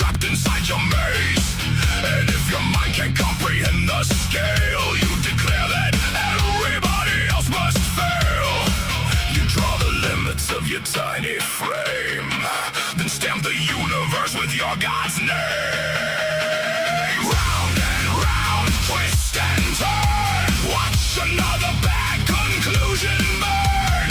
trapped inside your maze. And if your mind can't comprehend the scale, you declare that everybody else must fail. You draw the limits of your tiny frame, then stamp the universe with your God's name. Round and round, twist and turn, watch another bad conclusion burn.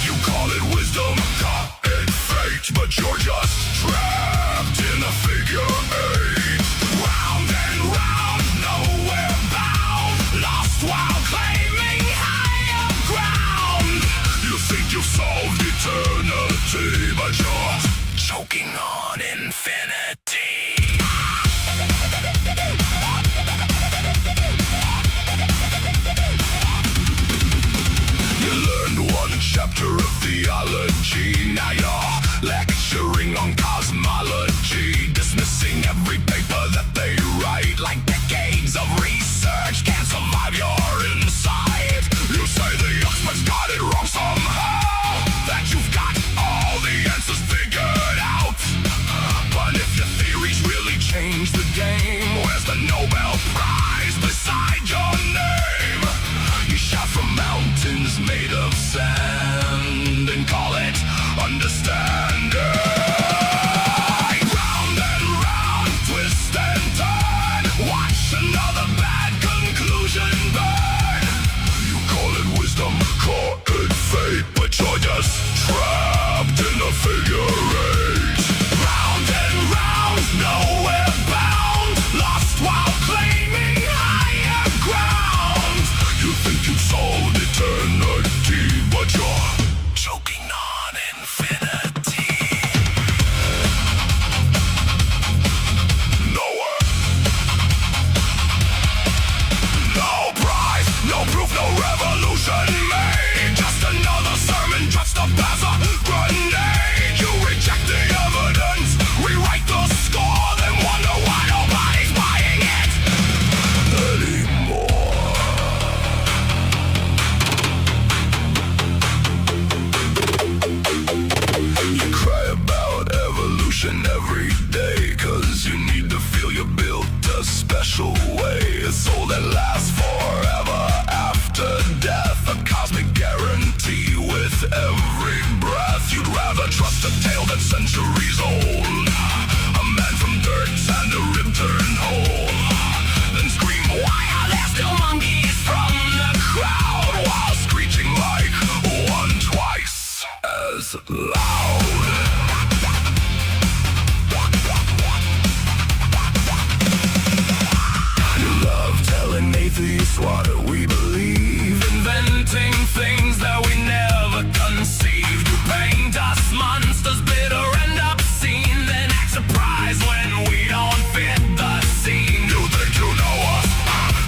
You call it wisdom, call it fate, but you're just trapped in a figure eight. Round and round, nowhere bound, lost while claiming higher ground. You think you've solved eternity, but you're choking on infinity. You learned one chapter of theology, now you're lecturing on cosmology, dismissing every paper that they write like decades of research can't survive your insight. You say the experts got it wrong somehow, that you've got all the answers figured out. But if your theories really change the game, where's the Nobel Prize beside your name? You shout from mountains made of sand and call it understanding. Round and round, twist and turn, watch another bad conclusion burn. You call it wisdom, call it fate, but you're just trapped in a figure eight. Round and round, nowhere bound, lost while claiming higher ground. You think you've solved eternity, but you're choking on infinity. Nowhere. No prize, no proof, no revolution made. Just another sermon dressed up as a grenade. You reject the evidence, rewrite the score, then wonder why nobody's buying it anymore. You cry about evolution every day, 'cause you need to feel you're built a special way. A soul that lasts forever after death, a cosmic guarantee with every breath. You'd rather trust a tale that's centuries old, a man from dirt and a rib turned whole, than scream, why are there still monkeys from the crowd, while screeching like one twice as loud. You love telling atheists what we believe, inventing things that we never conceived. You paint us monsters bitter and obscene, then act surprised when we don't fit the scene. You think you know us,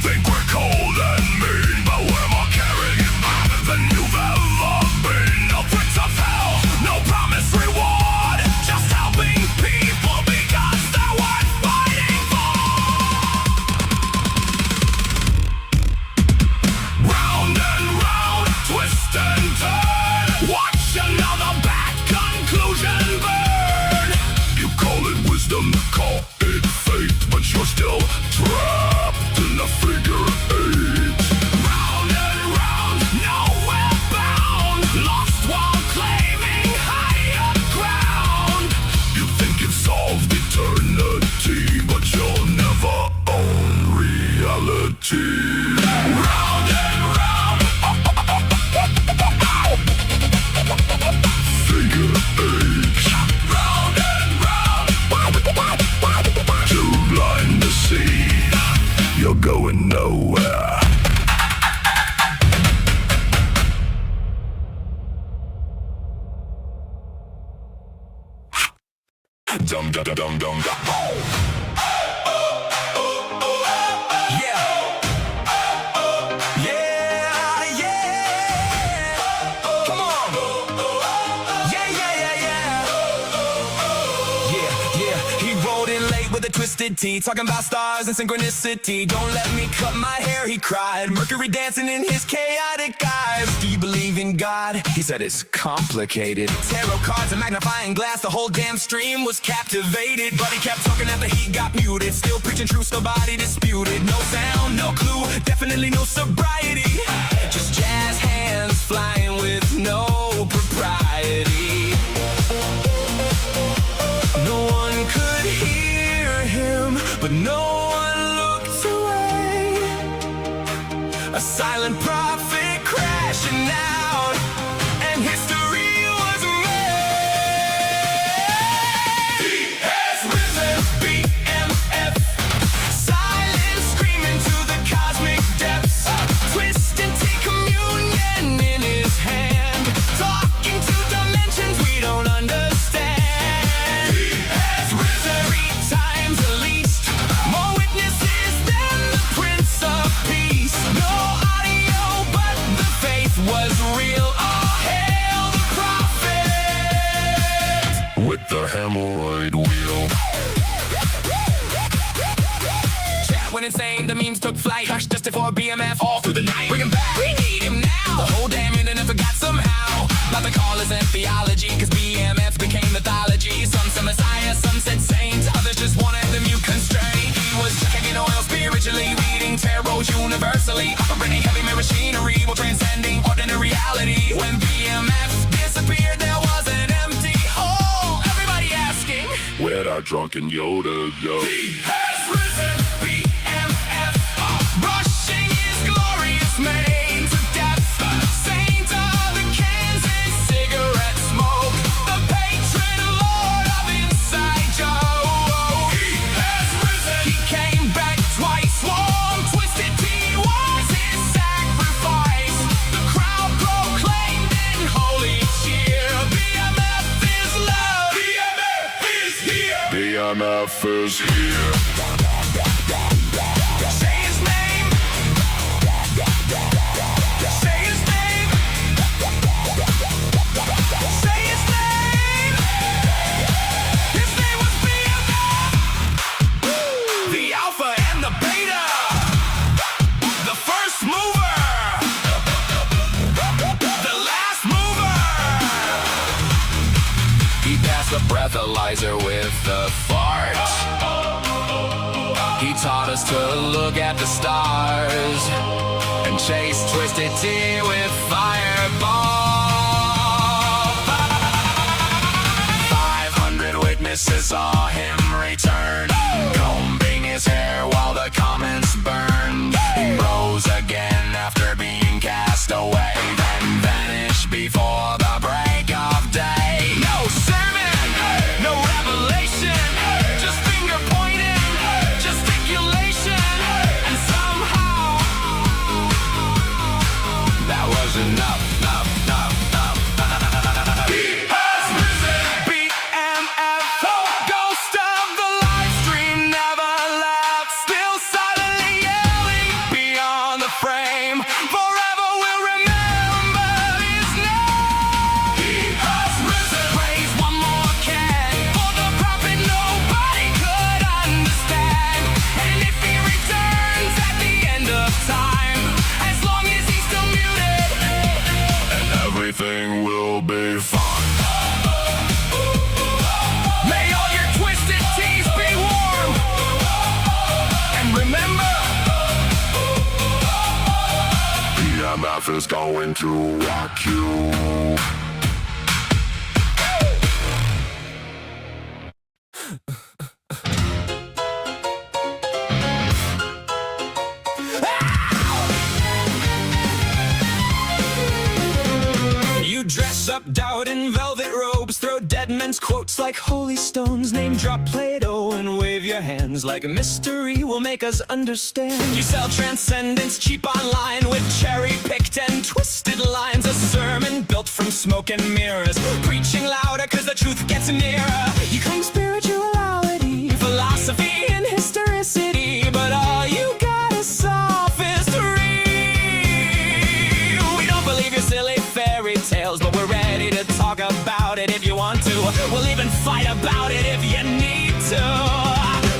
think we're cold and mean, but we're more caring than you've ever been. No prince of hell, no promised reward, just helping people because they're worth fighting for. Round and round, twist and turn, watch another bad conclusion burn. You call it wisdom, call it fate, but you're still trapped in a figure eight. Round and round, nowhere bound, lost while claiming higher ground. You think you've solved eternity, but you'll never own reality. Round and round, figure eight. Round and round, too blind to see, you're going nowhere. Dum dum dum dum dum dum. Yeah. Yeah, yeah. Come on. Yeah, yeah, yeah, yeah. Yeah, yeah. He rode in late with a that twisted tea, talking about stars and synchronicity. Don't let me cut my hair, he cried. Mercury dancing in his chaotic eyes. Do you believe in God? He said it's complicated. Tarot cards and magnifying glass, the whole damn stream was captivated. But he kept talking after he got muted. Still preaching truth, nobody disputed. No sound, no clue, definitely no sobriety. Just jazz hands flying with no propriety. No one could hear him, but no one looked away. A silent prophet crashing out, and history was made. He has risen, BMF. Silence screaming to the cosmic depths. Twisted tea communion in his hand, talking to dimensions we don't understand. Was real, all hail the prophet with the hemorrhoid wheel. Chat went insane, the memes took flight. Hush just before BMF, all through the night. Bring him back, we need him now. The whole damn internet forgot somehow about the callers and theology, cause BMF became mythology. Some said Messiah, some said saint, others just wanted the mute constraint. He was checking oil spiritually, reading tarot universally, operating heavy machinery while transcending ordinary reality. When BMF disappeared, there was an empty hole. Everybody asking, where'd our drunken Yoda go? He has risen, BMF, rushing his glorious mane to death. Saint of the Kansas cigarette smoke, the patron lord of Inside Joe. He has risen, he came back twice, swung twisted tea was his sacrifice. The crowd proclaimed in holy cheer, BMF is love, BMF is here, BMF is here. Say his name, say his name, say his name. His name was BMF, the alpha and the beta, the first mover, the last mover. He passed the breathalyzer with the fart. He taught us to look at the stars and chase twisted tea with fireball. 500 witnesses saw him return, combing his hair while the comments burned. He rose again after being cast away, then vanished before the break of day. No sermon, no revelation, just finger pointing, gesticulation, and somehow that was enough. He has risen, BMF, ghost of the live stream never left, still silently yelling beyond the frame. Forever we'll remember his name. He has risen, raise one more can for the prophet nobody could understand. And if he returns at the end of time, as long as he's still muted, and everything will be fine. May all your twisted teas be warm, and remember, BMF is going to rock you. You dress up doubt in velvet robes, throw dead men's quotes like holy stones, name drop Plato and wave your hands like a mystery will make us understand. You sell transcendence cheap online with cherry-picked and twisted lines, a sermon built from smoke and mirrors, preaching louder cause the truth gets nearer. You claim spirituality, philosophy, and historicity, but all you got is sophistry. We don't believe your silly fairy tales, but we're ready to talk about it if you want to. We'll even fight about it if you need to.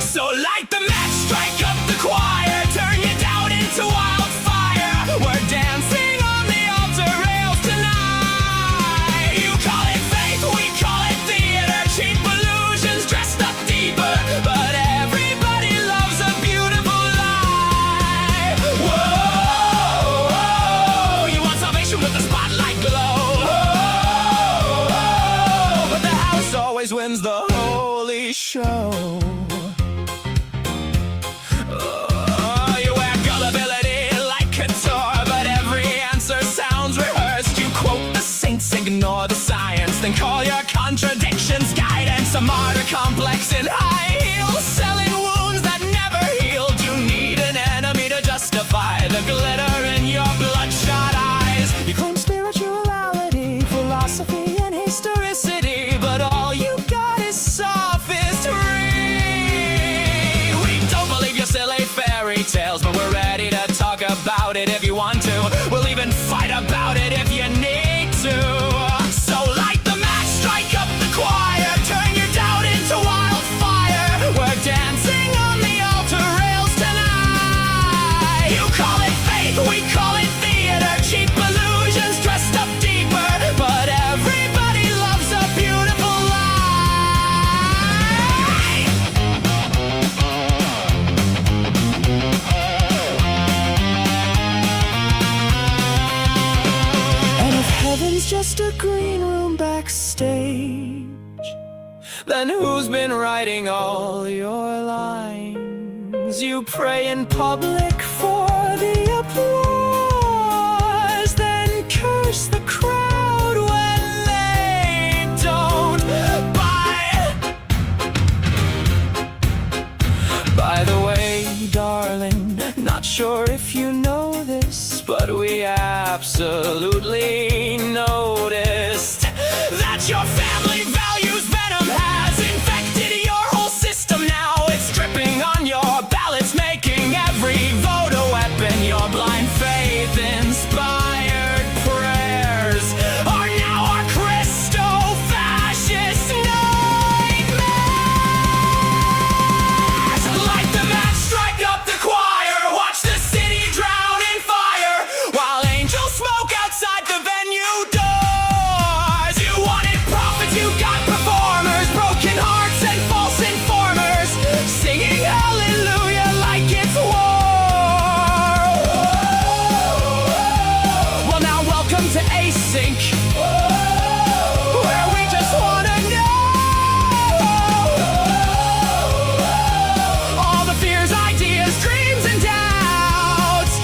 So show. You wear gullibility like couture, but every answer sounds rehearsed. You quote the saints, ignore the science, then call your contradictions guidance. A martyr complex in high heels, selling wounds that never healed. You need an enemy to justify the glitter in your bloodshot eyes. You claim spirituality, philosophy, and historicity, but all you got is sophistry. We don't believe your silly fairy tales, but we're ready to talk about it if you want to. We'll even fight about it if you need to. So light the match, strike up the choir, turn your doubt into wildfire. We're dancing on the altar rails tonight. You call it faith, we call it theater, cheap illusions dressed up deeper, but everybody loves a beautiful lie. And if heaven's just a green room backstage, then who's been writing all your lines? You pray in public for the applause, then curse the crowd when they don't buy. By the way, darling, not sure if you know this, but we absolutely noticed that your family values venom has infected your whole system now. It's dripping on your ballots, making every vote a weapon. Your blind faith inspired prayers are now our Christo-fascist nightmares. Light the match, strike up the choir, watch the city drown in fire, while angels smoke outside the venue doors. You wanted prophets, you got performers, broken hearts and false informers, singing hallelujah like it's war. Well, now welcome to Async, where we just wanna know all the fears, ideas, dreams, and doubts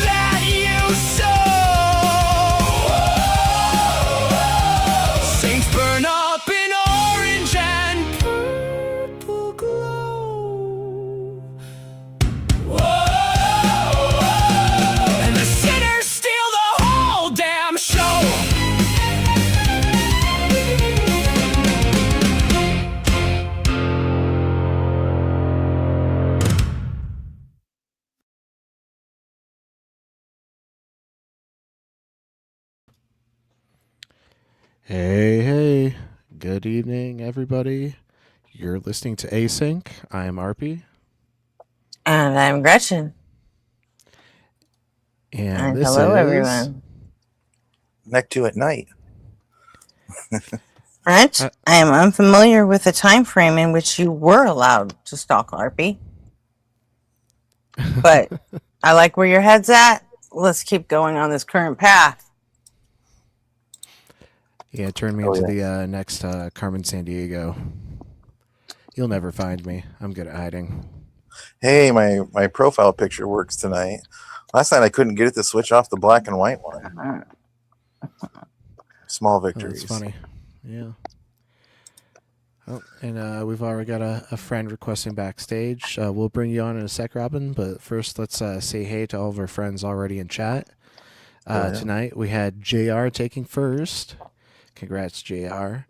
that you sow. Saints burn up in orange and purple glow. And the sinners steal the whole damn show. Hey, good evening, everybody. You're listening to Async. I am Arpy, And I'm Gretchen. and And this hello, is everyone. Neck to at night. Brent, Uh, I am unfamiliar with the time frame in which you were allowed to stalk Arpy, but I like where your head's at. Let's keep going on this current path. yeah, turn me Oh, into yeah. the next Carmen Sandiego. You'll never find me. I'm good at hiding. Hey, my profile picture works tonight. Last night I couldn't get it to switch off the black and white one. Small Oh, victories. that's funny. Yeah. Oh, and we've already got a friend requesting backstage. We'll bring you on in a sec, Robin. But first, let's say hey to all of our friends already in chat. Yeah. Tonight we had JR taking first. Congrats, JR.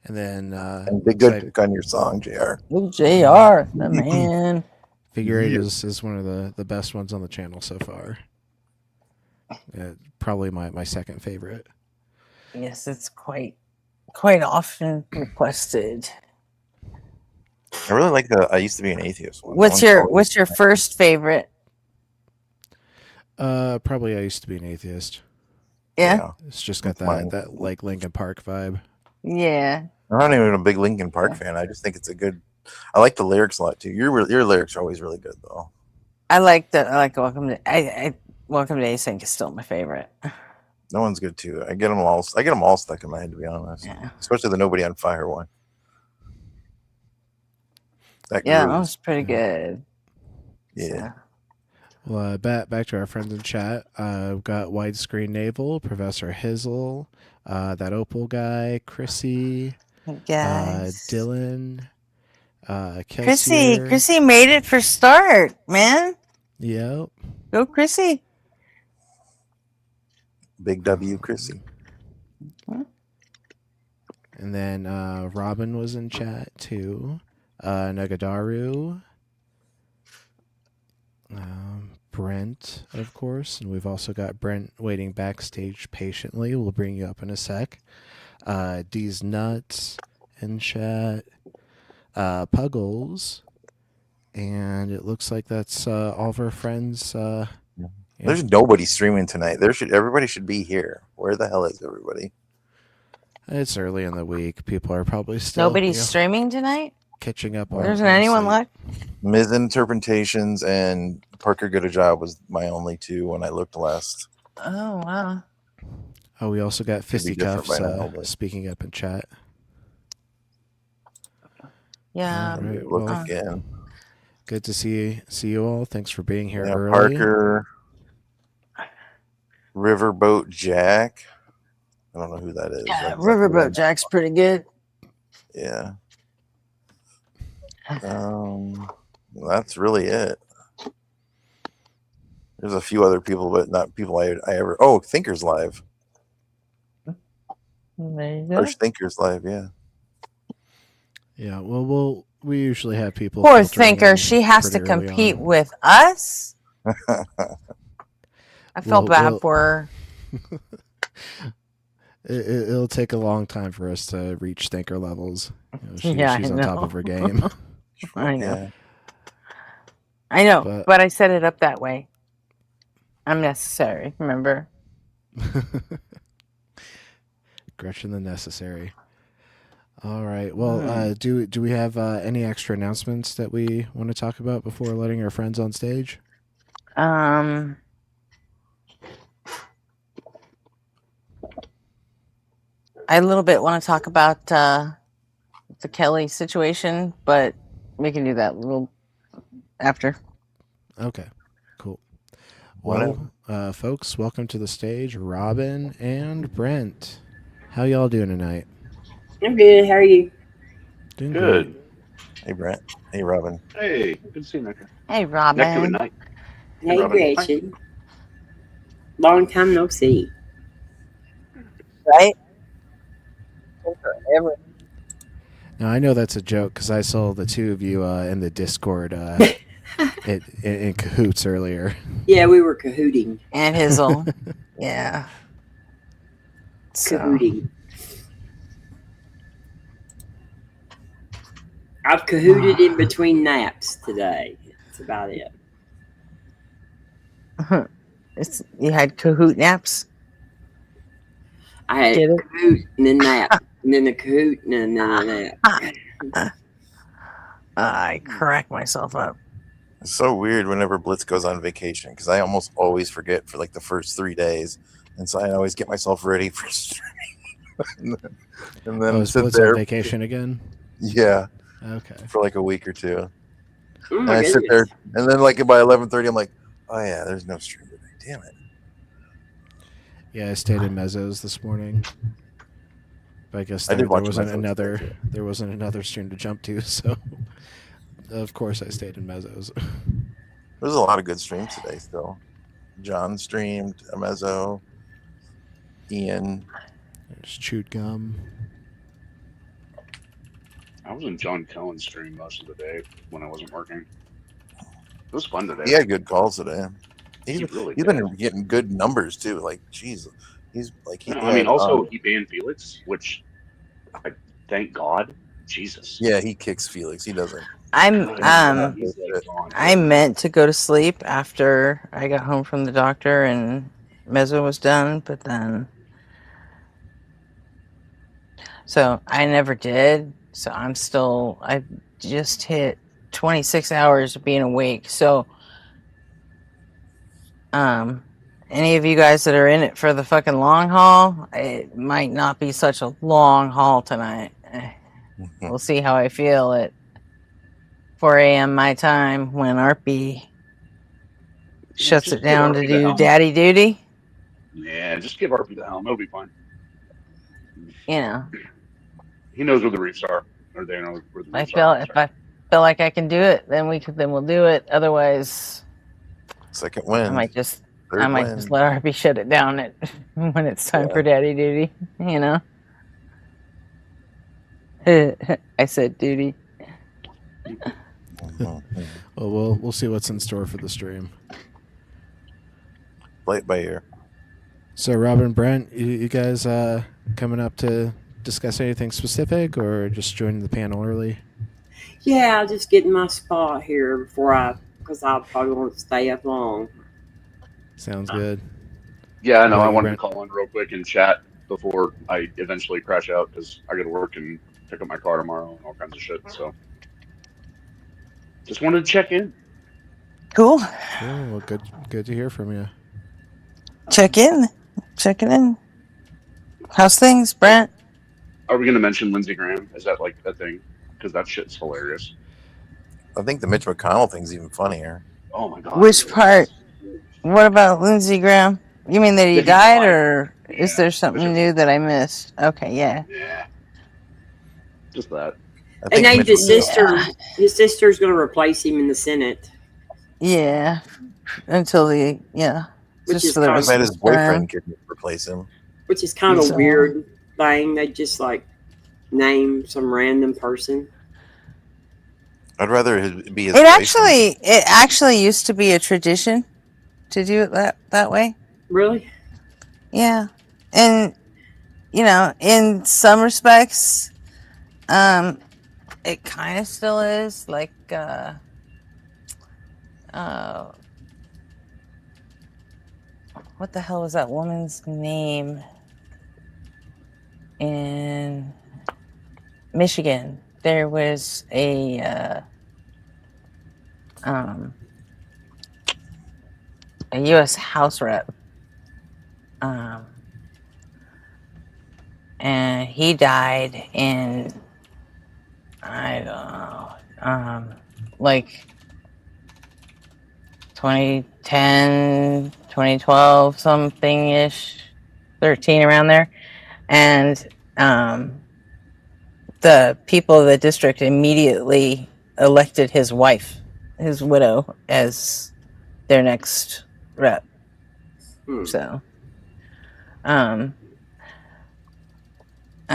And then And big good pick on your song, JR. Ooh, JR, the man. Figure Eight is one of the best ones on the channel so far. Probably my second favorite. Yes, it's quite often requested. I really like the I used to be an atheist one. What's your first favorite? Probably I used to be an atheist. Yeah. It's just got That's mine. that like Linkin Park vibe. Yeah. I'm not even a big Linkin Park fan. I just think it's a good. I like the lyrics a lot too. Your lyrics are always really good though. I like Welcome to Async is still my favorite. That one's good too. I get them all stuck in my head, to be honest. Yeah. Especially the Nobody on Fire one. That Yeah, that groove. was pretty good. Yeah. Well, back to our friends in chat. We've got Widescreen Naval, Professor Hizzle, that Opal guy, Chrissy, Hey, guys. Dylan, Kelsier. Chrissy made it for start, man. Yep. Go, Chrissy. Big W, Chrissy. And then Robin was in chat too. Nagadaru. Brent, of course. And we've also got Brent waiting backstage patiently. We'll bring you up in a sec. D's Nuts in chat. Puggles. And it looks like that's all of our friends. There's nobody streaming tonight. Everybody should be here. Where the hell is everybody? It's early in the week. People are probably still Nobody's streaming tonight? catching up There on isn't anyone sleep. left? Misinterpretations and Parker Good a Job was my only two when I looked last. Oh, wow. Oh, we also got Could be different Fisticuffs by now, but- speaking up in chat. Yeah. All right, Look well, again. good to see you all. Thanks for being here Yeah, early. Parker, Riverboat Jack. I don't know who that is. Yeah, That's Riverboat Jack's pretty good. Yeah. That's really it. There's a few other people, but not people I ever. Oh, Thinkers Live. There you go. First Thinkers Live, yeah. Yeah, well, we usually have people. Poor filtering thinker. in She has to pretty early compete on. with us. I felt bad Well, for her. It'll take a long time for us to reach thinker levels. Yeah, I she's on top know. of her game. I know. Yeah. I know, But- but I set it up that way. I'm necessary, remember? Gretchen the necessary. All right. Well, do we have any extra announcements that we want to talk about before letting our friends on stage? I a little bit want to talk about the Kelly situation, but we can do that a little after. Okay. Cool. Whatever. Well, folks, welcome to the stage, Robin and Brent. How y'all doing tonight? I'm good. How are you? Doing Good. Hey, Brent. Hey, Robin. Hey, good to see you, Nectar. Hey, Nectar Robin. at night. Hey, Robin. Gretchen. Long time no see. Right? Forever. Now I know that's a joke because I saw the two of you in the Discord in cahoots earlier. Yeah, we were cahooting. And Hizzle. Yeah. So, Cahooting. I've cahooted in between naps today. That's about it. you had Kahoot naps? I had Get a it? cahoot and then nap. And then a cahoot and then a nap. I crack myself up. It's so weird whenever Blitz goes on vacation because I almost always forget for like the first 3 days. And so I always get myself ready for streaming. and then Oh, is sit Blitz there. on vacation again? Yeah, Okay. for like a week or two. Oh And my I sit there, goodness. and then like by 11:30, I'm like, oh yeah, there's no stream today. Damn it. Yeah, I stayed in Mezzos this morning. But I guess I did there watch wasn't Mezzos today, another stream to jump to, so of course I stayed in Mezzos. There's a lot of good streams today still. John streamed, a Mezzo, Ian. There's chewed gum. I was in John Cohen's stream most of the day when I wasn't working. It was fun today. He had good calls today. He really He's did. been getting good numbers too. Like, jeez, he's like he. No, I mean, also had, he banned Felix, which I thank God. Jesus. yeah, he kicks Felix. He doesn't. I'm He's like gone. I meant to go to sleep after I got home from the doctor and Mezzo was done, but then so I never did. So I just hit 26 hours of being awake. So any of you guys that are in it for the fucking long haul, it might not be such a long haul tonight. We'll see how I feel at 4 a.m. my time when Arpy shuts just it give down to RP the do helm. daddy duty. Yeah, just give RP the helm. It'll be fine. You know, He knows where the reefs are, or they know where the I reefs are. feel if I feel like I can do it, then we'll do it. Otherwise, Second I wind, might just third wind. let Arpy shut it down when it's time Yeah. for daddy duty. You know, I said duty. Mhm. Well, we'll see what's in store for the stream. Play it by ear. So, Robin, Brent, you guys coming up to discuss anything specific, or just joining the panel early? Yeah, I'll just get in my spot here because I probably won't stay up long. Sounds good. Yeah, I What know. about I you, wanted to Brent? call in real quick and chat before I eventually crash out because I got to work and pick up my car tomorrow and all kinds of shit. So just wanted to check in. Cool. Cool. Well, good to hear from you. Checking in. How's things, Brent? Are we going to mention Lindsey Graham? Is that like a thing? Because that shit's hilarious. I think the Mitch McConnell thing's even funnier. Oh my god. Which part? What about Lindsey Graham? You mean that he That he died, died. or is Yeah. there That something shit's new that I missed? Okay, yeah. Yeah. Just that. I They think named Mitch his McConnell. sister. His sister's going to replace him in the Senate, Yeah. Until which just is for the I kind rest of, bet of his the boyfriend term. could replace him. which is kind of So- weird thing. They just like name some random person. I'd rather it be his It boyfriend. actually used to be a tradition to do it that way. Really? Yeah. And in some respects, it kind of still is like what the hell was that woman's name in Michigan? There was a U.S. House rep, and he died in, I don't know, like 2010, 2012, something ish, 13 around there, and the people of the district immediately elected his wife, his widow, as their next rep. So, I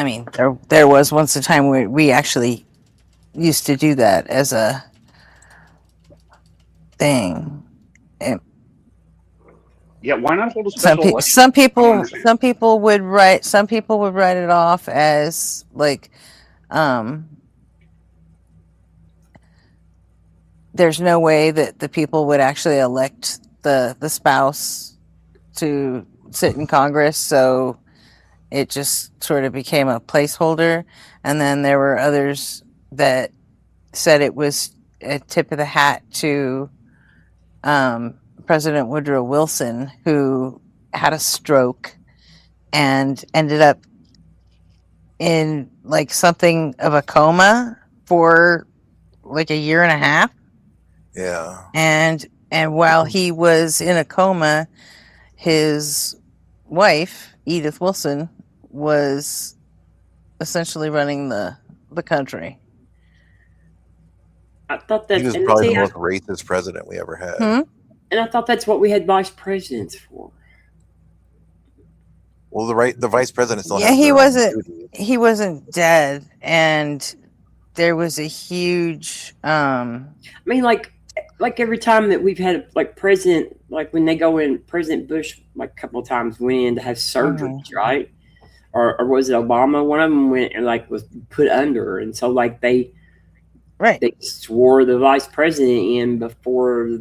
mean, there was once a time where we actually used to do that as a thing. And Yeah, why not hold a special election? some I don't understand. some people would write it off as like, there's no way that the people would actually elect the spouse to sit in Congress, so it just sort of became a placeholder. And then there were others that said it was a tip of the hat to President Woodrow Wilson, who had a stroke and ended up in like something of a coma for like a year and a half. Yeah. And while he was in a coma, his wife, Edith Wilson, was essentially running the country. I thought He that, was and probably see, the most racist president we ever had. and I thought that's what we had vice presidents for. Well, the vice president still Yeah, has he their own wasn't duties. he wasn't dead, and there was a huge I mean, like every time that we've had like president, like when they go in, President Bush like a couple of times went in to have surgeries, right? Or was it Obama? One of them went and like was put under, and so like they swore the vice president in before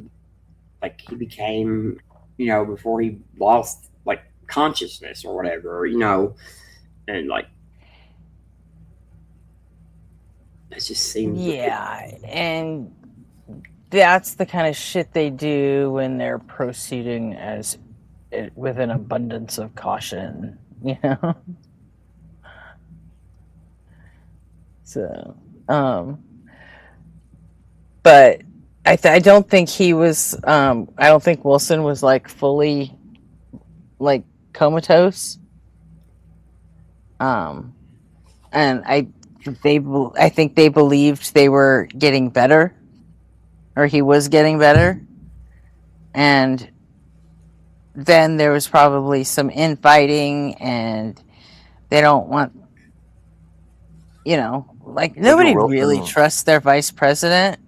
like he became, before he lost like consciousness or whatever, and like it just seems and that's the kind of shit they do when they're proceeding as with an abundance of caution, so but I don't think he was. I don't think Wilson was like fully like comatose. And I think they believed they were getting better, or he was getting better, and then there was probably some infighting, and they don't want, like nobody Woodrow really Wilson, trusts their vice president,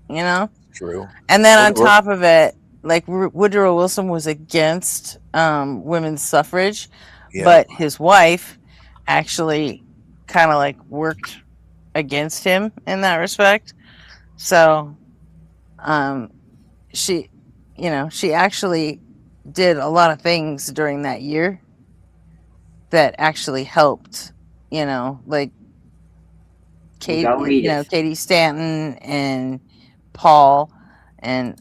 you know. true. And then on Woodrow, top of it, like Woodrow Wilson was against women's suffrage, yeah, but his wife actually kind of like worked against him in that respect. So, um, she, she actually did a lot of things during that year that actually helped, like Go Edith. Katie Stanton and Paul, and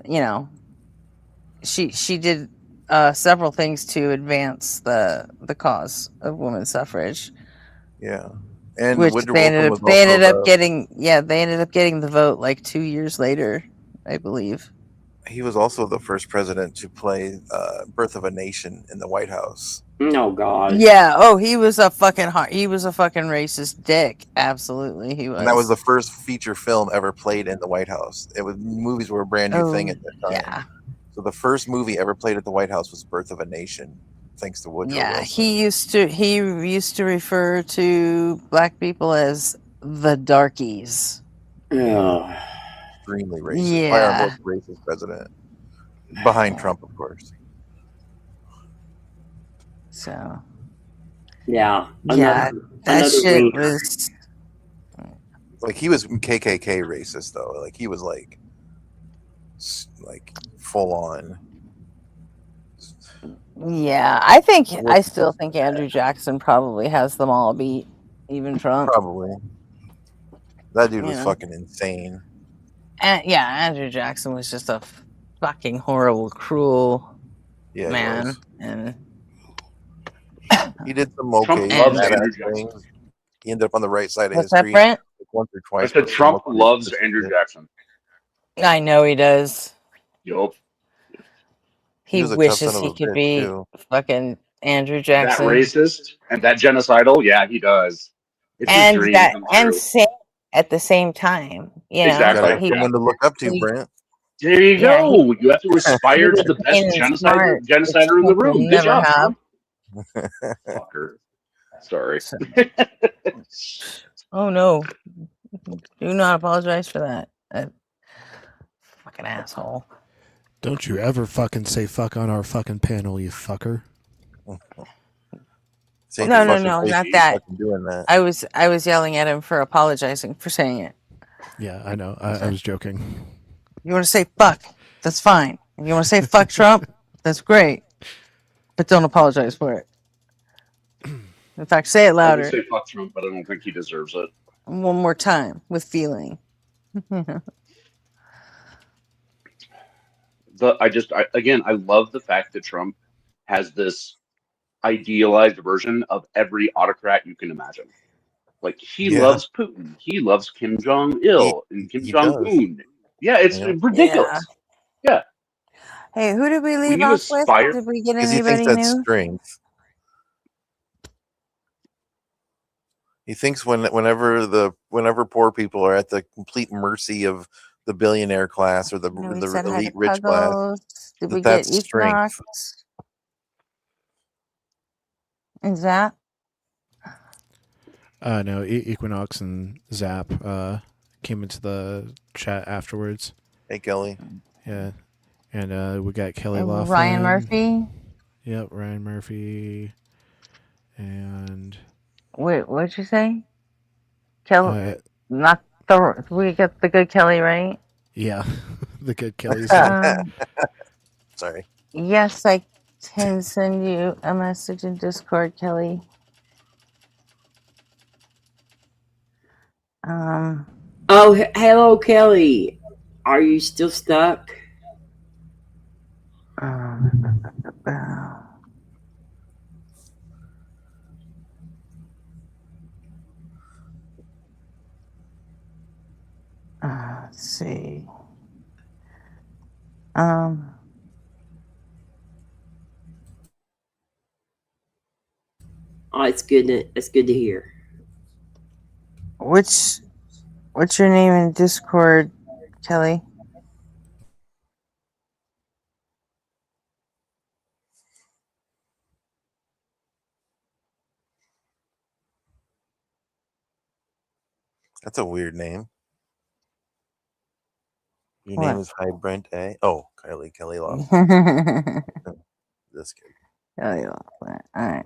she did several things to advance the cause of women's suffrage, yeah. And which Woodrow Wilson was they also ended up getting they ended up getting the vote like 2 years later, I believe. he was also the first president to play "Birth of a Nation" in the White House. Oh God. Yeah. Oh, he was a fucking racist dick. Absolutely, he And that was was. the first feature film ever played in the White House. Movies were a brand new thing Oh, at that time. yeah. So the first movie ever played at the White House was "Birth of a Nation," thanks to Woodrow Yeah, Wilson. he used to refer to black people as the darkies. Oh. Extremely racist. Probably our Yeah. most racist president, behind Trump, of course. So Yeah. yeah, that another shit wiener. was. Like he was KKK racist though. Like he was like full on. Yeah, I still think Andrew Jackson probably has them all beat, even Trump. Probably. That dude You was know. fucking insane. And yeah, Andrew Jackson was just a fucking horrible, cruel Yeah, man, and he did some okay Trump loves And- Andrew badass Jackson. things. He ended up on the right side of what's that, history Brent? like once or I twice. said but for the Trump most part, he loves just Andrew did. Jackson. I know he does. Yup. He was a tough wishes son of he a could bitch, be too. fucking Andrew That Jackson. racist and that genocidal, yeah, he does. It's his And dream that come and true. sane at the same time. You know, Exactly. Gotta have he, someone to look up to, he- Brent. There you Yeah, go. You have to he aspire to was the best sane and smart, which genocider in the Trump will room. Good never job, have. Trump. Fucker. Sorry. So, oh no, do not apologize for that. Fucking asshole. Don't you ever fucking say fuck on our fucking panel, you fucker. Say No, fucking not face that. fucking doing that. I was yelling at him for apologizing for saying it. Yeah, I know. I was joking. You want to say fuck? That's fine. And you want to say fuck Trump? That's great. But don't apologize for it. In fact, say it I would louder say fuck Trump, but I don't think he deserves it. one more time with feeling. Again, I love the fact that Trump has this idealized version of every autocrat you can imagine. Like he Yeah. loves Putin, he loves Kim Jong Il and Kim he Jong does. Un. Yeah, it's Yeah. ridiculous. Yeah. Hey, who did we When leave you off with? aspire, Did we get Because he thinks anybody that's new? strength. He thinks whenever poor people are at the complete mercy of the billionaire class or the We said hi to elite rich class, Puggles. Did we get that's strength. Equinox? Is that? No, Equinox and Zap came into the chat afterwards. Hey, Kelly. Yeah. And we got Kelly Laughlin. Ryan Murphy? Yep, Ryan Murphy. And Wait, what'd you say? Kelly? We got the good Kelly, right? yeah, the good Kelly's. Sorry. Yes, I can send you a message in Discord, Kelly. Oh, hello, Kelly. Are you still stuck? Let's see. Um, Oh, it's good to hear. what's your name in Discord, Kelly? That's a weird name. Your What? name is Hi Brent A. Oh, Kelly lost. This kid. Kelly, all right. All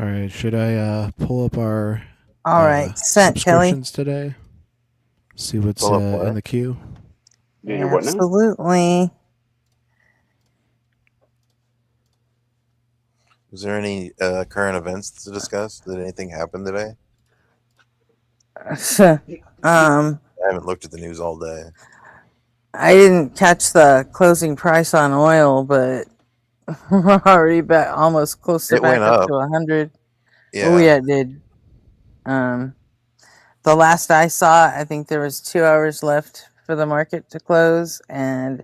right. Should I pull up our All right, sent Kelly. subscriptions today? See what's Pull up what? in the queue. Yeah, you're what now? Absolutely. Was there any current events to discuss? Did anything happen today? I haven't looked at the news all day. I didn't catch the closing price on oil, but we're already back almost close to It back went up up. to 100. Yeah. Oh yeah, it did. The last I saw, I think there was 2 hours left for the market to close, and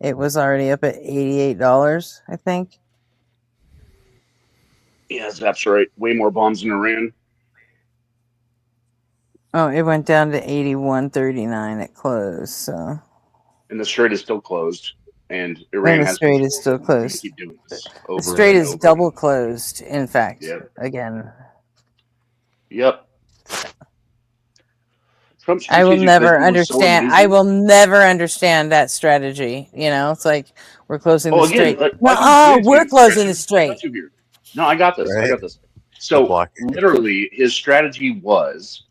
it was already up at $88, I think. Yeah, that's right. Way more bombs in Iran. Oh, it went down to 81.39 at close. So, And the strait is still closed. And and Iran the has been strait is still saying we're going to closed. keep doing this The over strait and is over double again. closed. In fact, Yep. again. Yep. Trump's I will strategic never vision was so understand. I amazing. will never understand that strategy. You know, it's like we're closing Oh, the again, strait. I No, can explain it to we're you. closing the I got strait. you here. No, I got this. I Right? got this. The So blockade. literally, his strategy was,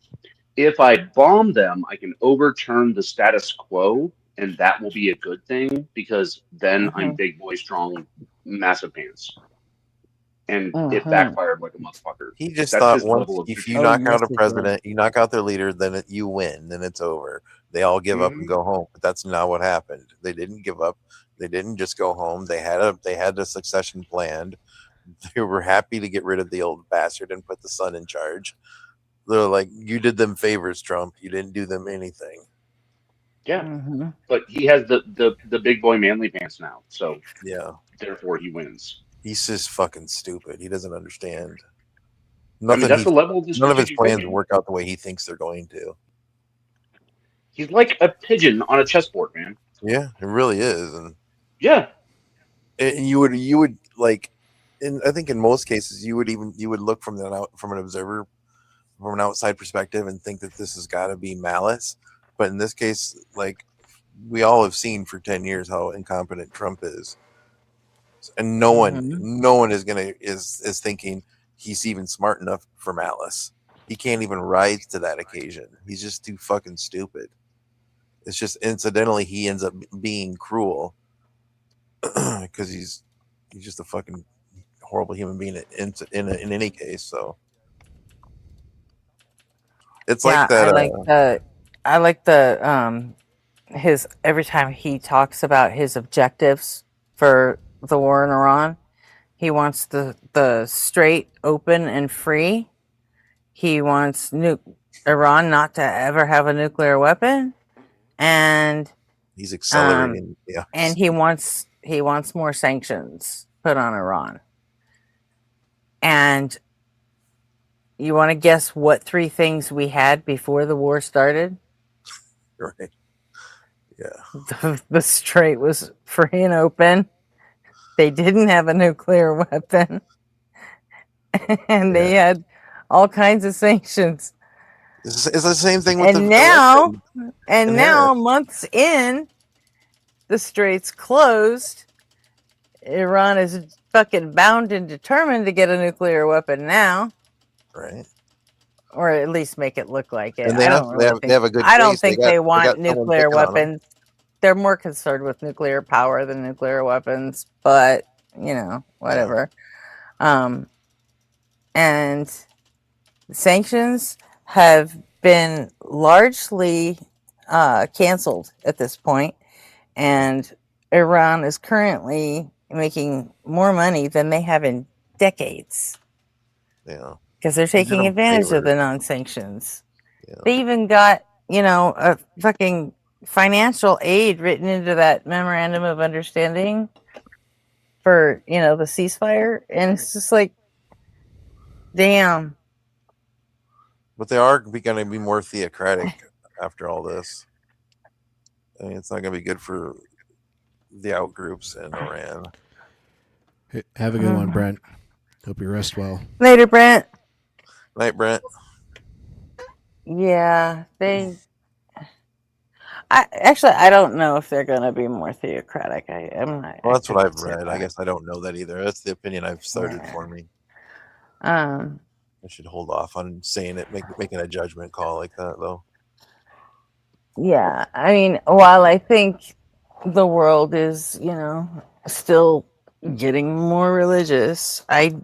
if I bomb them, I can overturn the status quo, and that will be a good thing because then I'm big boy strong, massive pants. And it backfired like a motherfucker. He just That's thought his once level of if you Oh, strategic. knock out yes, a it did. president, you knock out their leader, then you win, then it's over. They all give up and Mhm. go home. But that's not what happened. They didn't give up. They didn't just go home. They had a succession planned. They were happy to get rid of the old bastard and put the son in charge. They're like, you did them favors, Trump. You didn't do them anything. Yeah, Mm-hmm. but he has the big boy manly pants now, so Yeah. therefore he wins. He's just fucking stupid. He doesn't understand. I mean, that's the level of his None of his strategic plans thinking. work out the way he thinks they're going to. He's like a pigeon on a chessboard, man. Yeah, it really is. And Yeah, you would like, and I think in most cases you would look from an observer, from an outside perspective, and think that this has got to be malice. But in this case, like, we all have seen for 10 years how incompetent Trump is, and no one is thinking he's even smart enough for malice. He can't even rise to that occasion. He's just too fucking stupid. It's just incidentally he ends up being cruel because he's just a fucking horrible human being in any case. So it's Yeah, like that. I like the his every time he talks about his objectives for the war in Iran, he wants the strait open and free. He wants Iran not to ever have a nuclear weapon, and He's accelerating. Yeah, and he wants more sanctions put on Iran. And you want to guess what 3 things we had before the war started? right. Yeah, The strait was free and open. They didn't have a nuclear weapon, and they had all kinds of sanctions. it's the same thing with And the now, and Harris. months in, the strait's closed. Iran is fucking bound and determined to get a nuclear weapon now, Right. or at least make it look like it. And I don't really they have a good I don't case. think They they got want someone nuclear picking on them. weapons. They're more concerned with nuclear power than nuclear weapons, but whatever. And sanctions have been largely canceled at this point, and Iran is currently making more money than they have in decades Yeah. because they're They did taking them advantage of favors. the non-sanctions. Yeah. They even got, a fucking financial aid written into that memorandum of understanding for, the ceasefire. And it's just like, damn. But they are going to be more theocratic after all this. I mean, it's not going to be good for the outgroups in Iran. Hey, have a good one, Brent. Hope you rest well. Later, Brent. Night, Brent. Yeah, I don't know if they're going to be more theocratic. I'm not. Well, that's what I've couldn't say read. I that. guess I don't know that either. That's the opinion I've started Yeah. for me. Um, I should hold off on saying it, making a judgment call like that, though. yeah, I mean, while I think the world is, still getting more religious, I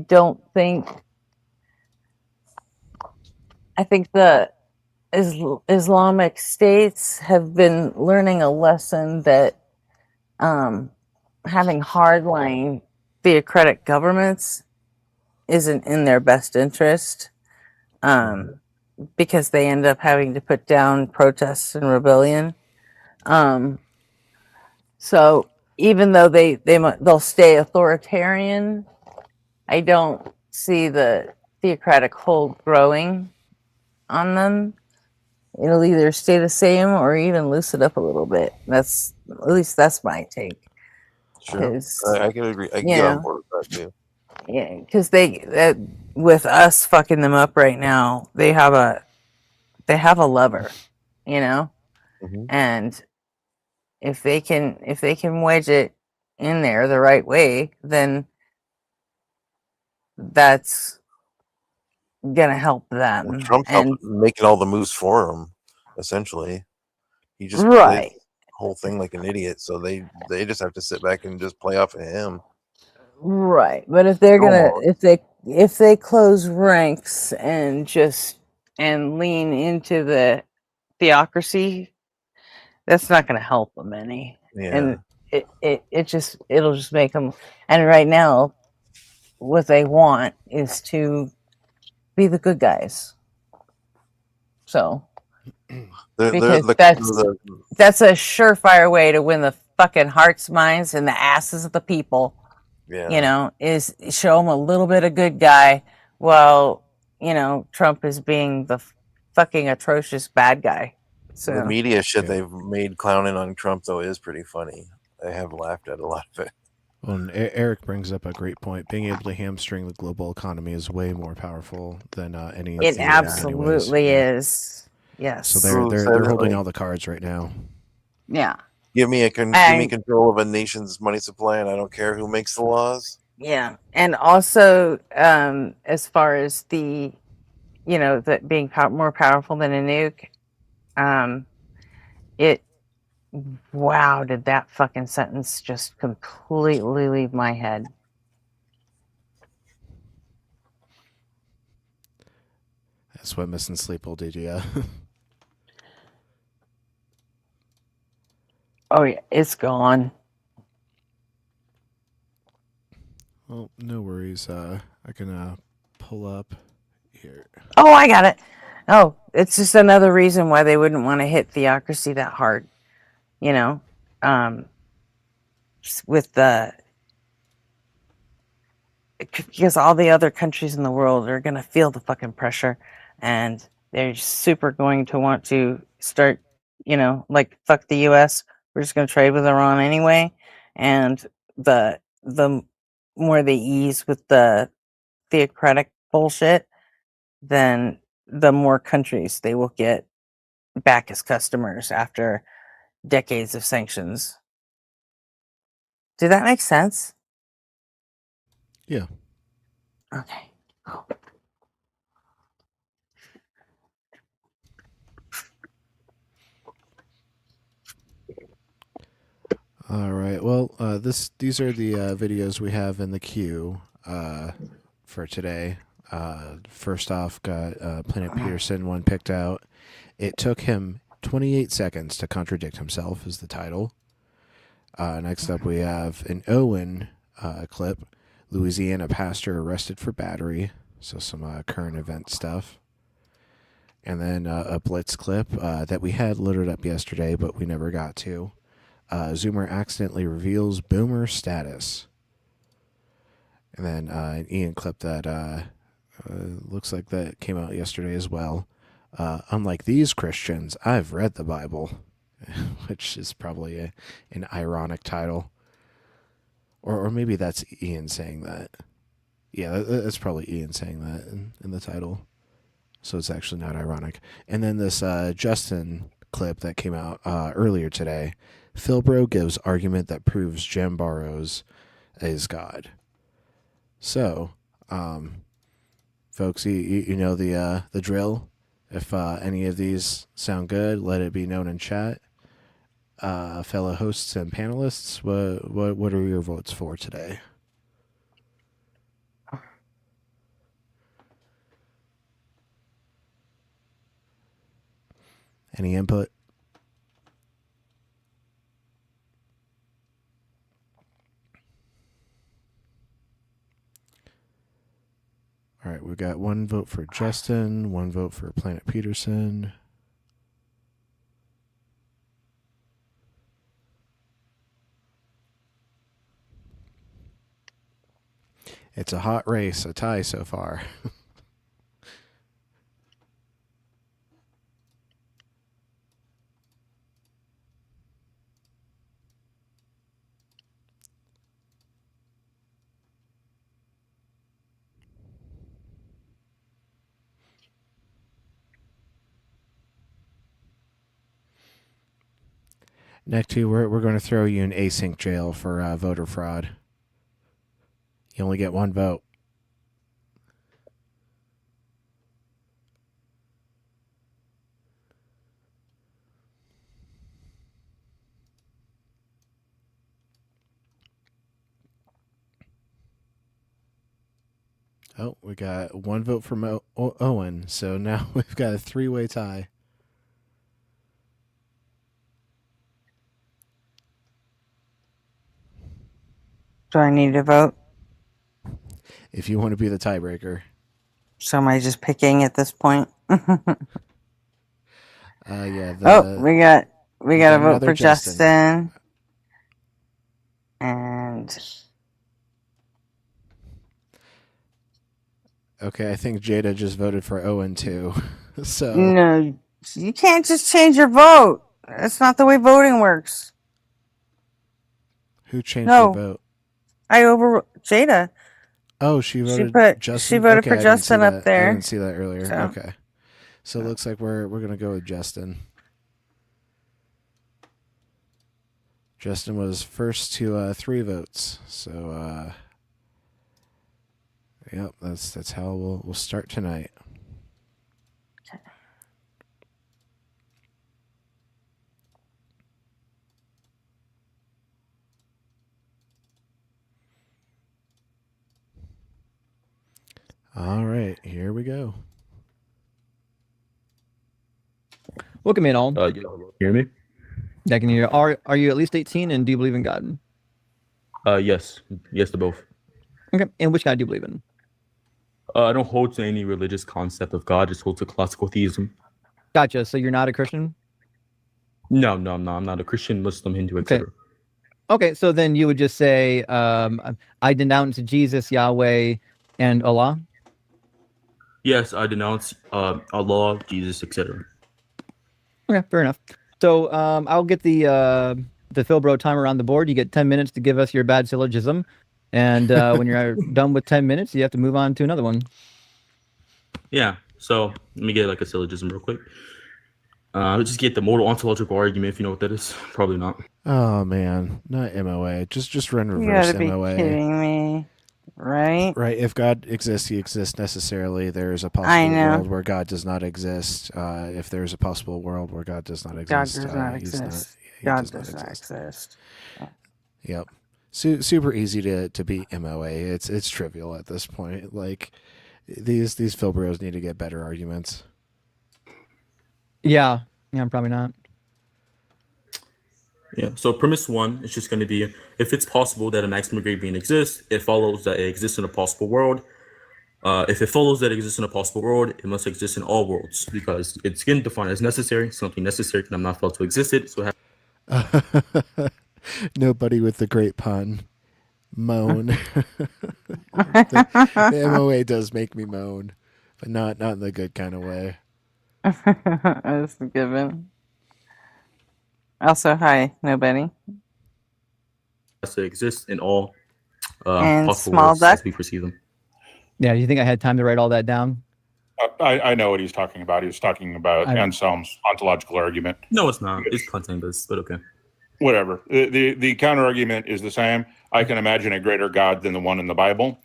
don't think. I think the Islamic states have been learning a lesson that having hardline theocratic governments isn't in their best interest, because they end up having to put down protests and rebellion. So even though they'll stay authoritarian, I don't see the theocratic hold growing on them. It'll either stay the same or even loosen up a little bit. At least that's my take. Sure, 'Cause, I can agree. I can get on board with that too. yeah, because with us fucking them up right now, they have a lever, Mm-hmm. and if they can wedge it in there the right way, then that's gonna help them. Well, Trump's making all the moves for them, essentially. He just plays right, the whole thing like an idiot, so they just have to sit back and just play off of him. right. But if they're gonna if they close ranks and lean into the theocracy, that's not gonna help them any. Yeah. And it'll just make them. And right now, what they want is to be the good guys. So because that's a surefire way to win the fucking hearts, minds, and the asses of the people. Yeah. Is show them a little bit of good guy, while Trump is being the fucking atrocious bad guy. So the media shit they've made clowning on Trump though is pretty funny. I have laughed at a lot of it. Well, and Eric brings up a great point. Being able to hamstring the global economy is way more powerful than any. It absolutely is. Yes. So they're holding all the cards right now. Yeah. Give me control of a nation's money supply, and I don't care who makes the laws. Yeah, and also as far as the, that being more powerful than a nuke, wow, did that fucking sentence just completely leave my head? That's what missing sleep will do to you. Oh yeah, it's gone. Well, no worries. I can pull up here. Oh, I got it. Oh, it's just another reason why they wouldn't want to hit theocracy that hard. With because all the other countries in the world are going to feel the fucking pressure, and they're super going to want to start, like, fuck the US. We're just going to trade with Iran anyway. And the more they ease with the theocratic bullshit, then the more countries they will get back as customers after decades of sanctions. Did that make sense? Yeah. Okay. Cool. All right. Well, these are the videos we have in the queue for today. First off, got Planet Peterson one picked out. It took him 28 seconds to contradict himself is the title. Next up, we have an Owen clip. Louisiana pastor arrested for battery. So some current event stuff. And then a Blitz clip that we had loaded up yesterday, but we never got to. Zoomer accidentally reveals Boomer status. And then an Ian clip that looks like that came out yesterday as well. Unlike these Christians, I've read the Bible, which is probably an ironic title. Or maybe that's Ian saying that. Yeah, that's probably Ian saying that in the title. So it's actually not ironic. And then this Justin clip that came out earlier today. Philbro gives argument that proves Jim Barrows is God. So, folks, you know the drill. If any of these sound good, let it be known in chat. Fellow hosts and panelists, what are your votes for today? Any input? All right, we've got one vote for Justin, one vote for Planet Peterson. It's a hot race, a tie so far. Next two, we're going to throw you in async jail for voter fraud. You only get one vote. Oh, we got one vote from Owen, so now we've got a 3-way tie. Do I need to vote? If you want to be the tiebreaker. So am I just picking at this point? Yeah. We got a vote for Justin. And Okay, I think Jada just voted for Owen too. So no, you can't just change your vote. That's not the way voting works. Who changed the vote? Jada. Oh, she voted Justin. She voted for Justin up there. I didn't see that earlier. So. Okay, so it looks like we're gonna go with Justin. Justin was first to 3 votes. So yep, that's how we'll start tonight. Okay. All right, here we go. Welcome in all. Yeah, hear me? I can hear. Are you at least 18 and do you believe in God? Yes to both. Okay, and which God do you believe in? I don't hold to any religious concept of God. Just hold to classical theism. Gotcha. So you're not a Christian? No, I'm not. I'm not a Christian, Muslim, Hindu, etc. Okay, so then you would just say, I denounce Jesus, Yahweh, and Allah? Yes, I denounce Allah, Jesus, etc. Okay, fair enough. So I'll get the Philbro timer on the board. You get 10 minutes to give us your bad syllogism. And when you're done with 10 minutes, you have to move on to another one. Yeah, so let me get like a syllogism real quick. I'll just get the modal ontological argument, if you know what that is. Probably not. Oh man, not MOA. Just run You reverse gotta be MOA. kidding me, right? Right. If God exists, he exists necessarily. There's a possible world where God does not exist. If there's a possible world where God does not exist, God does not exist. God does not exist. Yep. Super easy to beat MOA. It's trivial at this point. Like, These Phil bros need to get better arguments. Yeah, probably not. Yeah. So premise one is just going to be if it's possible that a maximum degree being exists, it follows that it exists in a possible world. If it follows that it exists in a possible world, it must exist in all worlds because it's again defined as necessary. Something necessary cannot not fail to exist. It so Nobody with the great pun. Moan. The MOA does make me moan, but not in the good kind of way. That's a given. Also, hi, nobody. has to exist in all And possible small worlds duck? as we perceive them. Yeah, do you think I had time to write all that down? I know what he's talking about. He was talking about Anselm's ontological argument. No, it's not. It's content-based, but okay. Whatever. The counter argument is the same. I can imagine a greater God than the one in the Bible.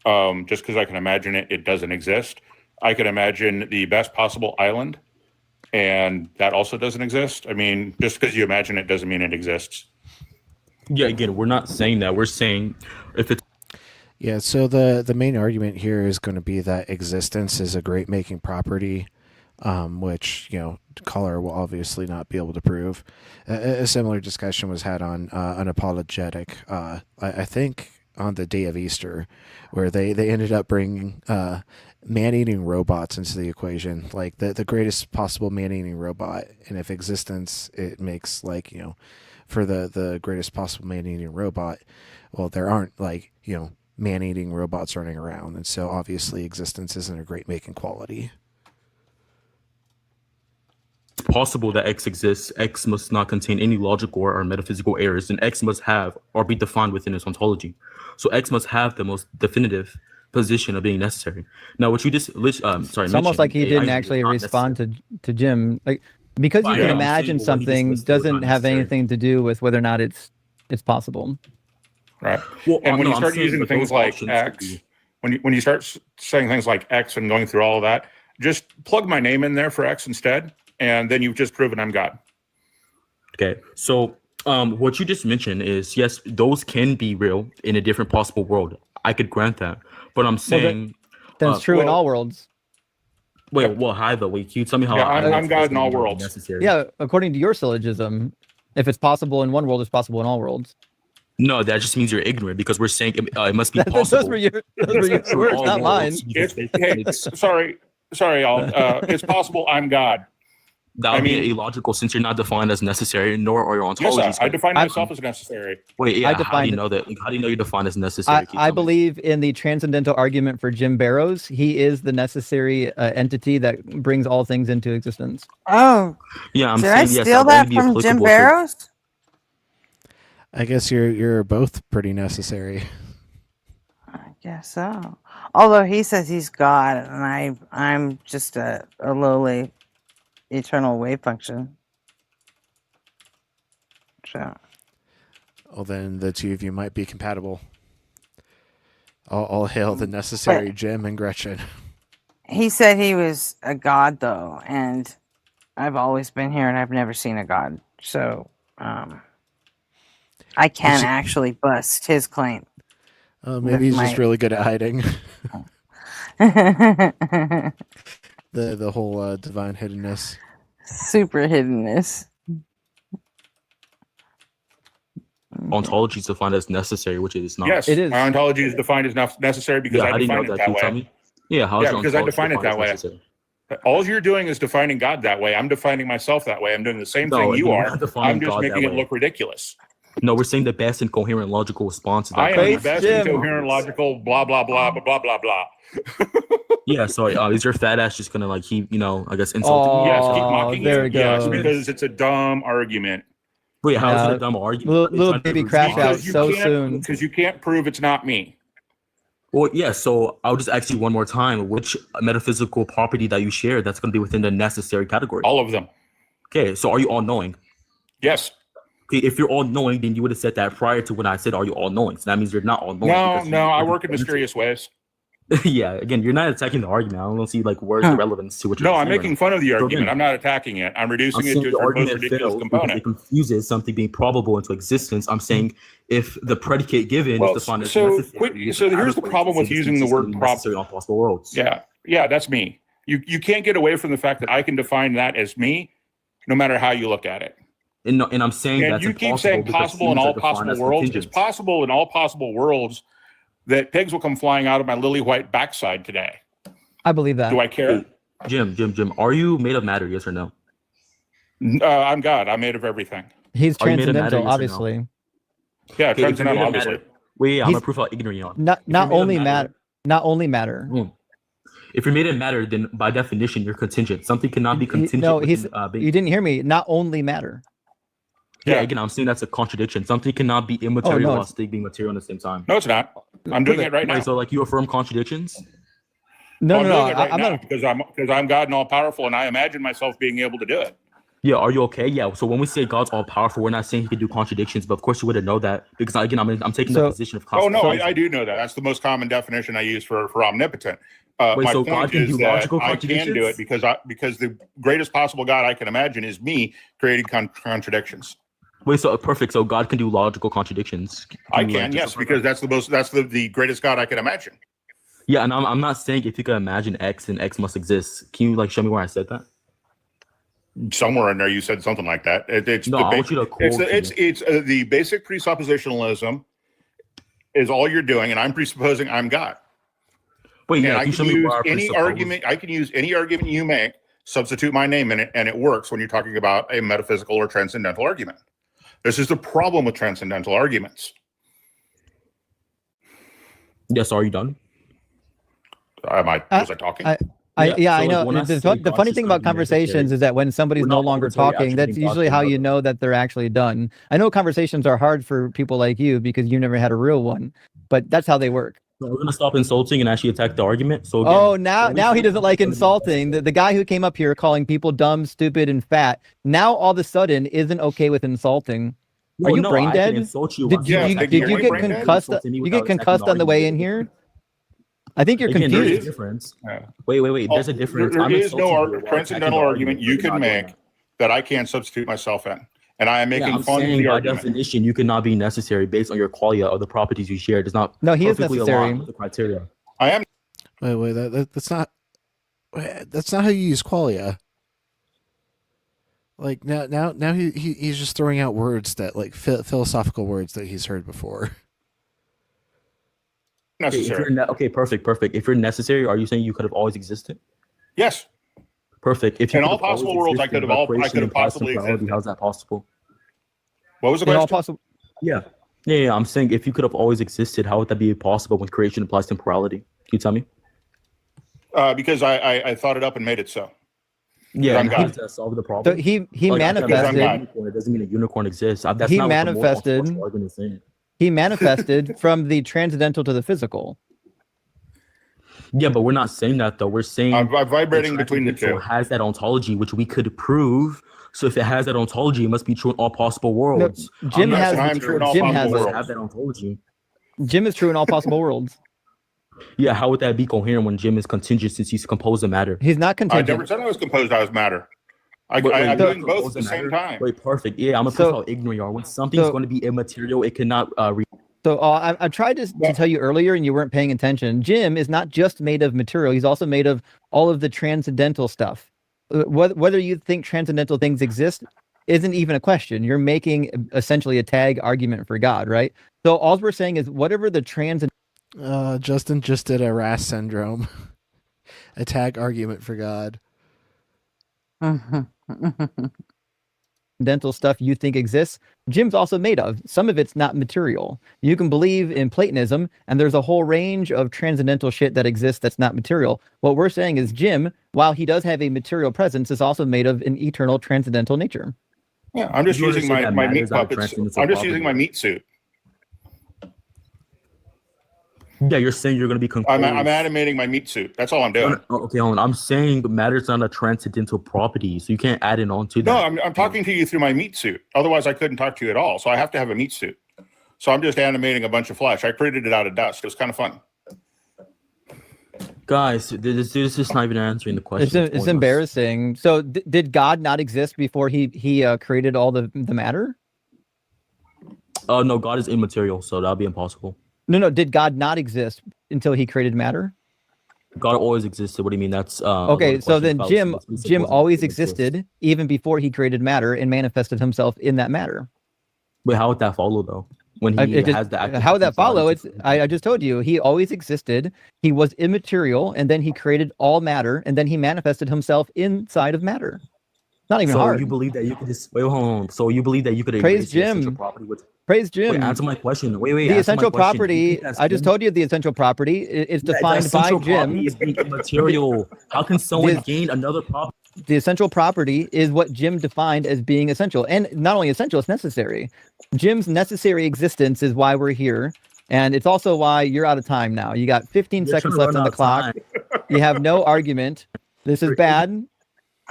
Just because I can imagine it, it doesn't exist. I can imagine the best possible island, and that also doesn't exist. I mean, just because you imagine it doesn't mean it exists. Yeah, again, we're not saying that. We're saying if it's Yeah, so the main argument here is going to be that existence is a great making property, which, Collar will obviously not be able to prove. A similar discussion was had on Unapologetic, I think on the day of Easter, where they ended up bringing man-eating robots into the equation, like the greatest possible man-eating robot. And if existence, it makes for the greatest possible man-eating robot, well, there aren't man-eating robots running around, and so obviously existence isn't a great making quality. possible that X exists, X must not contain any logical or metaphysical errors, and X must have or be defined within its ontology. So X must have the most definitive position of being necessary. Now, what you just it's almost like he didn't actually respond to Jim, because you can imagine something doesn't have anything to do with whether or not it's possible. Right. Well, and when you start using things like X, when you start saying things like X and going through all of that, just plug my name in there for X instead, and then you've just proven I'm God. Okay. So what you just mentioned is, yes, those can be real in a different possible world. I could grant that. But I'm saying... That's true in all worlds. Wait, well, hi, though. Wait, can you tell me how... Yeah, I'm God in all worlds. Necessary? Yeah, according to your syllogism, if it's possible in one world, it's possible in all worlds. No, that just means you're ignorant, because we're saying it must be possible. Those were your words, not mine. Sorry, y'all. It's possible I'm God. That would be illogical, since you're not defined as necessary, nor are your ontologies. Yes, I define myself as necessary. Wait, yeah, how do you know that? How do you know you're defined as necessary? I believe in the transcendental argument for Jim Barrows. He is the necessary entity that brings all things into existence. Oh, yeah. Did I steal that from Jim Barrows? I guess you're both pretty necessary. I guess so. Although he says he's God, and I'm just a lowly eternal wave function. So. Well, then the two of you might be compatible. All hail the necessary Jim and Gretchen. He said he was a god, though, and I've always been here, and I've never seen a god. So, I can actually bust his claim. Maybe he's just really good at hiding. the whole divine hiddenness. Super hiddenness. Ontology is defined as necessary, which it is not. Yes, it is. My ontology is defined as necessary because I define it that way. Yeah, how is your because I define it that way. Necessary? All you're doing is defining God that way. I'm defining myself that way. I'm doing the same thing you are. I'm just making it look ridiculous. No, we're saying the best and coherent logical response to that. I am the best and coherent logical blah blah blah blah blah blah blah. Yeah, sorry. Is your fat ass just gonna keep I guess insulting me? Yes, keep mocking there you. it goes. Yes, because it's a dumb argument. Wait, how is it a dumb argument? Little baby crash out so soon. Because you can't prove it's not me. Well, yeah, so I'll just ask you one more time. Which metaphysical property that you share that's going to be within the necessary category? All of them. Okay, so are you all-knowing? Yes. Okay, if you're all-knowing, then you would have said that prior to when I said, are you all-knowing? So that means you're not all-knowing. No, I work in mysterious ways. Yeah, again, you're not attacking the argument. I don't see like where's the relevance to what you're No, saying. I'm making fun of the argument. again, I'm not attacking it. I'm I'm reducing it saying to the its most argument ridiculous fails because component. it confuses something being probable into existence. I'm saying if the predicate given Well, is defined as so necessary, so here's the adequate, problem with this using the is gonna word be prob. necessary on possible worlds. Yeah, that's me. You can't get away from the fact that I can define that as me, no matter how you look at it. And I'm saying And that's you keep impossible saying because possible in things are all defined possible as worlds. It's contingent. possible in all possible worlds that pigs will come flying out of my lily white backside today. I believe that. Do I care? Hey, Jim, are you made of matter? Yes or no? I'm God. I'm made of everything. He's Are you made of matter, transcendental, yes or no? obviously. Yeah, Okay, if you're transcendental, made of obviously. matter, wait, I'm He's- gonna prove how ignorant you are. Not If you're made of only matter. Not only matter. If you're made of matter, then by definition you're contingent. Something cannot be contingent. No, within, you didn't hear me. Not only matter. Yeah, again, I'm saying that's a contradiction. Something cannot be immaterial while still being material at the same time. No, it's not. I'm doing it right now. So, like, you affirm contradictions? No, I'm no, doing it right I'm now not. because I'm God and all powerful, and I imagine myself being able to do it. Yeah, are you okay? Yeah. So when we say God's all powerful, we're not saying he can do contradictions, but of course you wouldn't know that because again, I'm taking the position of. Oh no, I do know that. That's the most common definition I use for omnipotent. Wait, my so point God can is do that logical I can do it because the greatest possible God I can imagine is me creating contradictions. Wait, so perfect. So God can do logical contradictions. I can, yes, because that's the greatest God I can imagine. Yeah, and I'm not saying if you can imagine X, then X must exist. Can you like show me where I said that? Somewhere in there, you said something like that. It's the basic presuppositionalism is all you're doing, and I'm presupposing I'm God. Wait, yeah, I can use any argument. I can use any argument you make, substitute my name in it, and it works when you're talking about a metaphysical or transcendental argument. This is the problem with transcendental arguments. Yes, are you done? Was I talking? I know. The funny thing about conversations is that when somebody's no longer talking, that's usually how you know that they're actually done. I know conversations are hard for people like you because you never had a real one, but that's how they work. So we're gonna stop insulting and actually attack the argument. So again, now he doesn't like insulting. The guy who came up here calling people dumb, stupid, and fat now all of a sudden isn't okay with insulting. Are you brain dead? Did you get concussed? You get concussed on the way in here? I think you're confused. There's a difference. Wait. There's a difference. There is no transcendental argument you can make that I can't substitute myself in. And I am making fun of the argument. By definition, you cannot be necessary based on your qualia or the properties you share. Does not. No, he is necessary. With the criteria. I am. Wait. That's not. That's not how you use qualia. Like now he's just throwing out words that like philosophical words that he's heard before. Necessary. Okay, perfect. If you're necessary, are you saying you could have always existed? Yes. Perfect. If you in all possible worlds, I could have possibly existed. How's that possible? What was the question? Yeah. I'm saying if you could have always existed, how would that be possible when creation implies temporality? Can you tell me? Because I thought it up and made it so. Yeah, and how does that solve the problem? So he manifested. It doesn't mean a unicorn exists. That's he not manifested. What the argument is saying. He manifested from the transcendental to the physical. Yeah, but we're not saying that though. We're saying I'm vibrating between the two. Has that ontology, which we could prove. So if it has that ontology, it must be true in all possible worlds. No, Jim has that ontology. Jim is true in all possible worlds. Yeah, how would that be coherent when Jim is contingent since he's composed of matter? He's not contingent. I never said I was composed out of matter. I'm doing both at the same time. Wait, perfect. Yeah, I'm gonna prove how ignorant you are. When something's going to be immaterial, it cannot. So I tried to tell you earlier, and you weren't paying attention. Jim is not just made of material; he's also made of all of the transcendental stuff. Whether you think transcendental things exist isn't even a question. You're making essentially a tag argument for God, right? So all we're saying is whatever the Justin just did a RAS syndrome, a tag argument for God. Dental stuff you think exists, Jim's also made of. Some of it's not material. You can believe in Platonism, and there's a whole range of transcendental shit that exists that's not material. What we're saying is Jim, while he does have a material presence, is also made of an eternal transcendental nature. Yeah, I'm just using my meat puppets. I'm just using my meat suit. Yeah, you're saying you're going to be composed. I'm animating my meat suit. That's all I'm doing. Okay, hold on. I'm saying matter's not a transcendental property, so you can't add it on to that. No, I'm talking to you through my meat suit. Otherwise, I couldn't talk to you at all. So I have to have a meat suit. So I'm just animating a bunch of flesh. I created it out of dust. It was kind of fun. Guys, this is just not even answering the question. It's embarrassing. So did God not exist before he created all the matter? No, God is immaterial, so that'll be impossible. No. Did God not exist until he created matter? God always existed. What do you mean? That's okay. So then Jim always existed existed even before he created matter and manifested himself in that matter. Wait, how would that follow though? When he has the how would that follow? I just told you he always existed. He was immaterial, and then he created all matter, and then he manifested himself inside of matter. Not even hard. So you believe that you could just wait, hold on. So you believe that you could praise Jim? Praise Jim. Wait, answer my question. Wait. The essential property. I just told you the essential property is defined by Jim. Is being immaterial. How can someone gain another property? The essential property is what Jim defined as being essential, and not only essential, it's necessary. Jim's necessary existence is why we're here, and it's also why you're out of time now. You got 15 seconds left on the clock. You have no argument. This is bad.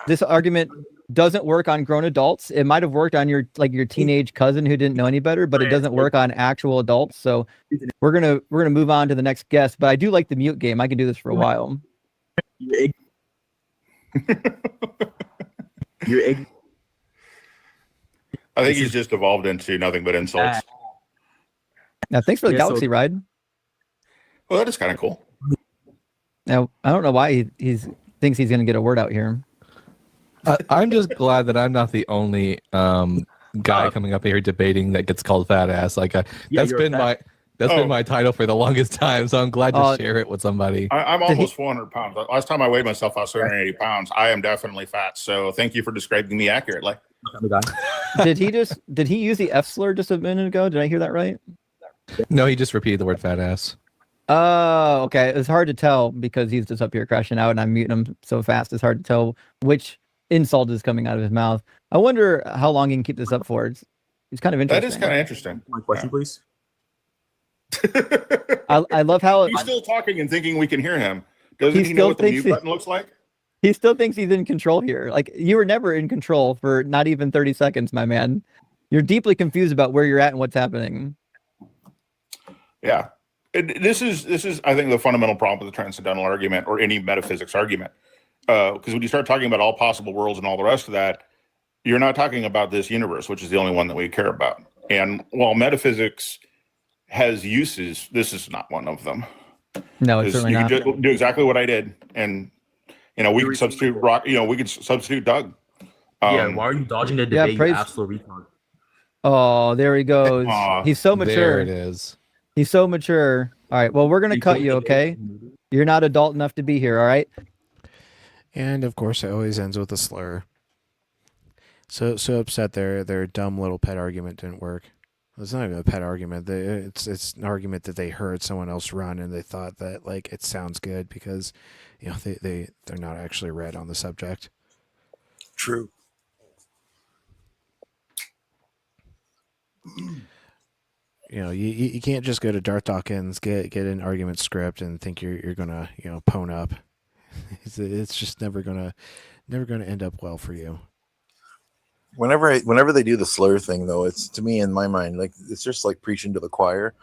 This argument doesn't work on grown adults. It might have worked on your teenage cousin who didn't know any better, but it doesn't work on actual adults. So we're gonna move on to the next guest. But I do like the mute game. I can do this for a while. I think he's just evolved into nothing but insults. Now, thanks for the galaxy ride. Well, that is kind of cool. Now, I don't know why he thinks he's going to get a word out here. I'm just glad that I'm not the only guy coming up here debating that gets called fat ass. Like that's been my title for the longest time. So I'm glad to share it with somebody. I'm almost 400 pounds. Last time I weighed myself, I was 280 pounds. I am definitely fat. So thank you for describing me accurately. Did he use the F slur just a minute ago? Did I hear that right? No, he just repeated the word fat ass. Oh, okay. It's hard to tell because he's just up here crashing out and I'm muting him so fast. It's hard to tell which insult is coming out of his mouth. I wonder how long he can keep this up for. It's kind of interesting. That is kind of interesting. My question, please. I love how he's still talking and thinking we can hear him. Doesn't he know what the mute button looks like? He still thinks he's in control here. Like, you were never in control for not even 30 seconds, my man. You're deeply confused about where you're at and what's happening. Yeah. This is I think the fundamental problem with the transcendental argument or any metaphysics argument. Because when you start talking about all possible worlds and all the rest of that, you're not talking about this universe, which is the only one that we care about. And while metaphysics has uses, this is not one of them. No, it's certainly not. You could do exactly what I did, and we could substitute Rock. We could substitute Doug. Why are you dodging the debate? You absolute retard. Oh, there he goes. He's so mature. There it is. He's so mature. All right. Well, we're gonna cut you. Okay. You're not adult enough to be here. All right. And of course, it always ends with a slur. So upset their dumb little pet argument didn't work. It's not even a pet argument. It's an argument that they heard someone else run and they thought that like it sounds good because they're not actually read on the subject. True. You can't just go to Darth Dawkins, get an argument script and think you're gonna pwn up. It's just never gonna end up well for you. Whenever they do the slur thing, though, it's, to me, in my mind, like it's just like preaching to the choir.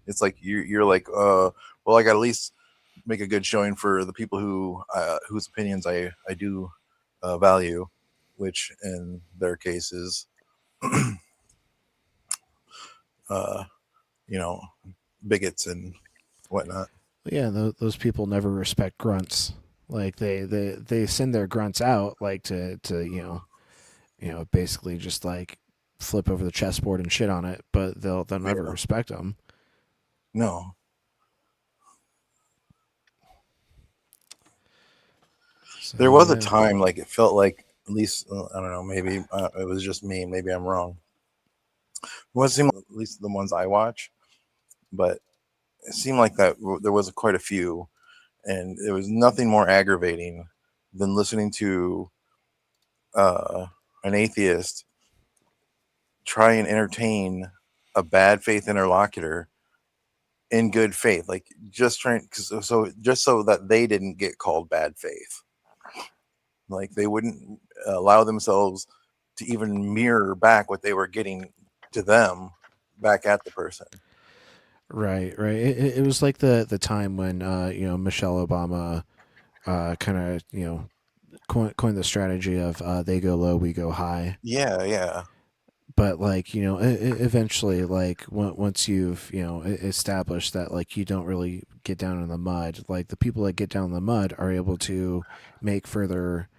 It's like you're like, well, I got to at least make a good showing for the people whose opinions I do value, which in their cases, bigots and whatnot. Yeah, those people never respect grunts. Like they send their grunts out like to basically just like flip over the chessboard and shit on it, but they'll never respect them. No. So, there was a time like it felt like, at least I don't know, maybe it was just me, maybe I'm wrong. It wasn't at least the ones I watch, but it seemed like that there was quite a few, and there was nothing more aggravating than listening to an atheist try and entertain a bad faith interlocutor in good faith, like just so that they didn't get called bad faith. Like they wouldn't allow themselves to even mirror back what they were getting to them back at the person. Right. It was like the time when Michelle Obama kind of coined the strategy of they go low, we go high. Yeah. But like eventually, like once you've established that like you don't really get down in the mud, like the people that get down in the mud are able to make further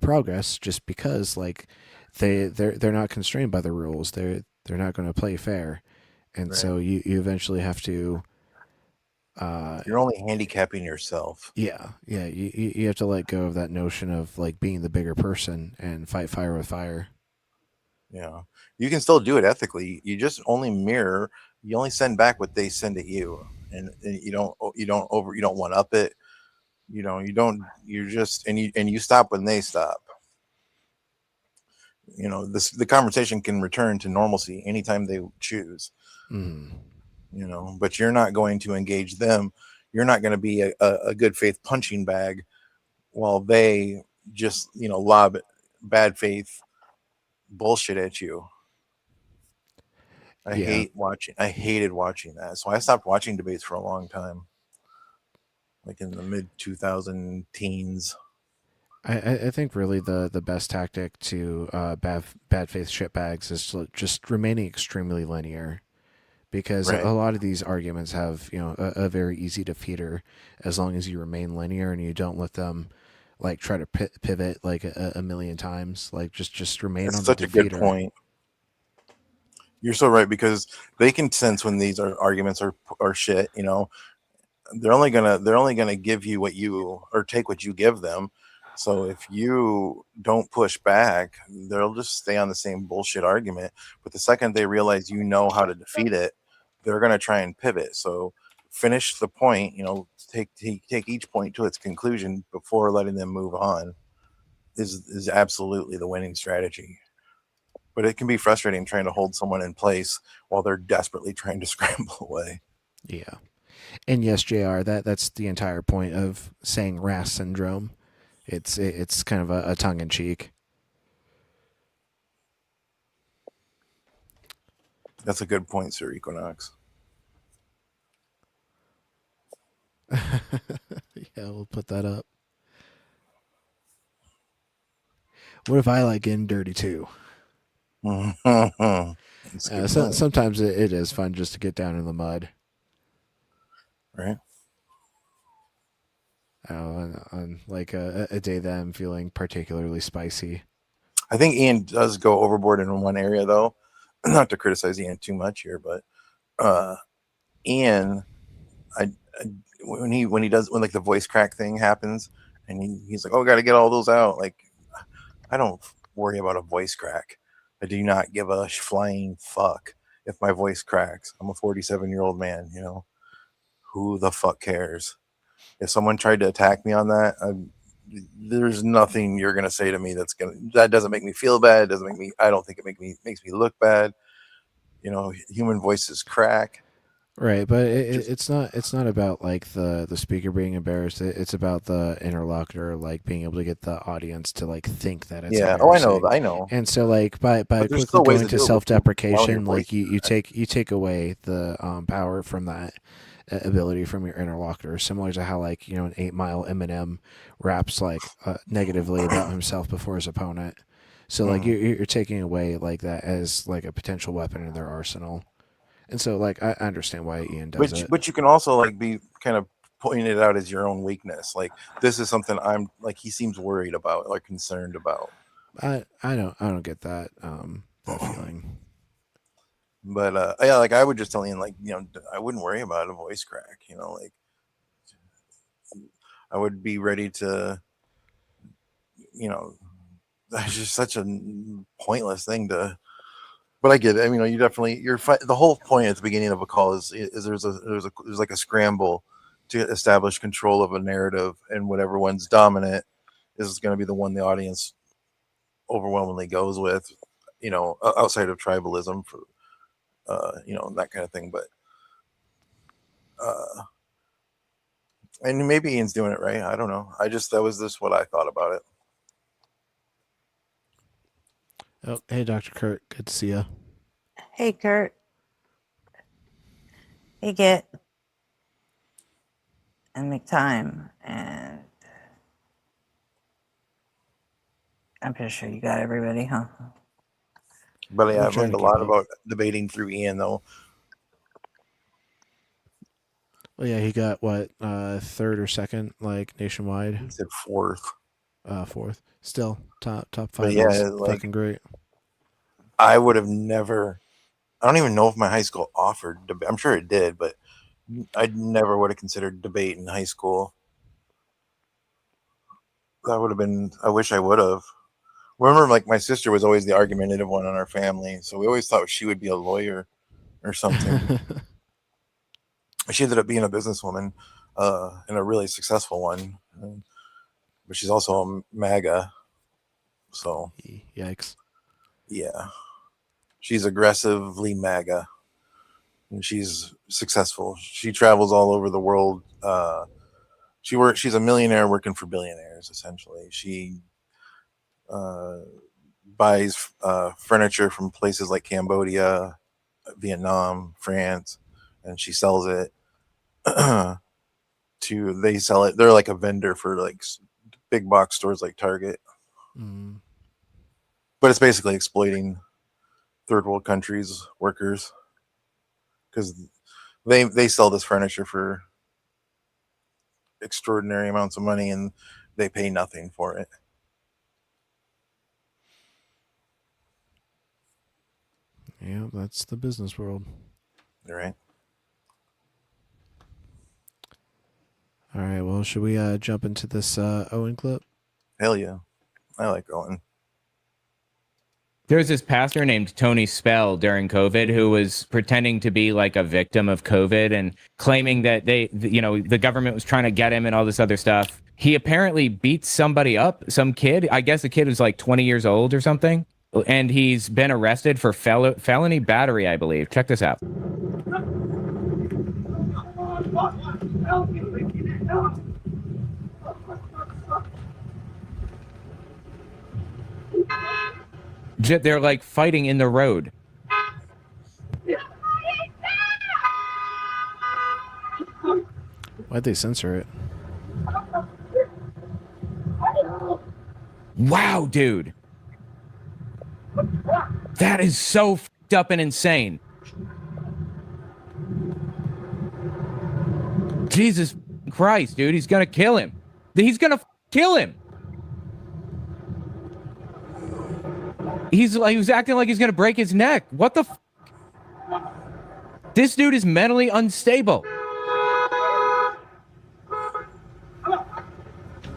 progress just because like they're not constrained by the rules. They're not going to play fair, and Right. so you eventually have to. You're only handicapping yourself. Yeah, you have to let go of that notion of like being the bigger person and fight fire with fire. Yeah. You can still do it ethically. You just only mirror. You only send back what they send at you, and you don't one up it. You don't. You're just and you stop when they stop. The conversation can return to normalcy anytime they choose. Mm. But you're not going to engage them. You're not going to be a good faith punching bag while they just lob bad faith bullshit at you. Yeah, I hated watching that, so I stopped watching debates for a long time, like in the mid 2000 teens. I think really the best tactic to bad faith shitbags is just remaining extremely linear, because a Right. lot of these arguments have a very easy defeater as long as you remain linear and you don't let them like try to pivot like a million times. Like just remain That's on the such a good defeater. point. You're so right, because they can sense when these arguments are shit. They're only gonna give you what you or take what you give them. So if you don't push back, they'll just stay on the same bullshit argument. But the second they realize you know how to defeat it, they're gonna try and pivot. So finish the point. Take each point to its conclusion before letting them move on. Is absolutely the winning strategy. But it can be frustrating trying to hold someone in place while they're desperately trying to scramble away. Yeah. And yes, Jr. That's the entire point of saying RAS syndrome. It's kind of a tongue in cheek. That's a good point, Sir Equinox. Yeah, we'll put that up. What if I like getting dirty too? Sometimes it is fun just to get down in the mud. Right. On like a day that I'm feeling particularly spicy. I think Ian does go overboard in one area, though. Not to criticize Ian too much here, but Ian, I when like the voice crack thing happens, and he's like, "Oh, got to get all those out." Like, I don't worry about a voice crack. I do not give a flying fuck if my voice cracks. I'm a 47-year-old man. Who the fuck cares? If someone tried to attack me on that, there's nothing you're gonna say to me that doesn't make me feel bad. Doesn't make me. I don't think it makes me look bad. Human voices crack. Right, but Just it's not about like the speaker being embarrassed. It's about the interlocutor like being able to get the audience to like think that it's yeah. Oh, I know. embarrassing. I know. And so like by But there's quickly still ways going to to do it without your self-deprecation, voice. like you take away the power from that ability from your interlocutor, similar to how like an 8 Mile Eminem raps like negatively about himself before his opponent. So like you're taking away like that as like a potential weapon in their arsenal. And so, like, I understand why Ian does But it. but you can also like be kind of pointing it out as your own weakness. Like, this is something I'm like he seems worried about or concerned about. I don't get that feeling. But yeah, like I would just tell Ian, like, I wouldn't worry about a voice crack. Like I would be ready to, you know, that's just such a pointless thing to. But I get it. I mean, the whole point at the beginning of a call is there's like a scramble to establish control of a narrative, and whatever one's dominant is going to be the one the audience overwhelmingly goes with. Outside of tribalism for that kind of thing. But uh, and maybe Ian's doing it right. I don't know. That was just what I thought about it. Oh, hey, Dr. Kurt, good to see you. Hey, Kurt. Piggott and McTime, and I'm pretty sure you got everybody, huh? But yeah, I'm I've trying learned to a keep lot up. about debating through Ian, though. Well, yeah, he got what, third or second, like nationwide. He said fourth. Fourth. Still top But five yeah, is like fucking great. I would have never. I don't even know if my high school offered. I'm sure it did, but I never would have considered debate in high school. That would have been. I wish I would have. Remember, like my sister was always the argumentative one in our family, so we always thought she would be a lawyer or something. She ended up being a businesswoman, and a really successful one. But she's also a MAGA. So Yikes. yeah, she's aggressively MAGA, and she's successful. She travels all over the world. She's a millionaire working for billionaires. Essentially, she buys furniture from places like Cambodia, Vietnam, France, and she sells it they sell it. They're like a vendor for like big box stores like Target. Mm. But it's basically exploiting third world countries workers because they sell this furniture for extraordinary amounts of money and they pay nothing for it. Yeah, that's the business world. All right. All right. Well, should we jump into this Owen clip? Hell yeah, I like Owen. There's this pastor named Tony Spell during COVID who was pretending to be like a victim of COVID and claiming that the government was trying to get him and all this other stuff. He apparently beat somebody up, some kid. I guess the kid was like 20 years old or something. And he's been arrested for felony battery, I believe. Check this out. They're like fighting in the road. Why'd they censor it? Wow, dude. That is so f***ed up and insane. Jesus Christ, dude. He's gonna kill him. He's gonna kill him. He was acting like he's gonna break his neck. What the f? This dude is mentally unstable.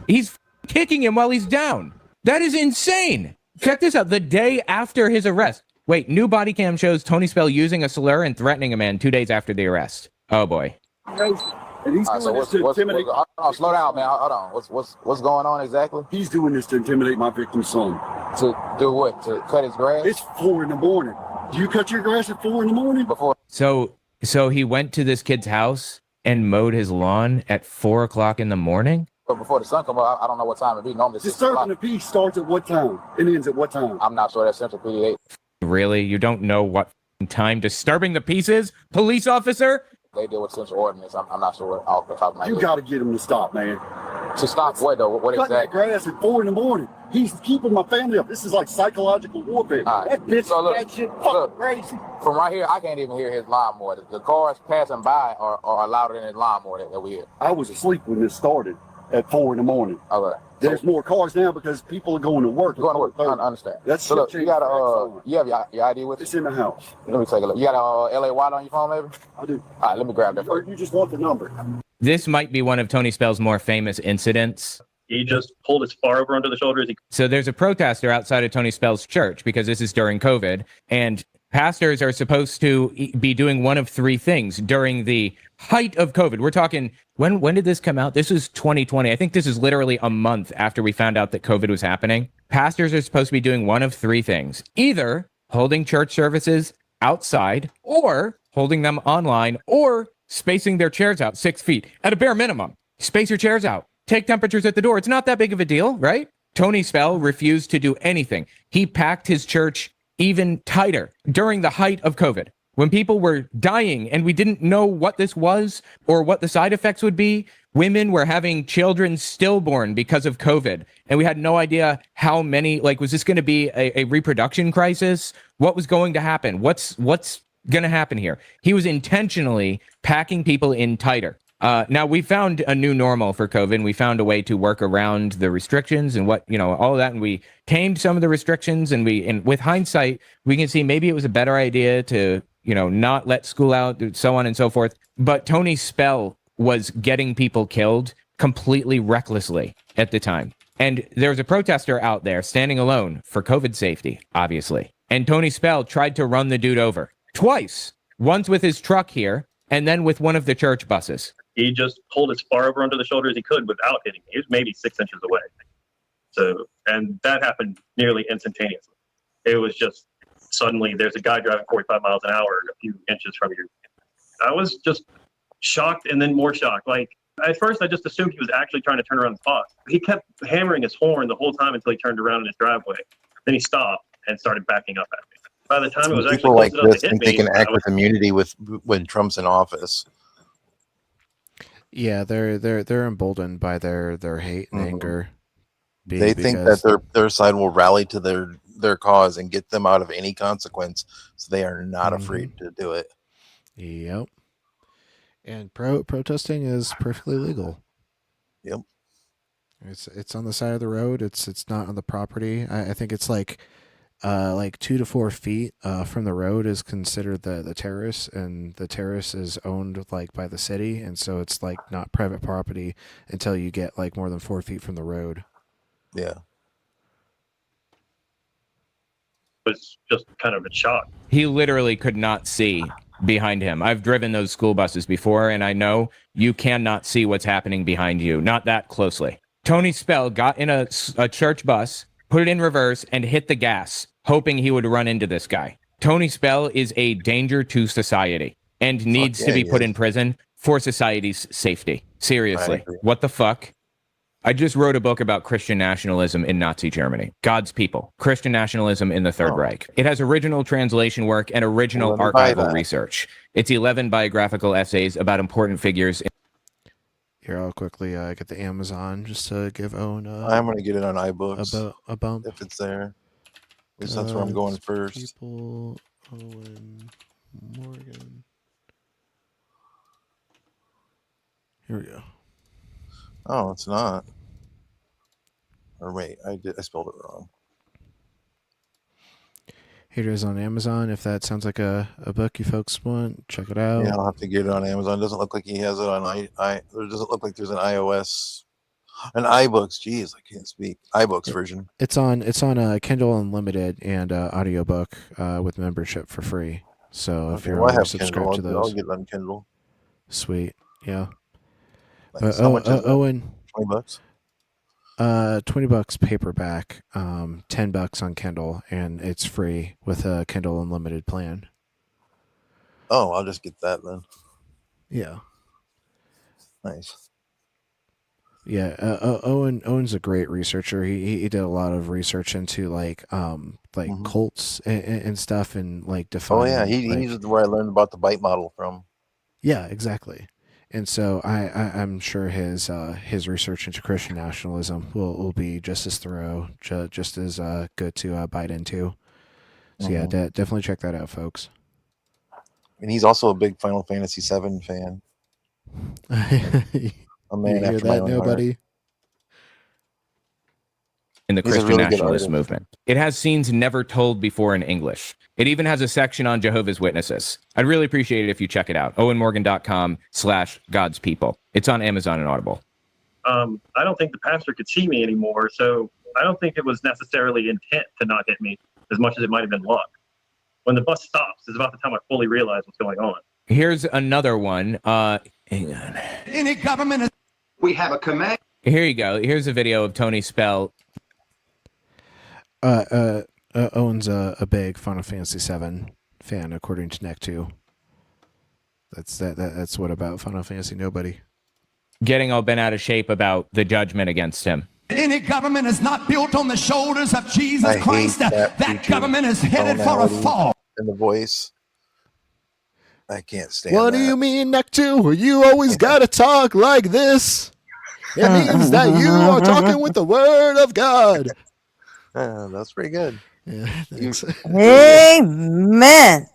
He's kicking him while he's down. That is insane. Check this out. The day after his arrest. Wait, new body cam shows Tony Spell using a slur and threatening a man 2 days after the arrest. Oh boy. And he's doing this to intimidate. Slow down, man. Hold on. What's going on exactly? He's doing this to intimidate my victim's son. To do what? To cut his grass? It's 4 a.m. Do you cut your grass at 4 a.m? Before. So he went to this kid's house and mowed his lawn at 4 o'clock in the morning? But before the sun come up, I don't know what time it be. Normally, disturbing the peace starts at what time? It ends at what time? I'm not sure. That's Central PD 8. Really? You don't know what time disturbing the peace is, police officer? They deal with Central Ordinance. I'm not sure what off the top of my head. You got to get him to stop, man. To stop what though? What cutting exactly? That grass at 4 a.m. He's keeping my family up. This is like psychological warfare. Right. That bitch, so look, that shit, fucking crazy. From right here, I can't even hear his lawnmower. The cars passing by are louder than his lawnmower that we hear. I was asleep when this started at 4 a.m. Okay. There's more cars now because people are going to work. Going to work. I understand. That's so look, you got you have your ID with you? It's in the house. Let me take a look. You got a LA Watt on your phone, maybe? I do. All right, let me grab that. Or you just want the number. This might be one of Tony Spell's more famous incidents. He just pulled his far over under the shoulder. So there's a protester outside of Tony Spell's church because this is during COVID, and pastors are supposed to be doing one of 3 things during the height of COVID. We're talking, when did this come out? This is 2020. I think this is literally a month after we found out that COVID was happening. Pastors are supposed to be doing one of 3 things, either holding church services outside or holding them online or spacing their chairs out 6 feet at a bare minimum. Space your chairs out. Take temperatures at the door. It's not that big of a deal, right? Tony Spell refused to do anything. He packed his church even tighter during the height of COVID. when people were dying and we didn't know what this was or what the side effects would be. Women were having children stillborn because of COVID, and we had no idea how many. Like, was this going to be a reproduction crisis? What was going to happen? What's going to happen here? He was intentionally packing people in tighter. Now we found a new normal for COVID, and we found a way to work around the restrictions and all of that, and we tamed some of the restrictions, and with hindsight, we can see maybe it was a better idea to, not let school out, so on and so forth. But Tony Spell was getting people killed completely recklessly at the time. And there was a protester out there standing alone for COVID safety, obviously. And Tony Spell tried to run the dude over twice, once with his truck here, and then with one of the church buses. He just pulled as far over under the shoulder as he could without hitting me. He was maybe 6 inches away. So, and that happened nearly instantaneously. It was just suddenly there's a guy driving 45 miles an hour a few inches from you. I was just shocked and then more shocked. Like, at first I just assumed he was actually trying to turn around the spot. He kept hammering his horn the whole time until he turned around in his driveway. Then he stopped and started backing up at me. By the time it was actually people like close enough this to hit think me, they can act with immunity when Trump's in office. Yeah, they're emboldened by their hate and anger. They think that their side will rally to their cause and get them out of any consequence, so they are not afraid to do it. Yep. And protesting is perfectly legal. Yep. It's on the side of the road. It's not on the property. I think it's like 2 to 4 feet from the road is considered the terrace, and the terrace is owned like by the city, and so it's like not private property until you get like more than 4 feet from the road. Yeah. was just kind of in shock. He literally could not see behind him. I've driven those school buses before, and I know you cannot see what's happening behind you, not that closely. Tony Spell got in a church bus, put it in reverse, and hit the gas, hoping he would run into this guy. Tony Spell is a danger to society and needs to be put in prison for society's safety. Seriously, what the fuck? I just wrote a book about Christian nationalism in Nazi Germany. God's People, Christian Nationalism in the Third Reich. It has original translation work and original archival research. It's 11 biographical essays about important figures. Here, I'll quickly get the Amazon just to give Owen I'm going to get it on iBooks a bump. if it's there. At least that's where I'm going first. People, Owen Morgan. Here we go. Oh, it's not. Or wait, I spelled it wrong. Here it is on Amazon. If that sounds like a book you folks want, check it out. Yeah, I'll have to get it on Amazon. It doesn't look like he has it on There doesn't look like there's an iOS, an iBooks. Jeez, I can't speak. iBooks version. It's on Kindle Unlimited and audiobook with membership for free. So if you're already subscribed to those, I'll get it on Kindle. Sweet, yeah. Owen, $20. $20 paperback, $10 on Kindle, and it's free with a Kindle Unlimited plan. Oh, I'll just get that then. Yeah. Nice. Yeah, Owen's a great researcher. He did a lot of research into like cults and stuff, and like defining. Oh yeah, he's where I learned about the bite model from. Yeah, exactly. And so I'm sure his research into Christian nationalism will be just as thorough, just as good to bite into. So yeah, definitely check that out, folks. And he's also a big Final Fantasy VII fan. A man you hear after my that, own nobody? heart. In the He's a Christian really good nationalist artist. movement. It has scenes never told before in English. It even has a section on Jehovah's Witnesses. I'd really appreciate it if you check it out. owenmorgan.com/God's People. It's on Amazon and Audible. I don't think the pastor could see me anymore, so I don't think it was necessarily intent to not hit me as much as it might have been luck. When the bus stops is about the time I fully realize what's going on. Here's another one. Hang on. Any government is... We have a command. Here you go. Here's a video of Tony Spell. Owen's a big Final Fantasy VII fan, according to Neck2. That's what about Final Fantasy nobody. Getting all bent out of shape about the judgment against him. Any government is not built on the shoulders of Jesus Christ. That government is headed for a fall. And the voice. I can't stand What that. do you mean, Nectu? You always gotta talk like this. It means that you are talking with the word of God. That's pretty good. Yeah, thanks. Amen.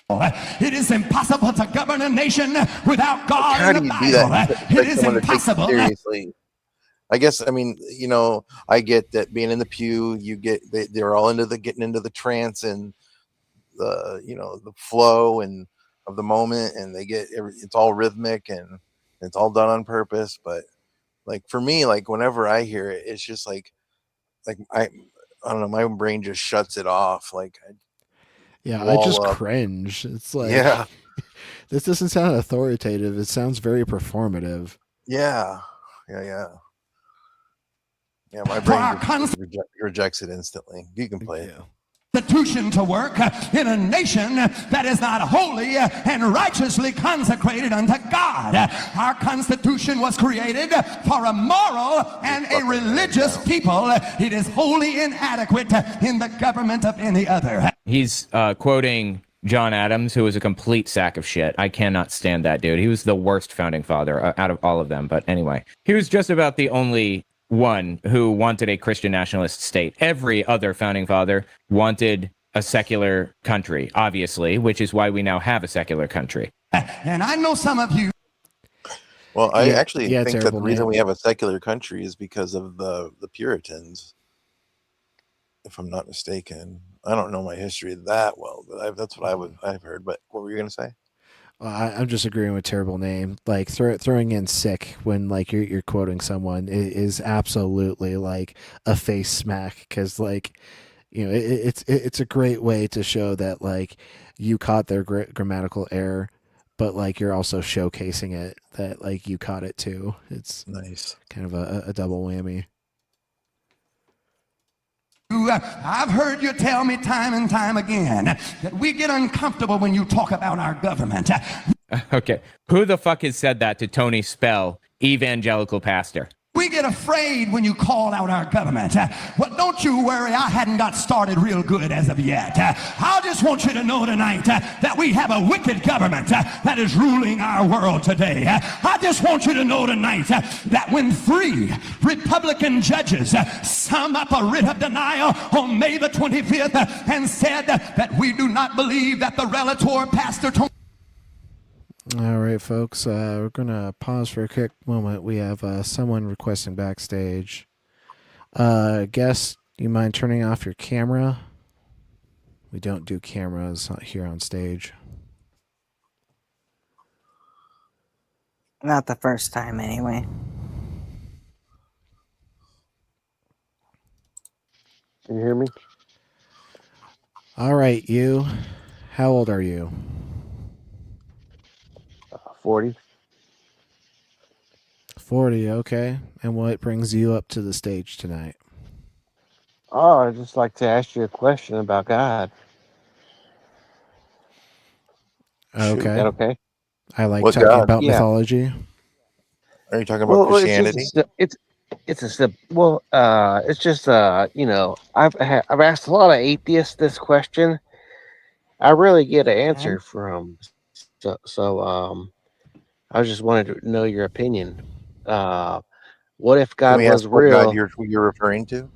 It is impossible to govern a nation without God How in do the you do that? Bible. And It is someone to take you impossible. seriously. I guess, I mean, I get that being in the pew, they're all getting into the trance and the flow and of the moment, and it's all rhythmic and it's all done on purpose. But like for me, like whenever I hear it, it's just like I don't know, my brain just shuts it off. Like I just cringe. It's like, this doesn't sound authoritative. It sounds very performative. Yeah. My brain just rejects it instantly. You can play it. Constitution to work in a nation that is not holy and righteously consecrated unto God. Our Constitution was created for a moral and a religious people. It is wholly inadequate in the government of any other. He's quoting John Adams, who was a complete sack of shit. I cannot stand that dude. He was the worst founding father out of all of them. But anyway, he was just about the only one who wanted a Christian nationalist state. Every other founding father wanted a secular country, obviously, which is why we now have a secular country. And I know some of you. Well, I actually think that the reason we have a secular country is because of the Puritans, if I'm not mistaken. I don't know my history that well, but that's what I've heard. But what were you going to say? I'm just agreeing with terrible name. Like throwing in sick when like you're quoting someone is absolutely like a face smack, because like it's a great way to show that like you caught their grammatical error, but like you're also showcasing it that like you caught it too. It's nice, kind of a double whammy. I've heard you tell me time and time again that we get uncomfortable when you talk about our government. Okay. Who the fuck has said that to Tony Spell, evangelical pastor? We get afraid when you call out our government. Well, don't you worry, I hadn't got started real good as of yet. I just want you to know tonight that we have a wicked government that is ruling our world today. I just want you to know tonight that when 3 Republican judges sum up a writ of denial on May the 25th and said that we do not believe that the relator Pastor Tony. All right, folks, we're going to pause for a quick moment. We have someone requesting backstage. Guest, you mind turning off your camera? We don't do cameras here on stage. Not the first time, anyway. Can you hear me? All right, you. How old are you? 40. 40, okay. And what brings you up to the stage tonight? Oh, I'd just like to ask you a question about God. Okay. Is that okay? I like talking about Yeah. mythology. Are you talking about Christianity? It's just I've asked a lot of atheists this question. I really get an answer from so I just wanted to know your opinion. What if God was real? What God you're referring to?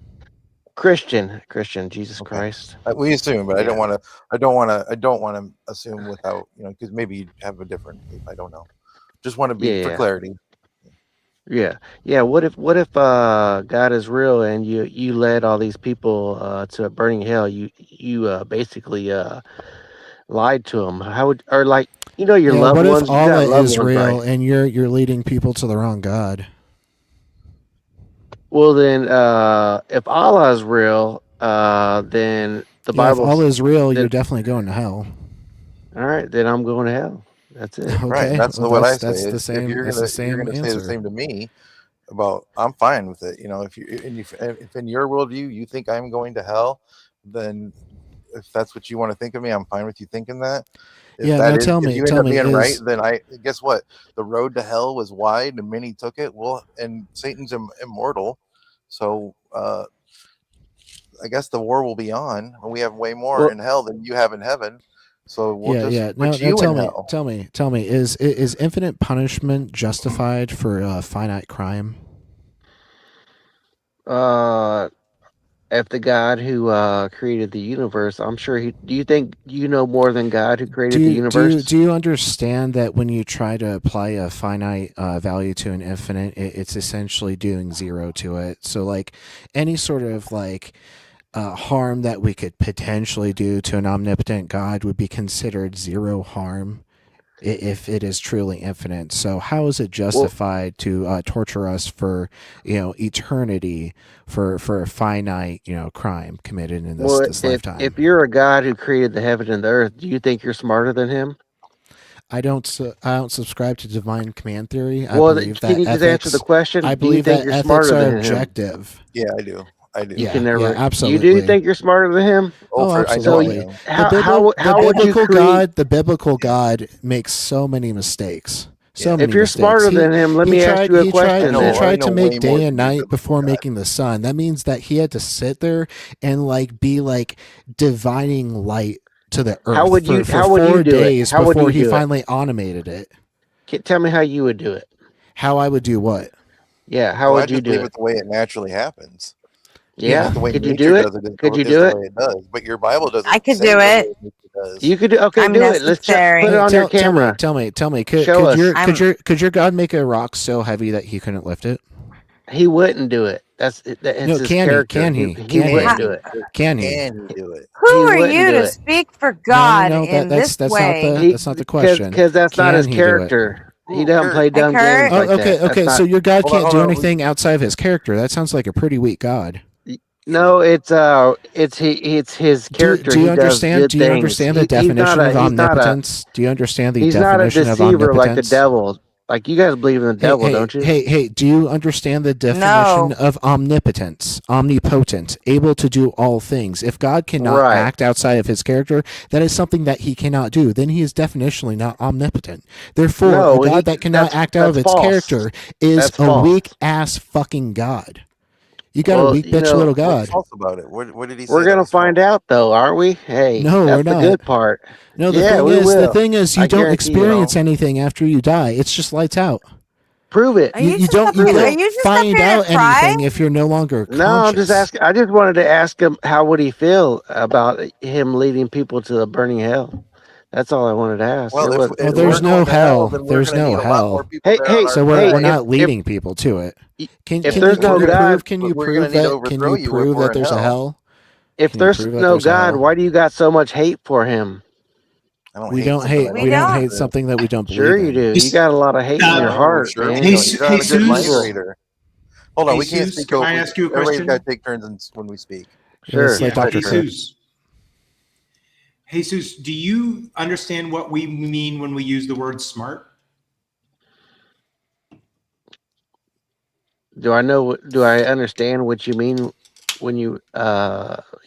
Christian, Jesus Christ. We assume, but I don't want to assume without, because maybe you have a different. I don't know. Just want to be for clarity. Yeah. What if God is real and you led all these people to a burning hell? You basically lied to them. How would your loved what ones? if Allah is real right? and you're leading people to the wrong God? Well, then, if Allah is real, then the Bible. If Allah is real, you're definitely going to hell. All right, then I'm going to hell. That's it. Okay. Right. That's well, what I that's, say. That's the If same. you're That's gonna, the same you're gonna answer. say the same to me about, I'm fine with it. If in your worldview you think I'm going to hell, then if that's what you want to think of me, I'm fine with you thinking that. If Yeah, that now is, tell if me- you end tell up me, being right, is- then guess what? The road to hell was wide and many took it. Well, and Satan's immortal. So I guess the war will be on, and we have way more in hell than you have in heaven. So we'll just No, put you tell in me, hell. tell me, is infinite punishment justified for finite crime? If the God who created the universe, I'm sure he. Do you think you know more than God who created the universe? Do you understand that when you try to apply a finite value to an infinite, it's essentially doing zero to it? So like any sort of like harm that we could potentially do to an omnipotent God would be considered zero harm if it is truly infinite. So how is it justified to torture us for eternity for a finite crime committed in this lifetime? If you're a God who created the heaven and the earth, do you think you're smarter than him? I don't subscribe to divine command theory. I Well, believe can that you just ethics, answer the question? I Do you believe think that you're ethics smarter are than him? objective. Yeah, I do. You Yeah, can never. yeah, absolutely. Do you think you're smarter than him? Oh, I know absolutely. I am. How would you create? The biblical God makes so many mistakes. So many If you're mistakes. smarter than him, let me ask you a question. He tried to make way more day than and the night before making the sun. That means that he had to sit there and be divining light to the earth How would you? for How would 4 you do it? days How would before you he do it? finally animated it. Tell me how you would do it. How I would do what? Yeah, how I would you just do leave it? it the way it naturally happens. Yeah, Just the way could you nature do it? does it. Could you Is do the it? way it does. But your Bible doesn't. I could say do the way it. nature does. You could do. Okay, I'm do it. Let's put necessary. it on your camera. Tell me. Show us. Could your God make a rock so heavy that he couldn't lift it? He wouldn't do it. It's No, his can he? character. Can he? He Can he? wouldn't do it. Can he? Can he do it? Who He are wouldn't you do to it. speak for God No, in this way? that's not the question. Because that's not Can his he do it? character. He doesn't play dumb Kurt? games like Okay, that. okay. That's So not- your God can't Hold do on. anything outside of his character. That sounds like a pretty weak God. No, it's his character. Do you He does understand? good Do you things. understand the He's not definition a- of he's not a- omnipotence? Do you understand the He's not a definition of deceiver like the omnipotence? devil. Like you guys believe in the devil, don't you? Hey, do you understand the definition of omnipotence? Omnipotent, able to do all things. If God cannot Right. act outside of his character, that is something that he cannot do. Then he is definitionally not omnipotent. Therefore, No, a God that cannot act out of its false. character is That's a false. weak ass fucking God. You got Well, a weak you bitch know, little What's God. false about it? What did he say? We're that gonna was find false? out, though, aren't we? Hey, No, that's we're the not. good part. No, the Yeah, thing we is, will. the thing is, you I don't guarantee you. experience anything after you die. It's just lights out. Prove it. Are you just don't up here- are you just up find here to out cry? anything if you're no longer conscious. No, I'm just asking. I just wanted to ask him how would he feel about him leading people to the burning hell. That's all I wanted to ask. Well, It if was- Well, if there's we're no going to hell, hell. then we're There's going to no need a lot more hell. people there on our So side. we're not leading people to it. Can if you there's no prove? God- Can you we're prove gonna need to that? overthrow Can you you if prove we're that in there's a hell. hell? if Can you there's prove that no there's a God, hell? why do you got so much hate for him? We don't hate. We We don't don't. hate something that we don't believe Sure in. you do. You got a lot of hate in your heart, Sure, man. we don't. You're not a good mind Jesus. reader. Hold on, we can't Jesus, speak. can I over- ask you a Everybody's question? got to take turns when we speak. Sure. It's like Dr. Crip. Jesus. Jesus, do you understand what we mean when we use the word smart? Do I understand what you mean when you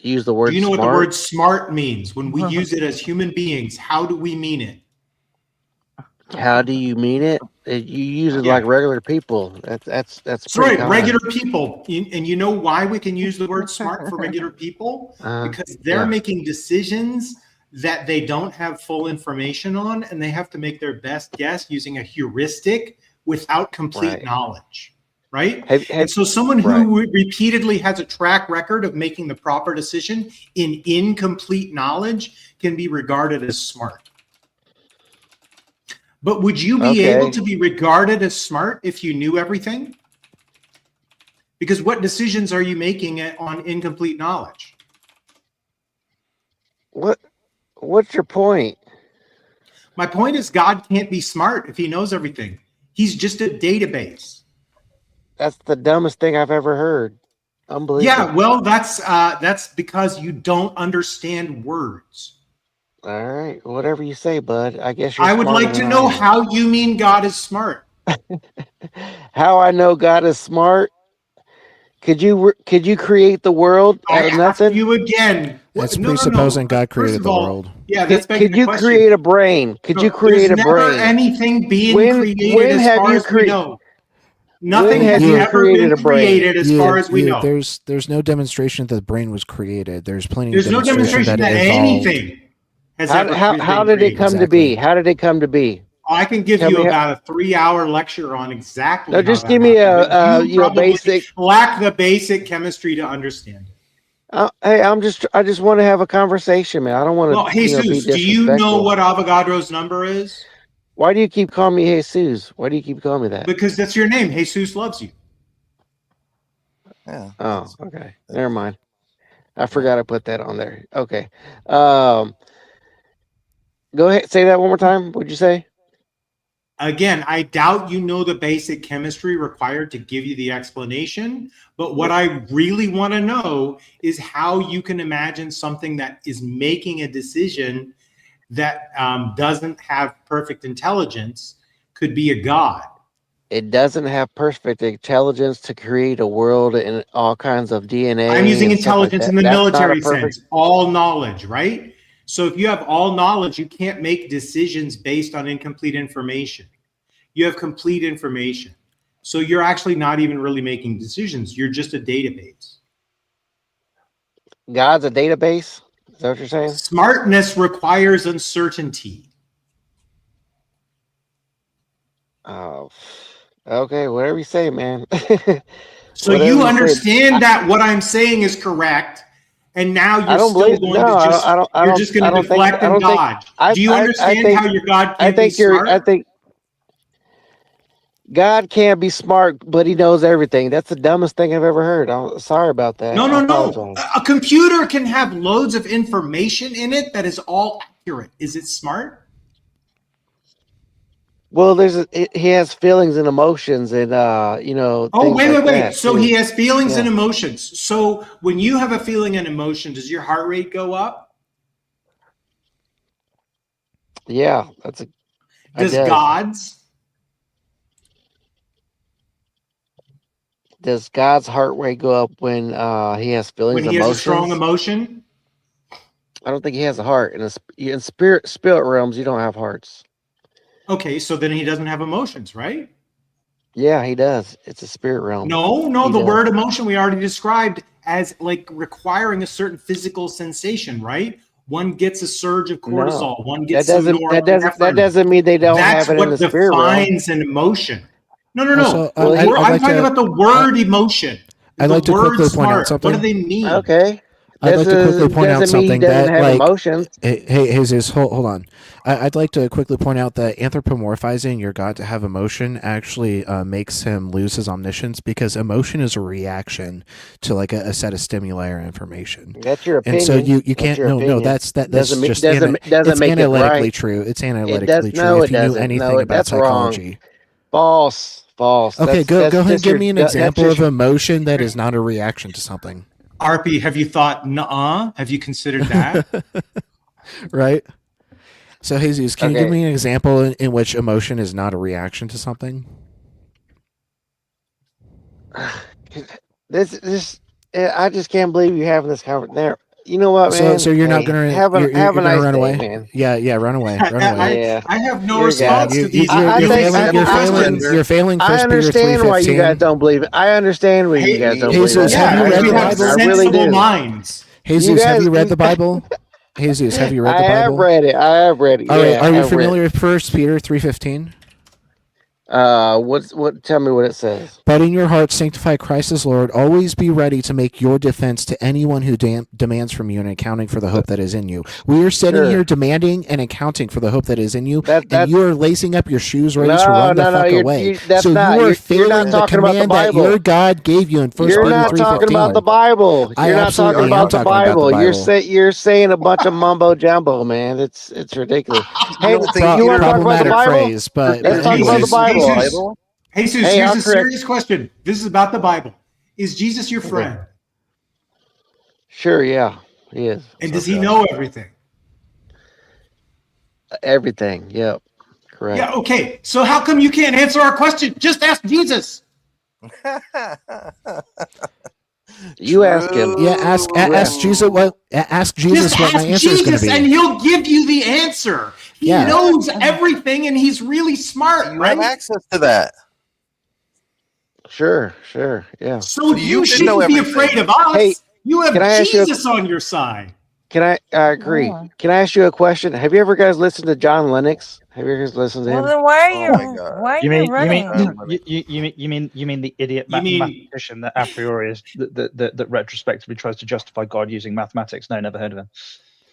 use the word Do you know smart? what the word smart means? When we use it as human beings, how do we mean it? How do you mean it? You use it Yeah. like regular people. That's That's pretty right, common. regular people. And you know why we can use the word smart for regular people? Because they're yeah. making decisions that they don't have full information on, and they have to make their best guess using a heuristic without complete Right. knowledge, right? Have- And so someone who repeatedly has a track record of making the proper decision in incomplete knowledge can be regarded as smart. But would you be able to be regarded as smart if you knew everything? Because what decisions are you making on incomplete knowledge? What's your point? My point is God can't be smart if he knows everything. He's just a database. That's the dumbest thing I've ever heard. Unbelievable. Yeah, well, that's because you don't understand words. All right, whatever you say, bud. I guess you're I would smarter like to than know I am. how you mean God is smart. How I know God is smart? Could you create the world out of nothing? You again. That's No. presupposing God created of the all, world. Yeah, that's begging Could the you question. create a brain? Could you create a There's never brain? anything being When created as have far you as we know. Nothing When has have you ever created been a brain? created as far as we know. There's no demonstration that the brain was created. There's plenty There's of no demonstration demonstration that it evolved. anything has ever How been did it created. come to be? How did it come to be? I can give Tell you me about a 3-hour lecture on exactly No, how just that give me happened, a but you probably basic. lack the basic chemistry to understand it. Hey, I just want to have a conversation, man. I don't want to Well, be Jesus, do you know what Avogadro's number is? Why do you keep calling me Jesus? Why do you keep calling me that? Because that's your name. Jesus loves you. Yeah. Oh, okay. Never mind. I forgot I put that on there. Okay. Go ahead. Say that one more time. What'd you say? Again, I doubt you know the basic chemistry required to give you the explanation, but what I really want to know is how you can imagine something that is making a decision that doesn't have perfect intelligence could be a god. It doesn't have perfect intelligence to create a world and all kinds of DNA. I'm using and stuff like intelligence that. in the That's not a military perfect. sense, all knowledge, right? So if you have all knowledge, you can't make decisions based on incomplete information. You have complete information. So you're actually not even really making decisions. You're just a database. God's a database? Is that what you're saying? Smartness requires uncertainty. Oh, okay. Whatever you say, man. So you understand that what I'm saying is correct, and now you're still going to just you're just going to deflect and dodge. Do you understand how your God can be smart? I think God can't be smart, but he knows everything. That's the dumbest thing I've ever heard. I'm sorry about that. No. I apologize. A computer can have loads of information in it that is all accurate. Is it smart? Well, he has feelings and emotions, and Oh, things like wait. that, So too. he has feelings and Yeah. emotions. So when you have a feeling and emotion, does your heart rate go up? Yeah, that's a. Does it does. God's? Does God's heart rate go up when he has feelings When and he has a emotions? strong emotion? I don't think he has a heart. In spirit realms, you don't have hearts. Okay, so then he doesn't have emotions, right? Yeah, he does. It's a spirit realm. No, He the does. word emotion we already described as like requiring a certain physical sensation, right? One gets a surge of cortisol, one gets that doesn't mean they don't That's have it in what the spirit realm. defines an emotion. No. Also, I'm talking about the word emotion. I'd like to quickly point out something. What do they mean? Okay. I'd like to quickly point out doesn't mean he something doesn't that, have like, emotions. hey, Jesus, hold on. I'd like to quickly point out that anthropomorphizing your God to have emotion actually makes him lose his omniscience, because emotion is a reaction to like a set of stimuli or information. That's your opinion. And so you That's can't your no opinion. that's Doesn't just doesn't it's make it analytically right. true. It's It analytically does true no. if It you knew doesn't. anything No, about that's psychology. wrong. False. Okay, That's go ahead and just give your- me an that's example just of emotion that is not a reaction to something. RP, have you thought, nuh-uh? Have you considered that? Right? So, Jesus, can you Okay. give me an example in which emotion is not a reaction to something? I just can't believe you're having this conversation. There, you know what, man? So you're not gonna have a you're nice run day, away, man. Yeah, run away, run away. Yeah, I have no You're response to these. You're failing. I 1 Peter understand why you 3:15. guys don't believe it. I understand why you guys don't believe it. Jesus, have you read the Bible? I really do. Jesus, have you read the Bible? Jesus, have you read the Bible? I have read it. All right, Yeah, are you I've read familiar with 1 Peter 3:15? Tell me what it says. But in your heart sanctify Christ as Lord. Always be ready to make your defense to anyone who demands from you an accounting for the hope that is in you. We are sitting here demanding and accounting for the hope that is in you, and you are lacing up your shoes ready to run the fuck away. So you are failing the command that your God gave you in 1 Peter 3:15. You're not talking about the Bible. You're not talking about the Bible. You're saying a bunch of mumbo jumbo, man. It's ridiculous. Hey, you want to talk about the Bible? Phrase, but Let's talk about the Bible. Jesus, here's a serious question. This is about the Bible. Is Jesus your friend? Sure, yeah, he is. And does he know everything? Everything, yep. Correct. Yeah, okay. So how come you can't answer our question? Just ask Jesus. You ask him. Yeah, ask Jesus what. Ask Jesus Just what my ask answer is going to Jesus be. and he'll give you the answer. He Yeah. knows everything and he's really smart, You right? have access to that. Sure, yeah. So you did know shouldn't be everything. afraid of us. Hey, you have can I ask you a- Jesus on your side. I agree. Yeah. Can I ask you a question? Have you ever guys listened to John Lennox? Have you guys listened to Well, him? then why are Oh you my God. why are You you mean running? you mean the idiot You mean- mathematician that a priori is that retrospectively tries to justify God using mathematics? No, never heard of him.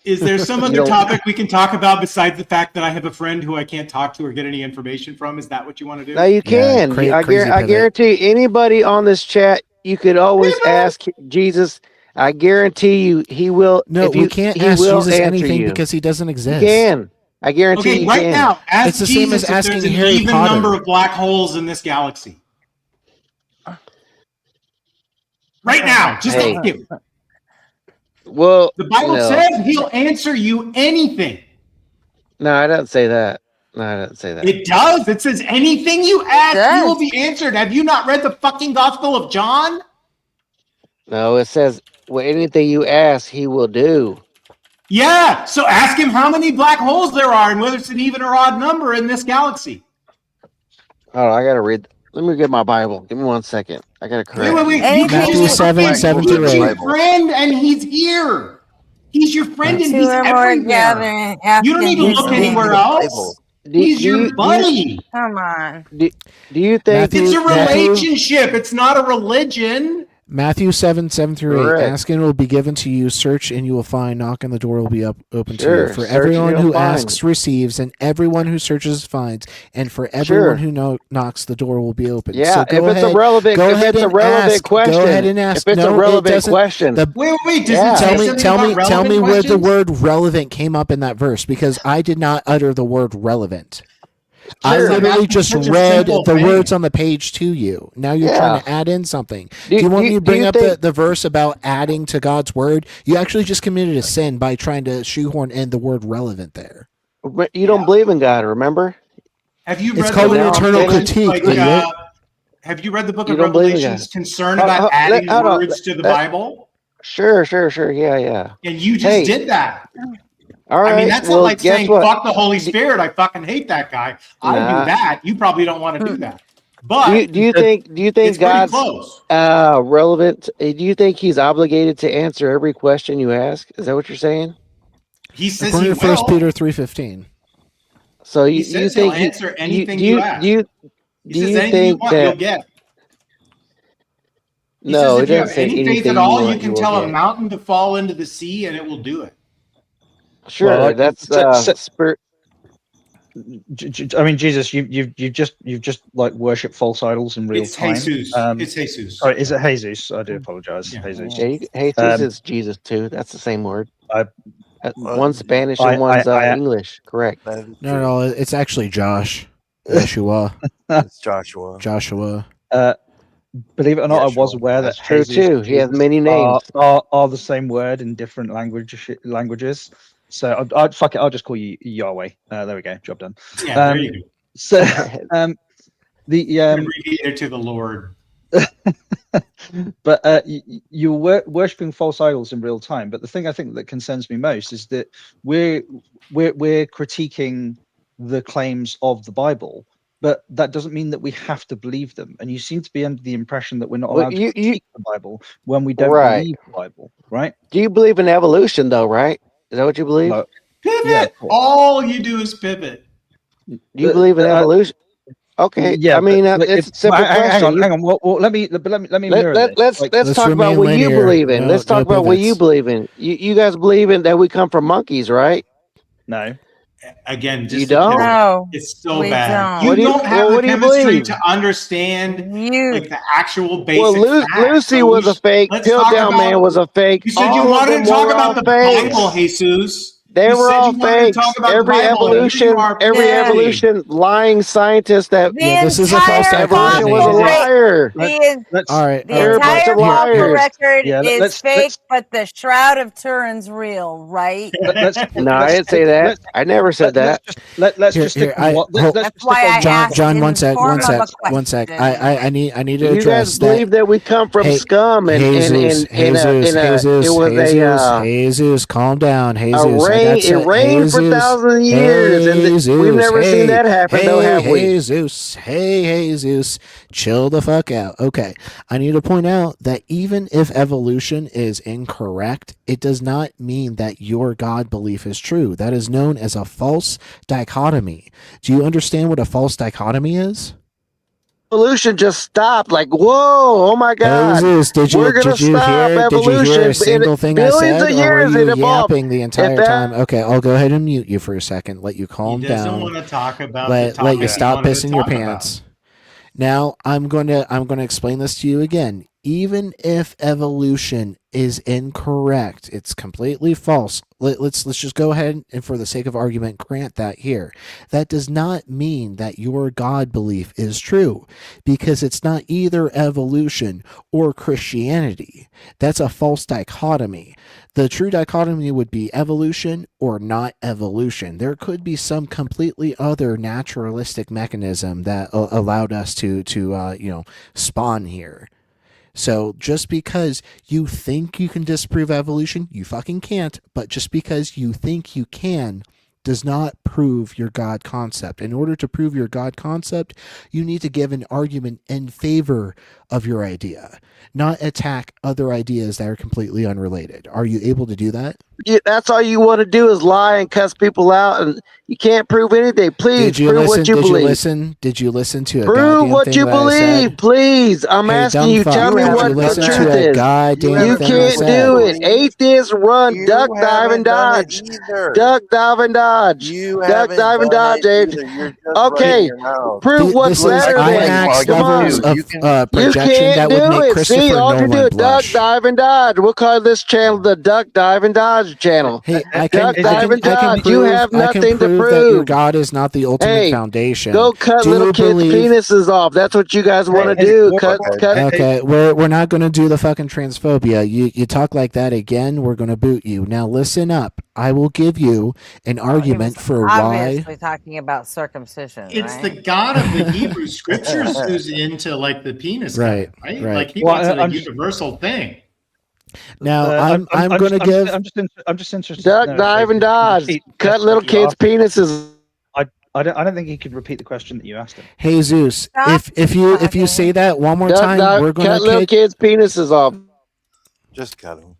Is there some other topic we can talk about besides the fact that I have a friend who I can't talk to or get any information from? Is that what you want to do? No, you can. I guarantee anybody on this chat, you could always ask Jesus. I guarantee you, he will. No, if we you, can't he ask will Jesus answer anything you. because he doesn't exist. You can. I guarantee Okay, you right can. now, ask It's the same Jesus as if asking there's an Harry even Potter. number of black holes in this galaxy. Right now, just Hey. ask him. Well, The Bible no. says he'll answer you anything. No, I don't say that. No, I don't say that. It does. It says anything you ask, you will be answered. Have you not read the fucking Gospel of John? No, it says, well, anything you ask, he will do. Yeah. So ask him how many black holes there are and whether it's an even or odd number in this galaxy. Oh, I gotta read. Let me get my Bible. Give me 1 second. I gotta correct. Wait. you. You Matthew 7 through He's 8. your friend and he's here. He's your friend and Two he's or more everywhere. gathering, You don't need to look anywhere else. He's your buddy. Come on. Do you think It's a relationship? It's not a religion. Matthew 7 through 8. Correct. Ask and it will be given to you. Search and you will find. Knock and the door will be open to Sure. you. For Search everyone and who you'll find. asks receives, and everyone who searches finds. And for everyone who knocks, the door will be open. Yeah, so if go it's ahead, a relevant, go if ahead it's a and relevant ask. question, Go ahead and ask. if it's No, a it relevant doesn't- question, Wait. Does Yeah. it say Tell something me about where the relevant word relevant came up in that verse, because I did not utter the word relevant. I Sure. literally That's just such a read simple the thing. words on the page to you. Now you're Yeah. trying to add in something. Do- Do you want do- me to do bring you up think- the verse about adding to God's word? You actually just committed a sin by trying to shoehorn in the word relevant there. you don't believe in God, remember? Have you It's read called the an book of eternal Revelations, critique, idiot. have you read the book You of don't believe in Revelation's God. concern about adding words to the Bible? Sure. Yeah. And you just did that. All right. I mean, that's well, not like guess saying what? fuck the Holy Spirit. I fucking hate that guy. I Nah. do that. You probably don't want to do that. But Do you think it's pretty God's close. relevant? Do you think he's obligated to answer every question you ask? Is that what you're saying? He says According he to 1 will. Peter 3:15. So He you says think he'll answer anything do you ask. Do He says you anything you think want, you'll that? get. He No, says it if you have doesn't say any faith anything at you all, want, you can will tell a get. mountain to fall into the sea and it will do it. Sure, Well, that's spirit. I mean, Jesus, you've just like worshipped false idols in real It's time. Jesus. It's Jesus. Sorry, is it Jesus? I do apologize. Yeah. Jesus. Yeah, Jesus is Jesus too. That's the same word. One's Spanish and one's English. Correct. No, it's actually Josh. Yeshua. It's Joshua. Joshua. Believe it or not, I was Yeshua. aware That's that true Jesus too. and He has Jesus many names. are the same word in different languages. So I'd fuck it. I'll just call you Yahweh. There we go. Job done. Yeah, there you go. So the Abbreviated to the Lord. but you're worshipping false idols in real time. But the thing I think that concerns me most is that we're critiquing the claims of the Bible, but that doesn't mean that we have to believe them. And you seem to be under the impression that we're not allowed to critique the Bible when we don't Right. believe the Bible, right? Do you believe in evolution though? Right? Is that what you believe? No. Pivot. Yeah, All you do is pivot. Do you believe in evolution? Okay. Yeah, I mean, but it's a simple question. Hang on. Well, let me mirror this. Let's talk about what you believe in. Let's talk about what you believe in. You guys believe in that we come from monkeys, right? No. Again, just You don't? No, it's so we bad. don't. You don't have the what do you chemistry believe? to understand like the actual basic Well, facts. Lucy So was a fake. let's Pill talk Down about- Man was a fake. You said you All of wanted them to talk were about all the fakes. Bible, Jesus. They You were said all you wanted to fakes. talk about the Every Bible, and here evolution, you are every pivoting. evolution, lying scientist that this is a false evolution was a accusation. liar. All right. They're a bunch entire of fossil liars. record Yeah, is let's- fake, but the Shroud of Turin's real, right? No, I didn't say that. I never said that. Let's Here, just stick here, on what. Let's That's just why stick on I John, asked John, in one the sec, form one of sec, a one sec. question. I need to You guys address believe that we come from Hey, scum and Jesus, it was Jesus, a calm down, Jesus. a race It rained for thousands of years, and we've never seen that happen, though, have we? Jesus. Hey, Jesus. Chill the fuck out. Okay. I need to point out that even if evolution is incorrect, it does not mean that your God belief is true. That is known as a false dichotomy. Do you understand what a false dichotomy is? Evolution just stopped. Like, whoa, oh my God. Jesus, We're going to stop did you evolution. hear a single thing I Billions said, of or were years you it evolved. yapping the entire time? Okay, I'll go ahead and mute you for a second. Let you calm He doesn't down. want to talk about the Let topic you he stop wanted to pissing your talk about. pants. Now I'm going to explain this to you again. Even if evolution is incorrect, it's completely false. Let's just go ahead and, for the sake of argument, grant that here. That does not mean that your God belief is true, because it's not either evolution or Christianity. That's a false dichotomy. The true dichotomy would be evolution or not evolution. There could be some completely other naturalistic mechanism that allowed us to spawn here. So just because you think you can disprove evolution, you fucking can't. But just because you think you can does not prove your God concept. In order to prove your God concept, you need to give an argument in favor of your idea, not attack other ideas that are completely unrelated. Are you able to do that? That's all you want to do is lie and cuss people out, and you can't prove anything. Please prove what you believe. Did you listen to a Prove goddamn what thing you that I believe, said? please. I'm Hey, asking dumb you. fuck, Tell me did what you the listen truth to a is. goddamn You thing I can't said? do it. Atheists run. You Duck, dive, and haven't done it dodge. either. Duck, dive, and dodge. You Duck, haven't dive, and done dodge. it Age. either. You're just Okay, running your mouth. prove what's This is better than. IMAX Come levels on. of You projection can't that do would make it. Christopher See, all you do Nolan is duck, blush. dive, and dodge. We'll call this channel the Duck, Dive, and Dodge channel. Hey, I Duck, can dive, and dodge. You have nothing to prove that your prove. God is not the ultimate Hey, foundation. go cut Do little you kids' believe? penises off. That's what you guys want to do. Cut. Okay, we're not going to do the fucking transphobia. You talk like that again, we're going to boot you. Now listen up. I will give you an argument for why. Obviously talking about circumcision, It's right? the God of the Hebrew scriptures who's into like the penis Right, guy, right? right. Like he Well, makes it a I'm just- universal thing. Now I'm going to give. I'm just interested. Duck, to know dive, if and you can dodge. repeat the Cut question little that you kids' asked. penises. I don't think he could repeat the question that you asked him. Hey Zeus, if you say that one more Duck, time, dive, we're going cut to little kids' penises off. Just cut him.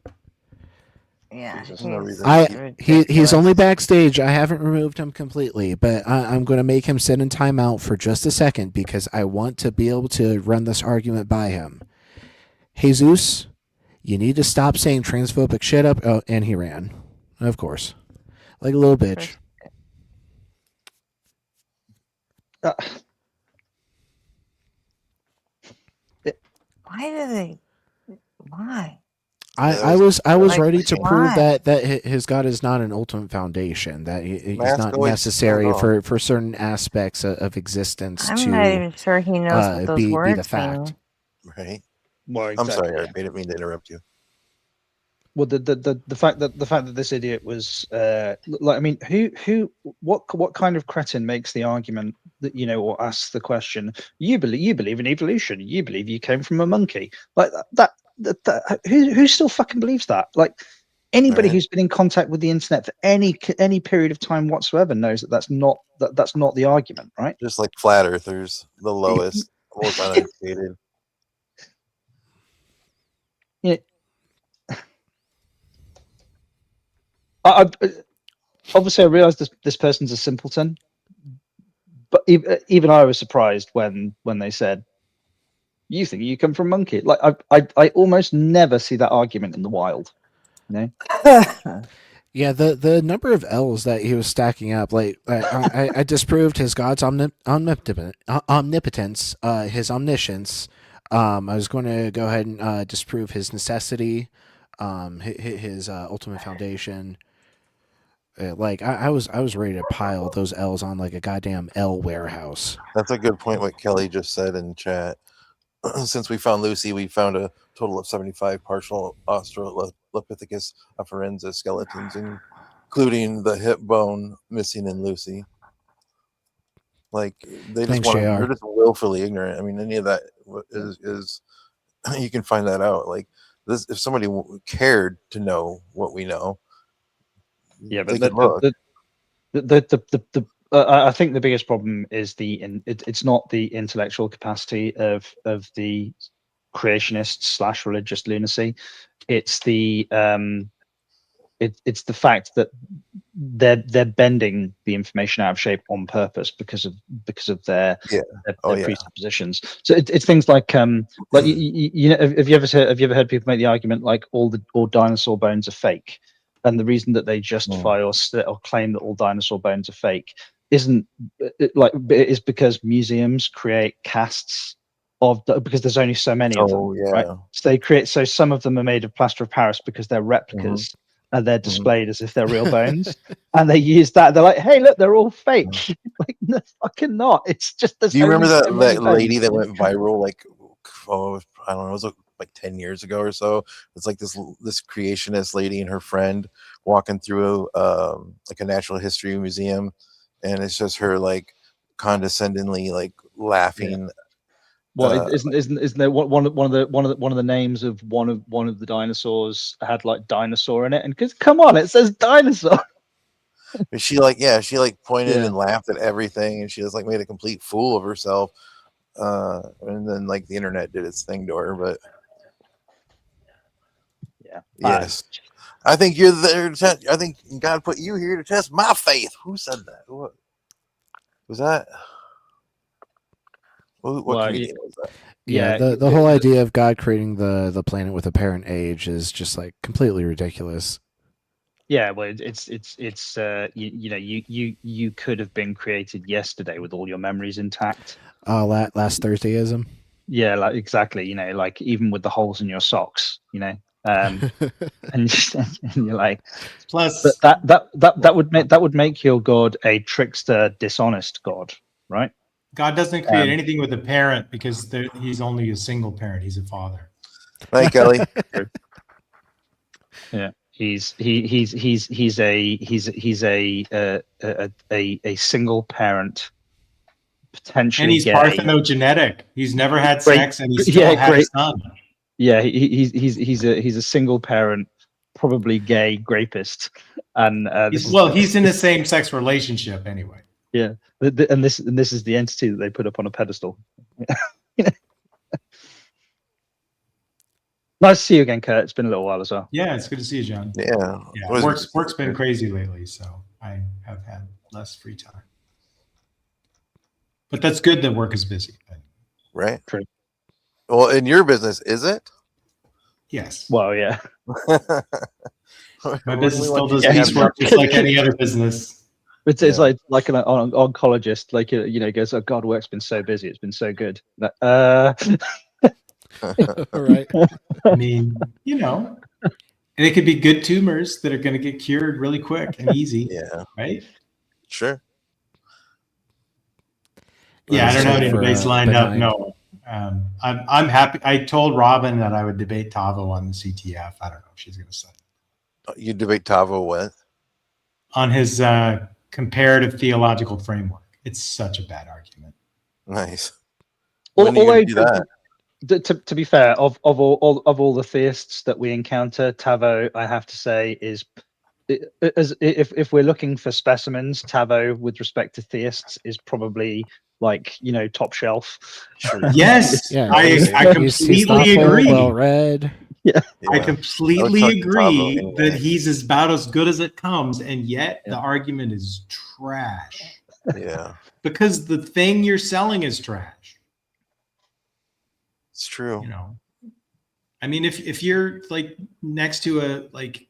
Yeah, There's no reason. He's only backstage. I haven't removed him completely, but I'm going to make him sit in timeout for just a second because I want to be able to run this argument by him. Jesus, you need to stop saying transphobic shit up. Oh, and he ran, of course, like a little bitch. Why do they? Why? I was ready to prove why? that his God is not an ultimate foundation, that he's Mask not always necessary goes on. for certain aspects of existence I'm to not even sure he knows what those be the words fact. mean. Right. Well, I'm sorry, I didn't mean to interrupt you. Well, the fact that this idiot was like, I mean, what kind of cretin makes the argument that, you know, or asks the question, you believe in evolution, you believe you came from a monkey, like that who still fucking believes that? Like anybody Right. who's been in contact with the internet for any period of time whatsoever knows that that's not the argument, right? Just like flat earthers, the lowest, most uneducated. Yeah. I obviously I realize this person's a simpleton, but even I was surprised when they said, "You think you come from monkey?" Like I almost never see that argument in the wild, you know. Yeah, the number of L's that he was stacking up, like I disproved his God's omnipotence, his omniscience. I was going to go ahead and disprove his necessity, his ultimate foundation. Like I was ready to pile those L's on like a goddamn L warehouse. That's a good point. What Kelly just said in chat. Since we found Lucy, we found a total of 75 partial Australopithecus afarensis skeletons, including the hip bone missing in Lucy. Like they just Thanks, want JR. they're just willfully ignorant. I mean, any of that is you can find that out. Like this, if somebody cared to know what we know, Yeah, but Take a look. I think the biggest problem is it's not the intellectual capacity of the creationists / religious lunacy. It's the it's the fact that they're bending the information out of shape on purpose because of their presuppositions. So it's things like you know, have you ever heard people make the argument like all dinosaur bones are fake, and the reason that they justify or claim that all dinosaur bones are fake isn't is because museums create casts of because there's only so many of them, right? So they create, so some of them are made of plaster of Paris because they're replicas and they're displayed as if they're real bones, and they use that. They're like, hey, look, they're all fake. Like, no, fucking not. It's just Do you remember that lady that went viral? Like, I don't know, it was like 10 years ago or so. It's like this creationist lady and her friend walking through like a natural history museum, and it's just her like condescendingly like laughing. Well, isn't there one of the names of one of the dinosaurs had like dinosaur in it? And because come on, it says dinosaur. She like pointed and laughed at everything, and she just like made a complete fool of herself. And then like the internet did its thing to her, but yes, I think you're there. I think God put you here to test my faith. Who said that? What was that? What comedian was that? Yeah, the whole idea of God creating the planet with apparent age is just like completely ridiculous. Yeah, well, it's you know, you could have been created yesterday with all your memories intact. Last Thursdayism. Yeah, like exactly. You know, like even with the holes in your socks, you know, and you're like, plus that would make your God a trickster, dishonest God, right? God doesn't create anything with a parent because he's only a single parent. He's a father. Right, Kelly. Yeah, he's a single parent, potentially, and he's gay. parthenogenetic. He's never had sex, and he still had a son. Yeah, he's a single parent, probably gay rapist, and he's in a same-sex relationship anyway. Yeah, and this is the entity that they put up on a pedestal. Nice to see you again, Kurt. It's been a little while as well. Yeah, it's good to see you, John. Yeah. Work's been crazy lately, so I have had less free time. But that's good that work is busy. Right. True. Well, in your business, is it? Yes. Well, yeah. My business still does piecework just like any other business. It's like an oncologist, like, you know, goes, oh God, work's been so busy, it's been so good. Right. I mean, you know, and it could be good tumors that are going to get cured really quick and easy. Yeah. Right. Sure. Yeah, I don't know anybody's lined up. No, I'm happy. I told Robin that I would debate Tavo on the CTF. I don't know if she's going to say. You debate Tavo with? On his comparative theological framework. It's such a bad argument. Nice. Although, to be fair, of all the theists that we encounter, Tavo, I have to say, is, as if we're looking for specimens, Tavo with respect to theists is probably, like, you know, top shelf. Yes, Yeah, I completely agree. Well read. Yeah. I completely agree that he's about as good as it comes, and yet the argument is trash. Yeah. Because the thing you're selling is trash. It's true. You know, I mean, if you're like next to a like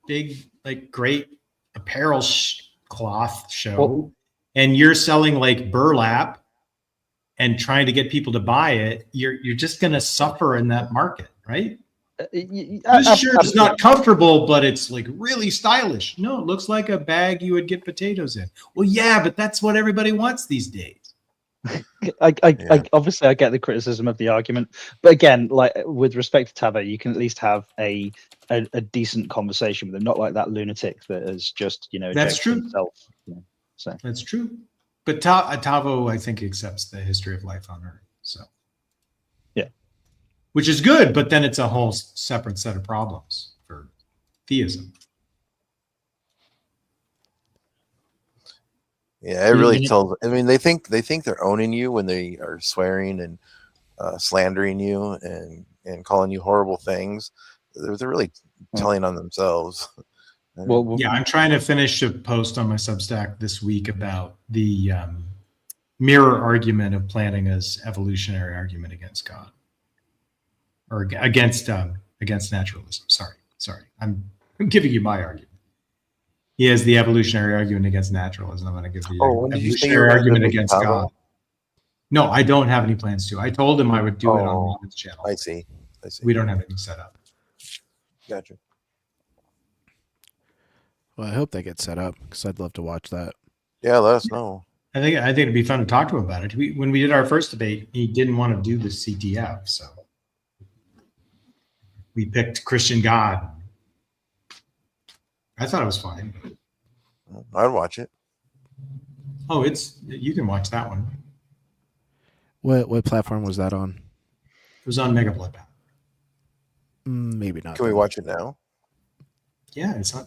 big, like great apparel cloth show, and you're selling like burlap and trying to get people to buy it, you're just going to suffer in that market, right? This shirt is not comfortable, but it's like really stylish. No, it looks like a bag you would get potatoes in. Well, yeah, but that's what everybody wants these days. I obviously I get the criticism of the argument, but again, like with respect to Tavo, you can at least have a decent conversation with him, not like that lunatic that is just, you know, that's true. Himself, you know, so that's true. But Tavo, I think, accepts the history of life on Earth. So, yeah, which is good. But then it's a whole separate set of problems for theism. Yeah, it really tells. I mean, they think they're owning you when they are swearing and slandering you and calling you horrible things. They're really telling on themselves. Well, yeah, I'm trying to finish a post on my Substack this week about the mirror argument of Plantinga's evolutionary argument against God, or against naturalism. Sorry, I'm giving you my argument. He has the evolutionary argument against naturalism. I'm going to give the evolutionary argument against God. No, I don't have any plans to. I told him I would do it on David's channel. I see. We don't have anything set up. Gotcha. Well, I hope they get set up because I'd love to watch that. Yeah, let us know. I think it'd be fun to talk to him about it. When we did our first debate, he didn't want to do the CTF, so we picked Christian God. I thought it was fine. I'd watch it. Oh, you can watch that one. What platform was that on? It was on Mega Bloodbath. Maybe not. Can we watch it now? Yeah, it's on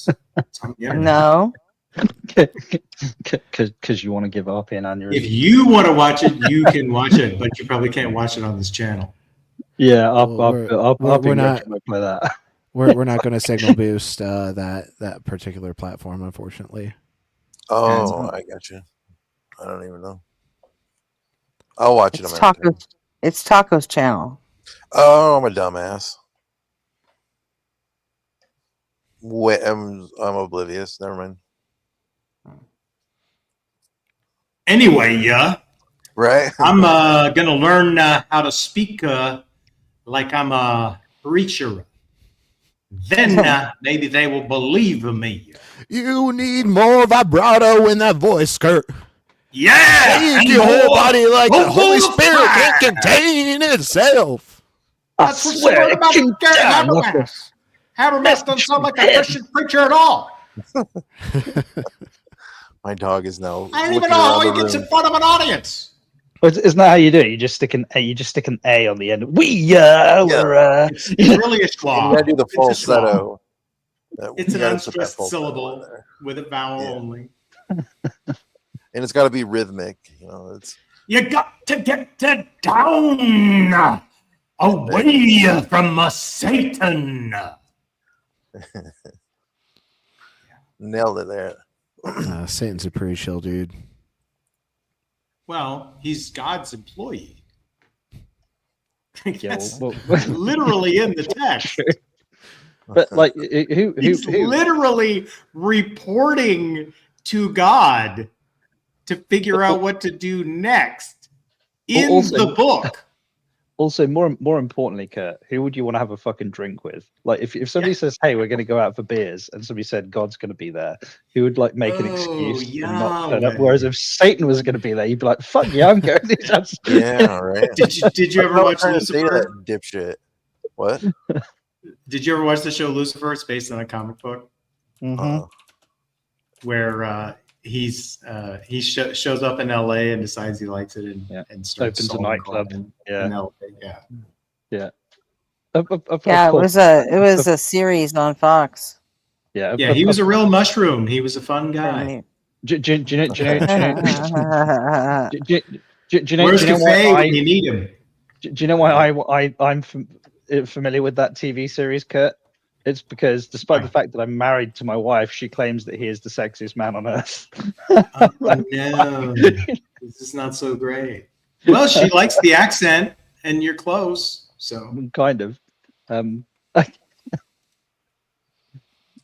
the internet. No. Because you want to give up in on your. If you want to watch it, you can watch it, but you probably can't watch it on this channel. Yeah, I'll be we're not by that. We're not going to signal boost that particular platform, unfortunately. Oh, I got you. I don't even know. I'll watch it. It's Taco's channel. Oh, I'm a dumbass. Wait, I'm oblivious. Never mind. Anyway, right. I'm gonna learn how to speak like I'm a preacher. Then maybe they will believe me. You need more vibrato in that voice, Kurt. Yeah, Change your whole body like the Holy Spirit can't contain itself. That's what swear about Habermas. Habermas doesn't sound like a Christian preacher at all. My dog is now. I don't even know how he gets in front of an audience. Isn't that how you do it? You just stick an A on the end. It's really a schwa. You gotta do the falsetto. It's an unstressed syllable with a vowel only. And it's got to be rhythmic. It's. You got to get it down away from Satan. Nailed it there. Satan's a pretty chill dude. Well, he's God's employee. Yeah, That's literally in the text. But like, he's literally reporting to God to figure out what to do next in the book. Also, more importantly, Kurt, who would you want to have a fucking drink with? Like, if somebody says, "Hey, we're going to go out for beers," and somebody said God's going to be there, who would like make an excuse and not turn up? Whereas if Satan was going to be there, you'd be like, "Fuck yeah, I'm going." Yeah, right. Did you ever watch Lucifer? Dipshit. What? Did you ever watch the show Lucifer? It's based on a comic book. Mm-hmm. Where he shows up in LA and decides he likes it and starts opens a nightclub. in LA. Yeah. It was a series on Fox. Yeah. Yeah, he was a real mushroom. He was a fun guy. Do you know Where's Cafe when you need him? Do you know why I'm familiar with that TV series, Kurt? It's because despite the fact that I'm married to my wife, she claims that he is the sexiest man on earth. Oh, no, this is not so great. Well, she likes the accent and your clothes, so kind of. Yeah,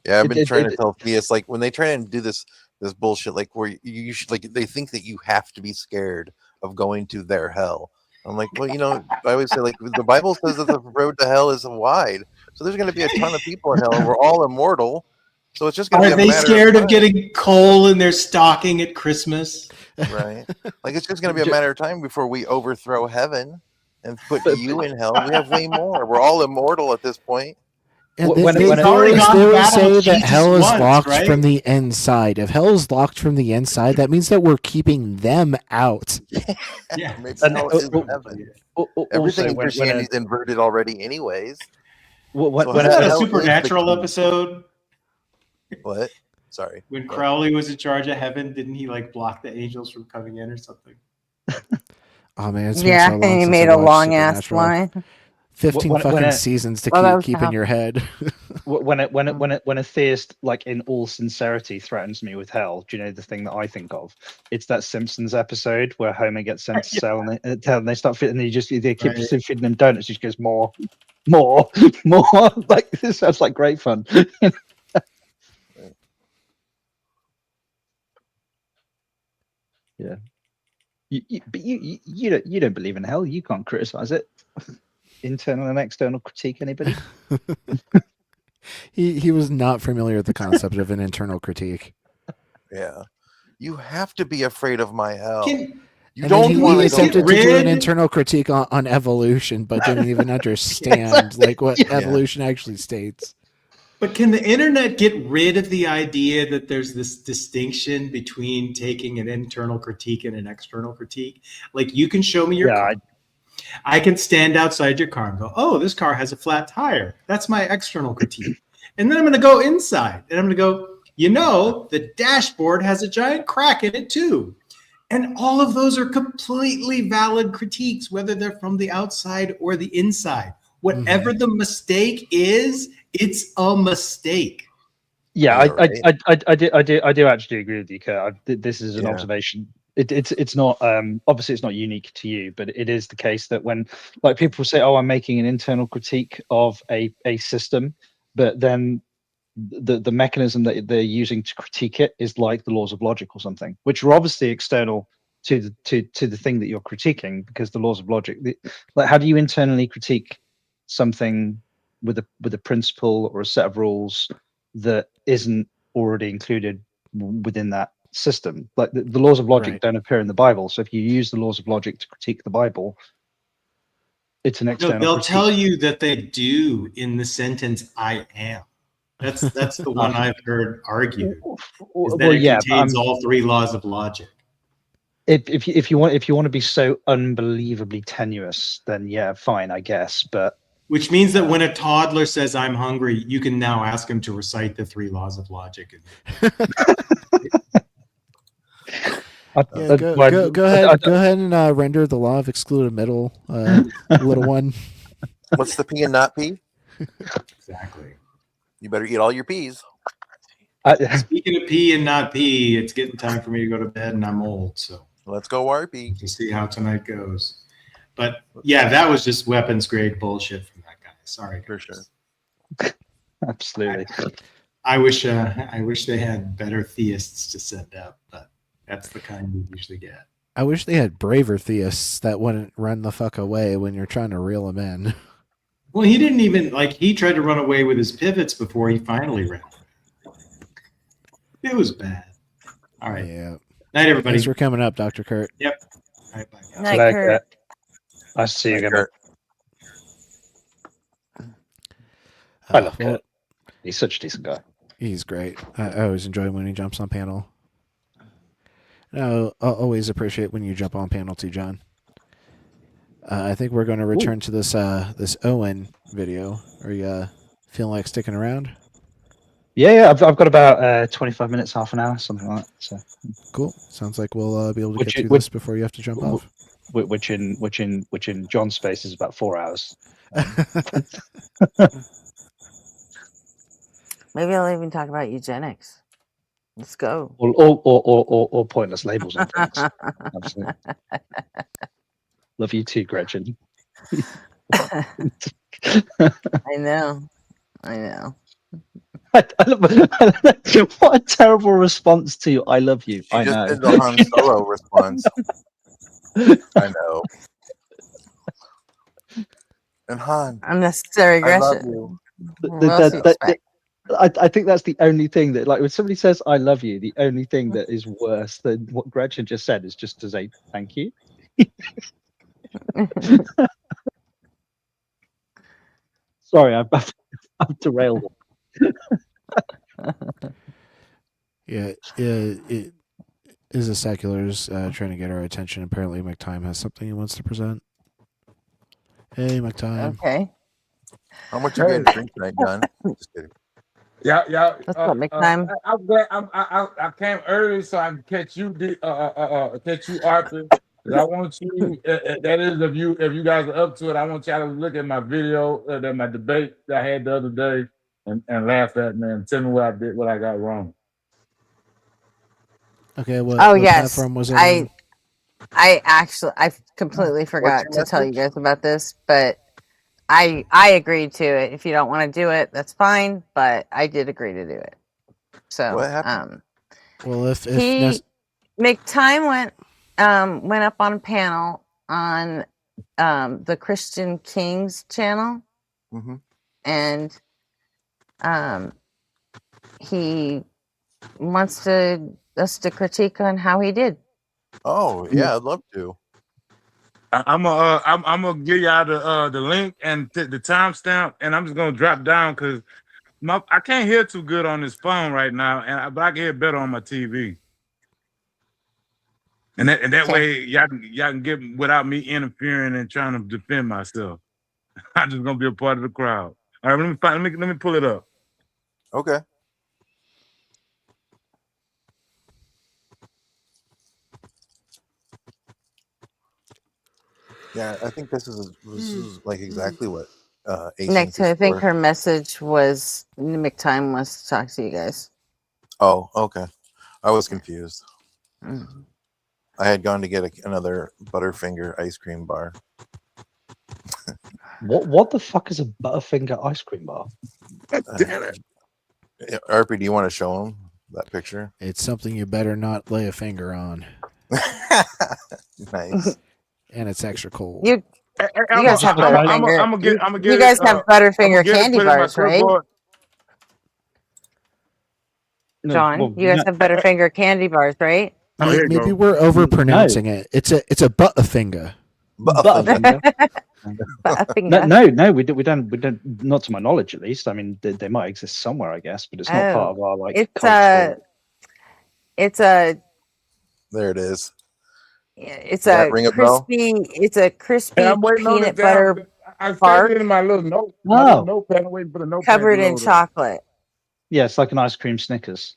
I've been trying to tell Theus, like when they try and do this bullshit, like where you should, like they think that you have to be scared of going to their hell. I'm like, well, I always say, like, the Bible says that the road to hell is wide. So there's going to be a ton of people in hell, and we're all immortal. So it's just going to be a matter scared of getting coal in their stocking at Christmas? Right. Like, it's just going to be a matter of time before we overthrow heaven and put you in hell. We have way more. We're all immortal at this point. And they always say that hell is locked from the inside. If hell is locked from the inside, that means that we're keeping them out. Yeah. Maybe hell is heaven. Everything in Christianity is inverted already anyways. What a Supernatural episode? What? Sorry. When Crowley was in charge of heaven, didn't he like block the angels from coming in or something? Oh man, it's Yeah, been so long and he since made I a watched long ass Supernatural. line. 15 When fucking it- seasons to Well, that was keep in how- your head. when a theist, like in all sincerity, threatens me with hell, do you know the thing that I think of? It's that Simpsons episode where Homer gets sent to cell and they start fitting. They keep feeding him donuts. He just goes more. Like this sounds like great fun. Yeah. But you don't believe in hell. You can't criticize it. Internal and external critique. Anybody? He was not familiar with the concept of an internal critique. Yeah. You have to be afraid of my hell. You And don't then want he to attempted to do an internal critique on evolution, but didn't even understand like what evolution actually states. But can the internet get rid of the idea that there's this distinction between taking an internal critique and an external critique? Like you can show me your car. I can stand outside your car and go, oh, this car has a flat tire. That's my external critique. And then I'm going to go inside and I'm going to go, the dashboard has a giant crack in it too. And all of those are completely valid critiques, whether they're from the outside or the inside. Whatever the mistake is, it's a mistake. Yeah, I do actually agree with you, Kurt. This is an observation. It's not obviously it's not unique to you, but it is the case that when like people say, "Oh, I'm making an internal critique of a system," but then the mechanism that they're using to critique it is like the laws of logic or something, which are obviously external to the thing that you're critiquing, because the laws of logic. Like, how do you internally critique something with a principle or a set of rules that isn't already included within that system? Like the laws of logic don't appear in the Bible, so if you use the laws of logic to critique the Bible, it's an external They'll critique. tell you that they do in the sentence "I am." That's the one I've heard argued. Is that it contains all three laws of logic. If you want to be so unbelievably tenuous, then yeah, fine, I guess. But which means that when a toddler says "I'm hungry," you can now ask him to recite the three laws of logic. Go ahead and render the law of excluded middle, little one. What's the P and not P? Exactly. You better eat all your peas. Speaking of P and not P, it's getting time for me to go to bed, and I'm old, so let's go RP. To see how tonight goes. But yeah, that was just weapons grade bullshit from that guy. Sorry, for sure. Absolutely. I wish they had better theists to send up, but that's the kind we usually get. I wish they had braver theists that wouldn't run the fuck away when you're trying to reel them in. Well, he didn't even he tried to run away with his pivots before he finally ran. It was bad. All right. Yeah. Night, everybody. Thanks for coming up, Dr. Kurt. Yep. All right, bye. Night, Kurt. Nice to see you again. Kurt. I love Kurt. He's such a decent guy. He's great. I always enjoy when he jumps on panel. I'll always appreciate when you jump on panel too, John. I think we're going to return to this this Owen video. Are you feeling like sticking around? Yeah, I've got about 25 minutes, half an hour, something like that. So cool. Sounds like we'll be able to get through this before you have to jump off. Which in John's space is about 4 hours. Maybe I'll even talk about eugenics. Let's go. Or pointless labels and things. Absolutely. Love you too, Gretchen. I know. What a terrible response to "I love you." I know. Just did the Han Solo response. I know. And Han, unnecessary aggression. I think that's the only thing that, like, when somebody says "I love you," the only thing that is worse than what Gretchen just said is just to say thank you. Sorry, I've derailed. Yeah, it is a seculars trying to get our attention. Apparently, McTime has something he wants to present. Hey, McTime. Okay. How much you getting to drink tonight, John? Just kidding. Yeah, yeah. What's up, McTime? I'm glad I came early so I can catch you, catch you, Arthur. 'Cause I want you. That is, if you guys are up to it, I want y'all to look at my video, that my debate that I had the other day, and laugh at me and tell me what I did, what I got wrong. Okay, what Oh what yes, platform was it on? I completely What's forgot your to tell you message? guys about this, but I agreed to it. If you don't want to do it, that's fine, but I did agree to do it. So, What happened? Well, if McTime went up on a panel on the Christian Kings channel, Mm-hmm. and he wants us to critique on how he did. Oh yeah, I'd love to. I'm gonna give y'all the link and the timestamp, and I'm just gonna drop down because I can't hear too good on this phone right now, but I can hear better on my TV. And that way y'all can get without me interfering and trying to defend myself. I'm just gonna be a part of the crowd. All right, let me pull it up. Okay. Yeah, I think this is like exactly what Next, Async I is think for. her message was McTime wants to talk to you guys. Oh, okay. I was confused. Mm. I had gone to get another Butterfinger ice cream bar. What the fuck is a Butterfinger ice cream bar? Damn it. RP, do you want to show him that picture? It's something you better not lay a finger on. Nice. And it's extra cold. You guys have Butterfinger. I'm gonna get You guys have Butterfinger candy put in my bars, right? clipboard. John, you guys have Butterfinger candy bars, right? Oh, here you Maybe go. we're over pronouncing it. It's a Butterfinger. Butterfinger. Butterfinger. No, we don't. Not to my knowledge, at least. I mean, they might exist somewhere, I guess, but it's not part of our cultural. It's a There it is. It's Does that a ring a bell? crispy I'm waiting on peanut it down. butter I saved bar it in my little Oh. notepad. I'm waiting for the notepad covered to in load up. chocolate. Yeah, it's like an ice cream Snickers.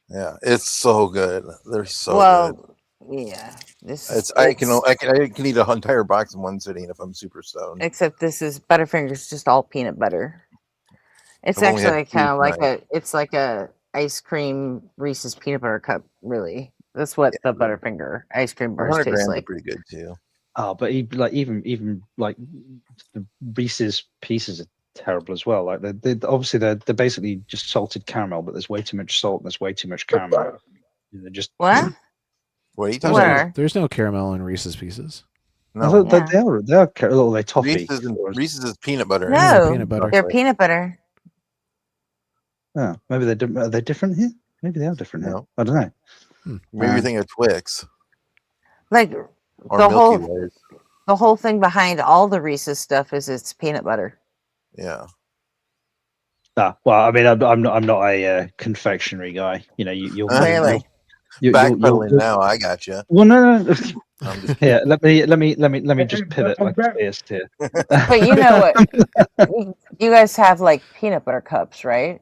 Yeah, it's so good. They're so good. Yeah, I can eat an entire box in one sitting if I'm super stoned. Except this is Butterfinger's just all peanut butter. It's I've only had actually two kind of like tonight. it's like a ice cream Reese's peanut butter cup. Really, that's what the Butterfinger ice cream bars 100 taste grams are like. pretty good too. Oh, but even like the Reese's pieces are terrible as well. Like obviously they're basically just salted caramel, but there's way too much salt and there's way too much caramel. They're just what? What are you talking about? There's no caramel in Reese's Pieces. No, they are they toffee. Reese's is peanut butter. No, peanut butter. they're peanut butter. Oh, maybe are they different here? Maybe they are different here. I don't know. Maybe you're thinking of Twix. Like Or the Milky whole Ways. the whole thing behind all the Reese's stuff is it's peanut butter. Yeah. Well, I mean, I'm not a confectionery guy. You know, you'll Clearly. Backpedaling now. I got you. Well, no. Yeah, let me just pivot like a fist here. But you know what? You guys have like peanut butter cups, right?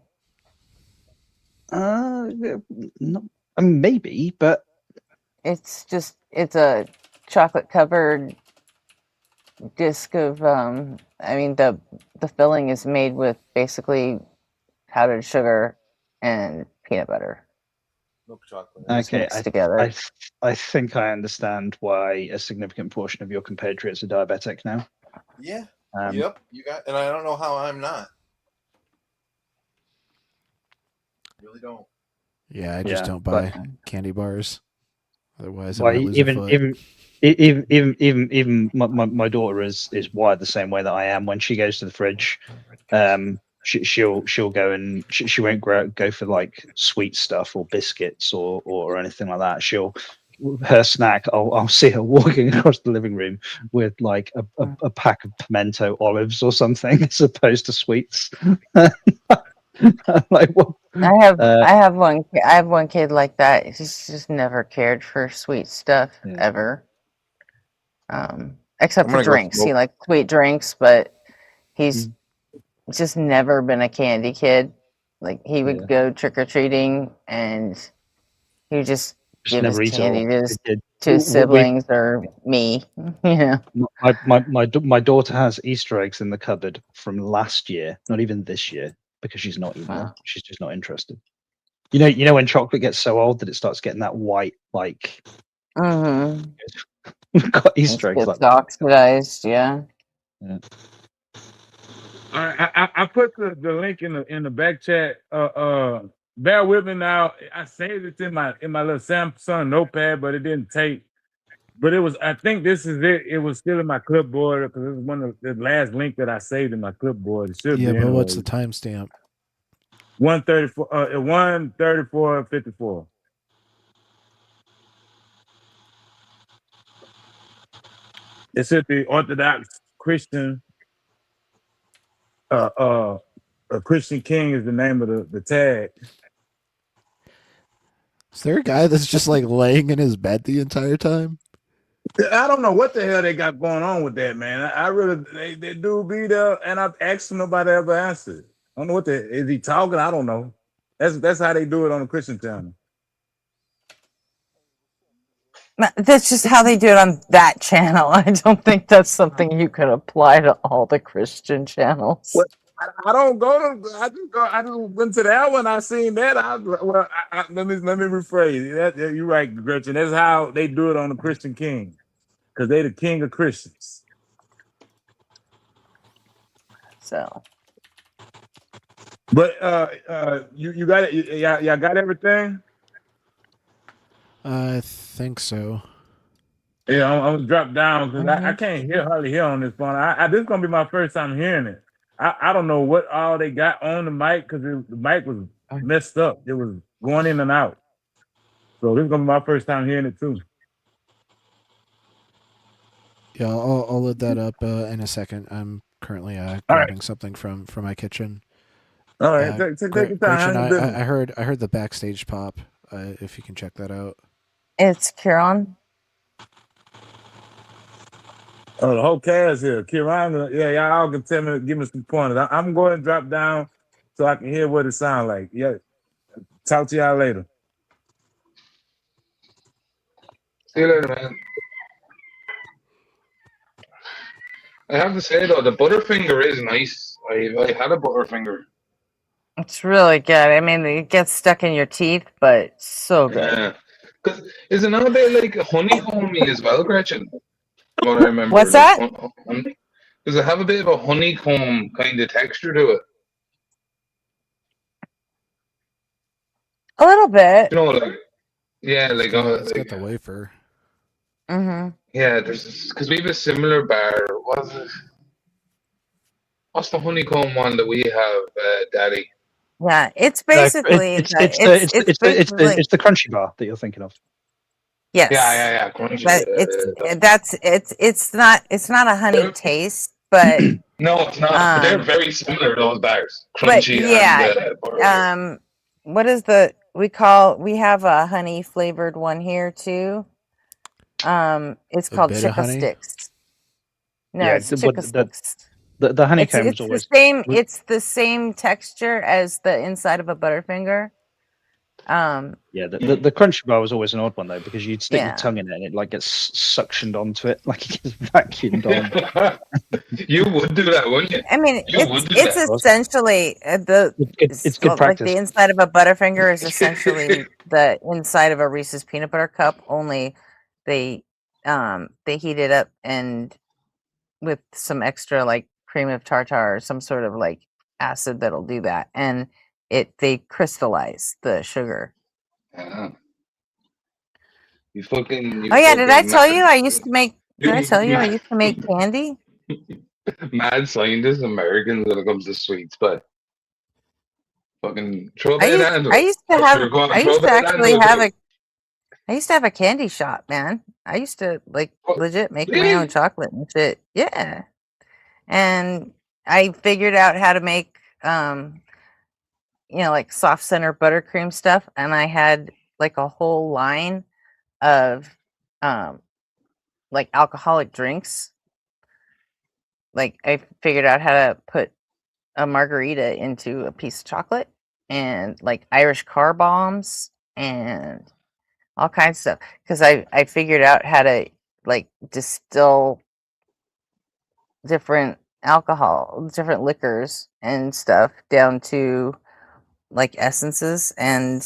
No, I mean, maybe, but it's a chocolate covered disc of I mean the filling is made with basically powdered sugar and peanut butter. Milk chocolate. Okay, Mixed together. I think I understand why a significant portion of your compatriots are diabetic now. Yeah. Yep. You got, and I don't know how I'm not. Really don't. Yeah, I just don't buy candy bars. Otherwise, I Well, might lose a foot. even my daughter is wired the same way that I am. When she goes to the fridge, she'll go and she won't go for like sweet stuff or biscuits or anything like that. Her snack, I'll see her walking across the living room with like a pack of pimento olives or something as opposed to sweets. Like, well, I have one kid like that. He's just never cared for sweet stuff ever. Except for drinks. He likes sweet drinks, but he's just never been a candy kid. Like he would go trick or treating, and he would just give his never eat it candy all. to his siblings or me. Yeah. My daughter has Easter eggs in the cupboard from last year, not even this year, because she's not eating them. She's just not interested. You know when chocolate gets so old that it starts getting that white, like. Mm-hmm. We've got Easter eggs like Gets oxidized. Yeah. Yeah. I put the link in the back chat. Bear with me now. I saved it in my little Samsung notepad, but it didn't take. But it was. I think this is it. It was still in my clipboard because it was one of the last link that I saved in my clipboard. It should Yeah, be but what's the anyway. timestamp? 134. 134:54. It should be Orthodox Christian. A Christian King is the name of the tag. Is there a guy that's just like laying in his bed the entire time? I don't know what the hell they got going on with that, man. I really they do be there, and I've asked him, nobody ever answered. I don't know what is he talking? I don't know. That's how they do it on the Christian channel. That's just how they do it on that channel. I don't think that's something you could apply to all the Christian channels. What? I don't go to. I just went to that one. I seen that. Let me rephrase. You're right, Gretchen. That's how they do it on the Christian King, because they the king of Christians. So. But you got it. Y'all got everything. I think so. Yeah, I'm gonna drop down because I can't hardly hear on this phone. This is gonna be my first time hearing it. I don't know what all they got on the mic because the mic was messed up. It was going in and out. So this is gonna be my first time hearing it too. Yeah, I'll load that up in a second. I'm currently grabbing something from my kitchen. All right, take your time. Gretchen, I heard the backstage pop. If you can check that out. It's Kieran. Oh, the whole cast here. Kieran, y'all all can tell me, give me some pointers. I'm going to drop down so I can hear what it sounds like. Yeah, talk to y'all later. See you later, man. I have to say though, the Butterfinger is nice. I had a Butterfinger. It's really good. I mean, it gets stuck in your teeth, but so good. Yeah. Because is it not a bit like honeycomby as well, Gretchen? What I remember. What's like, that? Does it have a bit of a honeycomb kind of texture to it? A little bit. You know, like like it's got the wafer. Mm-hmm. Yeah, because we have a similar bar. What's the honeycomb one that we have, Daddy? Yeah, it's basically it's the crunchy bar that you're thinking of. Yes. Yeah. Crunchy. But it's not a honey taste, but no, it's not. But they're very similar, those bars. Crunchy and what is we have a honey flavored one here too. It's called Chica Sticks. No, it's Chica Sticks. The honeycomb is always the same. It's the same texture as the inside of a Butterfinger. Yeah, the crunchy bar was always an odd one though, because you'd stick your tongue in it and it like gets suctioned onto it, like it gets vacuumed on. You would do that, wouldn't you? I mean, it's essentially it's good practice. Like the inside of a Butterfinger is essentially the inside of a Reese's peanut butter cup. Only they heat it up and with some extra like cream of tartar or some sort of like acid that'll do that, and they crystallize the sugar. You fucking. Oh yeah, did I tell you I used to make? Did I tell you I used to make candy? Mad scientist Americans when it comes to sweets, but fucking throw that. I used to have a candy shop, man. I used to like legit make my own chocolate and shit. Yeah. And I figured out how to make like soft center buttercream stuff, and I had like a whole line of like alcoholic drinks. Like I figured out how to put a margarita into a piece of chocolate and like Irish car bombs and all kinds of stuff. Because I figured out how to like distill different alcohol, different liquors and stuff down to like essences, and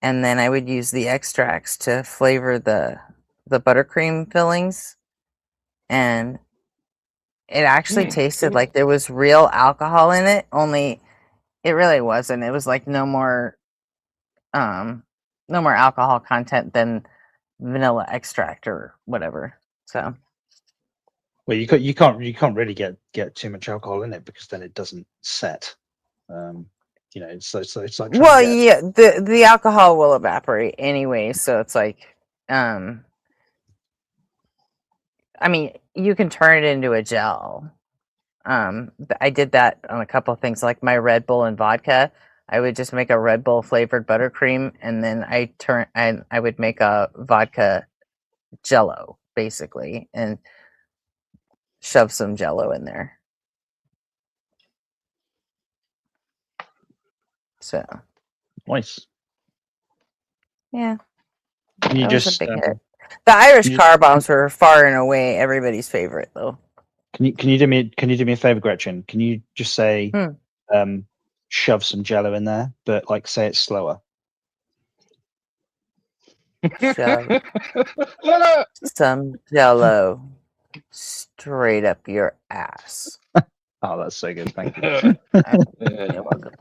then I would use the extracts to flavor the buttercream fillings, and it actually tasted like there was real alcohol in it, only it really wasn't. It was like no more alcohol content than vanilla extract or whatever. So Well, you can't really get too much alcohol in it because then it doesn't set. It's like trying to well, get yeah, the alcohol will evaporate anyway, so it's like I mean, you can turn it into a gel. I did that on a couple of things, like my Red Bull and vodka. I would just make a Red Bull flavored buttercream, and then I would make a vodka Jello basically, and shove some Jello in there. So nice. Yeah, You that was a just big hit. The Irish you- car bombs were far and away everybody's favorite, though. can you do me a favor, Gretchen? Can you just say shove some Jello in there, but like say it slower. Shove some Jello straight up your ass. Oh, that's so good. Thank you. You're welcome.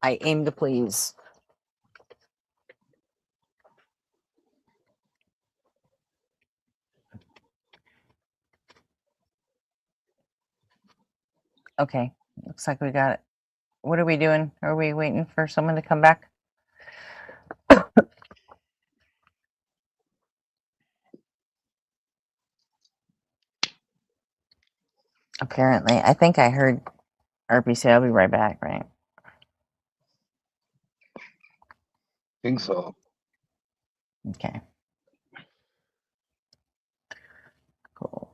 I aim to please. Okay, looks like we got it. What are we doing? Are we waiting for someone to come back? Apparently. I think I heard RP say I'll be right back, right? think so. Okay. Cool.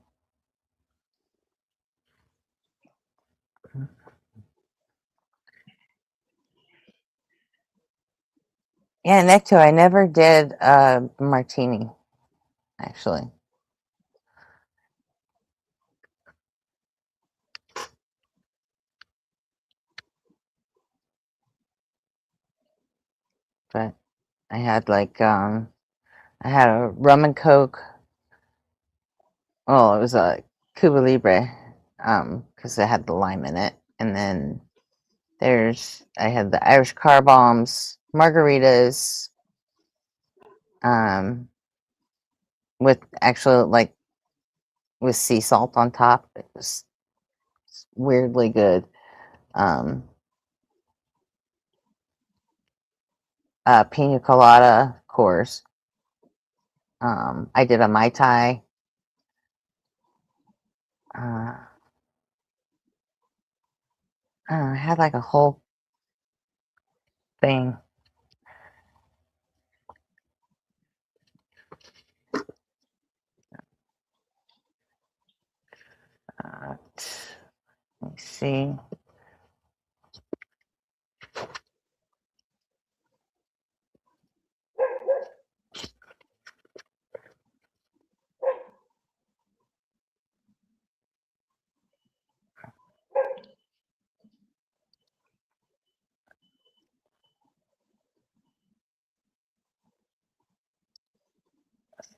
Yeah, Necto, I never did martini, actually. But I had like I had a rum and coke. Well, it was a Cuba Libre, because it had the lime in it. And then I had the Irish car bombs, margaritas, with actually like with sea salt on top. It was weirdly good. Pina colada, of course. I did a Mai Tai. I had like a whole thing. Let me see.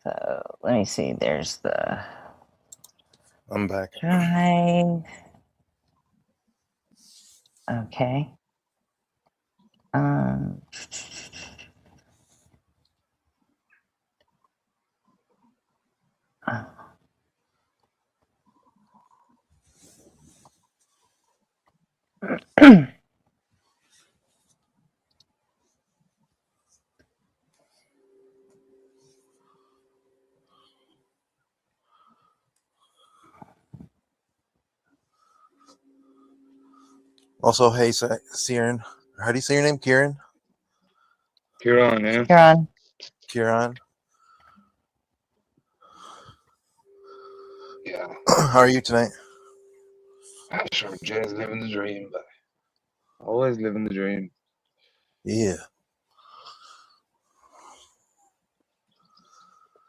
So let me see. There's the. I'm back. Drive. Okay. Also, hey, Siren. How do you say your name? Kieran? Kieran, yeah. Kieran. Kieran. Yeah. How are you tonight? Sure, Jay's living the dream, but always living the dream. Yeah.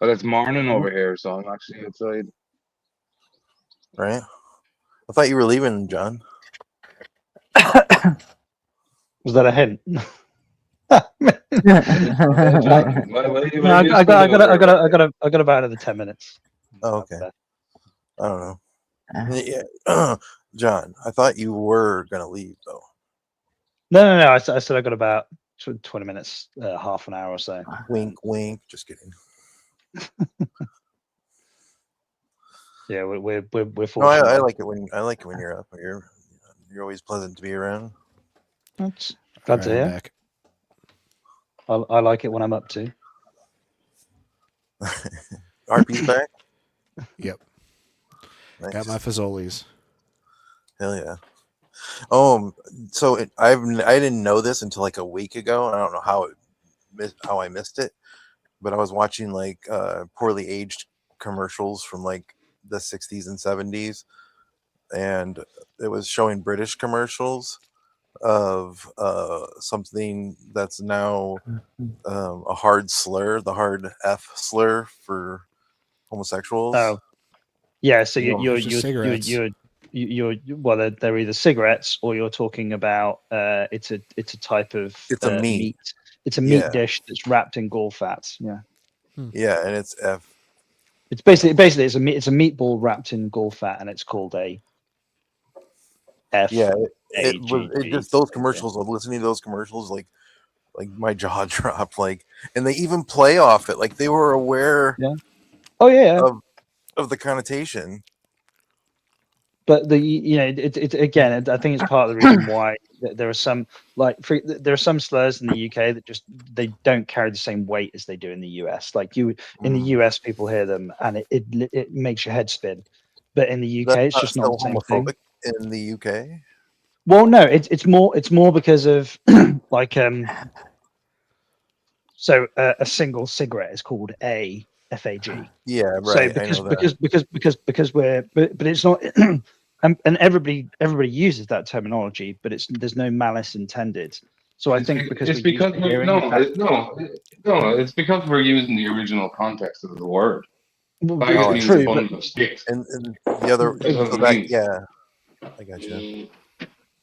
But it's morning over here, so I'm actually outside. Right. I thought you were leaving, John. Was that a hint? Yeah, John, I got about another 10 minutes. Oh, okay. I don't know. Yeah. John, I thought you were gonna leave though. No. I said I got about 20 minutes, half an hour or so. Wink, wink. Just kidding. Yeah, we're No, fortunate. I like it when you're up. You're always pleasant to be around. That's glad to All right, I'm hear. back. I like it when I'm up to. RP's back. Yep. Nice. Got my Fazoli's. Hell yeah. So I didn't know this until like a week ago. I don't know how I missed it, but I was watching like poorly aged commercials from like the 60s and 70s, and it was showing British commercials of something that's now a hard slur, the hard F slur for homosexuals. Oh, yeah. So It's just cigarettes. you're well, they're either cigarettes or you're talking about it's a type of It's a meat. It's a meat Yeah. dish that's wrapped in gall fats. Yeah. Yeah, and it's F. It's basically it's a meatball wrapped in gall fat, and it's called a F. Yeah, it just those commercials. Of listening to those commercials, like my jaw dropped. Like, and they even play off it. Like they were aware. Yeah. Oh yeah. Of the connotation. But it again. I think it's part of the reason why there are some there are some slurs in the UK that just they don't carry the same weight as they do in the US. Like in the US, people hear them and it makes your head spin. But in the UK, That's it's just not the same thing. homophobic in the UK. Well, no, it's more because of like so a single cigarette is called a FAG. Yeah, right. So because I know that. because we're but it's not and everybody uses that terminology, but there's no malice intended. So I think because it's because it's because we're using the original context of the word. Fag means true, bundle of sticks. And the other, so that, yeah, I got you.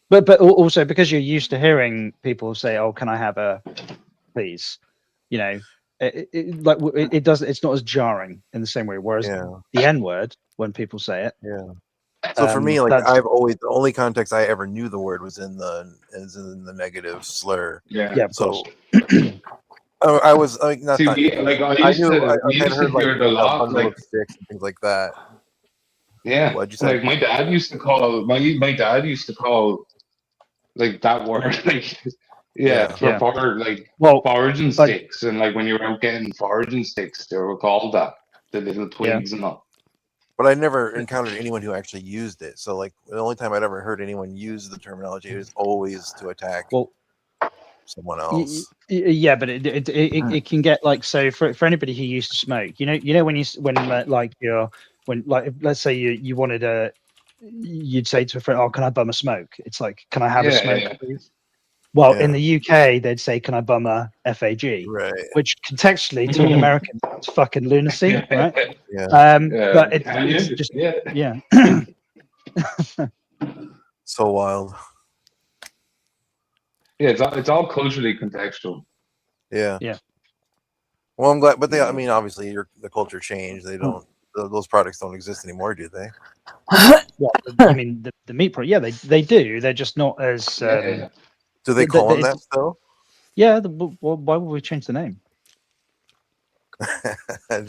But also because you're used to hearing people say, "Oh, can I have a please?" You know, it's not as jarring in the same way. Whereas the N word, when people say it, So for me, like the only context I ever knew the word was in the negative slur. Yeah. Yeah, of course. I was like, not See, that, I used to hear it a lot, bundle like of sticks and things like that. Yeah, What'd you say? like my dad used to call like that word like foraging sticks, and like when you were out getting foraging sticks, they were called that, the little twigs and all. But I never encountered anyone who actually used it. So like the only time I'd ever heard anyone use the terminology was always to attack someone else. Yeah, but it can get like, so for anybody who used to smoke, let's say you wanted you'd say to a friend, "Oh, can I bum a smoke?" It's like, "Can I have a smoke, please?" Well, in the UK, they'd say, "Can I bum a FAG?" Right. Which contextually to an American, it's fucking lunacy, right? Yeah. But it's just yeah. So wild. Yeah, it's all culturally contextual. Yeah. Yeah. Well, I'm glad, but I mean, obviously, the culture changed. They don't; those products don't exist anymore, do they? Well, I mean, the meat product, yeah, they do. They're just not as. Do they call them that still? Yeah. Why would we change the name? That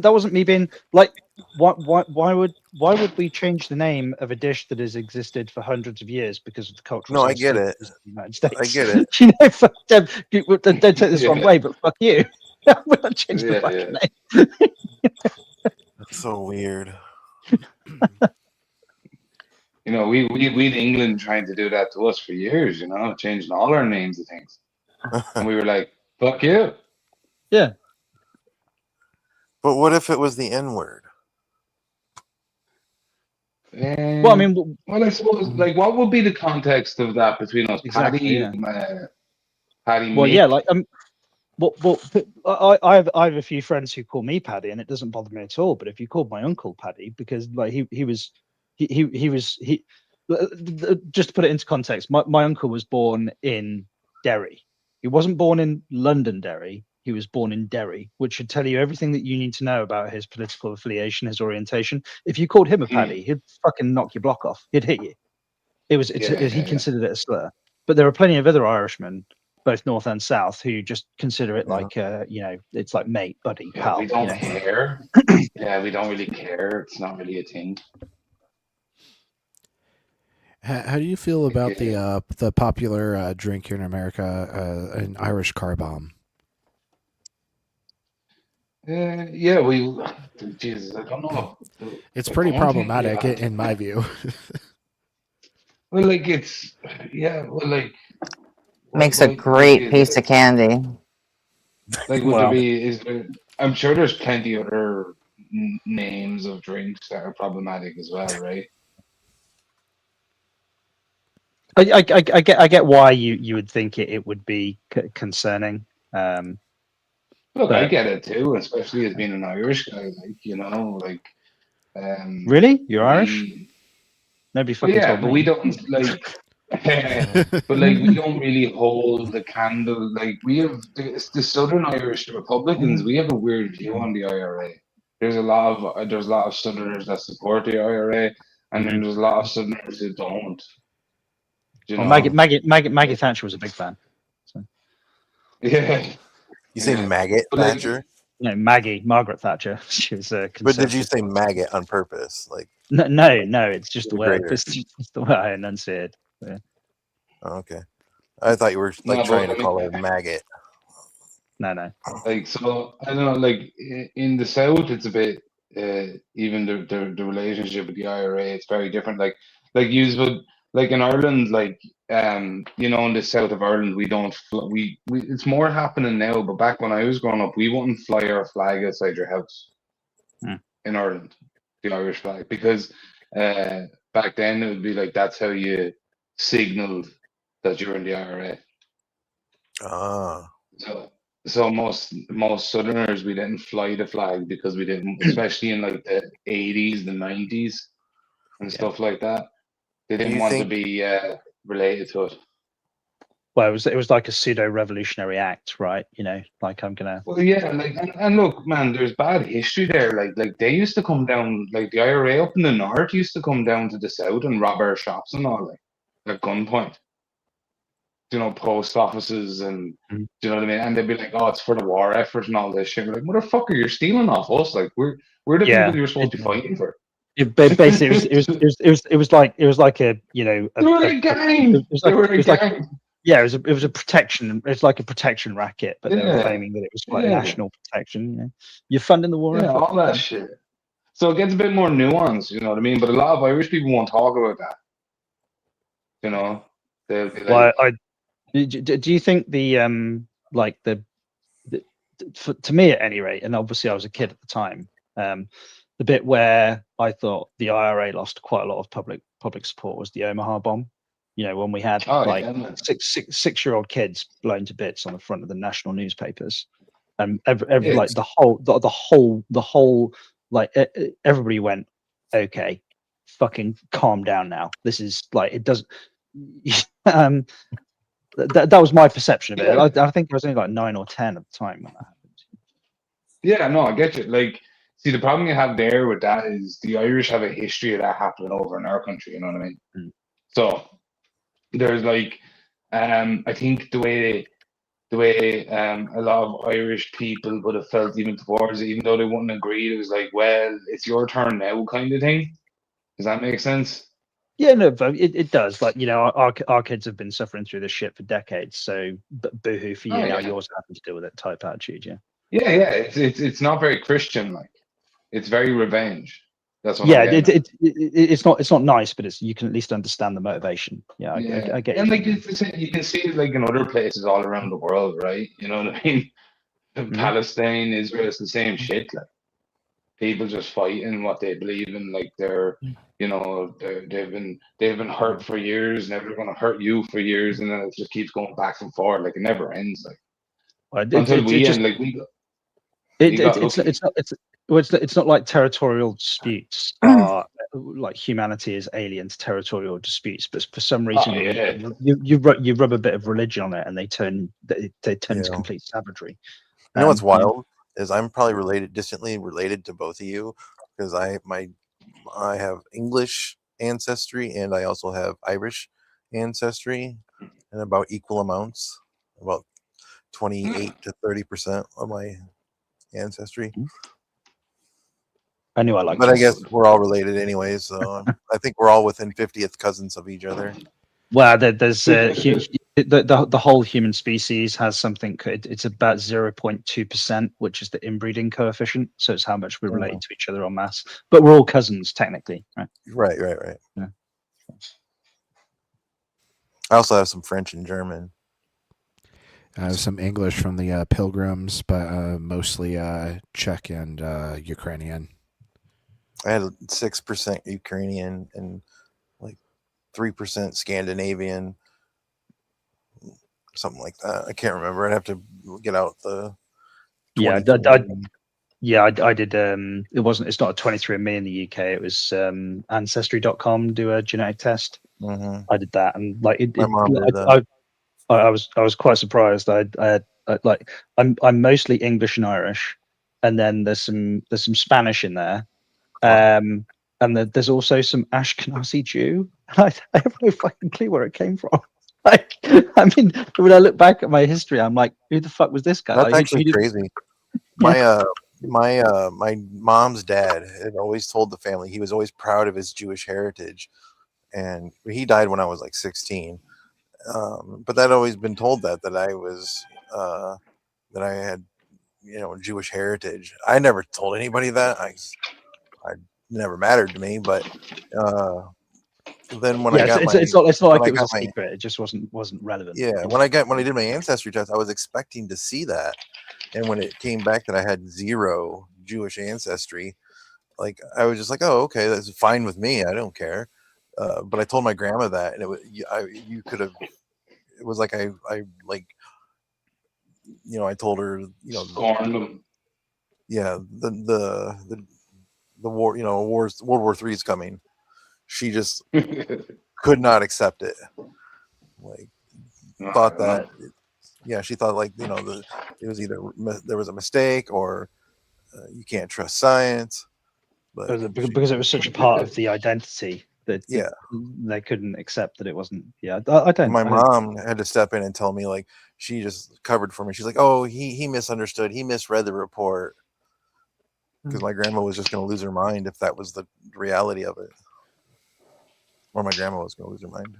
wasn't me being like, why would we change the name of a dish that has existed for hundreds of years because of the cultural? No, I get it. Of the United States. I get it. You know, fuck them. Don't take this wrong way, but fuck you. We're not changing the fucking name. That's so weird. You know, we England trying to do that to us for years. You know, changing all our names of things, and we were like, "Fuck you." Yeah. But what if it was the N word? Well, I mean, well, I suppose like what would be the context of that between us, exactly, Paddy, Paddy, well, yeah, Mick? like I have a few friends who call me Paddy, and it doesn't bother me at all. But if you called my uncle Paddy, because like he was just to put it into context, my uncle was born in Derry. He wasn't born in Londonderry. He was born in Derry, which should tell you everything that you need to know about his political affiliation, his orientation. If you called him a Paddy, he'd fucking knock your block off. He'd hit you. He considered it a slur. But there are plenty of other Irishmen, both north and south, who just consider it like it's like mate, buddy, Yeah, pal. we don't care. Yeah, we don't really care. It's not really a thing. How do you feel about the popular drink here in America, an Irish car bomb? Yeah, Jesus, I don't know. It's pretty problematic in my view. Well, like it's well, like Makes a great piece of candy. Like, would there be? Is there? I'm sure there's plenty other names of drinks that are problematic as well, right? I get why you would think it would be concerning. Look, I get it too, especially as being an Irish guy. Like, really, you're Irish? Nobody fucking told me. But we don't like. But like, we don't really hold the candle. Like, we have the Southern Irish Republicans. We have a weird view on the IRA. There's a lot of Southerners that support the IRA, and then there's a lot of Southerners who don't. Well, Maggie Thatcher was a big fan. So. Yeah. You say maggot Thatcher? No, Margaret Thatcher. She was a But did you say maggot on purpose? Like no, it's just the way it's the way I enunciate. Yeah. Oh, okay. I thought you were trying to call her maggot. No. Like, so I don't know. Like in the South, it's a bit even the relationship with the IRA. It's very different. Like you would like in Ireland, like in the south of Ireland, we don't we it's more happening now. But back when I was growing up, we wouldn't fly our flag outside your house in Ireland, the Irish flag, because back then it would be like that's how you signaled that you're in the IRA. So most Southerners, we didn't fly the flag because we didn't, especially in like the 80s, the 90s, and stuff like that. They didn't want to be related to it. Well, it was like a pseudo-revolutionary act, right? Like I'm gonna. Well, yeah, like and look, man, there's bad history there. Like they used to come down, like the IRA up in the north used to come down to the south and rob our shops and all, like at gunpoint. Post offices and do you know what I mean? And they'd be like, "Oh, it's for the war effort and all this shit." We're like, "Motherfucker, you're stealing off us! Like we're the people you're supposed to be fighting for." Basically, it was like a They were a gang. Yeah, it was a protection. It's like a protection racket, but they were claiming that it was like national protection. You're funding the war. Yeah, all that shit. So it gets a bit more nuanced, you know what I mean? But a lot of Irish people won't talk about that. They'll be like, do you think to me at any rate, and obviously I was a kid at the time, the bit where I thought the IRA lost quite a lot of public support was the Omaha bomb. When we had six-year-old kids blown to bits on the front of the national newspapers, and like the whole everybody went, okay, fucking calm down now. This is like it doesn't. That was my perception of it. I think I was only like 9 or 10 at the time when that happened. Yeah, no, I get you. Like, see, the problem you have there with that is the Irish have a history of that happening over in our country. You know what I mean? So there's like, I think the way a lot of Irish people would have felt even towards it, even though they wouldn't agree, it was like, well, it's your turn now, kind of thing. Does that make sense? Yeah, no, but it does. Like, our kids have been suffering through this shit for decades. So, boohoo for you. Now yours having to deal with it type attitude. Yeah. Yeah. It's not very Christian. Like, it's very revenge. That's what. Yeah, it's not nice, but you can at least understand the motivation. Yeah, I get. And like you can see it like in other places all around the world, right? You know what I mean? Palestine, Israel, it's the same shit. Like. people just fighting what they believe in. Like they've been hurt for years, and they're going to hurt you for years, and then it just keeps going back and forth. Like it never ends. Like until we end, like we got lucky. It's not like territorial disputes are like humanity is alien to territorial disputes, but for some reason you rub a bit of religion on it, and they turn to complete savagery. You know what's wild is I'm probably distantly related to both of you, because I have English ancestry and I also have Irish ancestry, and about equal amounts, about 28 to 30% of my ancestry. I knew I liked But it. I guess we're all related anyways, so I think we're all within 50th cousins of each other. Well, there's the whole human species has something. It's about 0.2%, which is the inbreeding coefficient. So it's how much we're related to each other en masse. But we're all cousins technically, right? Right. Yeah. I also have some French and German. I have some English from the Pilgrims, but mostly Czech and Ukrainian. I had 6% Ukrainian and like 3% Scandinavian, something like that. I can't remember. I'd have to get out the. I did. It's not a 23andMe in the UK. It was Ancestry.com do a genetic test. Mm-hmm. I did that, and like My mom did that. I was quite surprised. I'm mostly English and Irish, and then there's some Spanish in there, and there's also some Ashkenazi Jew. I have no fucking clue where it came from. Like, I mean, when I look back at my history, I'm like, who the fuck was this guy? That's like, actually crazy. My mom's dad had always told the family he was always proud of his Jewish heritage, and he died when I was like 16. But I'd always been told that I was that I had Jewish heritage. I never told anybody that. I never mattered to me. But then when I got it's not like it was a secret. It just wasn't relevant. Yeah, when I did my ancestry test, I was expecting to see that, and when it came back that I had 0 Jewish ancestry, like I was just like, oh, okay, that's fine with me. I don't care. But I told my grandma that, and you could have. It was like I told her, scorned them. Yeah, the war, World War III is coming. She just could not accept it. Like, thought that, she thought like it was either there was a mistake or you can't trust science. But because it was such a part of the identity that they couldn't accept that it wasn't. I don't. My mom had to step in and tell me, like, she just covered for me. She's like, oh, he misunderstood. He misread the report, because my grandma was just going to lose her mind if that was the reality of it. Or my grandma was going to lose her mind.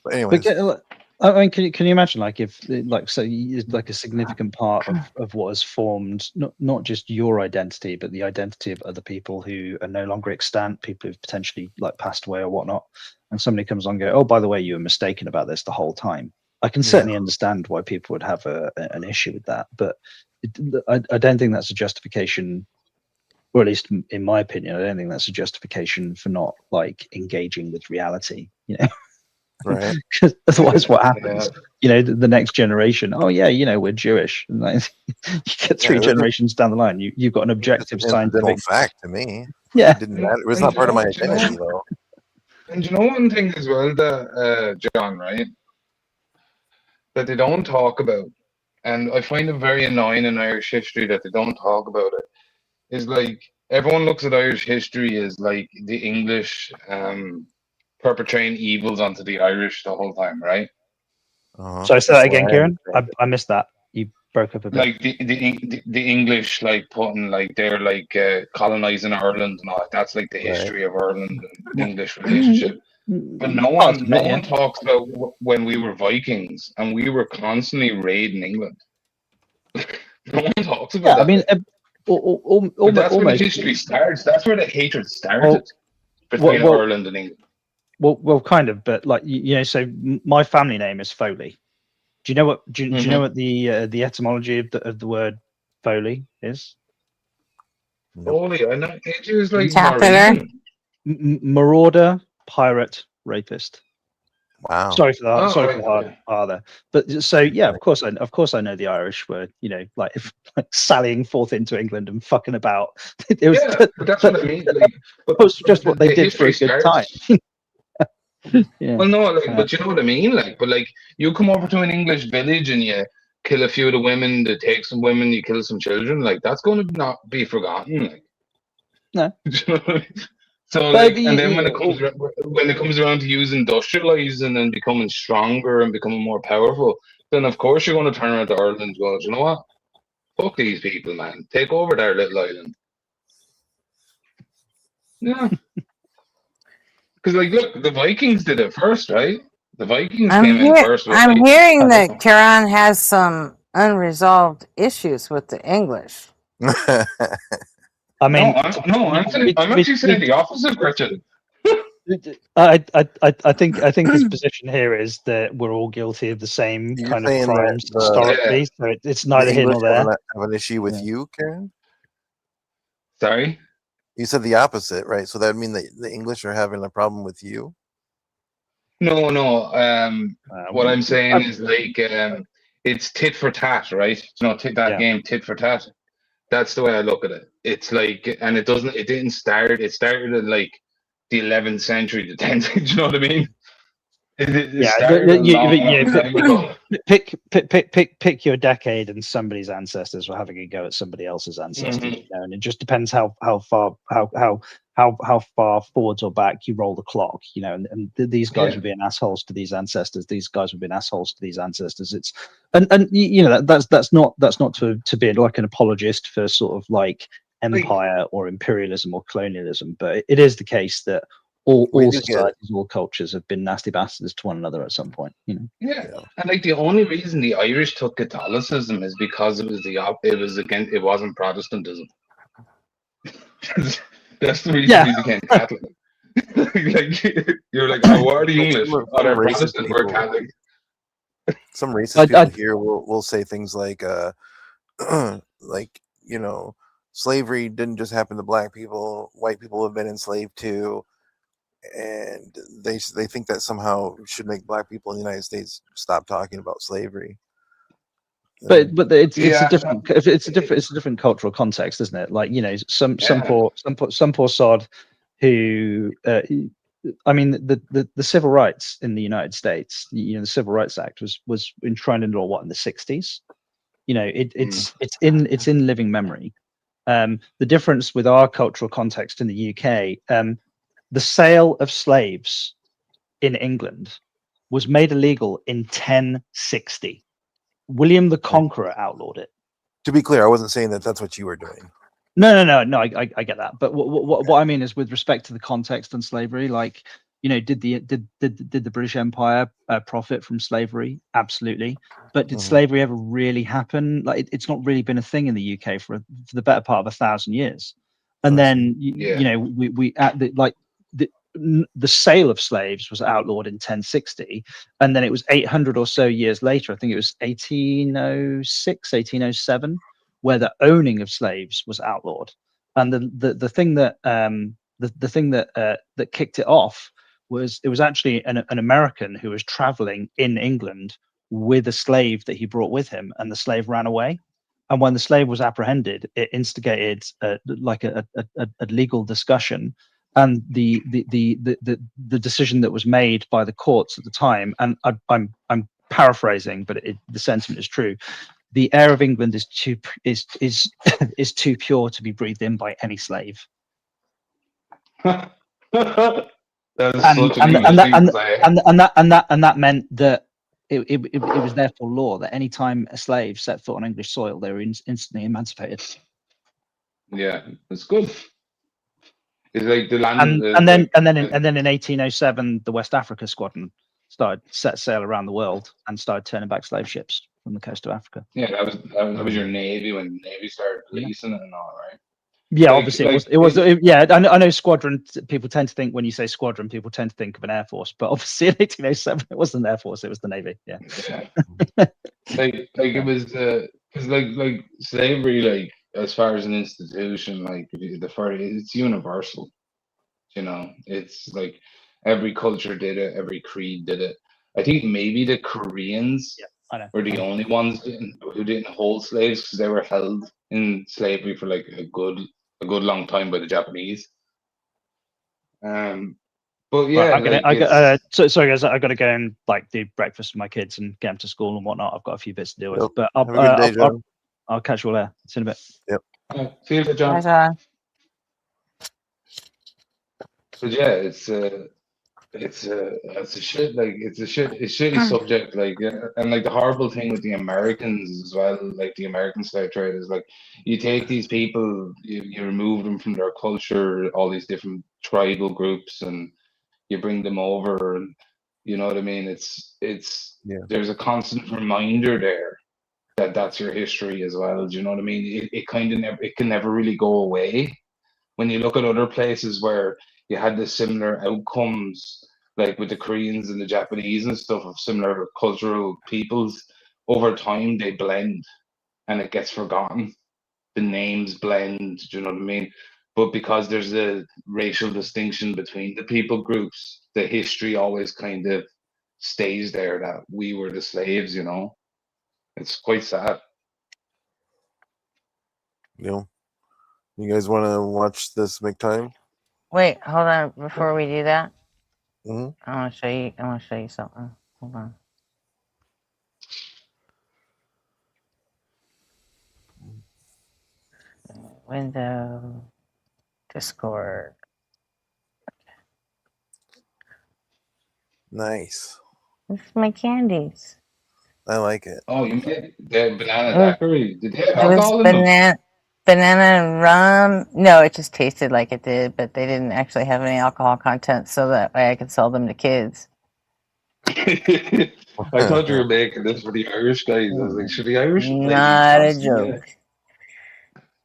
But anyways. I mean, can you imagine, like, if like a significant part of what has formed not just your identity, but the identity of other people who are no longer extant, people who've potentially like passed away or whatnot, and somebody comes on and go, oh, by the way, you were mistaken about this the whole time. I can certainly understand why people would have an issue with that, but I don't think that's a justification, or at least in my opinion, I don't think that's a justification for not like engaging with reality. Right. Because otherwise, what happens? The next generation. Oh yeah, we're Jewish. And like, you get 3 generations down the line, you've got an objective scientific fact to me. Yeah, it didn't matter. It was not part of my identity though. And one thing as well, that John, right, that they don't talk about, and I find it very annoying in Irish history that they don't talk about it, is like everyone looks at Irish history as like the English perpetrating evils onto the Irish the whole time, right? So I say that again, Kieran. I missed that. You broke up a bit. Like the English, like putting like they're like colonizing Ireland and all that. That's like the history of Ireland and English relationship. But no one talks about when we were Vikings and we were constantly raiding England. No one talks about that. I mean, but that's where the history starts. That's where the hatred started between Ireland and England. Well, kind of, but like so my family name is Foley. Do you know what? Do you know what the etymology of the word Foley is? Holy, I know. It was like Catheter. Norwegian. Marauder, pirate, rapist. Wow. Sorry for the Oh, sorry right, for the hard okay. R there. But so yeah, of course I know the Irish were, you know, like, sallying forth into England and fucking about. It was Yeah, but that's what I mean. Like, that was just what they the did for a history good time. starts. Yeah. Well, no, like, but you know what I mean. Like, but like, you come over to an English village and you kill a few of the women, you take some women, you kill some children. Like, that's going to not be forgotten. Like, No. So like, and then when it comes around to using industrializing and becoming stronger and becoming more powerful, then of course you're going to turn around to Ireland and go, "Do you know what? Fuck these people, man. Take over their little island." Yeah. Because like, look, the Vikings did it first, right? The Vikings came in first. I'm hearing that Karen has some unresolved issues with the English. I mean, I'm actually saying the opposite, Richard. I think his position here is that we're all guilty of the same You're kind of saying that crimes historically, so it's neither the here nor English there. have an issue with you, Karen? Sorry? You said the opposite, right? So that would mean that the English are having a problem with you? No. What I'm saying is like, it's tit for tat, right? You know, that game, tit for tat. That's the way I look at it. It's like, and it didn't start. It started in like the 11th century, the 10th. You know what I mean? It started a long time ago. Pick your decade, and somebody's ancestors were having a go at somebody else's ancestors. You know, and it just depends how far forwards or back you roll the clock. You know, and these guys were being assholes to these ancestors. These guys were being assholes to these ancestors. It's and you know that's not to be like an apologist for sort of like empire or imperialism or colonialism, but it is the case that all societies, all cultures have been nasty bastards to one another at some point, you know. Yeah, and like the only reason the Irish took Catholicism is because it wasn't Protestantism. That's the reason we became Catholic. Like, you're like, oh, what are the English? Oh, they're Protestant, we're Catholic. Some racist people here will say things like, like, you know, slavery didn't just happen to black people; white people have been enslaved too. And they think that somehow should make black people in the United States stop talking about slavery. But it's a different cultural context, isn't it? Like, you know, some poor sod who I mean, the civil rights in the United States, you know, the Civil Rights Act was enshrined into law in the 60s. You know, it's in living memory. The difference with our cultural context in the UK, the sale of slaves in England was made illegal in 1060. William the Conqueror outlawed it. To be clear, I wasn't saying that that's what you were doing. No. I get that. But what I mean is, with respect to the context on slavery, like, you know, did the British Empire profit from slavery? Absolutely. But did slavery ever really happen? Like, it's not really been a thing in the UK for the better part of 1,000 years. And then you know, we at the like. The sale of slaves was outlawed in 1060, and then it was 800 or so years later, I think it was 1806, 1807, where the owning of slaves was outlawed. And the thing that that kicked it off was, it was actually an American who was traveling in England with a slave that he brought with him, and the slave ran away. And when the slave was apprehended, it instigated like a legal discussion. And the decision that was made by the courts at the time, and I'm paraphrasing, but the sentiment is true: the air of England is too too pure to be breathed in by any slave. And that meant that it was therefore law that any time a slave set foot on English soil, they were instantly emancipated. Yeah, that's good. It's like the land, and then in 1807, the West Africa Squadron set sail around the world and started turning back slave ships from the coast of Africa. Yeah, that was your Navy, when the Navy started policing and all, right? Yeah, obviously it was. Yeah, I know squadron. People tend to think, when you say squadron, people tend to think of an air force, but obviously in 1807 it wasn't an air force; it was the Navy. Yeah. like it was because like slavery, like as far as an institution, like it's universal. You know, it's like every culture did it, every creed did it. I think maybe the Koreans I know. were the only ones who didn't hold slaves because they were held in slavery for like a good long time by the Japanese. But yeah, Right, like I it's got, sorry guys, I got to go and like do breakfast for my kids and get them to school and whatnot. I've got a few bits to deal with, but Have a good day, John. I'll catch you all there. See you in a bit. Yep. See you later, John. Bye, John. But yeah, it's a shit, like it's a shitty subject, like and like the horrible thing with the Americans as well, like the American slave trade is like you take these people, you remove them from their culture, all these different tribal groups, and you bring them over, and you know what I mean. There's a constant reminder there that that's your history as well. Do you know what I mean? It kind of it can never really go away. When you look at other places where you had the similar outcomes, like with the Koreans and the Japanese and stuff of similar cultural peoples, over time they blend and it gets forgotten. The names blend, do you know what I mean? But because there's a racial distinction between the people groups, the history always kind of stays there that we were the slaves, you know? It's quite sad. You guys want to watch this McTime? Wait, hold on. Before we do that, Mm-hmm. I want to show you. I want to show you something. Hold on. Window, Discord. Nice. This is my candies. I like it. Oh, you made the banana It was, daiquiri. Did they have it was alcohol in them? banana and rum. No, it just tasted like it did, but they didn't actually have any alcohol content, so that way I could sell them to kids. I thought you were making this for the Irish guys. I was like, should the Irish play Not a Constantine? joke.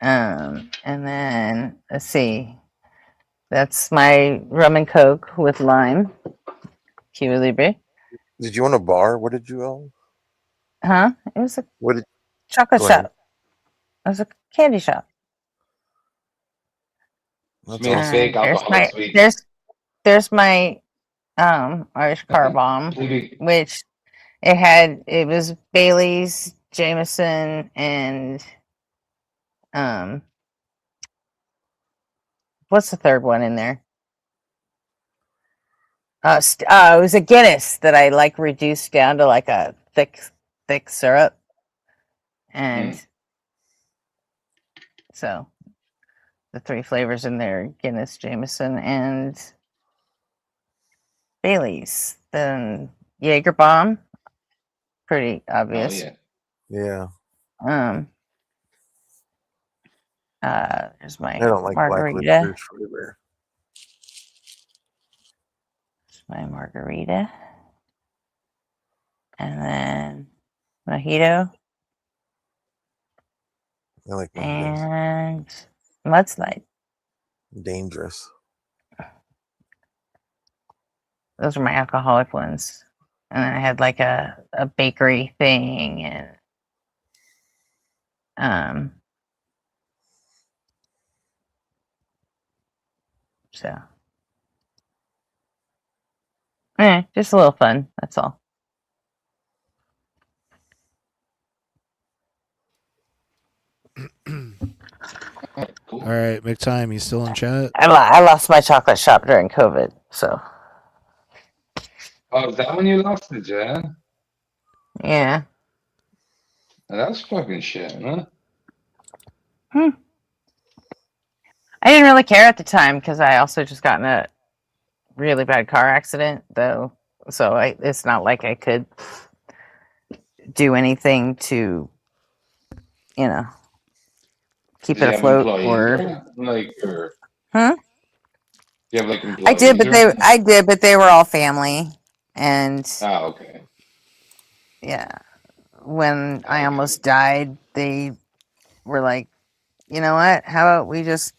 And then let's see. That's my rum and coke with lime. Cuba Libre. Did you want a bar? What did you own? Huh? It was a What did chocolate go ahead. shop. It was a candy shop. It's made fake alcohol sweet. There's my Irish car bomb, which it was Bailey's, Jameson, and what's the third one in there? It was a Guinness that I like reduced down to like a thick syrup, and so the three flavors in there: Guinness, Jameson, and Bailey's. Then Jaeger bomb, pretty obvious. Oh yeah. Yeah. There's my I don't like black margarita. licorice flavor. My margarita, and then mojito, I like mojitos. and mudslide. Dangerous. Those are my alcoholic ones. And then I had like a bakery thing, and so just a little fun, that's all. All right, McTime, you still in chat? I lost my chocolate shop during COVID, so Oh, is that when you lost it, yeah? yeah. That's fucking shit, huh? I didn't really care at the time because I also just got in a really bad car accident, though. So it's not like I could do anything to, keep it afloat or. Huh? You have like employees. I did, but they were all family, and. Oh, okay. Yeah, when I almost died, they were like, you know what? How about we just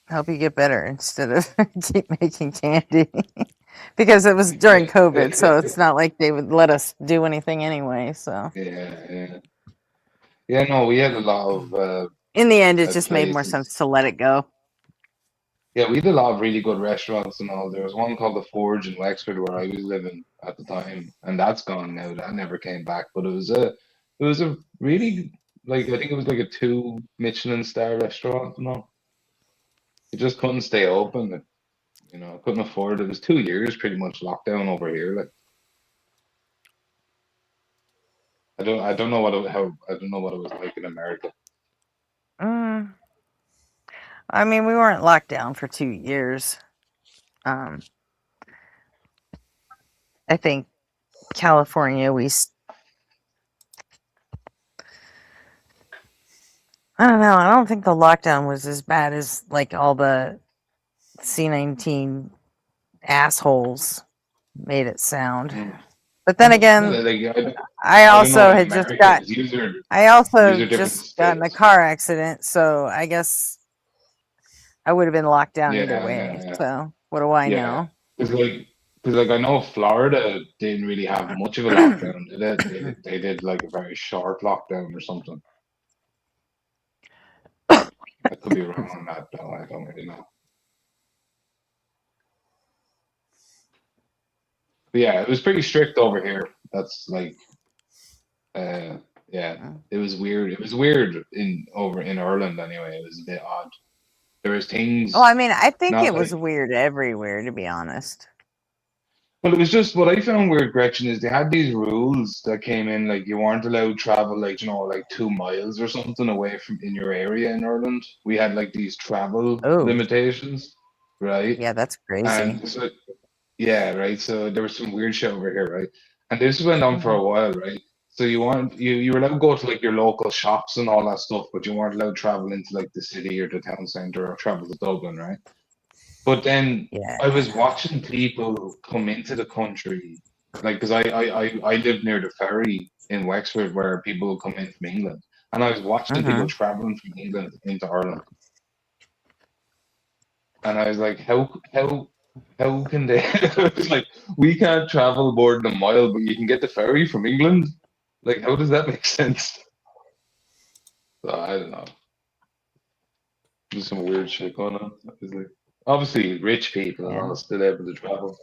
help you get better instead of keep making candy? Because it was during COVID, so it's not like they would let us do anything anyway. So Yeah. No, we had a lot of In the end, it at just made more places. sense to let it go. Yeah, we had a lot of really good restaurants and all. There was one called the Forge in Wexford where I was living at the time, and that's gone now. That never came back. But it was a really like I think it was like a 2 Michelin star restaurant. It just couldn't stay open. Couldn't afford it. It was 2 years pretty much lockdown over here. Like I don't know I don't know what it was like in America. Mm, I mean, we weren't locked down for 2 years. I think California, I don't know. I don't think the lockdown was as bad as like all the C-19 assholes made it sound. But then again, I I don't know also in had just America got because user I also different just got in a states. car accident, so I guess I would have been locked down either Yeah, way. yeah, So what do I yeah. know? Because I know Florida didn't really have much of a lockdown, did it? They did like a very short lockdown or something. I could be wrong on that though. I don't really know. But yeah, it was pretty strict over here. That's like, yeah, it was weird. It was weird over in Ireland anyway. It was a bit odd. There was Well, things I mean, I think not it was like. weird everywhere, to be honest. Well, it was just what I found weird, Gretchen, is they had these rules that came in, like you weren't allowed to travel, like, like 2 miles or something away from in your area in Ireland. We had like these travel Oh, limitations, right? yeah, that's crazy. And so, yeah, right. So there was some weird shit over here, right? And this went on for Mhm. a while, right? So you were allowed to go to like your local shops and all that stuff, but you weren't allowed to travel into like the city or the town centre or travel to Dublin, right? But then I was Yeah. watching people come into the country, like, because I live near the ferry in Wexford where people will come in from England. And I was watching people Mhm. traveling from England into Ireland. And I was like, how can they? It's like, we can't travel more than a mile, but you can get the ferry from England? Like, how does that make sense? So, I don't know. There's some weird shit going on. It's like, obviously, rich people and all Yeah. still able to travel.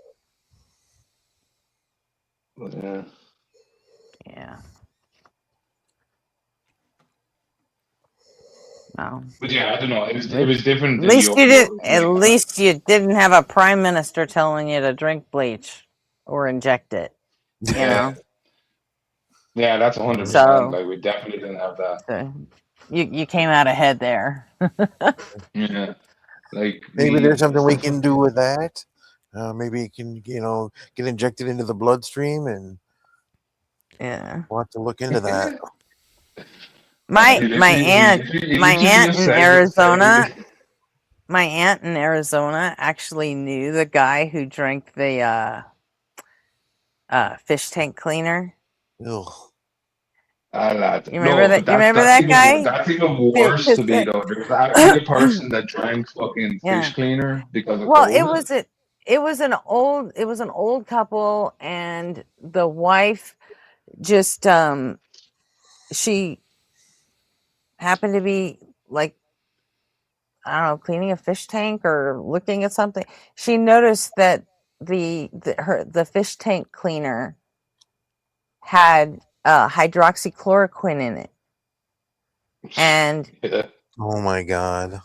But yeah. Yeah. No. But yeah, I don't know. It At was different at than least you did. your At like. least you didn't have a prime minister telling you to drink bleach or inject it. You Yeah, know. yeah, that's 100%. So, Like we definitely didn't have that. so you came out ahead there. Yeah, like Maybe there's we something we stuff can like do with that. Maybe it can, get injected into the bloodstream, and Yeah. we'll have to look into that. My he my literally, aunt he my literally aunt just in said Arizona it. my aunt in Arizona actually knew the guy who drank the fish tank cleaner. Ugh. Lad. You remember No, that? but You remember that's that even guy? that's even worse to me though. There's actually a person that drank fucking Yeah. fish cleaner because of Well, COVID. it was an old couple, and the wife just she happened to be like, I don't know, cleaning a fish tank or looking at something. She noticed that the fish tank cleaner had hydroxychloroquine in it, and Yeah. Oh my God.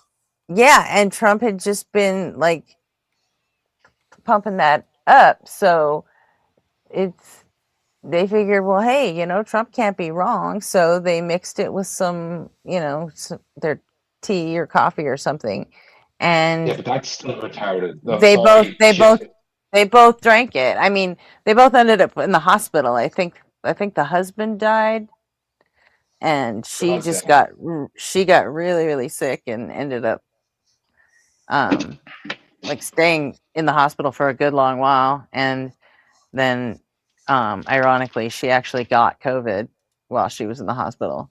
yeah, and Trump had just been like pumping that up, so they figured, well, hey, Trump can't be wrong, so they mixed it with some, their tea or coffee or something, Yeah, and but that's still retarded. No, they both sorry, they both shit. they both drank it. I mean, they both ended up in the hospital. I think the husband died, and God damn. she got really, really sick and ended up like staying in the hospital for a good long while, and then ironically she actually got COVID while she was in the hospital,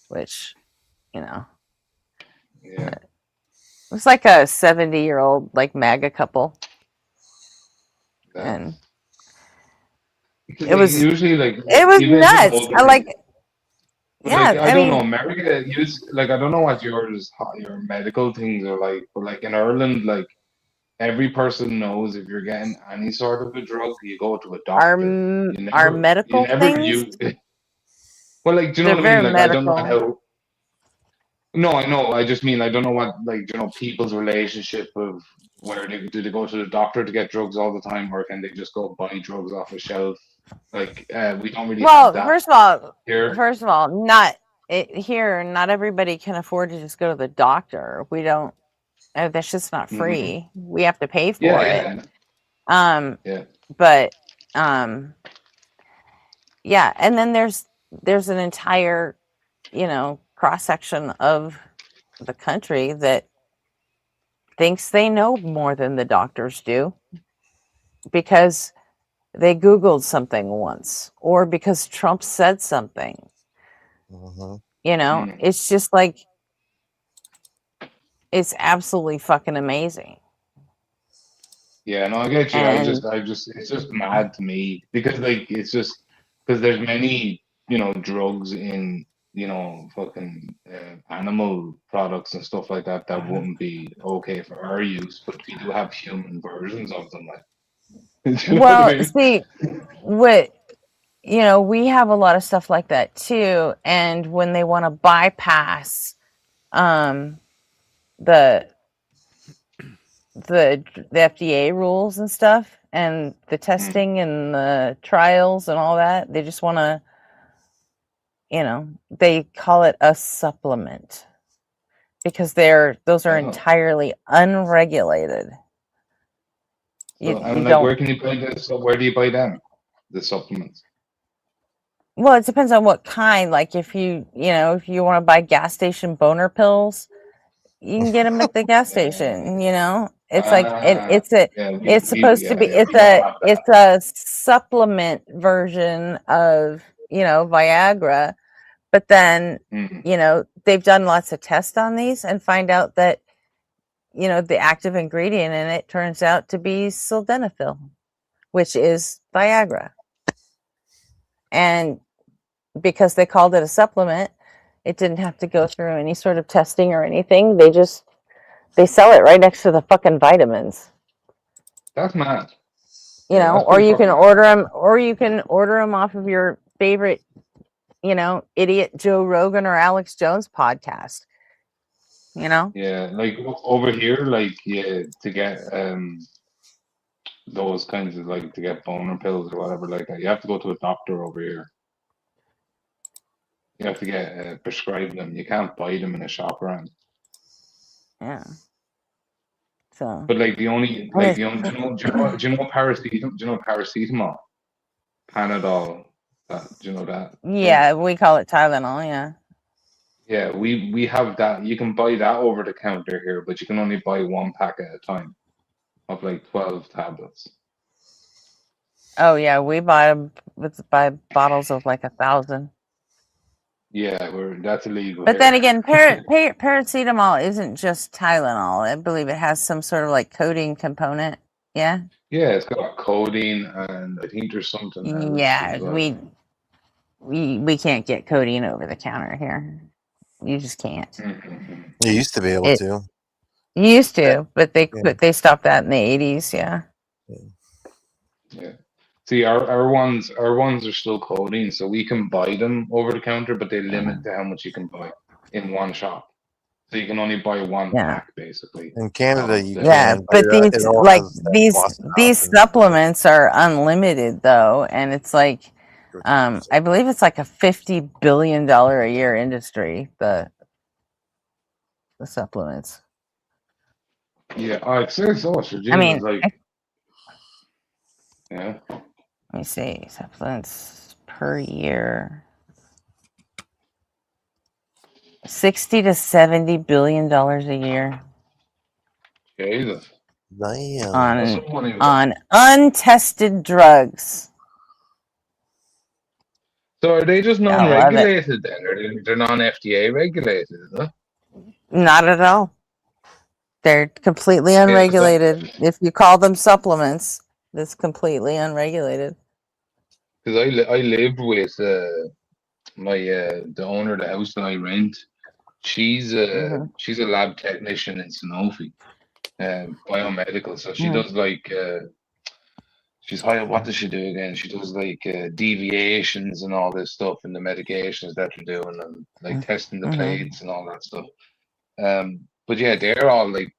which Yeah. it was like a 70-year-old like MAGA couple, and Because it like was usually like it was even if it's nuts. older people. Yeah, Like I I don't know, mean, America use like I don't know what your medical things are like, but like in Ireland, like every person knows if you're getting any sort of a drug, you go to a doctor. our You medical never things, you. Well, like, do you know they're what I mean? very Like, I don't know medical. how. No, I know. I just mean I don't know what like people's relationship of where they do they go to the doctor to get drugs all the time, or can they just go buy drugs off a shelf? Like, we don't really have Well, that here. first of all, not here. Not everybody can afford to just go to the doctor. We don't. That's just not Hmm. free. We have to pay Yeah, for it. yeah, yeah. But yeah, and then there's an entire, cross section of the country that thinks they know more than the doctors do because they Googled something once or because Trump said something. It's just like, it's absolutely fucking amazing. Yeah, no, I get you. And It's just mad to me because, like, it's just because there's many, drugs in, fucking animal products and stuff like that that wouldn't be okay for our use, but we do have human versions of them, like, do you know what I well, mean? see, what we have a lot of stuff like that too. And when they want to bypass the the FDA rules and stuff and the testing and the trials and all that, they just want to, they call it a supplement because those are Oh. entirely unregulated. So, You like, don't. where can you buy this? So where do you buy them? The supplements. Well, it depends on what kind. Like if you want to buy gas station boner pills, you can get them at the gas station. It's like Yeah, it's supposed to be we don't have that. it's a supplement version of Viagra, but then they've done lots of tests on these and find out that the active ingredient in it turns out to be sildenafil, which is Viagra, and because they called it a supplement, it didn't have to go through any sort of testing or anything. They sell it right next to the fucking vitamins. That's mad. Or pretty you can fucking order them, off of your favorite, idiot Joe Rogan or Alex Jones podcast. Yeah, like over here, like to get those kinds of like to get boner pills or whatever like that, you have to go to a doctor over here. You have to get prescribed them. You can't buy them in a shop around. Yeah. So. But like the only like the only do you know paracetamol, Panadol, do you know that? Yeah, we call it Tylenol. Yeah. Yeah, we have that. You can buy that over the counter here, but you can only buy one pack at a time of like 12 tablets. Oh yeah, we buy bottles of like 1,000. Yeah, that's illegal. But here. then again, paracetamol isn't just Tylenol. I believe it has some sort of like codeine component. Yeah. Yeah, it's got codeine, and I think there's something else. Yeah, as well. we can't get codeine over the counter here. You just can't. Mm-hmm. You used to be able to. Used to, but they stopped that in the 80s. Yeah. Yeah. See, our ones are still codeine, so we can buy them over the counter, but they limit to how much you can buy in one shop. So you can only buy one pack, basically. In Canada, you can. But these supplements are unlimited though, and it's like, I believe it's like a $50 billion a year industry. The supplements. Yeah, it says so. I mean, yeah. Let me see, supplements per year. $60 to $70 billion a year. Jesus. Damn. On untested drugs. So are they just I love it. non-regulated then? Or they're non-FDA regulated, is it? Not at all. They're completely unregulated. If you call them supplements, it's completely unregulated. Because I lived with my the owner of the house that I rent, she's a Mhm. she's a lab technician in Sanofi, biomedical. So she Mhm. does like she's high. What does she do again? She does like deviations and all this stuff and the medications that they're doing and like testing the Mhm. plates and all that stuff. But yeah, they're all like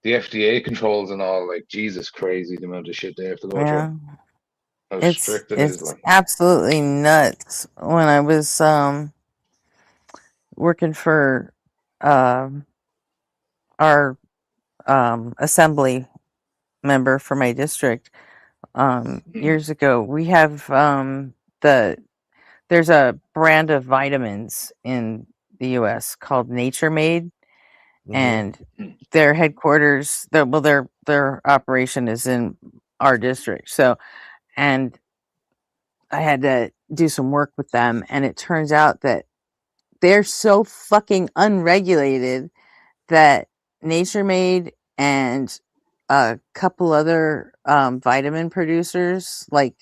the FDA controls and all. Like Jesus, crazy the amount of shit they have to go through. Yeah. How It's strict it is, it's like. absolutely nuts. When I was working for our assembly member for my district years ago, we have there's a brand of vitamins in the US called Nature Made, and their headquarters, their operation is in our district. So, and I had to do some work with them, and it turns out that they're so fucking unregulated that Nature Made and a couple other vitamin producers like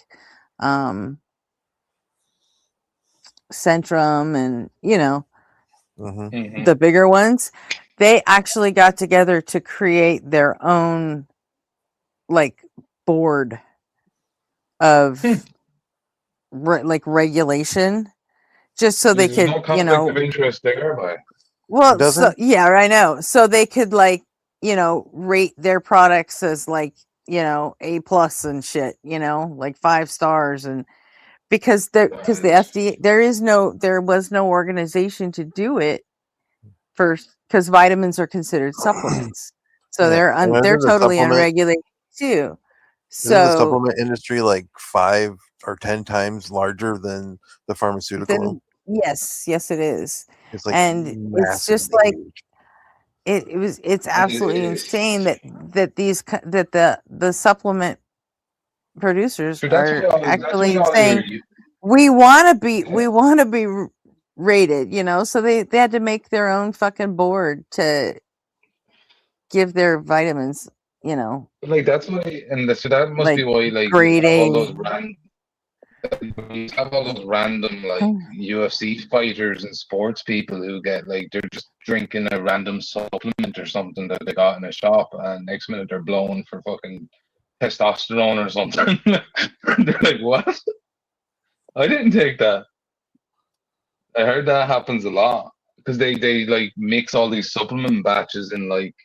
Centrum and the bigger ones, they actually got together to create their own like board of like regulation, just so they There's could no conflict of interest there, by well, so Doesn't yeah, I know. So they could like, rate their products as like, A plus and shit, like 5 stars, and because the FDA, there was no organization to do it first, because vitamins are considered supplements. So yeah. And they're isn't the totally supplement unregulated too. isn't the So supplement industry like 5 or 10 times larger than the pharmaceutical? then yes it is. It's like And it's just massively like huge. it's absolutely insane that the supplement producers So are that's why actually all your saying we want to be rated, so they had to make their own fucking board to give their vitamins, like that's why, and so that must like be why like grading. you have all those random like UFC fighters and sports people who get like they're just drinking a random supplement or something that they got in a shop, and next minute they're blown for fucking testosterone or something. They're like, what? I didn't take that. I heard that happens a lot because they like mix all these supplement batches in like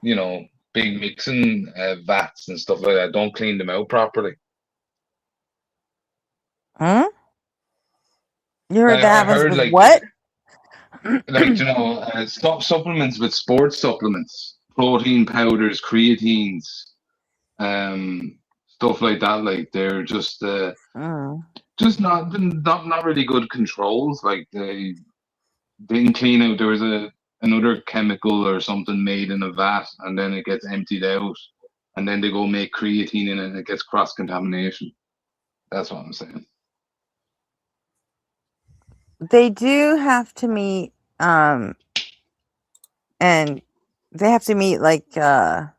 you know big mixing vats and stuff like that. Don't clean them out properly. Huh? You heard that I happens heard with like what? supplements with sports supplements, protein powders, creatines, stuff like that. Like they're just not really good controls. Like they didn't clean out. There was another chemical or something made in a vat, and then it gets emptied out, and then they go make creatine in it, and it gets cross contamination. That's what I'm saying. They do have to meet and they have to meet like the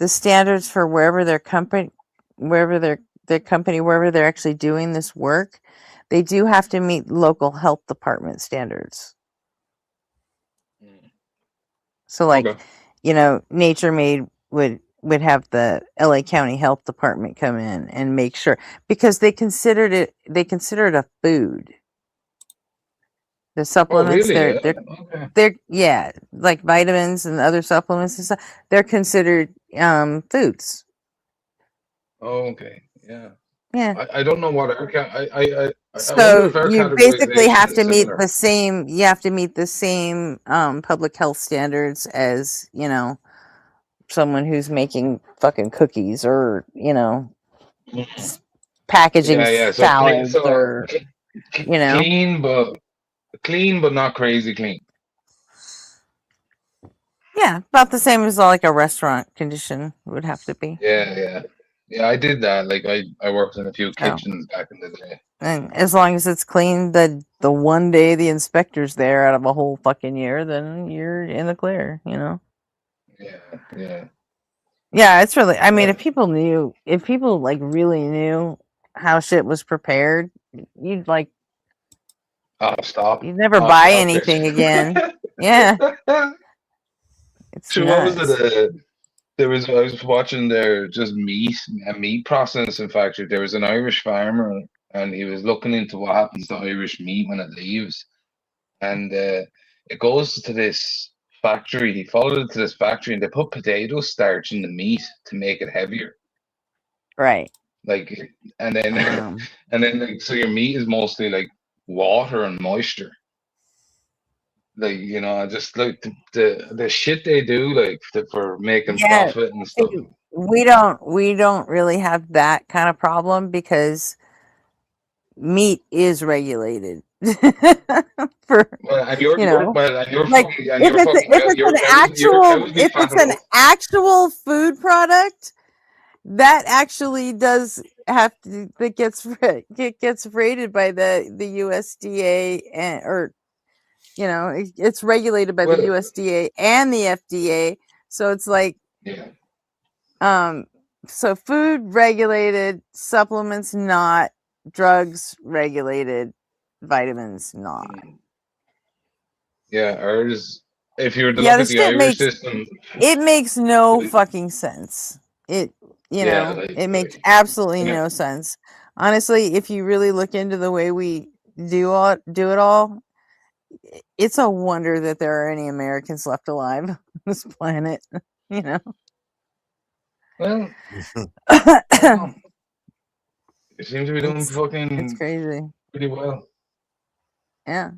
standards for wherever their company wherever they're actually doing this work. They do have to meet local health department standards. So like, Okay. Nature Made would have the LA County Health Department come in and make sure, because they consider it a food. The Oh, supplements, really? Yeah. Okay. they're yeah, like vitamins and other supplements and stuff, they're considered foods. Oh, okay. Yeah. Yeah. I don't know what I wonder So if our you basically categorization have is to meet similar. the same public health standards as, someone who's making fucking cookies or, packaging Yeah. So clean, salads or, clean, but not crazy clean. yeah, about the same as like a restaurant condition would have to be. Yeah. I did that. Like I worked in a few Oh. kitchens back in the day. And as long as it's clean the one day the inspector's there out of a whole fucking year, then you're in the clear, Yeah. Yeah, it's really, I mean, if people like really knew how shit was prepared, you'd like Oh, stop. You'd never Oh, buy stop. anything again. Yeah. It's So what was nuts. it? I was watching their just a meat processing factory. There was an Irish farmer, and he was looking into what happens to Irish meat when it leaves. And it goes to this factory. He followed it to this factory, and they put potato starch in the meat to make it heavier. Right. Like, and then and then like, so your meat is mostly like water and moisture. Like, just like the shit they do, like for making Yeah. profit and stuff. We don't really have that kind of problem because meat is regulated. For Well, and you're, you you're know, well, and you're like fucking, and if your fucking cow, it's your an cows, your actual cows be if it's fat an enough. actual food product that actually does have to that gets rated by the USDA or it's regulated by the Well, USDA and the FDA. So it's like yeah. So food regulated, supplements not, drugs regulated, vitamins not. Yeah, ours. If you were to Yeah, look the at the shit Irish makes system, no fucking sense. It yeah, like, it makes absolutely no sense. Honestly, if you really look into the way we do it all, it's a wonder that there are any Americans left alive on this planet. You know. well, I don't know. It seems to be doing It's fucking crazy. pretty well. Yeah.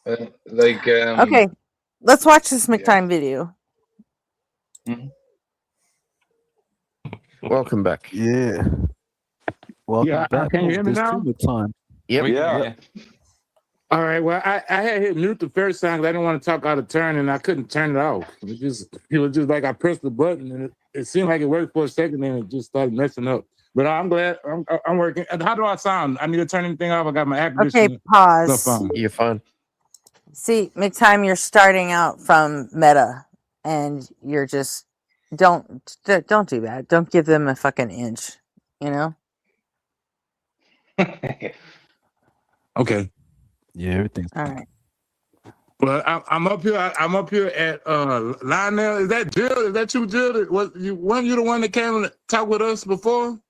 Like, Okay, let's watch this McTime video. Welcome back. Yeah. Welcome Yeah, back. can you hear me This now? too much time. Yep. Yeah. All right. Well, I had hit mute the first time because I didn't want to talk out of turn and I couldn't turn it off. It was just like I pressed the button and it seemed like it worked for a second and it just started messing up. But I'm glad I'm working. And how do I sound? I need to turn anything off. I got my air Okay, conditioner. pause. Stuff on. You're fine. See, McTime, you're starting out from meta, and you're just don't do that. Don't give them a fucking inch. You know. Okay. Yeah, everything's All right. Well, I'm up here. I'm up here at Lionel. Is that Jill? Is that you, Jill? Weren't you the one that came and talked with us before?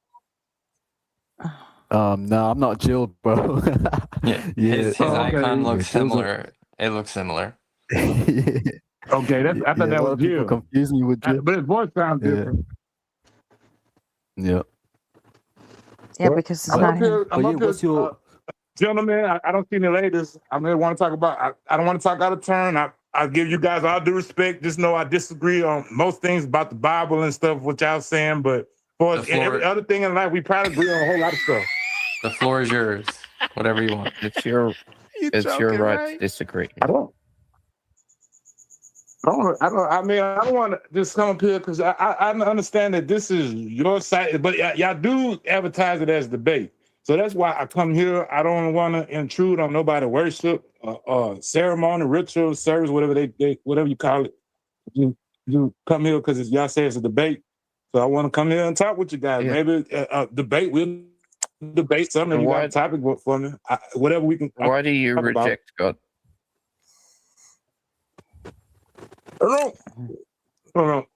No, I'm not Jill, bro. Yeah, his icon looks similar. It looks similar. Okay, I thought that was Jill. Confuse me with Jill. But his voice sounds different. Yeah. Yeah, because it's I'm not up here. him. I'm up here. Gentlemen, I don't see any ladies. I really want to talk about. I don't want to talk out of turn. I give you guys all due respect. Just know I disagree on most things about the Bible and stuff, what y'all saying. But for every other thing in life, we probably agree on a whole lot of stuff. The floor is yours. Whatever you want. It's your right to disagree. I don't want to just come up here because I understand that this is your site, but y'all do advertise it as debate. So that's why I come here. I don't want to intrude on nobody worship, ceremony, ritual, service, whatever whatever you call it. You come here because y'all say it's a debate. So I want to come here and talk with you guys. Yeah. Maybe debate. We'll debate something. You got a topic for me. Whatever we can. Why do you reject God? I don't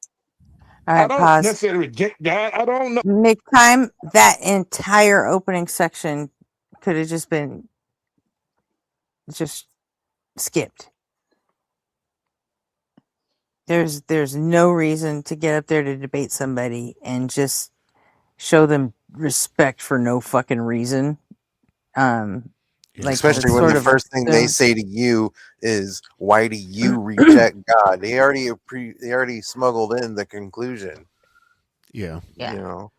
All right, pause. necessarily reject God. I don't know. McTime, that entire opening section could have just been skipped. There's no reason to get up there to debate somebody and just show them respect for no fucking reason. Like especially when the first thing they say to you is, "Why do you reject God?" They already smuggled in the conclusion. Yeah. Yeah. You know.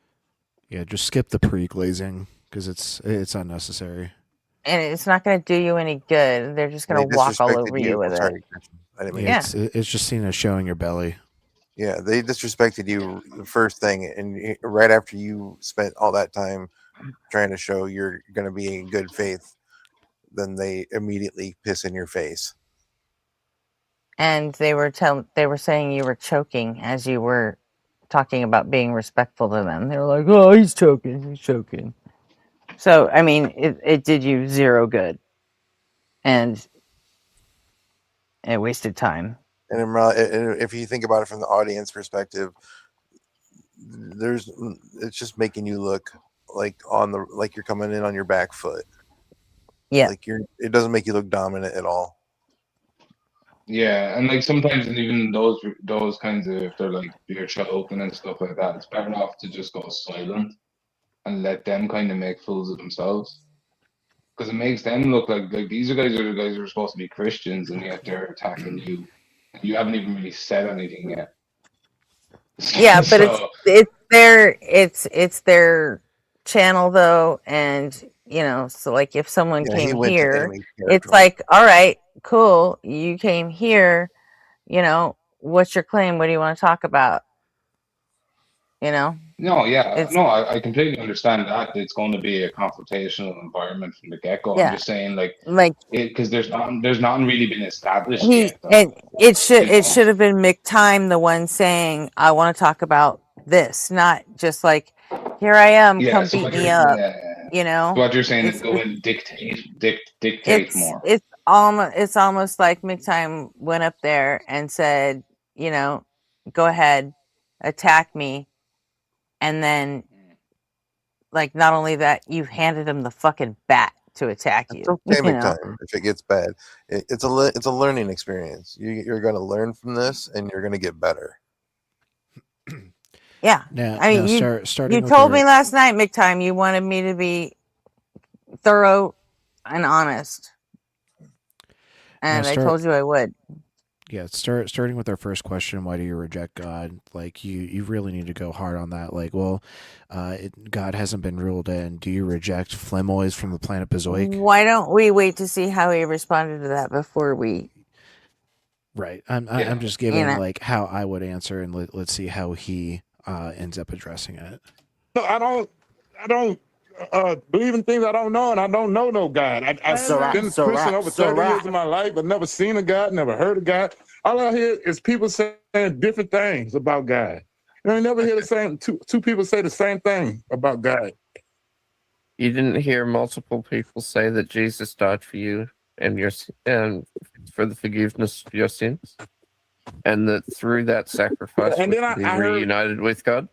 Yeah, just skip the pre-glazing because it's unnecessary. And it's not going to do you any good. They're just going to walk all over you with it. I didn't mean Yeah, it's just seen as showing your belly. Yeah, they disrespected you the first thing, and right after you spent all that time trying to show you're going to be in good faith, then they immediately piss in your face. And they were saying you were choking as you were talking about being respectful to them. They were like, "Oh, he's choking. He's choking." So, I mean, it did you zero good. and it wasted time. And if you think about it from the audience perspective, it's just making you look like you're coming in on your back foot. Yeah. Like it doesn't make you look dominant at all. Yeah, and like sometimes even those kinds of, if they're like you're choking and stuff like that, it's better off to just go silent and let them kind of make fools of themselves, because it makes them look like these guys are the guys who are supposed to be Christians, and yet they're attacking you. You haven't even really said anything yet. Yeah, but So- it's their channel though, and so like if someone Yeah, he came went to here, enemy it's territory. like, all right, cool, you came here, what's your claim? What do you want to talk about? No, yeah, no, I completely understand that it's going to be a confrontational environment from the get-go. Yeah. I'm just saying, like because there's not really been established yet. Though. And it should have been McTime, the one saying, I want to talk about this, not just like, here I am, Yeah, come so beat what me you're- up. So what you're saying is go and dictate more. It's almost like McTime went up there and said, go ahead, attack me, and then like not only that, you handed him the fucking bat to attack you. It's okay, time if it gets bad. It's a learning experience. You're going to learn from this, and you're going to get better. Yeah. Now, I mean, you told me last night, McTime, you wanted me to be thorough and honest, and I told you I would. Yeah, starting with our first question, why do you reject God? Like you really need to go hard on that. Like, well, God hasn't been ruled in. Do you reject Flemoys from the planet Bezoik? Why don't we wait to see how he responded to that before we? Right. I'm just giving like how I would answer, and let's see how he ends up addressing it. No, I don't believe in things I don't know, and I don't know no God. I've been a Christian over 30 years of my life, but never seen a God, never heard of God. All I hear is people saying different things about God. I never hear the same two people say the same thing about God. You didn't hear multiple people say that Jesus died for you and for the forgiveness of your sins, and that through that sacrifice And we then can be I heard- reunited with God.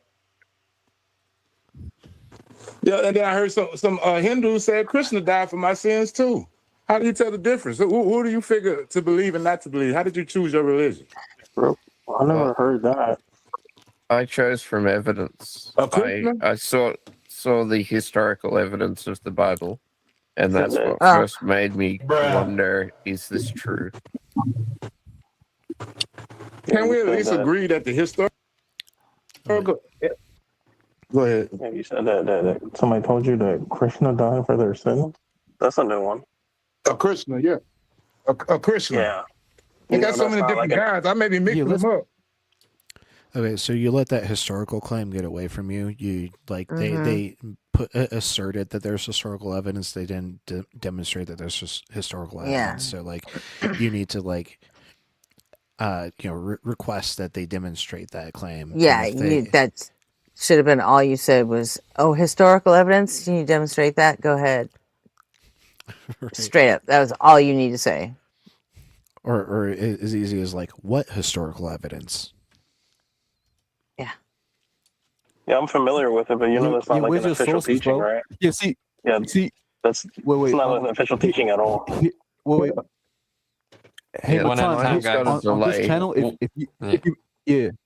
Yeah, and then I heard some Hindus say Krishna died for my sins too. How do you tell the difference? Who do you figure to believe and not to believe? How did you choose your religion? Bro, I never heard that. I chose from evidence. I saw the historical evidence of the Bible, and that's what first made me wonder: is this true? Can we at least agree that the historical? Go ahead. Yeah, you said that somebody told you that Krishna died for their sins. That's a new one. A Krishna, yeah. A Krishna. Yeah. You got so many different guys. I may be mixing them up. Okay, so you let that historical claim get away from you. You they asserted that there's historical evidence. They didn't demonstrate that there's just historical evidence. Yeah. So like, you need to request that they demonstrate that claim. Yeah, that should have been all you said was, "Oh, historical evidence. Can you demonstrate that? Go ahead." Right. Straight up, that was all you need to say. Or as easy as like, what historical evidence? Yeah, I'm familiar with it, but that's not like an official teaching, right? Yeah, see, that's wait, it's not an official teaching at all. Wait. Hey, McTime, on this channel, if you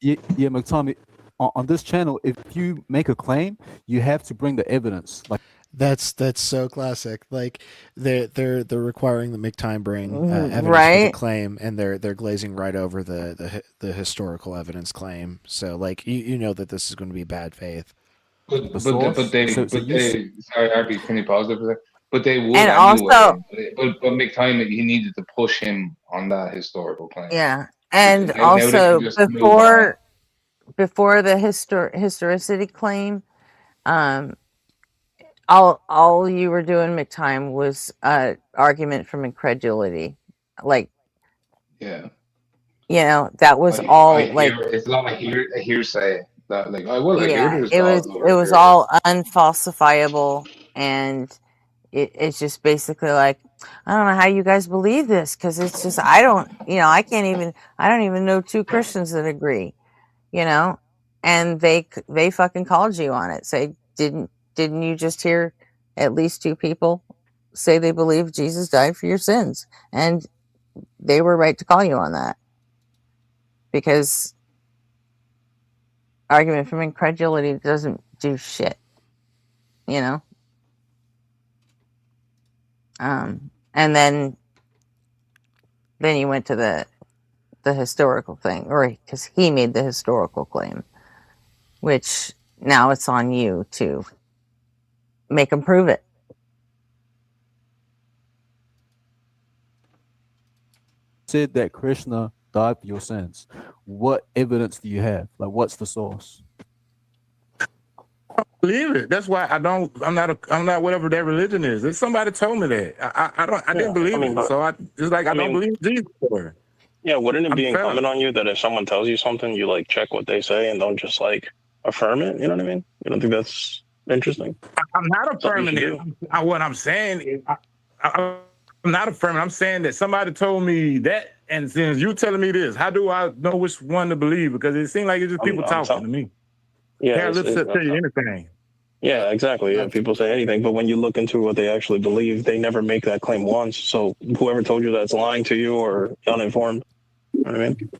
McTime, on this channel, if you make a claim, you have to bring the evidence. Like that's so classic. Like they're requiring the McTime bring evidence for the Right. claim, and they're glazing right over the historical evidence claim. So like you know that this is going to be bad faith. But they sorry, Harvey, can you pause there for a sec? But they would And anyway. also- but McTime, he needed to push him on that historical claim. Yeah, and Now they also can just move on. before the historicity claim, all you were doing, McTime, was argument from incredulity. Like, Yeah. That was all like. It's not like a hearsay that like I hear there's it was gods over it was here. all unfalsifiable, and it's just basically like, I don't know how you guys believe this, because it's just, I don't even know two Christians that agree, and they fucking called you on it. Say, didn't you just hear at least two people say they believe Jesus died for your sins? And they were right to call you on that, because argument from incredulity doesn't do shit, you know? And then you went to the historical thing, or because he made the historical claim, which now it's on you to make him prove it. Said that Krishna died for your sins. What evidence do you have? Like, what's the source? Believe it. That's why I'm not whatever their religion is. If somebody told me that, I didn't believe it. So I don't believe Jesus for it. Yeah, wouldn't it I'm be failing. incumbent on you that if someone tells you something, you like check what they say and don't just like affirm it? You know what I mean? You don't think that's interesting? I'm not Something affirming you it. should What I'm saying is, I'm not affirming. I'm saying that somebody told me that, and since you telling me this, how do I know which one to believe? Because it seems like it's just people talking to me. Yeah, Hair lips tell you anything. yeah, exactly. Yeah, people say anything, but when you look into what they actually believe, they never make that claim once. So whoever told you that's lying to you or uninformed. You know what I mean?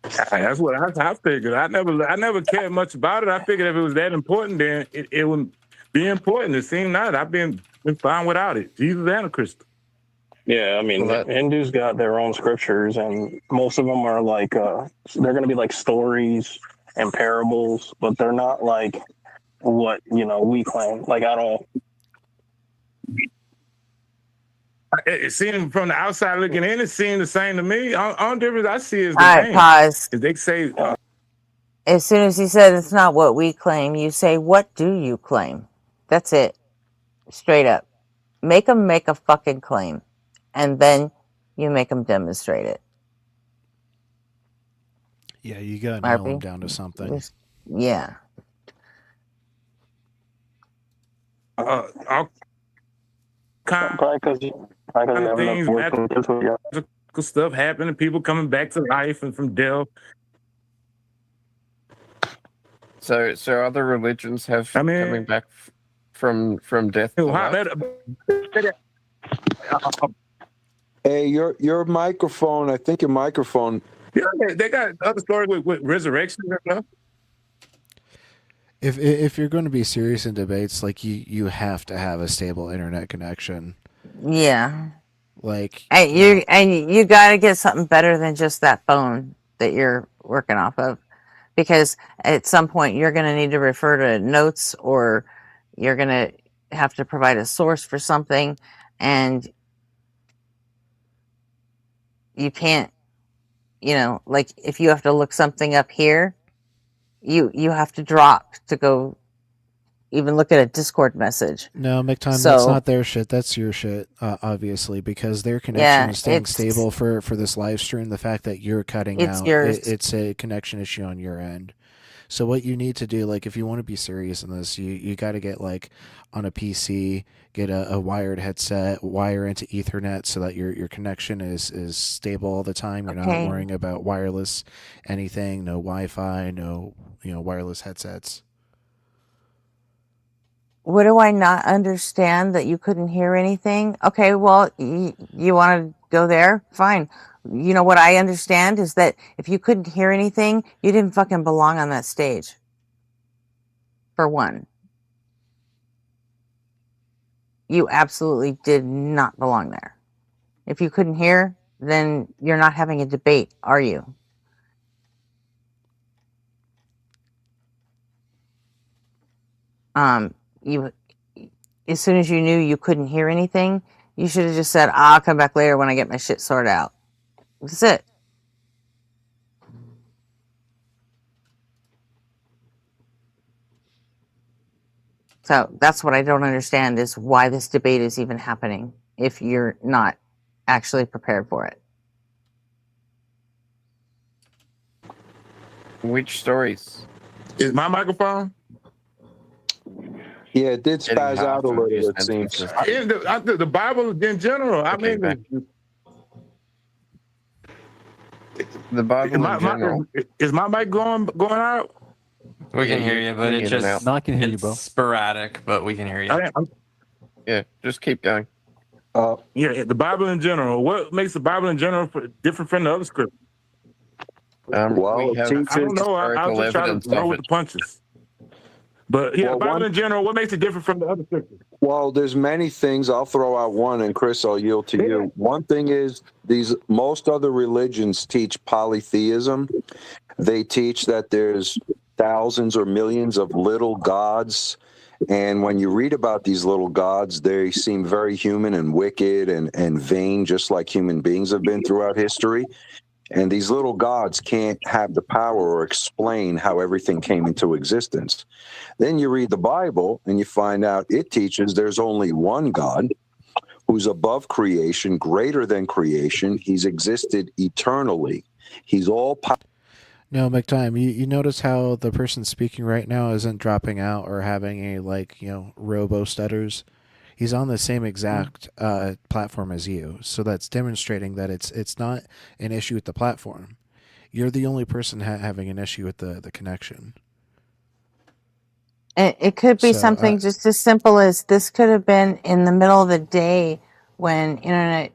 That's what I figured. I never cared much about it. I figured if it was that important, then it would be important. It seemed not. I've been fine without it. Jesus and a Christian. Yeah, I mean, Hindus got their own scriptures, and most of them are like they're going to be like stories and parables, but they're not like what we claim, like at all. It seemed from the outside looking in, it seemed the same to me. Only difference I see is the All right, name. pause. Is they say As soon as he said it's not what we claim, you say, what do you claim? That's it. Straight up. Make them make a fucking claim, and then you make them demonstrate it. Yeah, you gotta nail them down to something. Yeah. all Probably because you have enough work to do it. magical stuff happening, people coming back to life and from death. So other religions have coming back from death to life? Hey, your microphone. I think your microphone. Yeah, they got other stories with resurrection and stuff. If you're going to be serious in debates, like you have to have a stable internet connection. Yeah. Like you got to get something better than just that phone that you're working off of, because at some point you're going to need to refer to notes, or you're going to have to provide a source for something, and you can't, like if you have to look something up here, you have to drop to go even look at a Discord message. No, McTime, So, that's not their shit. That's your shit, obviously, because their connection is staying stable for this live stream. The fact that you're cutting out, it's a connection issue on your end. So what you need to do, like if you want to be serious in this, you got to get like on a PC, get a wired headset, wire into Ethernet so that your connection is stable all the time. You're not worrying about wireless anything, no Wi-Fi, no wireless headsets. what do I not understand that you couldn't hear anything? Okay, well, you want to go there? Fine. What I understand is that if you couldn't hear anything, you didn't fucking belong on that stage. For one. You absolutely did not belong there. If you couldn't hear, then you're not having a debate, are you? As soon as you knew you couldn't hear anything, you should have just said, I'll come back later when I get my shit sorted out. That's it. So that's what I don't understand, is why this debate is even happening if you're not actually prepared for it. Which stories? Is my microphone? Yeah, it did Getting spaz out half a of these little, it seems. instances. The Bible in general. I Okay, back. mean, The Bible in general. Is my mic going out? We can Yeah, hear you're you, but it in and out. just it's sporadic, but we can hear you. Yeah, just keep going. Yeah, the Bible in general. What makes the Bible in general different from the other scriptures? We have I don't know. I'll historical just try to evidence roll of with it. the punches. But yeah, Well, the Bible in general. What makes it different from the other scriptures? Well, there's many things. I'll throw out one, and Chris, I'll yield to you. One thing is most other religions teach polytheism. They teach that there's thousands or millions of little gods. And when you read about these little gods, they seem very human and wicked and vain, just like human beings have been throughout history. And these little gods can't have the power or explain how everything came into existence. Then you read the Bible and you find out it teaches there's only one God who's above creation, greater than creation. He's existed eternally. He's all powerful. No, McTime, you notice how the person speaking right now isn't dropping out or having a, robo stutters? He's on the same exact platform as you. So that's demonstrating that it's not an issue with the platform. You're the only person having an issue with the connection. It could be So, something just as simple as this could have been in the middle of the day when internet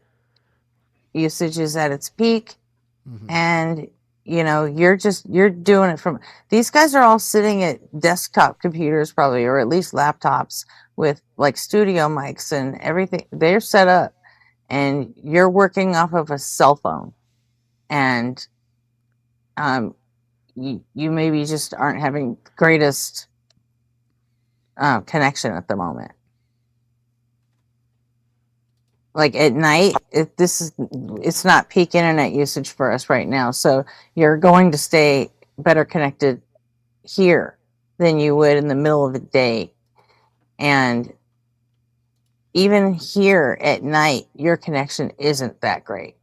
usage is at its peak, and you're doing it from. These guys are all sitting at desktop computers probably, or at least laptops with like studio mics and everything. They're set up, and you're working off of a cell phone, and you maybe just aren't having the greatest connection at the moment. Like at night, it's not peak internet usage for us right now, so you're going to stay better connected here than you would in the middle of the day. And even here at night, your connection isn't that great.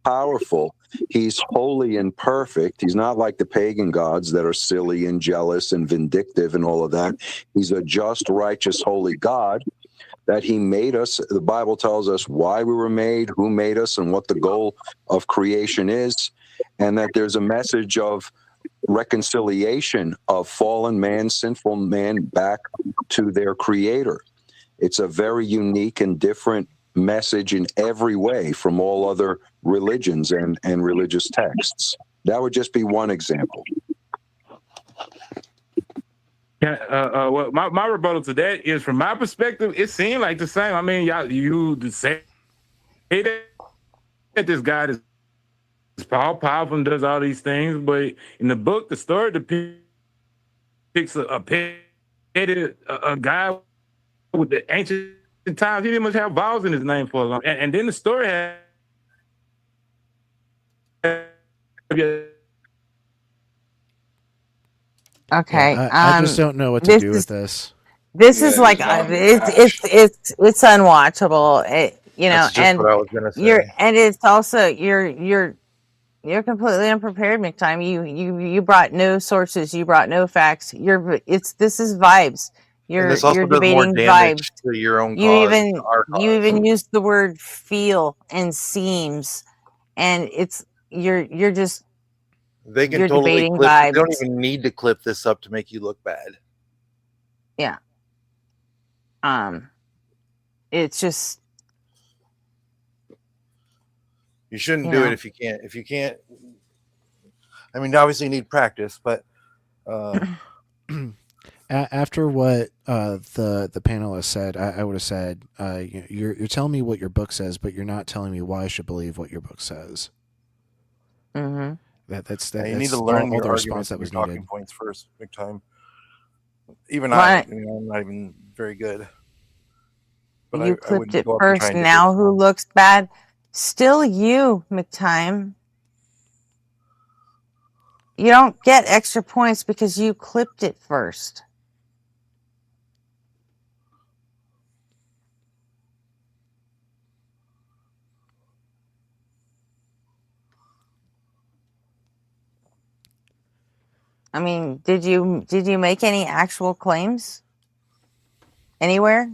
Powerful. He's holy and perfect. He's not like the pagan gods that are silly and jealous and vindictive and all of that. He's a just, righteous, holy God that he made us. The Bible tells us why we were made, who made us, and what the goal of creation is, and that there's a message of reconciliation of fallen man, sinful man back to their creator. It's a very unique and different message in every way from all other religions and religious texts. That would just be one example. Yeah, well, my rebuttal to that is, from my perspective, it seemed like the same. I mean, you say that this guy is all powerful and does all these things, but in the book, the story depicts a guy with the ancient times. He didn't much have vowels in his name for a long, and then the story has. Okay. Yeah, I just don't know what to do with this. This is like it's unwatchable. That's just and what I was gonna say. it's also you're completely unprepared, McTime. You brought no sources. You brought no facts. This is vibes. And this You're also does more debating damage vibes. to your own You cause than our you cause. even used the word feel and seems, and you're just They can you're totally debating clip. They don't vibes. even need to clip this up to make you look bad. Yeah. It's just You shouldn't You do know. it if you can't. If you can't, I mean, obviously you need practice, but After what the panelists said, I would have said, you're telling me what your book says, but you're not telling me why I should believe what your book says. Mm-hmm. That's you need to learn all your the response arguments that and was your talking needed. points first, big time. Even Why- I'm not even very good. But you I clipped wouldn't it go up and try first. and debate Now who someone. looks bad? Still you, McTime. You don't get extra points because you clipped it first. I mean, did you make any actual claims anywhere?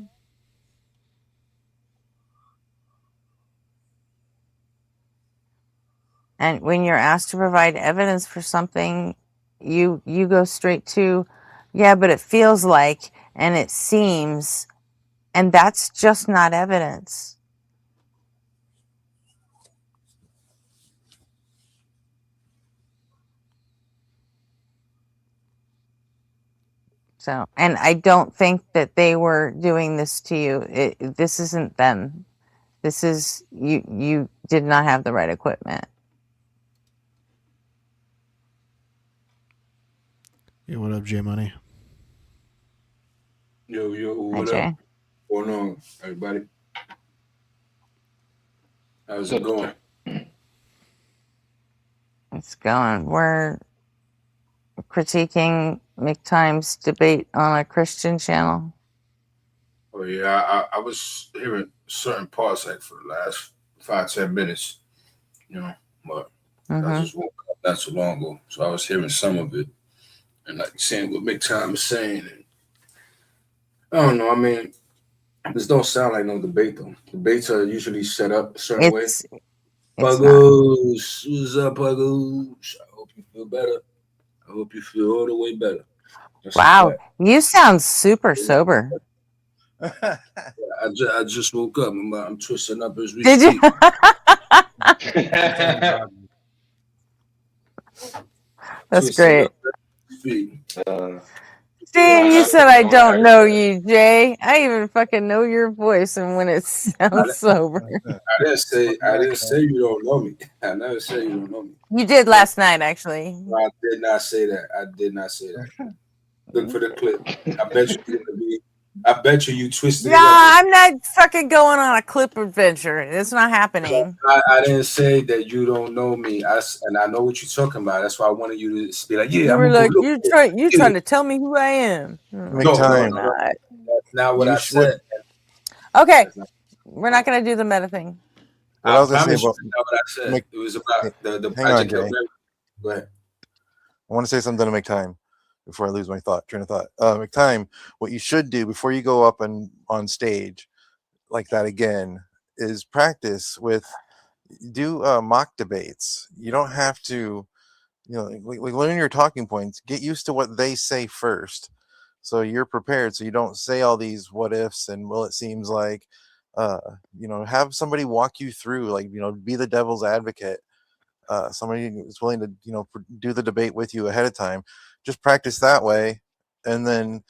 And when you're asked to provide evidence for something, you go straight to, yeah, but it feels like, and it seems, and that's just not evidence. So, and I don't think that they were doing this to you. This isn't them. This is you. You did not have the right equipment. Yeah, what up, J Money? Yo, Hi, what Jay. up? What's going on, everybody? How's it going? It's going. We're critiquing McTime's debate on a Christian channel. Oh yeah, I was hearing certain parts like for the last 5-10 minutes, you know, but I just woke up not so long ago, so I was hearing some of it and like saying what McTime is saying. And I don't know. I mean, this don't sound like no debate though. Debates are usually set up a certain way. Puggles, what's up, Puggles? I hope you feel better. I hope you feel all the way better. That's Wow, you sound super sober. I just woke up. I'm twisting up as we Did speak. That's great. Speak. Stan, you said I don't know you, Jay. I even fucking know your voice and when it sounds sober. I didn't say you don't know me. I never said you don't know me. You did last night, actually. No, I did not say that. I did not say that. Look for the clip. I bet you twisted it Yeah, up. I'm not fucking going on a clip adventure. It's not happening. I didn't say that you don't know me. And I know what you're talking about. That's why I wanted you to be like, yeah, You I'm were gonna like, go look. you're trying to tell me who I am. No, that's not what I said. Okay, we're not gonna do the meta thing. What I was gonna say promise you about that's not what I said. It was about the hang on, Project Jay. Hail Mary. Go ahead. I want to say something to McTime before I lose my train of thought. McTime, what you should do before you go up on stage like that again is practice with mock debates. You don't have to, learn your talking points. Get used to what they say first, so you're prepared. So you don't say all these what ifs and well, it seems like. Have somebody walk you through, be the devil's advocate. Somebody is willing to do the debate with you ahead of time. Just practice that way, and then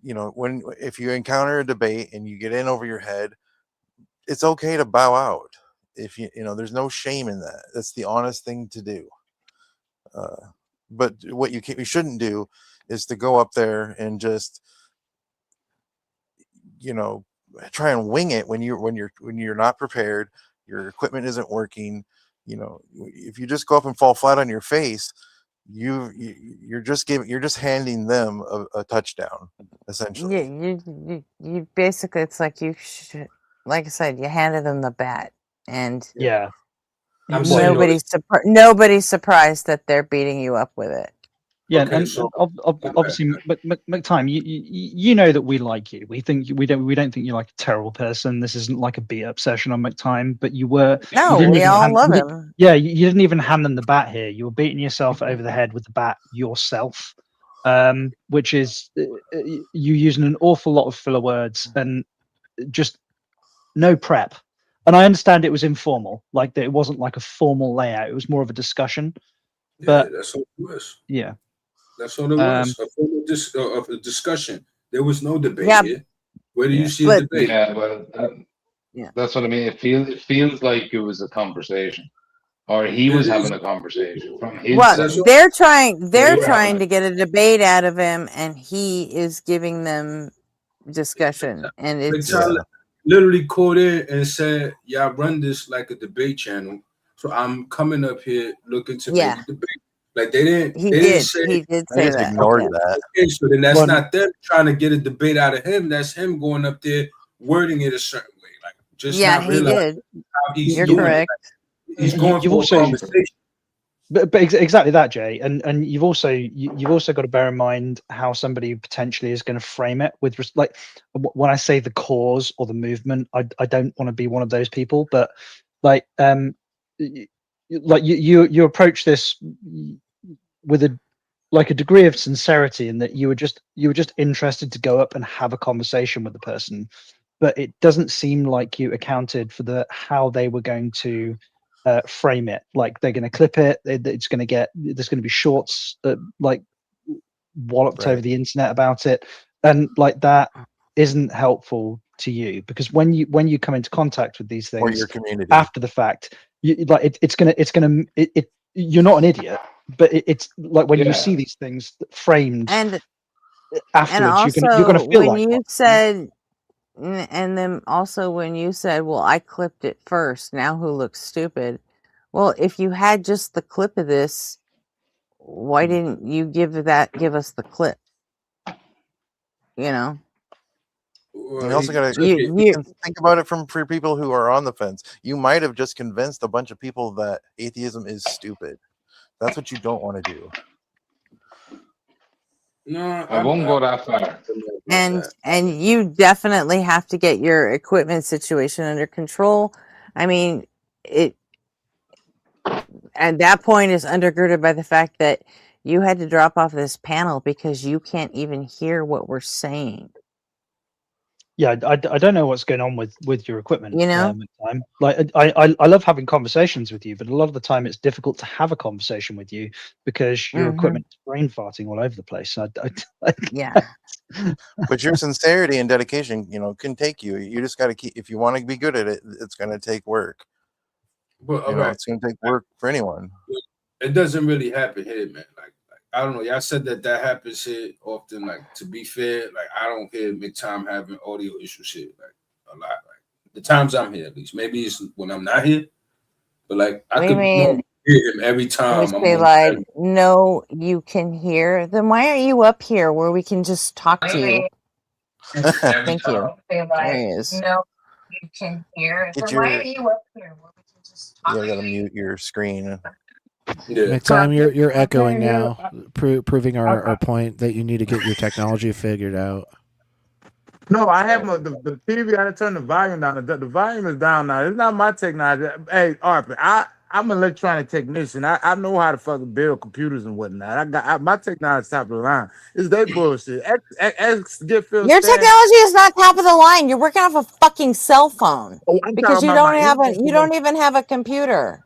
if you encounter a debate and you get in over your head, it's okay to bow out. If there's no shame in that. That's the honest thing to do. But what you shouldn't do is to go up there and just try and wing it when you're not prepared. Your equipment isn't working. If you just go up and fall flat on your face, you're just handing them a touchdown, essentially. You basically, it's like you should, like I said, you handed them the bat, and yeah, nobody's surprised that they're beating you up with it. Yeah, okay, and obviously, McTime, you know that we like you. We don't think you're like a terrible person. This isn't like a beat up session on McTime, but you were. No, we all love him. Yeah, you didn't even hand them the bat here. You were beating yourself over the head with the bat yourself, which is you using an awful lot of filler words and just no prep. And I understand it was informal, like that it wasn't like a formal layout. It was more of a discussion. But that's all it was. Yeah. That's all it was. A discussion. There was no debate here. Where do you see a debate? Yeah, well, that's what I mean. It feels like it was a conversation, or he was having a conversation from his side. They're trying to get a debate out of him, and he is giving them discussion. And it's literally called in and said, "Y'all run this like a debate channel." So I'm coming up here looking to make a debate. Like they didn't. He didn't say that. Ignored that. Okay, so then that's not them trying to get a debate out of him. That's him going up there wording it a certain way, like just not realizing how he's You're doing correct. it. Like, he's going for a conversation. But exactly that, Jay, and you've also got to bear in mind how somebody potentially is going to frame it with like when I say the cause or the movement, I don't want to be one of those people, but like you approach this with a degree of sincerity, in that you were just interested to go up and have a conversation with the person, but it doesn't seem like you accounted for how they were going to frame it. Like they're going to clip it. There's going to be shorts like walloped over the internet about it, and like that isn't helpful to you, because when you come into contact with these Or things your community. after the fact, you're not an idiot, but it's like when you see these things framed And afterwards, you're also gonna feel when like you one. said, and then also when you said, well, I clipped it first, now who looks stupid? Well, if you had just the clip of this, why didn't you give us the clip? You know? You also got to You think about it for people who are on the fence. You might have just convinced a bunch of people that atheism is stupid. That's what you don't want to do. No, I won't go that far. and you definitely have to get your equipment situation under control. I mean, it at that point is undergirded by the fact that you had to drop off this panel because you can't even hear what we're saying. Yeah, I don't know what's going on with your equipment. You know? At the time. Like I love having conversations with you, but a lot of the time it's difficult to have a conversation with you because your equipment's brain farting all over the place. Yeah. But your sincerity and dedication, can take you. You just got to keep. If you want to be good at it, it's going to take work. But it's going to take work for anyone. It doesn't really happen here, man. Like I don't know. Y'all said that happens here often. Like, to be fair, like I don't hear McTime having audio issues here, like a lot. Like the times I'm here, at least. Maybe it's when I'm not here, but like I could normally hear him every time. We say like, no, you can hear. Then why aren't you up here where we can just talk to you? Thank you. There he is. No, you can hear. Get So why are you up here where we can just talk? Yeah, I got to mute your screen. McTime, you're echoing now, proving our point that you need to get your technology figured out. No, I have the TV. I turn the volume down. The volume is down now. It's not my technology. Hey, Arthur, I'm an electronic technician. I know how to fucking build computers and whatnot. My technology is top of the line. It's that bullshit. Your technology is not top of the line. You're working off a fucking cell phone because you don't even have a computer.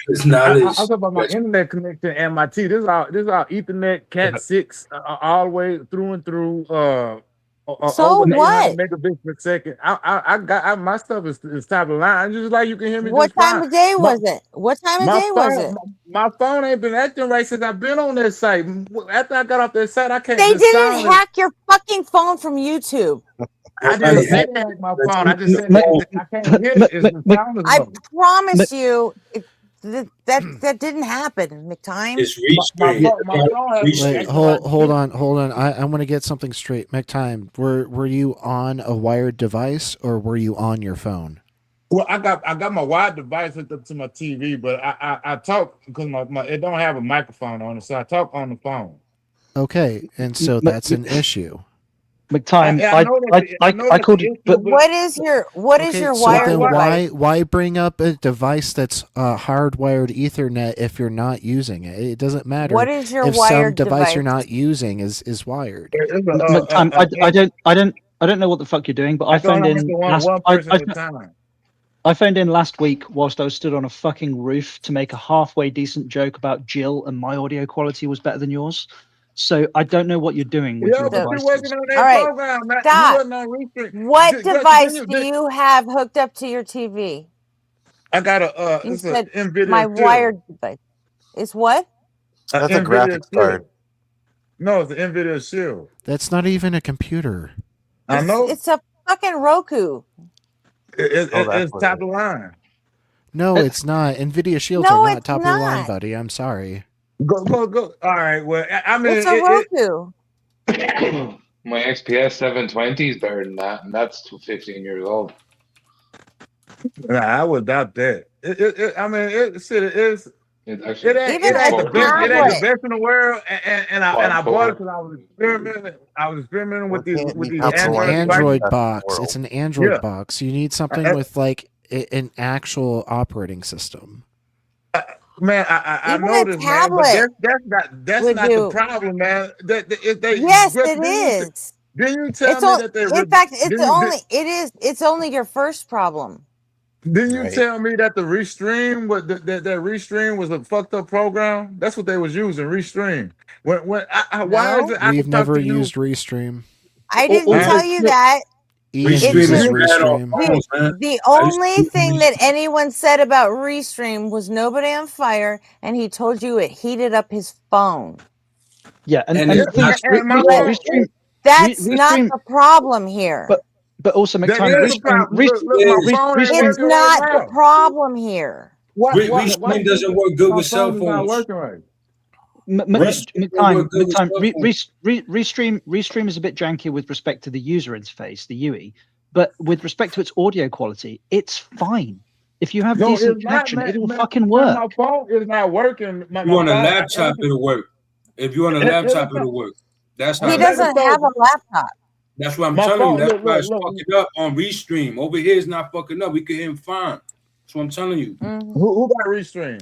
It's not. I'm talking about my internet connection and my T. This is all Ethernet Cat 6 all the way through and through. So over what? 800 megabits per second. I got my stuff is top of the line. Just like you can hear me. What just time fine. of day was it? What time of day was it? My phone ain't been acting right since I've been on that site. After I got off that site, I can't. They didn't hack your fucking phone from YouTube. I didn't say hack my phone. I just said I can't hear it. I promise you. That didn't happen, McTime. Wait, hold on. I want to get something straight. McTime, were you on a wired device or were you on your phone? Well, I got my wired device hooked up to my TV, but I talk because my it don't have a microphone on it, so I talk on the phone. Okay, and so that's an issue. McTime, I called you. But what is your wired device? Why bring up a device that's hardwired Ethernet if you're not using it? It doesn't matter. What is your if wired some device device? you're not using is wired? I don't know what the fuck you're doing, but I phoned in. I phoned in last week whilst I was stood on a fucking roof to make a halfway decent joke about Jill, and my audio quality was better than yours. So I don't know what you're doing with your devices. All right, stop. What device do you have hooked up to your TV? I got a You it's said an NVIDIA my Shield. wired device. It's what? That's a graphics card. No, it's an NVIDIA Shield. That's not even a computer. I know. It's a fucking Roku. It's top of the line. No, it's not. NVIDIA Shields are not top of the line, buddy. I'm sorry. Go. All right. Well, I mean, it's a Roku. My XPS 720 is better than that, and that's 15 years old. Nah, I would doubt that. I mean, it is. It actually It ain't Even it ain't a the best. It ain't the tablet. best in the world. And I bought it quad because I was experimenting. I was experimenting Well, with it can't be these It's an compromised Android with devices. Android the box. world. It's an Android Yeah. box. You need something with like an actual operating system. Man, I Even know a this, man, but tablet that's would not the do. problem, man. If they Yes, Griff, it is. didn't you tell It's me all. that they In fact, it's didn't you, only. It is. It's only your first problem. didn't you Right. tell me that the Restream was that Restream was a fucked up program? That's what they was using, Restream. Why is No, it I We've can talk never to you? used Restream. I didn't Huh? tell you that. Ian It's Restream is uses just bad on Restream. phones, man. the I used to only use thing that Restream. anyone said about Restream was nobody on fire, and he told you it heated up his phone. Yeah, And and Yeah, the thing is, and my But phone, Restream, that's not Restream, the problem here. but also that McTime, is the Restream, problem. Look, my Is phone ain't It's working right not the now. problem here. Why Restream doesn't work good my with cell phone is not phones. working right? Restream don't work good with cell phones. Restream is a bit janky with respect to the user interface, the UI, but with respect to its audio quality, it's fine. If you have No, decent it's not, connection, man. it'll Man, fucking man, my work. phone is not working. If you My on a phone, laptop, it'll work. If you're on a laptop, it'll work. That's how He it man, works. doesn't have a laptop. That's what I'm my telling you. phone. That's Look, why look, it's look. fucking up on Restream. Over here, it's not fucking up. We can hear him fine. That's what I'm telling you. Who got Restream?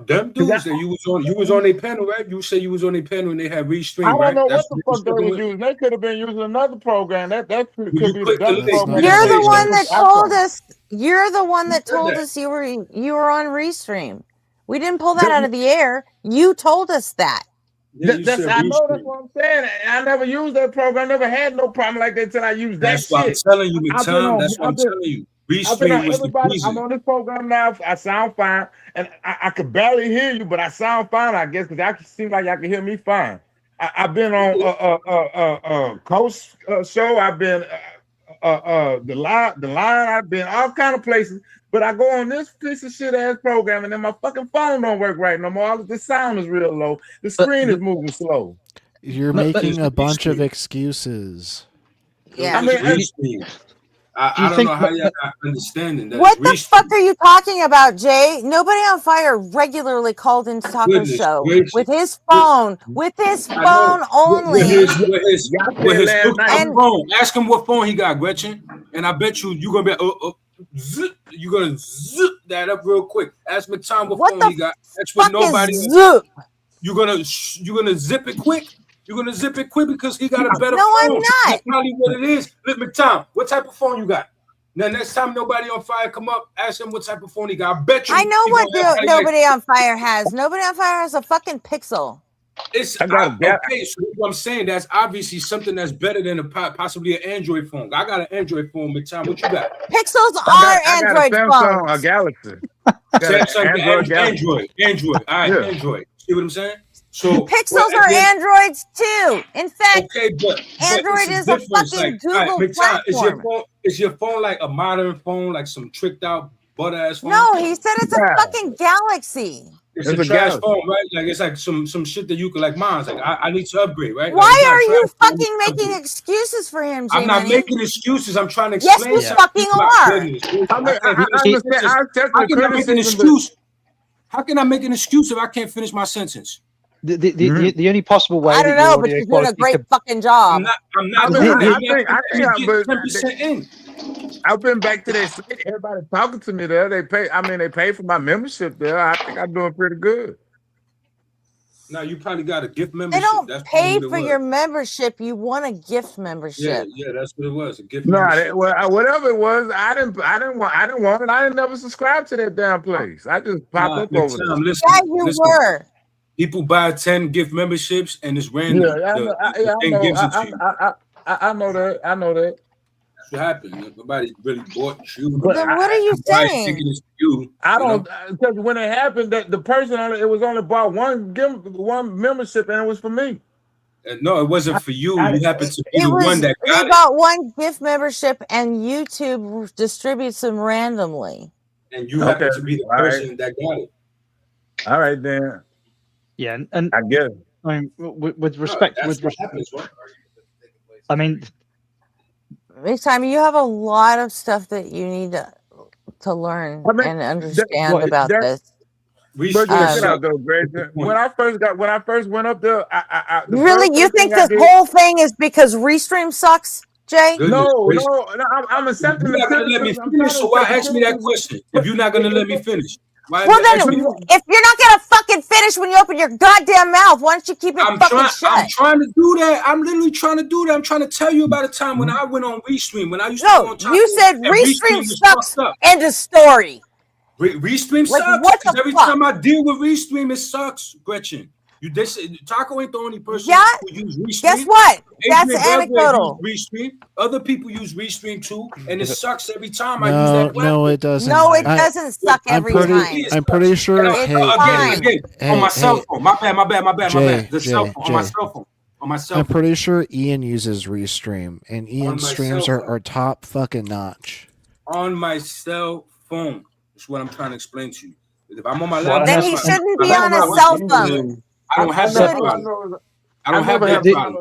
Them dudes that you was on a panel, right? You say you was on a panel and they had I Restream, don't right? know That's what the what fuck they you was was with. using. They could have been using another program. That When could you be the click the better link, program it than You're they the says using one for that the told iPhone. us. You're the one who that said told that? us you were on Restream. We didn't pull that That- out of the air. You told us that. Yeah, you That's said I know. That's Restream. what I'm saying. I never used that program. Never had no problem like that till I used that That's what I'm shit. telling you, I've been McTom. on. That's what I'm telling you. I've been on Restream was the everybody. I'm reason. on this program now. I sound fine, and I could barely hear you, but I sound fine, I guess, because I can seem like y'all can hear me fine. I've been on Coast show. I've been the line. I've been all kind of places, but I go on this piece of shit ass program, and then my fucking phone don't work right no more. The sound is real low. The screen is moving slow. You're making a bunch of excuses. Yeah. I mean, Restream. I don't know how y'all not understanding that What it's the Restream. fuck are you talking about, Jay? Nobody on Fire regularly called into Taco Goodness Show gracious. with his phone, I know. With only. his Y'all said last hooked up night. And phone. Ask him what phone he got, Gretchen. And I bet you're gonna be zip. You're gonna zip that up real quick. Ask McTom what phone he got. That's what fuck is nobody. Zoop? You're gonna zip it quick. You're gonna zip it quick because he got a better No, I'm phone. not. That's probably what it is. Look, McTom, what type of phone you got? Now, next time nobody on Fire come up, ask him what type of phone he got. I bet you I know he what gonna have probably Nobody on Fire has. Nobody on Fire has a fucking Pixel. It's I got a gap. okay. So what I'm saying, that's obviously something that's better than possibly an Android phone. I got an Android phone, McTom. What you got? Pixels I are got a Android Samsung, a phones. Galaxy. Got an Samsung, Android Galaxy. Android. All right, Yeah. Android. See what I'm saying? So Pixels are Androids too. In fact, okay, but Android it's a is a difference. fucking Like, all right, Google McTom, platform. is your phone like a modern phone, like some tricked out butt ass phone? No, he said it's a Yeah. fucking Galaxy. It's It's a a trash Galaxy. phone, right? Like it's like some shit that you could like mine's like I need to upgrade, right? Like, Why it's not are trash, you but I need fucking to making upgrade. excuses for him, I'm not J-Money? making excuses. I'm trying to Yes, explain you something. fucking My are. goodness. I mean, can't finish I my understand. sentence. I accept How the can I make an criticism, but excuse? How can I make an excuse if I can't finish my sentence? The only possible way I that don't your know, but audio you're doing a quality great could fucking job. I'm not I mean, doing that. I You're think, not I letting me get but 10% in. I've been back to that site. Everybody talking to me there. They pay. I mean, they pay for my membership there. I think I'm doing pretty good. Now you probably got a gift They membership. don't That's probably pay what it for was. your membership. You want a gift Yeah, membership. that's what it was. A gift No, membership. whatever it was, I didn't want it. I didn't never subscribe to that damn place. I just pop up over there. McTom, listen. Yeah, you were. People buy 10 gift memberships and it's Yeah, random. I know. The thing gives it to you. I know that. I know that. That's what happened. Nobody really bought you. But Then what are you Nobody's saying? thinking it's you. I you know? don't because when it happened, that the person on it was only bought one membership, and it was for me. No, it wasn't for you. You happen to be It the one was. that They got it. got one gift membership, and YouTube distributes them randomly. And you Okay, happen to be the all right. person that got it. All right then. Yeah, and I guess. I mean, with respect, No, with that's what respect, happens, right? I mean, Next time, you have a lot of stuff that you need to learn I mean, and understand that- about that- this. But check it Restream out though, Greg. When I first went up there, the Really, you first think thing I this did. whole thing is because Restream sucks, Jay? No, I'm accepting You're the not gonna let me criticism. I'm finish, trying to so why accept the ask me that criticism. question? If you're not gonna let me finish, why Well, then, ask me? if you're not gonna fucking finish when you open your goddamn mouth, why don't you keep it fucking shut? I'm trying to do that. I'm literally trying to do that. I'm trying to tell you about a time when I went on Restream, when I used to go on Taco, You said and Restream was sucks. fucked up. End of story. Restream Like, sucks what because the every fuck? time I deal with Restream, it sucks, Gretchen. Taco ain't the only person who use Restream. Guess what? That's Adrian Belgrade anecdotal. use Restream. Other people use Restream too, and it sucks every time I use No, that platform. no, it doesn't. No, it doesn't suck every time. I'm pretty sure. And again, on my cell phone. My bad. The cell phone, on my cell phone. On my cell I'm phone. pretty sure Ian uses Restream, and Ian's my streams cell are top fucking notch. On my cell phone. That's what I'm trying to explain to you. If I'm on my Well, laptop, Then he shouldn't be on a cell phone. I don't have that problem. I don't have that problem.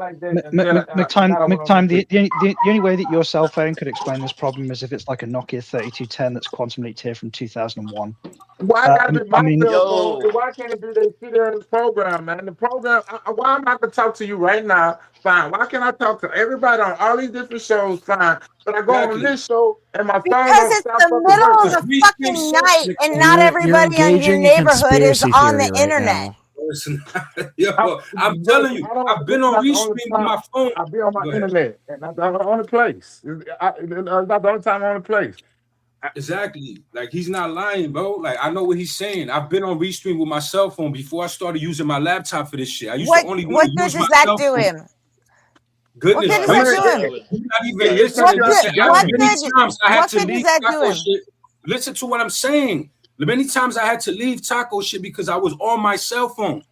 McTime, the only way that your cell phone could explain this problem is if it's like a Nokia 3210 that's quantum leaked here from 2001. Why gotta be my I mean, cell phone? Why can't it be they see there in the program, man? The program. Why am I gonna talk to you right now? Fine. Why can't I talk to everybody on all these different shows? Fine. But I go on this show and my phone Because don't it's stop the fucking middle of working. the fucking night, and not everybody in your engaging in neighborhood is conspiracy on the theory right internet. now. Yo, I'm telling you, I've been on Restream with my phone. I'll be on my internet, and I'm on the place. It's not the only time I'm on the place. Exactly. Like, he's not lying, bro. Like, I know what he's saying. I've been on Restream with my cell phone before I started using my laptop for this shit. I used to only What use good my does that cell do phone. him? Goodness What good does that do him? You're not even listening. Many times I had to leave Taco shit. Listen to what I'm saying. Many times I had to leave Taco shit because I was on my cell phone.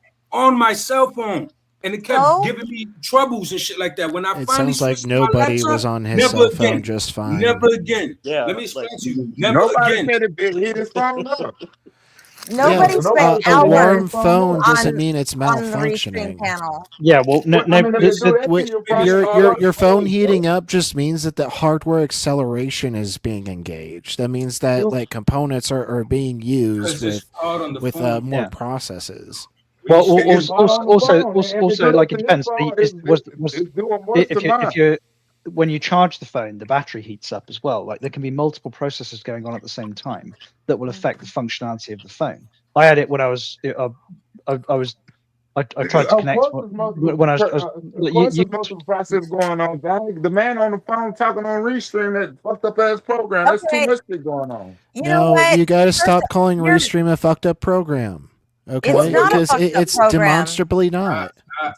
And it kept giving me troubles and shit like that. When I It finally sounds like switched to my nobody laptop, was on his never cell again. phone just fine. Never again. Yeah, Let me explain to you. Never Nobody again. said it hit his phone up. Nobody Yeah, spent a hours warm phone on doesn't mean it's the Restream malfunctioning. panel. Yeah, well, Your phone heating up just means that the hardware acceleration is being engaged. That means that like components are being used with more processes. Well, also, like, it depends. If you're when you charge the phone, the battery heats up as well. Like, there can be multiple processes going on at the same time that will affect the functionality of the phone. I had it when I tried to connect when I was. Of course, there's multiple process going on. The man on the phone talking on Restream, that fucked up ass program. There's too much shit going on. You got to stop calling Restream a fucked up program. Okay, It's not a because fucked up it's program. demonstrably not.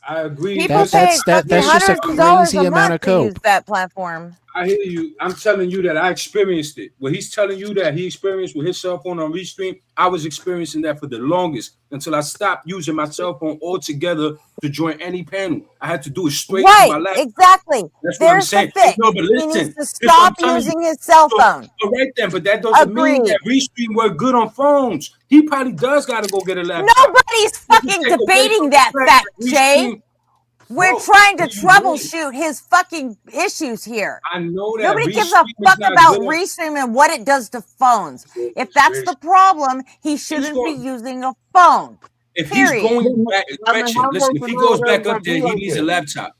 I agree. People pay That's just a hundreds of dollars crazy a amount month of to cope. use that platform. I hear you. I'm telling you that I experienced it. What he's telling you that he experienced with his cell phone on Restream, I was experiencing that for the longest until I stopped using my cell phone altogether to join any panel. I had to do it straight to my laptop. Exactly. That's what I'm There's saying. the fix. No, but He listen, needs to this is what I'm stop telling using you. his cell phone. All right then, but that doesn't mean that Restream work good on phones. He probably does got to go get a laptop. Nobody's fucking debating that fact, Jay. We're trying to troubleshoot his fucking issues here. I know that. Nobody gives a fuck about Restream and what it does to phones. If that's the problem, he shouldn't be using a phone. If he's going back, listen, if he goes back up there, he needs a laptop.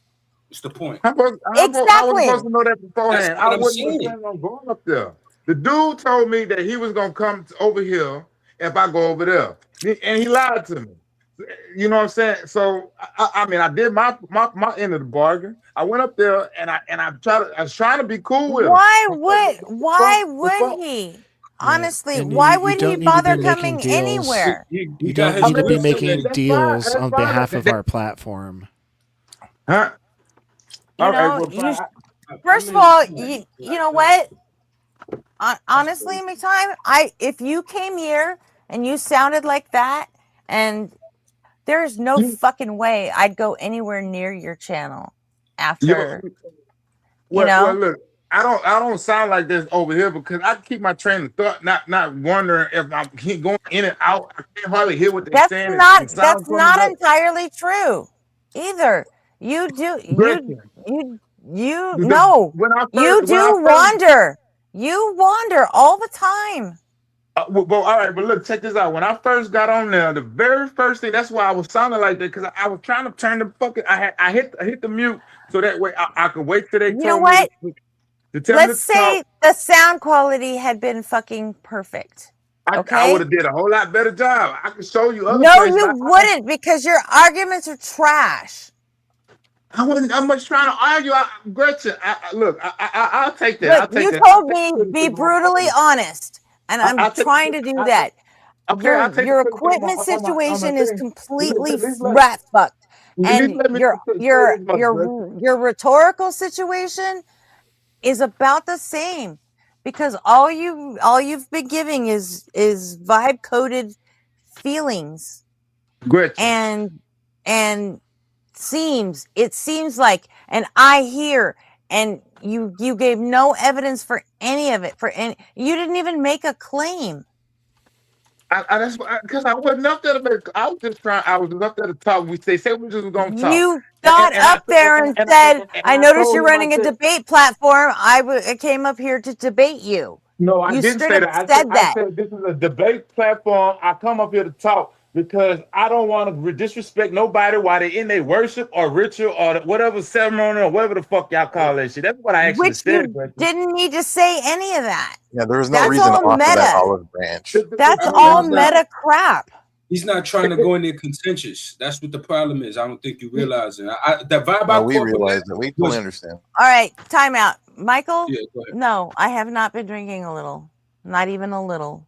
What's the point? I was supposed to know that beforehand. I wasn't planning on going up there. The dude told me that he was gonna come over here if I go over there, and he lied to me. You know what I'm saying? So I mean, I did my end of the bargain. I went up there and I was trying to be cool with him. Why would he? Honestly, why would he bother coming anywhere? You don't need to be making deals on behalf of our platform. Huh? First of all, you know what? Honestly, McTime, if you came here and you sounded like that, and there's no fucking way I'd go anywhere near your channel after. Well, look, I don't sound like this over here because I keep my train of thought, not wondering if I'm going in and out. I can't hardly hear what they're saying. That's not entirely true either. You do wander. You wander all the time. Well, all right, but look, check this out. When I first got on there, the very first thing, that's why I was sounding like that, because I was trying to turn the fucking, I hit the mute so that way I could wait till they You know told me what? to tell me Let's to talk. say the sound quality had been fucking perfect. I Okay? would have did a whole lot better job. I could show you other No, places. you wouldn't, because your arguments are trash. I wasn't. I'm much trying to argue. Gretchen, look, I'll take that. Look, I'll take you that. told me be brutally honest, and I'm I'll take trying to do that. Okay, I'll take Your the criticism equipment on my situation is thing. completely At least rat fucked, at least and let me say this much, Gretchen. your rhetorical situation is about the same, because all you've been giving is vibe coded feelings, Gretchen. and it seems like, and I hear, and you gave no evidence for any of it, you didn't even make a claim. That's because I wasn't up there to make. I was just trying. I was up there to talk. They said we just was gonna talk. You got up there and said, "I noticed you're running a debate. debate platform. I came up here to debate you." No, I You didn't straight say up that. said I that. said this is a debate platform. I come up here to talk because I don't want to disrespect nobody while they're in their worship or ritual or whatever ceremony or whatever the fuck y'all call that shit. That's what I actually Which said. you didn't need to say any of that. Yeah, there was no That's reason to all offer that meta. olive branch. That's all meta crap. He's not trying to go in there contentious. That's what the problem is. I don't think you realize it. The vibe No, I we caught from realize that it. We was totally understand. All right, time out. Michael? Yeah, go ahead. No, I have not been drinking a little. Not even a little.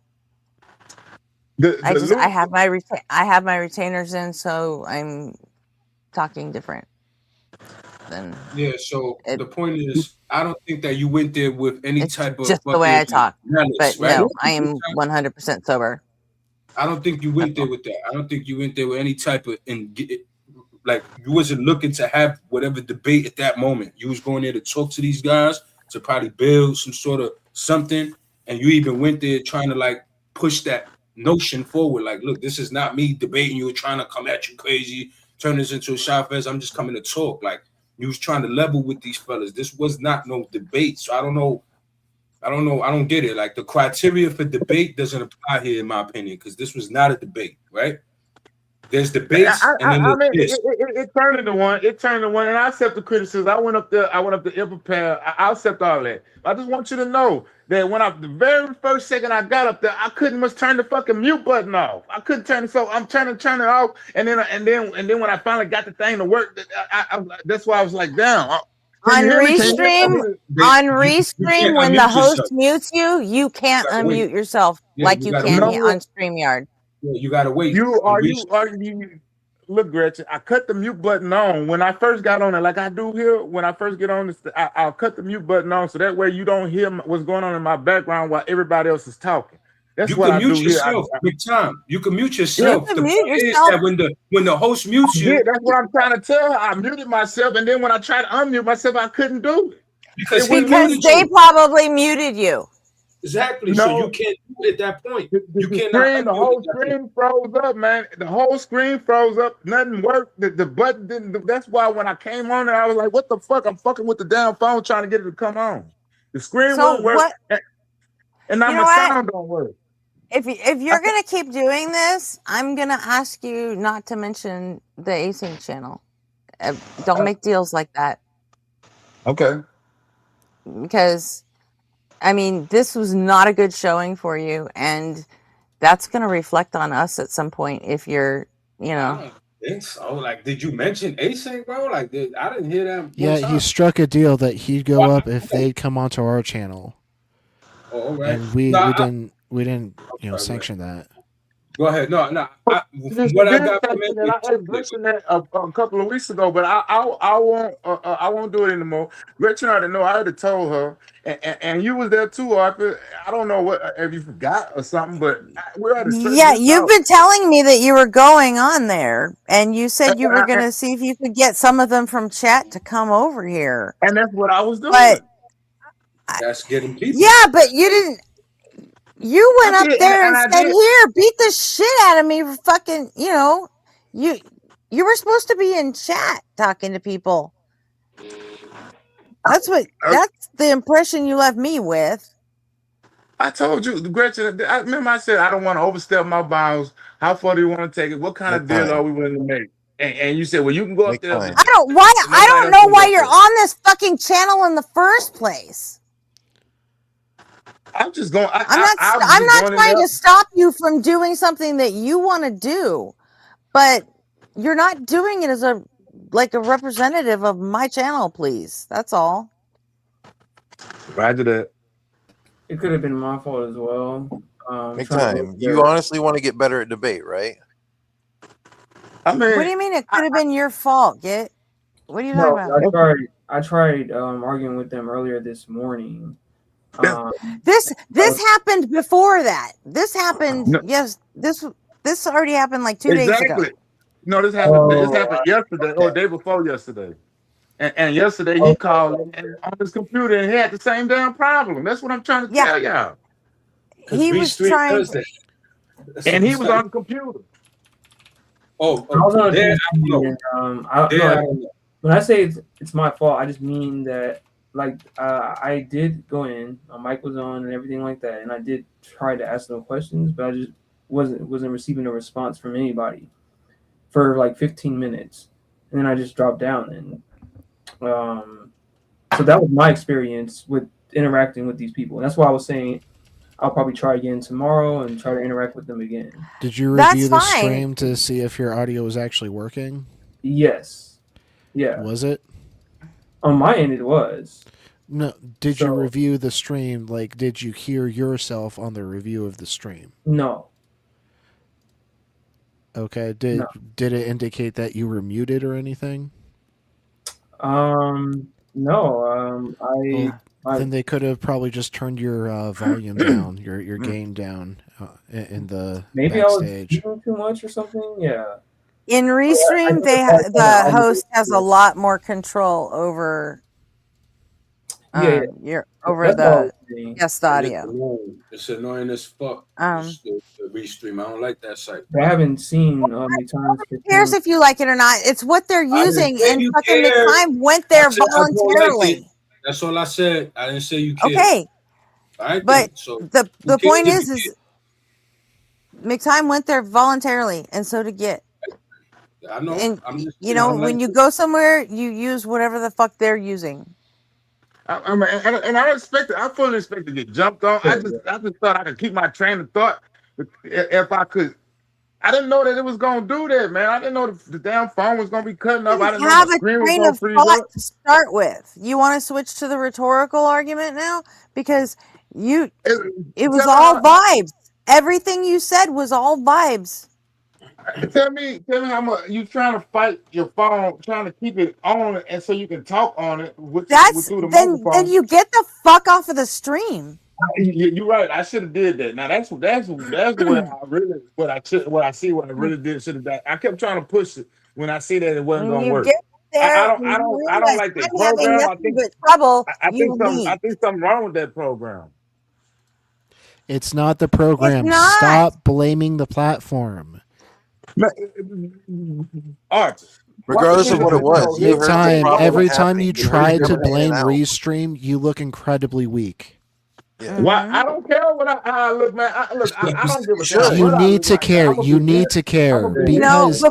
I have my retainers in, so I'm talking different than Yeah, so the point is, I don't think that you went there with any type of just the way I talk. malice, But right? no, I am 100% sober. I don't think you went there with that. I don't think you went there with any type of like you wasn't looking to have whatever debate at that moment. You was going there to talk to these guys to probably build some sort of something, and you even went there trying to like push that notion forward. Like, look, this is not me debating you or trying to come at you crazy, turn this into a shot fest. I'm just coming to talk. Like you was trying to level with these fellas. This was not no debate. So I don't know. I don't get it. Like the criteria for debate doesn't apply here, in my opinion, because this was not a debate, right? There's debates, and then I mean, there's this. it turned into one. It turned into one, and I accept the criticism. I went up there ill prepared. I accept all that. I just want you to know that the very first second I got up there, I couldn't much turn the fucking mute button off. I couldn't turn it, so I'm trying to turn it off, and then when I finally got the thing to work, that's why I was like, damn. On Restream, when the host mutes you, you can't unmute yourself like you can on StreamYard. Yeah, you gotta wait. Look, Gretchen, I cut the mute button on when I first got on it, like I do here. When I first get on this, I'll cut the mute button on so that way you don't hear what's going on in my background while everybody else is talking. That's you what can I mute do yourself here. big time. You can mute yourself. You can The mute point is yourself. that when the host mutes you, Yeah, that's what I'm trying to tell her. I muted myself, and then when I tried to unmute myself, I couldn't do it. Because they probably muted you. Exactly. So you can't do it at that point. You cannot. The whole screen froze up, man. The whole screen froze up. Nothing worked. The button didn't. That's why when I came on there, I was like, "What the fuck? I'm fucking with the damn phone trying to get it to come on. The screen wouldn't work, and now my sound don't work." If you're gonna keep doing this, I'm gonna ask you not to mention the async channel. Don't make deals like that. Okay. Because, I mean, this was not a good showing for you, and that's gonna reflect on us at some point if you're, I don't think so. Like, did you mention async, bro? Like, I didn't hear that. Yeah, he struck a deal that he'd go up if they'd come onto our channel. Oh, all right. And we didn't sanction that. Go ahead. No. What I got from it, I had mentioned that a couple of weeks ago, but I won't do it anymore. Gretchen already know. I already told her, and you was there too, Arthur. I don't know if you forgot or something, but we already. Yeah, you've been telling me that you were going on there, and you said you were gonna see if you could get some of them from chat to come over here, and that's what I was doing. But that's getting people. Yeah, but you didn't. You went up there and said, "Here, beat the shit out of me for fucking." You were supposed to be in chat talking to people. That's the impression you left me with. I told you, Gretchen. I remember I said I don't want to overstep my bounds. How far do you want to take it? What kind of Make deal are time. we willing to make? And you said, well, you can go up Make there, time. but I nobody don't else know can go why up you're there. on this fucking channel in the first place. I'm just going. I'm not trying to stop you from doing something that you want to do, but you're not doing it as a representative of my channel, please. That's all. Roger that. It could have been my fault as well. Make Trying to time. look You there. honestly want to get better at debate, right? I mean, What do you mean it could have been your fault? What are you talking No, about? I tried arguing with them earlier this morning. This happened before that. This happened. No. Yes, this already happened like 2 days ago. Exactly. No, this happened. This happened yesterday or day before yesterday. And yesterday he called and on his computer and he had the same damn problem. That's what I'm trying to tell y'all. He was trying. And he was on the computer. I was on a PC and, when I say it's my fault, I just mean that I did go in, my mic was on and everything like that, and I did try to ask them questions, but I just wasn't receiving a response from anybody for like 15 minutes, and then I just dropped down. And so that was my experience with interacting with these people, and that's why I was saying I'll probably try again tomorrow and try to interact with them again. Did you review the stream to see if your audio was actually working? Yes. Yeah. Was it? On my end, it was. No. Did you review the stream? Like, did you hear yourself on the review of the stream? No. Okay. Did it indicate that you were muted or anything? No. Then they could have probably just turned your volume down, your gain down in the maybe backstage. I was doing too much or something. Yeah. In Restream, the host has a lot more control over the guest audio. It's annoying as fuck. The Restream. I don't like that site. I haven't seen Who cares if you like it or not? It's what they're using, and fucking McTime went there voluntarily. That's all I said. I didn't say you cared. Okay, all right, but so the point is McTime went there voluntarily, and so did Git. I know. And when you go somewhere, you use whatever the fuck they're using. I fully expect to get jumped on. I just thought I could keep my train of thought if I could. I didn't know that it was gonna do that, man. I didn't know the damn phone was gonna be cutting up. I didn't know the screen was train gonna of freeze thought up. to start with. You want to switch to the rhetorical argument now because it was all vibes. Everything you said was all vibes. Tell me how much you trying to fight your phone, trying to keep it on, and so you can talk on it. Then you get the fuck off of the stream. You're right. I should have did that. Now that's what I really what I really did should have done. I kept trying to push it when I see that it wasn't going to work. I don't like that program. I think something wrong with that program. It's not the program. Stop blaming the platform. Art. Regardless of what it was, every time you try to blame Restream, you look incredibly weak. Yeah. Why? I don't care what I look, man. I don't give a shit. You need to care. You need to care because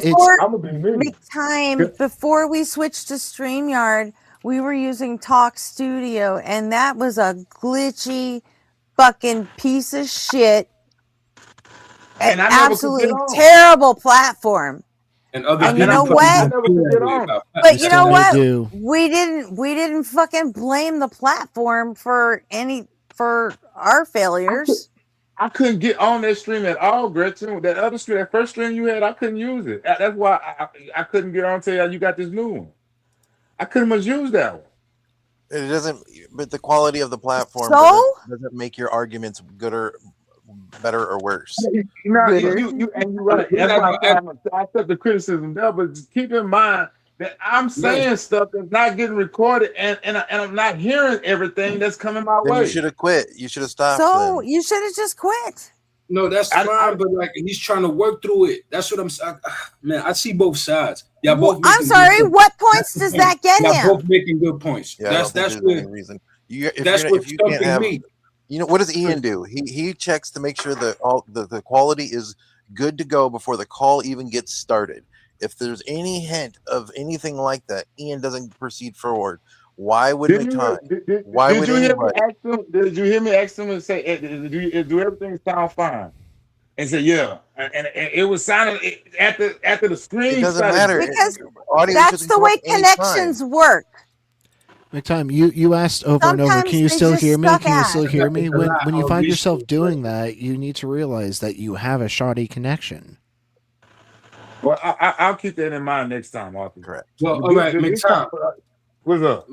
before we switched to StreamYard, we were using Talk Studio, and that was a glitchy fucking piece of shit. An absolutely terrible platform. And you know what? But you know what? We didn't fucking blame the platform for our failures. I couldn't get on that stream at all, Gretchen. That other stream, that first stream you had, I couldn't use it. That's why I couldn't get on till you got this new one. I couldn't much use that one. It doesn't, but the quality of the platform doesn't make your arguments better or worse. You're right. That's why I accept the criticism there, but just keep in mind that I'm saying stuff that's not getting recorded, and I'm not hearing everything that's coming my way. You should have quit. You should have stopped. You should have just quit. No, that's fine, but like he's trying to work through it. That's what I'm saying. Man, I see both sides. Yeah, both. I'm sorry. What points does that get him? Both making good points. Yeah, that's where reason. That's what's stumping me. You know, what does Ian do? He checks to make sure that all the quality is good to go before the call even gets started. If there's any hint of anything like that, Ian doesn't proceed forward. Why would McTime? Why would you hear me anybody? ask them? Did you hear me ask them and say, do everything sound fine? And say, yeah. And it was sounding after the screen It doesn't started. matter. Because Audio that's the way anytime. connections work. McTime, you asked over and over. Can you Sometimes they still just hear me? suck Can you ass. still hear me? When you find yourself Restream. doing that, you need to realize that you have a shoddy connection. Well, I'll keep that in mind next time, Arthur. Correct. Well, all right, McTime. What's up?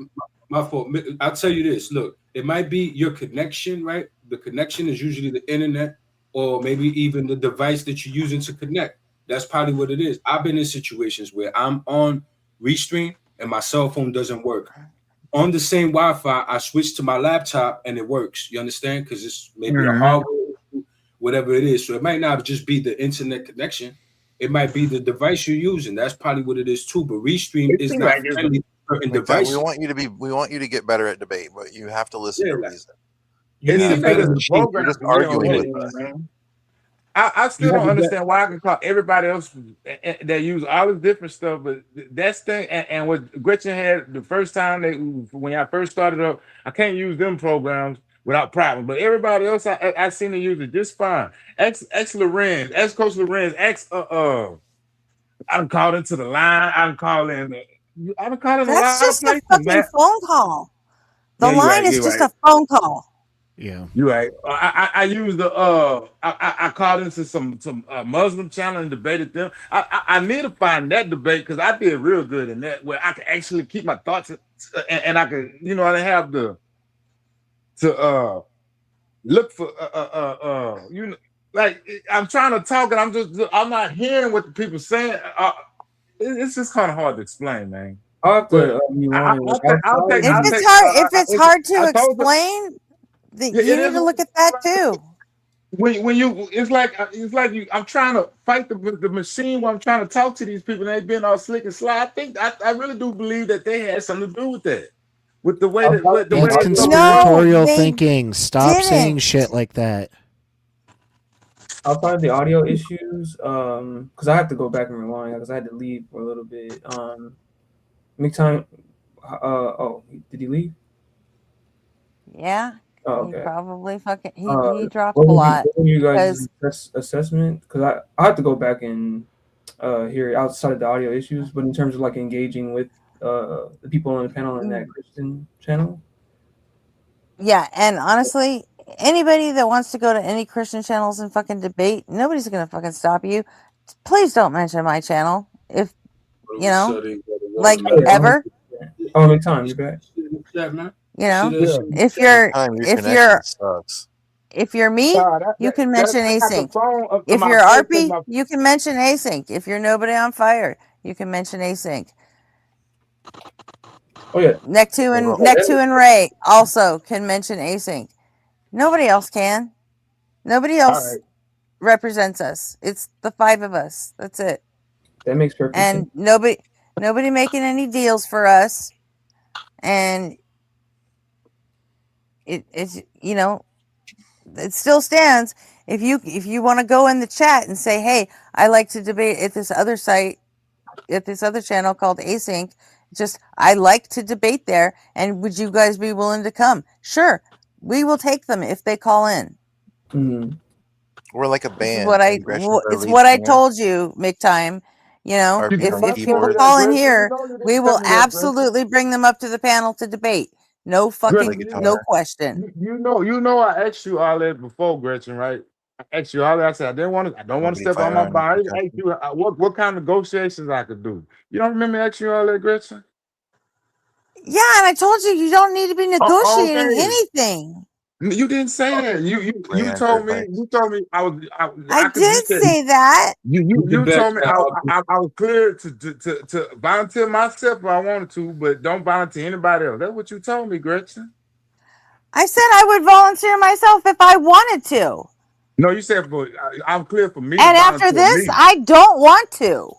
My fault. I'll tell you this. Look, it might be your connection, right? The connection is usually the internet or maybe even the device that you're using to connect. That's probably what it is. I've been in situations where I'm on Restream and my cell phone doesn't work. On the same Wi-Fi, I switch to my laptop and it works. You understand? Because it's maybe a hardware issue, whatever it is. So it might not just be the internet connection. It might be the device you're using. That's probably what it is too. But Restream is not friendly to certain devices. We want you to get better at debate, but you have to listen to reason. You need a better machine. You're just arguing with us. I still don't understand why I can call everybody else that use all this different stuff, but that's thing and what Gretchen had the first time when I first started up, I can't use them programs without problem. But everybody else I seen to use it just fine. Ex Lorenz, ex Coach Lorenz, I done called into the line. I done called in. I done called in a lot That's just of a places, fucking man. phone call. The Yeah, line is just a phone call. Yeah, you're right. I used the I called into some Muslim channel and debated them. I need to find that debate because I did real good in that where I could actually keep my thoughts and I could I didn't have to look for like I'm trying to talk and I'm not hearing what the people saying. It's just kind of hard to explain, man. I'll take. If it's hard to explain, you need to look at that too. When you it's like I'm trying to fight the machine while I'm trying to talk to these people and they've been all slick and sly. I think I really do believe that they had something to do with that. With the way that It's conspiratorial thinking. Stop saying shit like that. Outside of the audio issues, because I have to go back and rewind because I had to leave for a little bit. McTime, did he leave? Yeah. Oh, okay. He probably fucking he dropped a lot. What were you guys' assessment? Because I have to go back and hear outside of the audio issues, but in terms of like engaging with the people on the panel in that Christian channel. Yeah, and honestly, anybody that wants to go to any Christian channels and fucking debate, nobody's gonna fucking stop you. Please don't mention my channel if like ever. Oh, McTime, you back? If you're me, you can mention async. If you're RP, you can mention async. If you're nobody on fire, you can mention async. Oh yeah. Nectu and Ray also can mention async. Nobody else can. Nobody else represents us. It's the five of us. That's it. That makes perfect sense. And nobody making any deals for us. And it's it still stands. If you want to go in the chat and say, hey, I like to debate at this other site, at this other channel called Async, I like to debate there, and would you guys be willing to come? Sure, we will take them if they call in. Mm-hmm. We're like a band. It's what I told you, McTime. If people call in here, we will absolutely bring them up to the panel to debate. No fucking, no question. You know, I asked you all that before, Gretchen, right? I asked you all that. I said I don't want to step on my body. I asked you what kind of negotiations I could do. You don't remember asking you all that, Gretchen? Yeah, and I told you don't need to be negotiating anything. You didn't say that. You told me. You told me I did say that. You told me I was clear to volunteer myself if I wanted to, but don't volunteer anybody else. That's what you told me, Gretchen. I said I would volunteer myself if I wanted to. No, you said I'm clear for me. And after this, I don't want to.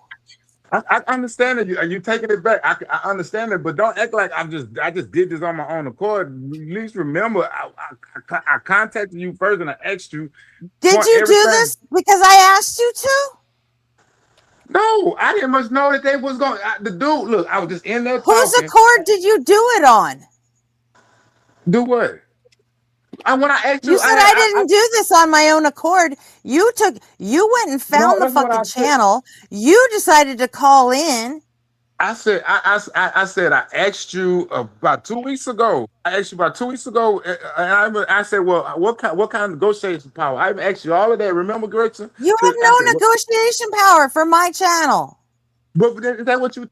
I understand it. You taking it back. I understand it, but don't act like I just did this on my own accord. At least remember, I contacted you first and I asked you. Did you do this because I asked you to? No, I didn't much know that they was going. The dude, look, I was just in there Whose talking. accord did you do it on? Do what? When I asked you, you said I didn't do this on my own accord. You went and found the fucking channel. You decided to call in. I said I asked you about 2 weeks ago. I asked you about 2 weeks ago, and I said, well, what kind of negotiation power? I even asked you all of that. Remember, Gretchen? You have no negotiation power for my channel. But is that what you?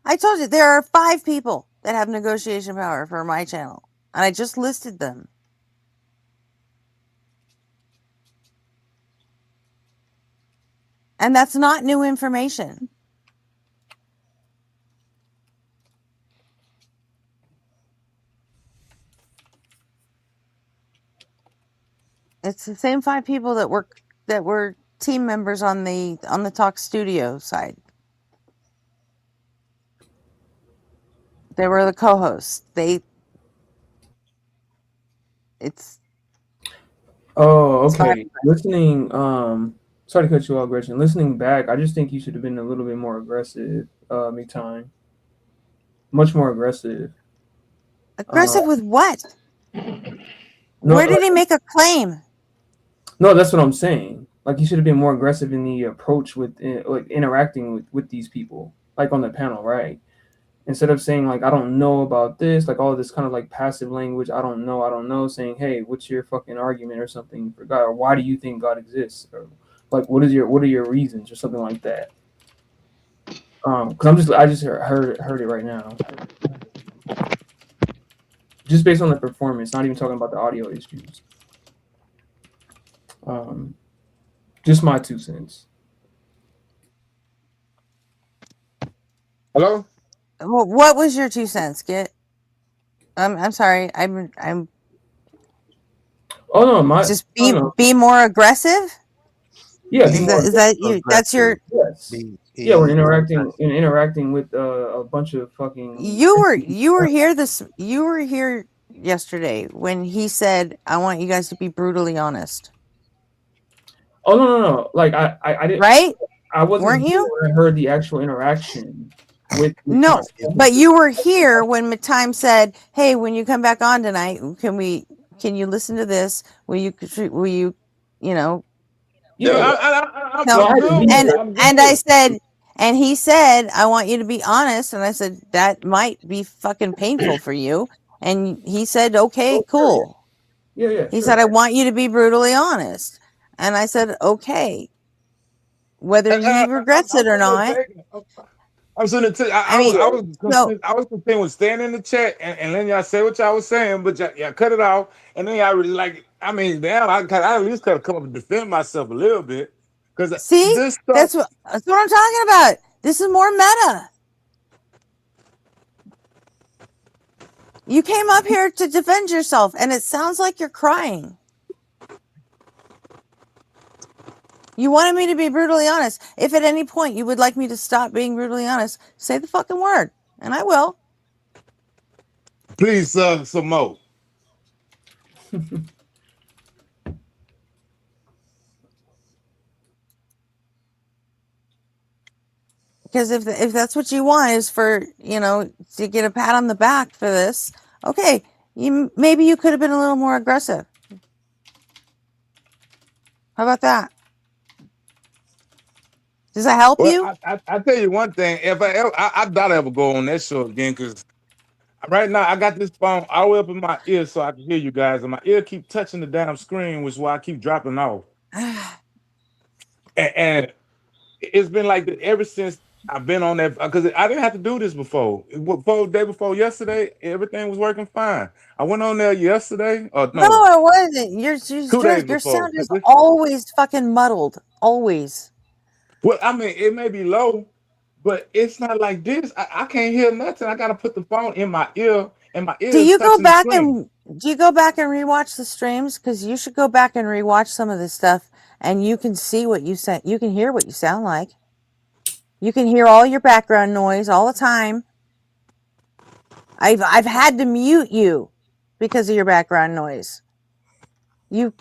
I told you there are 5 people that have negotiation power for my channel, and I just listed them. And that's not new information. It's the same 5 people that were team members on the Talk Studio side. They were the co-hosts. Oh, okay. Listening, sorry to cut you off, Gretchen. Listening back, I just think you should have been a little bit more aggressive, time. Much more aggressive. Aggressive with what? Where did he make a claim? No, that's what I'm saying. Like, you should have been more aggressive in the approach with like interacting with these people, like on the panel, right? Instead of saying like, I don't know about this, like all this kind of like passive language, I don't know, saying, hey, what's your fucking argument or something for God, or why do you think God exists, or like what are your reasons or something like that. Because I just heard it right now, just based on the performance, not even talking about the audio issues. Just my 2 cents. Hello? Well, what was your 2 cents, Git? I'm sorry. I'm. Oh no, just be more aggressive. Yeah, is that you? That's your. Yes. Yeah, we're interacting with a bunch of fucking. You were here yesterday when he said, "I want you guys to be brutally honest." Oh no! Like I didn't. Right? I wasn't. Weren't you? When I heard the actual interaction with. No, but you were here when Time said, "Hey, when you come back on tonight, can you listen to this? Will you, you know?" Yeah. And I said, and he said, "I want you to be honest." And I said, "That might be fucking painful for you." And he said, "Okay, cool." Yeah. He said, "I want you to be brutally honest." And I said, "Okay." Whether he regrets it or not. I was content with staying in the chat and letting y'all say what y'all was saying, but y'all cut it off, and then y'all really like. I mean, damn, I at least could have come up and defend myself a little bit, because that's what I'm talking about. This is more meta. You came up here to defend yourself, and it sounds like you're crying. You wanted me to be brutally honest. If at any point you would like me to stop being brutally honest, say the fucking word, and I will. Please, some more. Because if that's what you want is for, to get a pat on the back for this, okay, maybe you could have been a little more aggressive. How about that? Does that help you? I tell you one thing. If I doubt I ever go on that show again, because right now I got this phone all the way up in my ear so I can hear you guys, and my ear keep touching the damn screen, which is why I keep dropping off. and it's been like that ever since I've been on that, because I didn't have to do this before. Day before yesterday, everything was working fine. I went on there yesterday. No, it wasn't. Your sound is always fucking muddled. Always. Well, I mean, it may be low, but it's not like this. I can't hear nothing. I gotta put the phone in my ear, and my ear. Do you go back and do you go back and rewatch the streams? Because you should go back and rewatch some of this stuff, and you can see what you said. You can hear what you sound like. You can hear all your background noise all the time. I've had to mute you because of your background noise. You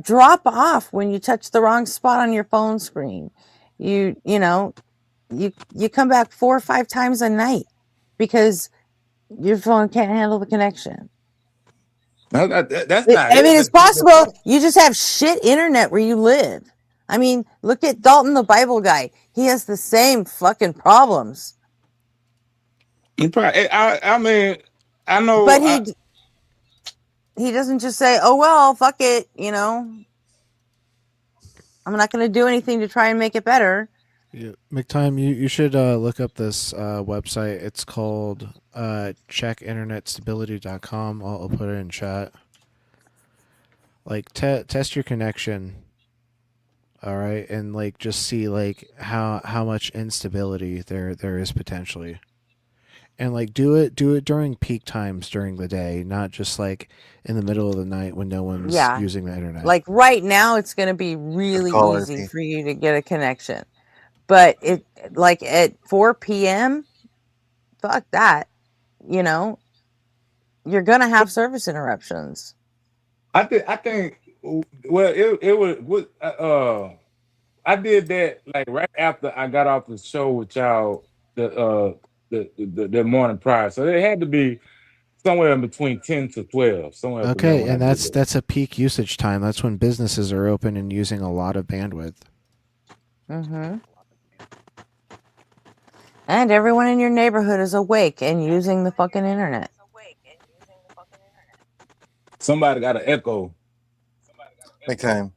drop off when you touch the wrong spot on your phone screen. You come back 4 or 5 times a night because your phone can't handle the connection. No, that's I not mean, it. it's possible you just have shit internet where you live. I mean, look at Dalton the Bible guy. He has the same fucking problems. He probably, I mean, I know, but he doesn't just say, "Oh well, fuck it," I'm not going to do anything to try and make it better. Yeah, McTime, you should look up this website. It's called checkinternetstability.com. I'll put it in chat. Like test your connection. All right, and like just see like how much instability there is potentially. And like do it during peak times during the day, not just like in the middle of the night when no one's using the internet. Like right now it's going to be really easy for you to get a connection. But it like at 4 p.m., fuck that. You're going to have service interruptions. I think well it was I did that like right after I got off the show with y'all the morning prior. So it had to be somewhere in between 10 to 12. Somewhere up in there Okay, when and I did that. that's a peak usage time. That's when businesses are open and using a lot of bandwidth. Mm-hmm. And everyone in your neighborhood is awake and using the fucking internet. Somebody got an echo. Make time.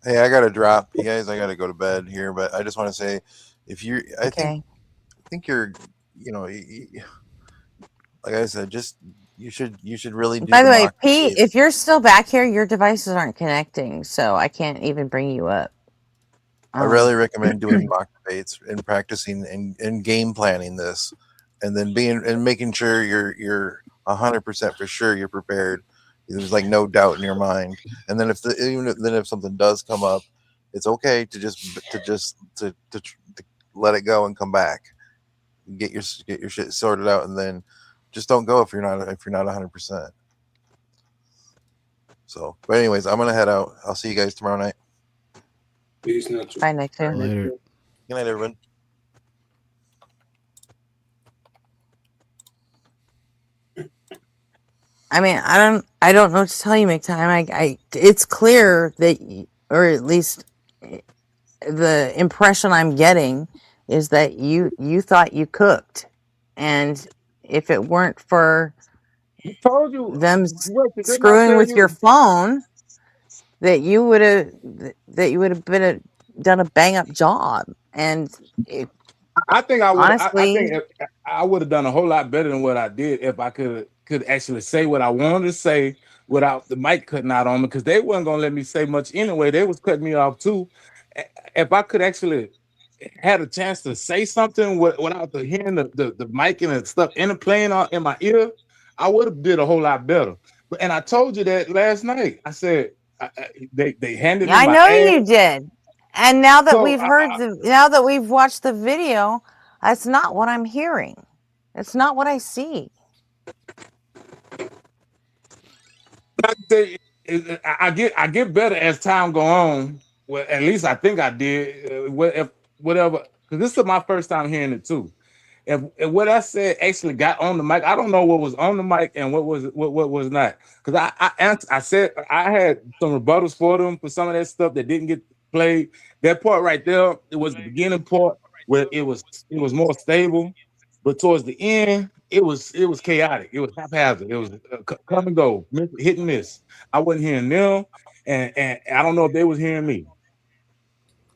Hey, I gotta drop, you guys. I gotta go to bed here, but I just want to say, if you, I think you're, like I said, just you should really do. By the way, Pete, if you're still back here, your devices aren't connecting, so I can't even bring you up. I really recommend doing mock debates and practicing and game planning this, and then making sure you're 100% for sure you're prepared. There's like no doubt in your mind. And then if something does come up, it's okay to just let it go and come back, get your shit sorted out, and then just don't go if you're not 100%. So, but anyways, I'm gonna head out. I'll see you guys tomorrow night. Peace, Nacho. Bye, Nick. Later. Good night, everyone. I mean, I don't know what to tell you, McTime. It's clear that, or at least the impression I'm getting is that you thought you cooked, and if it weren't for them screwing with your phone, that you would have done a bang up job. And I think I would. Honestly, I think I would have done a whole lot better than what I did if I could actually say what I wanted to say without the mic cutting out on me, because they weren't gonna let me say much anyway. They was cutting me off too. If I could actually had a chance to say something without hearing the mic and the stuff playing in my ear, I would have did a whole lot better. And I told you that last night. I said they handed me my I know ass. you did. And now that So, now that we've watched the video, that's not what I'm hearing. It's not what I see. I get better as time go on. Well, at least I think I did. Whatever, because this is my first time hearing it too. If what I said actually got on the mic, I don't know what was on the mic and what was not. Because I said I had some rebuttals for them for some of that stuff that didn't get played. That part right there, it was the beginning part where it was more stable, but towards the end, it was chaotic. It was haphazard. It was come and go, hit and miss. I wasn't hearing them, and I don't know if they was hearing me.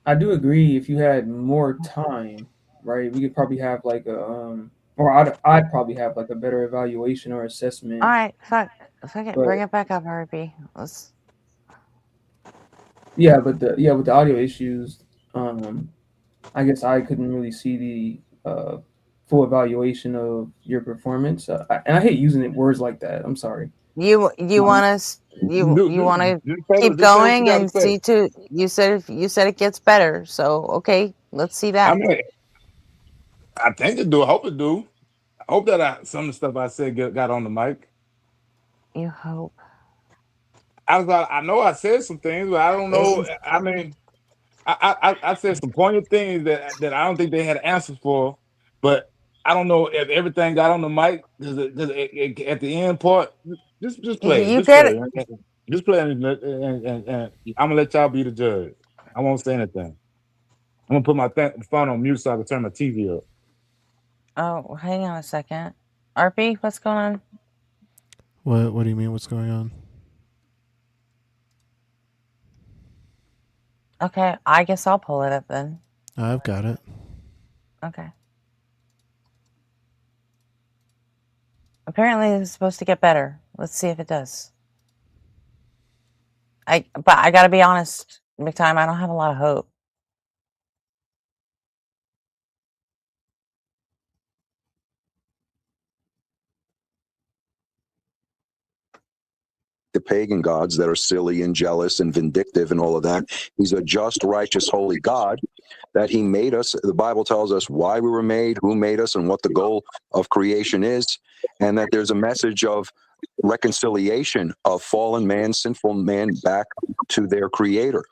I do agree. If you had more time, right, we could probably have like a or I'd probably have like a better evaluation or assessment. All right, fuck it, But- bring it back up, RP. Let's. Yeah, with the audio issues, I guess I couldn't really see the full evaluation of your performance. And I hate using words like that. I'm sorry. You want to you want to keep just say what going you gotta and say. see to you said it gets better. So okay, let's see that. I mean, I think it do. I hope it do. I hope that some of the stuff I said got on the mic. You hope. I know I said some things, but I don't know. I mean, I said some pointed things that I don't think they had answers for, but I don't know if everything got on the mic. Does it at the end part? Just play it. You Just get play it. it. Just play it, and I'm gonna let y'all be the judge. I won't say anything. I'm gonna put my phone on mute so I can turn my TV up. Oh, hang on a second. RP, what's going on? What do you mean? What's going on? Okay, I guess I'll pull it up then. I've got it. Okay. Apparently, it's supposed to get better. Let's see if it does. But I gotta be honest, McTime, I don't have a lot of hope. The pagan gods that are silly and jealous and vindictive and all of that. He's a just, righteous, holy God that he made us. The Bible tells us why we were made, who made us, and what the goal of creation is, and that there's a message of reconciliation of fallen man, sinful man, back to their creator.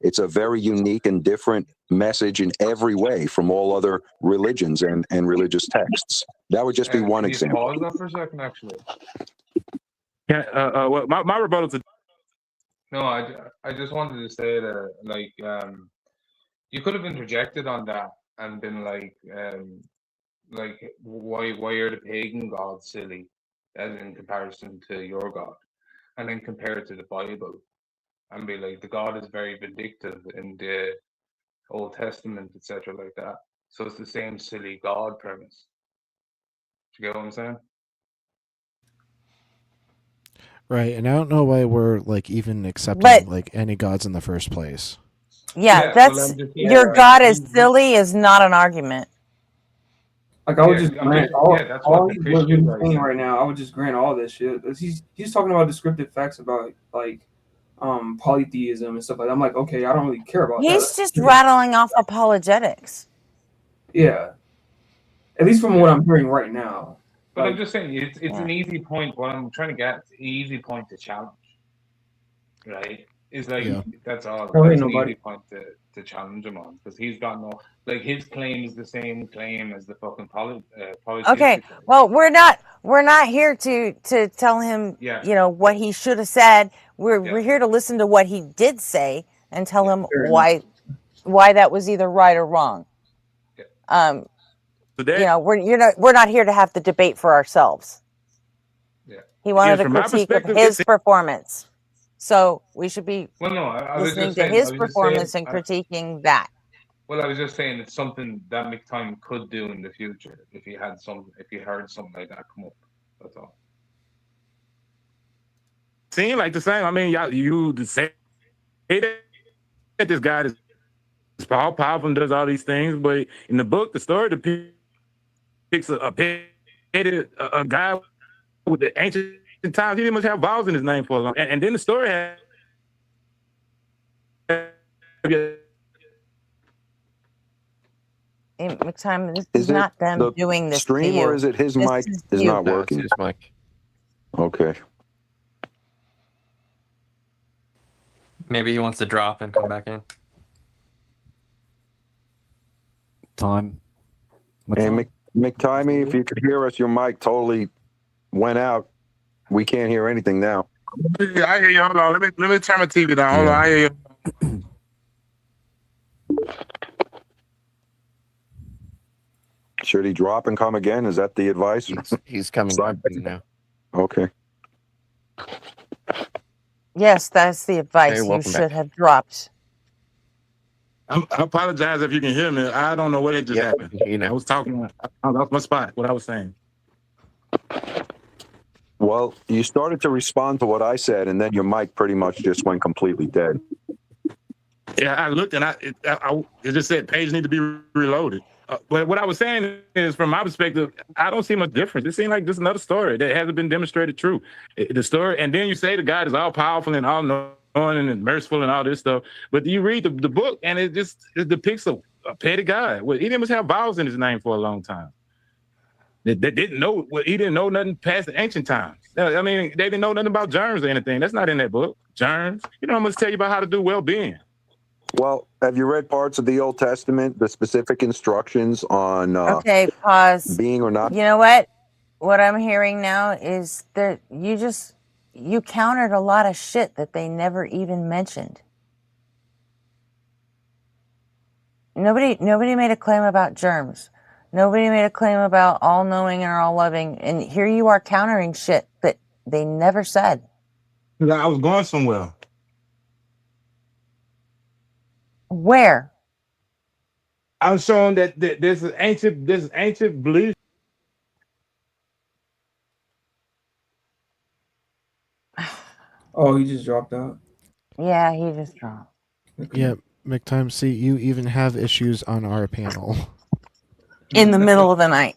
It's a very unique and different message in every way from all other religions and religious texts. That would just be one Can you example. pause that for a second, actually? Yeah. Well, my rebuttal to No, I just wanted to say that, like, you could have interjected on that and been like, why are the pagan gods silly, as in comparison to your God, and then compare it to the Bible, and be like, the God is very vindictive in the Old Testament, etc., like that. So it's the same silly God premise. Do you get what I'm saying? Right, and I don't know why we're like even accepting like any gods in the first place. Yeah, that's your God is silly is not an argument. Like I would just I'm grant just- all, yeah, that's all what the what Christians you're are saying saying. right now. I would just grant all this shit. He's talking about descriptive facts about like polytheism and stuff like that. I'm like, okay, I don't really care about that. He's just rattling off apologetics. Yeah. At least from what I'm hearing right now. But Like, I'm just saying, it's an easy point. What I'm trying to get, it's an easy point to challenge, right? It's like, Yeah. that's all. Don't hate That's an nobody. easy point to challenge him on, because he's got no, like, his claim is the same claim as the fucking Okay, politicians. well, we're not here to tell him, Yeah. you know, what he should have said. We're here to listen to what he did say and tell him Fair enough. why that was either right or wrong. You know, we're not here to have the debate for ourselves. Yeah. He wanted a from my critique of perspective, his performance, so we should be Well, no, I was listening just to saying, his performance and critiquing that. well, I was just saying it's something that McTime could do in the future if he heard something like that come up. That's all. seem like the same. I mean, you say that this guy is powerful and does all these things, but in the book, the story depicts a guy with the ancient times. He didn't much have vowels in his name for a long, and then the story has. McTime, this Is is it not them the doing this to stream you. or is it his This mic is you. not working? It's his mic. Okay. Maybe he wants to drop and come back in. Time. Hey, McTimey, if you could hear us, your mic totally went out. We can't hear anything now. Yeah, I hear you. Hold on. Let me turn my TV down. Hold on. I hear you. Should he drop and come again? Is that the advice? He's coming back now. Okay. Yes, that's the advice Hey, you welcome should back. have dropped. I apologize if you can hear me. I don't know what it just happened. You know. I was talking. I lost my spot. What I was saying. Well, you started to respond to what I said, and then your mic pretty much just went completely dead. Yeah, I looked and it just said page need to be reloaded. but what I was saying is, from my perspective, I don't see much difference. It seems like just another story that hasn't been demonstrated true. The story, and then you say the God is all powerful and all knowing and merciful and all this stuff. But you read the book, and it depicts a petty God. Well, he didn't have vowels in his name for a long time. They didn't know. Well, he didn't know nothing past the ancient times. I mean, they didn't know nothing about germs or anything. That's not in that book. Germs. You know, I'm going to tell you about how to do well-being. Well, have you read parts of the Old Testament, the specific instructions on Okay, pause. being or not? You know what? What I'm hearing now is that you countered a lot of shit that they never even mentioned. Nobody made a claim about germs. Nobody made a claim about all knowing and all loving. And here you are countering shit that they never said. I was going somewhere. Where? I'm showing that there's an ancient belief. Oh, he just dropped out. Yeah, he just dropped. Yeah, McTime, see, you even have issues on our panel. In the middle of the night.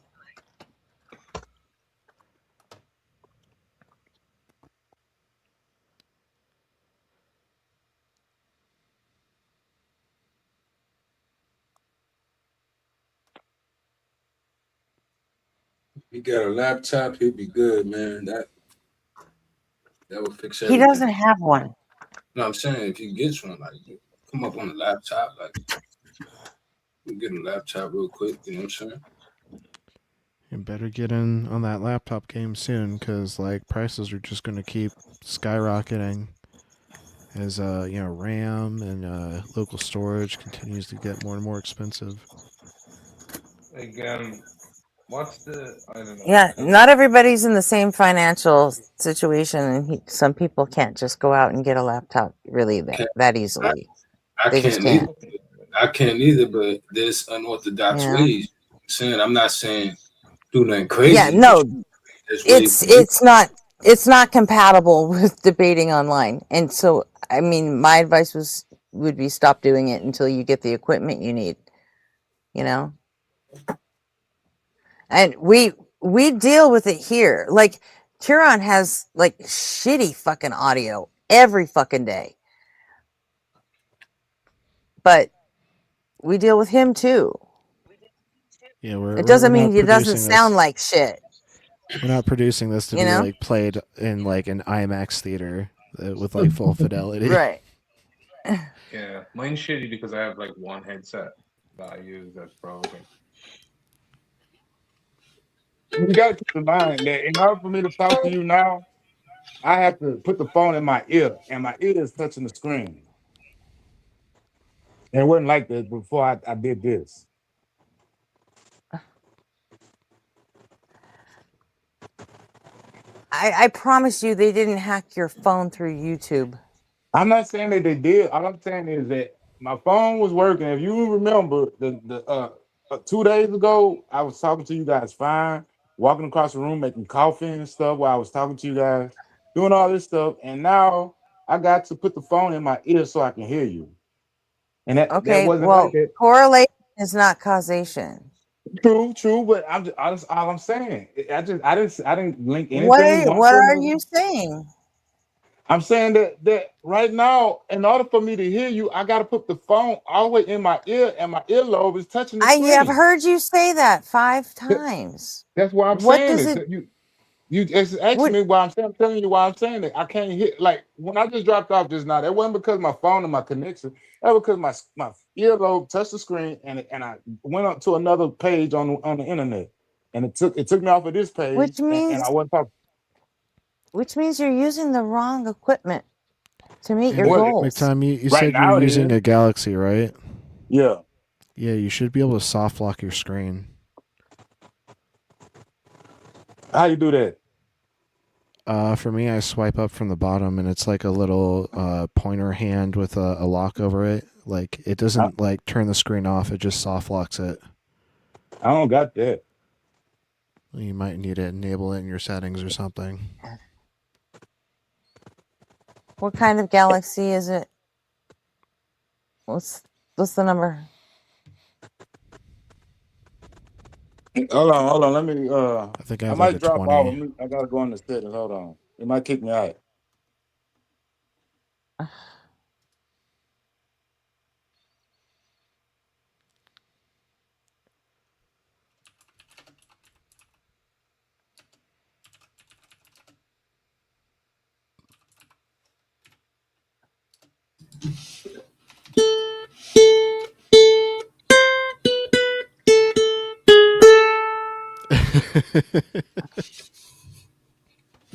He got a laptop, he'll be good, man. That will fix He everything. doesn't have one. No, I'm saying if he gets one, like come up on the laptop, like you get a laptop real quick, you know what I'm saying? You better get in on that laptop game soon, because like prices are just going to keep skyrocketing as RAM and local storage continues to get more and more expensive. Like, what's the? I don't know. Yeah, not everybody's in the same financial situation, and some people can't just go out and get a laptop really that easily. I They just can't can't. either. I can't either, but there's unorthodox Yeah. ways. I'm not saying do nothing crazy. Yeah, no, There's ways it's not compatible with debating online, and so I mean, my advice would be stop doing it until you get the equipment you need. You know, and we deal with it here. Like Huron has like shitty fucking audio every fucking day, but we deal with him too. Yeah, It doesn't mean not he doesn't producing sound this. like shit. We're not producing this to You be know? like played in like an IMAX theater with like full fidelity. Right. Yeah, mine's shitty because I have like one headset that I use that's broken. You got to keep in mind that in order for me to talk to you now, I have to put the phone in my ear, and my ear is touching the screen. And it wasn't like this before I did this. I promise you they didn't hack your phone through YouTube. I'm not saying that they did. All I'm saying is that my phone was working. If you remember, the 2 days ago, I was talking to you guys fine, walking across the room, making coffee and stuff while I was talking to you guys, doing all this stuff. And now I got to put the phone in my ear so I can hear you. And that Okay, wasn't well, like that. correlation is not causation. True, but that's all I'm saying. I didn't link What anything. are you saying? I'm saying that right now, in order for me to hear you, I got to put the phone all the way in my ear, and my earlobe is touching the I screen. have heard you say that 5 times. That's why I'm What saying does it. it? You asking me why I'm saying. I'm telling you why I'm saying it. I can't hear. Like when I just dropped off just now, that wasn't because my phone and my connection. That was because my earlobe touched the screen, and I went up to another page on the internet, and it took me off of this page, Which and means I wasn't talking. which means you're using the wrong equipment to meet your And goals. McTime, you Right said now you're it using is. a Galaxy, right? Yeah. Yeah, you should be able to soft lock your screen. How you do that? For me, I swipe up from the bottom, and it's like a little pointer hand with a lock over it. Like it doesn't like turn the screen off; it just soft locks it. I don't got that. You might need to enable it in your settings or something. What kind of Galaxy is it? What's the number? Hold on. Let me. I think I I have like might a drop off. 20. I gotta go in the settings. Hold on. It might kick me out.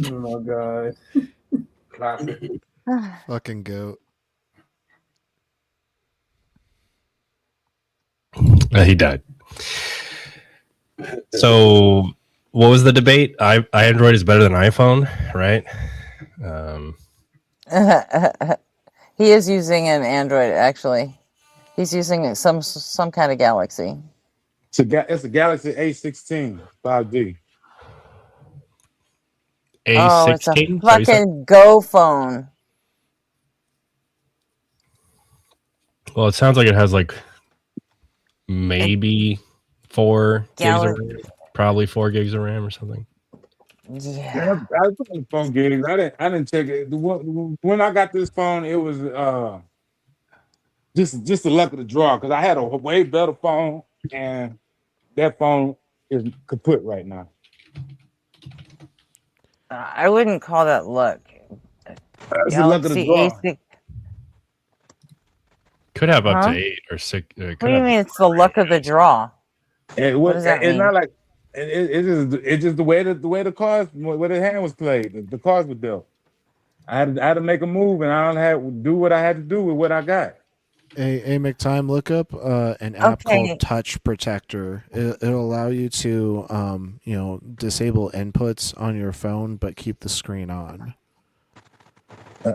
Oh my god. Classic. Fucking goat. He died. So, what was the debate? Android is better than iPhone, right? He is using an Android, actually. He's using some kind of Galaxy. It's a Galaxy A16 5G. Oh, it's a A16? fucking Go phone. Well, it sounds like it has like maybe 4 gigs of RAM, probably 4 gigs of RAM or something. Yeah. I put the phone gigs. I didn't check it. When I got this phone, it was just the luck of the draw because I had a way better phone and that phone is kaput right now. I wouldn't call that luck. That's the luck of the draw. A6. Could have up to Huh? 8 or 6. What do you mean it's the luck of the draw? What does that It's mean? not like it's just the way the cards where the hand was played. The cards were dealt. I had to make a move and I don't have to do what I had to do with what I got. A McTime, look up an app called Touch Protector. It'll allow you to disable inputs on your phone but keep the screen on.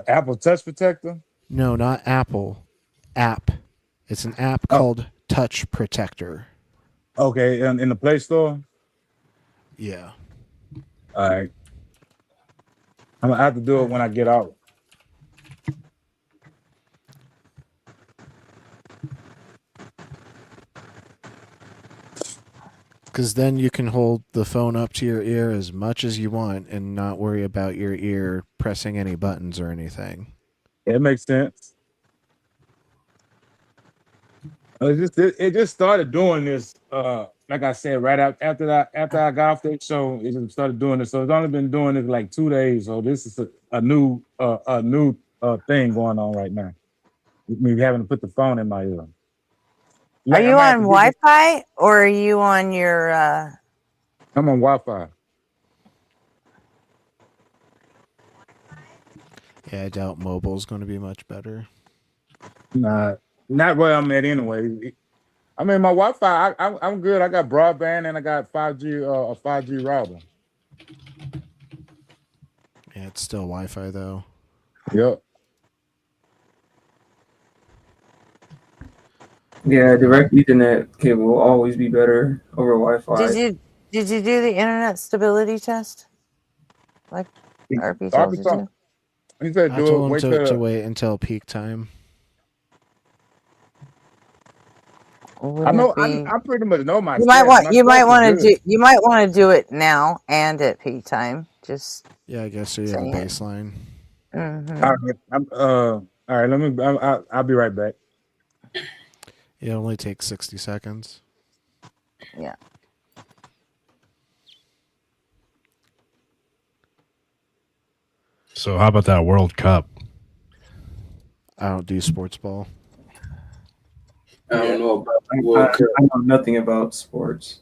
Apple Touch Protector? No, not Apple. App. It's an app called Touch Protector. Okay, in the Play Store? Yeah. All right. I'm gonna have to do it when I get out. Because then you can hold the phone up to your ear as much as you want and not worry about your ear pressing any buttons or anything. It makes sense. It just started doing this. Like I said, right after I got off the show, it just started doing this. So it's only been doing it like 2 days. So this is a new thing going on right now. Me having to put the phone in my ear. Are you on Wi-Fi or are you on your? I'm on Wi-Fi. Yeah, I doubt mobile's going to be much better. Nah, not where I'm at anyway. I mean, my Wi-Fi, I'm good. I got broadband and I got 5G, a 5G router. Yeah, it's still Wi-Fi though. Yep. Yeah, direct Ethernet cable will always be better over Wi-Fi. Did you do the internet stability test? Like RP told you to? He said, I "Do told it. him to wait until peak time." I know. I pretty much know my. You might want to do it now and at peak time. Just yeah, I guess so. You have a baseline. Mm-hmm. All right. Let me. I'll be right back. It only takes 60 seconds. Yeah. So how about that World Cup? I don't do sports ball. I don't know about I know nothing about sports.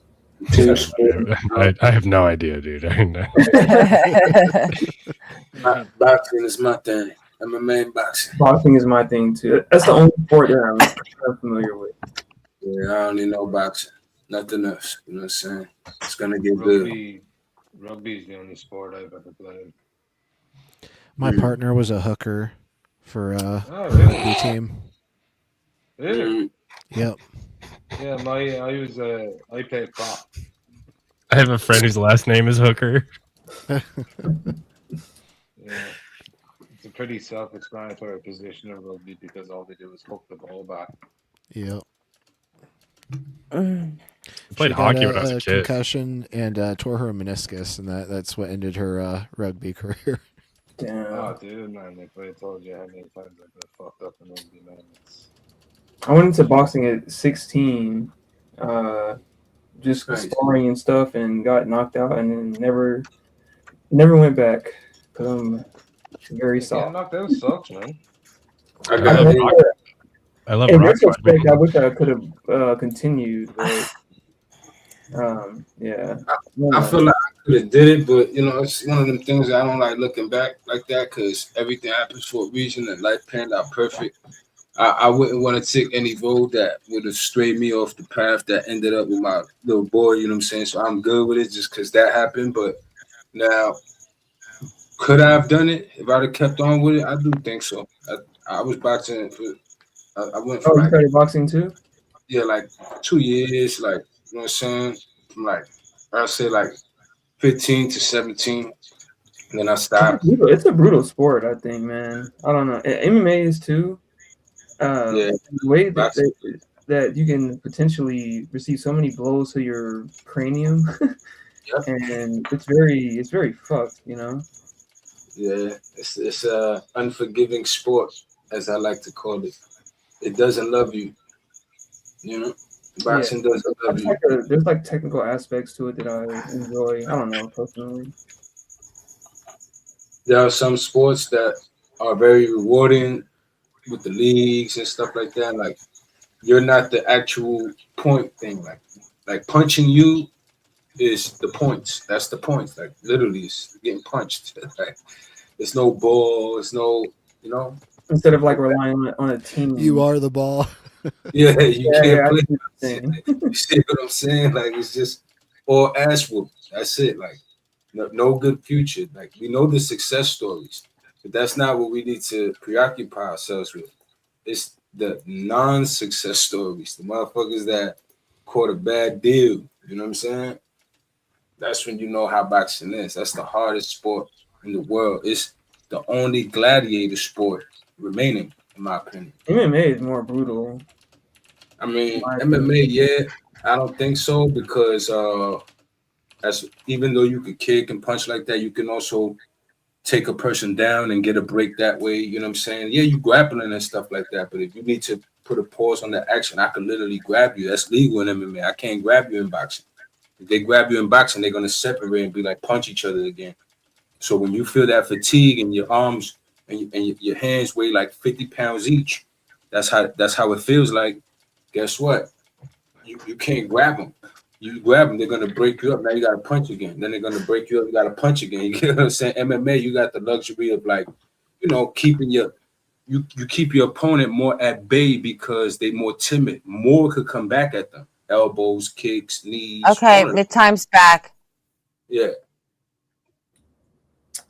I have no idea, dude. I know. Boxing is my thing. I'm a man boxing. Boxing is my thing too. That's the only sport that I'm familiar with. Yeah, I only know boxing. Nothing else. You know what I'm saying? It's gonna get good. Rugby is the only sport I've ever played. My partner was a hooker for a really? rugby team. Really? Yep. Yeah, I played prop. I have a friend whose last name is Hooker. Yeah. It's a pretty self-explanatory position of rugby because all they do is hook the ball back. Yep. Played She got hockey when I was a a kid. concussion and tore her meniscus, and that's what ended her rugby career. Damn. Oh, dude, man, if I told you how many times I got fucked up in rugby, man, I went into boxing at 16, just Nice. sparring and stuff, and got knocked out, and then never went back because I'm very Getting soft. knocked out sucks, man. I love In rock retrospect, climbing. I wish I could have continued, but yeah. I feel like I could have did it, but you know, it's one of them things that I don't like looking back like that because everything happens for a reason and life panned out perfect. I wouldn't want to take any road that would have strayed me off the path that ended up with my little boy, you know what I'm saying? So I'm good with it just because that happened. But now, could I have done it if I'd have kept on with it? I do think so. I was boxing for, I went Oh, for you like, started boxing too? yeah, like 2 years, like, you know what I'm saying? From like, I'd say like 15 to 17. And then I stopped. It's a brutal sport, I think, man. I don't know. MMA is too. Yeah. The way that you can potentially receive so many blows to your cranium, and it's very fucked, you know. Yeah, it's a unforgiving sport, as I like to call it. It doesn't love you, you know. Yeah, Boxing doesn't love you. there's like technical aspects to it that I enjoy. I don't know personally. There are some sports that are very rewarding with the leagues and stuff like that. Like you're not the actual point thing. Like punching you is the points. That's the points. Like literally, it's getting punched. Like it's no ball. It's no, you know. Instead of like relying on a team. You are the ball. Yeah, you can't I play. see what you're saying. You see what I'm saying? Like it's just all ass whoop. That's it. Like no good future. Like we know the success stories, but that's not what we need to preoccupy ourselves with. It's the non-success stories, the motherfuckers that caught a bad deal. You know what I'm saying? That's when you know how boxing is. That's the hardest sport in the world. It's the only gladiator sport remaining, in my opinion. MMA is more brutal. I mean, MMA, yeah, I don't think so because as even though you could kick and punch like that, you can also take a person down and get a break that way. You know what I'm saying? Yeah, you grappling and stuff like that, but if you need to put a pause on the action, I could literally grab you. That's legal in MMA. I can't grab you in boxing. If they grab you in boxing, they're gonna separate and be like punch each other again. So when you feel that fatigue and your arms and your hands weigh like 50 pounds each, that's how it feels like. Guess what? You can't grab them. You grab them, they're gonna break you up. Now you gotta punch again. Then they're gonna break you up. You gotta punch again. You get what I'm saying? MMA, you got the luxury of like, keeping you keep your opponent more at bay because they're more timid. More could come back at them. Elbows, kicks, knees. Okay, time's back. Yeah.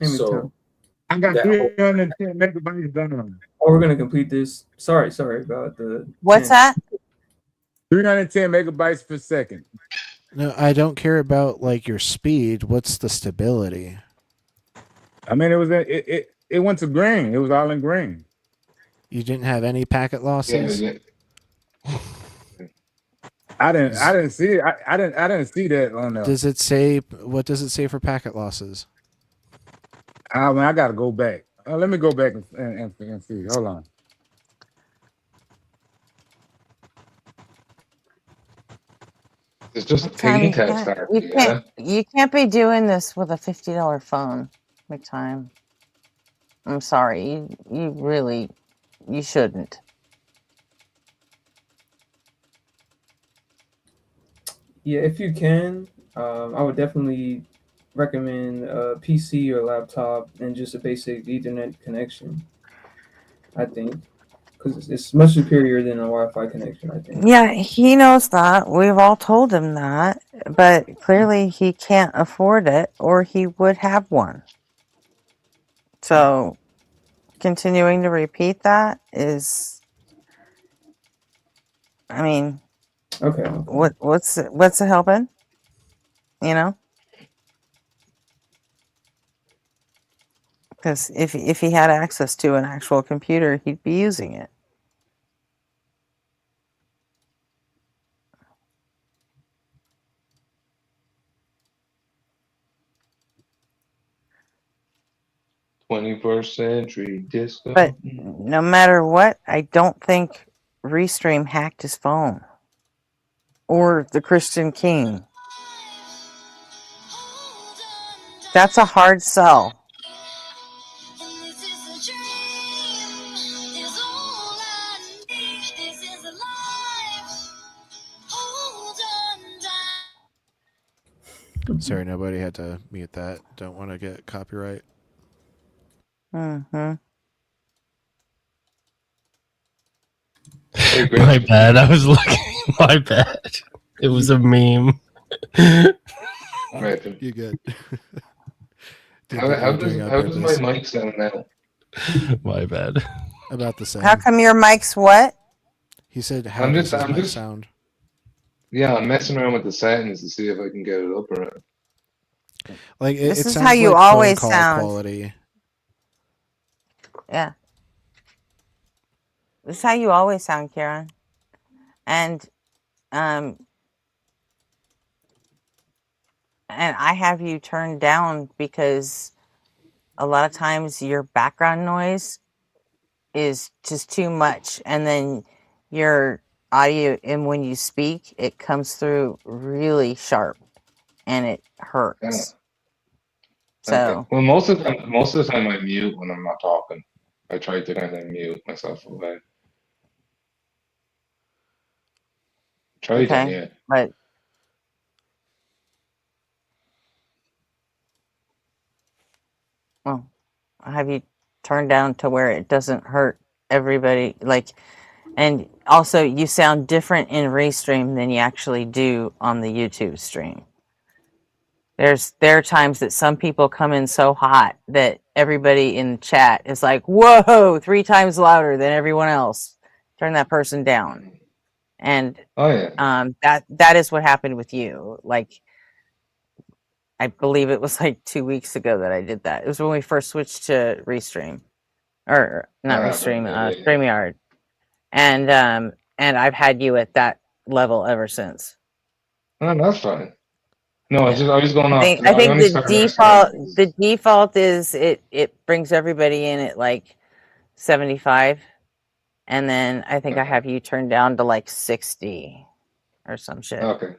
So I got that 310 megabytes done. Oh, we're gonna complete this. Sorry about the. What's that? 310 megabytes per second. No, I don't care about like your speed. What's the stability? I mean, it went to green. It was all in green. You didn't have any packet losses. Yeah. I didn't see it. I didn't see that on there. Does it say what does it say for packet losses? I mean, I gotta go back. Let me go back and see. Hold on. It's just a ping test. You can't be doing this with a $50 phone, McTime. I'm sorry. You shouldn't. Yeah, if you can, I would definitely recommend a PC or laptop and just a basic Ethernet connection. I think because it's much superior than a Wi-Fi connection. I think. Yeah, he knows that. We've all told him that, but clearly he can't afford it, or he would have one. So, continuing to repeat that is, I mean, okay. What's it helping? You know, because if he had access to an actual computer, he'd be using it. 21st century disco. But no matter what, I don't think Restream hacked his phone or the Christian King. That's a hard sell. Sorry, nobody had to mute that. Don't want to get copyright. Mm-hmm. My bad. I was looking. My bad. It was a meme. Right. You good? How does my mic sound now? My bad. About the same. How come your mic's what? He said, "How does his mic sound?" Yeah, I'm messing around with the settings to see if I can get it up around. Like This it is sounds how you like always phone call sound. quality. Yeah. This is how you always sound, Kieran. And I have you turned down because a lot of times your background noise is just too much, and then your audio, and when you speak, it comes through really sharp, and it hurts. So Okay. Well, most of the time I mute when I'm not talking. I try to kind of mute myself away. Try to, okay, yeah. but well, I have you turned down to where it doesn't hurt everybody. Like, and also you sound different in Restream than you actually do on the YouTube stream. There are times that some people come in so hot that everybody in chat is like, "Whoa, 3 times louder than everyone else. Turn that person down." And Oh yeah. that is what happened with you. Like, I believe it was like 2 weeks ago that I did that. It was when we first switched to Restream, or not Restream, Yeah. StreamYard, and I've had you at that level ever since. Oh, that's fine. No, I was going I off. think only started messing around with the default is it brings everybody in at like 75, and then I think I have you turned down to like 60 or some shit. Okay.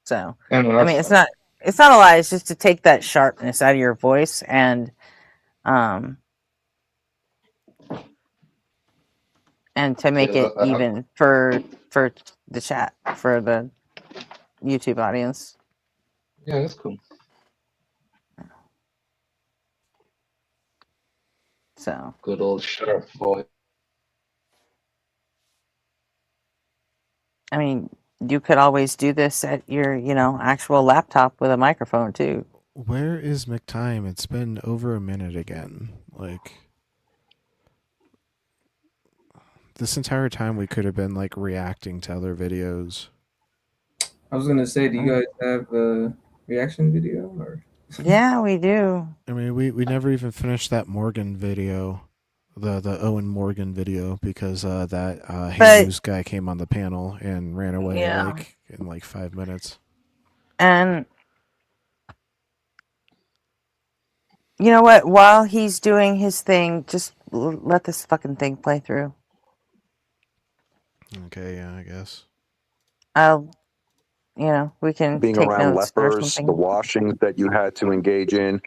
So Yeah, no, I that's mean, fine. it's not a lie. It's just to take that sharpness out of your voice and to make it even for the chat, for the YouTube audience. Yeah, that's cool. So good old sharp voice. I mean, you could always do this at your, actual laptop with a microphone too. Where is McTime? It's been over a minute again. Like, this entire time we could have been like reacting to other videos. I was gonna say, do you guys have a reaction video or? Yeah, we do. I mean, we never even finished that Morgan video, the Owen Morgan video, because that Jesus guy came on the panel and ran away in like 5 minutes. And you know what? While he's doing his thing, just let this fucking thing play through. Okay, yeah, I guess. We can Being take around notes or lepers, something. the washings that you had to engage in,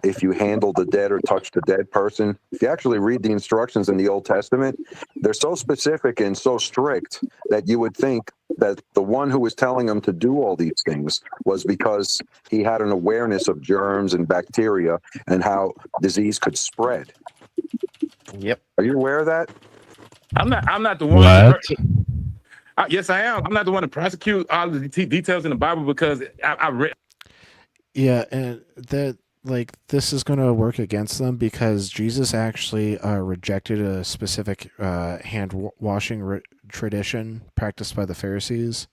if you handled the dead or touched a dead person. If you actually read the instructions in the Old Testament, they're so specific and so strict that you would think that the one who was telling them to do all these things was because he had an awareness of germs and bacteria and how disease could spread. Yep. Are you aware of that? I'm not the one. What? Yes, I am. I'm not the one to prosecute all the details in the Bible because I read. Yeah, and that this is going to work against them because Jesus actually rejected a specific hand washing tradition practiced by the Pharisees.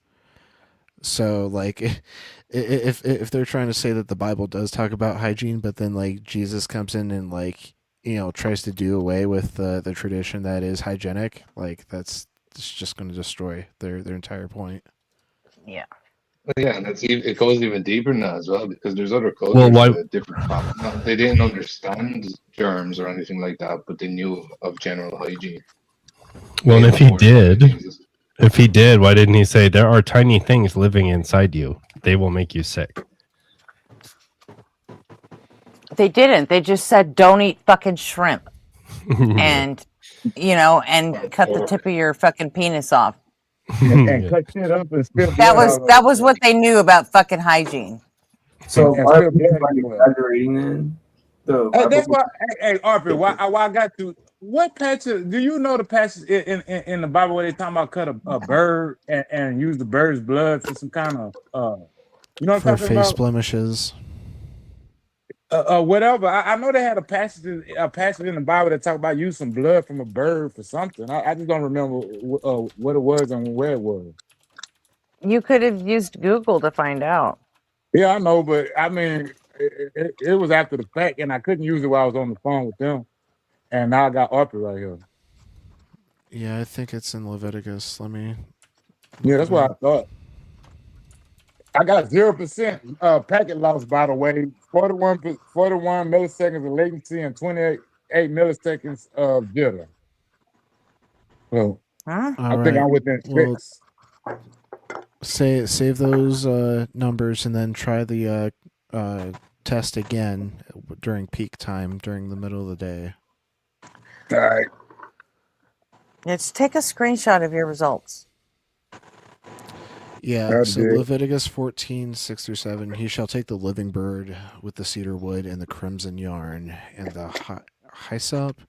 So like, if they're trying to say that the Bible does talk about hygiene, but then like Jesus comes in and like tries to do away with the tradition that is hygienic, like it's just going to destroy their entire point. Yeah. Yeah, and it goes even deeper now as well, because there's other Well, cultures why? with different they didn't understand germs or anything like that, but they knew of general hygiene. Well, and if he did, why didn't he say there are tiny things living inside you? They will make you sick. They didn't. They just said don't eat fucking shrimp, and and cut the tip of your fucking penis off. And cut shit up and spill That blood was what they knew about fucking hygiene. So and why are spill people blood like everywhere. exaggerating then? The That's Bible. why. Hey, Arthur, why I got to? What passage? Do you know the passage in the Bible where they talking about cut a bird and use the bird's blood for some kind of you know what For I'm talking face about? blemishes. Whatever. I know they had a passage in the Bible that talk about using blood from a bird for something. I just don't remember what it was and where it was. You could have used Google to find out. Yeah, I know, but I mean, it was after the fact, and I couldn't use it while I was on the phone with them. And now I got Arthur right here. Yeah, I think it's in Leviticus. Let me. Yeah, that's what I thought. I got 0% packet loss, by the way. 41 milliseconds of latency and 28 milliseconds of jitter. So I think I'm within 6. Save those numbers and then try the test again during peak time during the middle of the day. All right. Let's take a screenshot of your results. Yeah, so Leviticus 14, 6-7, he shall take the living bird with the cedar wood and the crimson yarn and the hyssop,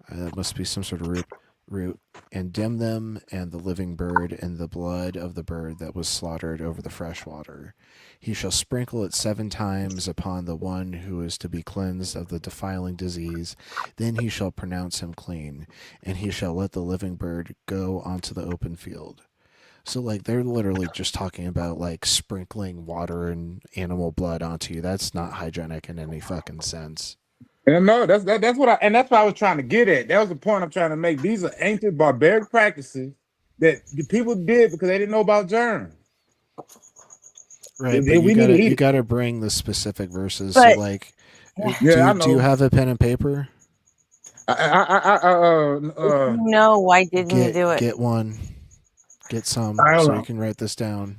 that must be some sort of root, and dim them and the living bird and the blood of the bird that was slaughtered over the fresh water. He shall sprinkle it 7 times upon the one who is to be cleansed of the defiling disease. Then he shall pronounce him clean, and he shall let the living bird go onto the open field. So, like, they're literally just talking about, like, sprinkling water and animal blood onto you. That's not hygienic in any fucking sense. And no, that's what that's what I was trying to get at. That was the point I'm trying to make. These are ancient barbaric practices that the people did because they didn't know about germs. Right, but you gotta bring the specific verses. So, like, yeah, do you have a pen and paper? No, why didn't you do it? Get one. Get some so you can write this down.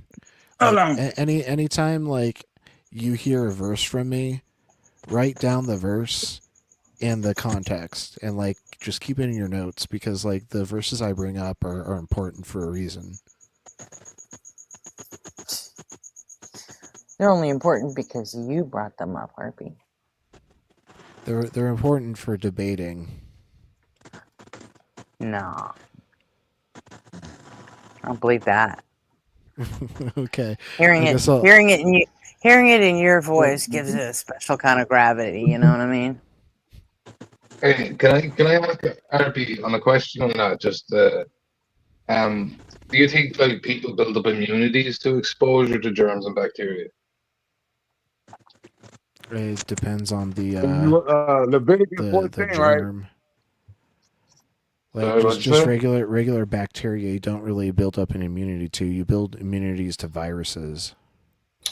Anytime like you hear a verse from me, write down the verse and the context and like just keep it in your notes because like the verses I bring up are important for a reason. They're only important because you brought them up, Harpy. They're important for debating. No. I don't believe that. Okay. Hearing it in your voice gives it a special kind of gravity. You know what I mean? Hey, can I ask RP on a question on that? Just do you think like people build up immunities to exposure to germs and bacteria? It depends on the Leviticus 14, the germ. right? Like just regular bacteria, you don't really build up an immunity to. You build immunities to viruses.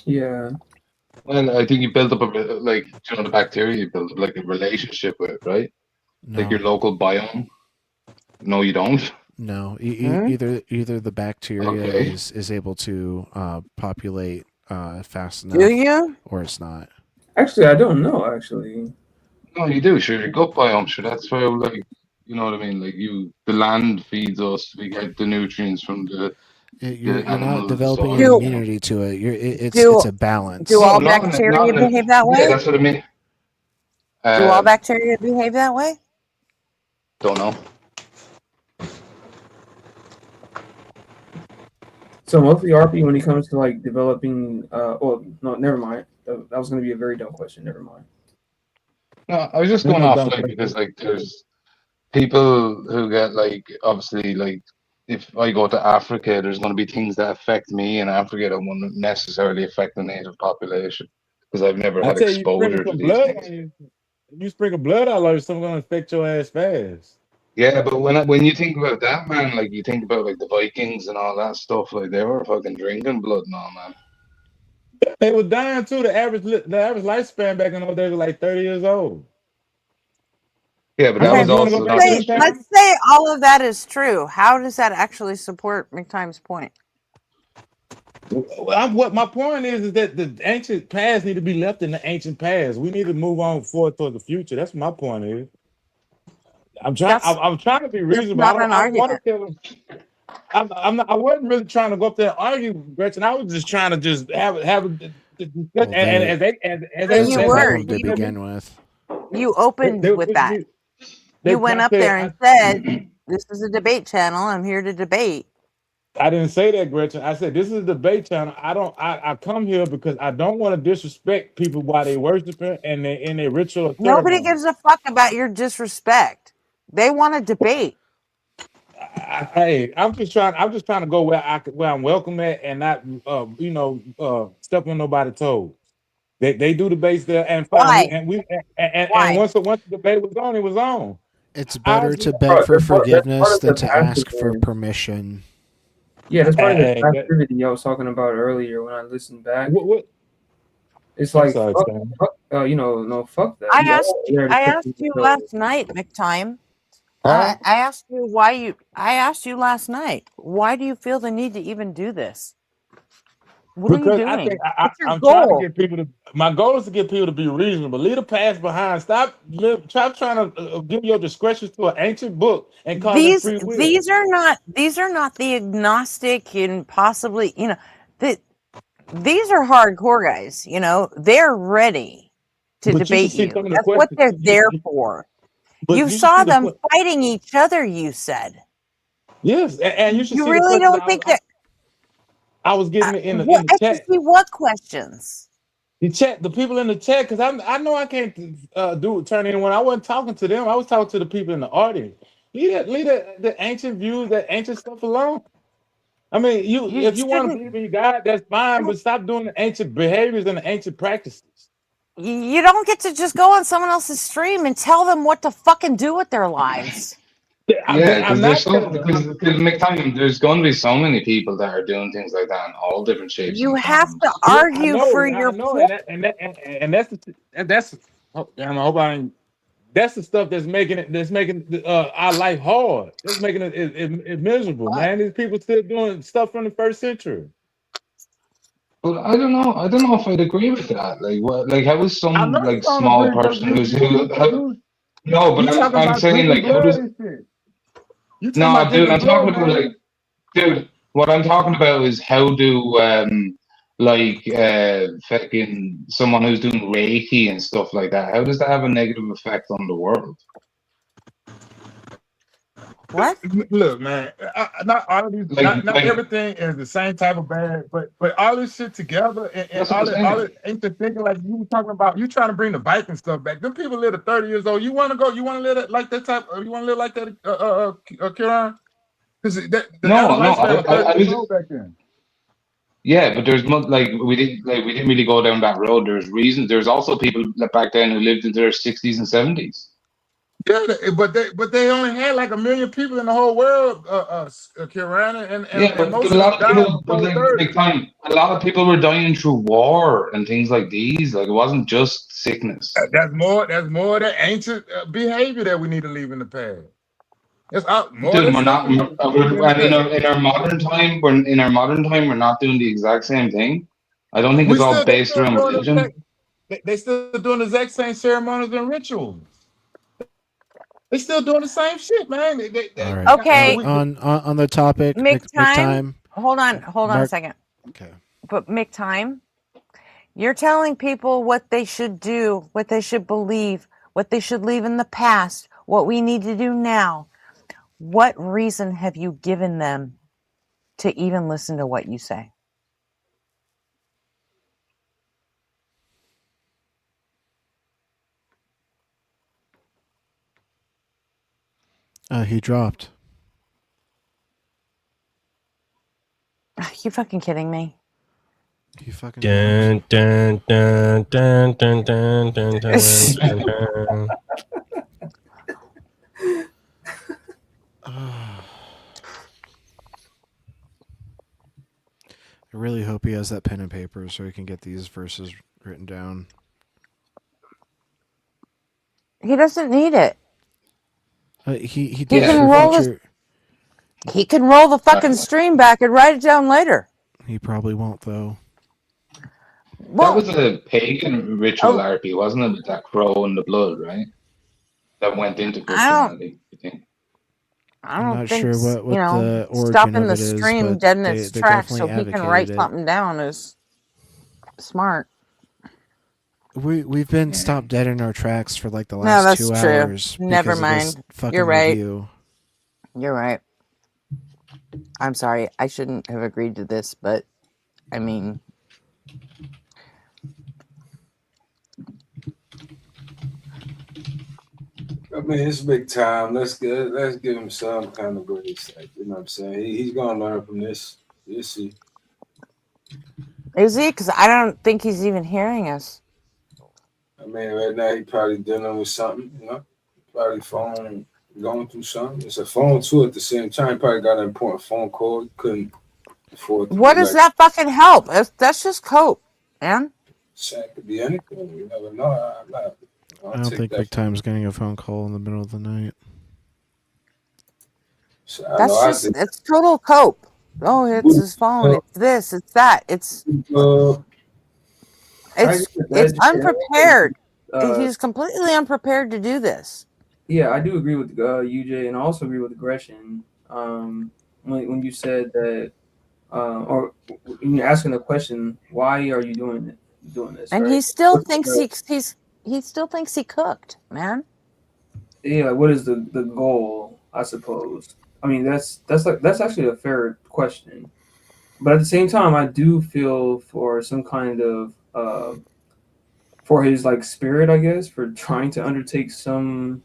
Yeah. Well, I think you build up the bacteria you build up like a relationship with, right? No. Like your local biome. No, you don't. No, either the bacteria is able to populate fast enough. Do you? Or it's not. Actually, I don't know. Actually. No, you do. Sure, your gut biome. Sure, that's where like. You know what I mean? Like the land feeds us. We get the nutrients from the. You're not developing soil. an immunity to it. It's a balance. Do all bacteria behave that way? Yeah, that's what I mean. Do all bacteria behave that way? Don't know. So mostly RP when it comes to like developing. No, never mind. That was going to be a very dumb question. Never mind. No, I was just going off like because like there's people who get like obviously like if I go to Africa, there's going to be things that affect me in Africa that won't necessarily affect the native population because I've never had exposure to these things. You sprinkle blood all over, something's going to affect your ass fast. Yeah, but when you think about that, man, like you think about like the Vikings and all that stuff, like they were fucking drinking blood and all, man. They were dying too. The average lifespan back in those days was like 30 years old. Yeah, but You that want, was you want to go also back not to the them street. times? Let's say all of that is true. How does that actually support McTime's point? What my point is that the ancient past need to be left in the ancient past. We need to move on forward toward the future. That's what my point is. I'm trying. I'm trying to be That's reasonable. not an I don't want argument. to tell them. I'm not. I wasn't really trying to go up there and argue, Gretchen. I was just trying to just have and as they But you were. to begin with. You opened with that. You went up there and said, "This is a debate channel. I'm here to debate." I didn't say that, Gretchen. I said this is a debate channel. I come here because I don't want to disrespect people while they worshiping and they in their ritual or Nobody ceremony. gives a fuck about your disrespect. They want to debate. Hey, I'm just trying to go where I'm welcome at and not step on nobody's toes. They do debates there and fine. Why? And once the debate was on, it was on. It's better to beg for forgiveness than to ask for permission. Yeah, that's part of the Hey, passivity I was talking about earlier when I listened back. What? It's I'm like, sorry, fuck, Stan. fuck that. I You asked all there to I step asked on you your last toes. night, McTime. Huh? I asked you why you. I asked you last night. Why do you feel the need to even do this? What are you Because I doing? think What's your I'm trying to goal? get people to. My goal is to get people to be reasonable. Leave the past behind. Stop trying to give your discretion to an ancient book and call it These free will. these are not the agnostic and possibly that these are hardcore guys. They're ready to But you should debate see you. some of the That's what questions. they're there for. But You you should saw see the them fighting each other. You said. yes, and you should You see the really questions don't think that? I was getting in What? the I can chat. see what questions. The chat, the people in the chat, because I know I can't turn anyone. I wasn't talking to them. I was talking to the people in the audience. Leave the ancient views, that ancient stuff alone. I mean, You if you want to shouldn't. believe in God, that's fine, but stop doing the ancient behaviors and the ancient practices. You don't get to just go on someone else's stream and tell them what to fucking do with their lives. Yeah, because McTime, there's going to be so many people that are doing things like that in all different shapes You and have forms. to Yeah, I argue know, for your point. and that's. Oh, damn, I hope I ain't. That's the stuff that's making our life hard. That's making it miserable, man. These people still doing stuff from the first century. But I don't know. I don't know if I'd agree with that. Like, what? Like, how is I some know you like don't small agree because person who's who? No, you but talking I'm about saying drinking like, how blood does? and shit. You talking No, about dude, drinking I'm talking blood, about like, man. dude. What I'm talking about is how do fucking someone who's doing Reiki and stuff like that. How does that have a negative effect on the world? What? Look, man. Not all of these, not everything is the same type of bad, but all this shit together and That's what I'm all saying. it ain't the thinking like you were talking about. You trying to bring the Viking stuff back. Them people live to 30 years old. You want to go? You want to live like that type? You want to live like that, Kieran? Because the average No, lifespan was 30 I years was. old back then. Yeah, but there's like we didn't really go down that road. There's reasons. There's also people back then who lived into their 60s and 70s. Yeah, but they only had like 1 million people in the whole world, Kieran, and Yeah, but most a of them lot of died people, but before like 30. big time, a lot of people were dying through war and things like these. Like it wasn't just sickness. That's more of that ancient behavior that we need to leave in the past. It's more Dude, than we're not. symptoms. And in our modern time, we're not doing the exact same thing. I don't think They it's all still based around doing religion. they still doing the exact same ceremonies and rituals. They still doing the same shit, man. All right. Okay. On the topic, McTime. Hold on a Mark- second. Okay. But McTime, you're telling people what they should do, what they should believe, what they should leave in the past, what we need to do now. What reason have you given them to even listen to what you say? He dropped. Are you fucking kidding me? He fucking. Dun, dun, dun, dun, dun, dun, dun, dun, dun, dun. I really hope he has that pen and paper so he can get these verses written down. He doesn't need it. He He does can for roll future. He can roll the fucking stream back and write it down later. He probably won't though. Well, that was a pagan ritual RP, wasn't it? With that crow and the blood, right? That went into Christianity, I think. I I'm don't not think sure what the origin stopping of the it is, stream but dead in they its tracks so definitely he can write advocated it. something down is smart. We've been stopped dead in our tracks for like the No, last that's 2 true. hours Never because of this mind. fucking You're right. review. You're right. I'm sorry. I shouldn't have agreed to this, but I mean, I mean, it's big time. Let's give him some kind of grace. Like, you know what I'm saying? He's gonna learn from this. You'll see. is he? Because I don't think he's even hearing us. I mean, right now he probably dealing with something, you know. Probably going through something. It's a phone too at the same time. Probably got an important phone call. He couldn't afford to. What does that fucking help? That's just cope, man. It could be anything. You never know. I don't think Big Time's getting a phone call in the middle of the night. It's total cope. Oh, it's his phone. It's this. It's that. It's unprepared. He's completely unprepared to do this. Yeah, I do agree with UJ, and I also agree with Gresham. When you said that, or when you're asking the question, why are you doing this? And right? he still thinks he still thinks he cooked, man. Yeah, what is the goal? I suppose. I mean, that's actually a fair question, but at the same time, I do feel for some kind of for his like spirit, I guess, for trying to undertake some.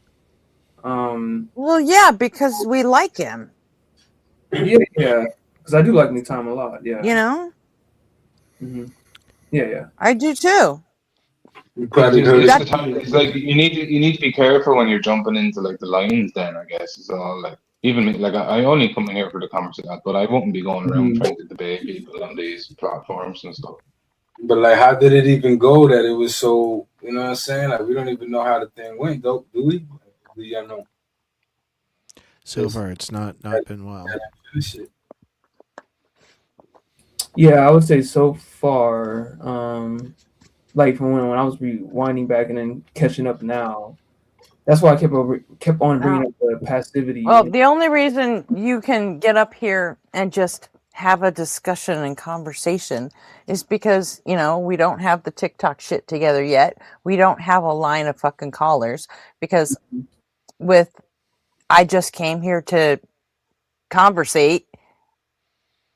Well, yeah, because we like him. Yeah, because I do like Nick Time a lot. Yeah, you know. Mm-hmm. Yeah. I do too. It's like you need to be careful when you're jumping into like the lines. Then I guess it's all like even like I only come in here for the conversation, but I won't be going around trying to debate people on these platforms and stuff. But like, how did it even go that it was so? You know what I'm saying? Like, we don't even know how the thing went, though, do we? Do you know? So far, it's not been well. Yeah, I would say so far. Like from when I was rewinding back and then catching up now. That's why I kept on bringing up the passivity. Well, the only reason you can get up here and just have a discussion and conversation is because, you know, we don't have the TikTok shit together yet. We don't have a line of fucking callers because I just came here to conversate.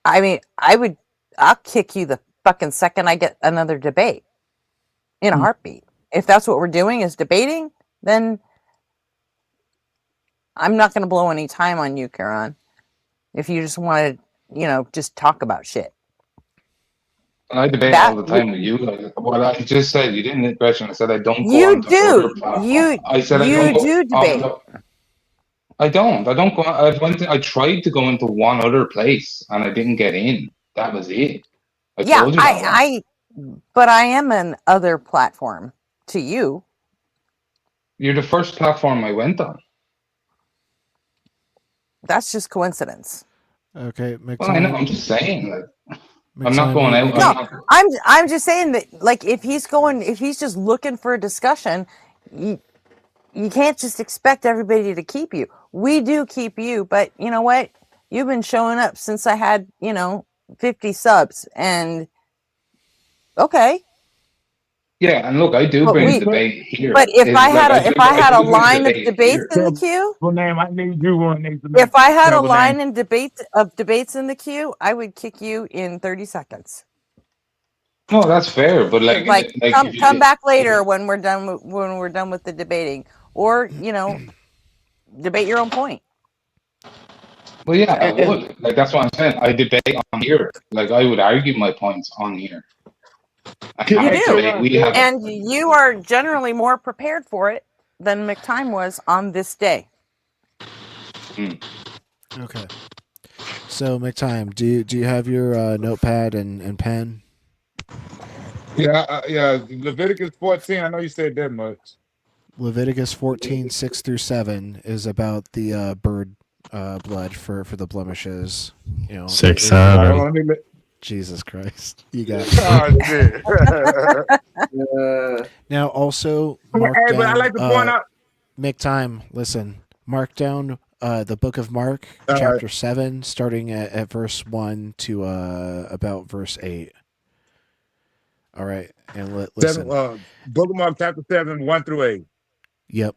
I mean, I'll kick you the fucking second I get another debate in a heartbeat. If that's what we're doing is debating, then I'm not going to blow any time on you, Karan. If you just want to, you know, just talk about shit. And I debate all the time with you. Like, what I just said, you didn't question. I said I don't go on to other platforms. I said I don't do debate. I don't go. I tried to go into one other place and I didn't get in. That was it. I told you that. But I am an other platform to you. You're the first platform I went on. That's just coincidence. Okay, well, I know. I'm just saying. Like, I'm not going out. No, I'm just saying that, like, if he's just looking for a discussion, you can't just expect everybody to keep you. We do keep you, but you know what? You've been showing up since I had, 50 subs, and okay. Yeah, and look, I do bring debate here. But if I had a line of debates in the queue, I need you one. If I had a line of debates in the queue, I would kick you in 30 seconds. No, that's fair, but like come back later when we're done with the debating, or debate your own point. Well, yeah, I would. Like that's what I'm saying. I debate on here. Like I would argue my points on here. You do, and you are generally more prepared for it than McTime was on this day. Okay. So, McTime, do you have your notepad and pen? Yeah, yeah. Leviticus 14. I know you said that much. Leviticus 14, 6 through 7 is about the bird blood for the blemishes. You know, 6, it- 7. Jesus Christ, you got. Now, also mark Hey, down. but I like to point out. McTime, listen. Mark down the book of Mark, All chapter 7, starting at verse 1 to about verse 8. All right, and listen. Book of Mark, chapter 7, 1 through 8. Yep.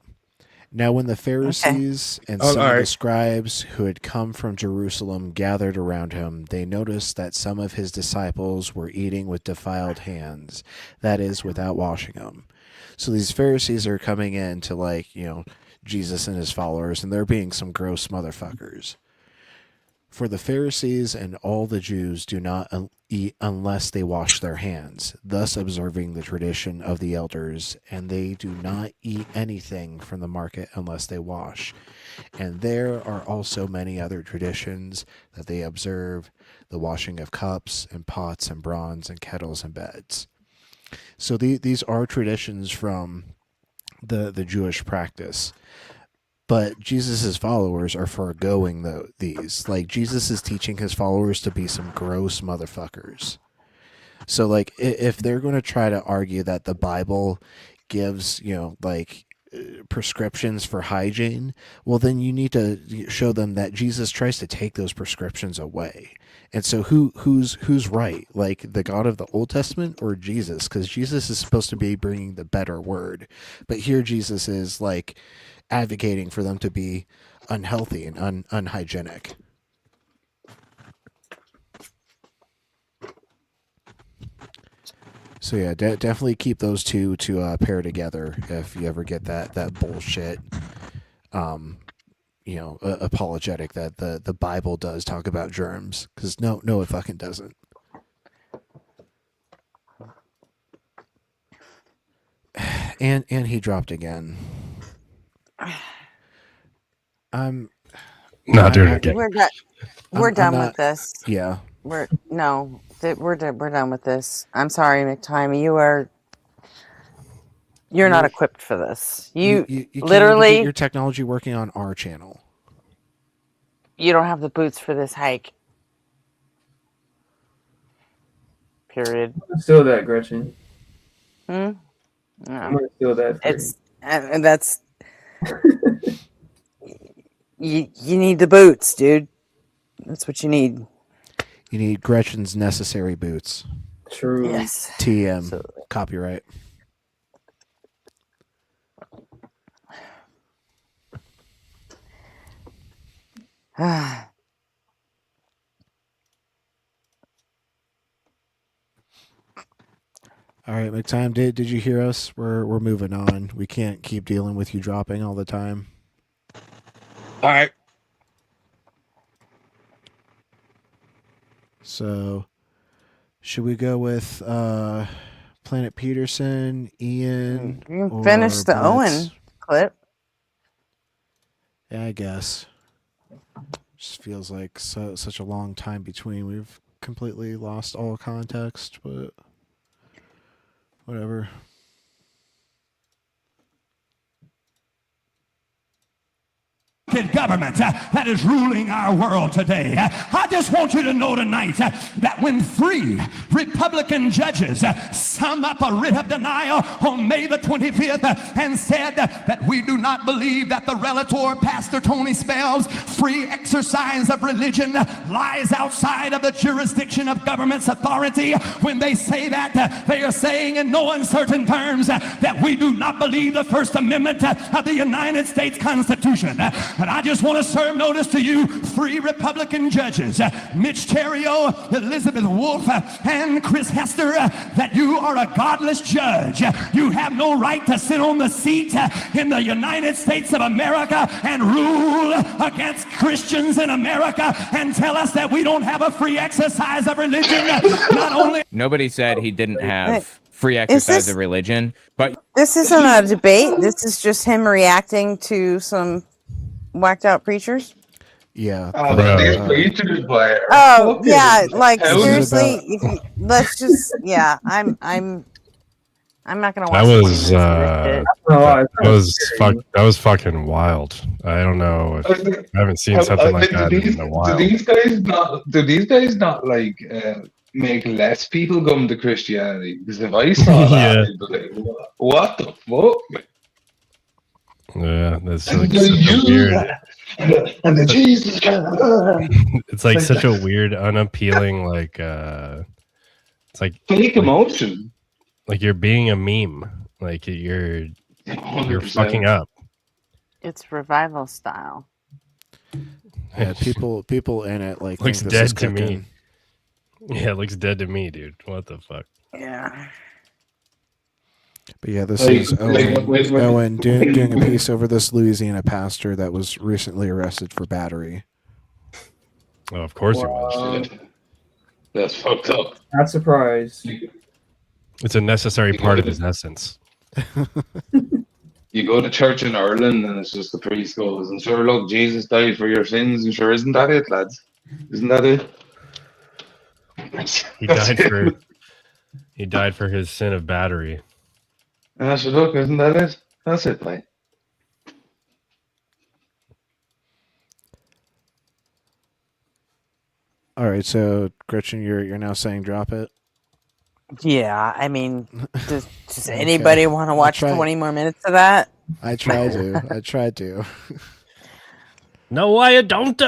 Now, when the Pharisees and Oh, some all of the right. scribes who had come from Jerusalem gathered around him, they noticed that some of his disciples were eating with defiled hands, that is, without washing them. So these Pharisees are coming in to, like, you know, Jesus and his followers, and they're being some gross motherfuckers. For the Pharisees and all the Jews do not eat unless they wash their hands, thus observing the tradition of the elders, and they do not eat anything from the market unless they wash. And there are also many other traditions that they observe, the washing of cups and pots and bronze and kettles and beds. So these are traditions from the Jewish practice. But Jesus' followers are foregoing these. Like, Jesus is teaching his followers to be some gross motherfuckers. So, like, if they're going to try to argue that the Bible gives, you know, like, prescriptions for hygiene, well, then you need to show them that Jesus tries to take those prescriptions away. And so who's right? Like, the God of the Old Testament or Jesus? Because Jesus is supposed to be bringing the better word. But here Jesus is, like, advocating for them to be unhealthy and unhygienic. So yeah, definitely keep those two to pair together if you ever get that bullshit, you know, apologetic that the Bible does talk about germs, because no, it fucking doesn't. And he dropped again. I'm not doing it again. We're done with this. Yeah. We're done with this. I'm sorry, McTime. You're not equipped for this. You literally can't get your technology working on our channel. You don't have the boots for this hike. Period. Steal that, Gretchen. No. I'm gonna steal that. And that's you need the boots, dude. That's what you need. You need Gretchen's necessary boots. True. Yes. TM. Absolutely. Copyright. All right, McTime, did you hear us? We're moving on. We can't keep dealing with you dropping all the time. All right. So, should we go with Planet Peterson, Ian? You can finish the Owen clip. Yeah, I guess. Just feels like such a long time between. We've completely lost all context, but whatever. Government that is ruling our world today. I just want you to know tonight that when 3 Republican judges summed up a writ of denial on May the 25th and said that we do not believe that the relator Pastor Tony Spell's free exercise of religion lies outside of the jurisdiction of government's authority, when they say that, they are saying in no uncertain terms that we do not believe the First Amendment of the United States Constitution. But I just want to serve notice to you 3 Republican judges, Mitch Terrio, Elizabeth Wolfe, and Chris Hester, that you are a godless judge. You have no right to sit on the seat in the United States of America and rule against Christians in America and tell us that we don't have a free exercise of religion. Not only nobody said he didn't have free exercise of religion, but this isn't a debate. This is just him reacting to some whacked out preachers. Yeah. Oh yeah, like This is seriously, about- if you, let's just yeah, I'm not gonna That watch 20 was minutes of this shit. that was fucking wild. I don't know if I haven't seen something like that in a while. Do these guys not like make less people come to Christianity? Because if I saw that, Yeah. I'd be like, what the fuck? Yeah, that's And like the such a you- weird. and the Jesus. It's like Like such that. a weird, unappealing, like it's like Fake emotion. Like you're being a meme. Like you're 100%. fucking up. It's revival style. Yeah, people in it like Looks think this is dead to cooking. me. Yeah, it looks dead to me, dude. What the fuck? Yeah. But yeah, this Like- is like, Owen doing a piece over this Louisiana pastor that was recently arrested for battery. Oh, of course it was. That's fucked up. Not surprised. It's a necessary part of his essence. You go to church in Ireland and it's just the priest goes, and sure, look, Jesus died for your sins, and sure, isn't that it, lads? Isn't that it? He died for his sin of battery. And I said, look, isn't that it? That's it, mate. All right, so Gretchen, you're now saying drop it. Yeah, I mean, does Okay. anybody want to I'll watch try. 20 more minutes of that? I tried to. No, I don't.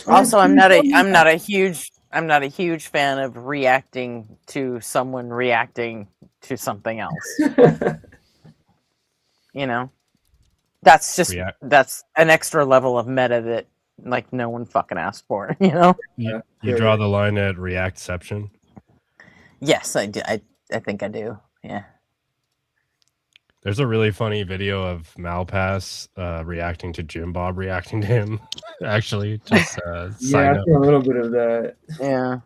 Also, I'm not a huge fan of reacting to someone reacting to something else. You know, that's just that's an extra level of meta that like no one fucking asked for. You know. You draw the line at reactception. Yes, I do. I think I do. Yeah. There's a really funny video of Malpass reacting to Jim Bob reacting to him. Actually, just Yeah, side I note. feel a little bit of that. Yeah.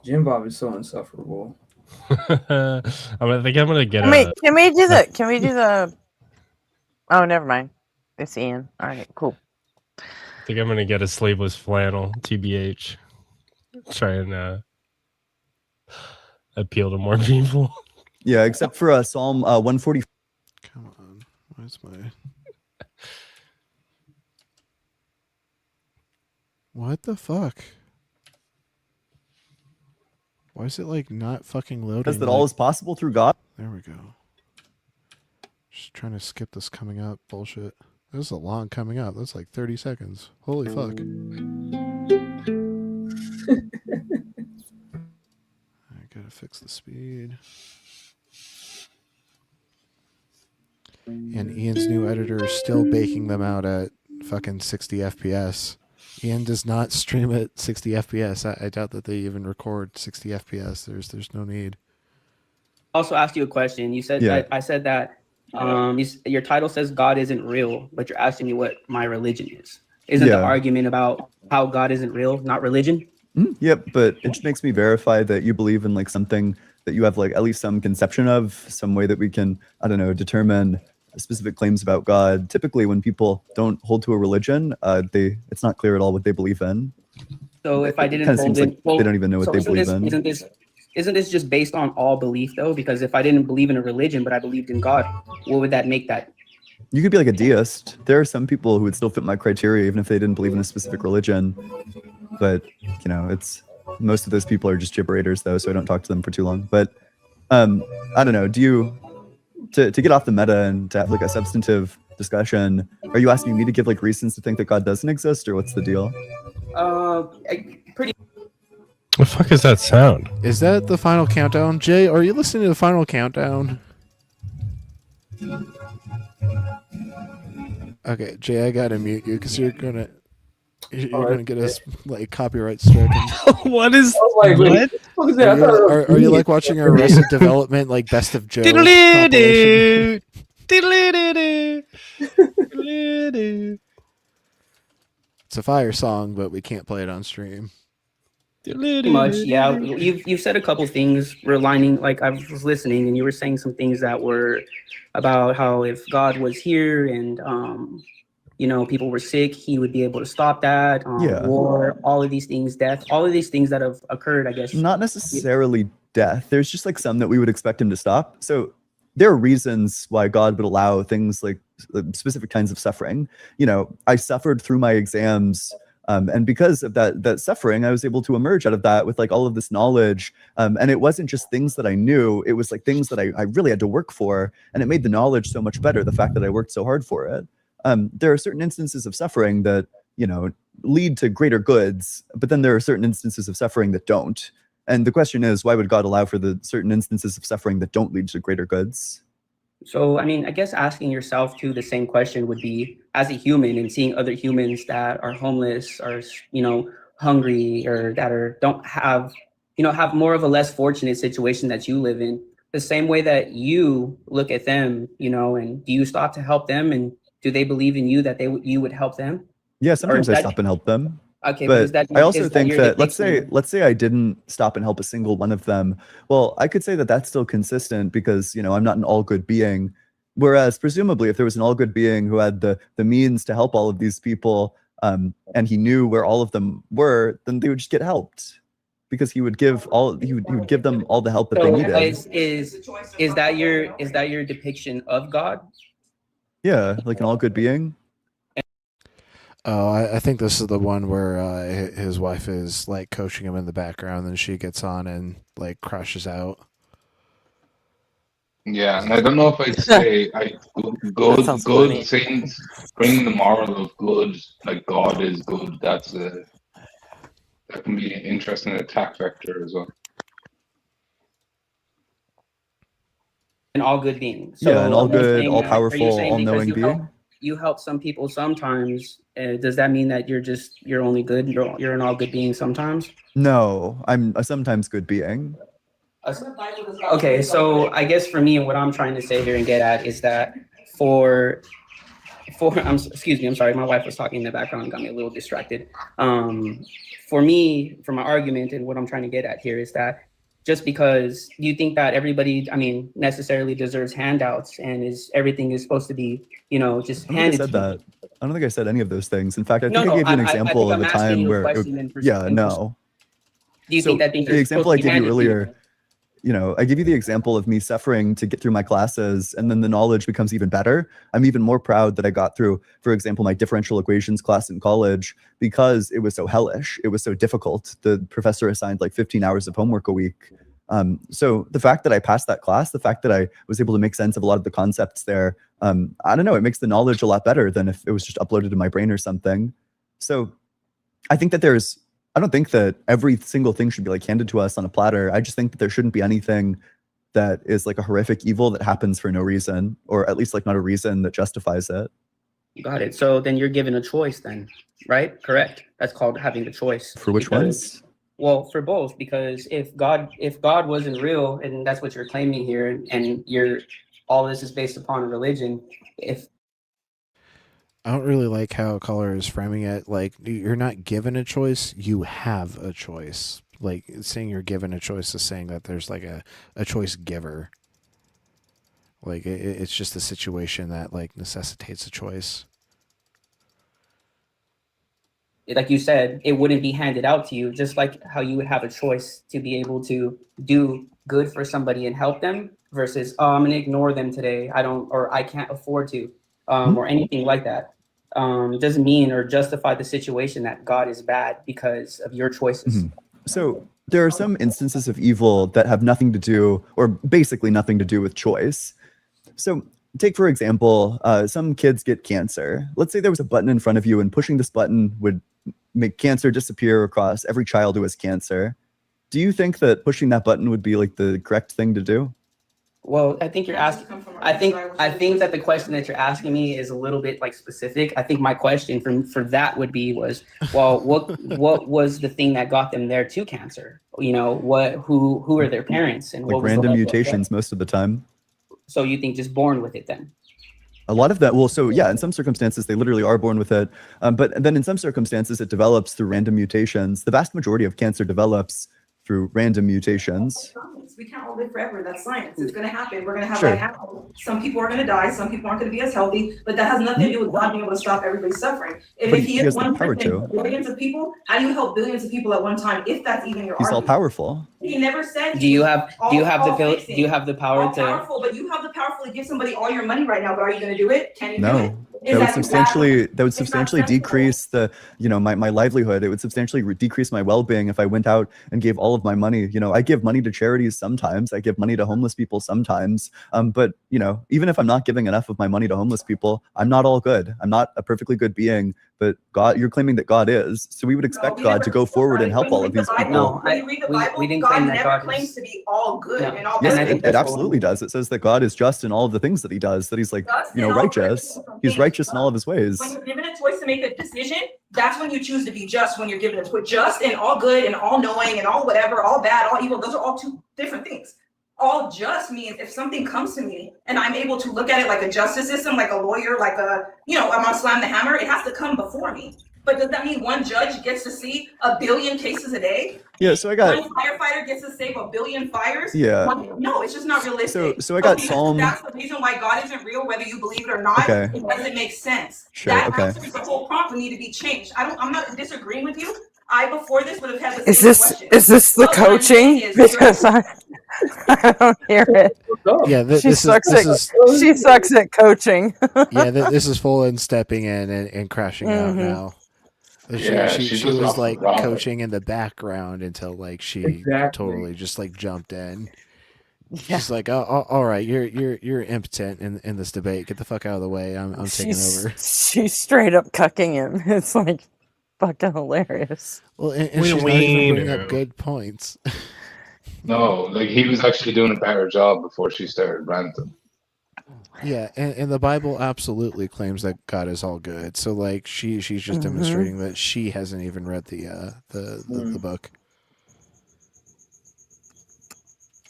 Jim Bob is so insufferable. I think I'm gonna get Can we do the? Oh, never mind. It's Ian. All right, cool. I think I'm gonna get a sleeveless flannel, TBH. Try and appeal to more people. Yeah, except for Psalm 140. Come on, where's my? What the fuck? Why is it like not fucking loading? Says that all is possible through God. There we go. Just trying to skip this coming up bullshit. This is a long coming up. That's like 30 seconds. Holy fuck. I gotta fix the speed. And Ian's new editor is still baking them out at fucking 60 FPS. Ian does not stream at 60 FPS. I doubt that they even record 60 FPS. There's no need. Also asked you a question. You said Yeah. I said that your title says God isn't real, but you're asking me what my religion is. Isn't the Yeah. argument about how God isn't real, not religion? Yep, but it just makes me verify that you believe in like something that you have like at least some conception of, some way that we can, I don't know, determine specific claims about God. Typically, when people don't hold to a religion, it's not clear at all what they believe in. So if I didn't Kinda hold seems like in, they don't even know what so they isn't believe this- in. Isn't this just based on all belief though? Because if I didn't believe in a religion, but I believed in God, what would that make that? You could be like a deist. There are some people who would still fit my criteria even if they didn't believe in a specific religion. But you know, it's most of those people are just gibberators though, so I don't talk to them for too long. But I don't know. Do you to get off the meta and to have like a substantive discussion? Are you asking me to give like reasons to think that God doesn't exist, or what's the deal? Pretty. What the fuck is that sound? Is that the final countdown? Jay, are you listening to the final countdown? Okay, Jay, I gotta mute you because you're gonna get us like copyright stricken. What is what? What is that? I thought it was Are you me. like watching our Arrested Development like Best of Joe compilation? It's a fire song, but we can't play it on stream. Pretty much, yeah. You've said a couple things relining, like I was listening, and you were saying some things that were about how if God was here and you know, people were sick, he would be able to stop that. Yeah. War, all of these things, death, all of these things that have occurred, I guess. Not necessarily death. There's just like some that we would expect him to stop. So there are reasons why God would allow things like specific kinds of suffering. You know, I suffered through my exams. And because of that suffering, I was able to emerge out of that with like all of this knowledge. And it wasn't just things that I knew, it was like things that I really had to work for. And it made the knowledge so much better, the fact that I worked so hard for it. There are certain instances of suffering that, you know, lead to greater goods, but then there are certain instances of suffering that don't. And the question is, why would God allow for the certain instances of suffering that don't lead to greater goods? So, I mean, I guess asking yourself too the same question would be, as a human and seeing other humans that are homeless or, you know, hungry or that don't have, you know, have more of a less fortunate situation that you live in, the same way that you look at them, you know, and do you stop to help them, and do they believe in you that you would help them? Yeah, sometimes I stop and help them. Okay, but I also think that let's depiction? say I didn't stop and help a single one of them. Well, I could say that that's still consistent because, you know, I'm not an all good being. Whereas presumably if there was an all good being who had the means to help all of these people, and he knew where all of them were, then they would just get helped because he would give them all the help that they needed. Is that your depiction of God? Yeah, like an all good being. Oh, I think this is the one where his wife is like coaching him in the background, and she gets on and like crashes out. Yeah, and I don't know if I'd say good things, bringing the moral of good, like God is good. That can be an interesting attack vector as well. An all good being. So yeah, an all good, all powerful, all knowing being. You help some people sometimes. Does that mean that you're only good? You're an all good being sometimes? No, I'm a sometimes good being. Okay, so I guess for me, and what I'm trying to say here and get at is that excuse me, I'm sorry, my wife was talking in the background and got me a little distracted. For me, for my argument and what I'm trying to get at here is that just because you think that everybody, I mean, necessarily deserves handouts and everything is supposed to be, you know, just handed. I don't think I said any of those things. In fact, I think I gave you an example of a time where, no. Do you think that the example I gave you earlier, you know, I give you the example of me suffering to get through my classes, and then the knowledge becomes even better. I'm even more proud that I got through, for example, my differential equations class in college because it was so hellish. It was so difficult. The professor assigned like 15 hours of homework a week. So the fact that I passed that class, the fact that I was able to make sense of a lot of the concepts there, I don't know, it makes the knowledge a lot better than if it was just uploaded to my brain or something. So I think that I don't think that every single thing should be like handed to us on a platter. I just think that there shouldn't be anything that is like a horrific evil that happens for no reason, or at least like not a reason that justifies it. Got it. So then you're given a choice then, right? Correct. That's called having the choice. For which ones? Well, for both, because if God wasn't real, and that's what you're claiming here, and all this is based upon religion, I don't really like how Color is framing it. Like, you're not given a choice, you have a choice. Like, saying you're given a choice is saying that there's like a choice giver. Like, it's just a situation that like necessitates a choice. Like you said, it wouldn't be handed out to you, just like how you would have a choice to be able to do good for somebody and help them versus, oh, I'm going to ignore them today. I can't afford to, or anything like that. It doesn't mean or justify the situation that God is bad because of your choices. So there are some instances of evil that have nothing to do, or basically nothing to do with choice. So take, for example, some kids get cancer. Let's say there was a button in front of you and pushing this button would make cancer disappear across every child who has cancer. Do you think that pushing that button would be like the correct thing to do? Well, I think you're asking. I think that the question that you're asking me is a little bit like specific. I think my question for that would be well, what was the thing that got them there to cancer? You know, who are their parents and like what was random mutations most of the time. So you think just born with it then? A lot of that, well, so yeah, in some circumstances, they literally are born with it. But then in some circumstances, it develops through random mutations. The vast majority of cancer develops through random mutations. We can't all live forever. That's science. It's going to happen. We're going to have Sure. life happen. Some people are going to die. Some people aren't going to be as healthy. But that has nothing to do with God being able to stop everybody's suffering. If But he he is has the one power person, to. billions of people, how do you help billions of people at one time? If that's even your He's all argument. powerful. He never said. Do you have fixing, do you have the power all to? powerful, but you have the power to give somebody all your money right now. But are you going to do it? Can you do it? No, Is that would that substantially decrease the, my livelihood. It would substantially decrease my well-being if I went out and gave all of my money. I give money to charities sometimes. I give money to homeless people sometimes. But even if I'm not giving enough of my money to homeless people, I'm not all good. I'm not a perfectly good being. But God, you're claiming that God is. So we would expect God to go forward and help all of these people. No, when you read the Bible, God never claims to be all good and all Yes, good. it absolutely does. It says that God is just in all of the things that he does, that he's righteous. He's righteous in all of his ways. When you're given a choice to make a decision, that's when you choose to be just. When you're given a choice, just and all good and all knowing and all whatever, all bad, all evil, those are all two different things. All just means if something comes to me and I'm able to look at it like a justice system, like a lawyer, like I'm gonna slam the hammer, it has to come before me. But does that mean one judge gets to see a billion cases a day? Yeah, so I got one firefighter gets to save a billion fires? Yeah. No, it's just not realistic. So I got because Psalm. That's the reason why God isn't real, whether you believe it or not. Okay. It doesn't make sense. Sure, That okay. answers the whole prompt would need to be changed. I'm not disagreeing with you. I before this would have had the Is same this question. is this the But what I'm saying coaching? is, Because I don't hear it. Yeah, She sucks at coaching. Yeah, this is full in stepping in and crashing out Mhm. now. Yeah, She she's was just like off the coaching in the background until like she Exactly. totally just like jumped in. Yeah. She's like, oh, all right, you're impotent in this debate. Get the fuck out of the way. I'm taking over. She's straight up cucking him. It's like fucking hilarious. Well, and she's not even bringing up good points. No, like he was actually doing a better job before she started ranting. Yeah, and the Bible absolutely claims that God is all good. So like she's just demonstrating that she hasn't even read the book.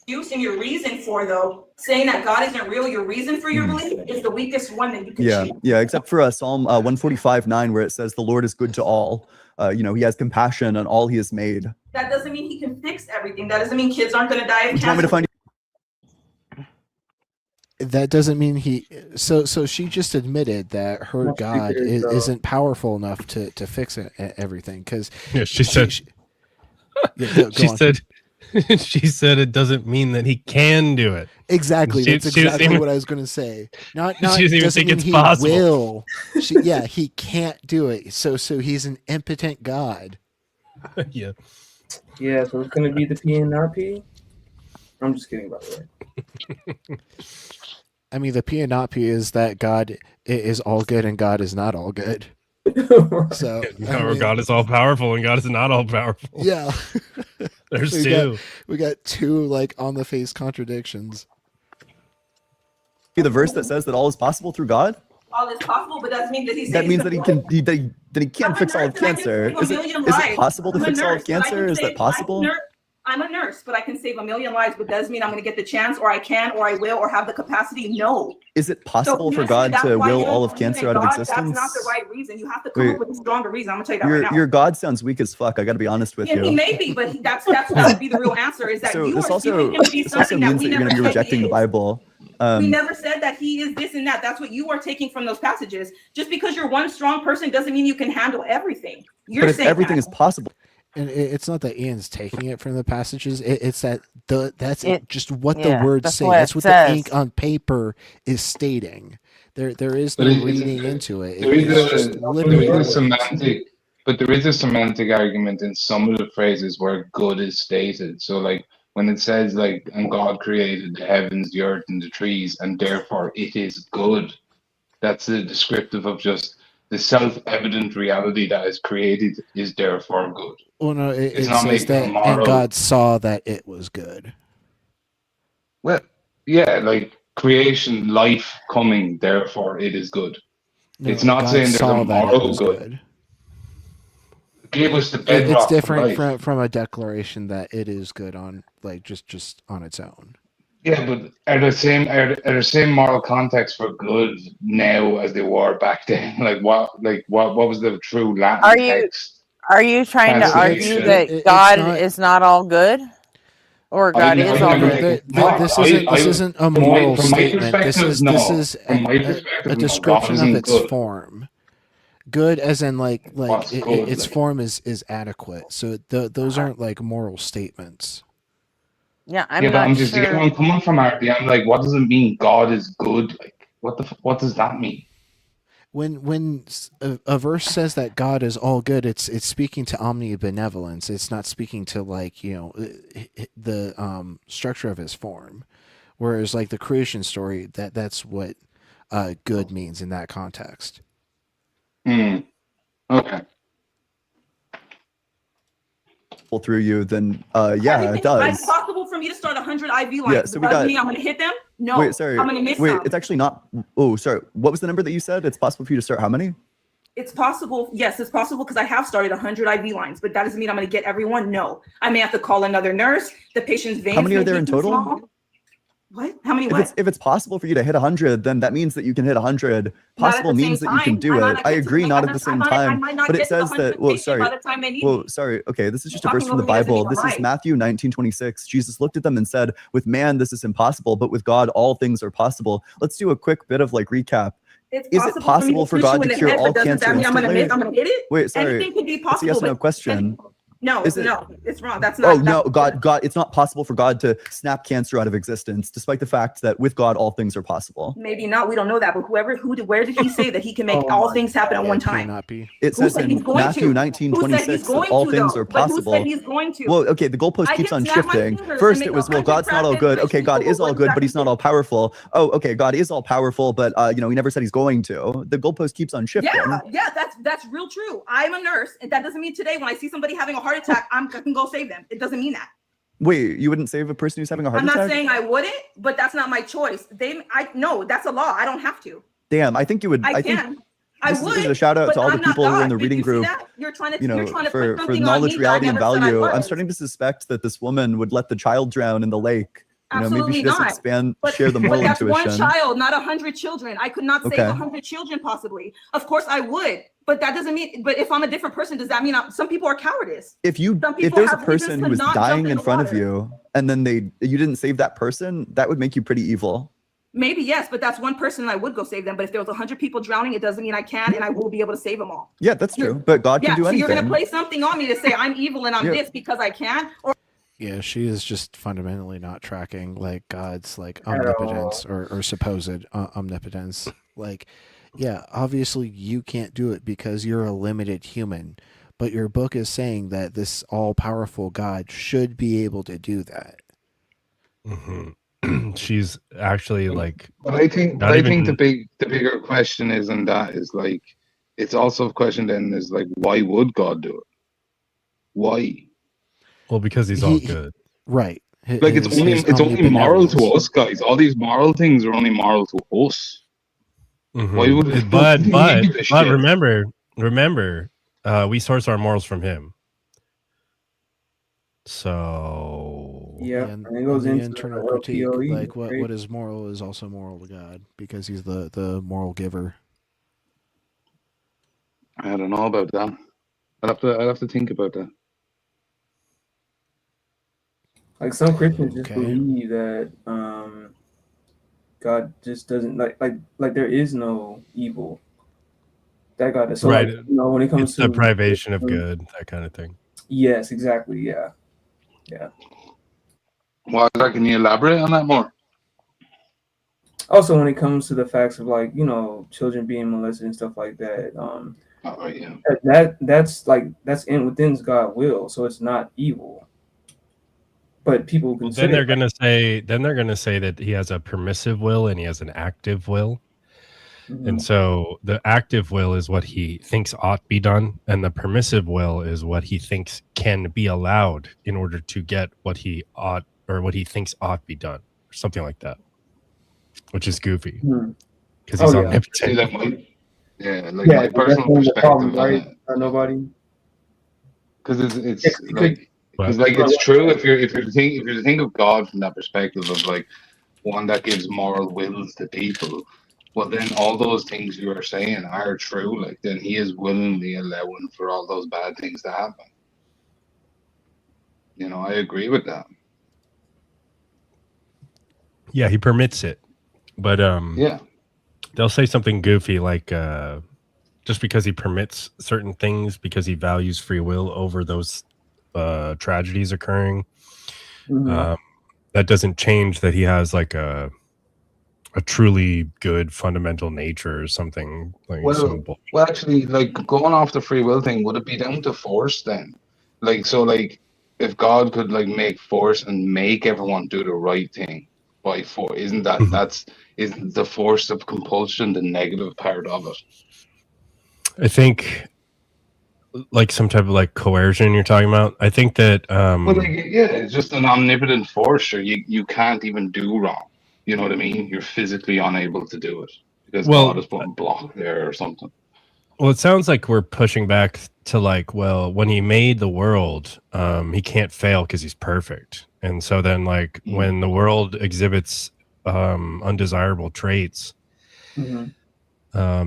Using your reason for though, saying that God isn't real, your reason for your belief is the weakest one that you can choose. Yeah, except for Psalm 145:9, where it says the Lord is good to all. He has compassion on all he has made. That doesn't mean he can fix everything. That doesn't mean kids aren't going to die of Would you want me to cancer. find That doesn't mean he. So she just admitted that her How God stupid is, isn't powerful enough to fix everything. Because Yeah, she said. Yeah, go she on. said. She said it doesn't mean that he can do it. Exactly. She- That's she doesn't exactly even- what I was going to say. Not She doesn't even think mean it's he possible. Will. Yeah, he can't do it. So he's an impotent God. Yeah. Yeah, so it's gonna be the PNRP. I'm just kidding, by the way. I mean, the P and not P is that God is all good and God is not all good. So Or God is all powerful and God is not all powerful. Yeah. There's we two. We got two like on the face contradictions. the verse that says that all is possible through God? All is possible, but doesn't mean that he's That means that he can fix all of cancer. Is it possible to fix all of cancer? Is that possible? I'm a nurse, but I can save a million lives, but doesn't mean I'm going to get the chance, or I can, or I will, or have the capacity. No. Is it possible for God to will all of cancer out of existence? That's not the right reason. You have to come up with a stronger reason. I'm going to tell you that right now. Your God sounds weak as fuck. I got to be honest with Yeah, you. he may be, but that would be the real answer. Is that So you this are also giving him to be this also something that means we that you're never going to be said he rejecting the is. Bible. We never said that he is this and that. That's what you are taking from those passages. Just because you're one strong person doesn't mean you can handle everything. You're But if saying everything that. is possible. And it's not that Ian's taking it from the passages. It's that that's just what yeah, the words that's say. what That's it what says. the ink on paper is stating. There is no But it- reading into it. There It's just literally there the is a words. semantic, but there is a semantic argument in some of the phrases where good is stated. So like when it says like, and God created the heavens, the earth, and the trees, and therefore it is good. That's the descriptive of just the self-evident reality that is created is therefore good. Well, no, it It's not says making a that, and moral. God saw that it was good. Well, yeah, like creation, life coming, therefore it is good. No, It's not God saying there's saw a that it moral was good. good. Give us the It's bedrock for different life. from a declaration that it is good on like just on its own. Yeah, but are the same moral context for good now as they were back then? What was the true Latin text Are you trying to argue translation? that God is not all good, or God is all good? This isn't a moral from my statement. This perspective, is From my a perspective, no. God description of isn't its good. form. Good as in What's good, its like? form is adequate. So those aren't like moral statements. Yeah, Yeah, but I'm just getting where I'm coming from, Artie. I'm like, what does it mean? God is good. Like, what does that mean? When a verse says that God is all good, it's speaking to omnibenevolence. It's not speaking to the structure of his form. Whereas like the creation story, that's what good means in that context. Okay. Through you, then yeah, it It's does. possible for me to start 100 IV lines. Yeah, so we Does that got. mean I'm going to hit them? No. Wait, sorry. I'm going to miss Wait, some. it's actually not. Oh, sorry. What was the number that you said? It's possible for you to start how many? It's possible. Yes, it's possible because I have started 100 IV lines, but that doesn't mean I'm going to get everyone. No. I may have to call another nurse. The patient's veins. How many are may there be in too total? small. What? How many? If it's possible for you to hit 100, then that means that you can hit 100. Not at Possible the means same that you can time. do I might it. not I get to agree, the- not at the same I time. might not But it get to the says that. 100th Well, patient sorry. by the time they need Well, me. sorry. Okay, this is just a Talking verse from the over me doesn't Bible. mean This I'm is right. Matthew 19:26. Jesus looked at them and said, "With man, this is impossible, but with God, all things are possible." Let's do a quick bit of like recap. Is it possible for God to cure all cancer instantly? I'm gonna hit it? Wait, sorry. Anything can be It's a possible. yes or no but- question. No, Is it- no, it's wrong. That's Oh not. no, God, it's not possible for God to snap cancer out of existence, despite the fact that with God all things are possible. Maybe not. We don't know that. But where did he say that he can make all things happen at one time? It says in Matthew 19:26 that all things are possible. But who said he's going to? Well, okay, the goalpost I keeps can on snap my shifting. fingers and First, make it was, well, 100 God's not all good. Okay, God is all good, but he's not all powerful. Oh, okay, God is all powerful, but he never said he's going to. The goalpost keeps on shifting. Yeah, that's real true. I'm a nurse, and that doesn't mean today when I see somebody having a heart attack, I can go save them. It doesn't mean that. Wait, you wouldn't save a person who's having a heart I'm attack? not saying I wouldn't, but that's not my choice. No, that's a law. I don't have to. Damn, I think you would. I think can. I this would. is a shout out but to all the I'm not people who are in God. the Did reading you see group. that? You're trying to, For put something on knowledge, me that I reality, and never said I value. I'm was. starting to suspect that this woman would let the child drown in the lake. Maybe Absolutely she doesn't not. share the moral but that's intuition. one child, not 100 children. I could not save Okay. 100 children possibly. Of course I would, but that doesn't mean. But if I'm a different person, does that mean some people are cowardice? If Some people there's a have reasons person to who is not dying jump in the front of water. you and then you didn't save that person, that would make you pretty evil. Maybe yes, but that's one person and I would go save them. But if there was 100 people drowning, it doesn't mean I can and I will be able to save them all. Yeah, that's true. But God can do so anything. you're gonna play something on me to say I'm evil and I'm Yeah. this because I can, or Yeah, she is just fundamentally not tracking like God's like At omnipotence or supposed omnipotence. Like, yeah, obviously you can't do it because you're a limited human, but your book is saying that this all-powerful God should be able to do that. She's actually like. But I think the bigger question is, and that is like, it's also a question then is like, why would God do it? Why? Well, because he's all good. Right. Like it's only moral to us, guys. All these moral things are only moral to us. Why would it? But shit? remember, we source our morals from him. So Yeah, and and it goes the into internal the critique, LPOE, like right? what is moral is also moral to God because he's the moral giver. I don't know about that. I'd have to think about that. Like some Christians just Okay. believe that God just doesn't like there is no evil. That God is so right. like, when it comes It's to the privation of good, that kind of thing. Yes, exactly. Yeah. Yeah. Well, can you elaborate on that more? Also, when it comes to the facts of like children being molested and stuff like that, that's within God's will, so it's not evil. But people Well, consider then they're gonna say that he has a permissive will and he has an active will. And so the active will is what he thinks ought be done, and the permissive will is what he thinks can be allowed in order to get what he ought or what he thinks ought be done, or something like that. Which is goofy because he's omnipotent. My personal perspective on it. Or nobody. Because it's true if you're to think of God from that perspective of like one that gives moral wills to people, well, then all those things you are saying are true. Like, then he is willingly allowing for all those bad things to happen. You know, I agree with that. Yeah, he permits it, but Yeah. they'll say something goofy like just because he permits certain things because he values free will over those tragedies occurring. Mhm. That doesn't change that he has like a truly good fundamental nature or something like some bull. Well, actually, like going off the free will thing, would it be down to force then? Like, so, like, if God could like make force and make everyone do the right thing by force, isn't the force of compulsion the negative part of it? I think like some type of like coercion you're talking about. I think that Well, like, yeah, it's just an omnipotent force, or you can't even do wrong. You know what I mean? You're physically unable to do it because God has put a block there or something. well, it sounds like we're pushing back to like, well, when he made the world, he can't fail because he's perfect. And so then like when the world exhibits undesirable traits, Mhm.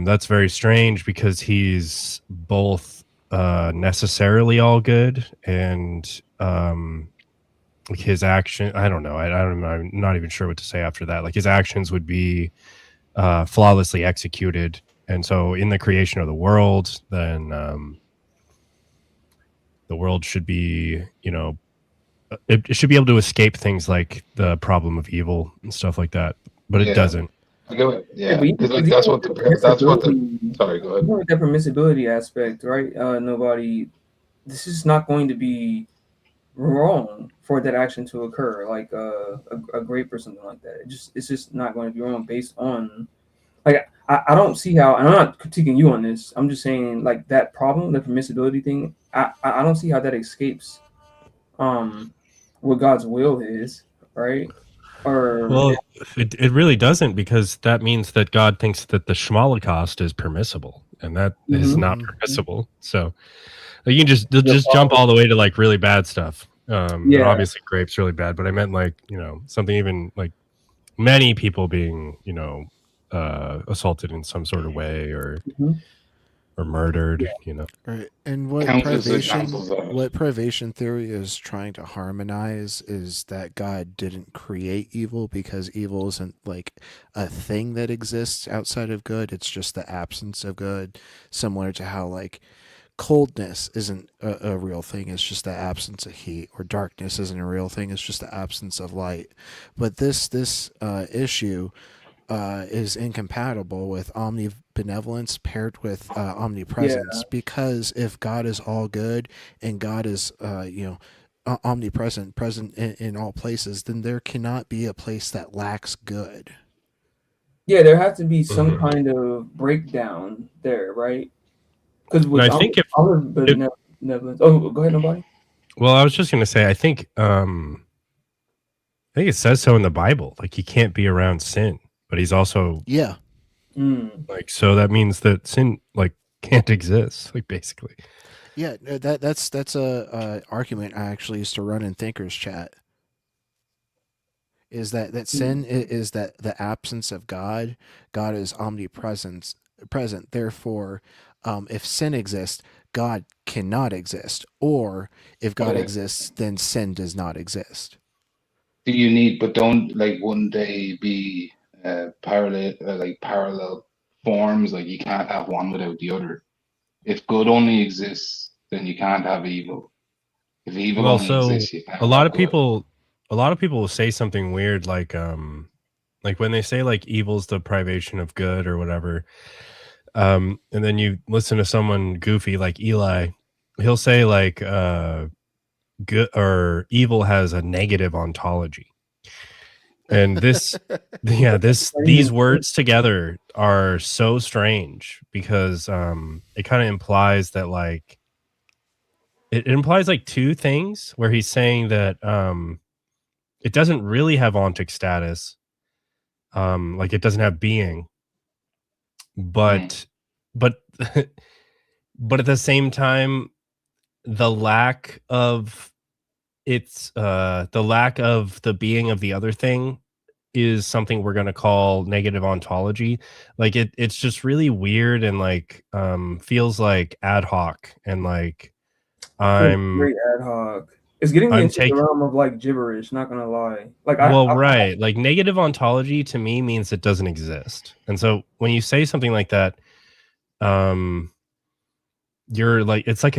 that's very strange because he's both necessarily all good and like his action. I don't know. I don't know. I'm not even sure what to say after that. Like his actions would be flawlessly executed. And so in the creation of the world, then the world should be, you know, it should be able to escape things like the problem of evil and stuff like that. But it doesn't. I go it. Yeah, Yeah, but because like even that's with what the the sorry, go ahead. even with that permissibility aspect, right? Nobody. This is not going to be wrong for that action to occur, like a grape or something like that. It's just not going to be wrong based on like I don't see how, and I'm not critiquing you on this. I'm just saying like that problem, the permissibility thing. I don't see how that escapes what God's will is, right? Or Well, it really doesn't because that means that God thinks that the Schmolocaust is permissible, and that is not permissible. So like, you can just jump all the way to like really bad stuff. And Yeah. obviously grapes really bad, but I meant like, you know, something even like many people being, you know, assaulted in some sort of way or murdered, you know. Right. And what Countless examples of it. what privation theory is trying to harmonize is that God didn't create evil because evil isn't like a thing that exists outside of good. It's just the absence of good, similar to how like coldness isn't a real thing. It's just the absence of heat, or darkness isn't a real thing. It's just the absence of light. But this issue is incompatible with omnibenevolence paired with omnipresence, because if God is all good and God is omnipresent, present in all places, then there cannot be a place that lacks good. Yeah, there has to be some kind of breakdown there, right? Because with I think benevolence. Oh, go ahead, nobody. Well, I was just gonna say, I think it says so in the Bible. Like he can't be around sin, but he's also like, so that means that sin like can't exist, like basically. Yeah, that's a argument I actually used to run in Thinkers Chat. Is that sin is that the absence of God. God is omnipresent, present. Therefore, if sin exists, God cannot exist. Or if God exists, then sin does not exist. Do you need, but don't like wouldn't they be parallel forms? Like you can't have one without the other. If good only exists, then you can't have evil. If evil Well, only so exists, you can't a lot have of good. people will say something weird like when they say like evil's the privation of good or whatever. And then you listen to someone goofy like Eli, he'll say like good or evil has a negative ontology. And this these words together are so strange because it kind of implies that like it implies like two things where he's saying that it doesn't really have ontic status, like it doesn't have being, but but but at the same time the lack of the being of the other thing is something we're going to call negative ontology. Like it's just really weird and like feels like ad hoc and like very ad hoc. It's getting me into the realm of like gibberish, not gonna lie. Like right. Like negative ontology to me means it doesn't exist. And so when you say something like that, you're like, it's like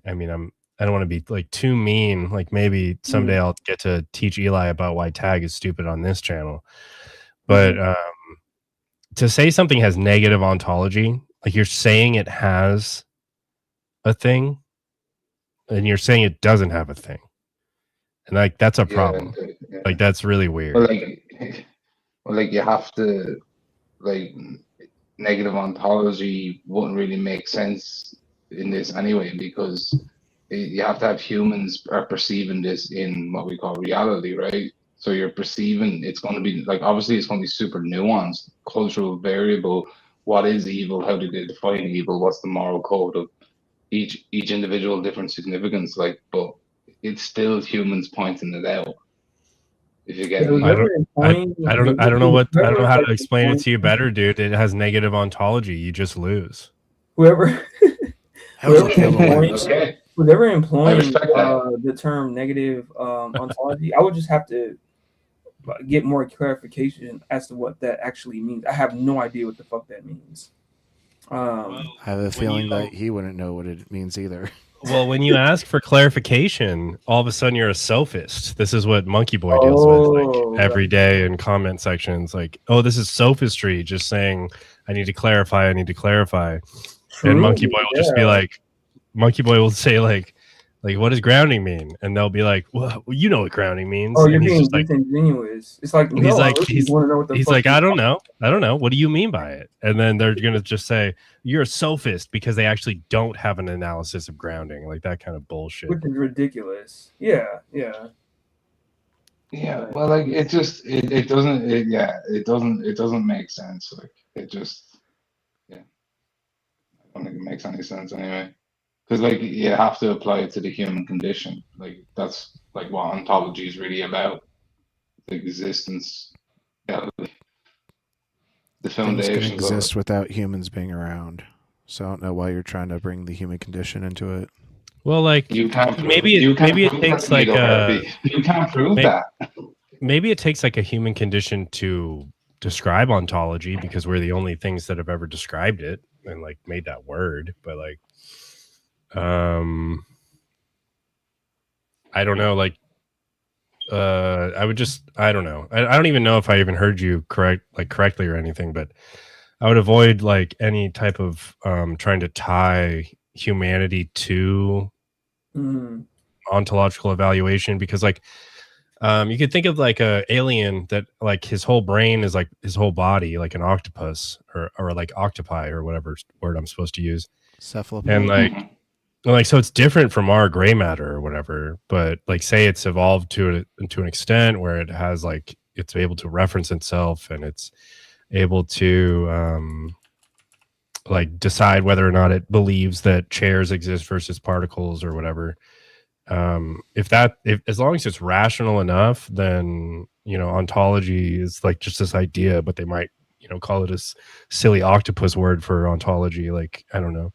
I mean, I don't want to be like too mean. Like maybe someday I'll get to teach Eli about why tag is stupid on this channel. But to say something has negative ontology, like you're saying it has a thing and you're saying it doesn't have a thing. And like that's a problem. Like that's really weird. Well, like you have to, like, negative ontology wouldn't really make sense in this anyway, because you have to have humans are perceiving this in what we call reality, right? So you're perceiving, it's going to be like, obviously it's going to be super nuanced, cultural variable. What is evil? How do they define evil? What's the moral code of each individual, different significance? Like, but it's still humans pointing it out. If you get me. I don't know how to explain it to you better, dude. It has negative ontology. You just lose. Whoever employing I respect the term negative ontology, I would just have to get more clarification as to what that actually means. I have no idea what the fuck that means. I have a feeling that he wouldn't know what it means either. Well, when you ask for clarification, all of a sudden you're a sophist. This is what Monkey Boy deals with like every day in comment sections. Like, oh, this is sophistry. Just saying, I need to clarify. I need to clarify. And Monkey Boy will just be like, Monkey Boy will say like, what does grounding mean? And they'll be like, well, you know what grounding means. Oh, and you're he's being just like, disingenuous. It's like, he's like, he's want to know what the he's fuck like, I don't know. What do you mean by it? And then they're gonna just say you're a sophist because they actually don't have an analysis of grounding, like that kind of bullshit. Which is ridiculous. Yeah. Well, like it doesn't make sense. Like it just, I don't think it makes any sense anyway. Because like you have to apply it to the human condition. Like that's like what ontology is really about. The existence, the Things foundations can of exist it. without humans being around. So I don't know why you're trying to bring the human condition into it. Well, like You can't maybe it takes like you can't prove that. Maybe it takes like a human condition to describe ontology because we're the only things that have ever described it and like made that word. But like, I don't know. Like, I don't know. I don't even know if I even heard you correctly or anything, but I would avoid like any type of trying to tie humanity to ontological evaluation, because like you could think of like a alien that like his whole brain is like his whole body, like an octopus or like octopi or whatever word I'm supposed to use. Cephalopod. And like so it's different from our gray matter or whatever, but like say it's evolved to an extent where it has like it's able to reference itself and it's able to like decide whether or not it believes that chairs exist versus particles or whatever. If as long as it's rational enough, then ontology is like just this idea, but they might call it a silly octopus word for ontology. Like I don't know.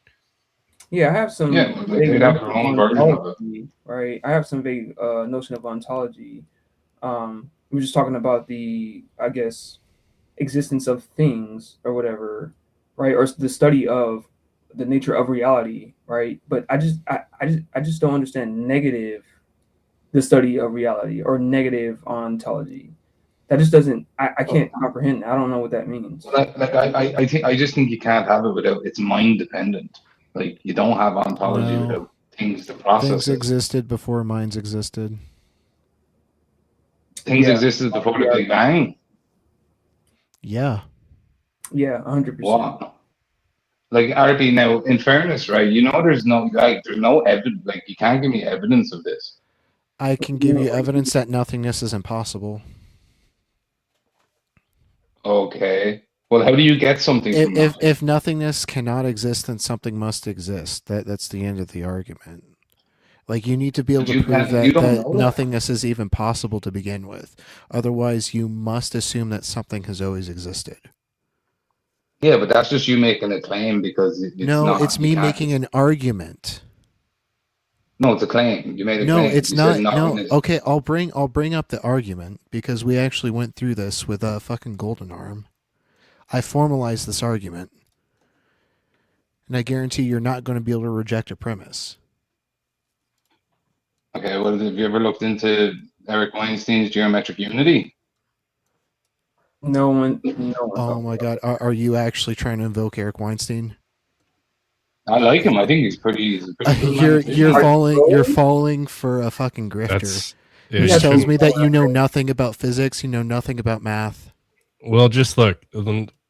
Yeah, I have some they'd have their own version of it. Right. I have some vague notion of ontology. We're just talking about the, I guess, existence of things or whatever, right? Or the study of the nature of reality, right? But I just don't understand negative, the study of reality, or negative ontology. That just doesn't. I can't comprehend. I don't know what that means. I just think you can't have it without. It's mind dependent. Like you don't have ontology without things to process. Things existed before minds existed. Things existed before the Big Bang. Yeah. Yeah, 100%. What? Like RP now, in fairness, right? There's no evidence. Like you can't give me evidence of this. I can give you evidence that nothingness is impossible. Okay. Well, how do you get something from nothing? If nothingness cannot exist, then something must exist. That's the end of the argument. Like, you need to be able to prove that nothingness is even possible to begin with. Otherwise, you must assume that something has always existed. Yeah, but that's just you making a claim because it's no, not. It's me making an argument. No, it's a claim. You made a claim. No, it's you not. Said no, okay, I'll bring up the argument because we actually went through this with a fucking Golden Arm. I formalized this argument, and I guarantee you're not going to be able to reject a premise. Okay, well, have you ever looked into Eric Weinstein's geometric unity? No one. Oh my God, are you actually trying to invoke Eric Weinstein? I like him. I think he's pretty. You're falling for a fucking grifter. Which tells me that you know nothing about physics, you know nothing about math. Well, just look.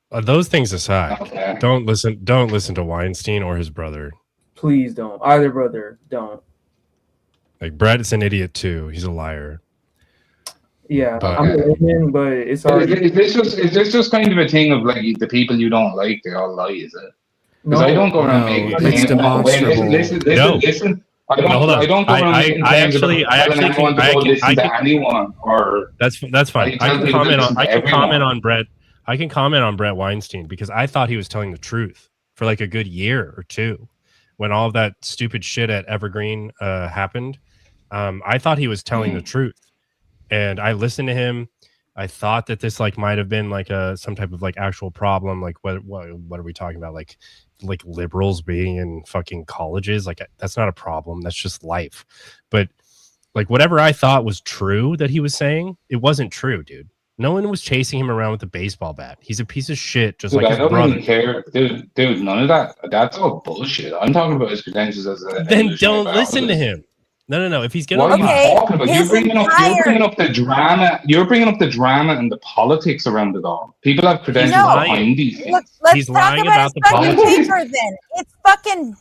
Those things aside, don't listen to Weinstein or his brother. Please don't. Either brother, don't. Like, Brett's an idiot too. He's a liar. Yeah, I'm believing, but it's hard. Is this just kind of a thing of like the people you don't like, they all lie, is it? Because I don't go around making claims. It's demonstrable. Listen. I don't go around making claims about telling anyone to go listen to anyone. Or that's fine. I can comment on Brett. I can comment on Brett Weinstein because I thought he was telling the truth for like a good year or two when all of that stupid shit at Evergreen happened. I thought he was telling the truth, and I listened to him. I thought that this like might have been like some type of like actual problem. Like what are we talking about? Like liberals being in fucking colleges? Like, that's not a problem. That's just life. But like whatever I thought was true that he was saying, it wasn't true, dude. No one was chasing him around with a baseball bat. He's a piece of shit, just like his brother. I don't even care, dude. None of that. That's all bullshit. I'm talking about his credentials as a. Then don't listen to him. No. If he's gonna, what are you talking about? You're bringing up the drama. You're bringing up the drama and the politics around it all. People have credentials behind these things. Look, let's talk about his fucking paper then. It's fucking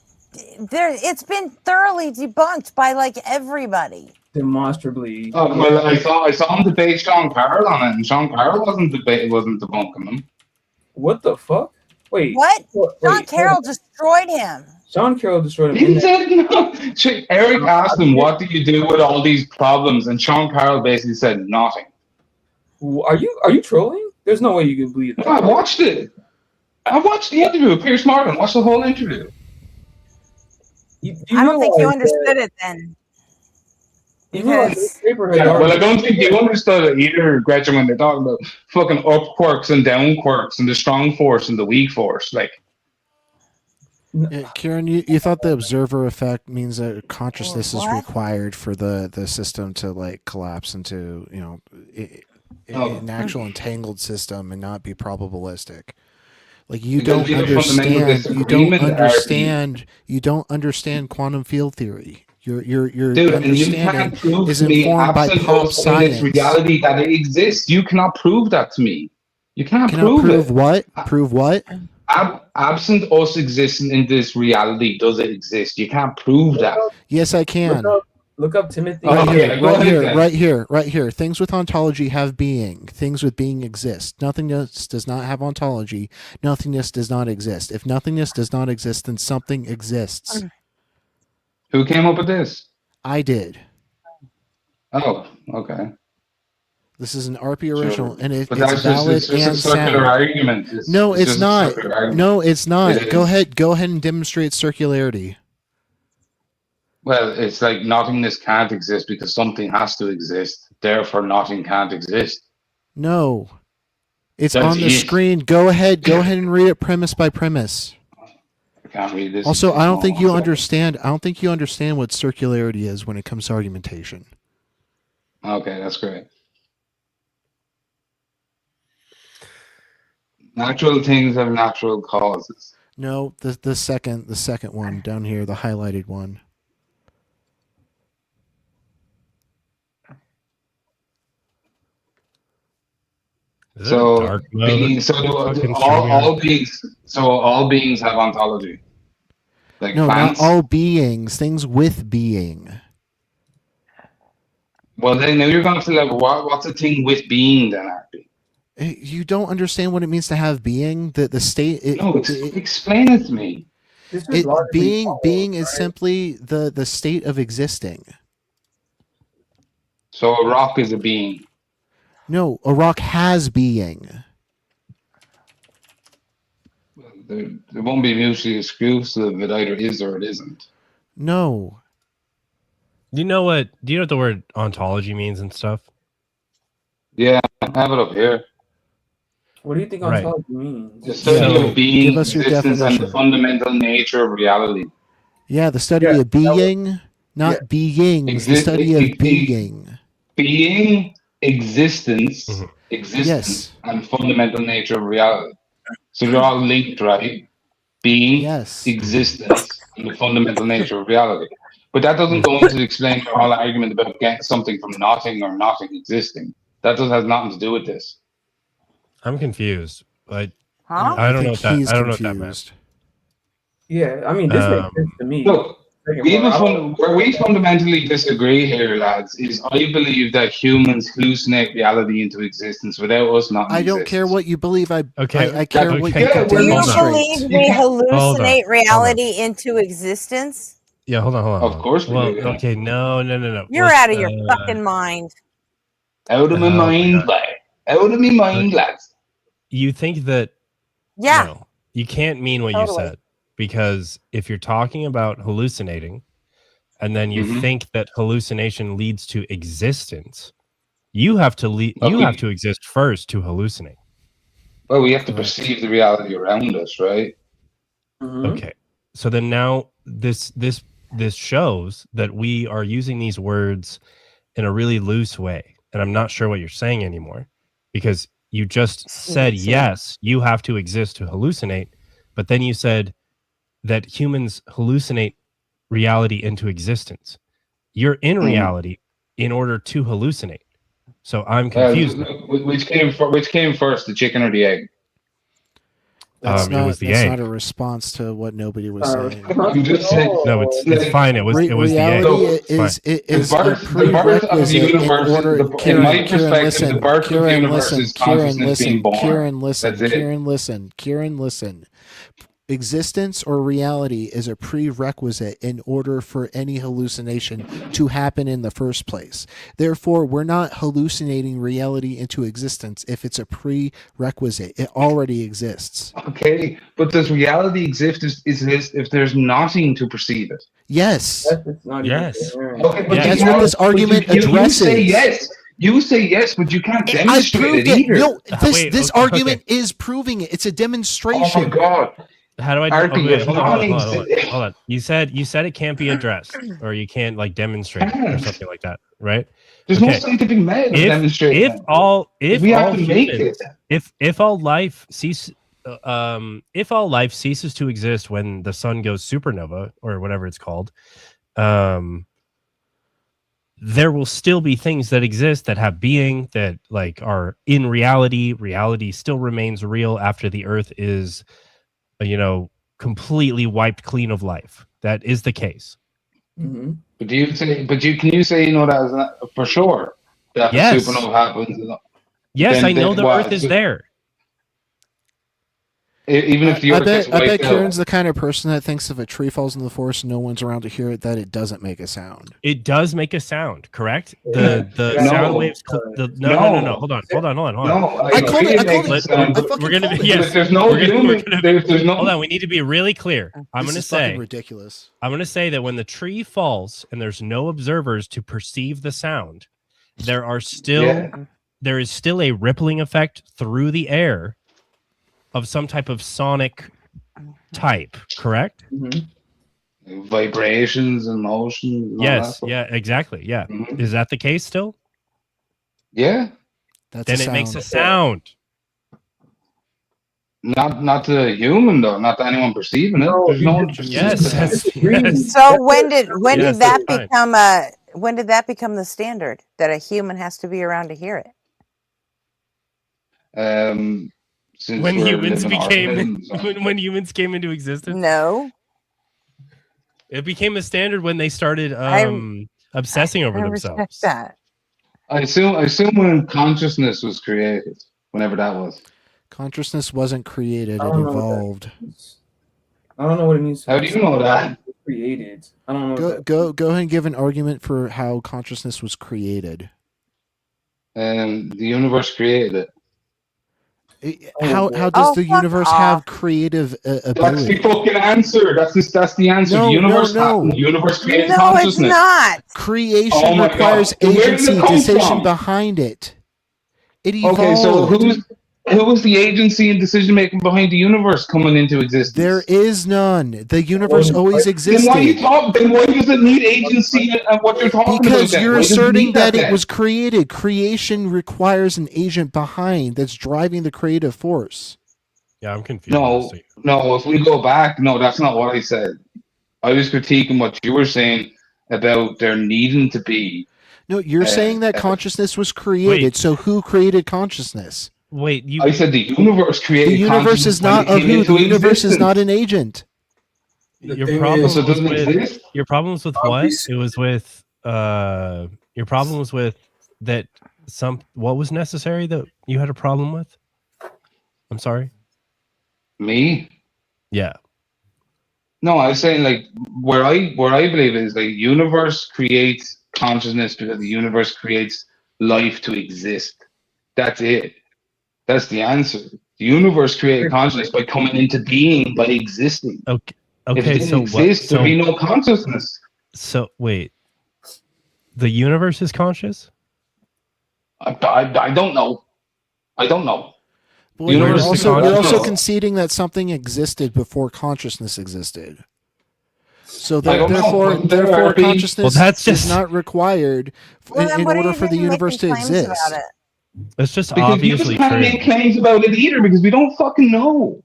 there. It's been thoroughly debunked by like everybody. Demonstrably. Oh, well, I saw him debate Sean Carroll on it, and Sean Carroll wasn't debunking him. What the fuck? Wait. What? Sean Carroll destroyed him. Sean Carroll destroyed him. He said no. Eric asked him, "What do you do with all these problems?" And Sean Carroll basically said nothing. Are you trolling? There's no way you can believe that. No, I watched it. I watched the interview with Piers Morgan. Watched the whole interview. I don't think you understood it then. Because well, I don't think you understood it either, Gretchen, when they're talking about fucking up quirks and down quirks and the strong force and the weak force. Like, Kieran, you thought the observer effect means that consciousness is required for the system to like collapse into, you know, an actual entangled system and not be probabilistic. Like, you don't understand quantum field theory. Your dude, and you can't prove is to me, informed by pop science. Reality that it exists. You cannot prove that to me. You cannot prove it. What? Prove what? Absent us existing in this reality, does it exist? You can't prove that. Yes, I can. Look up Timothy. Right here. Things with ontology have being. Things with being exist. Nothingness does not have ontology. Nothingness does not exist. If nothingness does not exist, then something exists. Who came up with this? I did. Oh, okay. This is an RP original, and it's valid and a circular argument. No, it's not. No, it's not. Go ahead and demonstrate circularity. Well, it's like nothingness can't exist because something has to exist. Therefore, nothing can't exist. No, it's on the screen. Go ahead and read it premise by premise. I can't read this. Also, I don't think you understand. I don't think you understand what circularity is when it comes to argumentation. Okay, that's great. Natural things have natural causes. No, the second one down here, the highlighted one. So all beings have ontology. Like no, plants. Not all beings. Things with being. Well, then now you're going to feel like what's a thing with being then, Arby? You don't understand what it means to have being. The state. Explain it to me. Being is simply the state of existing. So a rock is a being. No, a rock has being. There won't be mutually exclusive. It either is or it isn't. No. Do you know what the word ontology means and stuff? Yeah, I have it up here. What do you think Right. ontology means? The study of being, give us your existence, and the definition. fundamental nature of reality. Yeah, the study of being, not beings. The study of being. Being, existence, Yes. and fundamental nature of reality. So they're all linked, right? Being, yes, existence, and the fundamental nature of reality. But that doesn't go into explain the whole argument about getting something from nothing or nothing existing. That has nothing to do with this. I'm confused. I Huh? don't know what that. he's I don't know what that meant. Yeah, I mean, this makes sense to me. Look, where we fundamentally disagree here, lads, is I believe that humans hallucinate reality into existence without us not. I don't care what you believe. I care what you Do can you demonstrate. believe we hallucinate reality into existence? Yeah, hold on. Of course we well, do, yeah. okay, no. You're out of your fucking mind. Out of my mind, lad. Out of my mind, lads. You think that? Yeah. No, you can't mean what Totally. you said, because if you're talking about hallucinating, and then you think that hallucination leads to existence, you have to you have to exist first to hallucinate. Well, we have to perceive the reality around us, right? Okay, so then now this shows that we are using these words in a really loose way, and I'm not sure what you're saying anymore, because you just said yes, you have to exist to hallucinate, but then you said that humans hallucinate reality into existence. You're in reality in order to hallucinate. So I'm confused. Which came first, the chicken or the egg? That's It not, was the that's egg. not a response to what nobody was saying. I'm just saying. No, it's fine. It was reality the egg. is the a birth of the prerequisite in universe. order. In my perspective, the birth of the universe is consciousness being born. Kieran, listen. That's it. Kieran, listen. Existence or reality is a prerequisite in order for any hallucination to happen in the first place. Therefore, we're not hallucinating reality into existence if it's a prerequisite. It already exists. Okay, but does reality exist if there's nothing to perceive it? Yes. Yes. Okay, but That's what this argument addresses. You say yes. You say yes, but you can't I demonstrate proved it it. either. No, this argument is proving it. It's a demonstration. Oh my god. How do I Artie, okay, if hold on. nothing- Hold on. You said it can't be addressed, or you can't like demonstrate it or something like that, right? There's no scientific method of demonstrating if that. all We have to make humans, it. if all life ceases to exist when the sun goes supernova or whatever it's called, there will still be things that exist that have being, that like are in reality. Reality still remains real after the earth is, completely wiped clean of life. That is the case. But can you say that for sure that Yes. the supernova happens? Yes, I know then the what? earth is there. Even if the I earth gets bet wiped out. Kieran's the kind of person that thinks if a tree falls in the forest and no one's around to hear it, that it doesn't make a sound. It does make a sound, correct? The sound waves. No. Hold on. No, I called it. We're gonna be But there's no human. There's no. Hold on. We need to be really clear. I'm This gonna is fucking say ridiculous. I'm gonna say that when the tree falls and there's no observers to perceive the sound, there is still a rippling effect through the air of some type of sonic type, correct? Vibrations and motion. And all that Yes. stuff. Yeah. Exactly. Yeah. Is that the case still? Yeah. Then it makes a sound. Not to the human though. Not to anyone perceiving it. There's no one. Yes. So when did Yes, that that's fine. become the standard that a human has to be around to hear it? Since When we're humans living became organisms. when humans came into existence. No. It became a standard when they started obsessing over I themselves. respect that. I assume when consciousness was created, whenever that was. Consciousness wasn't created; it I don't know what that evolved. I don't know what it means. How do you know that? Created. I don't know. Go ahead and give an argument for how consciousness was created. The universe created it. How does the universe have creative ability? That's the fucking answer. That's the answer. No, the universe, no. The universe created No, consciousness. it's not. Creation Oh my requires God. Where did it agency, come decision from? behind it. It evolved. Okay, so who was the agency and decision making behind the universe coming into existence? There is none. The universe always existed. Then why does it need agency and what you're talking about? Because then? you're Why does it asserting need that it then? was created. Creation requires an agent behind that's driving the creative force. Yeah, I'm confused. No. If we go back, no, that's not what I said. I was critiquing what you were saying about there needing to be. No, you're saying that consciousness was created. Wait. So who created consciousness? Wait, I said the universe created. The universe is not a who. The universe is not an agent. Your problem was with what? It was with your problem was with that what was necessary that you had a problem with? I'm sorry. Me? Yeah. No, I was saying like where I believe is the universe creates consciousness because the universe creates life to exist. That's it. That's the answer. The universe created consciousness by coming into being, by existing. Okay. If it didn't exist, there'd be no consciousness. So wait, the universe is conscious? I don't know. I don't know. Well, you're also conceding that something existed before consciousness existed. So therefore, consciousness is not required in order for the universe to exist. It's just because obviously you just can't true. make claims about it either because we don't fucking know.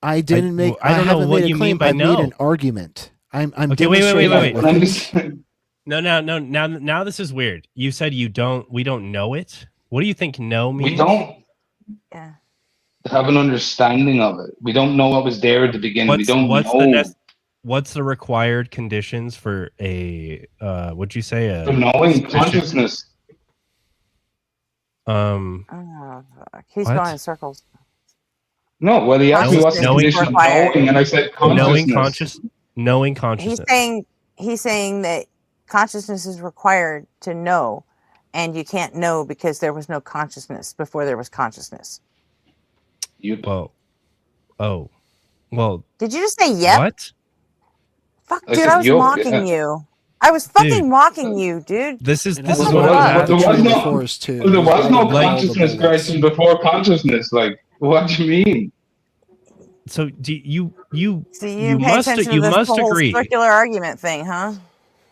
I didn't make. I don't know haven't what made a you claim. mean by I've no. made an argument. I'm Okay, wait. demonstrating. No. Now this is weird. You said we don't know it. What do you think no means? We don't have an understanding of it. We don't know what was there at the beginning. We don't know. What's the required conditions for a what'd you say? For knowing consciousness. He's going in circles. No, well, he asked me what's the condition of knowing, and I said consciousness. Knowing consciousness. He's saying that consciousness is required to know, and you can't know because there was no consciousness before there was consciousness. Well. Did you just say yep? What? Fuck, dude, I was mocking you. I was fucking mocking you, dude. This is what there was no consciousness creation before consciousness. Like, what do you mean? So do you must whole agree. Circular argument thing, huh?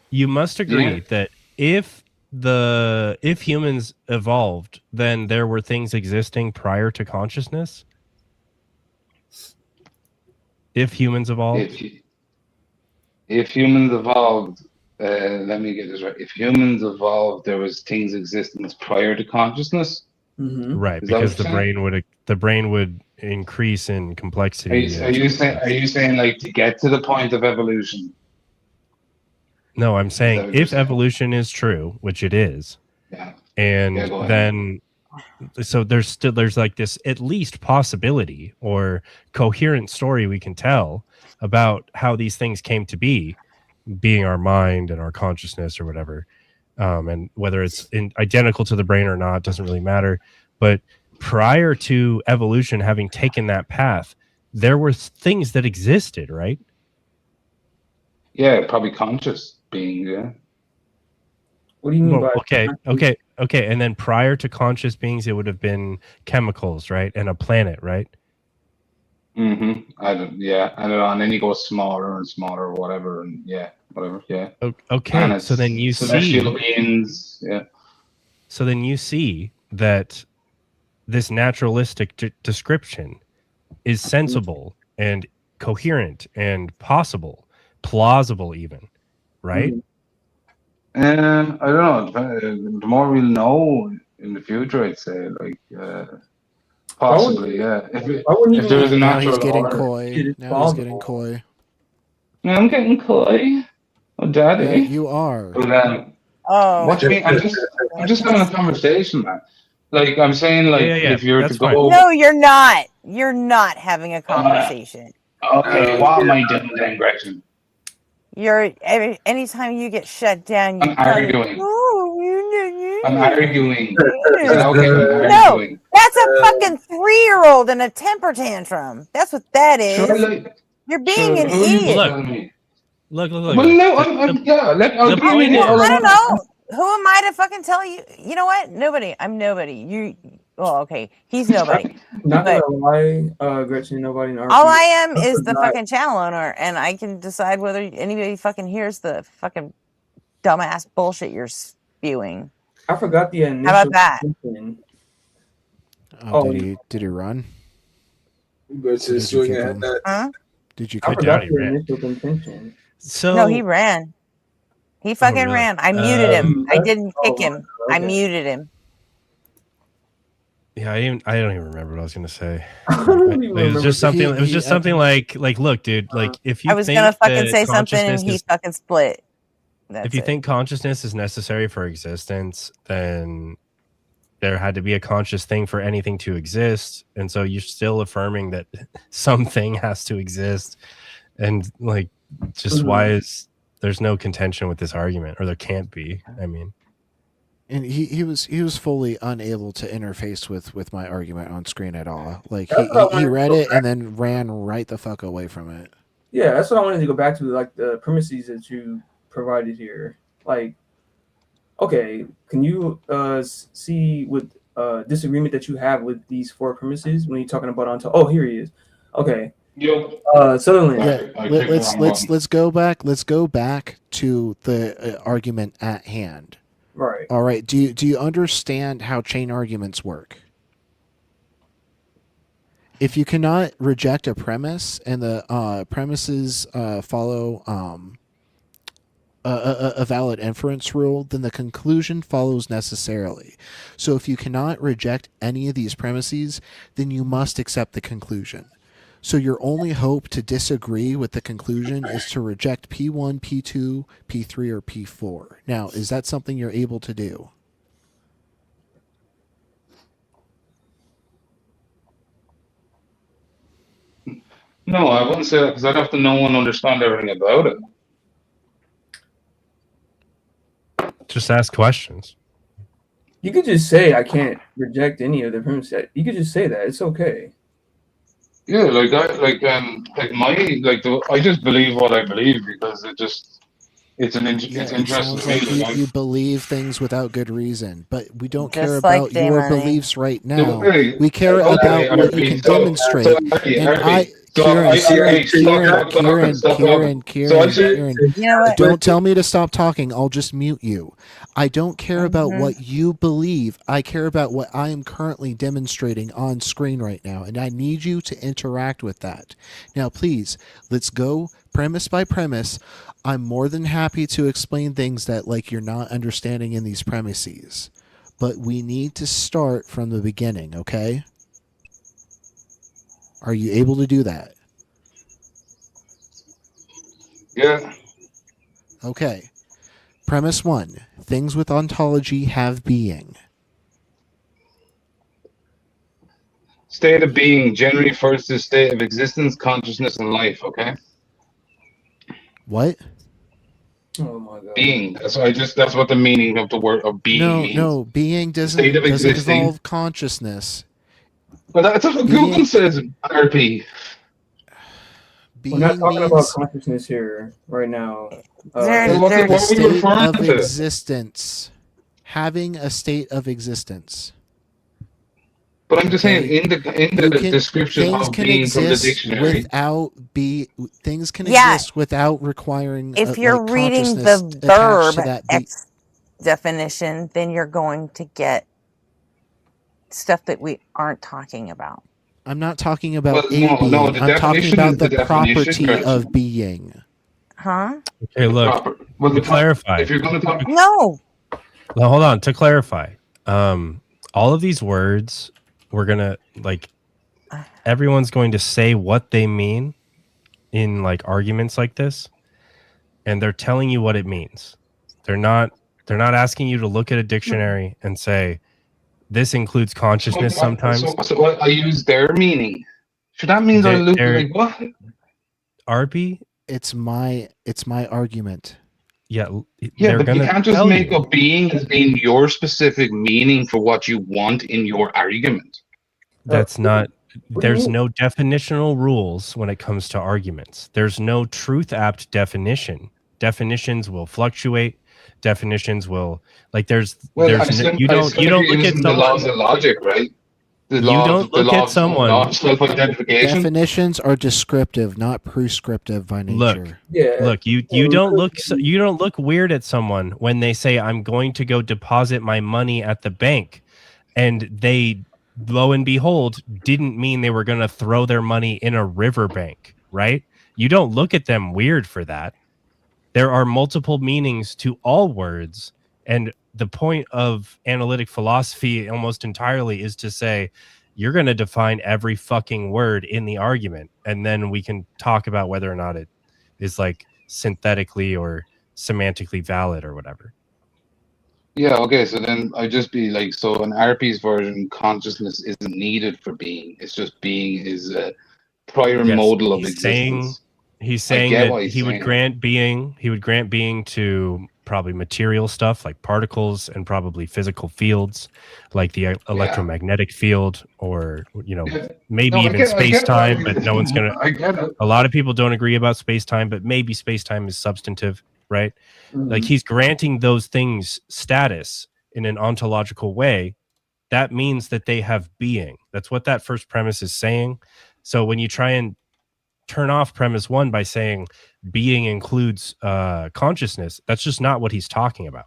You must agree that if humans evolved, then there were things existing prior to consciousness. If humans evolved. If humans evolved, let me get this right. If humans evolved, there was things existence prior to consciousness. Mm-hmm. Right, because the brain would increase in complexity. Are you saying like to get to the point of evolution? No, I'm saying if evolution is true, which it is, and then so there's like this at least possibility or coherent story we can tell about how these things came to be, being our mind and our consciousness or whatever, and whether it's identical to the brain or not doesn't really matter. But prior to evolution having taken that path, there were things that existed, right? Yeah, probably conscious being. Yeah. What do you mean by okay? And then prior to conscious beings, it would have been chemicals, right, and a planet, right? Mm-hmm. I don't know. And then you go smaller and smaller, or whatever, and whatever. Yeah. Okay. So then you see beings. Yeah. So then you see that this naturalistic description is sensible and coherent and possible, plausible, even, right? I don't know. The more we'll know in the future, I'd say, like, possibly, yeah. If there is a natural order. Now he's getting coy. I'm getting coy. Oh, daddy. Yeah, you are. But, what do you mean? I'm just having a conversation, man. Like, I'm saying, like, if you're to go... No, you're not. You're not having a conversation. Okay, what am I doing then, Gretchen? Anytime you get shut down, you I'm arguing. I'm arguing. Is it okay if I'm No, arguing? that's a fucking 3-year-old in a temper tantrum. That's what that is. Sure, like, You're being sure, an who are you idiot. telling me? Look. Well, no, I'll give you Well, I don't the know. Who am I to fucking tell you? You know what? Nobody. I'm nobody. You. Well, okay. He's nobody. Not But gonna lie, Gretchen, nobody in our all I am is the fucking channel owner, and I can decide whether anybody fucking hears the fucking dumbass bullshit you're spewing. I forgot the initial. How about that? Did he run? But Did you kick him? Huh? Did you I kick forgot him? the initial contention. So No, he ran. He fucking really? ran. I muted him. I didn't kick oh, him. I okay. muted him. Yeah, I don't even remember what I was gonna say. don't even It was just something. He- It was he- just something like, look, dude. Like, if you I was think gonna fucking that say something, and consciousness he is- fucking split. That's if you it. think consciousness is necessary for existence, then there had to be a conscious thing for anything to exist, and so you're still affirming that something has to exist, and like, just why is there's no contention with this argument, or there can't be? I mean. And he was fully unable to interface with my argument on screen at all. Like That's what I he wanted read to go it and then ran right the fuck away from it. Yeah, that's what I wanted to go back to, like the premises that you provided here. Like, okay, can you see what disagreement that you have with these 4 premises when you're talking about oh, here he is. Okay. Sutherland. Yeah, let's go back. Let's go back to the argument at hand. Right. All right. Do you understand how chain arguments work? If you cannot reject a premise and the premises follow a valid inference rule, then the conclusion follows necessarily. So if you cannot reject any of these premises, then you must accept the conclusion. So your only hope to disagree with the conclusion is to reject P1, P2, P3, or P4. Now, is that something you're able to do? No, I wouldn't say that because I'd have to know and understand everything about it. Just ask questions. You could just say I can't reject any of the premises. You could just say that. It's okay. Yeah, I just believe what I believe because it's interesting. It sounds like you believe things without good reason, but we don't care Just like about your Damon. beliefs right now. Okay. We care Okay, about what you can demonstrate. Kieran, You know what? don't tell me to stop talking. I'll just mute you. I don't care about what you believe. I care about what I am currently demonstrating on screen right now, and I need you to interact with that. Now, please, let's go premise by premise. I'm more than happy to explain things that you're not understanding in these premises, but we need to start from the beginning, okay? Are you able to do that? Yeah. Okay. Premise 1. Things with ontology have being. State of being generally refers to state of existence, consciousness, and life. Okay. What? Oh my god. Being. That's what the meaning of the word of being means. No, being doesn't existing. involve consciousness. But that's what Google says, RP. We're not talking about consciousness here right now. A state of existence. Having a state of existence. But I'm just saying, in the description of being from the dictionary, things can Yeah. exist without requiring. If you're reading the verb definition, then you're going to get stuff that we aren't talking about. I'm not talking about being. I'm talking about the property Gretchen. of being. Huh? Okay, look. To clarify. If you're going to talk, No. Now, hold on. To clarify, all of these words, we're gonna everyone's going to say what they mean in arguments like this, and they're telling you what it means. They're not asking you to look at a dictionary and say this includes consciousness sometimes. So I use their meaning. So that means I look like what? RP, it's my argument. Yeah, yeah, but you can't just make up being as being your specific meaning for what you want in your argument. That's not. There's no definitional rules when it comes to arguments. There's no truth apt definition. Definitions will fluctuate. Definitions will there's Well, you don't look at the laws of logic, right? The law of self-identification. Definitions are descriptive, not prescriptive by nature. Look, you don't look weird at someone when they say I'm going to go deposit my money at the bank, and they, lo and behold, didn't mean they were going to throw their money in a riverbank, right? You don't look at them weird for that. There are multiple meanings to all words, and the point of analytic philosophy almost entirely is to say you're going to define every fucking word in the argument, and then we can talk about whether or not it is synthetically or semantically valid or whatever. Yeah, okay, so then I'd just be like, so in RP's version, consciousness isn't needed for being. It's just being is a prior modal of existence. He's saying that he would grant being to probably material stuff like particles and probably physical fields like the electromagnetic field, or maybe even space-time, but no one's gonna. I get it. A lot of people don't agree about space-time, but maybe space-time is substantive, right? Like he's granting those things status in an ontological way. That means that they have being. That's what that first premise is saying. So when you try and turn off premise one by saying being includes consciousness, that's just not what he's talking about.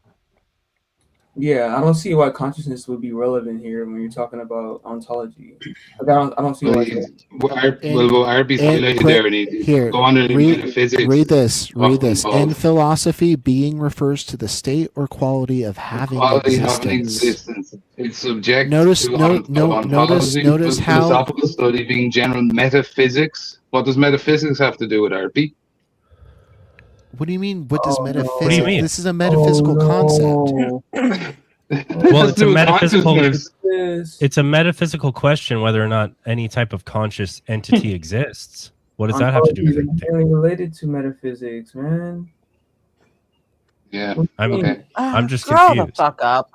Yeah, I don't see why consciousness would be relevant here when you're talking about ontology. Like, I don't see why. RP's highlighted there, and here, go on to metaphysics. Read this. In philosophy, being refers to the state or quality of having existence. It's subject notice to ontology, notice how philosophical study being general metaphysics. What does metaphysics have to do with RP? What do you mean? What does metaphysics? What do you mean? This is a metaphysical concept. Well, it's a metaphysical. It's a metaphysical question whether or not any type of conscious entity exists. What does that have to do with anything? Related to metaphysics, man. Yeah, I'm just grow confused. the fuck up.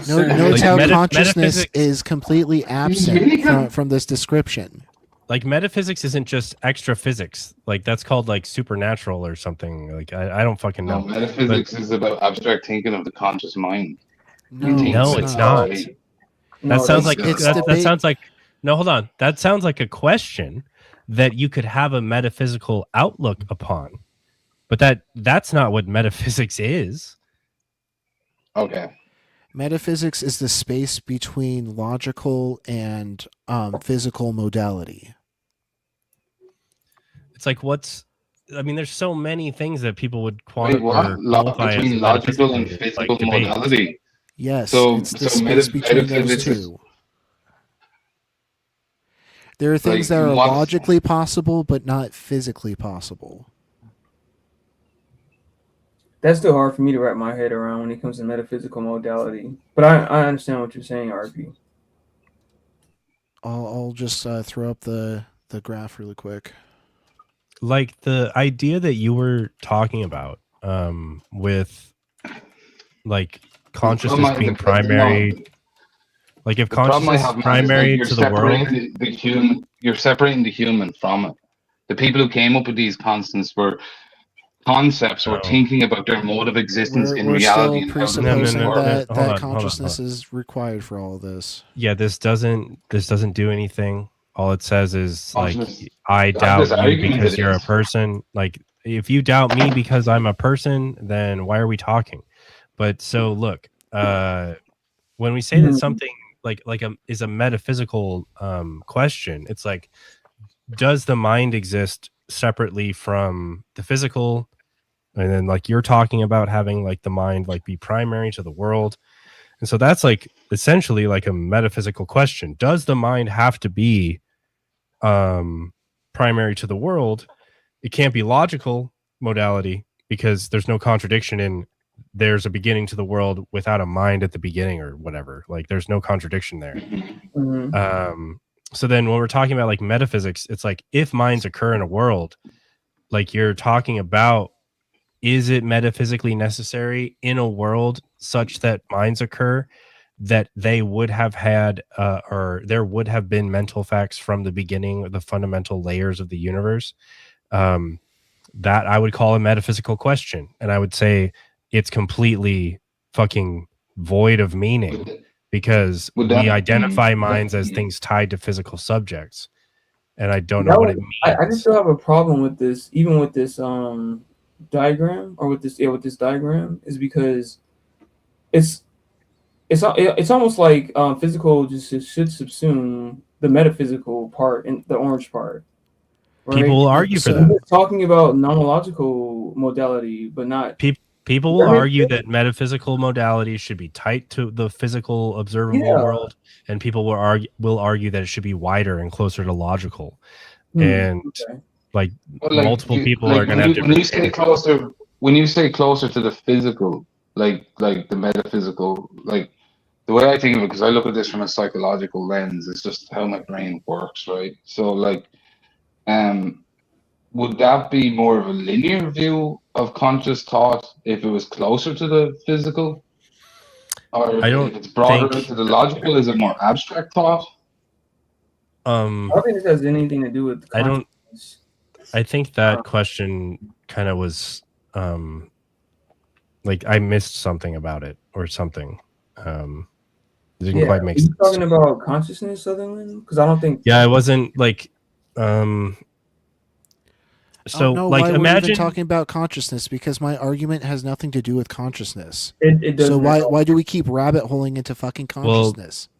Notice how consciousness is completely absent from this description. Like metaphysics isn't just extra physics. Like that's called supernatural or something. Like I don't fucking know. No, metaphysics is about abstract thinking of the conscious mind. No, it's not. That sounds like that sounds like no. Hold on. That sounds like a question that you could have a metaphysical outlook upon, but that's not what metaphysics is. Okay. Metaphysics is the space between logical and physical modality. It's like there's so many things that people would quantify between logical and physical modality. Yes, it's the space between those two. There are things that are logically possible, but not physically possible. That's still hard for me to wrap my head around when it comes to metaphysical modality. But I understand what you're saying, RP. I'll just throw up the graph really quick. Like the idea that you were talking about with consciousness being primary. Like if consciousness is primary to the world, you're separating the human from it. The people who came up with these concepts were thinking about their mode of existence in reality. We're still presupposing that consciousness is required for all of this. Yeah, this doesn't do anything. All it says is I doubt you because you're a person. Like if you doubt me because I'm a person, then why are we talking? But so look, when we say that something is a metaphysical question, it's like, does the mind exist separately from the physical? And then you're talking about having the mind be primary to the world. And so that's essentially a metaphysical question. Does the mind have to be primary to the world? It can't be logical modality because there's no contradiction in there's a beginning to the world without a mind at the beginning or whatever. There's no contradiction there. so then when we're talking about like metaphysics, it's like if minds occur in a world, like you're talking about, is it metaphysically necessary in a world such that minds occur that they would have had or there would have been mental facts from the beginning, the fundamental layers of the universe? That I would call a metaphysical question, and I would say it's completely fucking void of meaning because we identify minds as things tied to physical subjects, and I don't know what it means. I just still have a problem with this, even with this diagram, or with this diagram, is because it's almost like physical just should subsume the metaphysical part and the orange part. Right? People will argue for We're that. talking about nomological modality, but not. People will argue that metaphysical modalities should be tight to the physical observable world, and people will argue that it should be wider and closer to logical. And like multiple people are going to have different. When you say closer to the physical, like the metaphysical, like the way I think of it, because I look at this from a psychological lens, it's just how my brain works, right? So like, would that be more of a linear view of conscious thought if it was closer to the physical? Or if it's broader to the logical, is it more abstract thought? I don't think this has anything to do with consciousness. I think that question kind of was like I missed something about it or something. It didn't quite make sense. Are you talking about consciousness, Sutherland? Because I don't think. Yeah, it wasn't like. So, like, why imagine we're even talking about consciousness, because my argument has nothing to do with consciousness. It doesn't. So why do we keep rabbit holing into fucking consciousness? Well,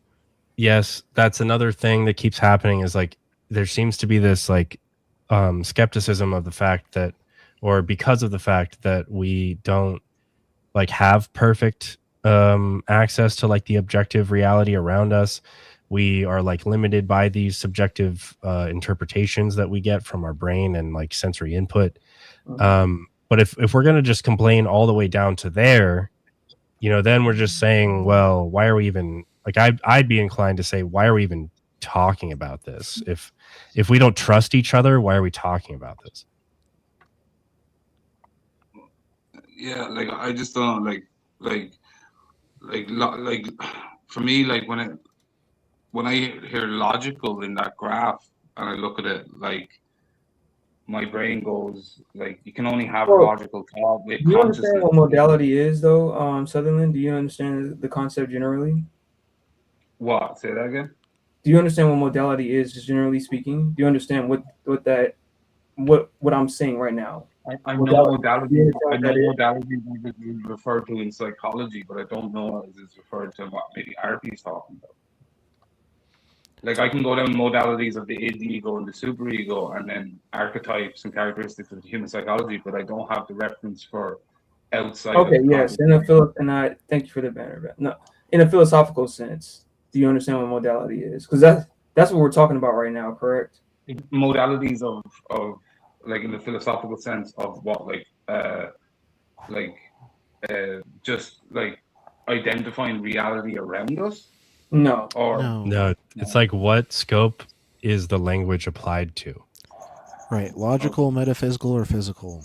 yes, that's another thing that keeps happening. Is like there seems to be this like skepticism of the fact that, or because of the fact that we don't like have perfect access to like the objective reality around us. We are like limited by these subjective interpretations that we get from our brain and like sensory input. But if we're going to just complain all the way down to there, then we're just saying, well, why are we even like, I'd be inclined to say, why are we even talking about this? If we don't trust each other, why are we talking about this? Yeah, like I just don't like for me, like when I hear logical in that graph and I look at it, like my brain goes like you can only have logical thought with Do you consciousness. understand what modality is, though, Sutherland? Do you understand the concept generally? What? Say that again. Do you understand what modality is, just generally speaking? Do you understand what I'm saying right now? I know modality. I know modality is referred to in psychology, but I don't know as it's referred to what maybe RP is talking about. Like I can go down modalities of the id, ego, and the superego, and then archetypes and characteristics of human psychology, but I don't have the reference for outside. Okay, yes, thank you for the banner. No, in a philosophical sense, do you understand what modality is? Because that's what we're talking about right now, correct? Modalities of like in the philosophical sense of what just like identifying reality around us. No. No. It's like what scope is the language applied to? Right. Logical, metaphysical, or physical?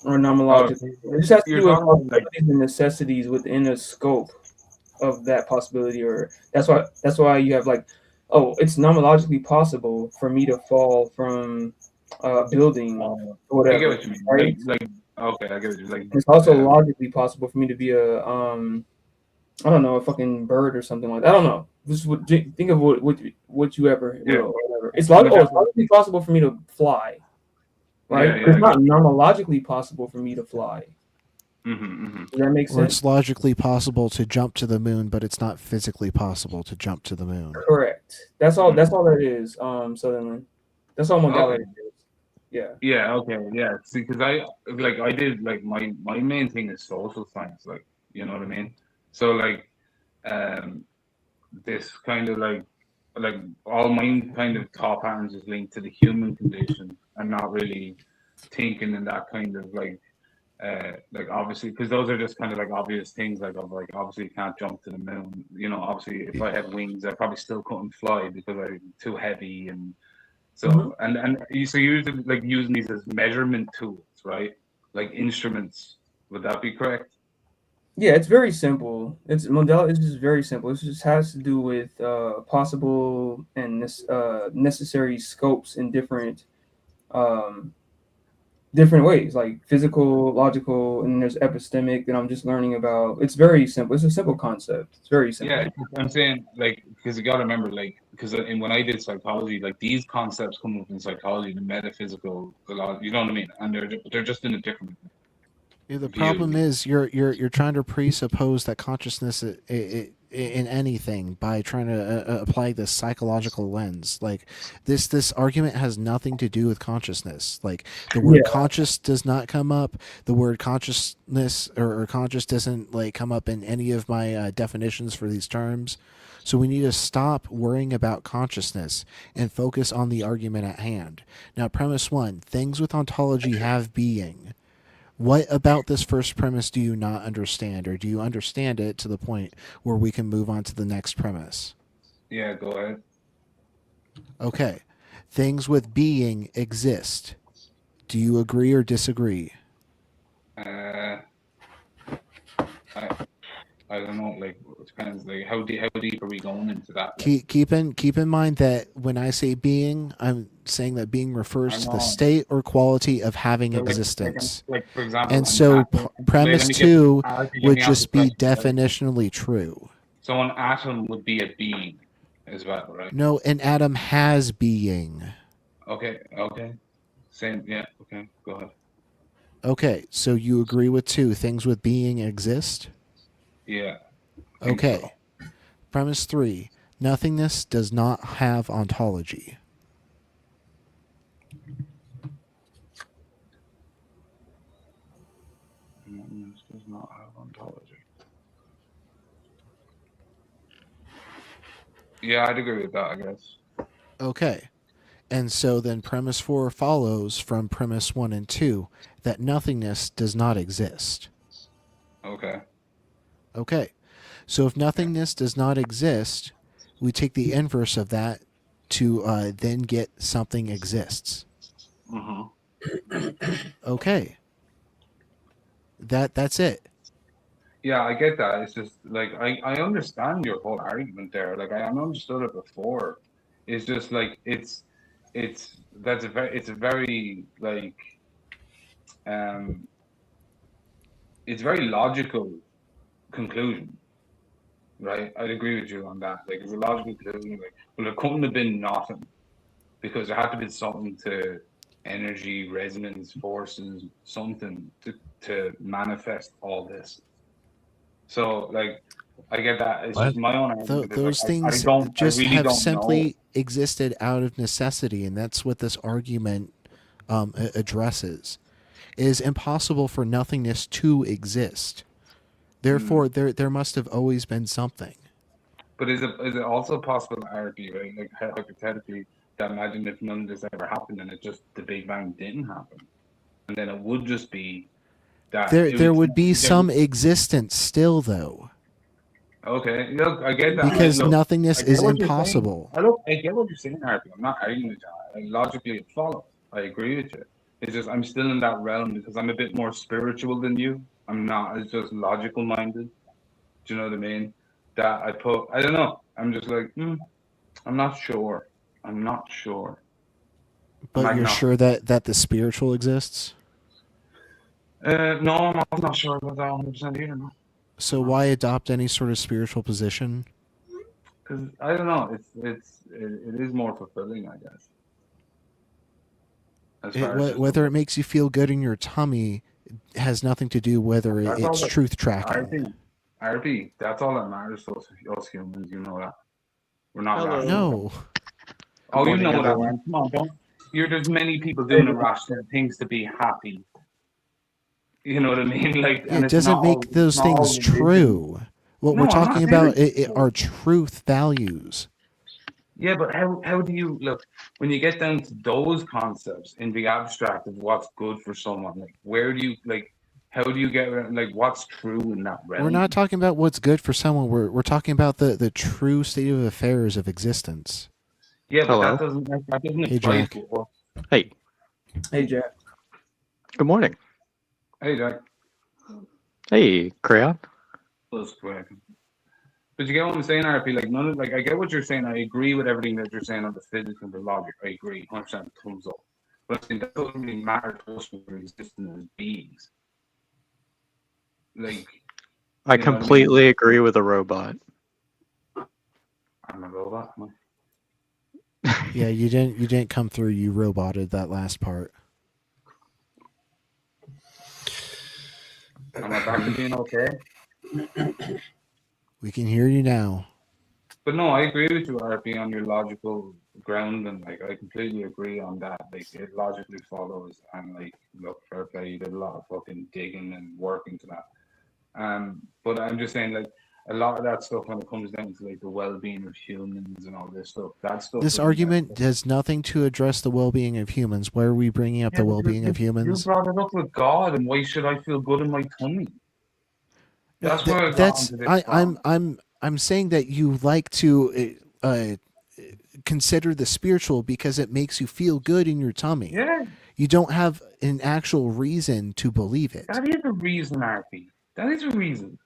Or nomological. It just has to do with possibilities and necessities within a scope of that possibility, or that's why you have like, it's nomologically possible for me to fall from a building or whatever. I get what you mean. Right? Okay, I get what you mean. It's also logically possible for me to be I don't know, a fucking bird or something like that. I don't know. This is think of what you ever will or whatever. It's logically possible for me to fly, right? It's not nomologically possible for me to fly. Does that make sense? Or it's logically possible to jump to the moon, but it's not physically possible to jump to the moon. Correct. That's all. That's all that is. Sutherland. That's all modality is. Yeah. Yeah. Okay. Yeah. See, because I did like my main thing is social science. Like, you know what I mean. So like, this kind of like all my kind of thought patterns is linked to the human condition and not really thinking in that kind of like Like obviously, because those are just kind of like obvious things. Like obviously you can't jump to the moon. You know, obviously if I had wings, I probably still couldn't fly because I'm too heavy. And so so you're like using these as measurement tools, right? Like instruments. Would that be correct? Yeah, it's very simple. It's modality is just very simple. It just has to do with possible and necessary scopes in um, different ways, like physical, logical, and there's epistemic that I'm just learning about. It's very simple. It's a simple concept. It's very simple. Yeah, I'm saying like because you got to remember like because when I did psychology, like these concepts come up in psychology, the metaphysical, a lot. You know what I mean? And they're just in a different. Yeah, the problem is you're trying to presuppose that consciousness in anything by trying to apply this psychological lens. Like this argument has nothing to do with consciousness. Like the word conscious does not come up. The word consciousness or conscious doesn't like come up in any of my definitions for these terms. So we need to stop worrying about consciousness and focus on the argument at hand. Now, premise 1: things with ontology have being. What about this first premise do you not understand, or do you understand it to the point where we can move on to the next premise? Yeah, go ahead. Okay. Things with being exist. Do you agree or disagree? I don't know. Like it depends. Like how deep are we going into that? Keep in mind that when I say being, I'm saying that being refers to the state or quality of having existence. Like for example, and so premise 2 would just be definitionally true. So an atom would be a being as well, right? No, an atom has being. Okay. Same. Yeah. Okay. Go ahead. Okay, so you agree with 2. Things with being exist? Yeah. Okay. So. Premise 3. Nothingness does not have ontology. Nothingness does not have ontology. Yeah, I'd agree with that, I guess. Okay. And so then premise 4 follows from premise 1 and 2 that nothingness does not exist. Okay. Okay. So if nothingness does not exist, we take the inverse of that to then get something exists. Okay. That's it. Yeah, I get that. It's just like I understand your whole argument there. Like I understood it before. It's just like it's a very like it's very logical conclusion. Right, I'd agree with you on that. Like, it's a logical conclusion. Like, well, it couldn't have been nothing because there had to be something to energy, resonance, forces, something to manifest all this. So, like, I get that. It's just my own argument. Those things just have simply existed out of necessity, and that's what this argument addresses. It is impossible for nothingness to exist. Therefore, there must have always been something. But is it also possible, RP, right? Like hypothetically, that imagine if none of this ever happened and it just the Big Bang didn't happen, and then it would just be that there would be some existence still, though. Okay, look, I get that. Because nothingness is impossible. I get what you're saying, RP. I'm not arguing with you. Logically, it follows. I agree with you. It's just I'm still in that realm because I'm a bit more spiritual than you. I'm not as just logical minded. Do you know what I mean? That I don't know. I'm just like, I'm not sure. But you're sure that the spiritual exists? No, I'm not sure about that 100% either. No. So why adopt any sort of spiritual position? Because I don't know. It is more fulfilling, I guess. Whether it makes you feel good in your tummy has nothing to do whether it's truth tracking. RP, that's all that matters to us humans. You know that. We're not rational. No. Oh, you know that, man. Come on, don't. There's many people doing irrational things to be happy. You know what I mean? Like, it doesn't make those things true. What we're talking about are truth values. Yeah, but how do you look when you get down to those concepts in the abstract of what's good for someone? Like, where do you like? How do you get like what's true in that realm? We're not talking about what's good for someone. We're talking about the true state of affairs of existence. Yeah, but Hello. that doesn't Hey, apply Jack. to us. Hey. Hey, Jack. Good morning. Hey, Jack. Hey, Crayon. That's quick. But you get what I'm saying, RP? Like none of like I get what you're saying. I agree with everything that you're saying on the physics and the logic. I agree, 100% thumbs up. But I think that doesn't really matter to us when we're existing as beings. Like I completely agree with a robot. I'm a robot. Am Yeah, you didn't come through. You roboted that last part. I back to being okay? We can hear you now. But no, I agree with you, RP, on your logical ground, and like I completely agree on that. Like it logically follows, and like look, fair play, you did a lot of fucking digging and work into that. But I'm just saying, like a lot of that stuff when it comes down to like the well-being of humans and all this stuff, that stuff. This argument does nothing to address the well-being of humans. Why are we bringing up the well-being of humans? You brought it up with God, and why should I feel good in my tummy? That's where I got That's onto this. I'm saying that you like to consider the spiritual because it makes you feel good in your tummy. Yeah. You don't have an actual reason to believe it. That is a reason, RP. That is a reason.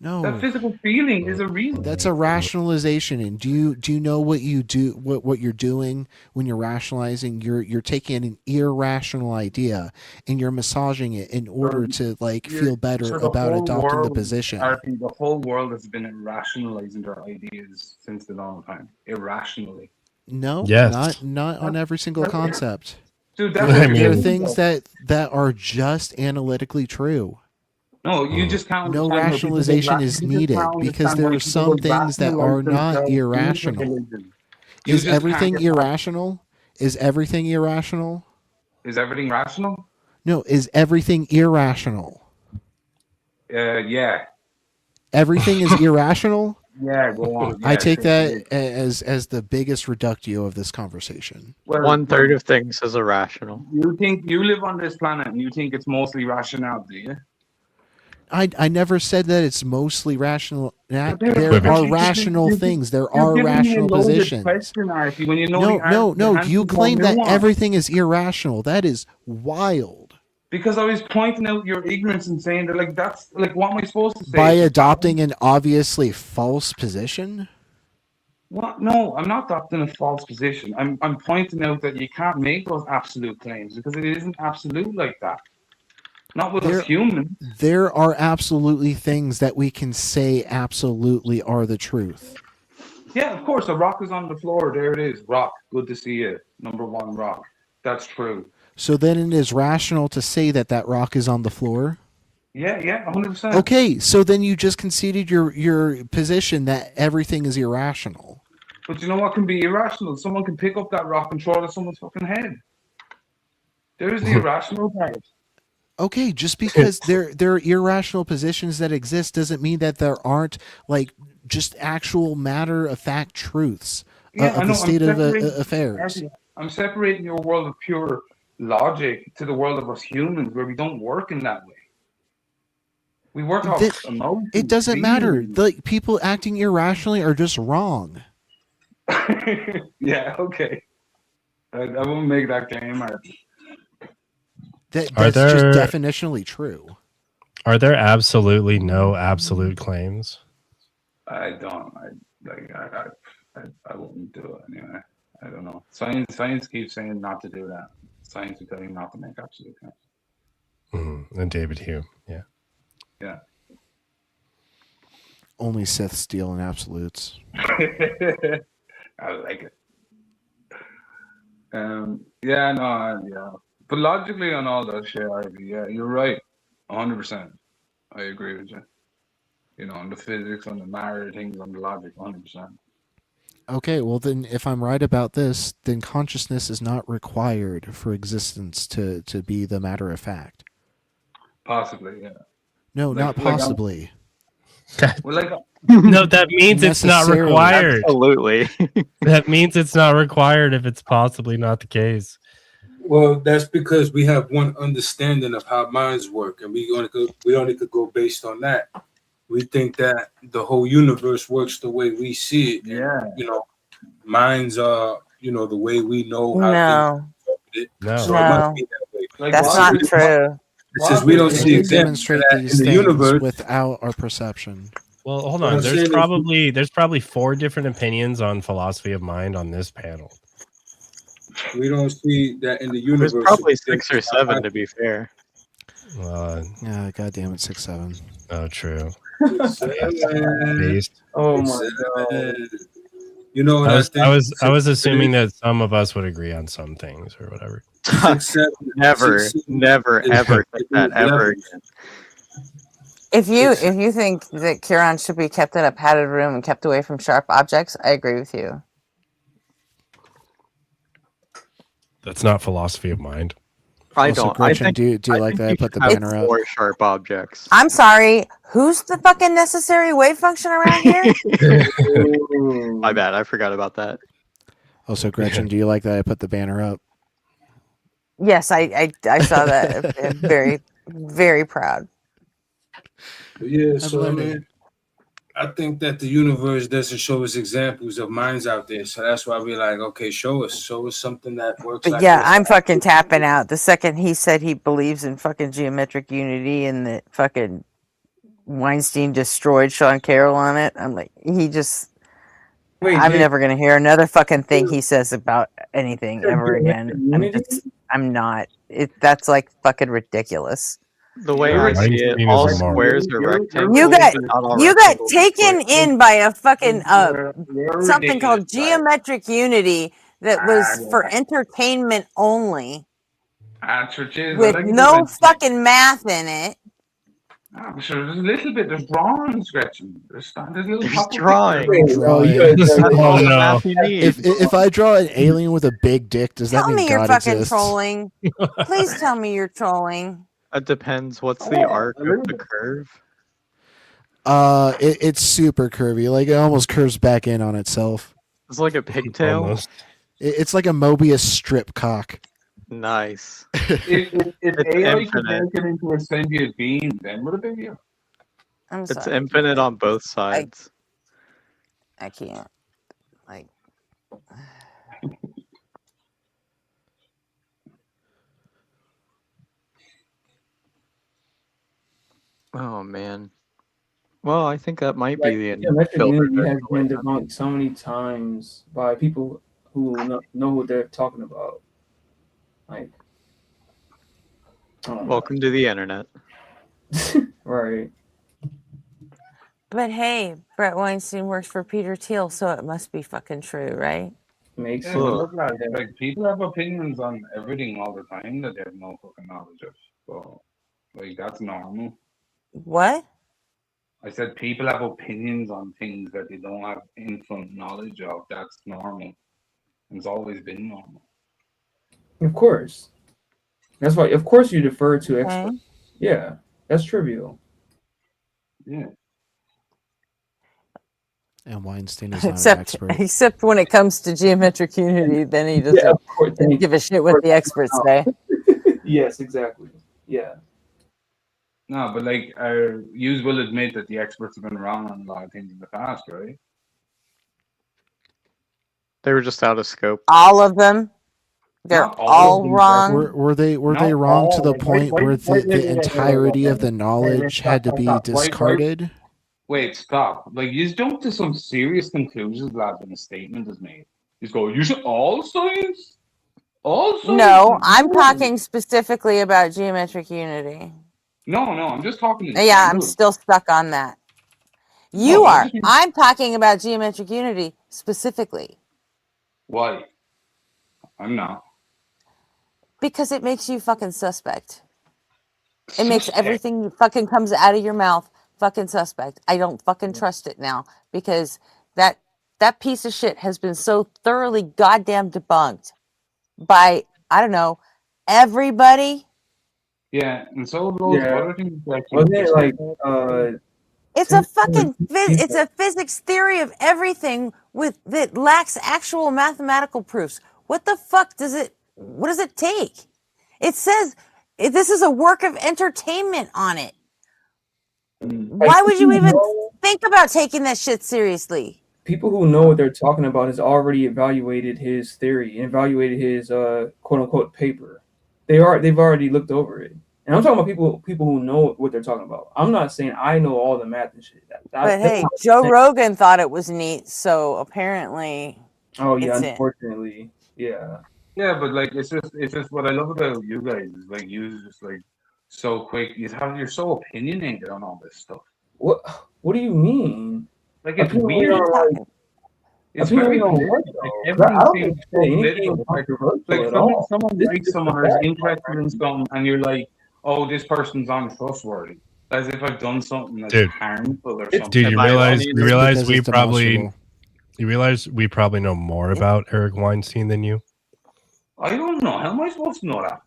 No. That physical feeling is a reason. That's a rationalization. And do you know what you do what you're doing when you're rationalizing? You're taking an irrational idea and you're massaging it in order to like feel better about adopting the position. RP, the whole world has been rationalizing their ideas since the dawn of time. Irrationally. No, Yes. not on every single concept. Dude, there are things that are just analytically true. No, you just can't. No rationalization is needed because there are some things that are not irrational. Is everything irrational? Is everything irrational? Is everything rational? No, is everything irrational? Yeah. Everything is irrational? Yeah, go on. I take that as the biggest reductio of this conversation. Well, 1/3 of things is irrational. You think you live on this planet and you think it's mostly rational, do you? I never said that it's mostly rational. There are rational things. There are rational positions. No. You claim that everything is irrational. That is wild. Because I was pointing out your ignorance and saying that, like, that's like, what am I supposed to say? By adopting an obviously false position? What? No, I'm not adopting a false position. I'm pointing out that you can't make those absolute claims because it isn't absolute like that. Not with us humans. There are absolutely things that we can say absolutely are the truth. Yeah, of course. A rock is on the floor. There it is. Rock. Good to see you. Number one rock. That's true. So then it is rational to say that that rock is on the floor? Yeah, 100%. Okay, so then you just conceded your position that everything is irrational. But you know what can be irrational? Someone can pick up that rock and throw it at someone's fucking head. There's the irrational part. Okay, just because there are irrational positions that exist doesn't mean that there aren't like just actual matter of fact truths of the state of affairs. I'm separating your world of pure logic to the world of us humans where we don't work in that way. We work off emotions. It doesn't matter. Like people acting irrationally are just wrong. Yeah, okay. I won't make that claim. That's just definitionally true. Are there absolutely no absolute claims? I don't. I wouldn't do it anyway. I don't know. Science keeps saying not to do that. Science will tell you not to make absolute claims. And David Hume, yeah. Yeah. Only Sith steal in absolutes. I like it. Yeah. But logically on all that shit, yeah, you're right. 100%. I agree with you. You know, on the physics, on the matter things, on the logic, 100%. Okay, well then if I'm right about this, then consciousness is not required for existence to be the matter of fact. Possibly, yeah. No, not possibly. No, that means it's not required. Absolutely. That means it's not required if it's possibly not the case. Well, that's because we have one understanding of how minds work, and we only could go based on that. We think that the whole universe works the way we see it. Yeah. And, minds are, the way we know how No. things are. No. So it must be that way. Like, that's not true. It says we don't see They examples of demonstrate that these in the things universe. without our perception. Well, hold What on. I'm saying There's probably 4 different opinions on philosophy of mind on this panel. We don't see that in the universe. There's probably 6 or 7 to be fair. Yeah, goddamn it, 6, 7. Oh, true. Based. Oh my god. You know what I was assuming that some of us would agree on some things or whatever. Never ever think that ever again. If you think that Kieran should be kept in a padded room and kept away from sharp objects, I agree with you. That's not philosophy of mind. I Also, don't. Gretchen, I think, do you like that I put the banner up? 4 sharp objects. I'm sorry. Who's the fucking necessary wave function around here? My bad. I forgot about that. Also, Gretchen, do you like that I put the banner up? Yes, I saw that. I'm very, very proud. Yeah, so I mean, I think that the universe doesn't show us examples of minds out there, so that's why we're like, okay, show us something that works. But like yeah, this. I'm fucking tapping out. The second he said he believes in fucking geometric unity and that fucking Weinstein destroyed Sean Carroll on it, I'm like, I'm never gonna hear another fucking thing he says about anything ever again. I'm not. That's like fucking ridiculous. The way we see it, all squares are rectangles. You got taken in by a fucking something called geometric unity that was for entertainment only, with no fucking math in it. I'm sure there's a little bit. There's drawings, Gretchen. There's little drawings. Oh, no. If I draw an alien with a big dick, does that Tell mean me you're God fucking exists? trolling. Please tell me you're trolling. It depends. What's the arc of the curve? It's super curvy. Like it almost curves back in on itself. It's like a pigtail. Almost. It's like a Mobius strip cock. Nice. If It's AI could infinite. make it into a sentient being, then would it be you? I'm It's sorry. infinite on both sides. I can't. Like. Oh man. Well, I think that might be the Geometric filter unity has that- been debunked so many times by people who know what they're talking about. Like, Welcome to the internet. right. But hey, Brett Weinstein works for Peter Thiel, so it must be fucking true, right? Makes Yeah, but look, like people have opinions on everything all the time that they have no fucking knowledge of. So, like, that's normal. What? I said people have opinions on things that they don't have infinite knowledge of. That's normal. It's always been normal. Of course. That's why, of course, you defer to Okay. experts. Yeah, that's trivial. Yeah. And Weinstein is not an Except when it comes to geometric unity, then he doesn't, Yeah, of course. doesn't give a shit what the experts say. Yes, exactly. Yeah. No, but like, you will admit that the experts have been wrong on a lot of things in the past, right? They were just out of scope. All of them. They're Not all all of them, wrong. Were they wrong to the point where the entirety of the knowledge had to be discarded? Wait, stop. Like, you jump to some serious conclusions, lad, when a statement is made. You just go, you should all science? All science? No, I'm talking specifically about geometric unity. No, I'm just talking in Yeah, I'm general. still stuck on that. You No, are. I'm talking about geometric unity specifically. Why? I'm not. Because it makes you fucking suspect. It makes everything that fucking comes out of your mouth fucking suspect. I don't fucking trust it now because that piece of shit has been so thoroughly goddamn debunked by, I don't know, everybody. Yeah, and so those other things that you Wasn't it like It's a fucking it's a physics theory of everything with that lacks actual mathematical proofs. What the fuck does it What does it take? It says this is a work of entertainment on it. Why would you even think about taking that shit seriously? People who know what they're talking about has already evaluated his theory and evaluated his quote unquote paper. They've already looked over it. And I'm talking about people who know what they're talking about. I'm not saying I know all the math and shit. But hey, Joe Rogan thought it was neat, so apparently. Oh yeah, it's unfortunately, yeah. Yeah, but like it's just what I love about you guys is like you just like so quick. You're so opinionated on all this stuff. What do you mean? Like it's weird. It's very political. Like, everything seems so political. Like someone likes someone or is interested in something, and you're like, "Oh, this person's untrustworthy," as if I've done something that's harmful or something. Dude, you realize we probably know more about Eric Weinstein than you. I don't know. How am I supposed to know that?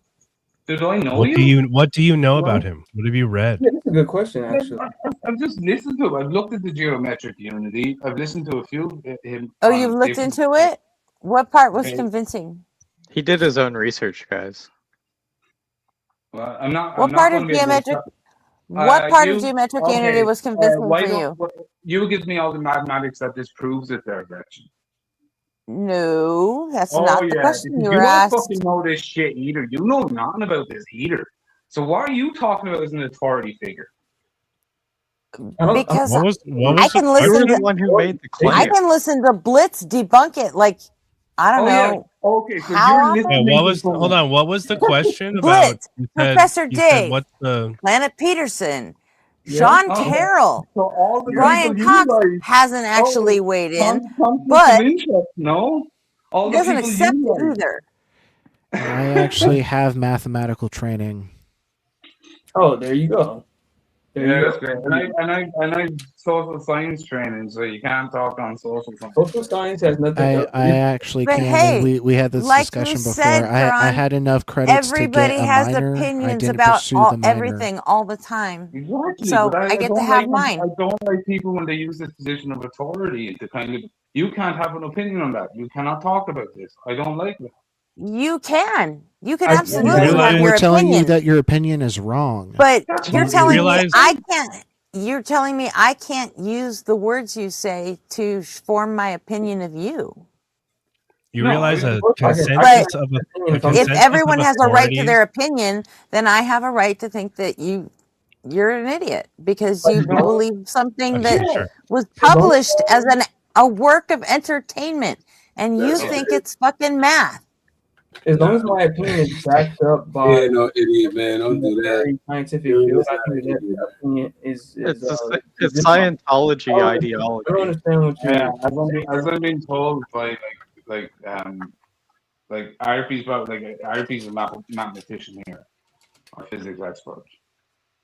Did I know you? What do you know about him? What have you read? Yeah, that's a good question, actually. I've just listened to it. I've looked at the geometric unity. I've listened to a few of him. Oh, you've looked into it? What part was convincing? He did his own research, guys. Well, I'm not. What part of geometric? What part of geometric unity was convincing for you? You give me all the mathematics that disproves it there, Gretchen. No, that's not the question you were don't asked. fucking know this shit either. You know nothing about this either. So why are you talking about as an authority figure? Because I can listen the one who made the claim. I can listen to Blitz debunk it. Like I don't know. Okay, so how you're often? listening. Hold on. What was the question Blitz, about? Professor Dave, What's the Planet Peterson, Sean Carroll, So all the Brian people Cox you guys hasn't actually weighed in, conflict but of interest, no, all he the doesn't people accept you it like. either. I actually have mathematical training. Oh, there you go. Yeah, that's great. And I social science training, so you can't talk on social science. Social science has nothing. I actually But can. hey, we had this like discussion you before. said, I John, had enough credits everybody to get a has minor. I opinions didn't about pursue the minor. everything all the time. Exactly, So but I get to don't have like mine. I don't like people when they use this position of authority to kind of. You can't have an opinion on that. You cannot talk about this. I don't like that. You can I absolutely have We're your telling you opinion, that your opinion is wrong. but you're telling me realize- I can't. You're telling me I can't use the words you say to form my opinion of you. You No, realize I a mean, of course consensus of If a If everyone has a right to authorities- their opinion, then I have a right to think that you're an idiot because you no. believe something Okay, that sure. was published as a work of entertainment, and you think it's fucking math. As long as my opinion is backed up by Yeah, no idiot, man. Don't do that. very scientific field, I think that opinion is It's is Scientology I ideology. don't understand what Yeah, you. as I'm being told by like RP's about RP's a mathematician here, or physics expert.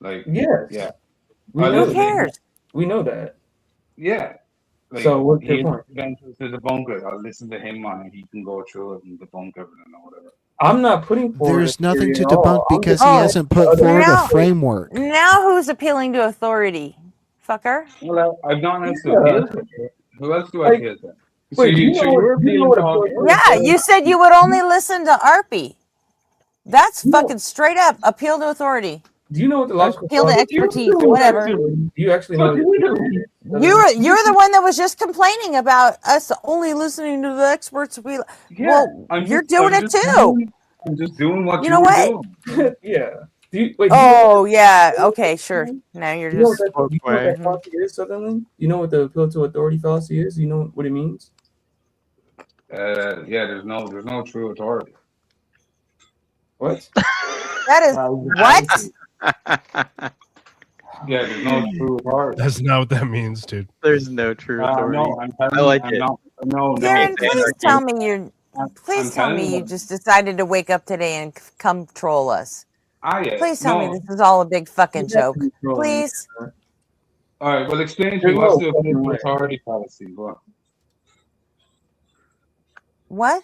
Like Yes. yeah. We I know listen to him. that. We know that. Yeah. Like, So what's your he point? ventures to debunk it. I'll listen to him on it. He can go through it and debunk everything or whatever. I'm not putting forward. There's a nothing theory to at all. debunk I'm because just- he hasn't put forward a framework. Now who's appealing to authority, fucker? Well, I've not else to Yeah. appeal to. Who else do I Like, appeal to? wait, do you know you're what- do you know appealing what to a all- authority Yeah, you said you would only listen to Arpy. That's fucking straight up appeal to authority. Do you know what the logical Appeal to process is? expertise, whatever. Do you actually know? You're the one that was just complaining about us only listening to the experts. Well, you're doing it too. I'm just doing what You know were what? doing. Yeah. Do you, wait, Oh yeah. Okay, sure. Now you're do you know just. what that fallacy is, Sutherland? You know what the appeal to authority fallacy is? You know what it means? Yeah, there's no true authority. What? That is what? Yeah, there's no true authority. That's not what that means, dude. There's no true authority. No, I'm telling I like you, it. No. Darren, please tell me you. Please I'm tell telling me you. you just decided to wake up today and come troll us. Yeah. Please tell No. me this is all a big fucking joke. control me, Please. All right, well, explain to me There's what's no the fucking appeal to way. authority policy. What? What?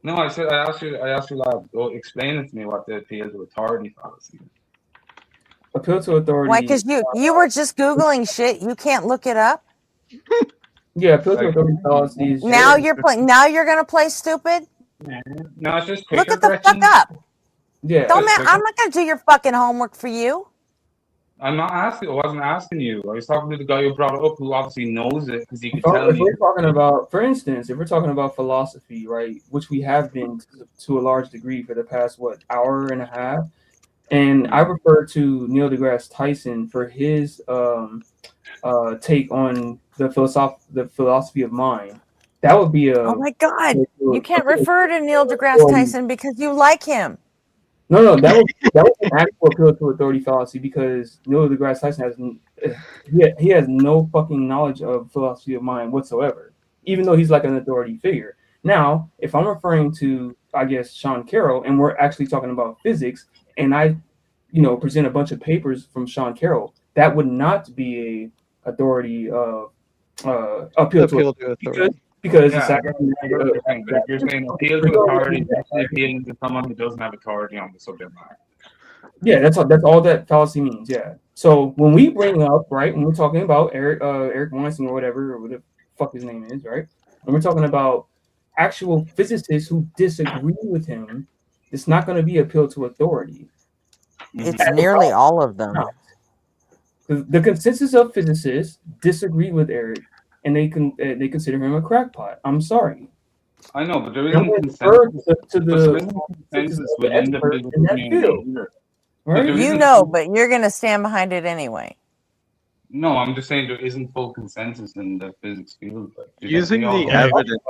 No, I asked you, lad, go explain it to me what the appeal to authority policy is. Appeal to authority. Why? Because you were just googling shit. You can't look it up. Yeah, appeal to authority fallacy is Now you're playing. Now you're gonna play stupid. No, it's just Look quicker, at the Gretchen. fuck up. Yeah. Don't I'm not gonna do your fucking homework for you. I'm not asking. I wasn't asking you. I was talking to the guy who brought it up, who obviously knows it because he could tell If me. we're talking about, for instance, if we're talking about philosophy, right, which we have been to a large degree for the past hour and a half, and I refer to Neil deGrasse Tyson for his take on the philosophy of mind. That would be a. Oh my God! You can't refer to Neil deGrasse Tyson because you like him. No, that was an actual appeal to authority fallacy because Neil deGrasse Tyson he has no fucking knowledge of philosophy of mind whatsoever, even though he's like an authority figure. Now, if I'm referring to, I guess, Sean Carroll, and we're actually talking about physics, and I, present a bunch of papers from Sean Carroll, that would not be a authority appeal to authority. Because it's actually you're saying appeal to authority, actually appealing to someone who doesn't have authority on the subject matter. Yeah, that's all that fallacy means. Yeah. So when we bring up, right, when we're talking about Eric Weinstein or whatever the fuck his name is, right? When we're talking about actual physicists who disagree with him, it's not going to be appeal to authority. It's nearly all of them. The consensus of physicists disagree with Eric, and they consider him a crackpot. I'm sorry. I know, but there isn't consensus to the within the physical community. Right? But you're gonna stand behind it anyway. No, I'm just saying there isn't full consensus in the physics field. Using the evidence,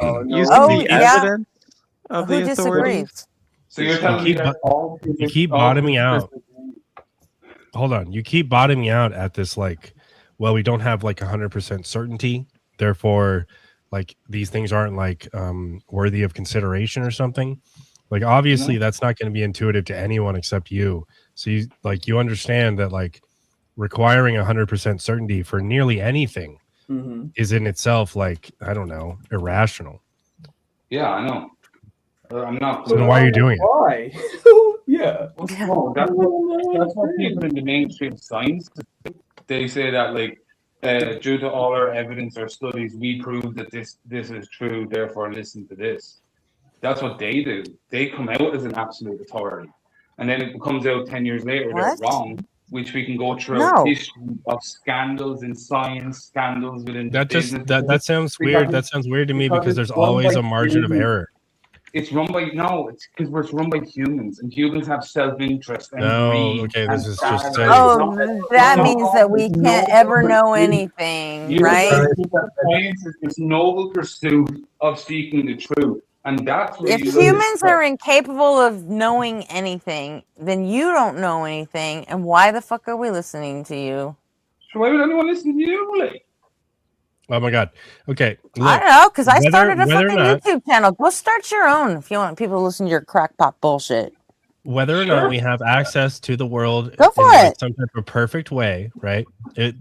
evidence of the authority. So you're telling me that all you keep bottoming out. Hold on, you keep bottoming out at this we don't have 100% certainty, therefore these things aren't worthy of consideration or something. Obviously that's not going to be intuitive to anyone except you. So you understand that requiring 100% certainty for nearly anything is in itself I don't know, irrational. Yeah, I know. I'm not. So why are you doing it? Why? Yeah. Well, that's what people in the mainstream science, they say that due to all our evidence or studies, we prove that this is true, therefore listen to this. That's what they do. They come out as an absolute authority. And then it comes out 10 years later, they're wrong, which we can go through a history of scandals in science, scandals within business. That sounds weird. That sounds weird to me because there's always a margin of error. It's run by it's because it's run by humans, and humans have self-interest and greed. Okay, this is just that means that we can't ever know anything, right? Science is this noble pursuit of seeking the truth, and that's if humans are incapable of knowing anything, then you don't know anything, and why the fuck are we listening to you? So why would anyone listen to you, Oh my God. Okay. Look, I don't know, because I started a fucking YouTube channel. Go start your own if you want people to listen to your crackpot bullshit. Whether or not we have access to the world Go for in it. some type of perfect way, right?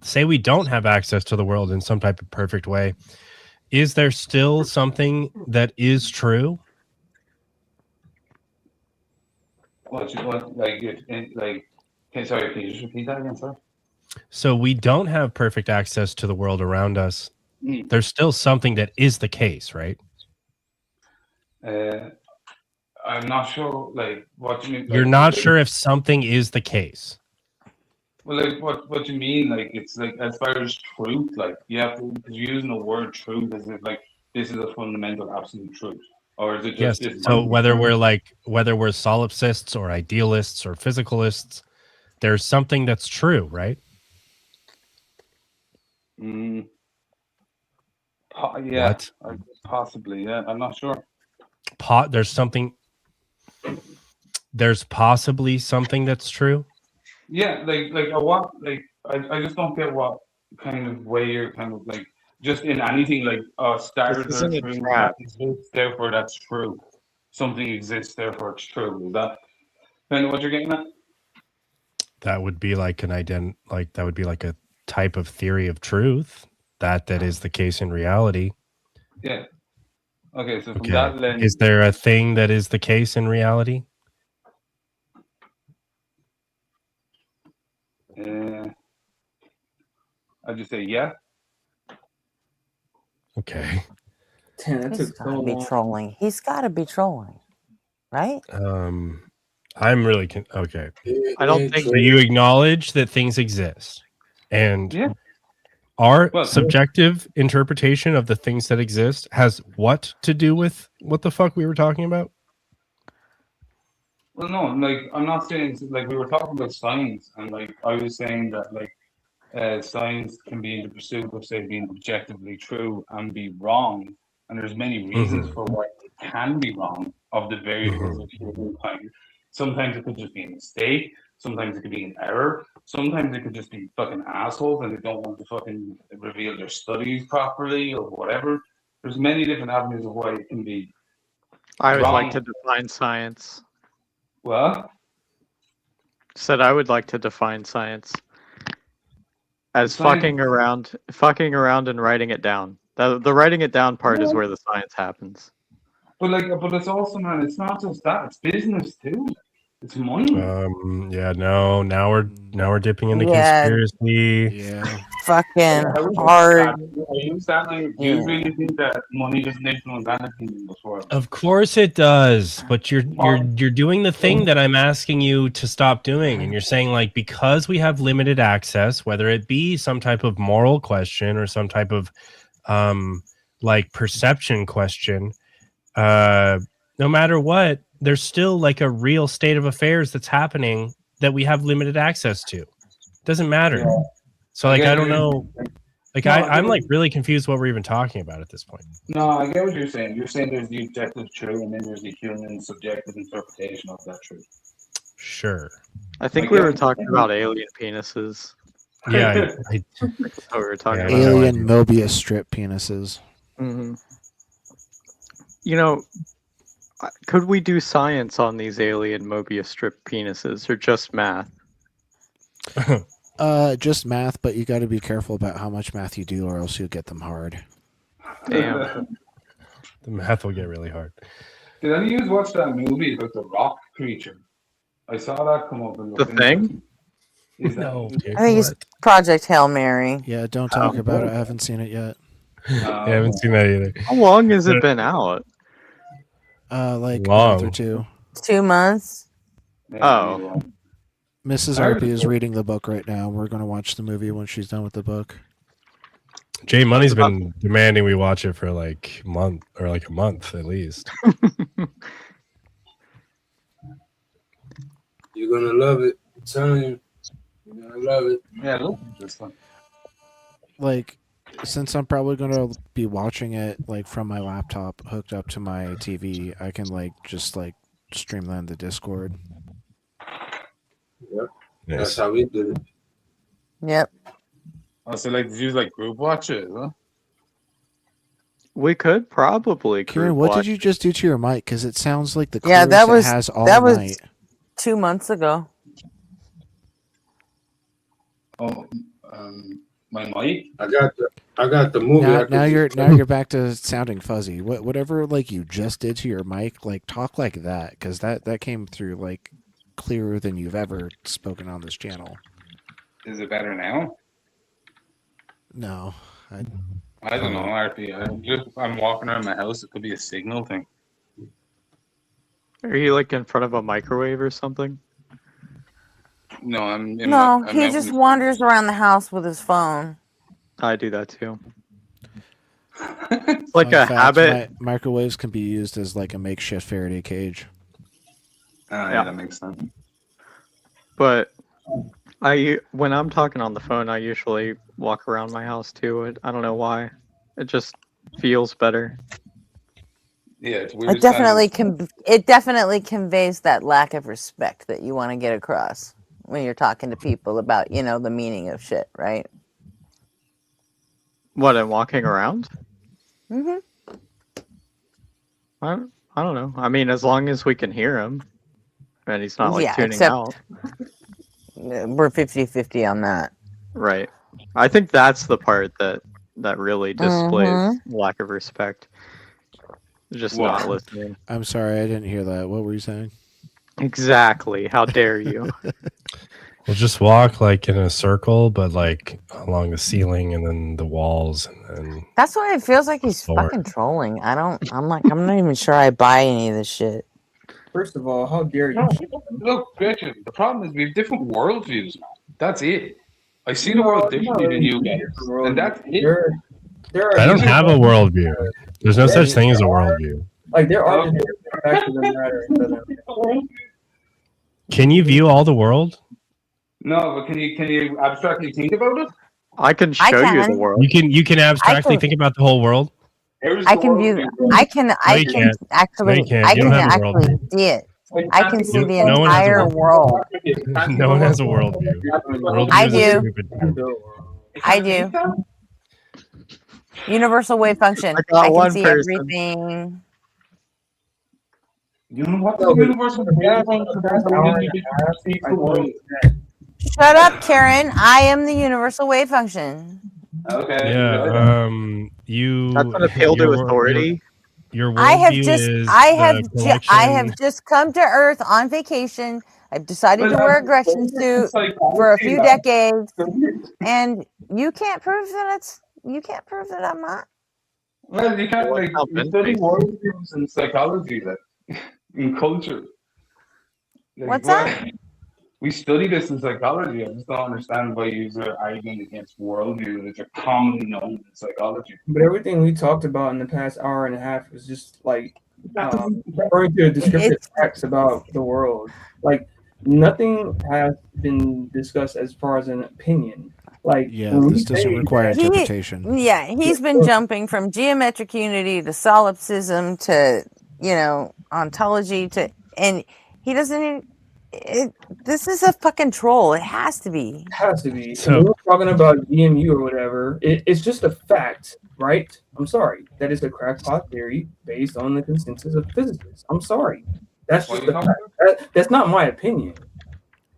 Say we don't have access to the world in some type of perfect way. Is there still something that is true? Sorry, can you just repeat that again, sir? So we don't have perfect access to the world around us. There's still something that is the case, right? I'm not sure, what you mean. You're not sure if something is the case. Well, what you mean? It's as far as truth, you have to you're using the word truth as if this is a fundamental absolute truth, or is it just this? So whether we're solipsists or idealists or physicalists, there's something that's true, right? Yeah, possibly. Yeah, I'm not sure. There's possibly something that's true. Yeah, I just don't get what kind of way you're kind of just in anything stars are true, therefore that's true. Something exists, therefore it's true. Is that kind of what you're getting at? That would be that would be like a type of theory of truth that is the case in reality. Yeah. Okay, so from that lens, is there a thing that is the case in reality? I'd just say yeah. Okay. Damn, that took so long. Trolling. He's got to be trolling. right? I'm really okay. I don't think so you acknowledge that things exist, and Yeah. our Well, subjective interpretation of the things that exist has what to do with what the fuck we were talking about? Well, no, like I'm not saying like we were talking about science, and like I was saying that like science can be in the pursuit of say being objectively true and be wrong, and there's many reasons for why it can be wrong of the variables of humankind. Sometimes it could just be a mistake. Sometimes it could be an error. Sometimes it could just be fucking assholes and they don't want to fucking reveal their studies properly or whatever. There's many different avenues of why it can be I would wrong. like to define science. What? Said I would like to define science as Science- fucking around and writing it down. The writing it down part is where the science happens. But it's also, man, it's not just that, it's business too. It's money. Yeah, no. Now we're dipping into Yeah. conspiracy. Yeah. Fucking hard. You really think that money doesn't influence anything in this world? Of course it does, but you're doing the thing that I'm asking you to stop doing, and you're saying like because we have limited access, whether it be some type of moral question or some type of like perception question, no matter what, there's still like a real state of affairs that's happening that we have limited access to. Doesn't matter. Yeah. So like Yeah, I don't know. Like No, I'm like really confused what we're even talking about at this point. No, I get what you're saying. You're saying there's the objective truth and then there's the human subjective interpretation of that truth. Sure. I think we were talking about alien penises. Yeah, That's what we were talking about. Alien Mobius strip penises. Mhm. You know, could we do science on these alien Mobius strip penises or just math? Just math, but you got to be careful about how much math you do, or else you'll get them hard. Damn. The math will get really hard. Did any of you watch that movie about the rock creature? I saw that come up in The Thing? No, I think it's Project Hail Mary. Yeah, don't talk about it. I haven't seen it yet. I haven't seen that either. How long has it been out? Like Long. a month or two. 2 months. Oh. Mrs. RP is reading the book right now. We're going to watch the movie when she's done with the book. Jay Money's been demanding we watch it for like a month at least. You're gonna love it. I'm telling you. You're gonna love it. Yeah, look interesting. Like, since I'm probably going to be watching it like from my laptop hooked up to my TV, I can like just like streamline the Discord. Yep. Nice. That's how we did it. Yep. Oh, so like, did you use like group watches, huh? We could probably. Kieran, what did you just do to your mic? Because it sounds like the Yeah, clearance that was it has all that was night. 2 months ago. Oh, my mic. I got the movie. Now you're back to sounding fuzzy. Whatever like you just did to your mic, like talk like that, because that came through like clearer than you've ever spoken on this channel. Is it better now? No, I don't know, RP. I'm walking around my house. It could be a signal thing. Are you like in front of a microwave or something? No, I'm. No, he just wanders around the house with his phone. I do that too. It's like Fun a fact, habit. Microwaves can be used as like a makeshift Faraday cage. Yeah, that makes sense. But when I'm talking on the phone, I usually walk around my house too. I don't know why. It just feels better. Yeah, it's weird. It definitely conveys that lack of respect that you want to get across when you're talking to people about, the meaning of shit, right? What, I'm walking around? Mm-hmm. I don't know. I mean, as long as we can hear him and he's not like tuning out. We're 50-50 on that. Right. I think that's the part that really displays lack of respect. Just not listening. I'm sorry, I didn't hear that. What were you saying? Exactly. How dare you? We'll just walk like in a circle, but like along the ceiling and then the walls, and then That's why it feels like he's fucking trolling. I'm not even sure I buy any of this shit. First of all, how dare you? No, look, Gretchen, the problem is we have different worldviews, man. That's it. I see the No, world it's not differently than really you guys, different and worldviews. that's it. There are I don't different have a worldview. There's no such thing as a there are. worldview. Like there are just different facts of the matter. Can you view all the world? No, but can you abstractly think about it? I can I show you the can. world. You can abstractly think about the whole world. I can view. I can. No, I you can can't. No, actually. you can't. I You don't can have a actually worldview. see it. I can see the No one has a entire world. No one has a worldview. Worldview I is a do. stupid term. I do. Universal wave function. I got I can one see person. everything. You know what? The universal wave function. Shut up, Karen. I am the universal wave function. Okay. Yeah. You. That's an appeal to authority. Your I have worldview just. is I the have. I collection. have just come to Earth on vacation. I've decided to wear a Gretchen suit for a few decades, and you can't prove that it's. You can't prove that I'm not. Well, you can't like you study worldviews in psychology, like in culture. Like, What's that? We study this in psychology. I just don't understand why you're arguing against worldview that are commonly known in psychology. But everything we talked about in the past hour and a half was just like referring to descriptive facts about the world. Like nothing has been discussed as far as an opinion. Like Yeah, this doesn't require interpretation. Yeah, he's been jumping from geometric unity to solipsism to ontology to, and he doesn't. This is a fucking troll. It has to be. It has to be. So when we're talking about DMU or whatever, it's just a fact, right? I'm sorry. That is a crackpot theory based on the consensus of physicists. I'm sorry. That's just a fact. That's not my opinion.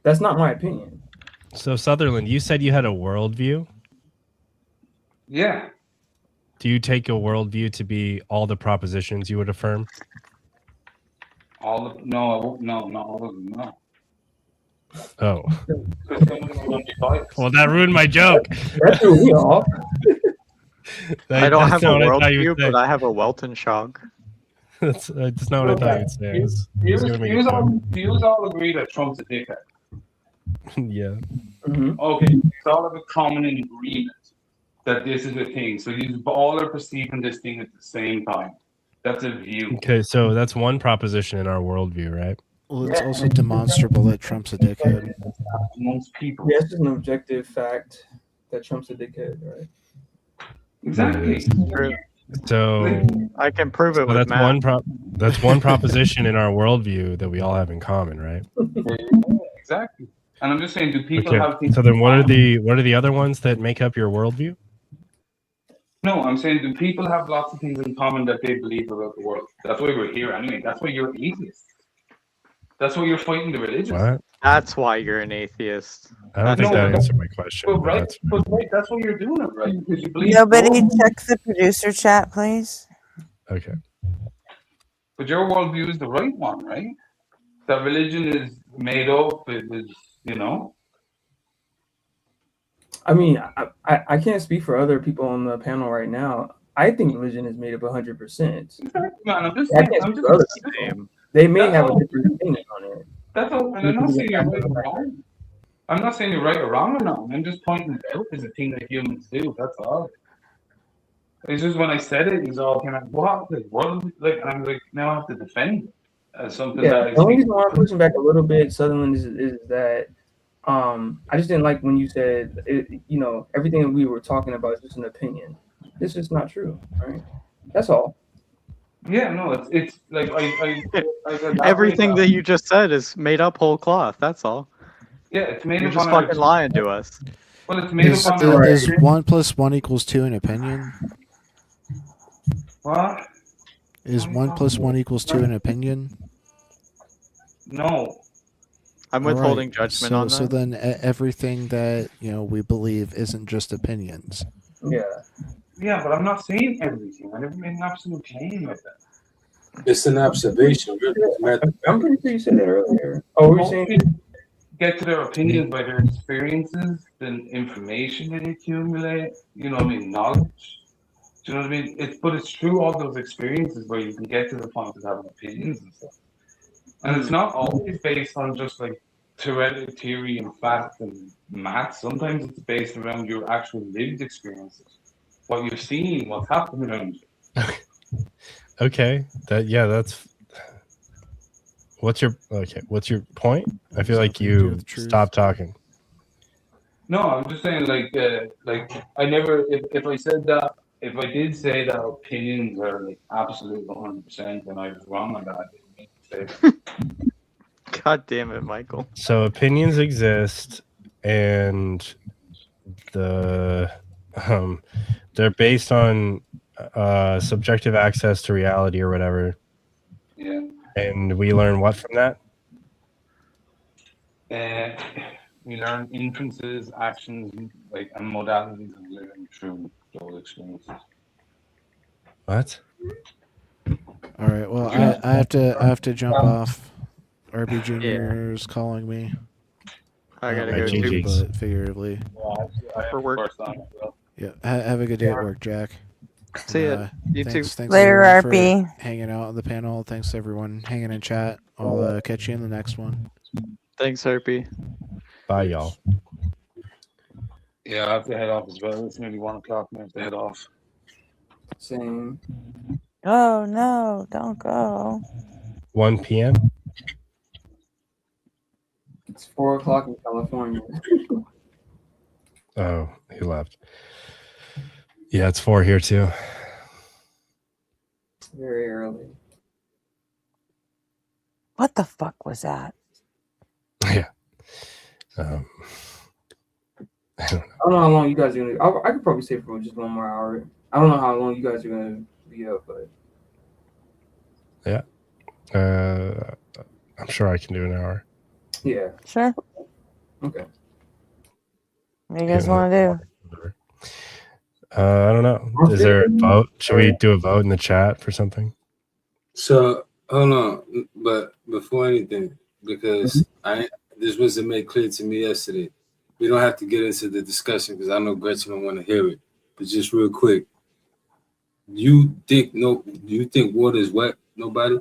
That's not my opinion. So Sutherland, you said you had a worldview. Yeah. Do you take a worldview to be all the propositions you would affirm? No, not all of them. No. Oh. Well, that ruined my joke. That threw me off. I don't have a not what I thought you worldview, would say. but I have a Welton shock. That's not what I thought you'd say. Viewers all agree that Trump's a dickhead. Yeah. Mm-hmm. Okay, it's all of a common agreement that this is a thing. So you all are perceiving this thing at the same time. That's a view. Okay, so that's one proposition in our worldview, right? Well, it's also demonstrable that Trump's a dickhead. Most people. Yeah, it's just an objective fact that Trump's a dickhead, right? Exactly. So I can prove it with that's math. that's one proposition in our worldview that we all have in common, right? Exactly. And I'm just saying, do people have things? So then what are the other ones that make up your worldview? No, I'm saying, do people have lots of things in common that they believe about the world? That's why we're here anyway. That's why you're atheist. That's why you're fighting the religion. What? That's why you're an atheist. I don't think that answered my question. Well, right, that's why you're doing it, right? Because you believe. Nobody check the producer chat, please. Okay. But your worldview is the right one, right? That religion is made up. It is, I mean, I can't speak for other people on the panel right now. I think religion is made up 100%. Man, I'm just saying. They may have a different opinion on it. That's all. And I'm not saying you're right or wrong. I'm not saying you're right or wrong or not. I'm just pointing it out as a thing that humans do. That's all. It's just when I said it, he's all kind of what? Like, and I'm like, now I have to defend it as something that. The only reason why I'm pushing back a little bit, Sutherland, is that I just didn't like when you said everything that we were talking about is just an opinion. It's just not true, right? That's all. Yeah, no, it's like I everything that you just said is made up whole cloth. That's all. Yeah, it's made You're up just on fucking lying to us. Well, it's made up on Is 1 + 1 = 2 an opinion? What? Is 1 + 1 = 2 an opinion? No. I'm withholding judgment on that. So then everything that we believe isn't just opinions. Yeah. Yeah, but I'm not saying everything. I never made an absolute claim like that. It's an observation. I'm pretty sure you said that earlier. Oh, we're saying people get to their opinions by their experiences, the information they accumulate. Knowledge. Do you know what I mean? But it's through all those experiences where you can get to the point of having opinions and stuff. And it's not always based on just like theory and fact and math. Sometimes it's based around your actual lived experiences, what you're seeing, what's happening around you. Okay, that's. What's your point? I feel like you stopped talking. No, I'm just saying, like I never, if I said that, if I did say that opinions are like absolute 100%, then I was wrong on that. I didn't mean to say that. God damn it, Michael. So opinions exist, and they're based on subjective access to reality or whatever. Yeah. And we learn what from that? We learn inferences, actions, like and modalities of living through those experiences. What? All right. Well, I have to jump off. RB Junior is calling me. I gotta Not go literally, too. but figuratively. For work. Yeah. Have a good day at work, Jack. See ya. You too. Thanks Later, everyone RP. for hanging out on the panel. Thanks everyone hanging in chat. I'll catch you in the next one. Thanks, RP. Bye, y'all. Yeah, I have to head off as well. It's nearly 1 o'clock and I have to head off. Same. Oh no, don't go. 1 p.m. It's 4 o'clock in California. Oh, he left. Yeah, it's 4 here too. Very early. What the fuck was that? Yeah. I don't know how long you guys are gonna. I could probably stay for just 1 more hour. I don't know how long you guys are gonna be up, but Yeah. I'm sure I can do an hour. yeah. Sure. Okay. What do you guys want to do? I don't know. Is there a vote? Should we do a vote in the chat for something? So hold on, but before anything, because this wasn't made clear to me yesterday. We don't have to get into the discussion because I know Gretchen don't want to hear it. But just real quick, you think water is wet? Nobody?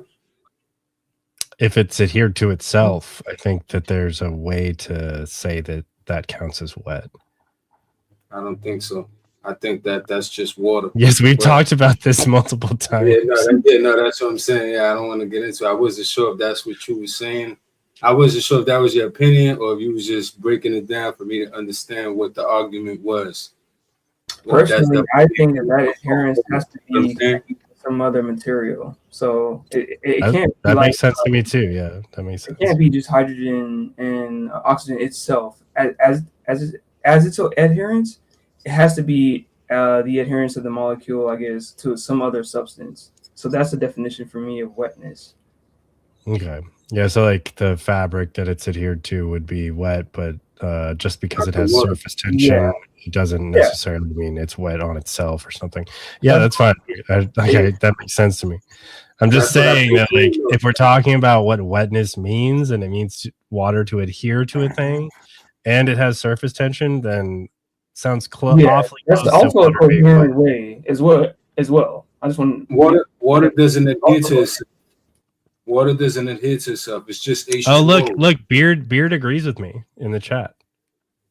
If it's adhered to itself, I think that there's a way to say that counts as wet. I don't think so. I think that's just water. Yes, we've talked about this multiple times. No, that's what I'm saying. Yeah, I don't want to get into it. I wasn't sure if that's what you were saying. I wasn't sure if that was your opinion or if you was just breaking it down for me to understand what the argument was. Personally, I think that adherence has to be some other material. So it can't. That makes sense to me too. Yeah, that makes sense. It can't be just hydrogen and oxygen itself. As its adherence, it has to be the adherence of the molecule, I guess, to some other substance. So that's the definition for me of wetness. Okay. Yeah, so like the fabric that it's adhered to would be wet, but just because it has surface tension, it doesn't necessarily mean it's wet on itself or something. Yeah, that's fine. Okay, that makes sense to me. I'm just saying that, like, if we're talking about what wetness means and it means water to adhere to a thing and it has surface tension, then sounds awfully that's close also to a coherent way as well. I just want water doesn't adhere to itself. Water doesn't adhere to itself. It's just H2O. Oh, look, Beard agrees with me in the chat.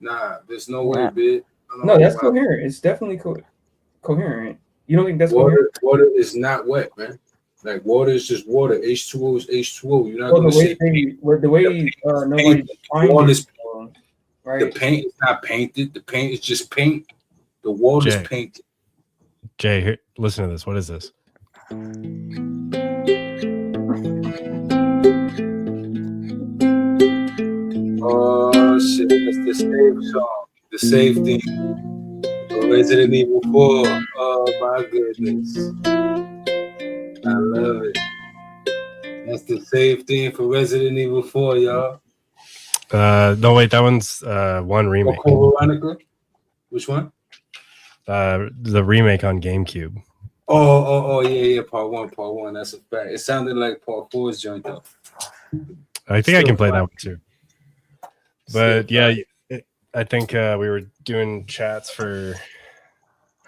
Nah, there's no way, Beard. No, that's coherent. It's definitely coherent. You don't think that's water? Water is not wet, man. Like water is just water. H2O is H2O. You're not going to say nobody defined it, right? The paint is not painted. The paint is just paint. The water is painted. Jay, here, listen to this. What is this? Oh shit! That's the save song, the save theme for Resident Evil 4. Oh my goodness, I love it. That's the save theme for Resident Evil 4, y'all. No, wait, that one's one remake. Veronica? Which one? The remake on GameCube. Oh, yeah, part one. That's a fact. It sounded like part 4's joint though. I think I can play that one too. But yeah, I think we were doing chats votes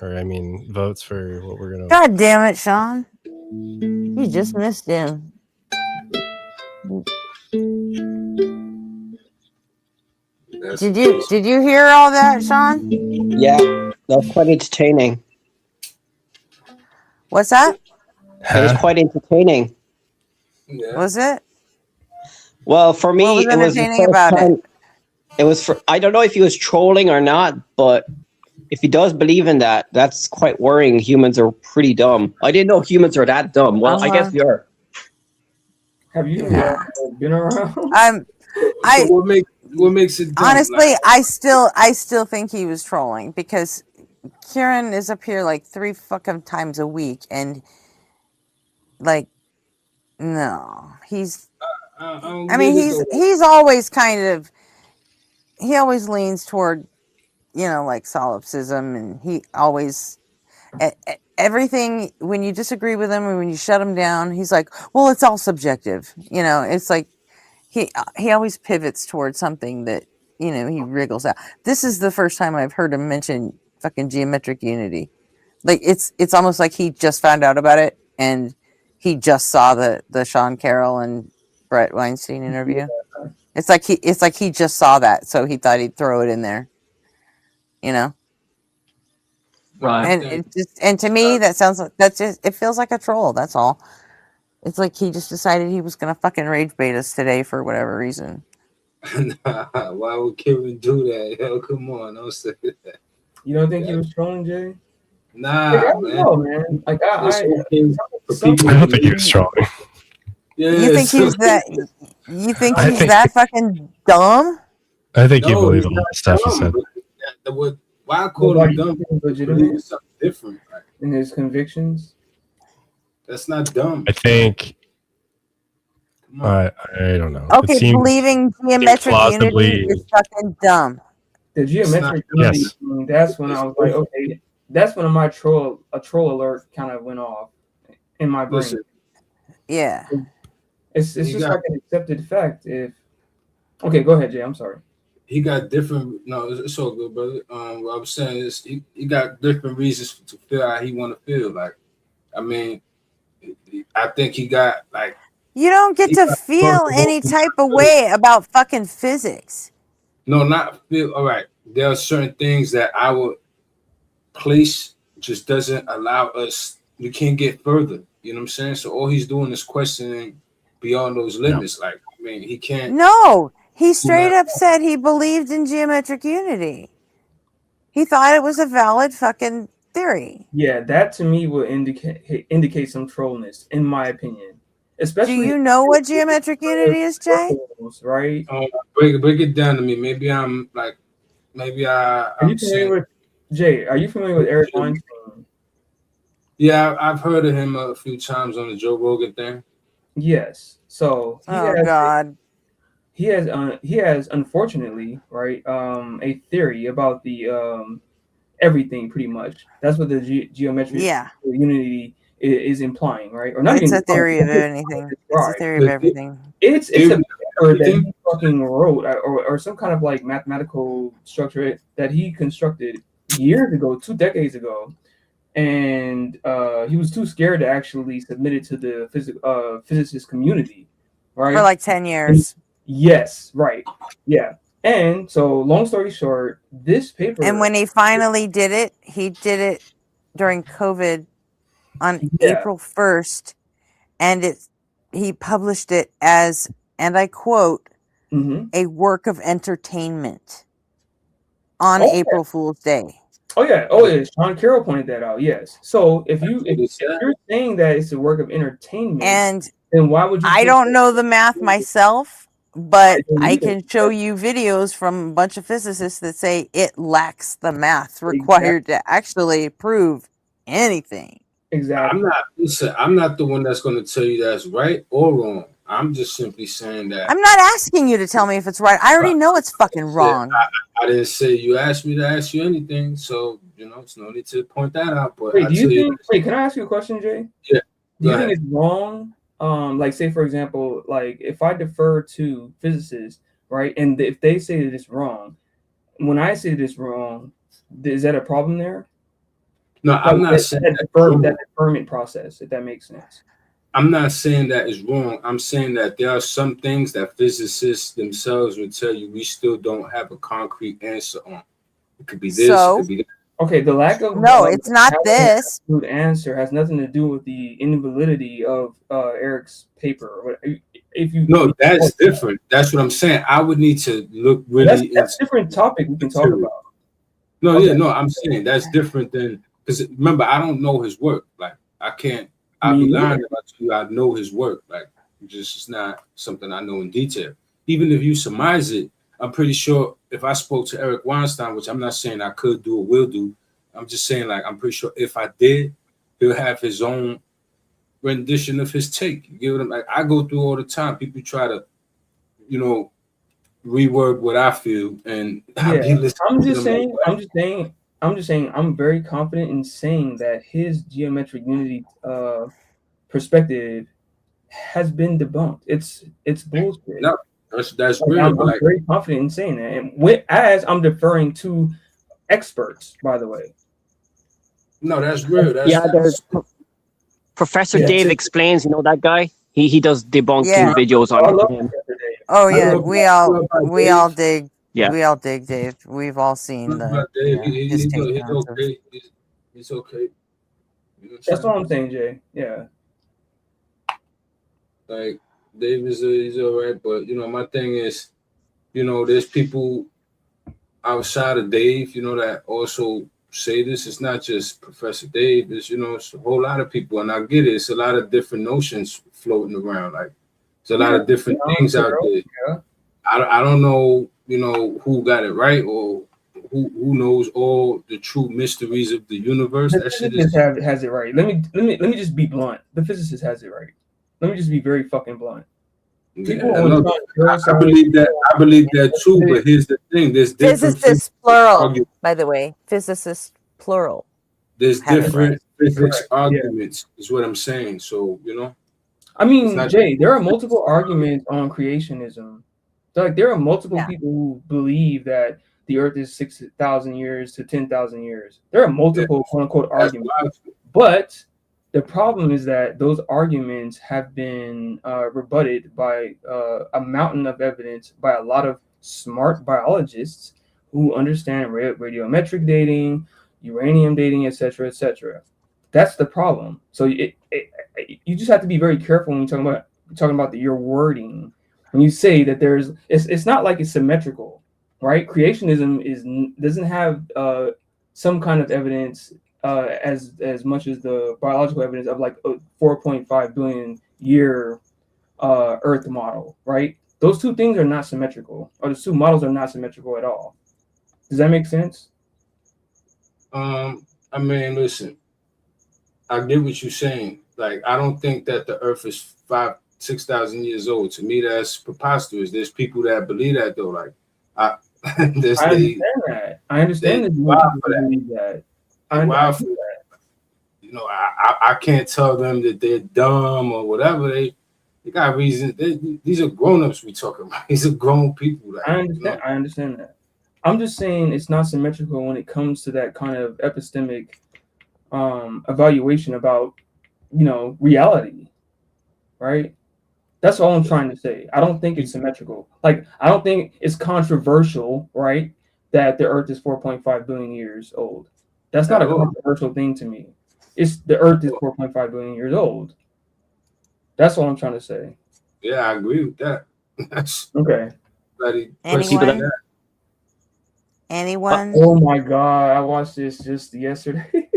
for what we're gonna. God damn it, Sean! You just missed him. Did you hear all that, Sean? Yeah, that was quite entertaining. What's that? It was quite entertaining. Was it? Well, for me, What was it was the entertaining first about time. it? It was for. I don't know if he was trolling or not, but if he does believe in that, that's quite worrying. Humans are pretty dumb. I didn't know humans are that dumb. Well, I guess we are. Have you been around? So what makes it dumb? Honestly, Like, I still think he was trolling because Kieran is up here like 3 fucking times a week, and like, no, he's. I mean, he's always kind of. He always leans toward, like solipsism, and he always. Everything, when you disagree with him or when you shut him down, he's like, well, it's all subjective. It's like he always pivots towards something that, he wriggles out. This is the first time I've heard him mention fucking geometric unity. Like it's almost like he just found out about it and he just saw the Sean Carroll and Brett Weinstein interview. It's like he just saw that, so he thought he'd throw it in there. Right. And to me, that sounds like it feels like a troll. That's all. It's like he just decided he was gonna fucking rage bait us today for whatever reason. why would Kieran do that? Hell, come on, don't say that. You don't think he was trolling, Jay? Nah, I don't know, man. Like It's okay for I people don't think he was trolling. Yeah, You think he's that? You think he's that fucking dumb? I think you believe all the stuff he said. Why I call him dumb? Legitimate Something different. Right? in his convictions. That's not dumb. I think. I don't know. Okay, It seems believing geometric plausibly- unity is fucking dumb. The geometric unity thing, that's when I was like, okay, that's when my troll alert kind of went off in my brain. Listen. Yeah. It's just like an accepted fact. Okay, go ahead, Jay. I'm sorry. He got different. No, it's all good, brother. What I was saying is he got different reasons to feel how he want to feel. Like, I mean, I think he got like. You don't get to feel any type of way about fucking physics. No, not feel. All right, there are certain things that our place just doesn't allow us. We can't get further. You know what I'm saying? So all he's doing is questioning beyond those limits. Like, I mean, he can't. No, he straight up said he believed in geometric unity. He thought it was a valid fucking theory. Yeah, that to me will indicate some trollness, in my opinion. Especially, do you know what geometric unity is, Jay? Right? Break it down to me. Maybe I'm like, maybe Are you familiar with Jay? Are you familiar with Eric Weinstein? Yeah, I've heard of him a few times on the Joe Rogan thing. Yes. So he has unfortunately, right, a theory about the everything pretty much. That's what the geometric unity is implying, right? Or not It's even a theory of anything. It's a theory of everything. It's a paper that he fucking wrote, or some kind of like mathematical structure that he constructed years ago, 2 decades ago, and he was too scared to actually submit it to the physicist community, right? For like 10 years. Yes, right. Yeah. And so, long story short, this paper. And when he finally did it, he did it during COVID on April 1st, and he published it as, and I quote, a work of entertainment on April Fool's Day. Oh yeah, Sean Carroll pointed that out. Yes. So if you're saying that it's a work of entertainment, and then why would you? I don't know the math myself, but I can show you videos from a bunch of physicists that say it lacks the math required to actually prove anything. Exactly. I'm not the one that's going to tell you that's right or wrong. I'm just simply saying that. I'm not asking you to tell me if it's right. I already know it's fucking wrong. I didn't say you asked me to ask you anything, so it's no need to point that out. But wait, can I ask you a question, Jay? Yeah. Do you think it's wrong? Like, say for example, like if I defer to physicists, right, and if they say that it's wrong, when I say that it's wrong, is that a problem there? No, I'm not saying that deferment process, if that makes sense. I'm not saying that is wrong. I'm saying that there are some things that physicists themselves would tell you we still don't have a concrete answer on. It could be this, it could be that. Okay, the lack of it's not this. Answer has nothing to do with the invalidity of Eric's paper. If you that's different. That's what I'm saying. I would need to look really. That's a different topic we can talk about. No, yeah, no, I'm saying that's different than because remember I don't know his work. Like I can't. I'd be lying if I tell you I know his work. Like it's not something I know in detail. Even if you surmise it, I'm pretty sure if I spoke to Eric Weinstein, which I'm not saying I could do or will do, I'm just saying like I'm pretty sure if I did, he'll have his own rendition of his take. You get what I'm like? I go through all the time. People try to, reword what I feel, and I'm just saying. I'm very confident in saying that his geometric unity perspective has been debunked. It's bullshit. No, that's real. I'm very confident in saying that, and as I'm deferring to experts, by the way. No, that's real. There's Professor Dave Explains. You know that guy? He does debunking videos on him. Oh yeah, we all dig. Yeah. We all dig Dave. We've all seen his takedowns. He's okay. That's what I'm saying, Jay. Yeah. Like Dave he's all right, but my thing is, there's people outside of Dave, that also say this. It's not just Professor Dave. It's it's a whole lot of people, and I get it. It's a lot of different notions floating around. Like there's a lot of different things out there. Yeah. I don't know, who got it right or who knows all the true mysteries of the universe. The That shit physicist has it right. Let me just be blunt. The physicist has it right. Let me just be very fucking blunt. People I believe that too, but here's the thing: there's different physicists plural. By the way, physicists plural. There's different physics arguments, is what I'm saying. So I mean, Jay, there are multiple arguments on creationism. There are multiple people who believe that the Earth is 6,000 years to 10,000 years. There are multiple quote unquote arguments, but the problem is that those arguments have been rebutted by a mountain of evidence by a lot of smart biologists who understand radiometric dating, uranium dating, etc., etc. That's the problem. So you just have to be very careful when you're talking about your wording. When you say that it's not like it's symmetrical, right? Creationism doesn't have some kind of evidence as much as the biological evidence of like a 4.5 billion year Earth model, right? Those two things are not symmetrical, or the two models are not symmetrical at all. Does that make sense? I mean, listen, I get what you're saying. Like, I don't think that the Earth is 6,000 years old. To me, that's preposterous. There's people that believe that though. Like, I understand that. I understand that you believe that. I can't tell them that they're dumb or whatever. They got reasons. These are grown-ups we talking about. These are grown people. Like, I understand that. I'm just saying it's not symmetrical when it comes to that kind of epistemic evaluation about reality, right? That's all I'm trying to say. I don't think it's symmetrical. Like, I don't think it's controversial, right, that the Earth is 4.5 billion years old. That's not a controversial thing to me. It's the Earth is 4.5 billion years old. That's all I'm trying to say. Yeah, I agree with that. That's okay. Anyone? Oh my God! I watched this just yesterday.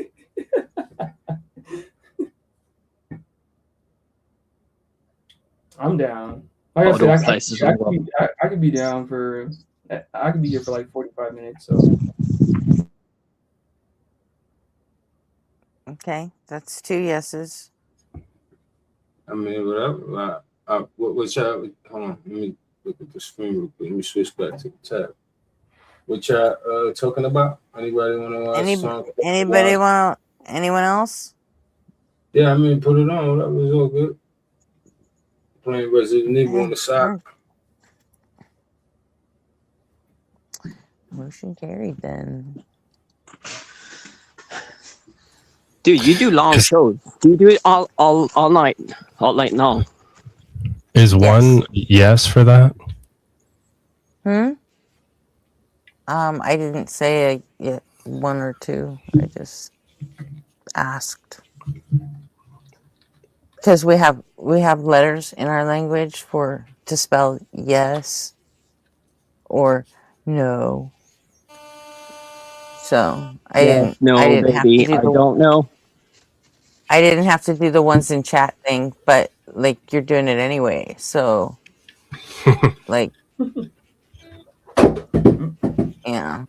I'm down. Like I said, I could be down for. I could be here for like 45 minutes. So. Okay, that's 2 yeses. I mean, whatever. What y'all? Hold on. Let me look at the screen real quick. Let me switch back to the tab. What y'all talking about? Anybody want to watch something? Anyone else? Yeah, I mean, put it on. That was all good. Playing Resident Evil on the side. Motion carried then. Dude, you do long shows. Do you do it all night long? Is one yes for that? I didn't say one or two. I just asked because we have letters in our language to spell yes or no. So I Yes, didn't have to baby, do I don't know. I didn't have to do the ones in chat thing, but like you're doing it anyway. So like yeah.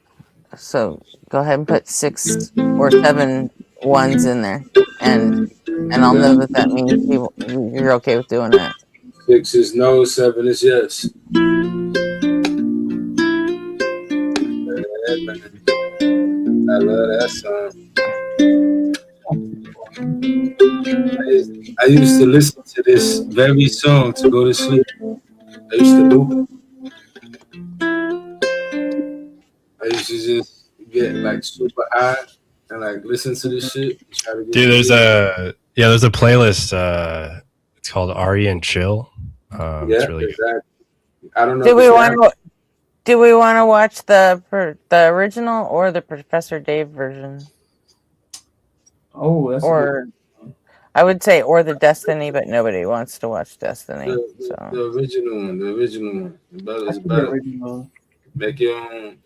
So go ahead and put 6 or 7 ones in there, and I'll know that means you're okay with doing that. 6 is no, 7 is yes. I love that song. I used to listen to this very song to go to sleep. I used to loop it. I used to just get like super high and like listen to this shit. Try to get Dude, there's a playlist. It's called Ari and Chill. It's really good. exactly. I don't know. Do we want to watch the original or the Professor Dave version? Oh, that's or I would say or the Destiny, but nobody wants to watch Destiny. The original one. The better is better. Original. Make your own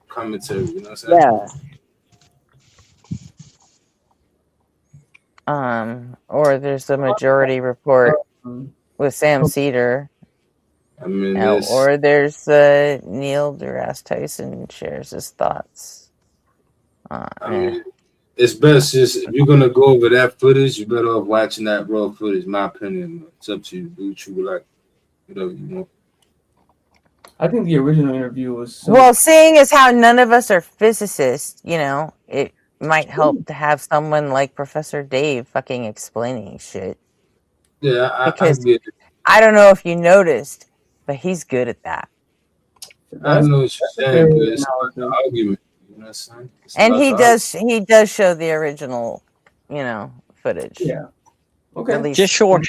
commentary. You know what I'm saying? Yeah. Or there's the Majority Report with Sam Cedar. I mean, or there's Neil deGrasse Tyson shares his thoughts. I mean, it's best just if you're gonna go over that footage, you better off watching that raw footage. My opinion. It's up to you. Do what you like, whatever you want. I think the original interview was well, seeing as how none of us are physicists, it might help to have someone like Professor Dave fucking explaining shit. Yeah, I get it. I don't know if you noticed, but he's good at that. I know what you're saying, but it's not the argument. You know what I'm saying? And he does show the original, footage. Yeah. Okay. At least Just short.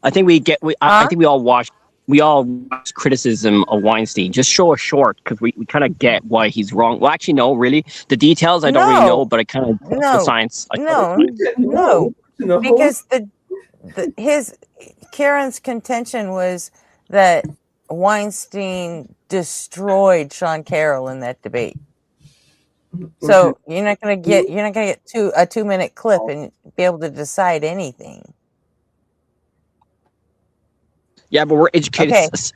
I think I think we all watched criticism of Weinstein. Just show a short because we kind of get why he's wrong. Well, actually, no, really. The details I don't really know, but I kind of the science. No, because Karen's contention was that Weinstein destroyed Sean Carroll in that debate. So you're not gonna get a 2-minute clip and be able to decide anything. Yeah, but we're educated atheists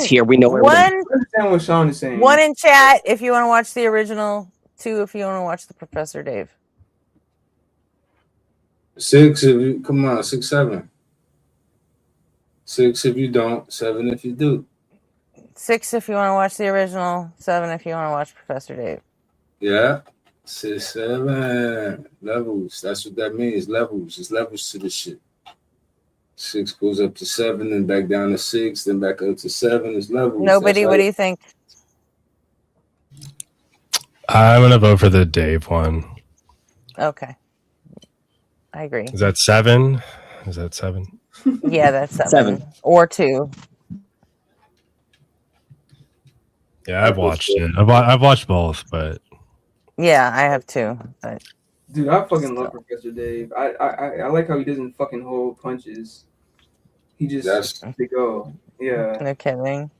here. We know everything. I understand what Sean is saying. 1 in chat if you want to watch the original. 2 if you want to watch the Professor Dave. 6 if you come on, 6, 7. 6 if you don't, 7 if you do. 6 if you want to watch the original. 7 if you want to watch Professor Dave. Yeah. 6, 7 levels. That's what that means. Levels. It's levels to this shit. 6 goes up to 7, then back down to 6, then back up to 7. It's levels. Nobody, what do you think? I'm gonna vote for the Dave one. Okay, I agree. Is that 7? Is that 7? Yeah, that's 7. Or 2. Yeah, I've watched it. I've watched both, but yeah, I have 2. But dude, I fucking love Professor Dave. I like how he doesn't fucking hold punches. He just they go. Yeah. No kidding.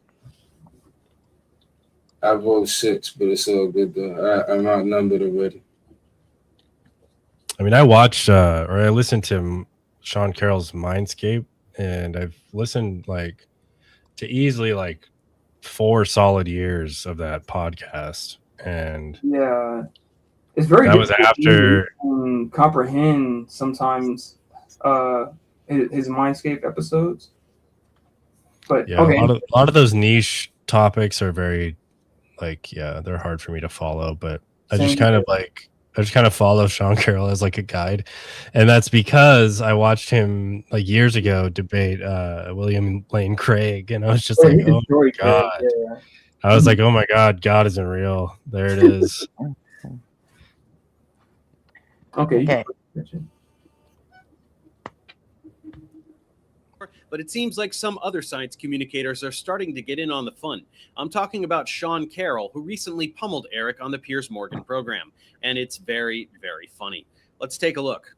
I vote 6, but it's all good though. I'm outnumbered already. I mean, I watched or I listened to Sean Carroll's Mindscape, and I've listened to easily 4 solid years of that podcast, and yeah, it's very. That was after comprehend sometimes his Mindscape episodes, but yeah, okay. a lot of those niche topics are very they're hard for me to follow, but I just kind of follow Sean Carroll as a guide, and that's because I watched him years ago debate William Lane Craig, and I was just oh my god, yeah. I was like, oh my god, God isn't real. There it is. Okay. But it seems like some other science communicators are starting to get in on the fun. I'm talking about Sean Carroll, who recently pummeled Eric on the Piers Morgan program. And it's very, very funny. Let's take a look.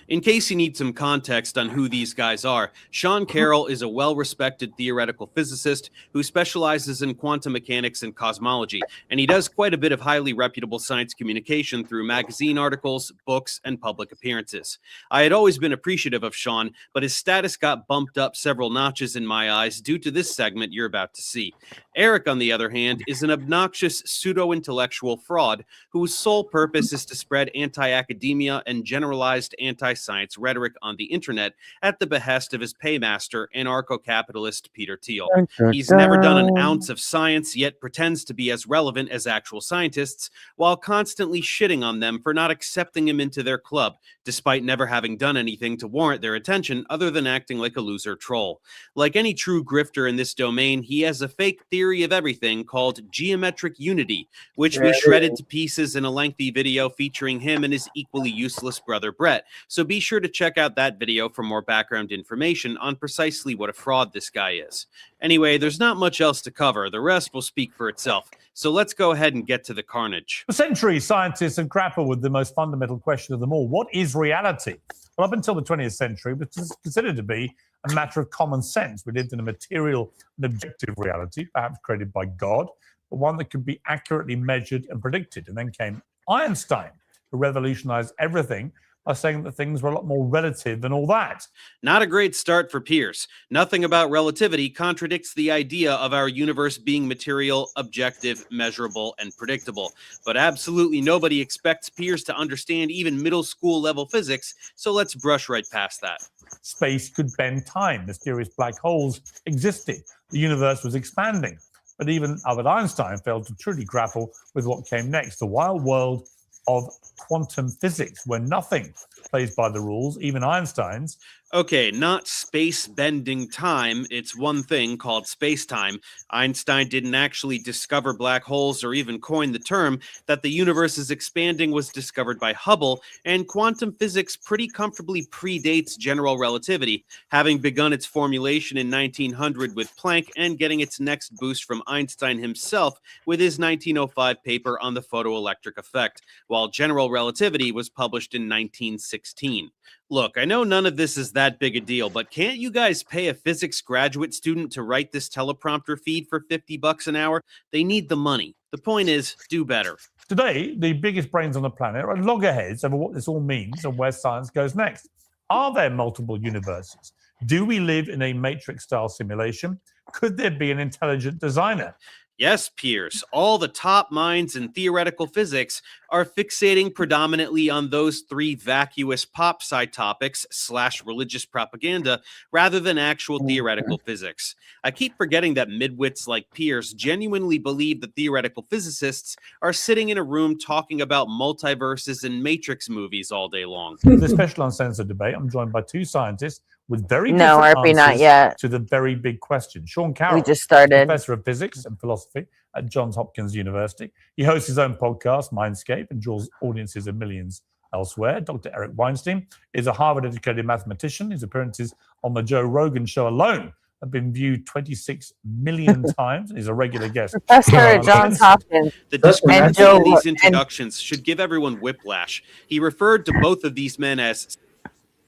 In case you need some context on who these guys are, Sean Carroll is a well-respected theoretical physicist who specializes in quantum mechanics and cosmology, and he does quite a bit of highly reputable science communication through magazine articles, books, and public appearances. I had always been appreciative of Sean, but his status got bumped up several notches in my eyes due to this segment you're about to see. Eric, on the other hand, is an obnoxious pseudo-intellectual fraud whose sole purpose is to spread anti-academia and generalized anti-science rhetoric on the internet at the behest of his paymaster, anarcho-capitalist Peter Thiel. He's never done an ounce of science, yet pretends to be as relevant as actual scientists, while constantly shitting on them for not accepting him into their club, despite never having done anything to warrant their attention other than acting like a loser troll. Like any true grifter in this domain, he has a fake theory of everything called geometric unity, which we shredded to pieces in a lengthy video featuring him and his equally useless brother Brett. So be sure to check out that video for more background information on precisely what a fraud this guy is. Anyway, there's not much else to cover. The rest will speak for itself. So let's go ahead and get to the carnage. For centuries, scientists have grappled with the most fundamental question of them all. What is reality? Well, up until the 20th century, it was considered to be a matter of common sense. We lived in a material and objective reality, perhaps created by God, but one that could be accurately measured and predicted. And then came Einstein, who revolutionized everything by saying that things were a lot more relative than all that. Not a great start for Piers. Nothing about relativity contradicts the idea of our universe being material, objective, measurable, and predictable. But absolutely nobody expects Piers to understand even middle school level physics, so let's brush right past that. Space could bend time. Mysterious black holes existed. The universe was expanding. But even Albert Einstein failed to truly grapple with what came next, the wild world of quantum physics, where nothing plays by the rules, even Einstein's. Okay, not space-bending time. It's one thing called space-time. Einstein didn't actually discover black holes or even coin the term. That the universe is expanding was discovered by Hubble, and quantum physics pretty comfortably predates general relativity, having begun its formulation in 1900 with Planck and getting its next boost from Einstein himself with his 1905 paper on the photoelectric effect, while general relativity was published in 1916. Look, I know none of this is that big a deal, but can't you guys pay a physics graduate student to write this teleprompter feed for $50 an hour? They need the money. The point is, do better. Today, the biggest brains on the planet are loggerheads over what this all means and where science goes next. Are there multiple universes? Do we live in a Matrix-style simulation? Could there be an intelligent designer? Yes, Piers, all the top minds in theoretical physics are fixating predominantly on those three vacuous pop sci topics / religious propaganda rather than actual theoretical physics. I keep forgetting that midwits like Piers genuinely believe that theoretical physicists are sitting in a room talking about multiverses and Matrix movies all day long. For the special uncensored debate, I'm joined by two scientists with very No, different RP, not answers yet. to the very big question. Sean Carroll, We just started. Professor of Physics and Philosophy at Johns Hopkins University. He hosts his own podcast, Mindscape, and draws audiences of millions elsewhere. Dr. Eric Weinstein is a Harvard-educated mathematician. His appearances on the Joe Rogan show alone have been viewed 26 million times. He's a regular guest. Professor at Johns Hopkins. The discrepancy in these introductions should give everyone whiplash. He referred to both of these men as...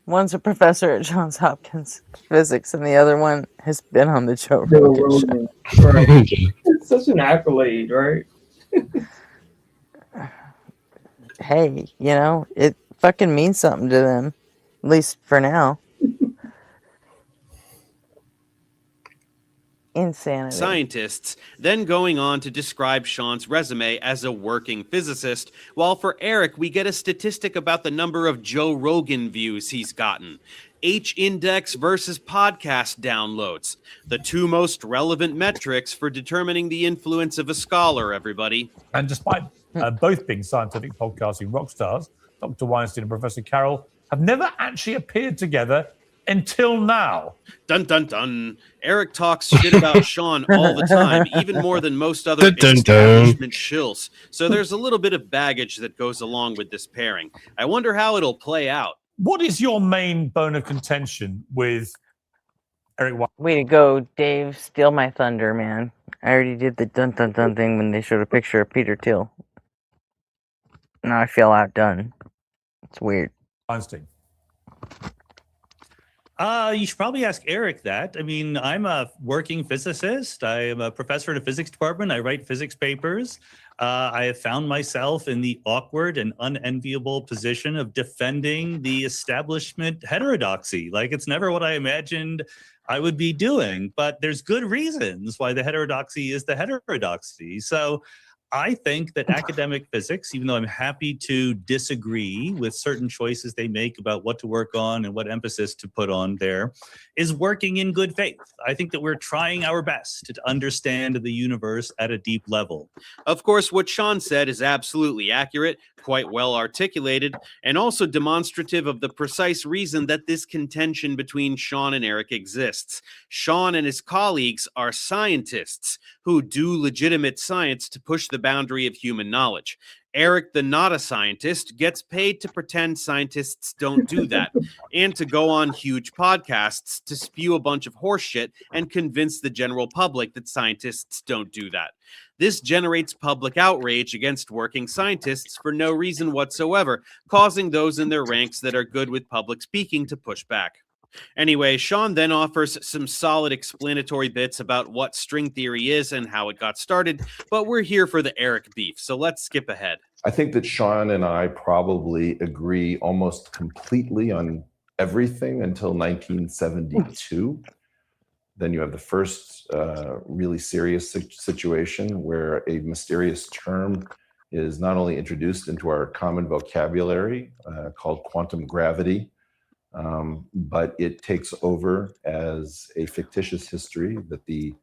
One's a professor at Johns Hopkins Physics, and the other one has been on the Joe Rogan show. Right. It's such an accolade, right? Hey, you know, it fucking means something to them, at least for now. Insanity. Scientists, then going on to describe Sean's resume as a working physicist, while for Eric, we get a statistic about the number of Joe Rogan views he's gotten. H-index versus podcast downloads, the two most relevant metrics for determining the influence of a scholar, everybody. And despite both being scientific podcasting rock stars, Dr. Weinstein and Professor Carroll have never actually appeared together until now. Dun dun dun. Eric talks shit about Sean all the time, even more than most other establishment shills. So there's a little bit of baggage that goes along with this pairing. I wonder how it'll play out. What is your main bone of contention with Eric White? Way to go, Dave. Steal my thunder, man. I already did the dun dun dun thing when they showed a picture of Peter Thiel. Now I feel outdone. It's weird. Einstein. You should probably ask Eric that. I mean, I'm a working physicist. I am a professor in a physics department. I write physics papers. I have found myself in the awkward and unenviable position of defending the establishment heterodoxy. Like, it's never what I imagined I would be doing, but there's good reasons why the heterodoxy is the heterodoxy. So I think that academic physics, even though I'm happy to disagree with certain choices they make about what to work on and what emphasis to put on there, is working in good faith. I think that we're trying our best to understand the universe at a deep level. Of course, what Sean said is absolutely accurate, quite well articulated, and also demonstrative of the precise reason that this contention between Sean and Eric exists. Sean and his colleagues are scientists who do legitimate science to push the boundary of human knowledge. Eric, the not a scientist, gets paid to pretend scientists don't do that and to go on huge podcasts to spew a bunch of horseshit and convince the general public that scientists don't do that. This generates public outrage against working scientists for no reason whatsoever, causing those in their ranks that are good with public speaking to push back. Anyway, Sean then offers some solid explanatory bits about what string theory is and how it got started, but we're here for the Eric beef, so let's skip ahead. I think that Sean and I probably agree almost completely on everything until 1972. Then you have the first really serious situation where a mysterious term is not only introduced into our common vocabulary called quantum gravity, but it takes over as a fictitious history that the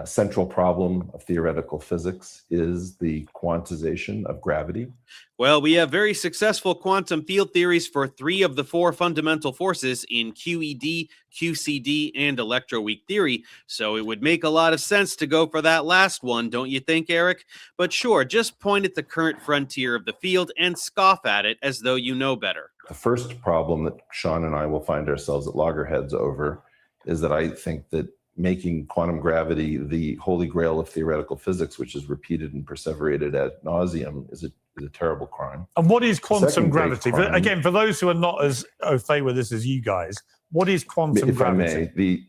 central problem of theoretical physics is the quantization of gravity. Well, we have very successful quantum field theories for 3 of the 4 fundamental forces in QED, QCD, and electroweak theory, so it would make a lot of sense to go for that last one, don't you think, Eric? But sure, just point at the current frontier of the field and scoff at it as though you know better. The first problem that Sean and I will find ourselves at loggerheads over is that I think that making quantum gravity the holy grail of theoretical physics, which is repeated and perseverated ad nauseum, is a terrible crime. And what is quantum gravity? Again, for those who are not as au fait with this as you guys, what is quantum gravity? If I may,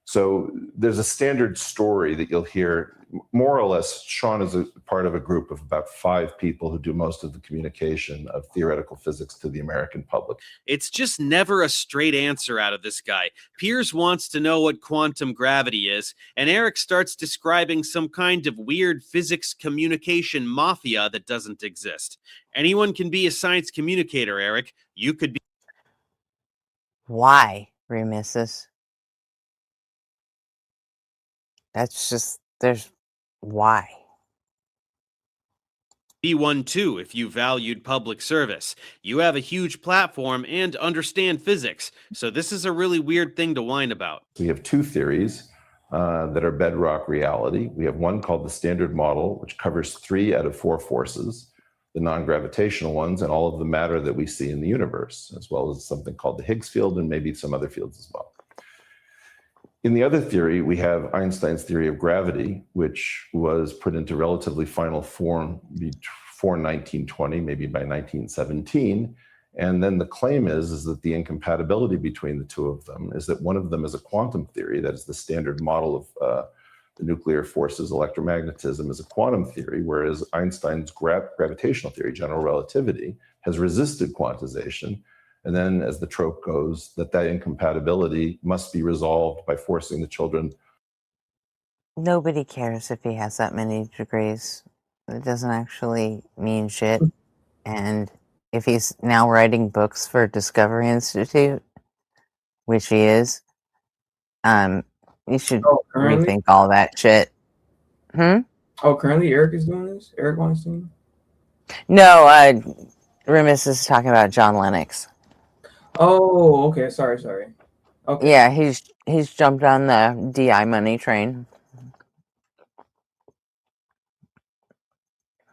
so there's a standard story that you'll hear. More or less, Sean is a part of a group of about 5 people who do most of the communication of theoretical physics to the American public. It's just never a straight answer out of this guy. Piers wants to know what quantum gravity is, and Eric starts describing some kind of weird physics communication mafia that doesn't exist. Anyone can be a science communicator, Eric. You could be. Why, Remissus? That's just, there's why. Be one too if you valued public service. You have a huge platform and understand physics, so this is a really weird thing to whine about. We have 2 theories that are bedrock reality. We have one called the Standard Model, which covers 3 out of 4 forces, the non-gravitational ones, and all of the matter that we see in the universe, as well as something called the Higgs field and maybe some other fields as well. In the other theory, we have Einstein's theory of gravity, which was put into relatively final form before 1920, maybe by 1917. And then the claim is that the incompatibility between the 2 of them is that one of them is a quantum theory, that is the Standard Model of the nuclear forces, electromagnetism, is a quantum theory, whereas Einstein's gravitational theory, general relativity, has resisted quantization. And then, as the trope goes, that incompatibility must be resolved by forcing the children. Nobody cares if he has that many degrees. It doesn't actually mean shit. And if he's now writing books for Discovery Institute, which he is, you should rethink all that shit. Oh, currently Eric is doing this? Eric Weinstein? No, Remus is talking about John Lennox. Oh, okay. Sorry. Okay. Yeah, he's jumped on the DI money train.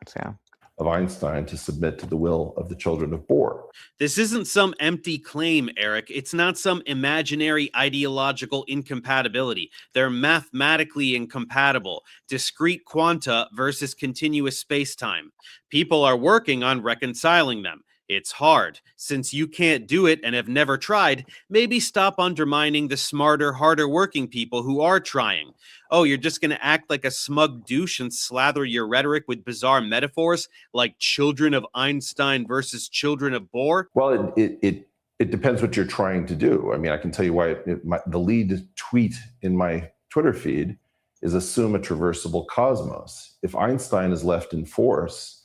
So. Of Einstein to submit to the will of the children of Bohr. This isn't some empty claim, Eric. It's not some imaginary ideological incompatibility. They're mathematically incompatible. Discrete quanta versus continuous spacetime. People are working on reconciling them. It's hard. Since you can't do it and have never tried, maybe stop undermining the smarter, harder working people who are trying. Oh, you're just going to act like a smug douche and slather your rhetoric with bizarre metaphors like children of Einstein versus children of Bohr? Well, it depends what you're trying to do. I mean, I can tell you why the lead tweet in my Twitter feed is assume a traversable cosmos. If Einstein is left in force,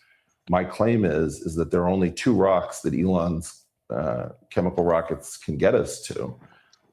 my claim is that there are only two rocks that Elon's chemical rockets can get us to,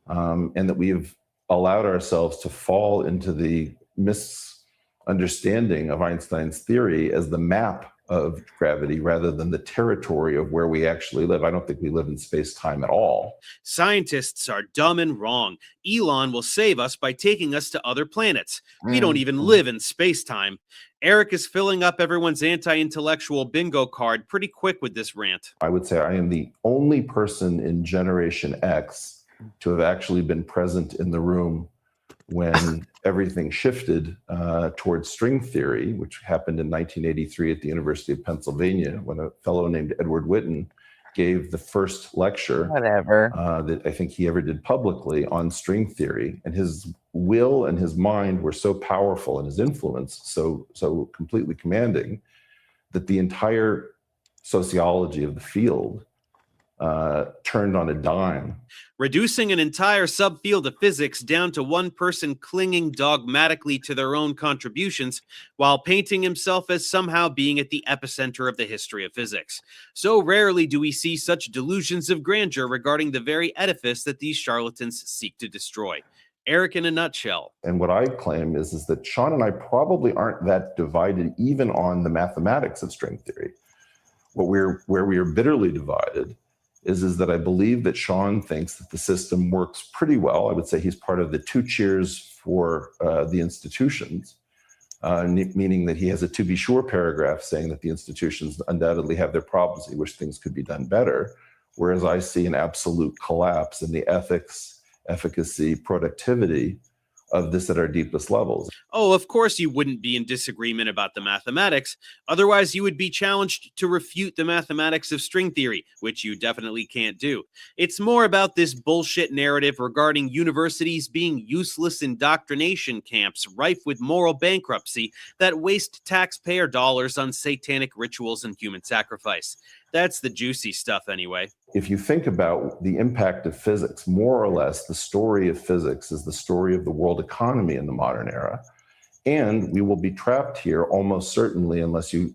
and that we have allowed ourselves to fall into the misunderstanding of Einstein's theory as the map of gravity rather than the territory of where we actually live. I don't think we live in space-time at all. Scientists are dumb and wrong. Elon will save us by taking us to other planets. We don't even live in space-time. Eric is filling up everyone's anti-intellectual bingo card pretty quick with this rant. I would say I am the only person in Generation X to have actually been present in the room when everything shifted towards string theory, which happened in 1983 at the University of Pennsylvania, when a fellow named Edward Witten gave the first lecture that I think he ever did publicly on string theory. And his will and his mind were so powerful and his influence so completely commanding that the entire sociology of the field turned on a dime. Reducing an entire subfield of physics down to one person clinging dogmatically to their own contributions while painting himself as somehow being at the epicenter of the history of physics. So rarely do we see such delusions of grandeur regarding the very edifice that these charlatans seek to destroy. Eric in a nutshell. And what I claim is that Sean and I probably aren't that divided even on the mathematics of string theory. Where we are bitterly divided is that I believe that Sean thinks that the system works pretty well. I would say he's part of the two cheers for the institutions, meaning that he has a to be sure paragraph saying that the institutions undoubtedly have their problems. He wishes things could be done better. Whereas I see an absolute collapse in the ethics, efficacy, productivity of this at our deepest levels. Oh, of course you wouldn't be in disagreement about the mathematics. Otherwise, you would be challenged to refute the mathematics of string theory, which you definitely can't do. It's more about this bullshit narrative regarding universities being useless indoctrination camps rife with moral bankruptcy that waste taxpayer dollars on satanic rituals and human sacrifice. That's the juicy stuff anyway. If you think about the impact of physics, more or less, the story of physics is the story of the world economy in the modern era. And we will be trapped here almost certainly unless you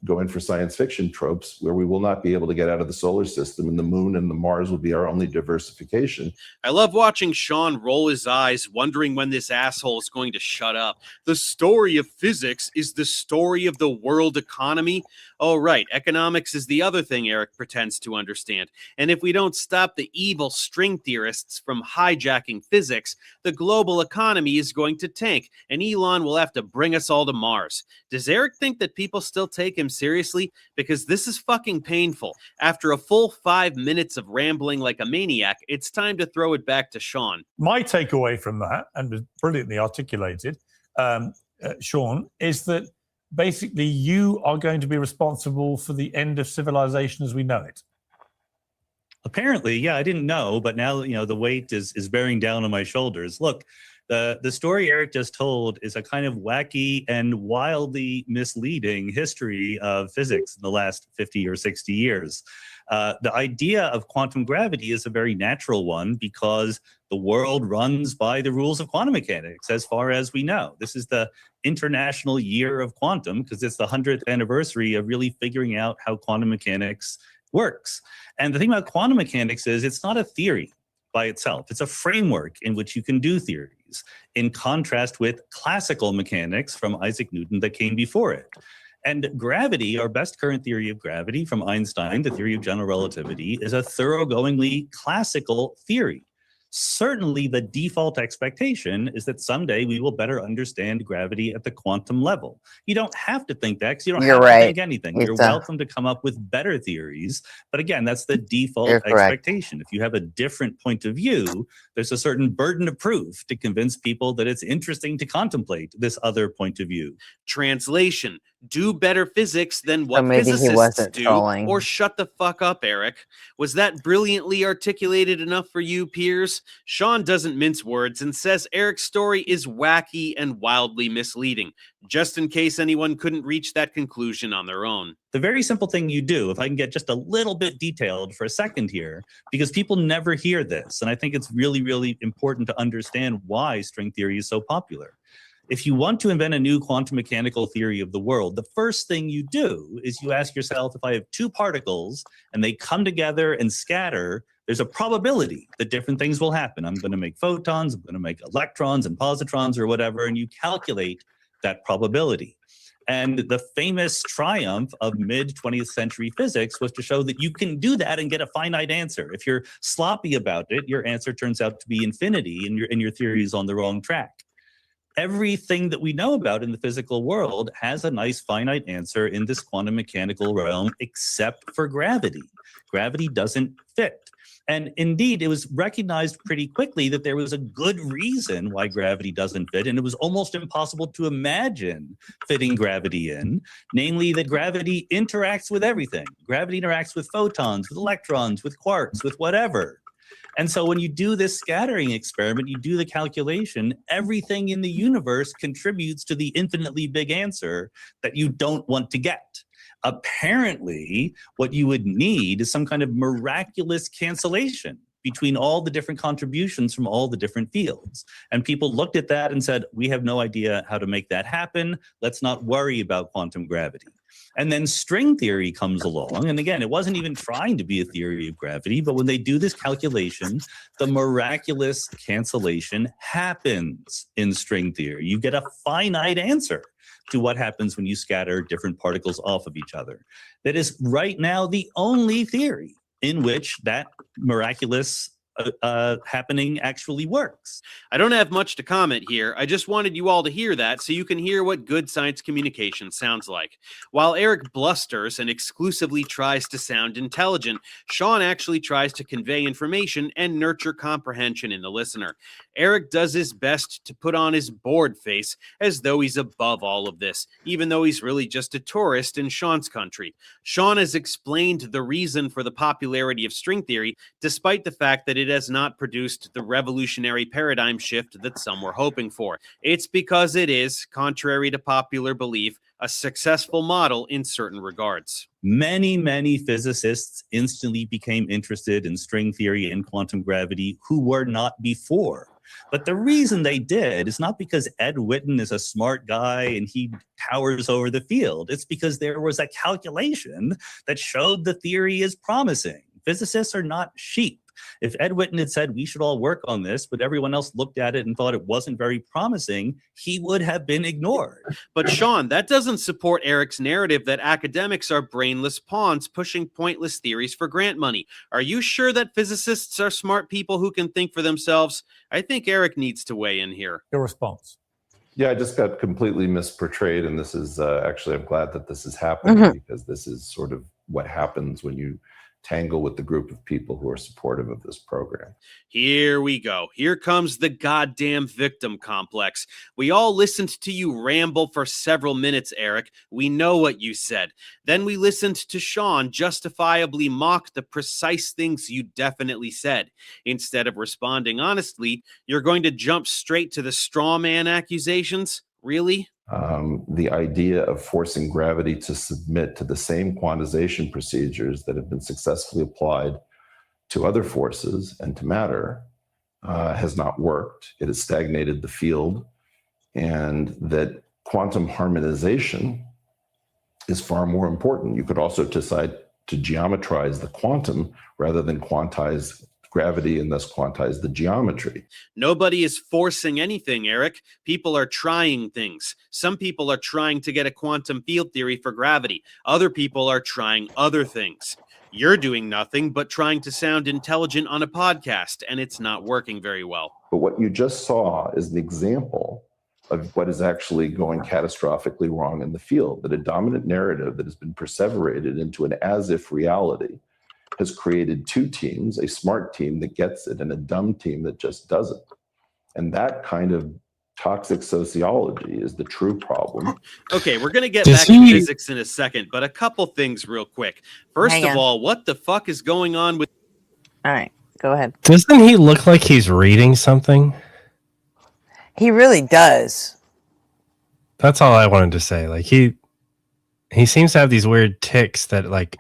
go in for science fiction tropes where we will not be able to get out of the solar system and the moon and the Mars will be our only diversification. I love watching Sean roll his eyes, wondering when this asshole is going to shut up. The story of physics is the story of the world economy. Oh, right. Economics is the other thing Eric pretends to understand. And if we don't stop the evil string theorists from hijacking physics, the global economy is going to tank, and Elon will have to bring us all to Mars. Does Eric think that people still take him seriously? Because this is fucking painful. After a full 5 minutes of rambling like a maniac, it's time to throw it back to Sean. My takeaway from that, and was brilliantly articulated, Sean, is that basically you are going to be responsible for the end of civilization as we know it. Apparently, yeah, I didn't know, but now the weight is bearing down on my shoulders. Look, the story Eric just told is a kind of wacky and wildly misleading history of physics in the last 50 or 60 years. The idea of quantum gravity is a very natural one because the world runs by the rules of quantum mechanics as far as we know. This is the International Year of Quantum because it's the 100th anniversary of really figuring out how quantum mechanics works. And the thing about quantum mechanics is it's not a theory by itself. It's a framework in which you can do theories, in contrast with classical mechanics from Isaac Newton that came before it. And gravity, our best current theory of gravity from Einstein, the theory of general relativity, is a thoroughgoingly classical theory. Certainly the default expectation is that someday we will better understand gravity at the quantum level. You don't have to think that because you don't You're have right. to think anything. You're It's welcome to come up with better theories. But again, that's the default You're correct. expectation. If you have a different point of view, there's a certain burden of proof to convince people that it's interesting to contemplate this other point of view. Translation: do better physics than what maybe he physicists wasn't do, trolling. or shut the fuck up, Eric. Was that brilliantly articulated enough for you, Piers? Sean doesn't mince words and says Eric's story is wacky and wildly misleading, just in case anyone couldn't reach that conclusion on their own. The very simple thing you do, if I can get just a little bit detailed for a second here, because people never hear this, and I think it's really, really important to understand why string theory is so popular. If you want to invent a new quantum mechanical theory of the world, the first thing you do is you ask yourself, if I have two particles and they come together and scatter, there's a probability that different things will happen. I'm going to make photons, I'm going to make electrons and positrons or whatever, and you calculate that probability. And the famous triumph of mid-20th century physics was to show that you can do that and get a finite answer. If you're sloppy about it, your answer turns out to be infinity and your theory is on the wrong track. Everything that we know about in the physical world has a nice finite answer in this quantum mechanical realm, except for gravity. Gravity doesn't fit. And indeed, it was recognized pretty quickly that there was a good reason why gravity doesn't fit, and it was almost impossible to imagine fitting gravity in, namely that gravity interacts with everything. Gravity interacts with photons, with electrons, with quarks, with whatever. And so when you do this scattering experiment, you do the calculation, everything in the universe contributes to the infinitely big answer that you don't want to get. Apparently, what you would need is some kind of miraculous cancellation between all the different contributions from all the different fields. And people looked at that and said, we have no idea how to make that happen. Let's not worry about quantum gravity. And then string theory comes along. And again, it wasn't even trying to be a theory of gravity, but when they do this calculation, the miraculous cancellation happens in string theory. You get a finite answer to what happens when you scatter different particles off of each other. That is right now the only theory in which that miraculous happening actually works. I don't have much to comment here. I just wanted you all to hear that so you can hear what good science communication sounds like. While Eric blusters and exclusively tries to sound intelligent, Sean actually tries to convey information and nurture comprehension in the listener. Eric does his best to put on his bored face as though he's above all of this, even though he's really just a tourist in Sean's country. Sean has explained the reason for the popularity of string theory, despite the fact that it has not produced the revolutionary paradigm shift that some were hoping for. It's because it is, contrary to popular belief, a successful model in certain regards. Many, many physicists instantly became interested in string theory and quantum gravity who were not before. But the reason they did is not because Ed Witten is a smart guy and he towers over the field. It's because there was a calculation that showed the theory is promising. Physicists are not sheep. If Ed Witten had said we should all work on this, but everyone else looked at it and thought it wasn't very promising, he would have been ignored. But Sean, that doesn't support Eric's narrative that academics are brainless pawns pushing pointless theories for grant money. Are you sure that physicists are smart people who can think for themselves? I think Eric needs to weigh in here. Your response. Yeah, I just got completely misportrayed, and this is actually, I'm glad that this is happening because this is sort of what happens when you tangle with the group of people who are supportive of this program. Here we go. Here comes the goddamn victim complex. We all listened to you ramble for several minutes, Eric. We know what you said. Then we listened to Sean justifiably mock the precise things you definitely said. Instead of responding honestly, you're going to jump straight to the straw man accusations? Really? The idea of forcing gravity to submit to the same quantization procedures that have been successfully applied to other forces and to matter has not worked. It has stagnated the field, and that quantum harmonization is far more important. You could also decide to geometrize the quantum rather than quantize gravity and thus quantize the geometry. Nobody is forcing anything, Eric. People are trying things. Some people are trying to get a quantum field theory for gravity. Other people are trying other things. You're doing nothing but trying to sound intelligent on a podcast, and it's not working very well. But what you just saw is an example of what is actually going catastrophically wrong in the field, that a dominant narrative that has been perseverated into an as-if reality has created two teams, a smart team that gets it and a dumb team that just doesn't. And that kind of toxic sociology is the true problem. Okay, we're going to get back to physics in a second, but a couple things real quick. First Hang of on. all, what the fuck is going on with... All right, go ahead. Doesn't he look like he's reading something? He really does. That's all I wanted to say. Like he seems to have these weird tics that like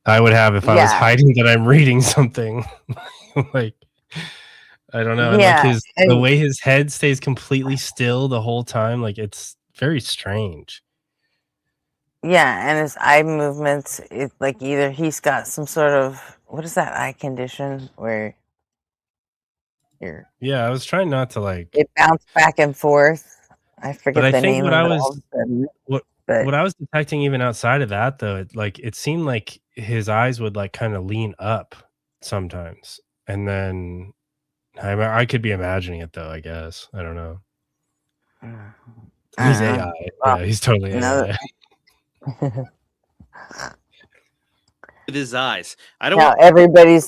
I would have if I was hiding that I'm reading something. Like I don't know. And like the way his head stays completely still the whole time, like it's very strange. Yeah, and his eye movements, it's like either he's got some sort of, what is that eye condition where you're... Yeah, I was trying not to like... It bounced back and forth. I forget the name what of I it. was what I was detecting even outside of that though, it seemed like his eyes would like kind of lean up sometimes, and then I could be imagining it though. I guess I don't know. He's AI. Yeah, he's totally AI. with his eyes? I don't Now want... everybody's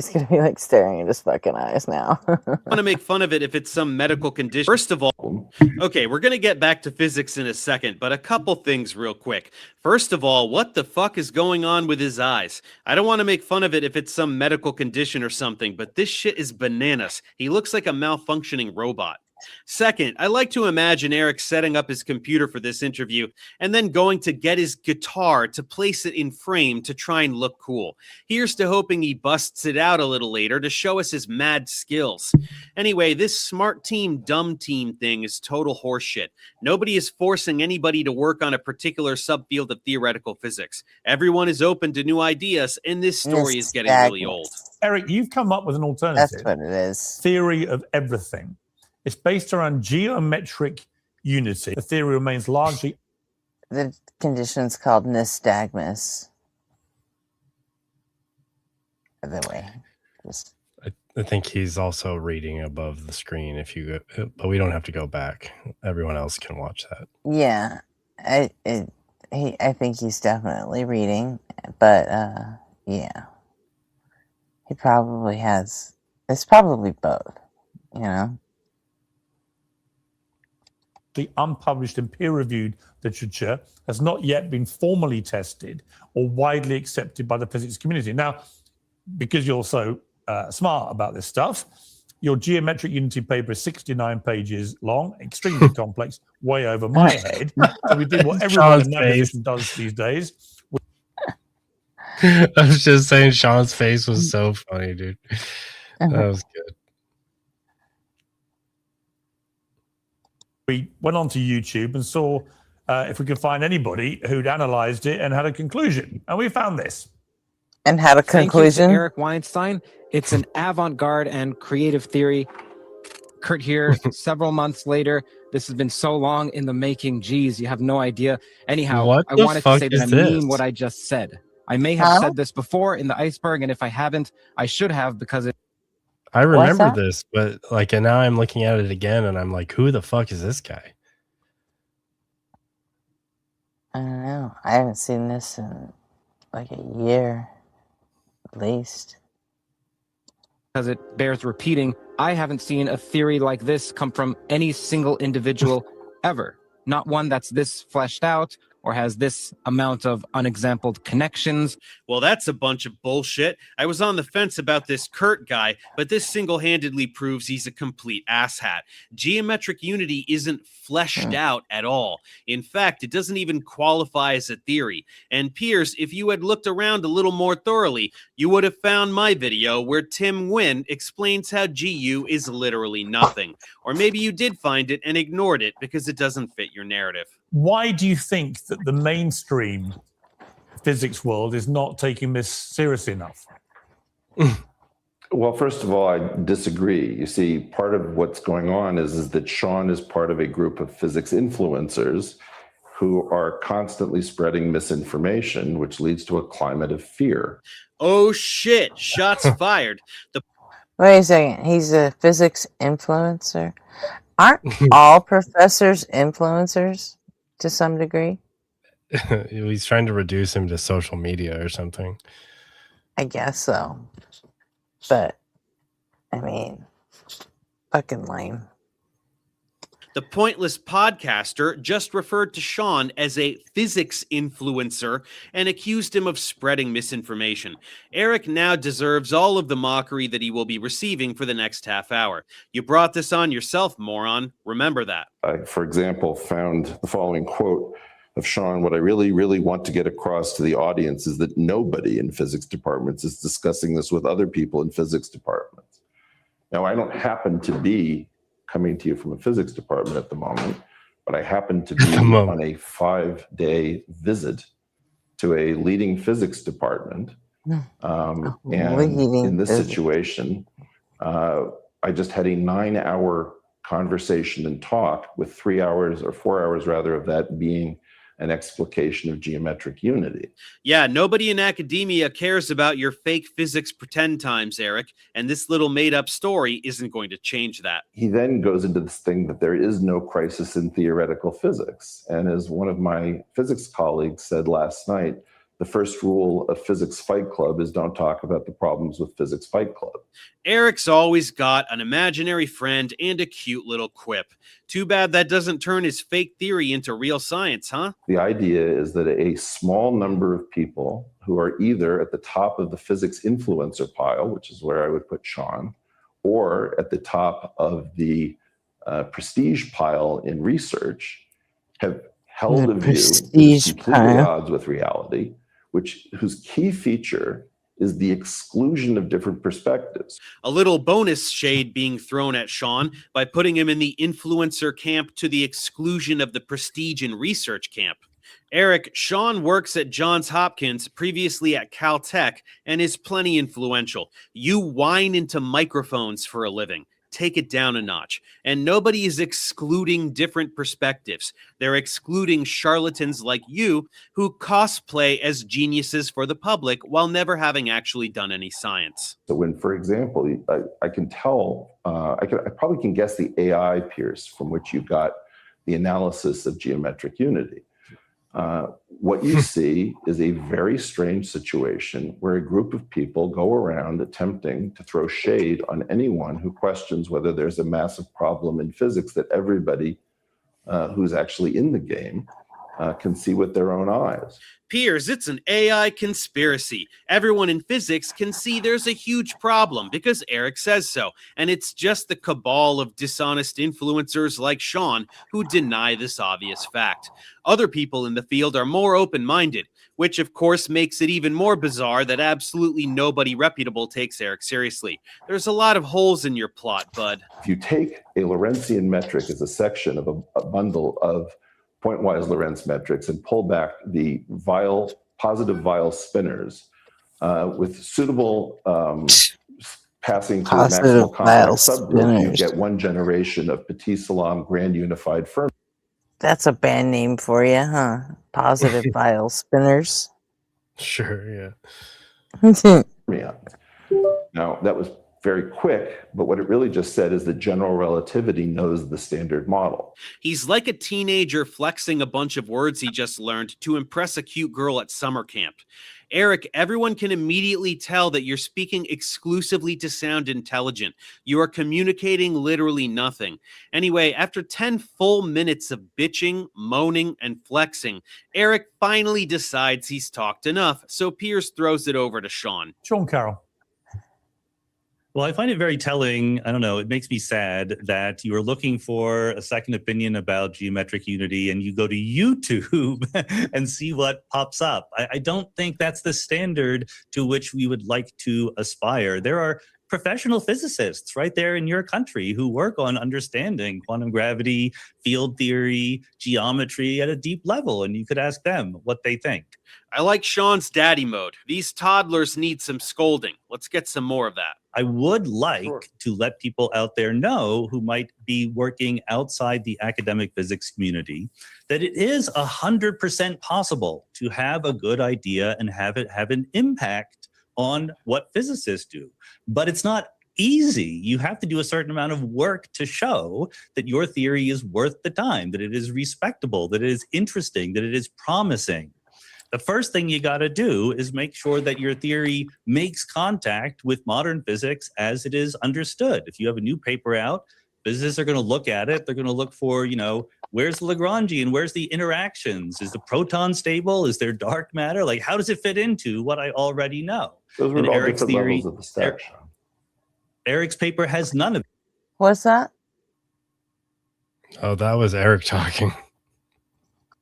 gonna be like staring at his fucking eyes now. want to make fun of it if it's some medical condition. First of all, okay, we're going to get back to physics in a second, but a couple things real quick. First of all, what the fuck is going on with his eyes? I don't want to make fun of it if it's some medical condition or something, but this shit is bananas. He looks like a malfunctioning robot. Second, I like to imagine Eric setting up his computer for this interview and then going to get his guitar to place it in frame to try and look cool. Here's to hoping he busts it out a little later to show us his mad skills. Anyway, this smart team, dumb team thing is total horseshit. Nobody is forcing anybody to work on a particular subfield of theoretical physics. Everyone is open to new ideas, and this story is getting really old. Eric, you've come up with an alternative. That's what it is. Theory of everything. It's based around geometric unity. The theory remains largely... The condition's called nystagmus. By the way. I think he's also reading above the screen. But we don't have to go back. Everyone else can watch that. Yeah, I think he's definitely reading, but yeah, he probably has. It's probably both, you know. The unpublished and peer-reviewed literature has not yet been formally tested or widely accepted by the physics community. Now, because you're so smart about this stuff, your geometric unity paper is 69 pages long, extremely complex, way over my head. So we did what everyone in that position does these days. I was just saying Sean's face was so funny, dude. That was good. We went onto YouTube and saw if we could find anybody who'd analyzed it and had a conclusion. And we found this. And had a conclusion. Thank you to Eric Weinstein. It's an avant-garde and creative theory. Kurt here, several months later. This has been so long in the making. Geez, you have no idea. Anyhow, I wanted to say that I mean what I just said. I may have said this before in the iceberg, and if I haven't, I should have, because it... I remember this, but like, and now I'm looking at it again, and I'm like, who the fuck is this guy? I don't know. I haven't seen this in like a year, at least. Because it bears repeating, I haven't seen a theory like this come from any single individual ever. Not one that's this fleshed out or has this amount of unexampled connections. Well, that's a bunch of bullshit. I was on the fence about this Kurt guy, but this single-handedly proves he's a complete asshat. Geometric unity isn't fleshed out at all. In fact, it doesn't even qualify as a theory. And Piers, if you had looked around a little more thoroughly, you would have found my video where Tim Nguyen explains how GU is literally nothing. Or maybe you did find it and ignored it because it doesn't fit your narrative. Why do you think that the mainstream physics world is not taking this seriously enough? Well, first of all, I disagree. You see, part of what's going on is that Sean is part of a group of physics influencers who are constantly spreading misinformation, which leads to a climate of fear. Oh shit, shots fired. Wait a second. He's a physics influencer. Aren't all professors influencers to some degree? He's trying to reduce him to social media or something. I guess so. But, I mean, fucking lame. The pointless podcaster just referred to Sean as a physics influencer and accused him of spreading misinformation. Eric now deserves all of the mockery that he will be receiving for the next half hour. You brought this on yourself, moron. Remember that. I, for example, found the following quote of Sean. What I really, really want to get across to the audience is that nobody in physics departments is discussing this with other people in physics departments. Now, I don't happen to be coming to you from a physics department at the moment, but I happen to be on a 5-day visit to a leading physics department. And in this situation, I just had a 9-hour conversation and talk with 3 hours or 4 hours rather of that being an explication of geometric unity. Yeah, nobody in academia cares about your fake physics pretend times, Eric, and this little made-up story isn't going to change that. He then goes into this thing that there is no crisis in theoretical physics. And as one of my physics colleagues said last night, the first rule of Physics Fight Club is don't talk about the problems with Physics Fight Club. Eric's always got an imaginary friend and a cute little quip. Too bad that doesn't turn his fake theory into real science, huh? The idea is that a small number of people who are either at the top of the physics influencer pile, which is where I would put Sean, or at the top of the prestige pile in research, have held a view that is completely at odds with reality, whose key feature is the exclusion of different perspectives. A little bonus shade being thrown at Sean by putting him in the influencer camp to the exclusion of the prestige and research camp. Eric, Sean works at Johns Hopkins, previously at Caltech, and is plenty influential. You whine into microphones for a living. Take it down a notch. And nobody is excluding different perspectives. They're excluding charlatans like you who cosplay as geniuses for the public while never having actually done any science. So when, for example, I can tell, I probably can guess the AI, Pierce, from which you got the analysis of geometric unity. What you see is a very strange situation where a group of people go around attempting to throw shade on anyone who questions whether there's a massive problem in physics that everybody who's actually in the game can see with their own eyes. Piers, it's an AI conspiracy. Everyone in physics can see there's a huge problem because Eric says so. And it's just the cabal of dishonest influencers like Sean who deny this obvious fact. Other people in the field are more open-minded, which of course makes it even more bizarre that absolutely nobody reputable takes Eric seriously. There's a lot of holes in your plot, bud. If you take a Lorentzian metric as a section of a bundle of pointwise Lorentz metrics and pull back the positive Weyl spinners with suitable passing to the maximal complex subgroup, you get one generation of Petit Salam grand unified Fermi. That's a band name for you, huh? Positive Weyl spinners. Sure, Yeah. Now, that was very quick, but what it really just said is that general relativity knows the standard model. He's like a teenager flexing a bunch of words he just learned to impress a cute girl at summer camp. Eric, everyone can immediately tell that you're speaking exclusively to sound intelligent. You are communicating literally nothing. Anyway, after 10 full minutes of bitching, moaning, and flexing, Eric finally decides he's talked enough, so Piers throws it over to Sean. Sean Carroll. Well, I find it very telling. I don't know. It makes me sad that you are looking for a second opinion about geometric unity and you go to YouTube and see what pops up. I don't think that's the standard to which we would like to aspire. There are professional physicists right there in your country who work on understanding quantum gravity, field theory, geometry at a deep level, and you could ask them what they think. I like Sean's daddy mode. These toddlers need some scolding. Let's get some more of that. I would like to let people out there know who might be working outside the academic physics community that it is 100% possible to have a good idea and have it have an impact on what physicists do. But it's not easy. You have to do a certain amount of work to show that your theory is worth the time, that it is respectable, that it is interesting, that it is promising. The first thing you got to do is make sure that your theory makes contact with modern physics as it is understood. If you have a new paper out, physicists are going to look at it. They're going to look for, where's the Lagrangian? Where's the interactions? Is the proton stable? Is there dark matter? Like, how does it fit into what I already know? Those were And all Eric's different theory, levels of the stack. Eric's paper has none of it. What's that? Oh, that was Eric talking.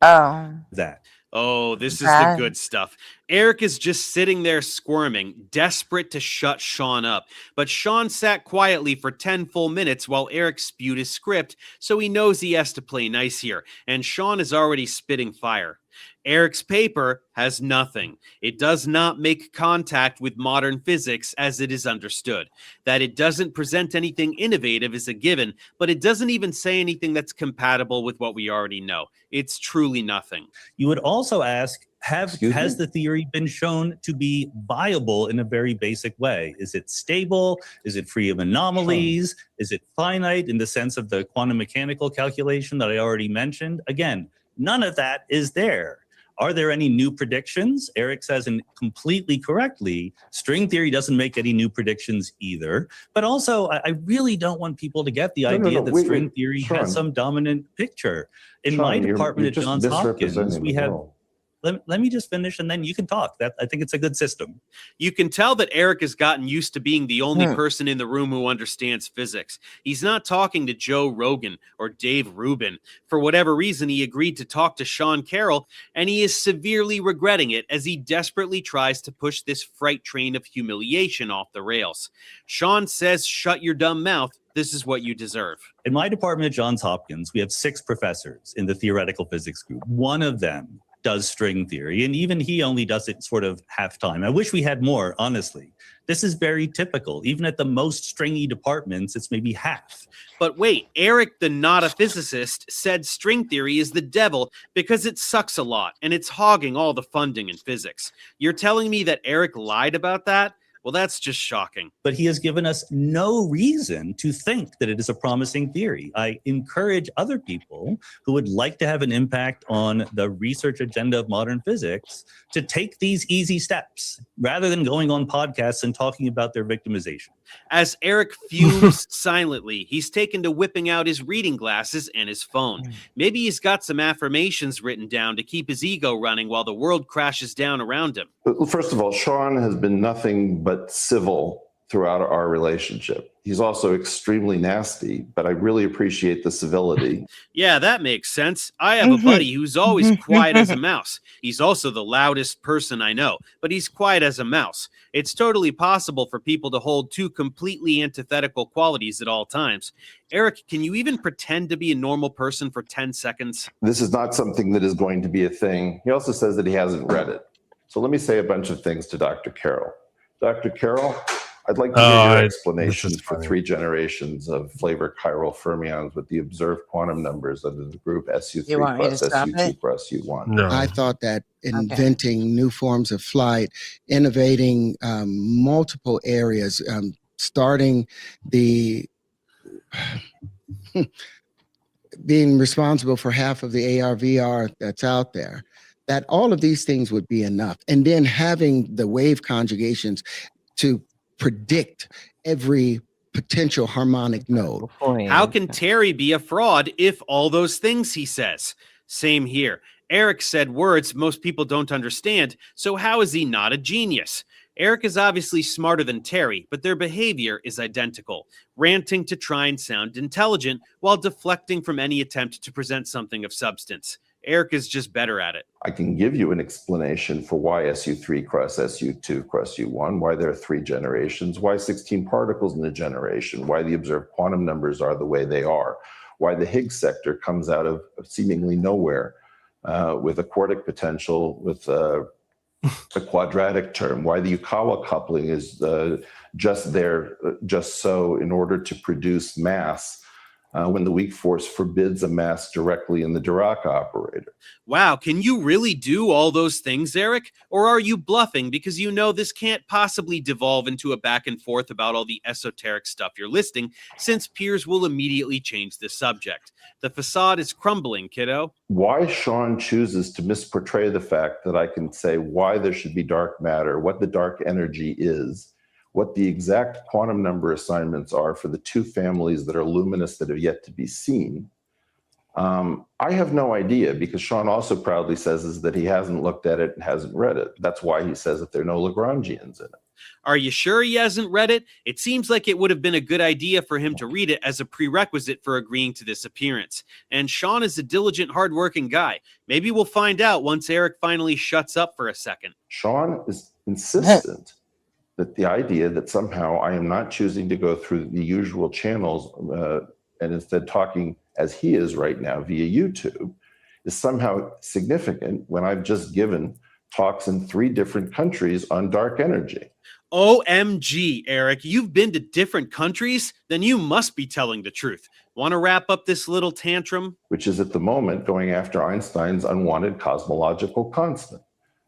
Oh. That. Oh, this is the good stuff. Eric is just sitting there squirming, desperate to shut Sean up. But Sean sat quietly for 10 full minutes while Eric spewed his script, so he knows he has to play nice here. And Sean is already spitting fire. Eric's paper has nothing. It does not make contact with modern physics as it is understood. That it doesn't present anything innovative is a given, but it doesn't even say anything that's compatible with what we already know. It's truly nothing. You would also ask, has the theory been shown to be viable in a very basic way? Is it stable? Is it free of anomalies? Is it finite in the sense of the quantum mechanical calculation that I already mentioned? Again, none of that is there. Are there any new predictions? Eric says, and completely correctly, string theory doesn't make any new predictions either. But also, I really don't want people to get the idea that string theory has some dominant picture. In my department at Johns Hopkins, we have... Let me just finish and then you can talk. I think it's a good system. You can tell that Eric has gotten used to being the only person in the room who understands physics. He's not talking to Joe Rogan or Dave Rubin. For whatever reason, he agreed to talk to Sean Carroll, and he is severely regretting it as he desperately tries to push this freight train of humiliation off the rails. Sean says, "Shut your dumb mouth. This is what you deserve." In my department at Johns Hopkins, we have 6 professors in the theoretical physics group. One of them does string theory, and even he only does it sort of half-time. I wish we had more, honestly. This is very typical. Even at the most stringy departments, it's maybe half. But wait, Eric, the not a physicist, said string theory is the devil because it sucks a lot, and it's hogging all the funding in physics. You're telling me that Eric lied about that? Well, that's just shocking. But he has given us no reason to think that it is a promising theory. I encourage other people who would like to have an impact on the research agenda of modern physics to take these easy steps rather than going on podcasts and talking about their victimization. As Eric fumes silently, he's taken to whipping out his reading glasses and his phone. Maybe he's got some affirmations written down to keep his ego running while the world crashes down around him. First of all, Sean has been nothing but civil throughout our relationship. He's also extremely nasty, but I really appreciate the civility. Yeah, that makes sense. I have a buddy who's always quiet as a mouse. He's also the loudest person I know, but he's quiet as a mouse. It's totally possible for people to hold 2 completely antithetical qualities at all times. Eric, can you even pretend to be a normal person for 10 seconds? This is not something that is going to be a thing. He also says that he hasn't read it. So let me say a bunch of things to Dr. Carroll. Dr. Carroll, I'd like to hear your explanations for 3 generations of flavor chiral fermions with the observed quantum numbers under the group SU3 plus SU2 plus U1. No. I thought that inventing new forms of flight, innovating multiple areas, starting the being responsible for half of the AR/VR that's out there, that all of these things would be enough. And then having the wave conjugations to predict every potential harmonic node. How can Terry be a fraud if all those things he says? Same here. Eric said words most people don't understand, so how is he not a genius? Eric is obviously smarter than Terry, but their behavior is identical, ranting to try and sound intelligent while deflecting from any attempt to present something of substance. Eric is just better at it. I can give you an explanation for why SU3 cross SU2 cross U1, why there are 3 generations, why 16 particles in a generation, why the observed quantum numbers are the way they are, why the Higgs sector comes out of seemingly nowhere with a quartic potential with a quadratic term, why the Yukawa coupling is just there, just so in order to produce mass when the weak force forbids a mass directly in the Dirac operator. Wow, can you really do all those things, Eric? Or are you bluffing because you know this can't possibly devolve into a back and forth about all the esoteric stuff you're listing, since peers will immediately change the subject? The facade is crumbling, kiddo. Why Sean chooses to misportray the fact that I can say why there should be dark matter, what the dark energy is, what the exact quantum number assignments are for the 2 families that are luminous that have yet to be seen, I have no idea, because Sean also proudly says that he hasn't looked at it and hasn't read it. That's why he says that there are no Lagrangians in it. Are you sure he hasn't read it? It seems like it would have been a good idea for him to read it as a prerequisite for agreeing to this appearance. And Sean is a diligent, hardworking guy. Maybe we'll find out once Eric finally shuts up for a second. Sean is insistent that the idea that somehow I am not choosing to go through the usual channels and instead talking as he is right now via YouTube is somehow significant when I've just given talks in 3 different countries on dark energy. OMG, Eric, you've been to different countries? Then you must be telling the truth. Want to wrap up this little tantrum? Which is at the moment going after Einstein's unwanted cosmological constant.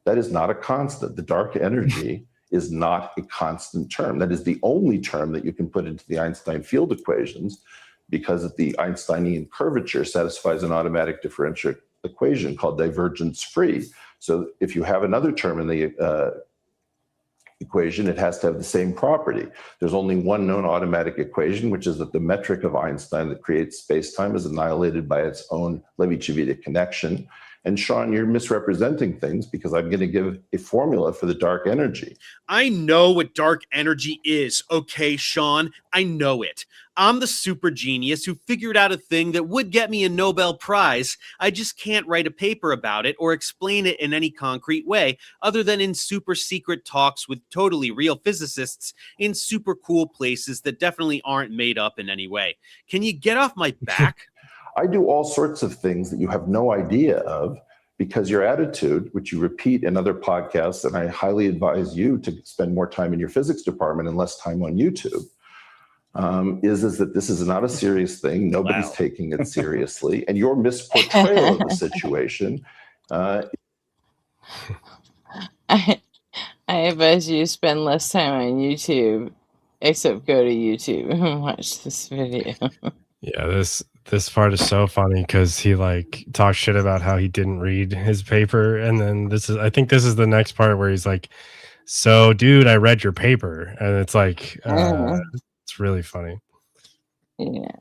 That is not a constant. The dark energy is not a constant term. That is the only term that you can put into the Einstein field equations, because the Einsteinian curvature satisfies an automatic differential equation called divergence free. So if you have another term in the equation, it has to have the same property. There's only one known automatic equation, which is that the metric of Einstein that creates space-time is annihilated by its own Levi-Civita connection. And Sean, you're misrepresenting things, because I'm going to give a formula for the dark energy. I know what dark energy is, okay, Sean? I know it. I'm the super genius who figured out a thing that would get me a Nobel Prize. I just can't write a paper about it or explain it in any concrete way other than in super secret talks with totally real physicists in super cool places that definitely aren't made up in any way. Can you get off my back? I do all sorts of things that you have no idea of, because your attitude, which you repeat in other podcasts, and I highly advise you to spend more time in your physics department and less time on YouTube, is that this is not a serious thing. Nobody's taking it seriously. And your misportrayal of the situation. I advise you to spend less time on YouTube, except go to YouTube and watch this video. Yeah, this part is so funny because he like talks shit about how he didn't read his paper, and then I think this is the next part where he's like, "So, dude, I read your paper," and it's like, it's really funny. Yeah.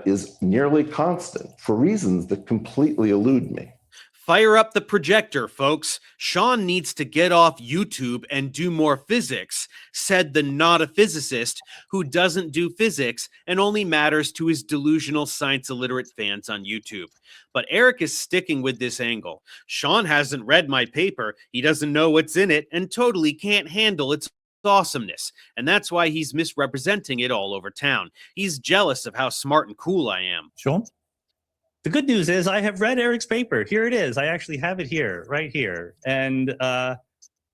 Is nearly constant for reasons that completely elude me. Fire up the projector, folks. Sean needs to get off YouTube and do more physics, said the not a physicist who doesn't do physics and only matters to his delusional science illiterate fans on YouTube. But Eric is sticking with this angle. Sean hasn't read my paper, he doesn't know what's in it, and totally can't handle its awesomeness. And that's why he's misrepresenting it all over town. He's jealous of how smart and cool I am. Sean? The good news is I have read Eric's paper. Here it is. I actually have it here, right here. And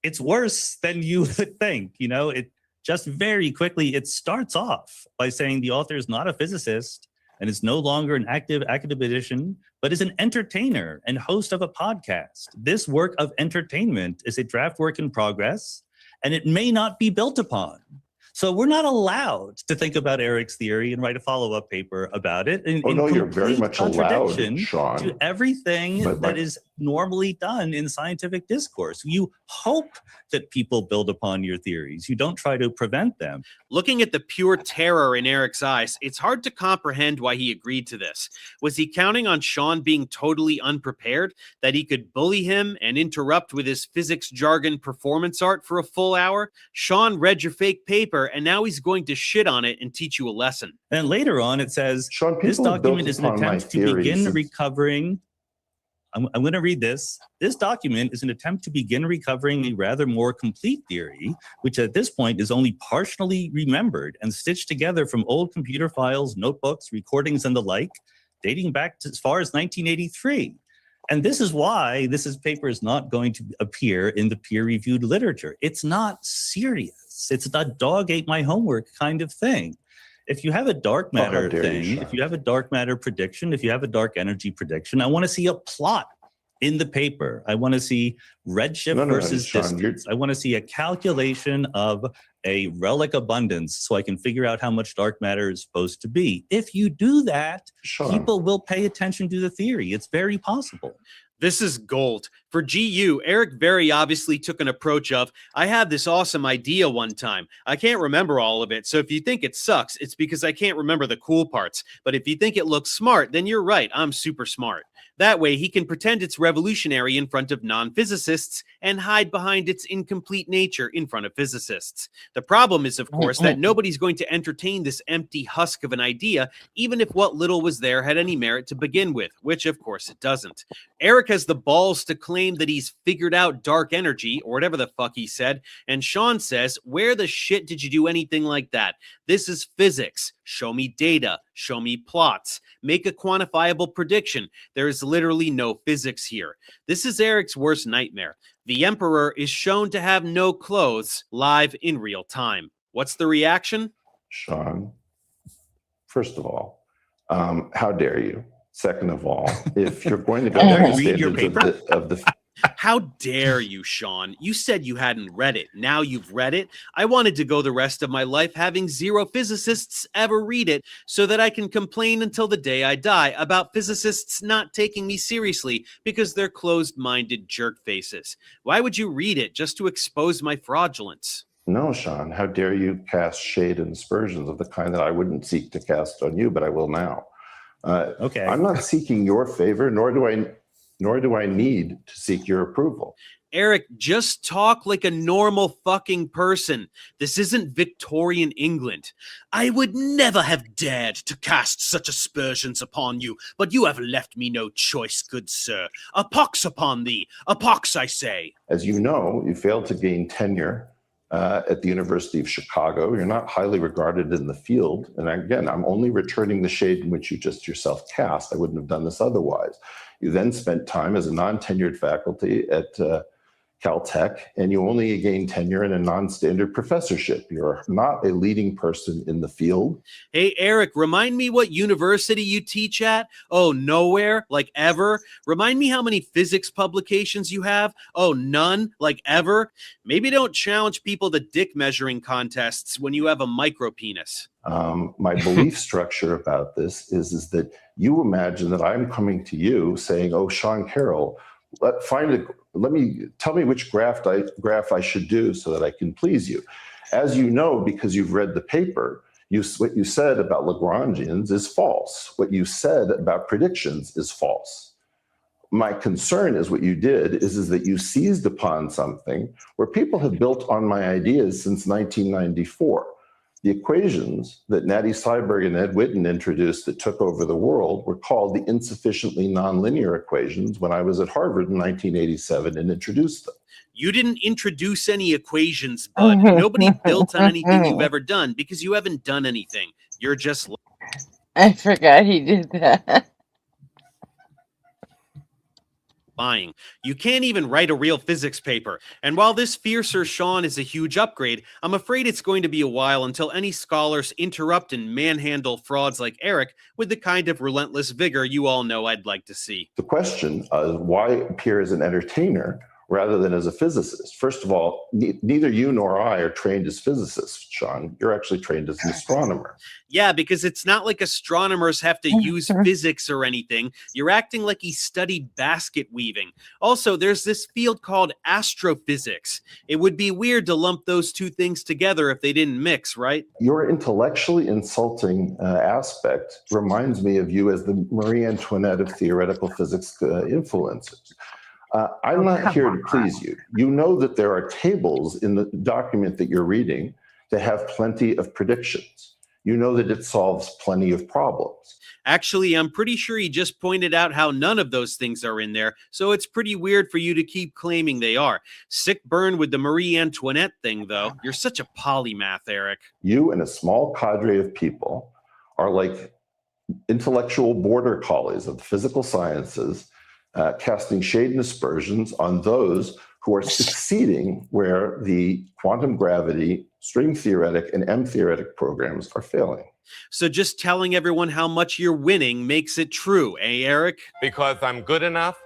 it's worse than you would think. You know, it just very quickly, it starts off by saying the author is not a physicist and is no longer an active academician, but is an entertainer and host of a podcast. This work of entertainment is a draft work in progress, and it may not be built upon. So we're not allowed to think about Eric's theory and write a follow-up paper about it. No, you're very much allowed, Sean. To everything that is normally done in scientific discourse. You hope that people build upon your theories. You don't try to prevent them. Looking at the pure terror in Eric's eyes, it's hard to comprehend why he agreed to this. Was he counting on Sean being totally unprepared, that he could bully him and interrupt with his physics jargon performance art for a full hour? Sean read your fake paper error, and now he's going to shit on it and teach you a lesson. And later on, it says, Sean, this people have built document is an upon my attempt to begin theories. recovering. I'm going to read this. This document is an attempt to begin recovering a rather more complete theory, which at this point is only partially remembered and stitched together from old computer files, notebooks, recordings, and the like, dating back to as far as 1983. And this is why this paper is not going to appear in the peer-reviewed literature. It's not serious. It's a dog ate my homework kind of thing. If you have a dark matter thing, if you have a dark matter prediction, if you have a dark energy prediction, I want to see a plot in the paper. I want to see redshift versus distance. I want to see a calculation of a relic abundance so I can figure out how much dark matter is supposed to be. If you do that, people will pay attention to the theory. It's very possible. This is gold. For GU, Eric very obviously took an approach of, I had this awesome idea one time. I can't remember all of it, so if you think it sucks, it's because I can't remember the cool parts. But if you think it looks smart, then you're right, I'm super smart. That way, he can pretend it's revolutionary in front of non-physicists and hide behind its incomplete nature in front of physicists. The problem is, of course, that nobody's going to entertain this empty husk of an idea, even if what little was there had any merit to begin with, which, of course, it doesn't. Eric has the balls to claim that he's figured out dark energy, or whatever the fuck he said, and Sean says, where the shit did you do anything like that? This is physics. Show me data. Show me plots. Make a quantifiable prediction. There is literally no physics here. This is Eric's worst nightmare. The Emperor is shown to have no clothes live in real time. What's the reaction? Sean, first of all, how dare you? Second of all, if you're going to go by the standards of the How dare you, Sean? You said you hadn't read it. Now you've read it. I wanted to go the rest of my life having zero physicists ever read it so that I can complain until the day I die about physicists not taking me seriously because they're closed-minded jerk faces. Why would you read it just to expose my fraudulence? No, Sean, how dare you cast shade and aspersions of the kind that I wouldn't seek to cast on you, but I will now. Okay. I'm not seeking your favor, nor do I need to seek your approval. Eric, just talk like a normal fucking person. This isn't Victorian England. I would never have dared to cast such aspersions upon you, but you have left me no choice, good sir. A pox upon thee. A pox, I say. As you know, you failed to gain tenure at the University of Chicago. You're not highly regarded in the field. And again, I'm only returning the shade in which you just yourself cast. I wouldn't have done this otherwise. You then spent time as a non-tenured faculty at Caltech, and you only gained tenure in a non-standard professorship. You're not a leading person in the field. Hey, Eric, remind me what university you teach at? Oh, nowhere, like ever? Remind me how many physics publications you have? Oh, none, like ever? Maybe don't challenge people to dick measuring contests when you have a micro penis. My belief structure about this is that you imagine that I'm coming to you saying, oh, Sean Carroll, tell me which graph I should do so that I can please you. As you know, because you've read the paper, what you said about Lagrangians is false. What you said about predictions is false. My concern is what you did is that you seized upon something where people have built on my ideas since 1994. The equations that Natty Seiberg and Ed Witten introduced that took over the world were called the insufficiently nonlinear equations when I was at Harvard in 1987 and introduced them. You didn't introduce any equations, bud. Nobody built on anything you've ever done because you haven't done anything. You're just... I forgot he did that. Lying. You can't even write a real physics paper. And while this fiercer Sean is a huge upgrade, I'm afraid it's going to be a while until any scholars interrupt and manhandle frauds like Eric with the kind of relentless vigor you all know I'd like to see. The question of why appear as an entertainer rather than as a physicist. First of all, neither you nor I are trained as physicists, Sean. You're actually trained as an astronomer. Yeah, because it's not like astronomers have to use physics or anything. You're acting like he studied basket weaving. Also, there's this field called astrophysics. It would be weird to lump those two things together if they didn't mix, right? Your intellectually insulting aspect reminds me of you as the Marie Antoinette of theoretical physics influencers. I'm not here to please you. You know that there are tables in the document that you're reading to have plenty of predictions. You know that it solves plenty of problems. Actually, I'm pretty sure he just pointed out how none of those things are in there, so it's pretty weird for you to keep claiming they are. Sick burn with the Marie Antoinette thing, though. You're such a polymath, Eric. You and a small cadre of people are like intellectual border collies of the physical sciences, casting shade and aspersions on those who are succeeding where the quantum gravity, string theoretic, and M theoretic programs are failing. So just telling everyone how much you're winning makes it true, eh, Eric? Because I'm good enough,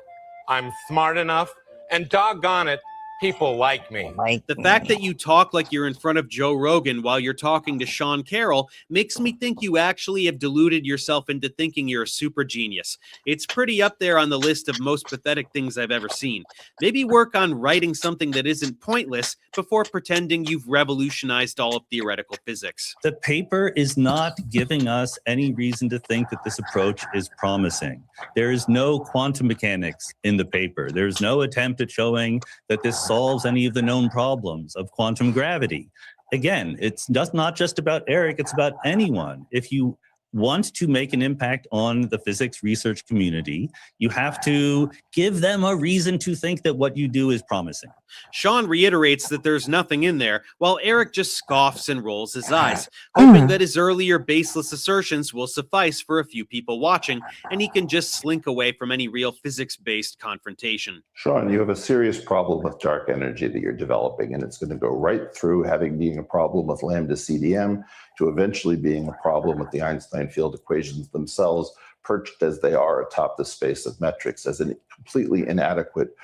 I'm smart enough, and doggone it, people like me. The fact that you talk like you're in front of Joe Rogan while you're talking to Sean Carroll makes me think you actually have deluded yourself into thinking you're a super genius. It's pretty up there on the list of most pathetic things I've ever seen. Maybe work on writing something that isn't pointless before pretending you've revolutionized all of theoretical physics. The paper is not giving us any reason to think that this approach is promising. There is no quantum mechanics in the paper. There's no attempt at showing that this solves any of the known problems of quantum gravity. Again, it's not just about Eric, it's about anyone. If you want to make an impact on the physics research community, you have to give them a reason to think that what you do is promising. Sean reiterates that there's nothing in there, while Eric just scoffs and rolls his eyes, hoping that his earlier baseless assertions will suffice for a few people watching, and he can just slink away from any real physics-based confrontation. Sean, you have a serious problem with dark energy that you're developing, and it's going to go right through being a problem with lambda CDM to eventually being a problem with the Einstein field equations themselves, perched as they are atop the space of metrics as a completely inadequate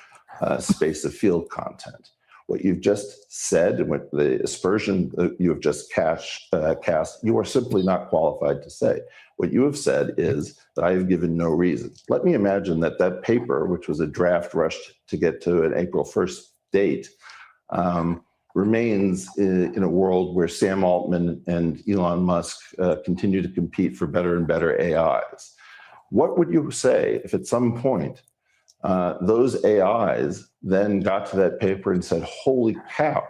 space of field content. What you've just said and what the aspersion that you have just cast, you are simply not qualified to say. What you have said is that I have given no reason. Let me imagine that that paper, which was a draft rushed to get to an April 1st date, remains in a world where Sam Altman and Elon Musk continue to compete for better and better AIs. What would you say if at some point those AIs then got to that paper and said, holy cow,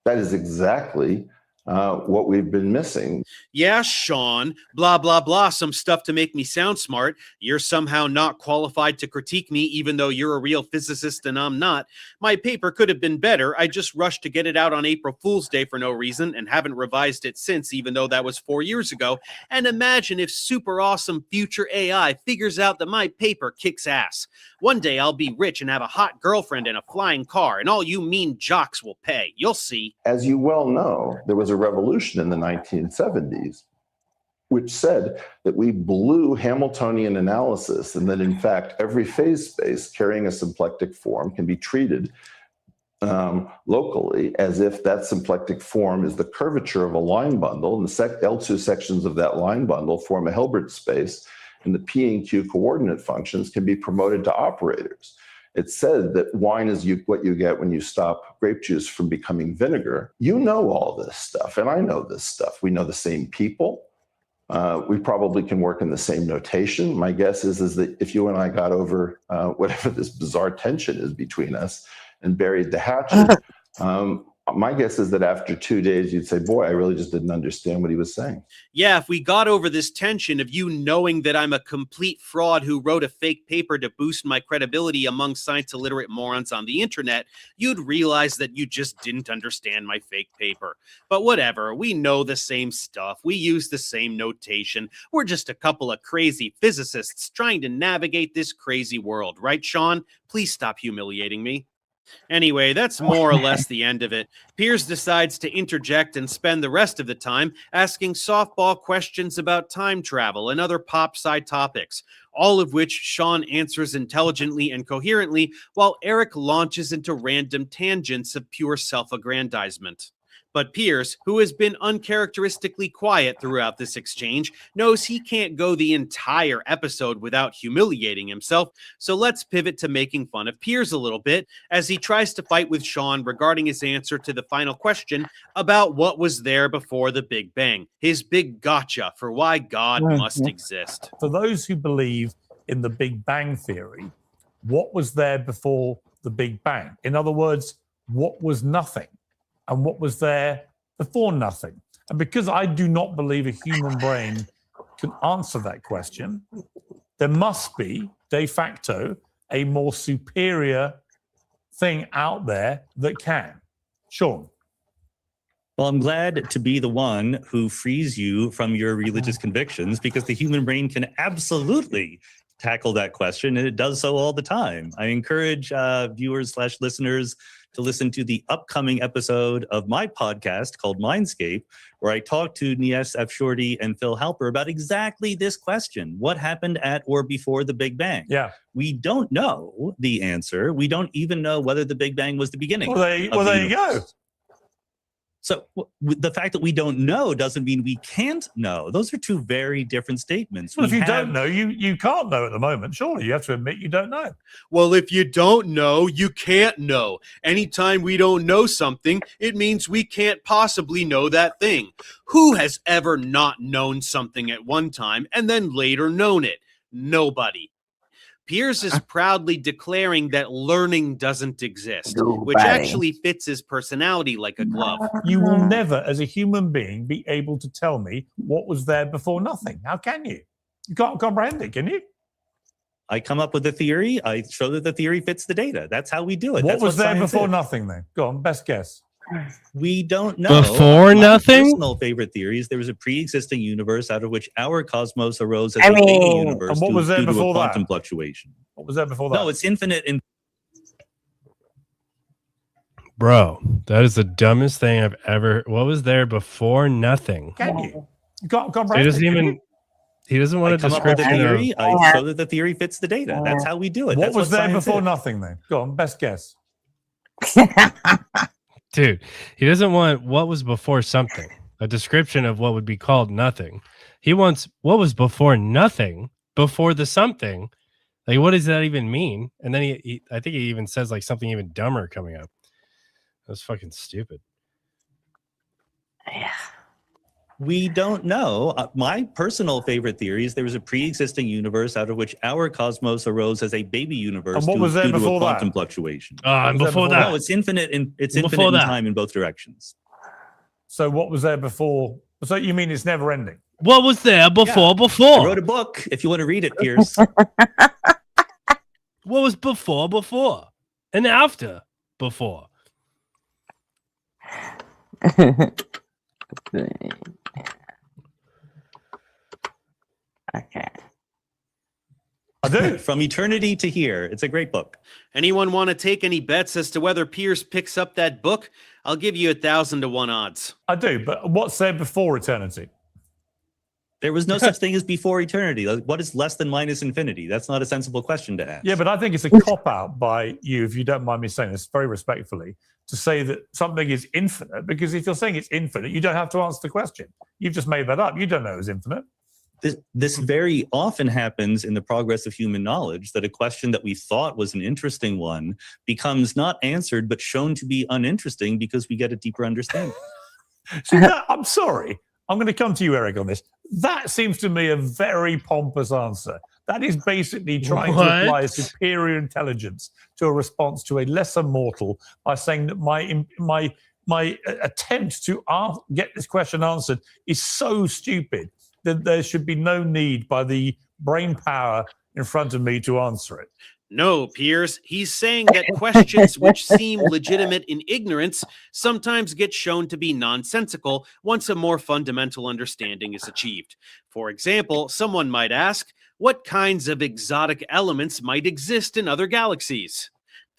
that is exactly what we've been missing? Yeah, Sean, blah, blah, blah, some stuff to make me sound smart. You're somehow not qualified to critique me, even though you're a real physicist and I'm not. My paper could have been better. I just rushed to get it out on April Fool's Day for no reason and haven't revised it since, even though that was 4 years ago. And imagine if super awesome future AI figures out that my paper kicks ass. One day I'll be rich and have a hot girlfriend and a flying car, and all you mean jocks will pay. You'll see. As you well know, there was a revolution in the 1970s, which said that we blew Hamiltonian analysis and that in fact every phase space carrying a symplectic form can be treated locally as if that symplectic form is the curvature of a line bundle, and the L2 sections of that line bundle form a Hilbert space, and the P and Q coordinate functions can be promoted to operators. It said that wine is what you get when you stop grape juice from becoming vinegar. You know all this stuff, and I know this stuff. We know the same people. We probably can work in the same notation. My guess is that if you and I got over whatever this bizarre tension is between us and buried the hatchet, my guess is that after 2 days, you'd say, boy, I really just didn't understand what he was saying. Yeah, if we got over this tension of you knowing that I'm a complete fraud who wrote a fake paper to boost my credibility among science illiterate morons on the internet, you'd realize that you just didn't understand my fake paper. But whatever, we know the same stuff. We use the same notation. We're just a couple of crazy physicists trying to navigate this crazy world. Right, Sean? Please stop humiliating me. Anyway, that's more or less the end of it. Piers decides to interject and spend the rest of the time asking softball questions about time travel and other pop sci topics, all of which Sean answers intelligently and coherently, while Eric launches into random tangents of pure self-aggrandizement. But Piers, who has been uncharacteristically quiet throughout this exchange, knows he can't go the entire episode without humiliating himself, so let's pivot to making fun of Piers a little bit as he tries to fight with Sean regarding his answer to the final question about what was there before the Big Bang, his big gotcha for why God must exist. For those who believe in the Big Bang theory, what was there before the Big Bang? In other words, what was nothing? And what was there before nothing? And because I do not believe a human brain can answer that question, there must be, de facto, a more superior thing out there that can. Sean. Well, I'm glad to be the one who frees you from your religious convictions, because the human brain can absolutely tackle that question, and it does so all the time. I encourage viewers/listeners to listen to the upcoming episode of my podcast called Mindscape, where I talk to Nies F. Shorty and Phil Halper about exactly this question. What happened at or before the Big Bang? Yeah. We don't know the answer. We don't even know whether the Big Bang was the beginning. Well, there you go. So the fact that we don't know doesn't mean we can't know. Those are two very different statements. Well, if you don't know, you can't know at the moment. Surely you have to admit you don't know. Well, if you don't know, you can't know. Anytime we don't know something, it means we can't possibly know that thing. Who has ever not known something at one time and then later known it? Nobody. Piers is proudly declaring that learning doesn't exist, which actually fits his personality like a glove. You will never, as a human being, be able to tell me what was there before nothing. How can you? You can't comprehend it, can you? I come up with a theory. I show that the theory fits the data. That's how we do it. What That's was there science before is. nothing then? Go on, best guess. We don't know. Before My nothing? personal favorite theory is there was a pre-existing universe out of which our cosmos arose as I a baby mean- universe And what was there due to before a that? quantum fluctuation. What was there before that? No, it's infinite in Bro, that is the dumbest thing I've ever. What was there before nothing? Can you? You can't He comprehend doesn't it, can even. you? He doesn't want I a come up with a description theory. of. I show that the theory fits the data. That's how we do it. What That's was there science before is. nothing then? Go on, best guess. Dude, he doesn't want what was before something, a description of what would be called nothing. He wants what was before nothing, before the something. Like, what does that even mean? And then I think he even says like something even dumber coming up. That's fucking stupid. We don't know. My personal favorite theory is there was a pre-existing universe out of which our cosmos arose as a baby universe And what was there due to a before that? quantum fluctuation. And before that? No, it's infinite in Before infinite in that? time in both directions. So what was there before? So you mean it's never ending? What was there before? I Before? wrote a book. If you want to read it, Piers. What was before? Before? And after? Before? Okay. I do. From Eternity to Here. It's a great book. Anyone want to take any bets as to whether Piers picks up that book? I'll give you 1,000 to 1 odds. I do, but what's there before eternity? There was no such thing as before eternity. Like, what is less than minus infinity? That's not a sensible question to ask. Yeah, but I think it's a cop-out by you, if you don't mind me saying this very respectfully, to say that something is infinite, because if you're saying it's infinite, you don't have to answer the question. You've just made that up. You don't know it's infinite. This very often happens in the progress of human knowledge, that a question that we thought was an interesting one becomes not answered, but shown to be uninteresting because we get a deeper understanding. See, I'm sorry. I'm going to come to you, Eric, on this. That seems to me a very pompous answer. That is basically trying to apply a superior intelligence to a response to a lesser mortal by saying that my attempt to get this question answered is so stupid that there should be no need by the brain power in front of me to answer it. No, Piers, he's saying that questions which seem legitimate in ignorance sometimes get shown to be nonsensical once a more fundamental understanding is achieved. For example, someone might ask, what kinds of exotic elements might exist in other galaxies?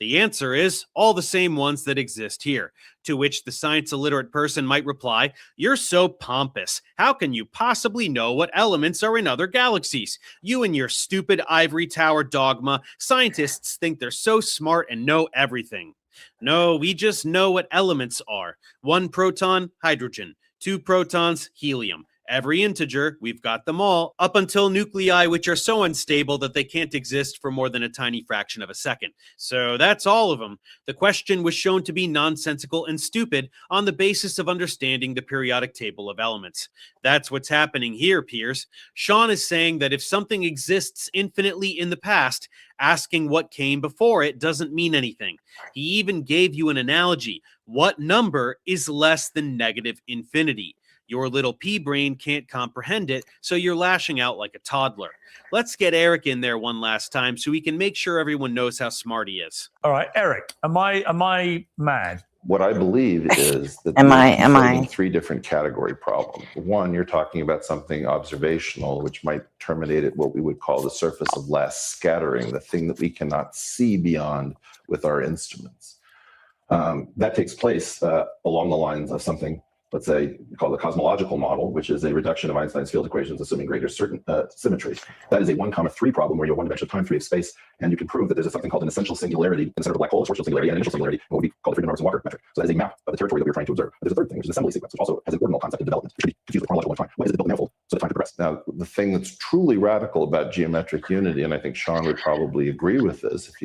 The answer is all the same ones that exist here, to which the science illiterate person might reply, you're so pompous. How can you possibly know what elements are in other galaxies? You and your stupid ivory tower dogma. Scientists think they're so smart and know everything. No, we just know what elements are. 1 proton, hydrogen. 2 protons, helium. Every integer, we've got them all, up until nuclei which are so unstable that they can't exist for more than a tiny fraction of a second. So that's all of them. The question was shown to be nonsensical and stupid on the basis of understanding the periodic table of elements. That's what's happening here, Piers. Sean is saying that if something exists infinitely in the past, asking what came before it doesn't mean anything. He even gave you an analogy. What number is less than negative infinity? Your little pea brain can't comprehend it, so you're lashing out like a toddler. Let's get Eric in there one last time so we can make sure everyone knows how smart he is. All right, Eric, am I mad? What I believe is that Am we're I- am conflating I? three different category problems. One, you're talking about something observational, which might terminate at what we would call the surface of last scattering, the thing that we cannot see beyond with our instruments. That takes place along the lines of something, let's say, called the cosmological model, which is a reduction of Einstein's field equations assuming greater symmetry. That is a 1,3 problem where you have one dimension of time, 3 of space, and you can prove that there's something called an essential singularity instead of a black hole, a sourcial singularity, and an initial singularity, what would be called the Friedmann-Rosen-Walker metric. So that is a map of the territory that we're trying to observe. But there's a third thing, which is an assembly sequence, which also has an ordinal concept in development, which should be confused with chronological time. Why is it built manifold so that time can progress? Now, the thing that's truly radical about geometric unity, and I think Sean would probably agree with this if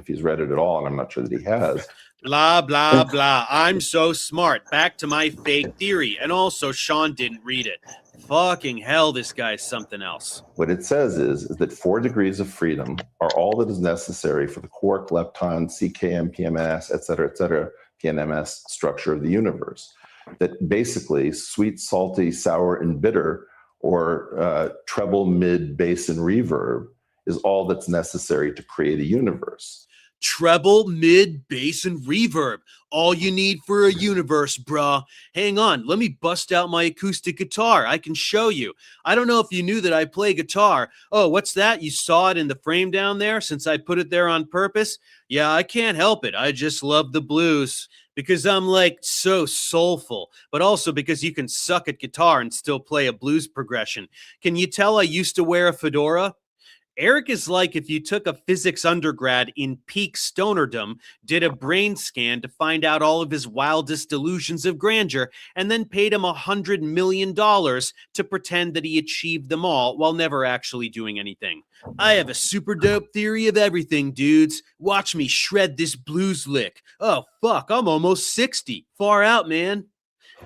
he's read it at all, and I'm not sure that he has. Blah, blah, blah. I'm so smart. Back to my fake theory. And also, Sean didn't read it. Fucking hell, this guy's something else. What it says is that 4 degrees of freedom are all that is necessary for the quark, lepton, CKM, PMS, et cetera, PNMS structure of the universe. That basically sweet, salty, sour, and bitter, or treble, mid, bass, and reverb is all that's necessary to create a universe. Treble, mid, bass, and reverb. All you need for a universe, bruh. Hang on, let me bust out my acoustic guitar. I can show you. I don't know if you knew that I play guitar. Oh, what's that? You saw it in the frame down there since I put it there on purpose? Yeah, I can't help it. I just love the blues. Because I'm like so soulful, but also because you can suck at guitar and still play a blues progression. Can you tell I used to wear a fedora? Eric is like if you took a physics undergrad in peak stonerdom, did a brain scan to find out all of his wildest delusions of grandeur, and then paid him $100 million to pretend that he achieved them all while never actually doing anything. I have a super dope theory of everything, dudes. Watch me shred this blues lick. Oh, fuck, I'm almost 60. Far out, man.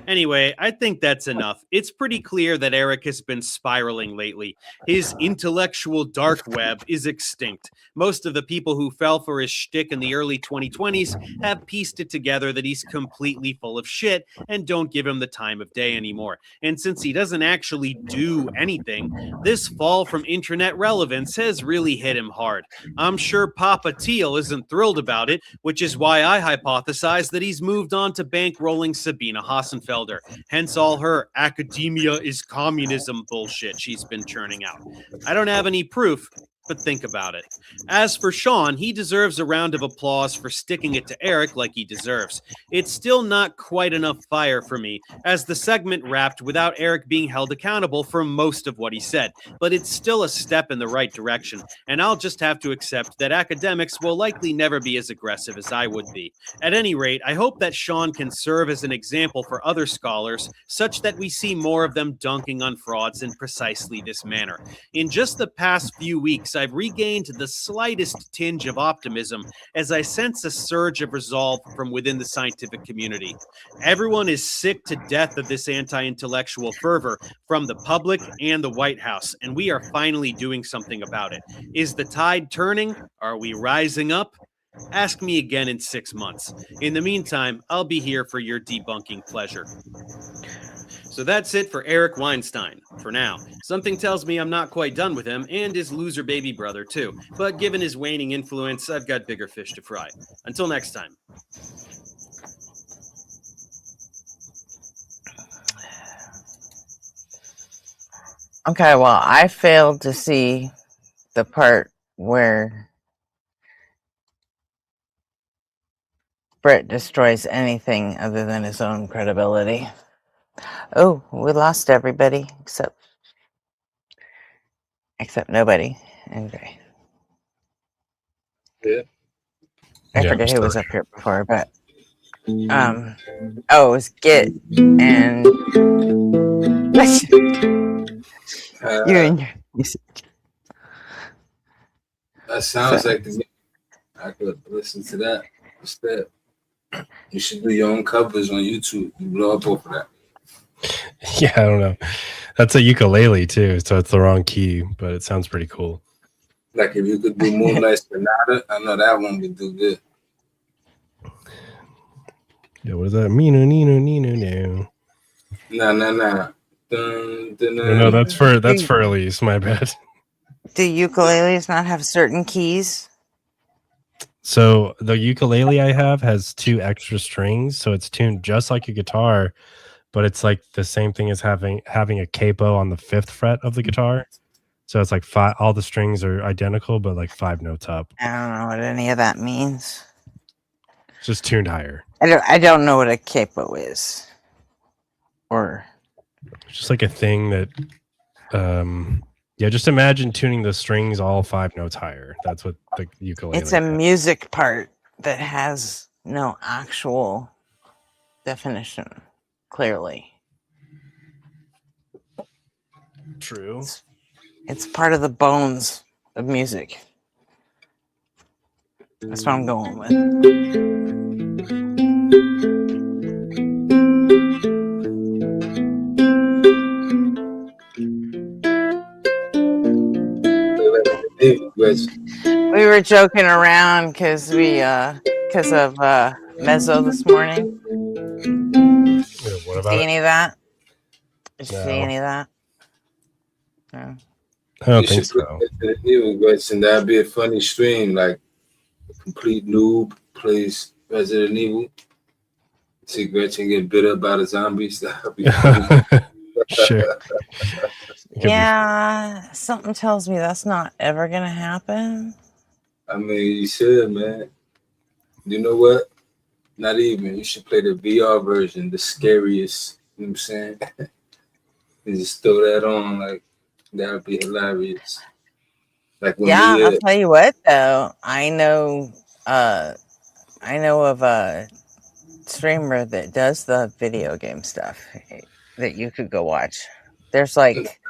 Anyway, I think that's enough. It's pretty clear that Eric has been spiraling lately. His intellectual dark web is extinct. Most of the people who fell for his shtick in the early 2020s have pieced it together that he's completely full of shit and don't give him the time of day anymore. And since he doesn't actually do anything, this fall from internet relevance has really hit him hard. I'm sure Papa Teal isn't thrilled about it, which is why I hypothesize that he's moved on to bankrolling Sabina Hassenfelder, hence all her academia is communism bullshit she's been churning out. I don't have any proof, but think about it. As for Sean, he deserves a round of applause for sticking it to Eric like he deserves. It's still not quite enough fire for me, as the segment wrapped without Eric being held accountable for most of what he said, but it's still a step in the right direction, and I'll just have to accept that academics will likely never be as aggressive as I would be. At any rate, I hope that Sean can serve as an example for other scholars, such that we see more of them dunking on frauds in precisely this manner. In just the past few weeks, I've regained the slightest tinge of optimism as I sense a surge of resolve from within the scientific community. Everyone is sick to death of this anti-intellectual fervor from the public and the White House, and we are finally doing something about it. Is the tide turning? Are we rising up? Ask me again in 6 months. In the meantime, I'll be here for your debunking pleasure. So that's it for Eric Weinstein, for now. Something tells me I'm not quite done with him, and his loser baby brother, too. But given his waning influence, I've got bigger fish to fry. Until next time. Okay, well, I failed to see the part where Brett destroys anything other than his own credibility. Oh, we lost everybody except nobody. Okay. Yeah. I forget who was up here before, but oh, it was Git and you and your music. That sounds like I could listen to that instead. You should do your own covers on YouTube. You blow up over that. Yeah, I don't know. That's a ukulele too, so it's the wrong key, but it sounds pretty cool. Like if you could do Moonlight Sonata, I know that one would do good. Yeah, what does that mean? No. Nah. No, that's for Elise. My bad. Do ukuleles not have certain keys? So the ukulele I have has 2 extra strings, so it's tuned just like a guitar, but it's like the same thing as having a capo on the 5th fret of the guitar. So it's like 5. All the strings are identical, but like 5 notes up. I don't know what any of that means. It's just tuned higher. I don't know what a capo is. Or It's just like a thing that, yeah. Just imagine tuning the strings all 5 notes higher. That's what the ukulele. it's a music part that has no actual definition. Clearly, true. It's part of the bones of music. That's what I'm going with. We were joking around because of Mezzo this morning. What about see any of that? Did you No. see any of that? No. I don't You think should put so. Resident Evil, Gretchen. That'd be a funny stream. Like a complete noob plays Resident Evil. See Gretchen get bit up by the zombies. That'd be funny. Sure. Yeah, something tells me that's not ever gonna happen. I mean, you should, man. You know what? Not even. You should play the VR version, the scariest. You know what I'm saying? And just throw that on. Like, that would be hilarious. Like when Yeah, we, I'll tell you what though. I know of a streamer that does the video game stuff that you could go watch. There's like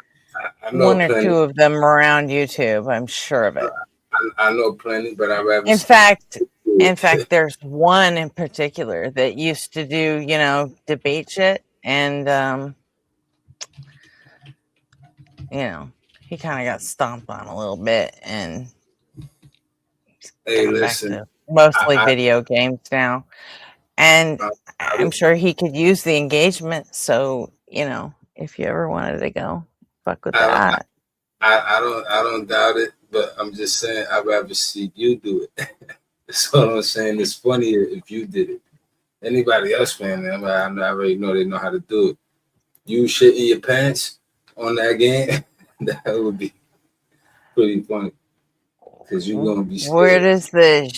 I know 1 or plenty. 2 of them around YouTube. I'm sure of it. I know plenty, but I'd rather. In fact, there's one in particular that used to do, debate shit, and he kind of got stomped on a little bit, and Hey, got back listen. to mostly video games now. And I'm sure he could use the engagement. So, if you ever wanted to go, fuck with that. I don't doubt it, but I'm just saying I'd rather see you do it. That's all I'm saying. It's funnier if you did it. Anybody else, man, I already know they know how to do it. You shit in your pants on that game, that would be pretty funny. Because you're gonna be scared. Where does the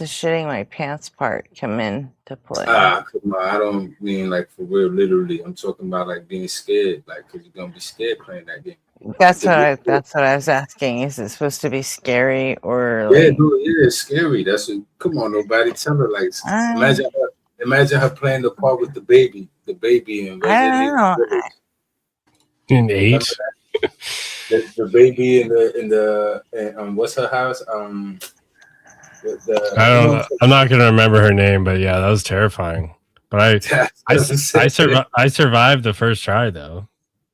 shitting my pants part come in to play? Come on, I don't mean like for real, literally. I'm talking about like being scared, like because you're gonna be scared playing that game. That's what I was asking. Is it supposed to be scary or Yeah, like? no, yeah, it's scary. That's what. Come on, nobody tell her like. Imagine her playing the part with the baby in Resident Evil. In 8. The baby in the what's her house? I don't know. I'm not gonna remember her name, but yeah, that was terrifying. But I survived the first try though.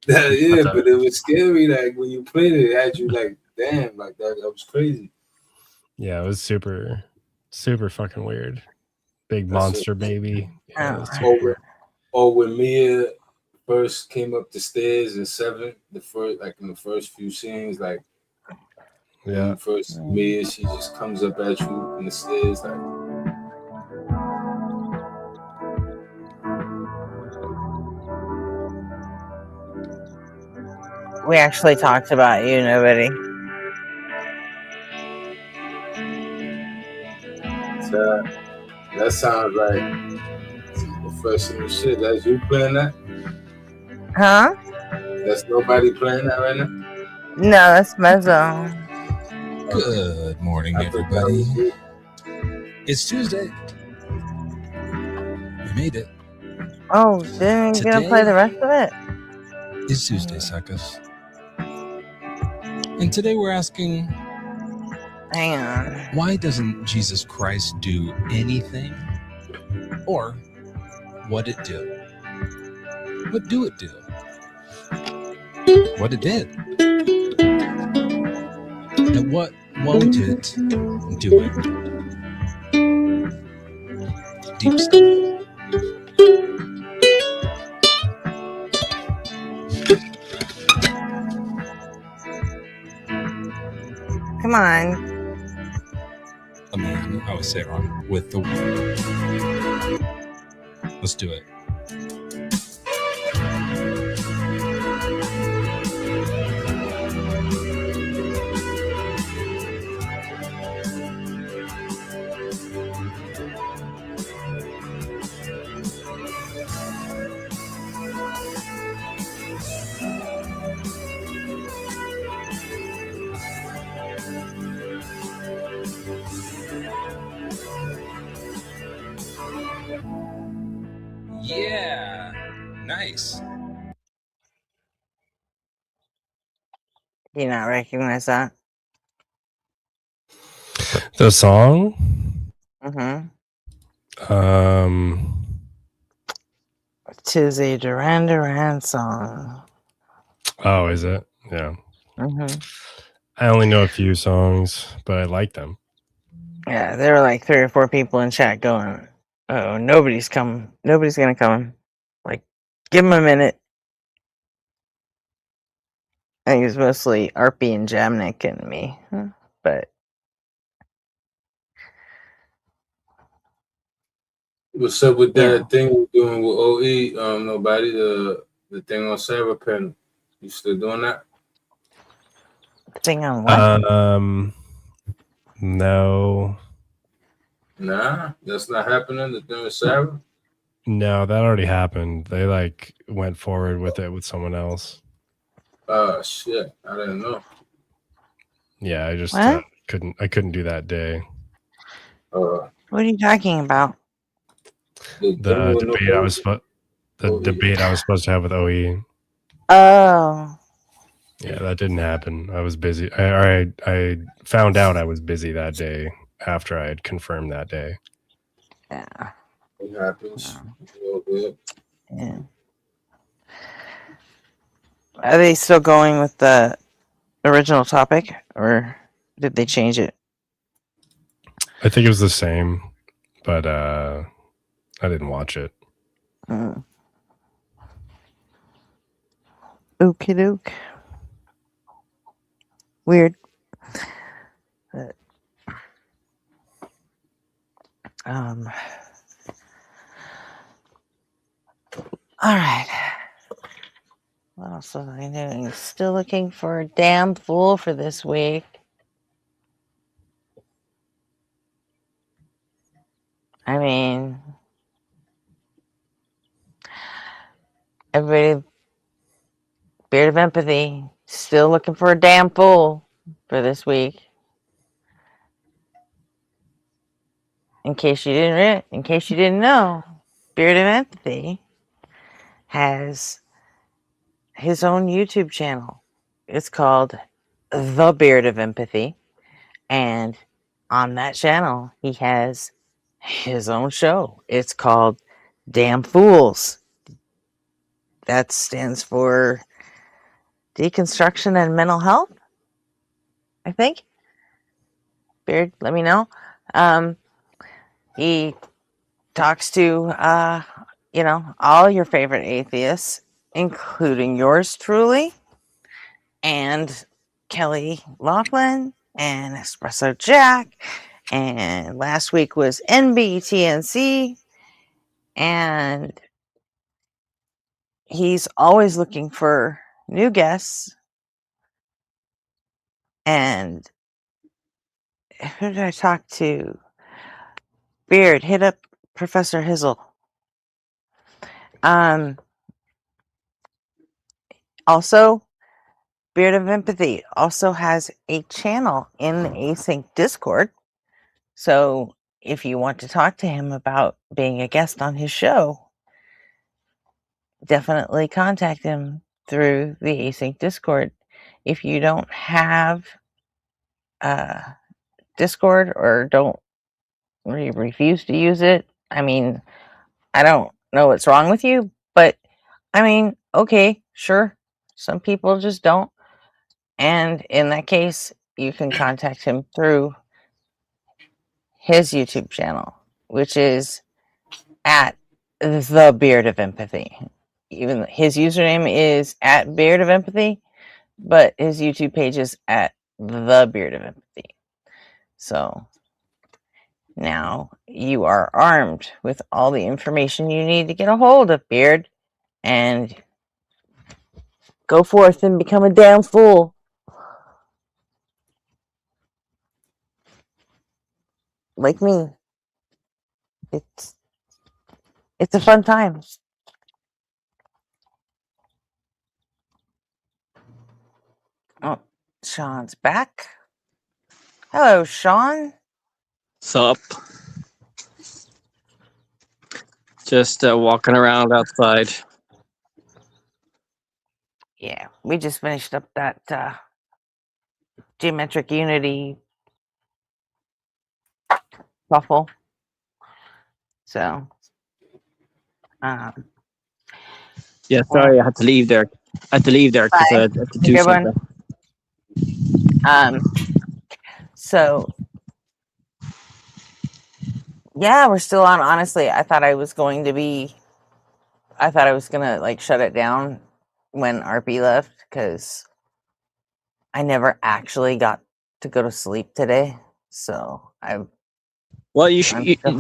Yeah, but it was scary. Like when you played it, it had you like, damn, like that was crazy. Yeah, it was super fucking weird. Big monster baby. Yeah, when Mia first came up the stairs in 7, in the first few scenes, like yeah, first Mia, she just comes up at you in the stairs, like. We actually talked about you, nobody. So, that sounds like professional shit. That's you playing that? Huh? That's nobody playing that right now? No, that's Mezzo. Good morning, everybody. It's Tuesday. We made it. Oh, didn't you gonna play the rest of it? It's Tuesday, suckers. And today we're asking, hang on, why doesn't Jesus Christ do anything? Or what it do? What do it do? What it did? And what won't it do it? Deep stuff. Come on. I mean, I always say it wrong. With the. Let's do it. Yeah. Nice. Do you not recognize that? The song? Mm-hmm. 'Tis a Duran Duran song. Oh, is it? Yeah. Mm-hmm. I only know a few songs, but I like them. Yeah, there were like 3 or 4 people in chat going, "Oh, nobody's come. Nobody's gonna come." Like, give them a minute. I think it's mostly Arpy and Jamnik and me, but What's up with yeah. that thing we're doing with OE? Nobody, the thing on Cyber Panel. You still doing that? Thing on what? No. Nah, that's not happening. The thing with Cyber. No, that already happened. They like went forward with it with someone else. Oh shit! I didn't know. Yeah, I just What? couldn't do that day. What are you talking about? The debate I was supposed to have with OE. Oh. Yeah, that didn't happen. I was busy. I found out I was busy that day after I had confirmed that day. Yeah. It happens. Good. Yeah. Are they still going with the original topic, or did they change it? I think it was the same, but I didn't watch it. Okie doke. Weird. All right. What else was I doing? Still looking for a damn fool for this week. I mean, everybody, Beard of Empathy, still looking for a damn fool for this week. In case you didn't know, Beard of Empathy has his own YouTube channel. It's called The Beard of Empathy, and on that channel, he has his own show. It's called Damn Fools. That stands for Deconstruction and Mental Health, I think. Beard, let me know. He talks to, all your favorite atheists, including yours truly, and Kelly Laughlin, and Espresso Jack, and last week was NBTNC, and he's always looking for new guests. And who did I talk to? Beard, hit up Professor Hizzle. Also, Beard of Empathy also has a channel in the Async Discord. So if you want to talk to him about being a guest on his show, definitely contact him through the Async Discord. If you don't have Discord or you refuse to use it, I mean, I don't know what's wrong with you, but I mean, okay, sure. Some people just don't. And in that case, you can contact him through his YouTube channel, which is at The Beard of Empathy. even his username is at Beard of Empathy, but his YouTube page is at The Beard of Empathy. So now you are armed with all the information you need to get a hold of Beard, and go forth and become a damn fool. Like me. It's a fun time. Oh, Sean's back. Hello, Sean. Sup? Just walking around outside. Yeah, we just finished up that geometric unity shuffle. So, Yeah, sorry, I had to leave there. I had to leave there because I had to do good something. one. So yeah, we're still on. Honestly, I thought I was gonna like shut it down when RP left, because I never actually got to go to sleep today. So Well, you should. I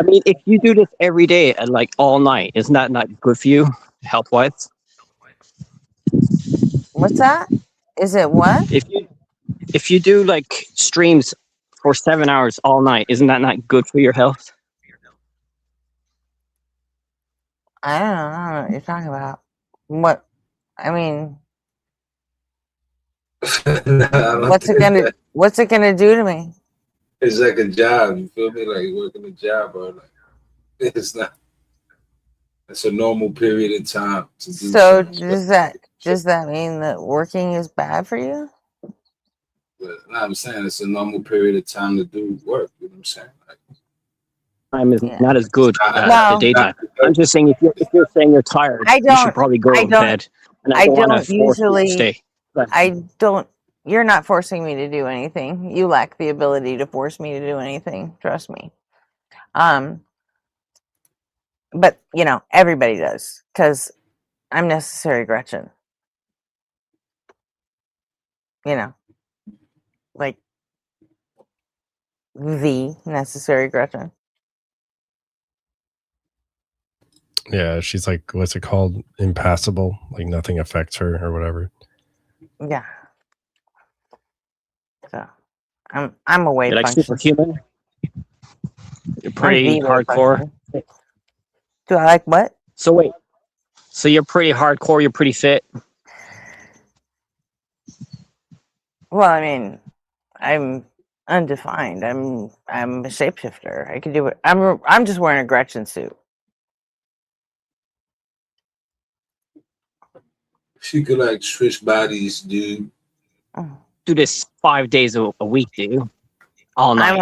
mean, if you do this every day and like all night, isn't that not good for you, health wise? What's that? Is it what? If you do like streams for 7 hours all night, isn't that not good for your health? I don't know what you're talking about. What? I mean, what's it gonna do to me? It's like a job. You feel me? Like working a job, or like it's not. It's a normal period of time to do. So does that mean that working is bad for you? But no, I'm saying it's a normal period of time to do work. You know what I'm saying? Like, Time is not as good the daytime. I'm just saying if you're saying you're tired, you should probably go to bed. And I don't want to force you to stay. I don't. You're not forcing me to do anything. You lack the ability to force me to do anything. Trust me. But you know, everybody does, because I'm necessary Gretchen. You know, like the necessary Gretchen. Yeah, she's like, what's it called? Impassible. Like nothing affects her or whatever. Yeah. So I'm a wave You're like function. superhuman. You're pretty hardcore. Do I like what? So wait. So you're pretty hardcore. You're pretty fit. Well, I mean, I'm undefined. I'm a shapeshifter. I can do it. I'm just wearing a Gretchen suit. she could like switch bodies, dude. Do this 5 days a week, dude. All night.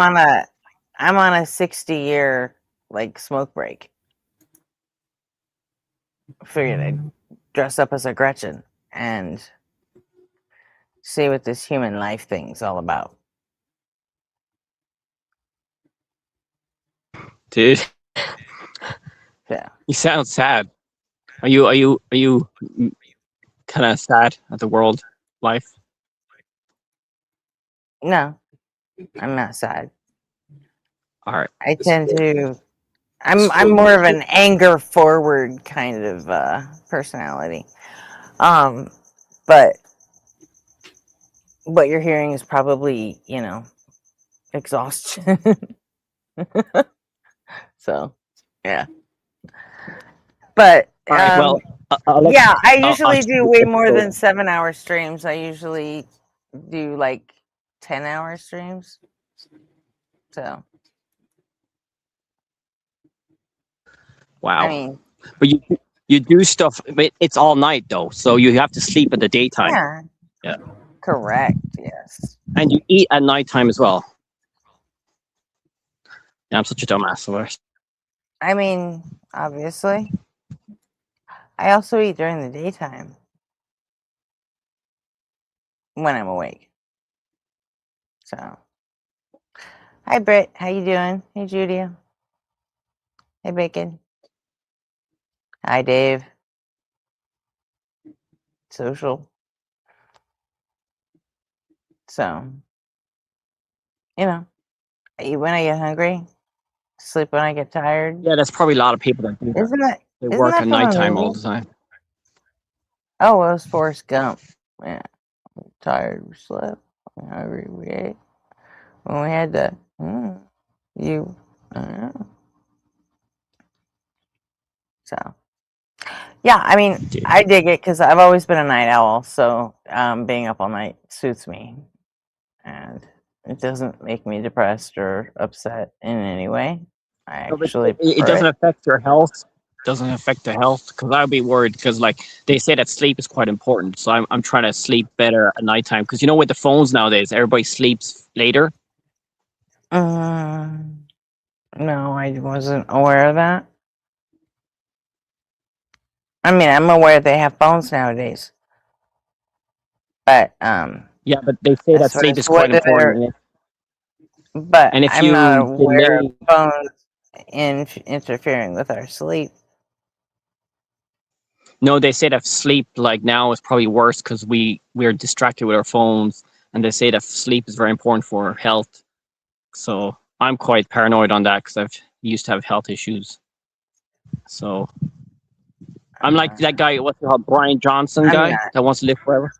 I'm on a 60-year like smoke break. Figured I'd dress up as a Gretchen and see what this human life thing's all about. Dude. Yeah. You sound sad. Are you kind of sad at the world life? No, I'm not sad. All right. I tend to. I'm more of an anger forward kind of personality. But what you're hearing is probably, you know, exhaustion. So, yeah. But all right, well, yeah, I usually do way more than 7-hour streams. I usually do like 10-hour streams. So, wow. I mean, but you do stuff. But it's all night though, so you have to sleep in the daytime. yeah. Yeah. Correct. Yes. And you eat at nighttime as well. Yeah, I'm such a dumbass. I mean, obviously. I also eat during the daytime when I'm awake. So, hi Britt, how you doing? Hey Judy. Hey Bacon. Hi Dave. social. So, you know, I eat when I get hungry, sleep when I get tired. Yeah, that's probably a lot of people that do that. Isn't that They isn't work that at from a nighttime all movie? the time. Oh, it was Forrest Gump. Yeah, tired, we slept. Hungry, we ate. When we had to, you, I don't know. So, yeah, I mean, I dig it because I've always been a night owl, so being up all night suits me, and it doesn't make me depressed or upset in any way. I No, but actually it prefer doesn't it. affect your health. Doesn't affect the health because I'd be worried because like they say that sleep is quite important. So I'm trying to sleep better at nighttime because you know with the phones nowadays everybody sleeps later. No, I wasn't aware of that. I mean, I'm aware they have phones nowadays, but Yeah, but they say that as far sleep as is quite whether they're, important. but And if I'm not you aware of delay, phones interfering with our sleep. no, they say that sleep like now is probably worse because we're distracted with our phones, and they say that sleep is very important for health. So I'm quite paranoid on that because I've used to have health issues. So I'm like that guy, what's it called, Brian Johnson I'm guy not. that wants to live forever.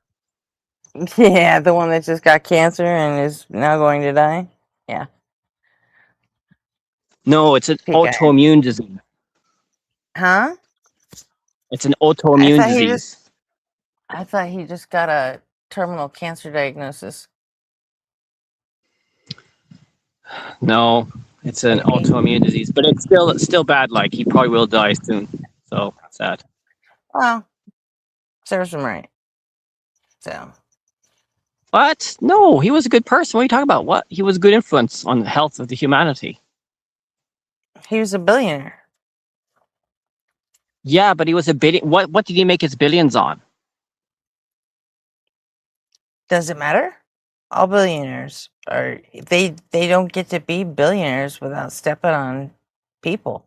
Yeah, the one that just got cancer and is now going to die. Yeah, No, it's an PK. autoimmune disease. Huh? It's an I autoimmune thought he just. disease. I thought he just got a terminal cancer diagnosis. No, it's an autoimmune disease, but it's still bad. Like he probably will die soon. So sad. Well, serves him right. So. What? No, he was a good person. What are you talking about? What? He was a good influence on the health of the humanity. He was a billionaire. Yeah, but he was a billion. What did he make his billions on? Does it matter? All billionaires are they don't get to be billionaires without stepping on people.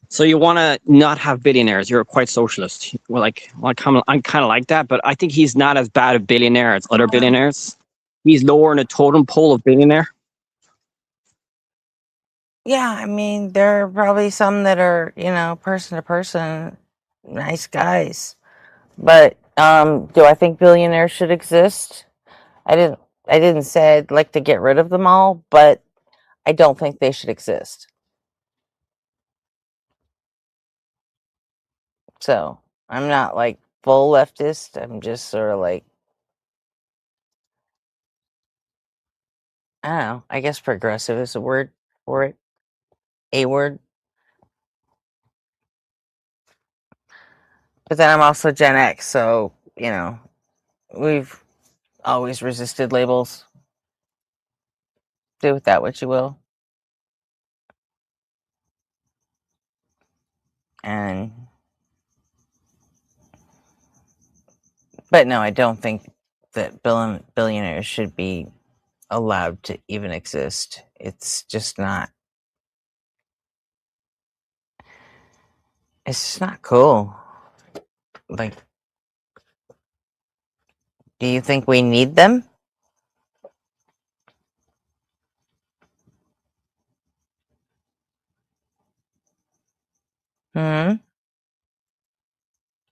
So you want to not have billionaires? You're quite socialist. Well, I'm kind of like that, but I think he's not as bad a billionaire as other billionaires. He's lower in the totem pole of billionaire. Yeah, I mean, there are probably some that are, person to person, nice guys. But do I think billionaires should exist? I didn't say I'd like to get rid of them all, but I don't think they should exist. So I'm not like full leftist. I'm just sort of like, I don't know. I guess progressive is a word for it. A word. But then I'm also Gen X, so we've always resisted labels. Do with that what you will. But no, I don't think that billionaires should be allowed to even exist. It's just not. It's just not cool. Like, do you think we need them? Hmm.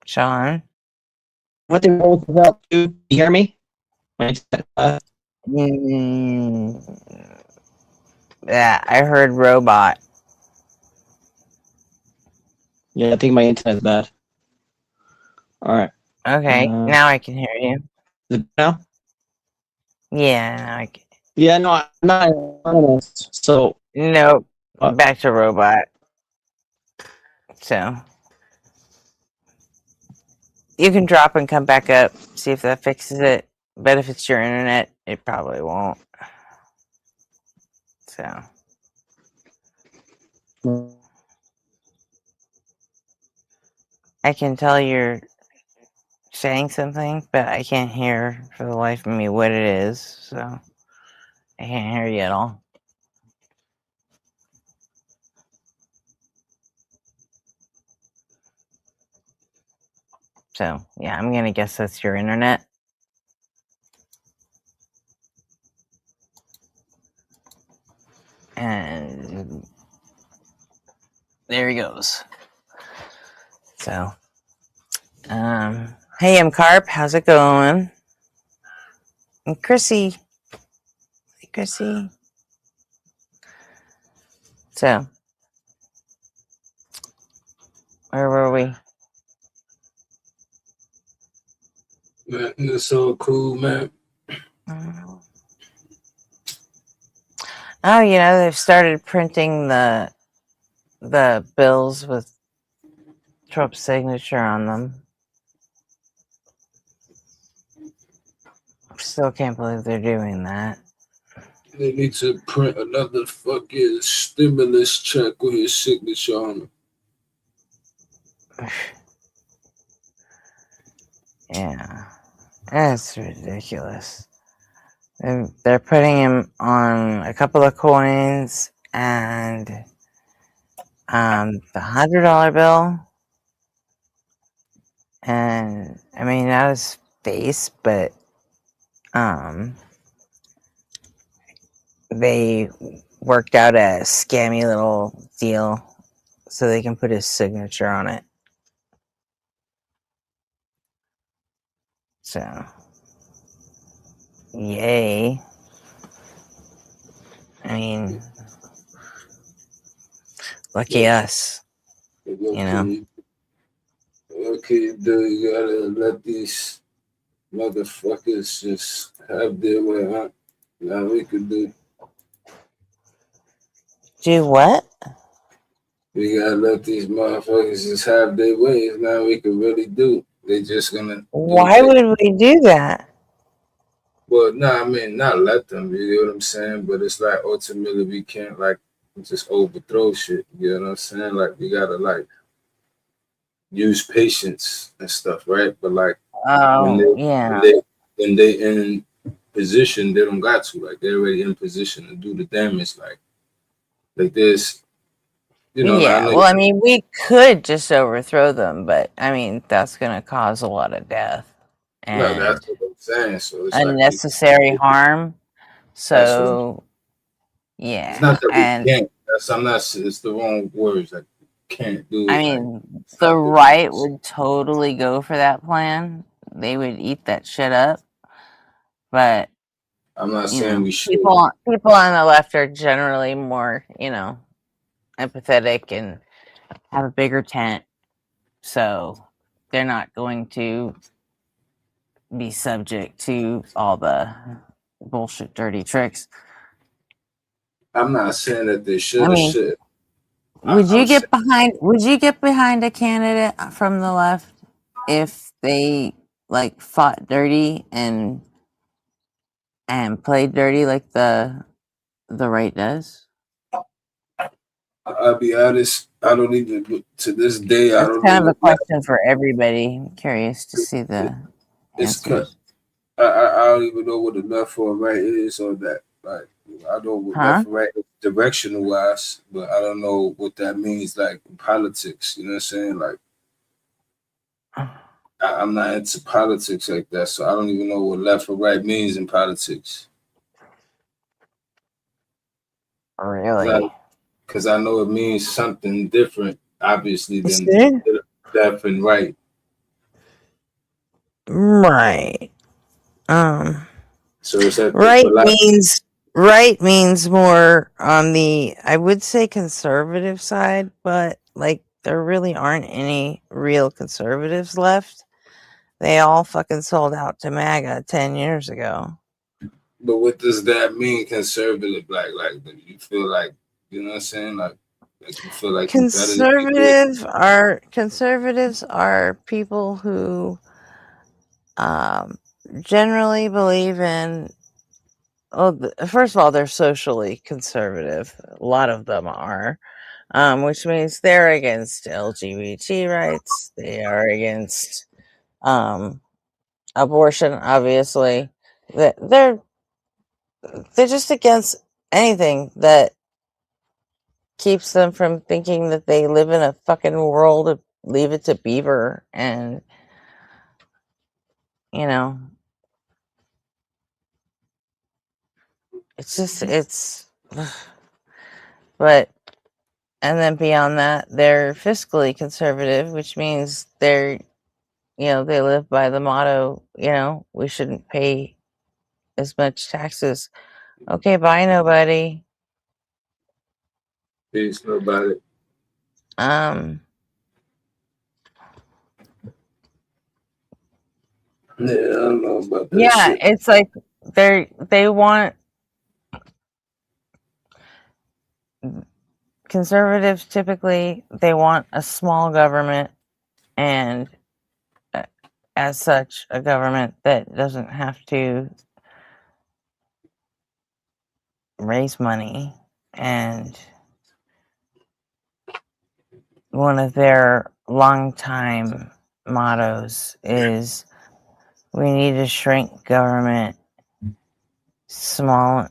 Sean? What the world about you? You hear me? Yeah, I heard robot. Yeah, I think my internet's bad. All right. Okay, now I can hear you. Now? Yeah, now I can. Yeah, no, I'm not. So. Nope. Back to robot. So. You can drop and come back up, see if that fixes it. But if it's your internet, it probably won't. So. I can tell you're saying something, but I can't hear for the life of me what it is. So. I can't hear you at all. So yeah, I'm gonna guess that's your internet. And there he goes. So, hey, M Carp, how's it going? And Chrissy, hey, Chrissy. So, where were we? Man, it's so cool, man. Oh, you know, they've started printing the bills with Trump's signature on them. Still can't believe they're doing that. They need to print another fucking stimulus check with his signature on it. Yeah, that's ridiculous. They're putting him on a couple of coins and the $100 bill, and I mean not his face, but they worked out a scammy little deal so they can put his signature on it. So, yay. I mean, lucky us, you know. Okay, dude, you gotta let these motherfuckers just have their way, huh? Now we could do. Do what? We gotta let these motherfuckers just have their ways. Now we can really do. They just gonna. Why would we do that? Well, no, I mean not let them. You know what I'm saying? But it's like ultimately we can't like just overthrow shit. You know what I'm saying? Like we gotta like use patience and stuff, right? But like when they in position, they don't got to. Like they're already in position to do the damage. Like this, you know. Yeah, I know. well, I mean, we could just overthrow them, but I mean, that's going to cause a lot of death No, and that's what I'm saying. So it's unnecessary harm. That's what I'm. So, It's not yeah, that we and can't. I'm not. It's the wrong words. Like can't do I it. Like mean, the right would totally go for that plan. They would eat that shit up, but I'm not saying we should. people on the left are generally more, empathetic and have a bigger tent, so they're not going to be subject to all the bullshit dirty tricks. I'm not saying that they should I or mean, should. would you get behind a candidate from the left if they like fought dirty and played dirty like the right does? I'll be honest. I don't even to this day. I That's don't know kind of a what question for everybody. I'm curious to see the it's. answers. I don't even know what the left or right is on that. Like I know what left or right is directional wise, but I don't know what that means like in politics. You know what I'm saying? Like I'm not into politics like that, so I don't even know what left or right means in politics. Really? Because I know it means something different, obviously, than left and right. Right. So it's that Right means more on the, I would say, conservative side, but like there really aren't any real conservatives left. They all fucking sold out to MAGA 10 years ago. But what does that mean, conservative? Like, do you feel like, you know what I'm saying? Like you feel like you're better than people? Conservatives are people who generally believe in, first of all, they're socially conservative. A lot of them are, which means they're against LGBT rights. They are against abortion, obviously. They're just against anything that keeps them from thinking that they live in a fucking world of Leave It to Beaver and you know, it's but and then beyond that, they're fiscally conservative, which means they're, they live by the motto, we shouldn't pay as much taxes. Okay, bye, nobody. Peace, nobody. Yeah, I don't know about that shit. It's like they want conservatives typically they want a small government, and as such a government that doesn't have to raise money. And one of their longtime mottos is we need to shrink government small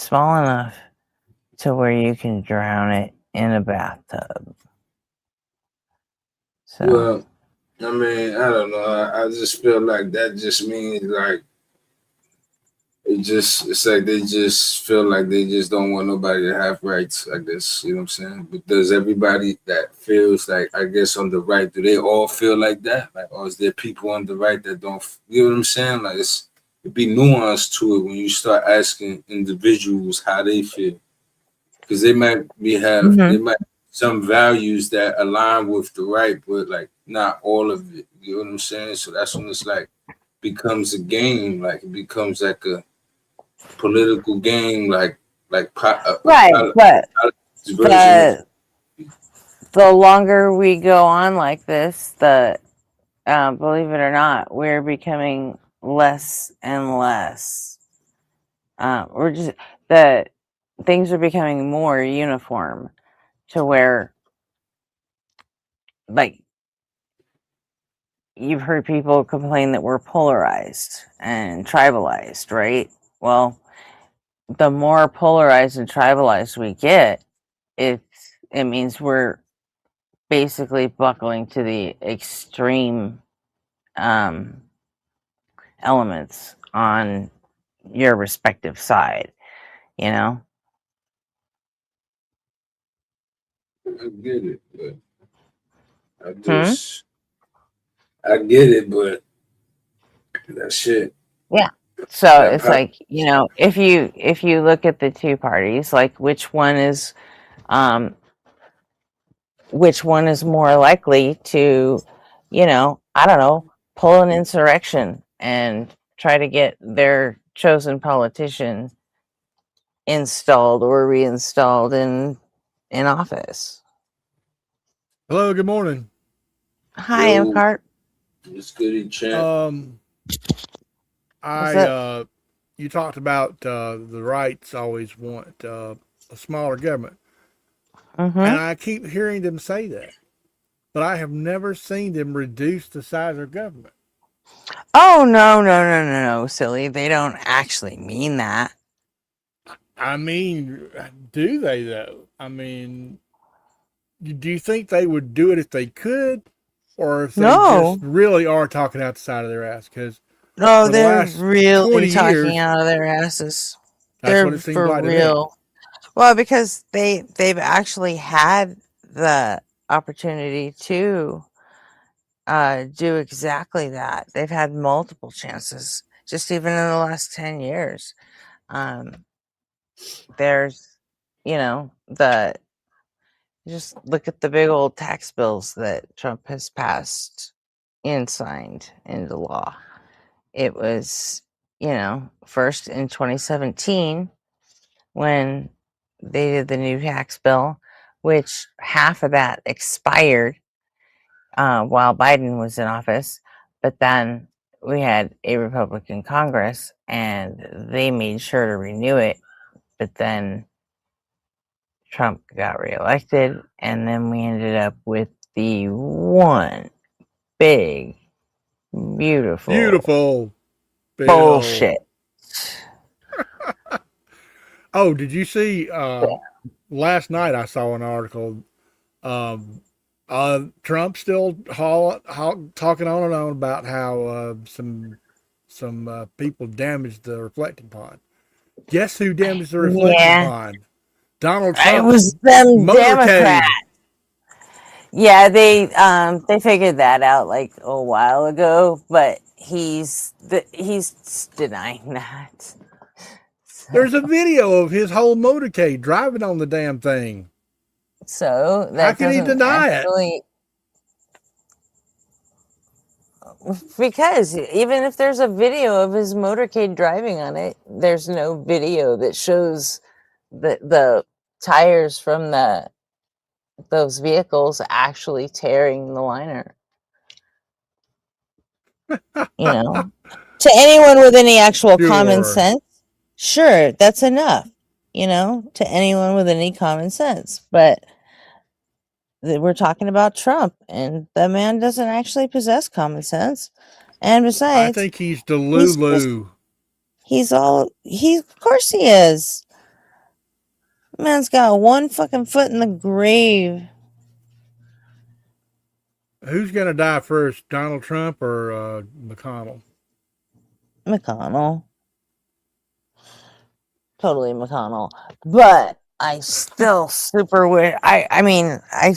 enough to where you can drown it in a bathtub. So Well, I mean, I don't know. I just feel like that just means like it's like they just feel like they just don't want nobody to have rights, I guess, you know what I'm saying? But does everybody that feels like, I guess, on the right, do they all feel like that? Like, or is there people on the right that don't, you know what I'm saying? Like, it'd be nuance to it when you start asking individuals how they feel. Because they might they might have some values that align with the right, but like not all of it. You know what I'm saying? So that's when it's like becomes a game, like it becomes like a political game, like right, but the longer we go on like this, believe it or not, we're becoming less and less. Things are becoming more uniform to where, like, you've heard people complain that we're polarized and tribalized, right? Well, the more polarized and tribalized we get, it means we're basically buckling to the extreme elements on your respective side, I get it, but I get it, but that shit. Yeah. So it's like, if you look at the two parties, like which one is more likely to, I don't know, pull an insurrection and try to get their chosen politician installed or reinstalled in office. Hello, good morning. Hi, M. Cart. It's good in chat. You talked about the rights always want a smaller government. And I keep hearing them say that, but I have never seen them reduce the size of government. Oh, no, silly. They don't actually mean that. I mean, do they though? I mean, do you think they would do it if they could, or if they just really are talking out the side of their ass? Because they're really talking out of their asses. That's what it seems like real. To me. Well, because they've actually had the opportunity to do exactly that. They've had multiple chances, just even in the last 10 years. There's, just look at the big old tax bills that Trump has passed and signed into law. It was, first in 2017 when they did the new tax bill, which half of that expired while Biden was in office. But then we had a Republican Congress and they made sure to renew it. But then Trump got reelected, and then we ended up with the one big, beautiful bullshit. Oh, did you see? Last night I saw an article. Trump still talking on and on about how some some people damaged the reflecting pond. Guess who damaged the reflecting pond? Donald Trump. It was them motorcade. Democrats. Yeah, they figured that out like a while ago, but he's denying that. There's a video of his whole motorcade driving on the damn thing. So that how can he deny it? Because even if there's a video of his motorcade driving on it, there's no video that shows the tires from those vehicles actually tearing the liner. You know, to anyone with any actual common sense, sure, that's enough. You know, to anyone with any common sense, but we're talking about Trump, and the man doesn't actually possess common sense. And besides, I think he's Delulu. Of course he is. Man's got one fucking foot in the grave. Who's gonna die first, Donald Trump or McConnell? McConnell. Totally McConnell. But I still super wish. I mean, I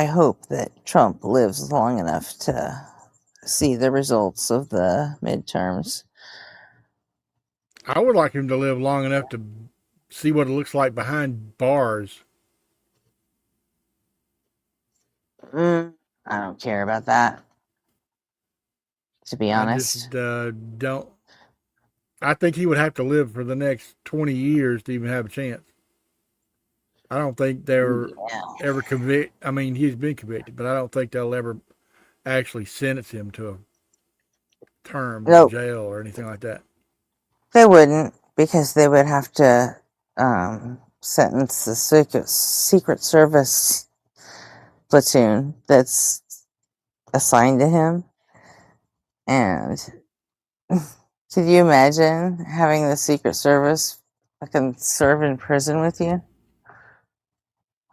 hope that Trump lives long enough to see the results of the midterms. I would like him to live long enough to see what it looks like behind bars. I don't care about that. To be honest, I just don't. I think he would have to live for the next 20 years to even have a chance. I don't think they're ever convict. I mean, he's been convicted, but I don't think they'll ever actually sentence him to a term in jail or anything like that. They wouldn't, because they would have to sentence the Secret Service platoon that's assigned to him. And could you imagine having the Secret Service fucking serve in prison with you?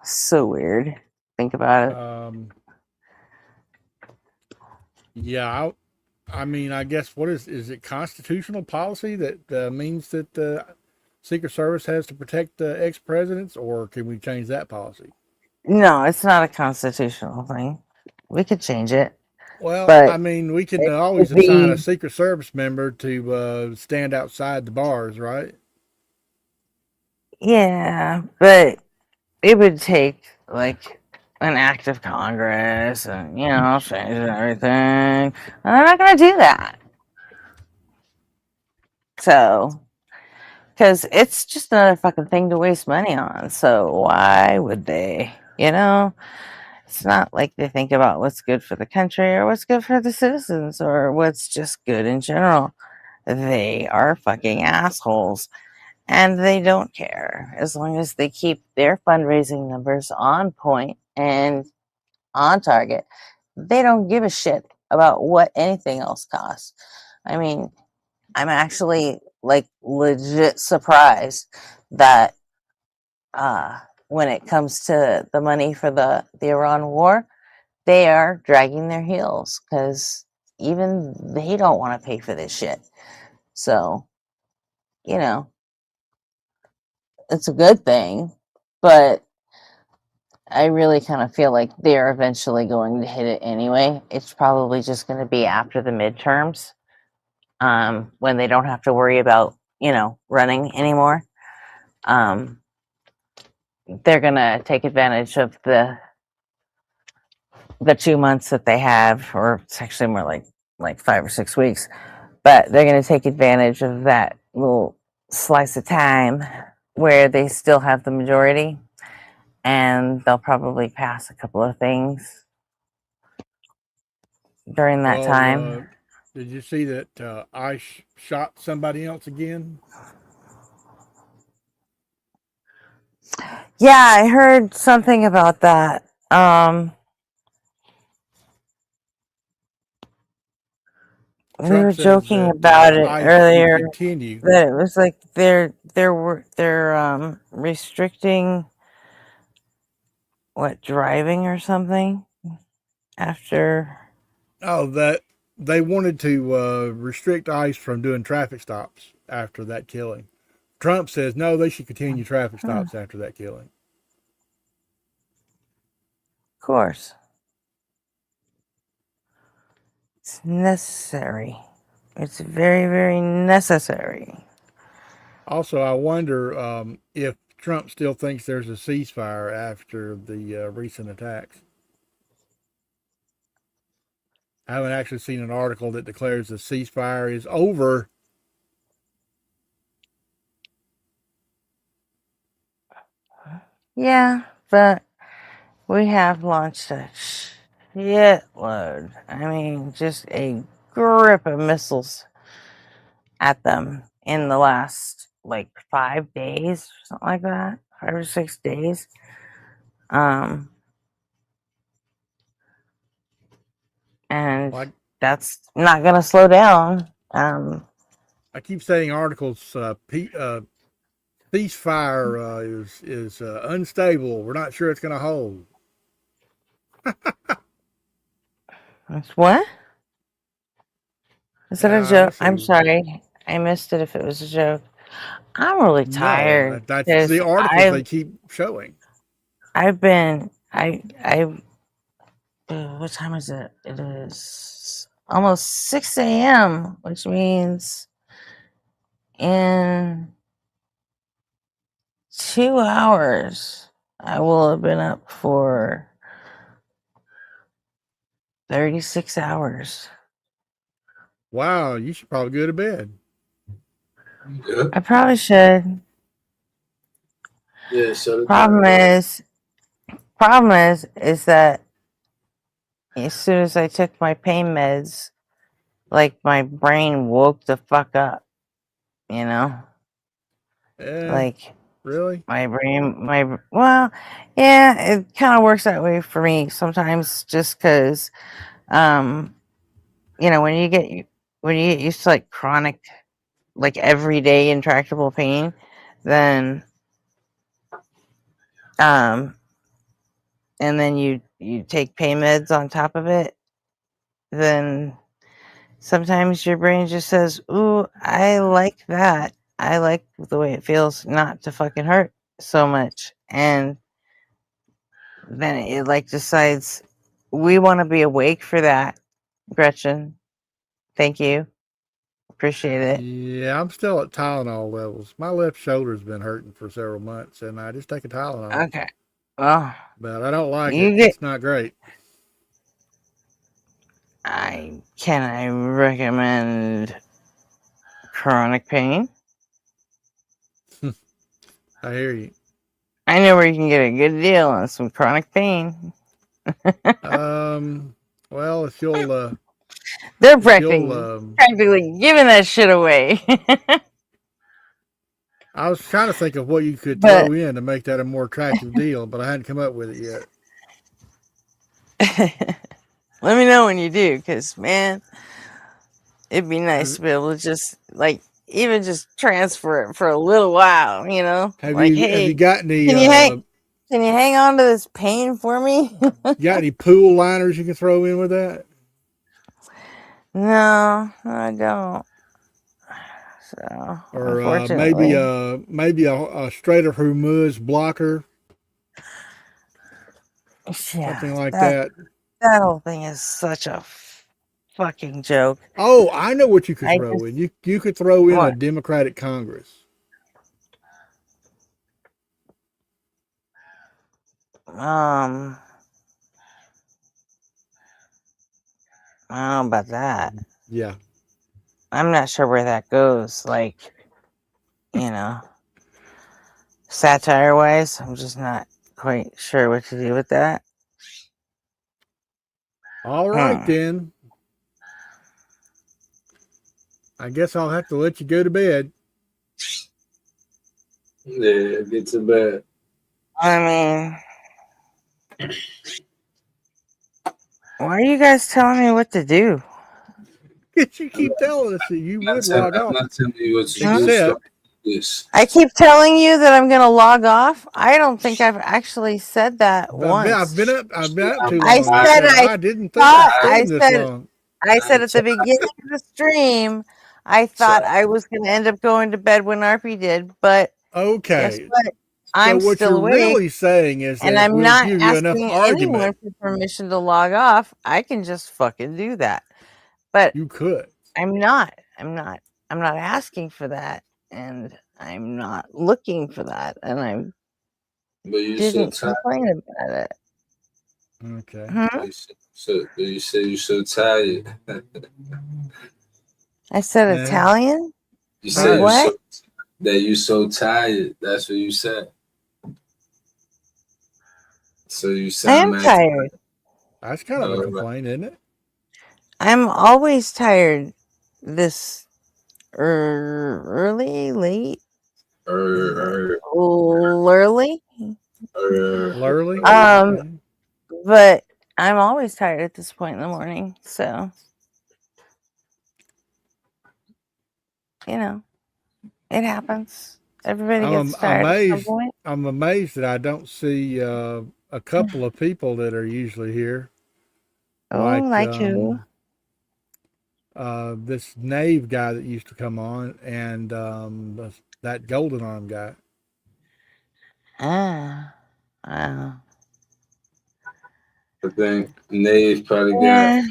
So weird. Think about it. Yeah, I mean, I guess is it constitutional policy that means that the Secret Service has to protect the ex-presidents, or can we change that policy? No, it's not a constitutional thing. We could change it. Well, but I mean, we can always assign a Secret Service member to stand outside the bars, right? Yeah, but it would take like an act of Congress and, you know, change everything. And they're not going to do that. So, because it's just another fucking thing to waste money on. So why would they? You know, it's not like they think about what's good for the country or what's good for the citizens or what's just good in general. They are fucking assholes. And they don't care as long as they keep their fundraising numbers on point and on target. They don't give a shit about what anything else costs. I mean, I'm actually like legit surprised that when it comes to the money for the Iran war, they are dragging their heels because even they don't want to pay for this shit. So, you know, it's a good thing, but I really kind of feel like they're eventually going to hit it anyway. It's probably just going to be after the midterms, when they don't have to worry about, you know, running anymore. They're going to take advantage of the 2 months that they have, or it's actually more like 5 or 6 weeks, but they're going to take advantage of that little slice of time where they still have the majority, and they'll probably pass a couple of things during that time. Did you see that ICE shot somebody else again? Yeah, I heard something about that. We were joking about it earlier. That it was like they're restricting driving or something after. Oh, that they wanted to restrict ICE from doing traffic stops after that killing. Trump says no, they should continue traffic stops after that killing. Of course. It's necessary. It's very, very necessary. Also, I wonder if Trump still thinks there's a ceasefire after the recent attacks. I haven't actually seen an article that declares the ceasefire is over. Yeah, but we have launched a shitload. I mean, just a grip of missiles at them in the last like 5 days, something like that, 5 or 6 days. And that's not going to slow down. I keep saying articles ceasefire is unstable. We're not sure it's going to hold. What? Is that a joke? I'm sorry. I missed it if it was a joke. I'm really tired. No, that's the articles they keep showing. I've been, what time is it? It is almost 6 a.m., which means in 2 hours, I will have been up for 36 hours. Wow, you should probably go to bed. I probably should. Yeah, so Problem is that as soon as I took my pain meds, like my brain woke the fuck up, you know? Like, really? My brain, well, yeah, it kind of works that way for me sometimes just because, you know, when you get used to like chronic, like everyday intractable pain, then, and then you take pain meds on top of it, then sometimes your brain just says, ooh, I like that. I like the way it feels not to fucking hurt so much. And then it like decides we want to be awake for that. Gretchen, thank you. Appreciate it. Yeah, I'm still at Tylenol levels. My left shoulder's been hurting for several months, and I just take a Tylenol. Okay. Well, but I don't like it. It's not great. I recommend chronic pain. I hear you. I know where you can get a good deal on some chronic pain. Well, if you'll, they're practically giving that shit away. I was trying to think of what you could throw in to make that a more attractive deal, but I hadn't come up with it yet. Let me know when you do, because man, it'd be nice to be able to just like even just transfer it for a little while, you know. Have like, you got any? Can you hang on to this pain for me? You got any pool liners you can throw in with that? No, I don't. So, or unfortunately, maybe a Strait of Hormuz blocker. Yeah, something like that. That whole thing is such a fucking joke. Oh, I know what you could throw in. You could throw in a Democratic Congress. I don't know about that. Yeah. I'm not sure where that goes. Like, you know, satire wise, I'm just not quite sure what to do with that. All right, then. I guess I'll have to let you go to bed. Yeah, get to bed. I mean, why are you guys telling me what to do? Because you keep telling us that you would log off. I'm not telling you what to do. So yes. I keep telling you that I'm going to log off. I don't think I've actually said that once. I've been up too long. I said I didn't think I'd stayed this long. I said at the beginning of the stream, I thought I was going to end up going to bed when Arpy did, but guess Okay. what? So I'm what still you're awake, really saying is and that if I'm we'll not give you enough asking anyone argument, for permission to log off. I can just fucking do that. But you could. I'm not. I'm not asking for that, and I'm not looking for that, and I But you didn't so tired. complain about it. Okay. You say you're so tired. I said Yeah. Italian. You said what? you so tired. That's what you said. So you I sound am mad. tired. That's kind of a complaint, isn't it? I'm always tired. This early, late, early. Lurly? Okay. But I'm always tired at this point in the morning, so you know, it happens. Everybody gets tired at some point. I'm amazed that I don't see a couple of people that are usually here. Like who? This Nave guy that used to come on, and that Golden Arm guy. Wow. I think Nave probably Yeah.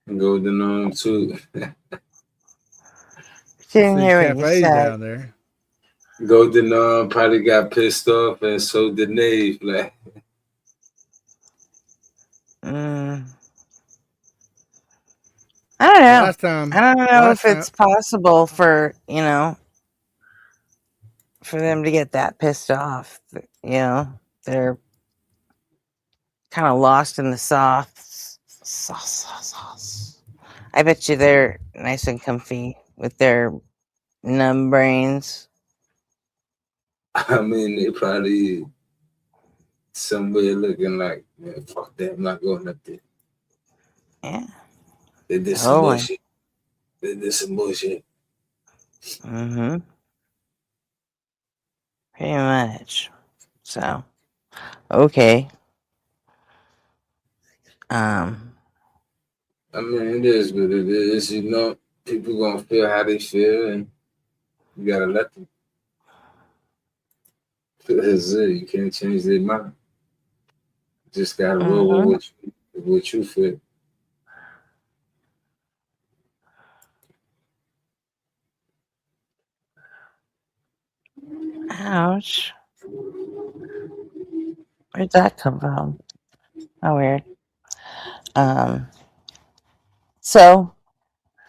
got Golden Arm too. Didn't hear what you said. Down there. Golden Arm probably got pissed off, and so did Nave. Like, I don't know. Last time, I don't know if it's possible for for them to get that pissed off. They're kind of lost in the sauce. I bet you they're nice and comfy with their numb brains. I mean, they probably somewhere looking like, man, fuck that, I'm not going up there. Yeah. They did some bullshit. They did some bullshit. Mm-hmm. Pretty much. So, okay. I mean, it is what it is. People gonna feel how they feel, and you gotta let them. That's it. You can't change their mind. You just gotta roll with what you feel. Ouch. Where'd that come from? How weird. So,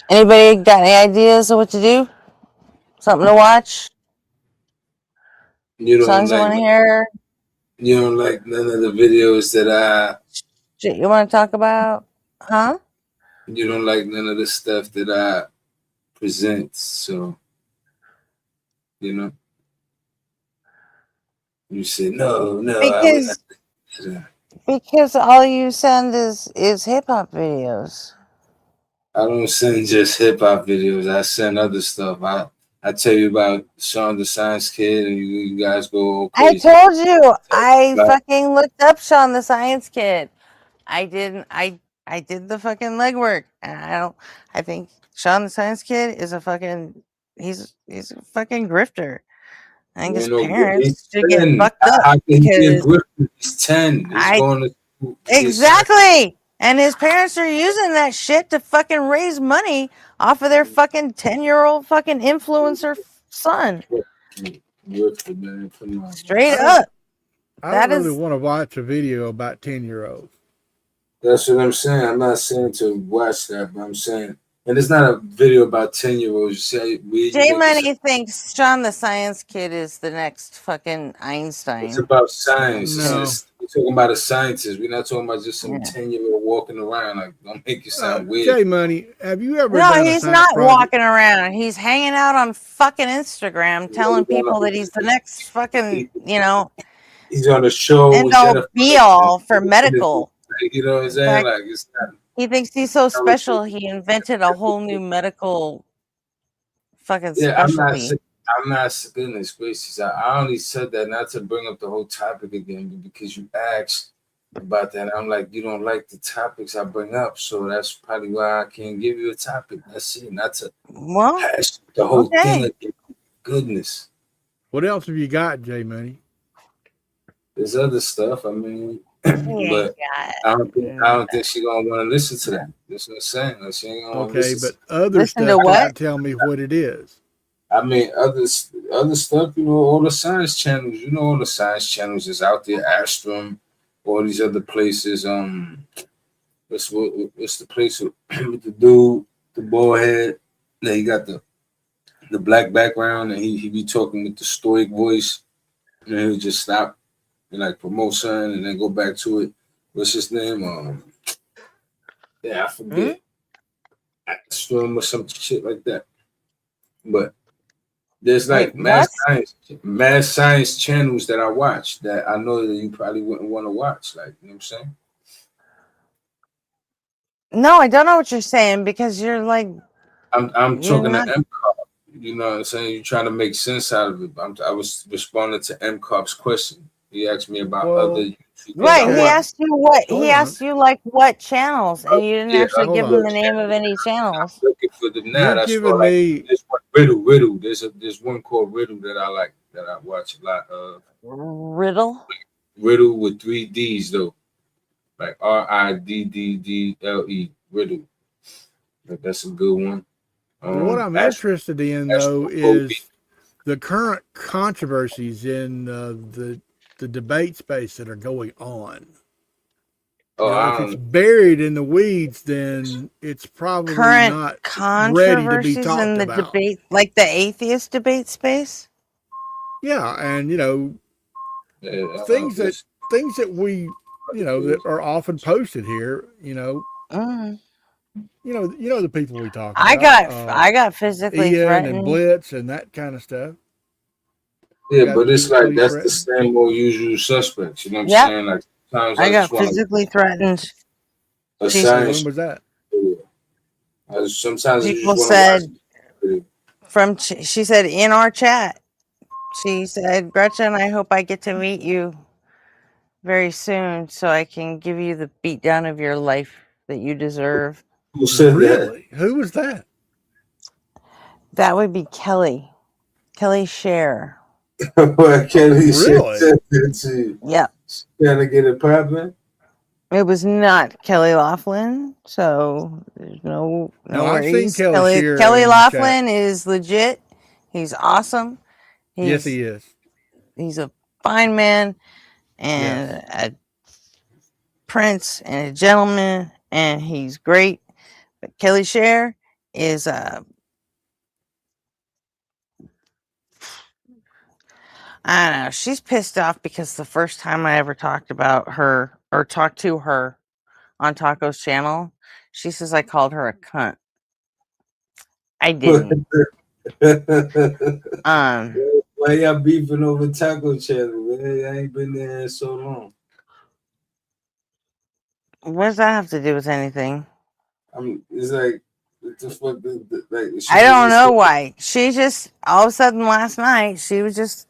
anybody got any ideas of what to do? Something to watch? You don't Songs you want to hear? You don't like none of the videos that Shit you want to talk about? Huh? You don't like none of the stuff that I present, so you say no. Because all you send is hip hop videos. I don't send just hip hop videos. I send other stuff. I tell you about Sean the Science Kid, and you guys go crazy. I told you I fucking looked up Sean the Science Kid. I did the fucking legwork, and I think Sean the Science Kid is he's a fucking grifter. I think his parents should get fucked up because he's 10. He's going to school. Exactly. And his parents are using that shit to fucking raise money off of their fucking 10-year-old fucking influencer son. Straight up. I don't really want to watch a video about 10-year-olds. That's what I'm saying. I'm not saying to watch that, but I'm saying, and it's not a video about 10-year-olds. You say J Money thinks Sean the Science Kid is the next fucking Einstein. It's about science. No. We're talking about a scientist. We're not talking about just some 10-year-old walking around. Like, don't make you sound weird. J Money, have you ever? No, he's not walking around. He's hanging out on fucking Instagram, telling people that he's the next fucking, He's on a show. End all be all for medical. You know what I'm saying? Fact, like, it's not. He thinks he's so special. He invented a whole new medical fucking specialty. I'm not goodness gracious. I only said that not to bring up the whole topic again, but because you asked about that. I'm like, you don't like the topics I bring up, so that's probably why I can't give you a topic. That's it. Not to hash the whole thing again. Goodness. What else have you got, Jay Money? There's other stuff. I mean, but I don't think she's gonna want to listen to that. That's what I'm saying. Like, she ain't gonna want to Okay, listen. but other stuff, can tell me what it is. I mean, other stuff. You know, all the science channels. You know, all the science channels is out there. Astrum, all these other places. What's the place with the dude, the bald head? Yeah, he got the black background, and he be talking with the stoic voice, and he'll just stop and like promote something, and then go back to it. What's his name? Yeah, I forget. Astrum or some shit like that. But there's like mad science channels that I watch that I know that you probably wouldn't want to watch. Like, you know what I'm saying? No, I don't know what you're saying because you're like. I'm talking to M. You know what I'm saying? You're trying to make sense out of it. I was responding to M. Cop's question. He asked me about other. Right, he asked you what he asked you like what channels, and you didn't actually give him the name of any channels. I'm looking for them now. You're That's giving why, me this one, Riddle. There's one called Riddle that I like, that I watch a lot of. Riddle with 3 D's though, like Riddle. Riddle. That's a good one. What I'm interested in though is the current controversies in the debate space that are going on. If it's buried in the weeds, then it's probably current not ready to be controversies talked in the about. debate, like the atheist debate space. Yeah, and things that we that are often posted here. The people we talk about. I got physically Ian threatened. and Blitz and that kind of stuff. Yeah, but it's like that's the same old usual suspects. You know what I'm saying? Like sometimes I got just wanna, physically threatened. When was that? Sometimes you People just said want to watch. she said in our chat, she said, Gretchen, I hope I get to meet you very soon so I can give you the beatdown of your life that you deserve. Who said really? Who was that? That would be Kelly Scher. What Kelly really? said to yeah. Trying to get it popping? It was not Kelly Laughlin, so there's no I've worries. seen Kelly Scher Kelly in Laughlin is legit. He's awesome. Yes, he is. He's a fine man and a prince and a gentleman, and he's great. But Kelly Scher is I don't know. She's pissed off because the first time I ever talked about her or talked to her on Taco's channel, she says I called her a cunt. I didn't. Why y'all beefing over Taco Channel, man? I ain't been there in so long. What does that have to do with anything? It's like, what the fuck? I don't know why. She just all of a sudden last night she was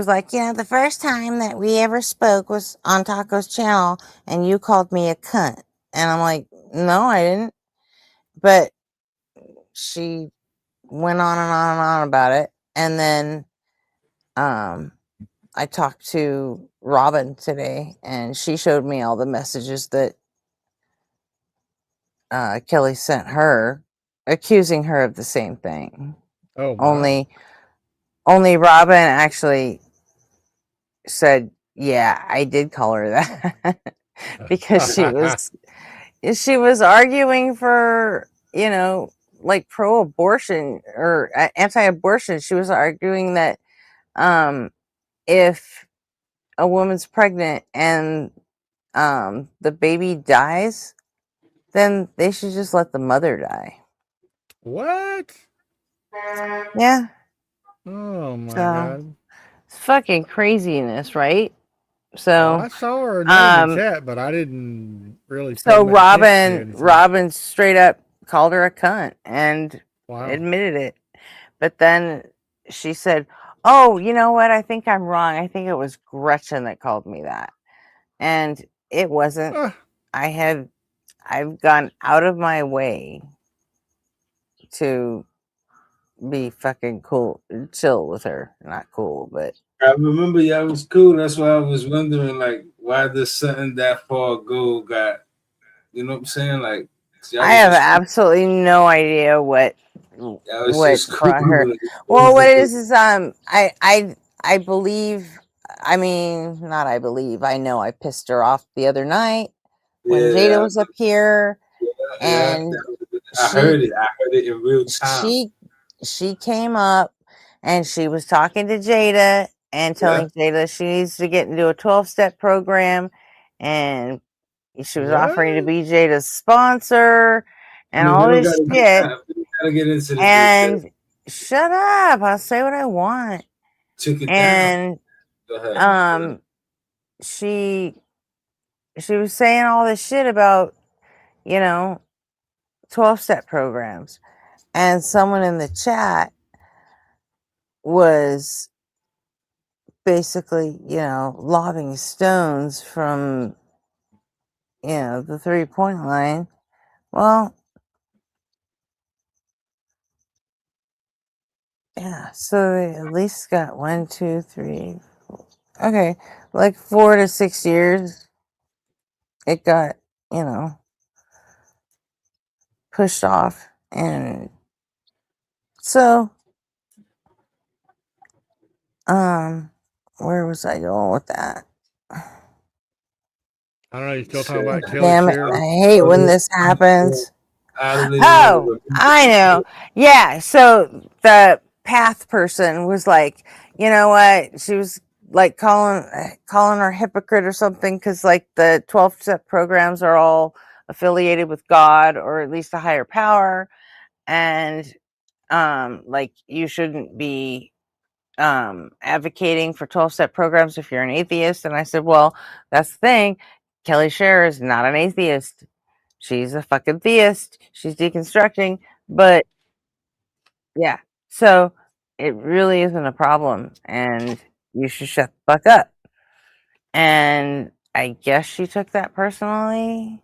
like, the first time that we ever spoke was on Taco's channel, and you called me a cunt, and I'm like, no, I didn't. But she went on and on and on about it, and then I talked to Robin today, and she showed me all the messages that Kelly sent her, accusing her of the same thing. Oh, my. Only Robin actually said, "Yeah, I did call her that," because she was arguing for like pro-abortion or anti-abortion. She was arguing that if a woman's pregnant and the baby dies, then they should just let the mother die. What? Yeah. Oh my God. It's fucking craziness, right? So I saw her name in chat, but I didn't really. So Robin straight up called her a cunt and admitted it. But then she said, "Oh, you know what? I think I'm wrong. I think it was Gretchen that called me that." And It wasn't. I've gone out of my way to be fucking cool, chill with her. Not cool, but I remember y'all was cool. That's why I was wondering, like, why does something that far go got, you know what I'm saying? Like, I have absolutely no idea what just brought her. cool. Well, what it is I believe. I mean, not I believe. I know I pissed her off the other night when Jada was up here, and I heard it. I heard it in real time. She came up and she was talking to Jada and telling Jada she needs to get into a 12-step program, and she was offering to be Jada's sponsor and all this shit. We gotta get into the And details. shut up, I'll say what I want. Took it And down. Go ahead. she was saying all this shit about, 12-step programs. And someone in the chat was basically, lobbing stones from, the 3-point line. Well, yeah, so they at least got 1, 2, 3, 4. Okay, like 4 to 6 years. It got, pushed off. And so, where was I going with that? I don't know. You still talking about Kelly Damn it! Sherrill? I hate when this happens. Oh, I know. Yeah. So the path person was like, you know what? She was like calling her hypocrite or something, because like the 12-step programs are all affiliated with God, or at least a higher power, and like you shouldn't be advocating for 12-step programs if you're an atheist. And I said, well, that's the thing. Kelly Scher is not an atheist. She's a fucking theist. She's deconstructing. But yeah, so it really isn't a problem, and you should shut the fuck up. And I guess she took that personally,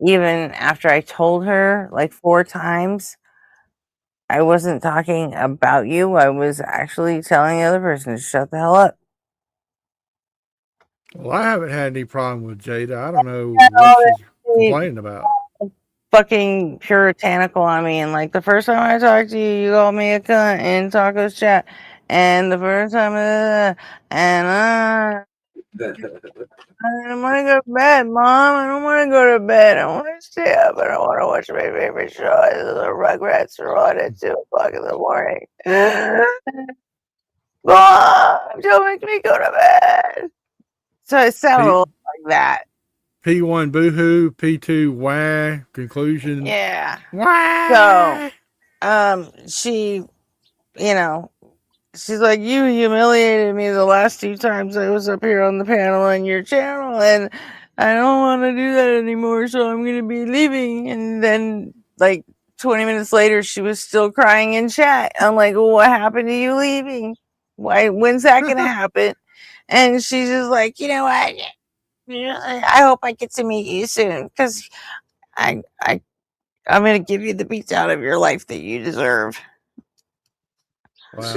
even after I told her like 4 times I wasn't talking about you. I was actually telling the other person to shut the hell up. Well, I haven't had any problem with Jada. I don't know what she's complaining about. Fucking puritanical on me, and like the first time I talked to you, you called me a cunt in Taco's chat, and the first time, I don't want to go to bed, Mom. I don't want to go to bed. I want to stay up. I don't want to watch my favorite show. The Rugrats are on at 2 o'clock in the morning. Mom, don't make me go to bed. So it sounded like that. P1 boohoo, P2 wah, conclusion. Yeah. Wah! So, she, she's like, you humiliated me the last 2 times I was up here on the panel on your channel, and I don't want to do that anymore, so I'm going to be leaving. And then, like, 20 minutes later, she was still crying in chat. I'm like, well, what happened to you leaving? When's that going to happen? And she's just like, you know what? I hope I get to meet you soon, because I'm going to give you the beats out of your life that you deserve. Wow.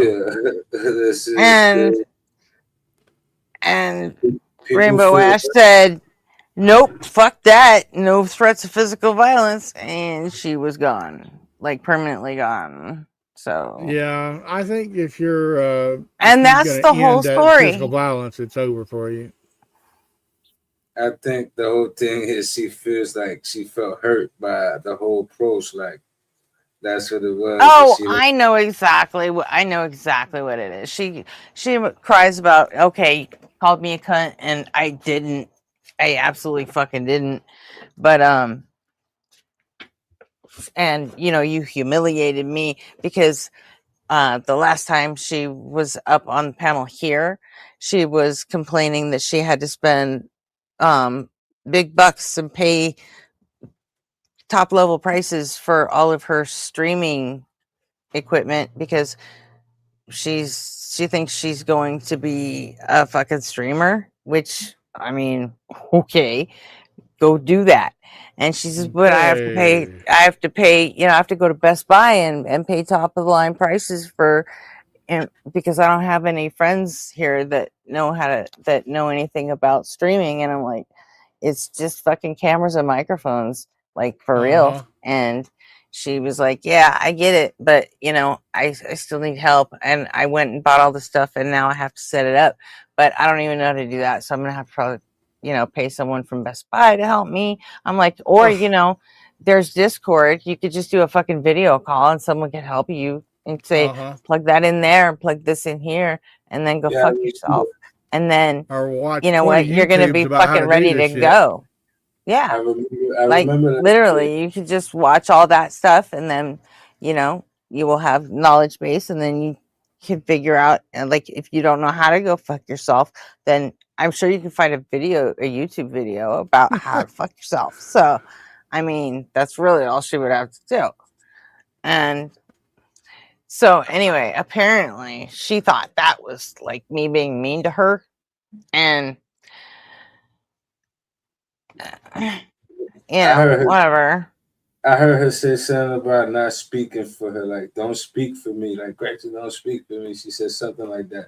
And Rainbow Ash said, nope, fuck that. No threats of physical violence. And she was gone, like permanently gone. So yeah, I think if you're and that's the whole story. Physical violence, it's over for you. I think the whole thing is she feels like she felt hurt by the whole approach. Like that's what it was. Oh, I know exactly what it is. She cries about, okay, called me a cunt, and I didn't. I absolutely fucking didn't. But and you humiliated me, because the last time she was up on the panel here, she was complaining that she had to spend big bucks and pay top level prices for all of her streaming equipment, because she thinks she's going to be a fucking streamer, which I mean, okay, go do that. And she says, but I have to pay, you know, I have to go to Best Buy and pay top of the line prices for, and because I don't have any friends here that know anything about streaming. And I'm like, it's just fucking cameras and microphones, like for real. And she was like, yeah, I get it, but you know, I still need help. And I went and bought all the stuff and now I have to set it up, but I don't even know how to do that. So I'm gonna have to probably, you know, pay someone from Best Buy to help me. I'm like, or you know, there's Discord. You could just do a fucking video call and someone could help you and say, plug that in there and plug this in here, and then go fuck yourself. And then, or watch, you know what, you're gonna be fucking ready to go. Yeah, I like remember that literally, you could just watch all that stuff, and then, you know, you will have knowledge base, and then you can figure out. And like, if you don't know how to go fuck yourself, then I'm sure you can find a YouTube video about how to fuck yourself. So, I mean, that's really all she would have to do. And so anyway, apparently she thought that was like me being mean to her. And you know, whatever. I heard her say something about not speaking for her, like don't speak for me, like Gretchen, don't speak for me. She said something like that.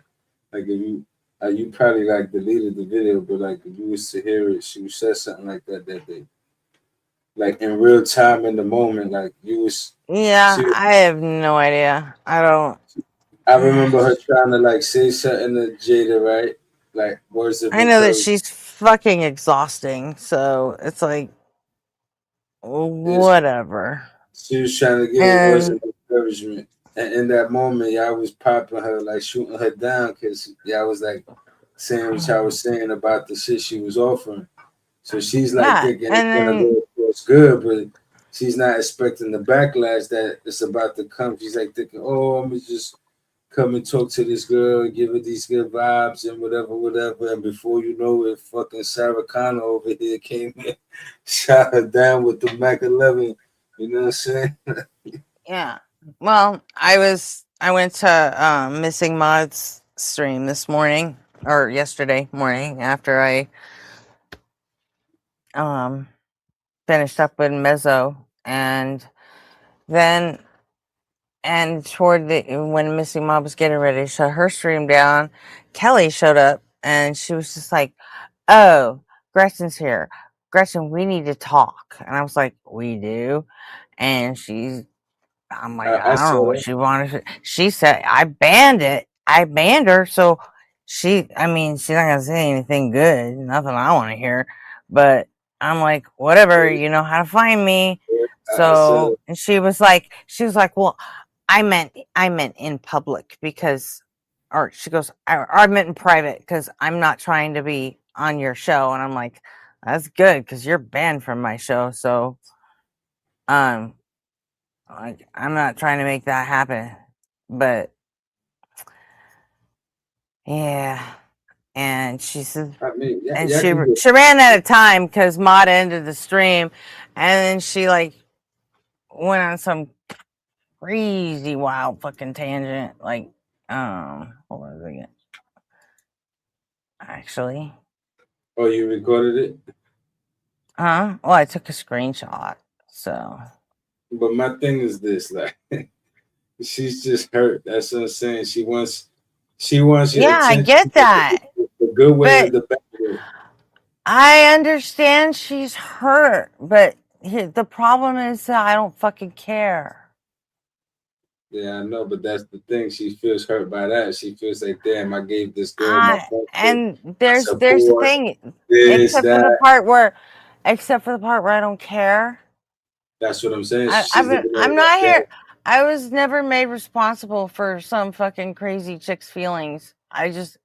Like if you probably like deleted the video, but like if you was to hear it, she said something like that day. Like in real time, in the moment, like you was. Yeah, I have no idea. I don't. I remember her trying to like say something to Jada, right? Like words of I know that encouragement. she's fucking exhausting, so it's like whatever. She was trying to give her words of encouragement, and in that moment, y'all was popping her, like shooting her down, because y'all was like saying what y'all was saying about the shit she was offering. So she's like thinking it's gonna go across good, but she's not expecting the backlash that it's about to come. She's like thinking, oh, I'm gonna just come and talk to this girl, give her these good vibes and whatever. And before you know it, fucking Sarah Connor over here came in, shot her down with the Mac 11. You know what I'm saying? Yeah. Well, I went to Missing Mod's stream this morning or yesterday morning after I finished up with Mezzo, and then toward when Missing Mod was getting ready to shut her stream down, Kelly showed up and she was just like, oh, Gretchen's here. Gretchen, we need to talk. And I was like, we do? And I'm like, I don't know what she wanted. She said, I banned it. I banned her. So she's not going to say anything good. Nothing I want to hear. But I'm like, whatever, you know how to find me. So, and she was like, well, I meant in public because, or she goes, I meant in private because I'm not trying to be on your show. And I'm like, that's good because you're banned from my show. So, I'm not trying to make that happen, but yeah. And she said, and she ran out of time because Mod ended the stream, and then she like went on some crazy wild fucking tangent. Like, hold on a second. Actually. Oh, you recorded it? Well, I took a screenshot, so. But my thing is this, like, she's just hurt. That's what I'm saying. She wants your attention. I get that. The good way or the bad way. I understand she's hurt, but the problem is that I don't fucking care. Yeah, I know, but that's the thing. She feels hurt by that. She feels like, damn, I gave this girl my phone. And there's the thing, except for the part where I don't care. That's what I'm saying. I'm not here. I was never made responsible for some fucking crazy chick's feelings. I just,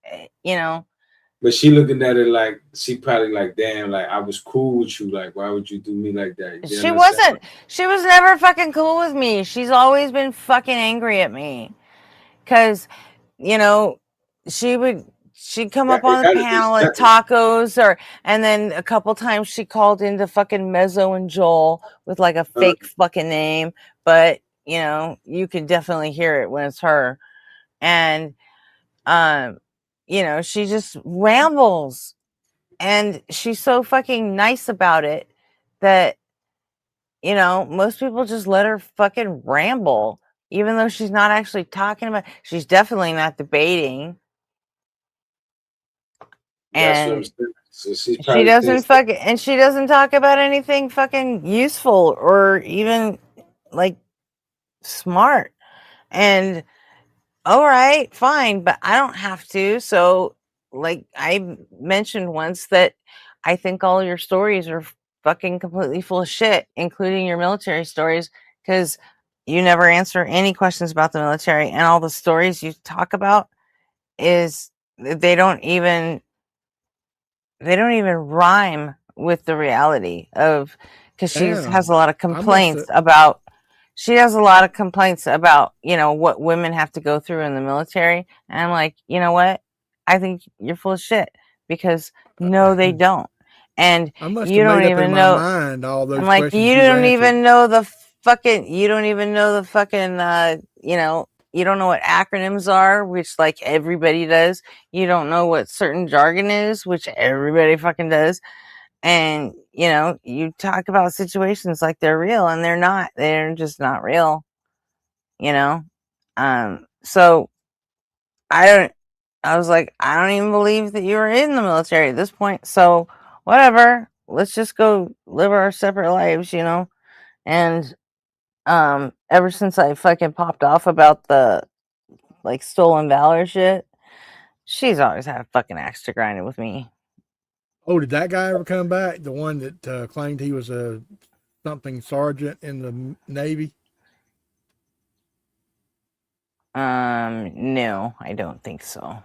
you know. But she looking at it like, she probably like, damn, like I was cool with you. Like, why would you do me like that? She wasn't. She was never fucking cool with me. She's always been fucking angry at me. Because, you know, she'd come up on the panel at tacos, and then a couple times she called into fucking Mezzo and Joel with like a fake fucking name. But, you know, you can definitely hear it when it's her. And, you know, she just rambles. And she's so fucking nice about it that, you know, most people just let her fucking ramble, even though she's not actually talking about, she's definitely not debating. That's what I'm And saying. So she doesn't fucking, and she doesn't talk about anything fucking useful or even like smart. And all right, fine, but I don't have to. So, like I mentioned once, that I think all your stories are fucking completely full of shit, including your military stories, because you never answer any questions about the military, and all the stories you talk about is they don't even rhyme with the reality of, because she has a lot of complaints about, she has a lot of complaints about, you know, what women have to go through in the military. And I'm like, you know what? I think you're full of shit, because no, they don't. And I must you have don't made up in even my know. mind all those I'm like, questions you you've don't answered. even know the fucking, you don't even know the fucking, you know, you don't know what acronyms are, which like everybody does. You don't know what certain jargon is, which everybody fucking does. And, you know, you talk about situations like they're real, and they're not. They're just not real, you know? So I was like, I don't even believe that you were in the military at this point. So whatever, let's just go live our separate lives, you know? And ever since I fucking popped off about the like stolen valor shit, she's always had a fucking axe to grind with me. Oh, did that guy ever come back? The one that claimed he was a something sergeant in the Navy? No, I don't think so.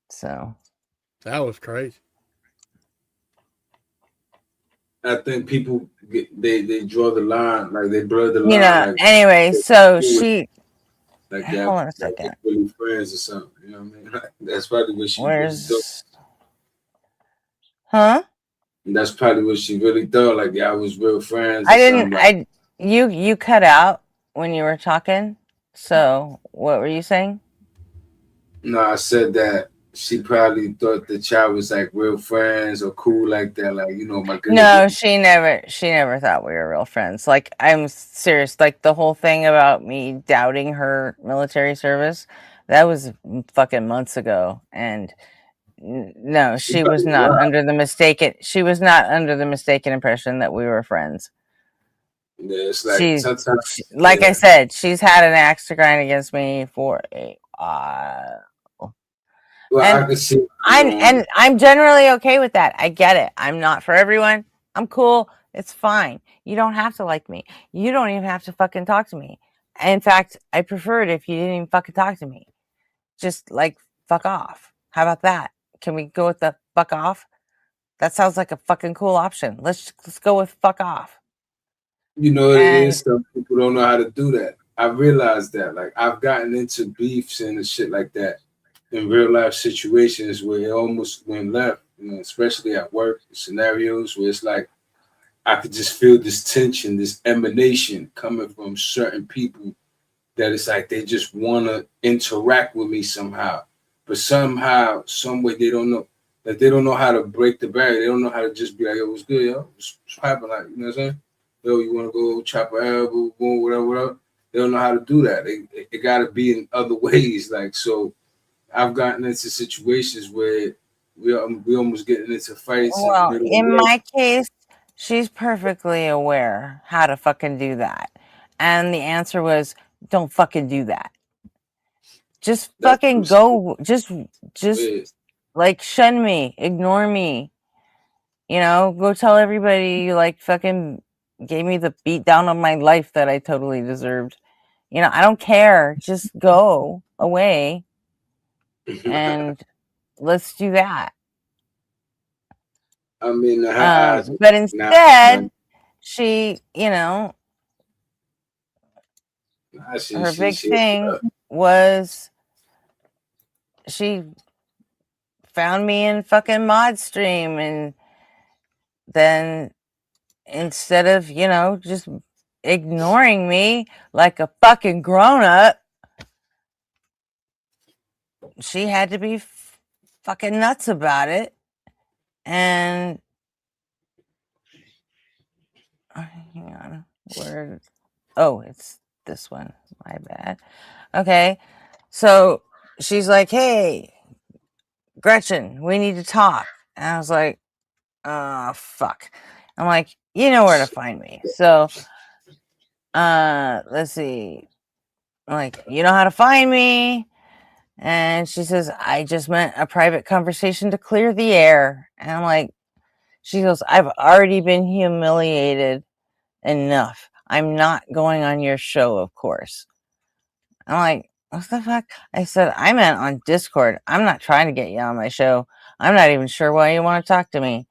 So that was crazy. I think people they draw the line, like they blur the line. You know, like, anyway, so she, like hold on a like second. really friends or something. You know what I mean? Like, that's probably what she really thought. Huh? That's probably what she really thought. Like, yeah, I was real friends. I Or didn't. something. You cut out when you were talking. So what were you saying? No, I said that she probably thought the child was like real friends or cool like that. Like, you know, my good. No, she never thought we were real friends. Like, I'm serious. Like, the whole thing about me doubting her military service, that was fucking months ago. And no, she was not under the mistaken. She was not under the mistaken impression that we were friends. Yeah, it's like sometimes, like I said, she's had an axe to grind against me for a while. Well, and I can see. I'm generally okay with that. I get it. I'm not for everyone. I'm cool. It's fine. You don't have to like me. You don't even have to fucking talk to me. In fact, I prefer it if you didn't even fucking talk to me. Just like fuck off. How about that? Can we go with the fuck off? That sounds like a fucking cool option. Let's go with fuck off. You know, it is some people don't know how to do that. I realized that. Like, I've gotten into beefs and shit like that in real life situations where it almost went left, you know, especially at work scenarios where it's like I could just feel this tension, this emanation coming from certain people that it's like they just want to interact with me somehow. But somehow, some way, they don't know. Like, they don't know how to break the barrier. They don't know how to just be like, yo, what's good, yo? What's happening? Like, you know what I'm saying? Yo, you want to go chop a elbow, boom, whatever, whatever. They don't know how to do that. They got to be in other ways. Like, so I've gotten into situations where we almost getting into fights. Well, in my case, she's perfectly aware how to fucking do that. And the answer was, don't fucking do that. Just fucking go, just like shun me, ignore me. You know, go tell everybody you like fucking gave me the beat down of my life that I totally deserved. You know, I don't care. Just go away and let's do that. I mean, but instead, she, you know, her big thing was she found me in fucking mod stream, and then instead of, you know, just ignoring me like a fucking grown up, she had to be fucking nuts about it. And hang on, where? Oh, it's this one. My bad. Okay, so she's like, "Hey, Gretchen, we need to talk." And I was like, fuck. I'm like, you know where to find me. So, let's see. I'm like, you know how to find me. And she says, I just meant a private conversation to clear the air. And I'm like, she goes, I've already been humiliated enough. I'm not going on your show, of course. I'm like, what the fuck? I said, I meant on Discord. I'm not trying to get you on my show. I'm not even sure why you want to talk to me.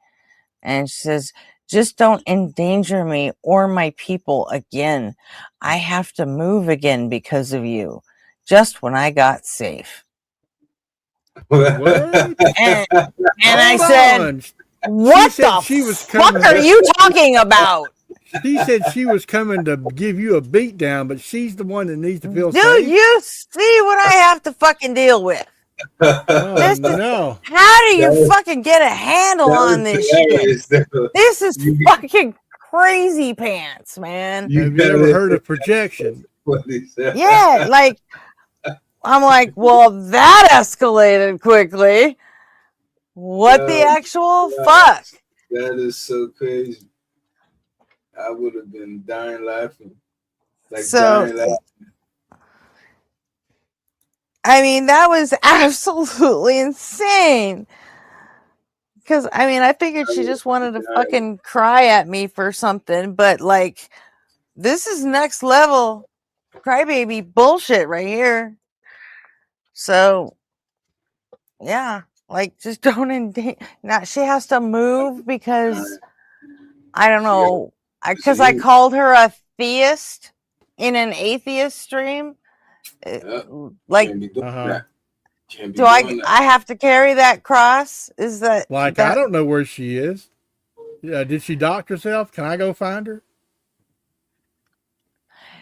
And she says, just don't endanger me or my people again. I have to move again because of you. Just when I got safe. What? And I said, what the fuck are you talking about? She said she was coming to give you a beat down, but she's the one that needs to feel Dude, safe. you see what I have to fucking deal with. Oh, no. How do you fucking get a handle on this shit? This is fucking crazy pants, man. Have you ever heard of projection? Yeah, like, I'm like, well, that escalated quickly. What the actual fuck? That is so crazy. I would have been dying laughing. Dying laughing. I mean, that was absolutely insane. Because, I mean, I figured she just wanted to fucking cry at me for something, but, like, this is next level crybaby bullshit right here. So, yeah, like, just don't now she has to move because I don't know, because I called her a theist in an atheist stream. Like, do I have to carry that cross? Is that like, I don't know where she is. Yeah, did she dox herself? Can I go find her?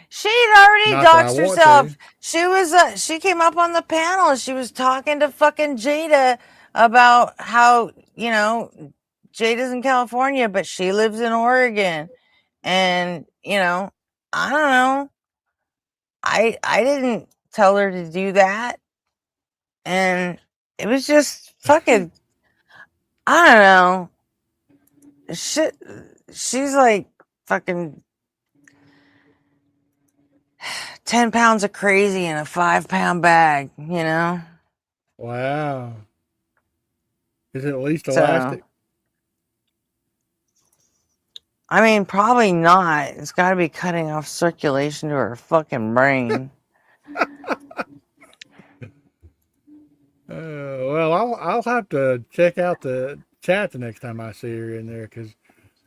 She'd already doxed herself. She came up on the panel. She was talking to fucking Jada about how, you know, Jada's in California, but she lives in Oregon. And, you know, I don't know. I didn't tell her to do that. And it was just fucking, I don't know. Shit. She's like fucking 10 pounds of crazy in a 5-pound bag, you know? Wow. Is it at least elastic? I mean, probably not. It's got to be cutting off circulation to her fucking brain. Well, I'll have to check out the chat the next time I see her in there, because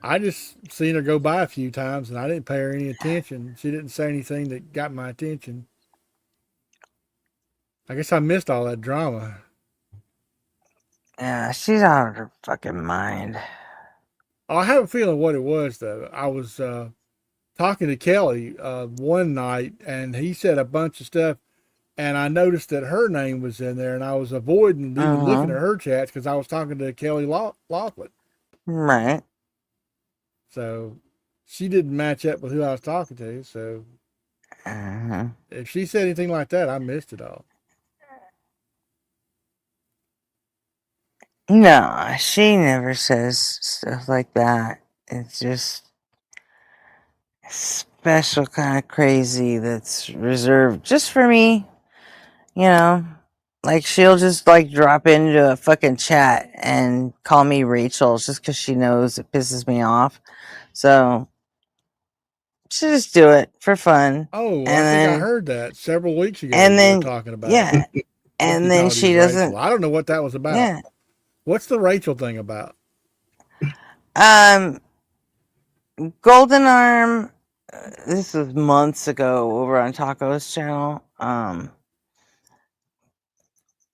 I just seen her go by a few times and I didn't pay her any attention. She didn't say anything that got my attention. I guess I missed all that drama. Yeah, she's out of her fucking mind. Oh, I have a feeling what it was, though. I was talking to Kelly one night, and he said a bunch of stuff, and I noticed that her name was in there, and I was avoiding even looking at her chats because I was talking to Kelly Laughlin. Right. So she didn't match up with who I was talking to. So if she said anything like that, I missed it all. No, she never says stuff like that. It's just special kind of crazy that's reserved just for me. You know, like she'll just like drop into a fucking chat and call me Rachel just because she knows it pisses me off. So she just do it for fun. Oh, I think I heard that several weeks ago. And then we were talking about yeah, it. and then she doesn't. Rachel. I don't know what that was about. Yeah. What's the Rachel thing about? Golden Arm. This was months ago over on Taco's channel.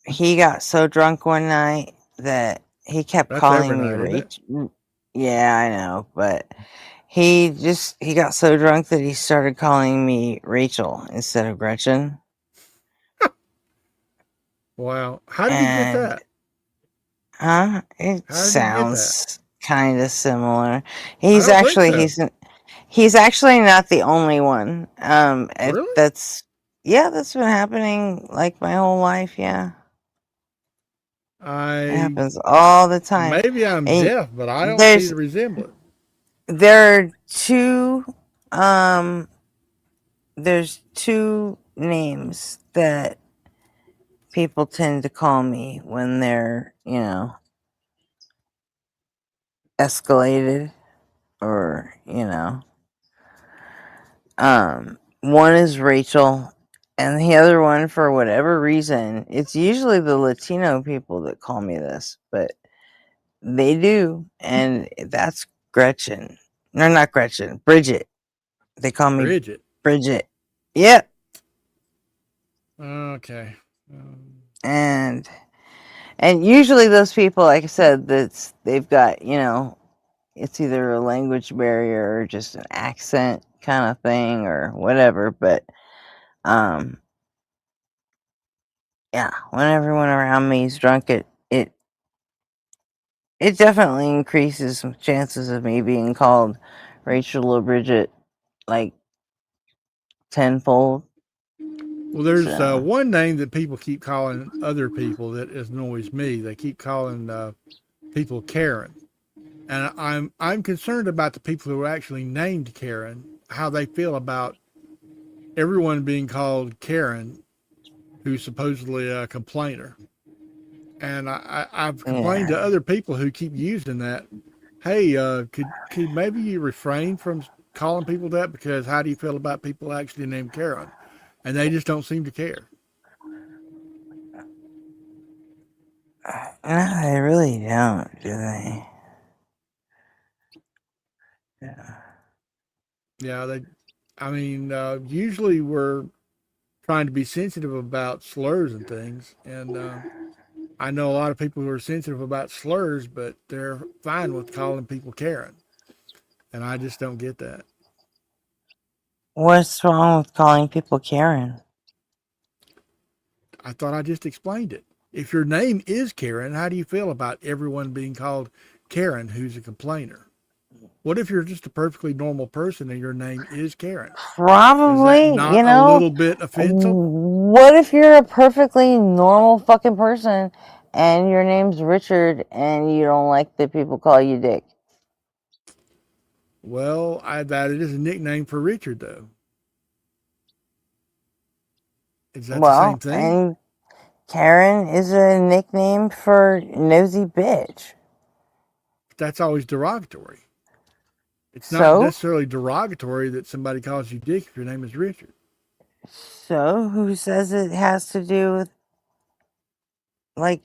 He got so drunk one night that he kept calling me Rachel. Yeah, I know, but he got so drunk that he started calling me Rachel instead of Gretchen. Wow. How did he get that? It How did he get that? sounds kind of similar. I He's don't think actually so. he's actually not the only one. Really? That's been happening like my whole life. Yeah, it happens all the time. Maybe I'm And deaf, but I don't see the resemblance. there are there's two names that people tend to call me when they're, escalated or, one is Rachel and the other one, for whatever reason, it's usually the Latino people that call me this, but they do. And that's Gretchen. No, not Gretchen, Bridget. They call me Bridget. Yep. Okay. And usually those people, like I said, they've got, it's either a language barrier or just an accent kind of thing or whatever. But yeah, when everyone around me is drunk, it definitely increases some chances of me being called Rachel or Bridget, like tenfold. Well, there's one name that people keep calling other people that annoys me. They keep calling people Karen, and I'm concerned about the people who are actually named Karen, how they feel about everyone being called Karen, who's supposedly a complainer. And I've complained to other people who keep using that. Hey, could maybe you refrain from calling people that, because how do you feel about people actually named Karen? And they just don't seem to care. No, they really don't, do they? Yeah, usually we're trying to be sensitive about slurs and things. And I know a lot of people who are sensitive about slurs, but they're fine with calling people Karen. And I just don't get that. What's wrong with calling people Karen? I thought I just explained it. If your name is Karen, how do you feel about everyone being called Karen who's a complainer? What if you're just a perfectly normal person and your name is Karen? Probably, Is that not a little bit offensive? What if you're a perfectly normal fucking person and your name's Richard and you don't like that people call you Dick? Well, that it is a nickname for Richard, though. Is that the same thing? And Karen is a nickname for nosy bitch. That's always derogatory. It's not necessarily derogatory that somebody calls you Dick if your name is Richard. So who says it has to do with, like,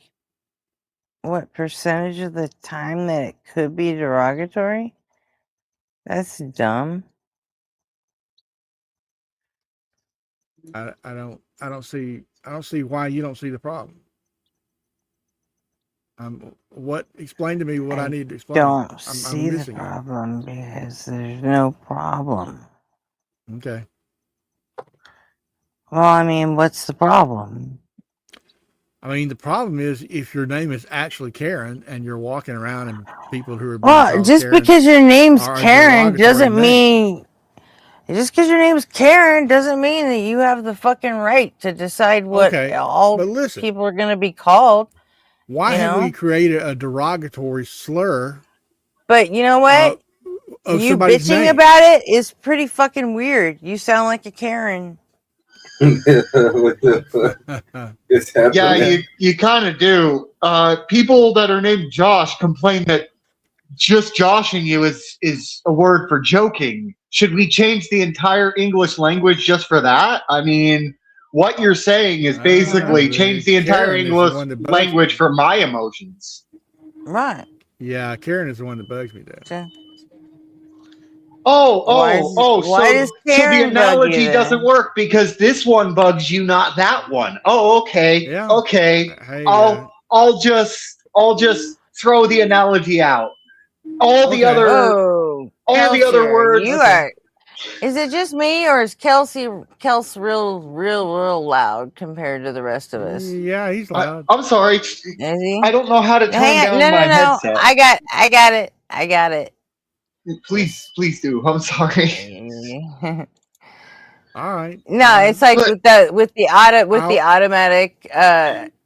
what percentage of the time that it could be derogatory? That's dumb. I don't see why you don't see the problem. Explain to me what I need to explain. Don't see the problem because there's no problem. Okay. Well, I mean, what's the problem? I mean, the problem is if your name is actually Karen and you're walking around and people who are being called just Karen because your name's are a Karen doesn't derogatory name. mean just because your name's Karen doesn't mean that you have the fucking right to decide what all people are going to be called. Why have we created a derogatory slur? But you know what? Of You somebody's bitching name? about it is pretty fucking weird. You sound like a Karen. What the fuck? It's happening. Yeah, you kind of do. People that are named Josh complain that just joshing you is a word for joking. Should we change the entire English language just for that? I mean, what you're saying is basically change the entire Karen is the English one that bugs language for my emotions. Right. Yeah, Karen is the one that bugs me there. Okay. So does the Karen bug analogy you doesn't then? work because this one bugs you, not that one. Oh, okay. Yeah. Okay. I'll just throw the analogy out. All the other words. Is it just me, or is Kelsey real loud compared to the rest of us? Yeah, he's loud. I'm sorry. Is he? I don't know how to turn Hang on. down my No. headset. I got it. Please do. I'm sorry. All right. No, it's like with the automatic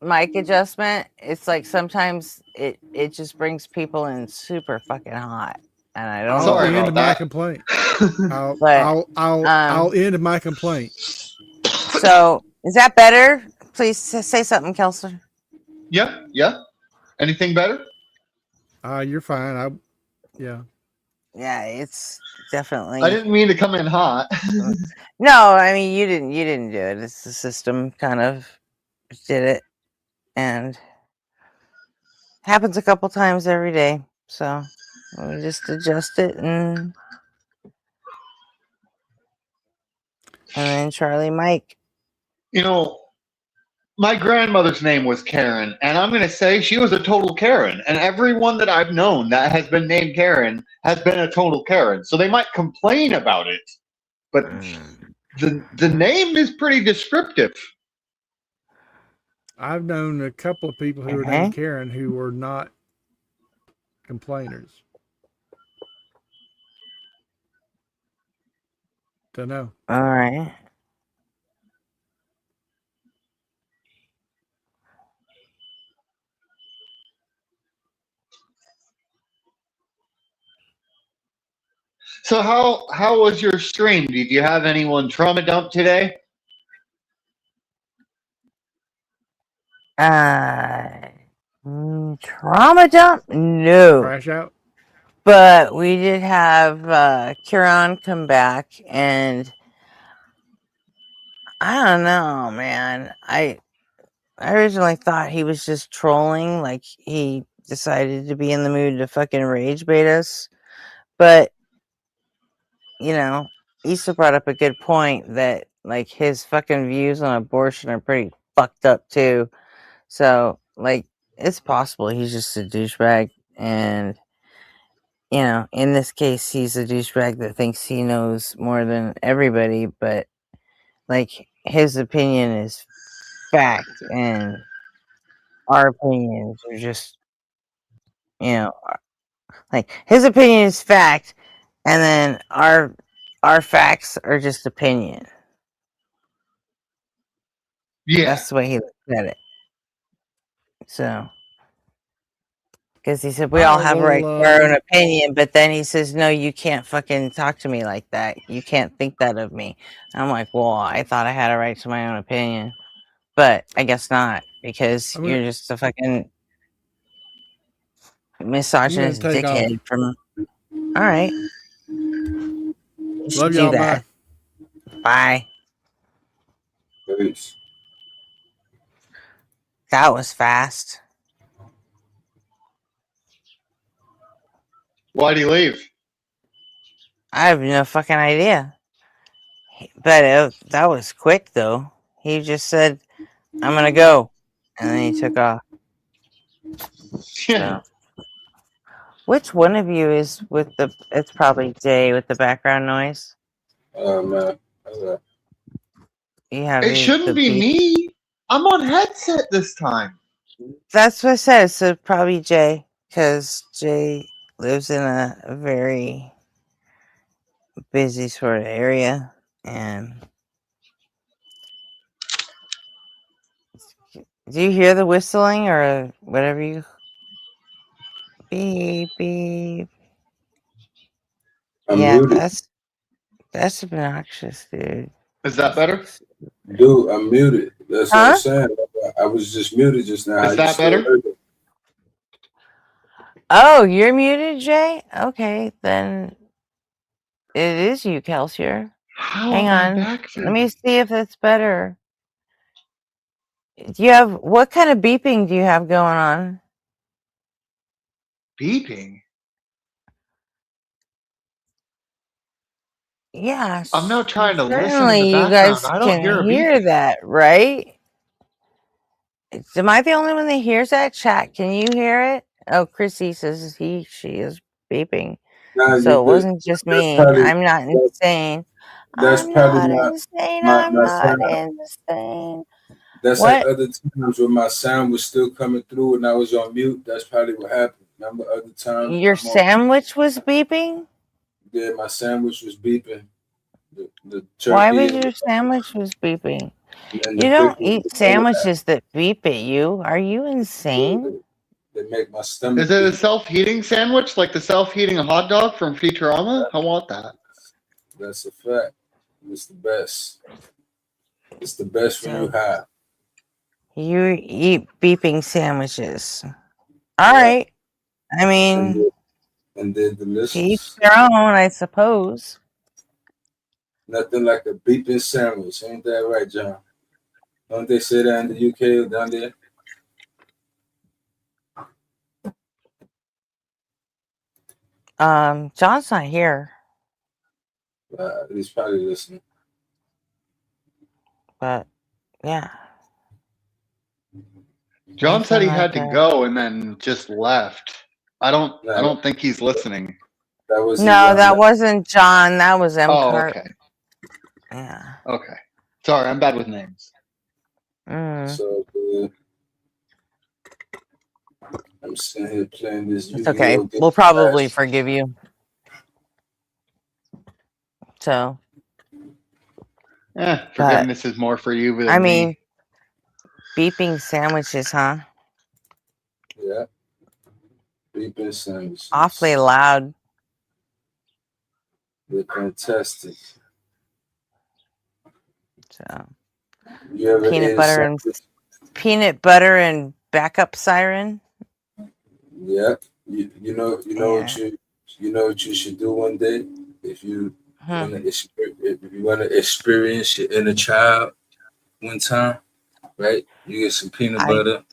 mic adjustment, it's like sometimes it just brings people in super fucking hot, and I don't I'll know. end my complaint. But, I'll end my complaint. So is that better? Please say something, Kelser. Yeah. Anything better? You're fine. Yeah. Yeah, it's definitely. I didn't mean to come in hot. No, I mean you didn't do it. It's the system kind of did it, and happens a couple times every day. So we just adjust it, and then Charlie Mike. You know, my grandmother's name was Karen, and I'm going to say she was a total Karen. And everyone that I've known that has been named Karen has been a total Karen. So they might complain about it, but the name is pretty descriptive. I've known a couple of people who were named Karen who were not complainers. Don't know. All right. So how was your stream? Did you have anyone trauma dump today? Trauma dump? No. Crash out? But we did have Kieran come back, and I don't know, man. I originally thought he was just trolling, like he decided to be in the mood to fucking rage bait us. But Issa brought up a good point that like his fucking views on abortion are pretty fucked up too. So like it's possible he's just a douchebag, and in this case he's a douchebag that thinks he knows more than everybody, but like his opinion is fact, and our opinions are just like his opinion is fact, and then our facts are just opinion. Yeah, that's the way he looked at it. So because he said we all have a right to our own opinion, but then he says, no, you can't fucking talk to me like that, you can't think that of me. I'm like, well, I thought I had a right to my own opinion, but I guess not, because you're just a fucking misogynist dickhead from. All right. You should Love y'all. do that. Bye. Peace. That was fast. Why'd he leave? I have no fucking idea. But that was quick, though. He just said, I'm going to go. And then he took off. So. Which one of you is with the... It's probably Jay with the background noise. Man. You have it shouldn't be me. I'm on headset this time. That's what I said. So probably Jay. Because Jay lives in a very busy sort of area. And... Do you hear the whistling or whatever you... Beep, beep. I'm yeah, muted. that's obnoxious, dude. Is that better? Dude, I'm muted. That's what I'm saying. I was just muted just now. Is that better? Oh, you're muted, Jay? Okay, then it is you, Kelsier. Hang on. Let me see if it's better. What kind of beeping do you have going on? Beeping? Yeah. I'm not trying to listen in the Certainly you background. guys I don't hear a can hear beeping. that, right? Am I the only one that hears that? Chat, can you hear it? Oh, Chrissy says she is beeping. Nah, So you it good. wasn't just That's me. probably I'm not insane. that's I'm probably not insane. my I'm my not sound. insane. That's like What? other times when my sound was still coming through and I was on mute. That's probably what happened. Remember other times Your I'm on. sandwich was beeping? Yeah, my sandwich was beeping. The Why turkey was and your sandwich was beeping? the You don't pickle. eat sandwiches that beep at you. Are you insane? They make my stomach Is it a beat. self-heating sandwich, like the self-heating hot dog from Futurama? I want that. That's a fact. It's the best. It's the best when you So high. you eat beeping sandwiches. All right. I mean, And they're to each delicious. their own, I suppose. Nothing like a beeping sandwich. Ain't that right, John? Don't they say that in the UK or down there? John's not here, He's probably listening. but yeah. John said Nothing he like had to that. go and then just left. I don't think he's listening. That was No, that wasn't John. That was M. Oh, Cart. okay. Yeah. Okay. Sorry, I'm bad with names. So I'm sitting here playing this It's okay. Yu-Gi-Oh! Game We'll probably Flash. forgive you. So. But Forgiveness is more for you than I me. mean, beeping sandwiches, huh? Yeah. Beeping sandwiches. Awfully loud. They're fantastic. So. You ever ate sandwich? Peanut butter and backup siren. Yeah. You know what you should do one day if you want to experience your inner child one time, right? You get some peanut butter,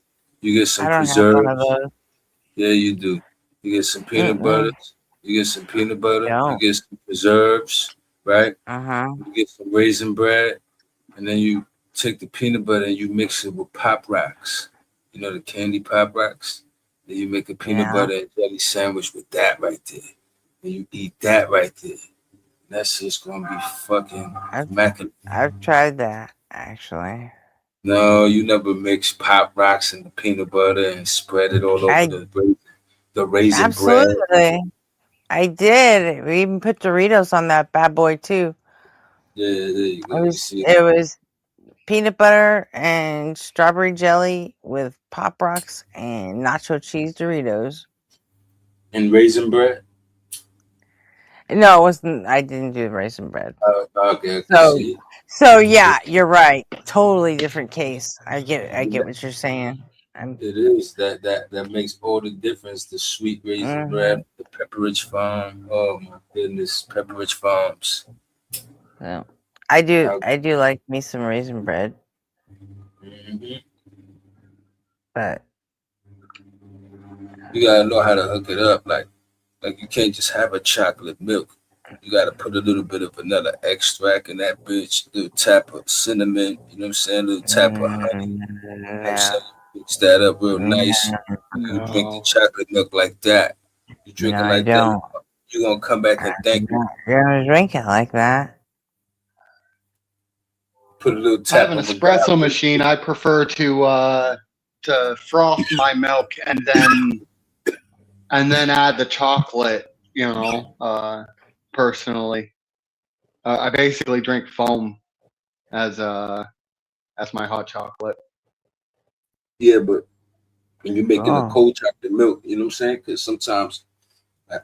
you get some I don't have one of preserves. those. Yeah, you do. You get some peanut butter, you Don't. get some preserves, right? Uh-huh. You get some raisin bread, and then you take the peanut butter and you mix it with Pop Rocks. You know the candy Pop Rocks? Then you make a peanut Yeah. butter and jelly sandwich with that right there. And you eat that right there. That's just gonna be fucking immaculate. I've tried that, actually. No, you never mix Pop Rocks and the peanut butter and spread it all over the raisin bread. Absolutely. I did. We even put Doritos on that bad boy too. Yeah, there you go. It was peanut butter and strawberry jelly with Pop Rocks and nacho cheese Doritos. And raisin bread? No, it wasn't. I didn't do the raisin bread. Okay. So yeah, you're right. Totally different case. I get what you're saying. It is that makes all the difference. The sweet raisin bread, the Pepperidge Farm. Oh my goodness, Pepperidge Farms. Yeah. I do like me some raisin bread. But you gotta know how to hook it up. Like you can't just have a chocolate milk. You gotta put a little bit of vanilla extract in that bitch, a little tap of cinnamon, you know what I'm saying? A little tap of honey. You know what I'm saying? Mix that up real nice. You drink the chocolate milk like that. You drink it like that, you're gonna come back and thank me. You're gonna drink it like that. Put a little I tap have an of espresso machine. I prefer to froth my milk and then add the chocolate. Personally, I basically drink foam as my hot chocolate. Yeah, but when you're making a cold chocolate milk, you know what I'm saying? Because sometimes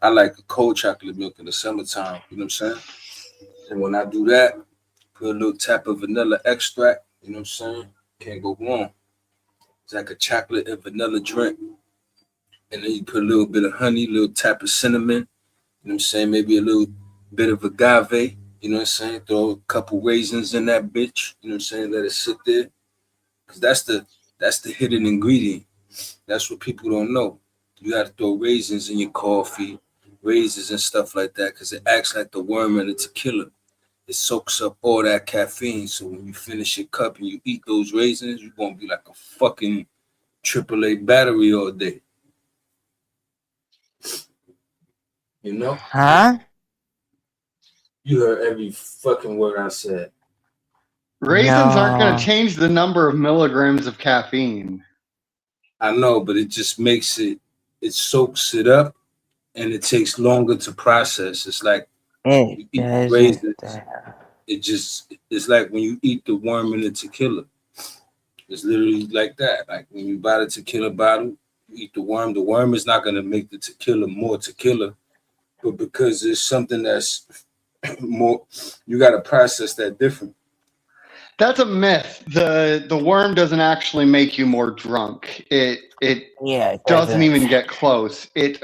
I like a cold chocolate milk in the summertime, you know what I'm saying? And when I do that, put a little tap of vanilla extract, you know what I'm saying? Can't go wrong. It's like a chocolate and vanilla drink. And then you put a little bit of honey, a little tap of cinnamon, you know what I'm saying? Maybe a little bit of agave, you know what I'm saying? Throw a couple raisins in that bitch, you know what I'm saying? Let it sit there. Because that's the hidden ingredient. That's what people don't know. You got to throw raisins in your coffee, raisins and stuff like that, because it acts like the worm in the tequila. It soaks up all that caffeine. So when you finish your cup and you eat those raisins, you're going to be like a fucking AAA battery all day. You know? Huh? You heard every fucking word I said. Raisins aren't going No. to change the number of milligrams of caffeine. I know, but it just makes it soaks it up and it takes longer to process. It's like you eat raisins. It's like when you eat the worm in the tequila. It's literally like that. Like when you buy the tequila bottle, you eat the worm is not gonna make the tequila more tequila, but because there's something that's more, you gotta process that different. That's a myth. The worm doesn't actually make you more drunk. It doesn't even get close. It's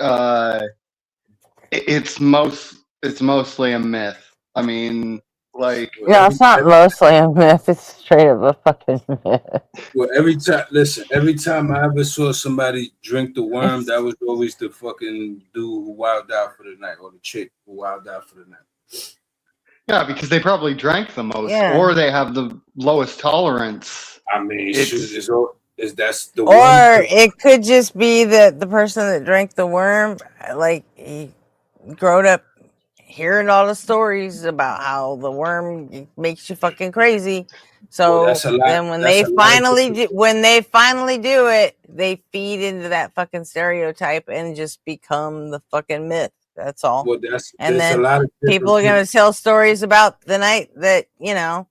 mostly a myth. I mean, like No, it's not mostly a myth. It's straight up a fucking myth. Well, every time I ever saw somebody drink the worm, that was always the fucking dude who wilded out for the night, or the chick who wilded out for the night. yeah, because they probably drank the most, Yeah. or they have the lowest tolerance. I mean, that's the Or one. it could just be that the person that drank the worm, like, he growed up hearing all the stories about how the worm makes you fucking crazy. So Well, that's a lot- then when that's they a lot of finally people. do it, they feed into that fucking stereotype and just become the fucking myth. That's all. Well, And there's then a lot of people are different gonna tell stories about the night that, that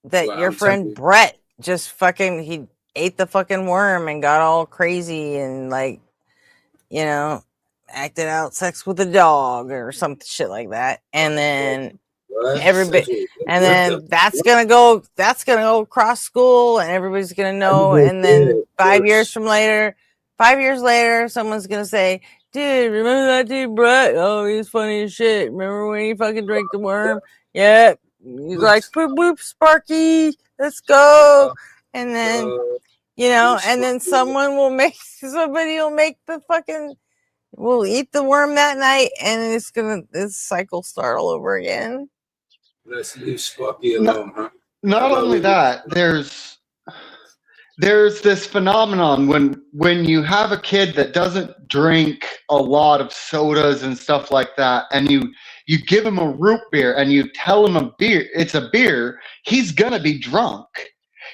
Well, your I'm telling friend you. Brett just fucking he ate the fucking worm and got all crazy and like, acted out sex with a dog or some shit like that. And then everybody, and then that's gonna go across school and everybody's gonna know. And then 5 years later, someone's gonna say, dude, remember that dude Brett? Oh, he's funny as shit. Remember when he fucking drank the worm? Yep. He's like, boop boop Sparky, let's go. And then and then somebody will make the fucking will eat the worm that night, and this cycle start all over again. Let's leave Sparky alone, huh? Not only that, there's this phenomenon when you have a kid that doesn't drink a lot of sodas and stuff like that, and you give him a root beer and you tell him it's a beer, he's gonna be drunk.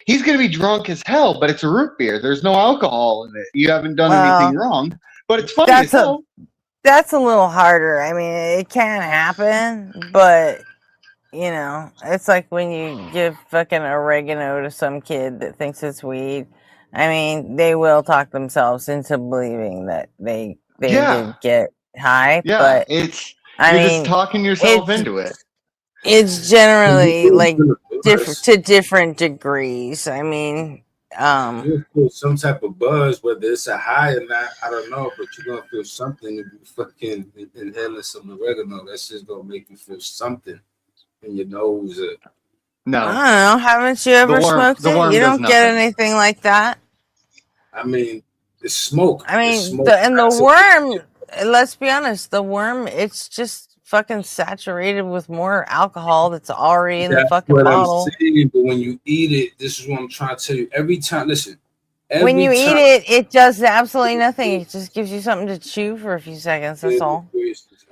He's gonna be drunk as hell, but it's a root beer. There's no alcohol in it. You haven't done anything wrong, but it's funny as hell. That's a little harder. I mean, it can happen, but it's like when you give fucking oregano to some kid that thinks it's weed. I mean, they will talk themselves into believing that they did get high, Yeah, but you're I mean, just talking yourself into it. It's generally like different degrees. I mean, you'll feel some type of buzz, whether it's a high or not, I don't know, but you're gonna feel something if you fucking inhaling some oregano. That's just gonna make you feel something in your nose. No, I don't know. Haven't you ever smoked it? You don't get anything like that. I mean, it's smoke. I mean, the worm. Let's be honest. The worm. It's just fucking saturated with more alcohol that's already in the fucking bottle. I'm saying, but when you eat it, this is what I'm trying to tell you. Every time, listen. When you eat it, it does absolutely nothing. It just gives you something to chew for a few seconds. That's all.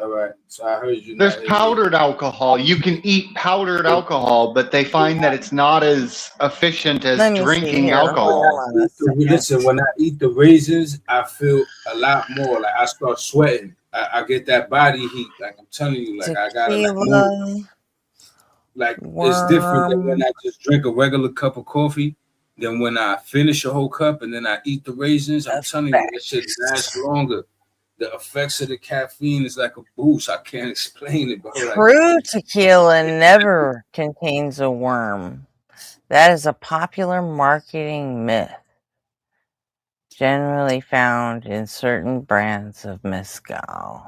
All right. So I heard you. There's powdered alcohol. You can eat powdered alcohol, but they find that it's not as efficient as drinking alcohol. Listen, when I eat the raisins, I feel a lot more. Like I start sweating. I get that body heat. Like I'm telling you, like I gotta move. Like it's different than when I just drink a regular cup of coffee. Then when I finish a whole cup and then I eat the raisins, I'm telling you, that shit lasts longer. The effects of the caffeine is like a boost. I can't explain it, but true tequila never contains a worm. That is a popular marketing myth, generally found in certain brands of mezcal.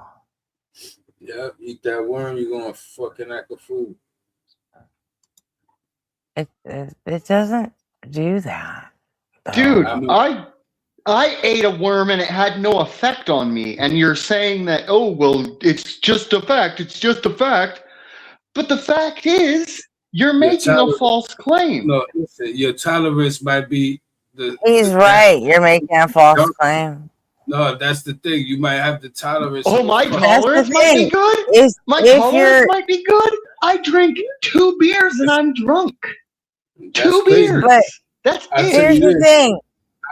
Yeah, eat that worm, you're gonna fucking act a fool. It doesn't do that, dude. I ate a worm and it had no effect on me, and you're saying that, oh well, it's just a fact. It's just a fact, but the fact is, you're making a false claim. No, listen, your tolerance might be He's right. You're making a false claim. No, that's the thing. You might have the tolerance. Oh, my That's tolerance might be good. My tolerance might be good. I drink 2 beers and I'm drunk. That's 2 crazy. beers. But That's here's the thing.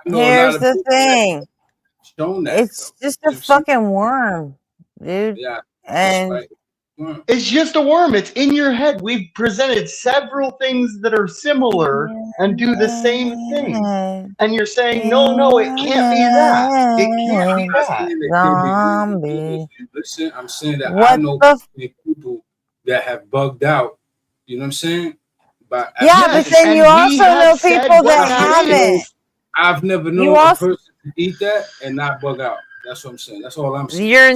I know a lot Here's of the people thing. shown that. It's just a fucking worm, dude. Yeah. And It's just a worm. It's in your head. We've presented several things that are similar and do the same thing. And you're saying, no, it can't be that. It can't be that. zombie. Listen, I'm saying that I What know the people that have bugged out. You know what I'm saying? But Yeah, but then you also know people that haven't. I've never You known a also- person to eat that and not bug out. That's what I'm saying. That's all I'm saying. You're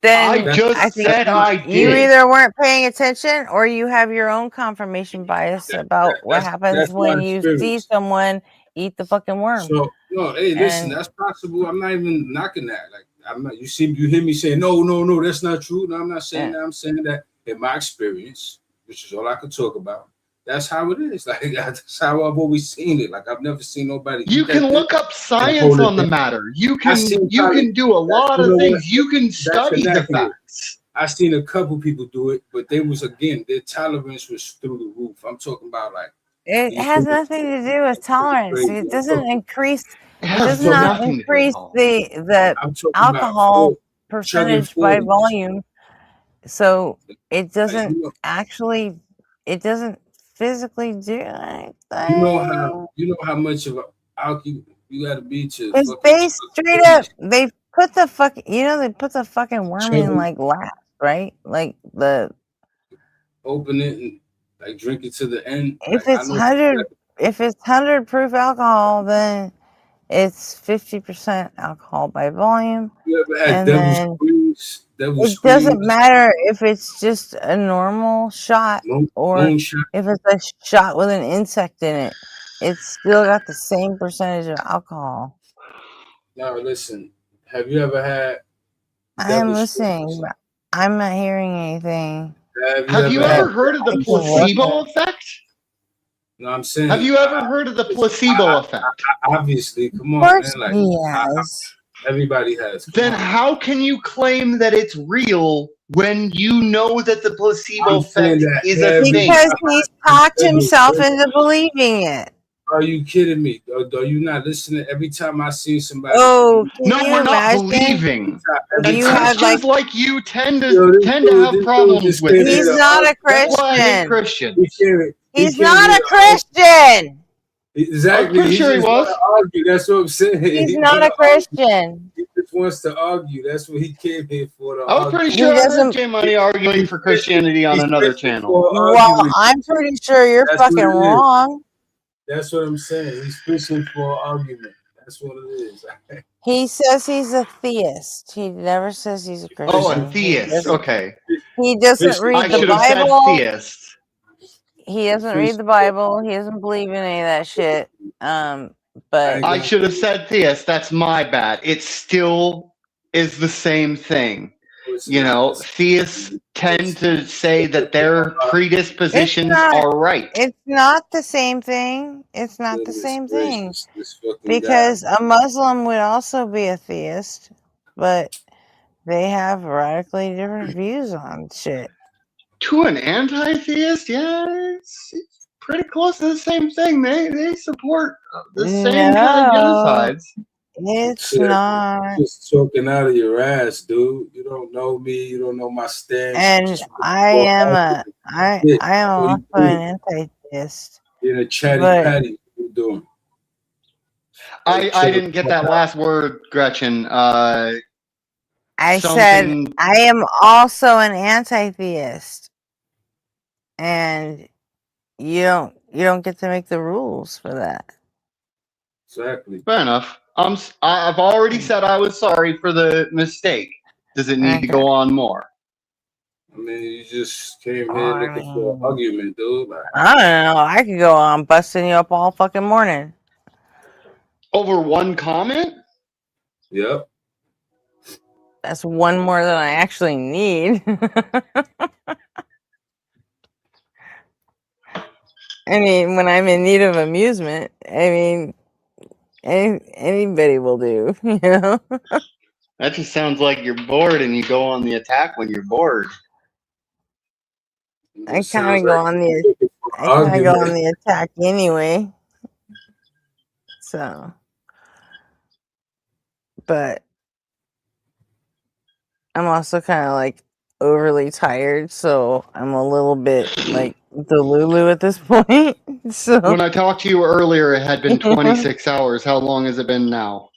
then I think said I you did. either weren't paying attention or you have your own confirmation bias about what happens that's when my you experience. see someone eat the fucking worm. So no, hey, listen, And- that's possible. I'm not even knocking that. Like I'm not. You hear me say no, that's not true. No, I'm not saying that. I'm saying that in my experience, which is all I could talk about. That's how it is. Like that's how I've always seen it. Like I've never seen nobody. You eat that can thing look up and science hold it on the down. matter. You I can seen you probably- can do a lot you of know things. what? You can That's study the inaccurate. facts. I seen a couple people do it, but they was again their tolerance was through the roof. I'm talking about like It has nothing to do with tolerance. crazy. It doesn't increase. It has does not nothing to do with increase tolerance. the I'm talking alcohol about percentage by 40s. volume. So it doesn't you know- actually. It doesn't physically do anything. You know how much of a alky you got to be to Because fucking they straight up they put the fucking they put the fucking worm in Chug. like last, right? Like the open it and like drink it to the end. if Like, I it's know 100 proof alcohol, then it's 50% alcohol by volume. you ever had And devil's then squeeze? Devil's it doesn't squeeze? matter if it's just a normal shot or Moon shot. if it's a shot with an insect in it. It's still got the same percentage of alcohol. Now listen, have you ever had? I am devil's listening, squeeze? but I'm not hearing anything. Have you ever heard of the placebo effect? No, I'm saying. Have you ever heard of the placebo effect? Obviously, come Of on, course man. Like he has. everybody has. Then how can you claim that it's real when you know that the placebo I'm saying effect that is a thing? Because he's talked himself into believing it. Are you kidding me? Are you not listening? Every time I see somebody, Oh, can No, you we're not imagine believing. if And you had Christians like like you tend to have problems with it. he's not a That's why I hate Christian. Christians. He's not a Christian. Exactly. I'm pretty He sure he just was. wanna argue. That's what I'm saying. He's He not wanna a Christian. He just wants to argue. That's what he came here for. To I was argue. pretty He sure I heard doesn't. Jay Money arguing for Christianity on He's another fishing channel. for Well, argument. I'm pretty sure you're That's what fucking it is. wrong. That's what I'm saying. He's fishing for argument. That's what it is. He says he's a theist. He never says he's a Christian. Oh, a theist. Okay. He doesn't read I the should have said Bible. theist. He doesn't read the Bible. He doesn't believe in any of that shit. But I should have said theist. That's my bad. It still is the same thing. You know, theists tend to say that their predispositions are right. it's not the same thing. It's not the same thing. Because a Muslim would also be a theist, but they have radically different views on shit. To an anti-theist, yeah, it's pretty close to the same thing. They support the same kind of genocides. It's Shit, not. Just talking out of your ass, dude. You don't know me. You don't know my stance. And Just I for am argument. I am What also you doing? an anti-theist. You're a chatty but- patty. What you doing? I didn't get that last word, Gretchen. I said something- I am also an anti-theist, and you don't get to make the rules for that. Exactly. Fair enough. I've already said I was sorry for the mistake. Does it need to go on more? I mean, you just came here looking for an argument, dude. Like, I don't know. I could go on busting you up all fucking morning. Over one comment? Yep. That's one more than I actually need. I mean, when I'm in need of amusement, I mean, anybody will do, you know? That just sounds like you're bored and you go on the attack when you're bored. I kind of go on the attack anyway. So, but I'm also kind of like overly tired, so I'm a little bit like delulu at this point. So when I talked to you earlier, it had been 26 hours. How long has it been now?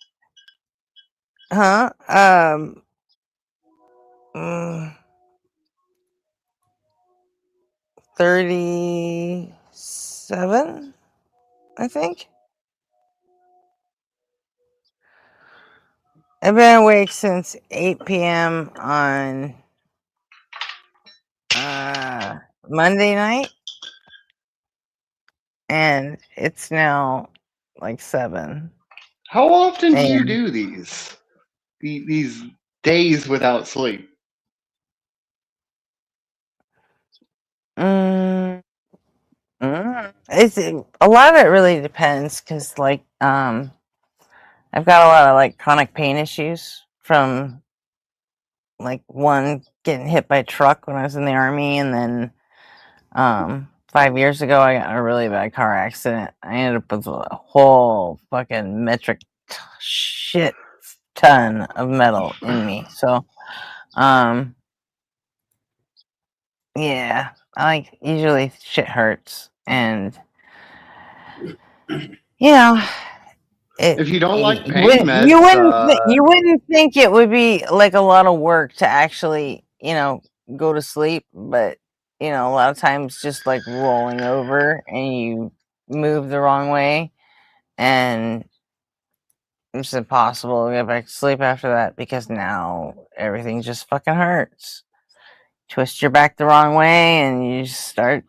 Huh? 37, I think. I've been awake since 8 p.m. on Monday night, and it's now like 7. How often do you do these days without sleep? It's a lot of it really depends because like I've got a lot of like chronic pain issues from like one getting hit by a truck when I was in the army, and then 5 years ago I got in a really bad car accident. I ended up with a whole fucking metric shit ton of metal in me. So yeah, I like usually shit hurts, and you know, If you don't like pain you meds, you wouldn't think it would be like a lot of work to actually, go to sleep, but a lot of times just like rolling over and you move the wrong way, and it's impossible to get back to sleep after that because now everything just fucking hurts. Twist your back the wrong way and you start,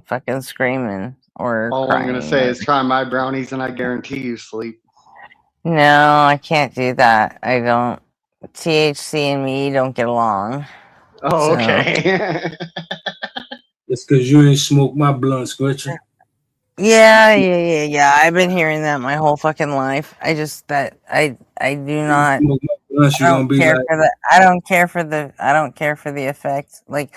fucking screaming or all crying. I'm going to say is try my brownies and I guarantee you sleep. No, I can't do that. I don't. THC and me don't get along. Oh, okay. It's because you ain't smoked my blunts, Gretchen. Yeah. I've been hearing that my whole fucking life. I do not. I don't care for the. I don't care for the. I don't care for the effect. Like,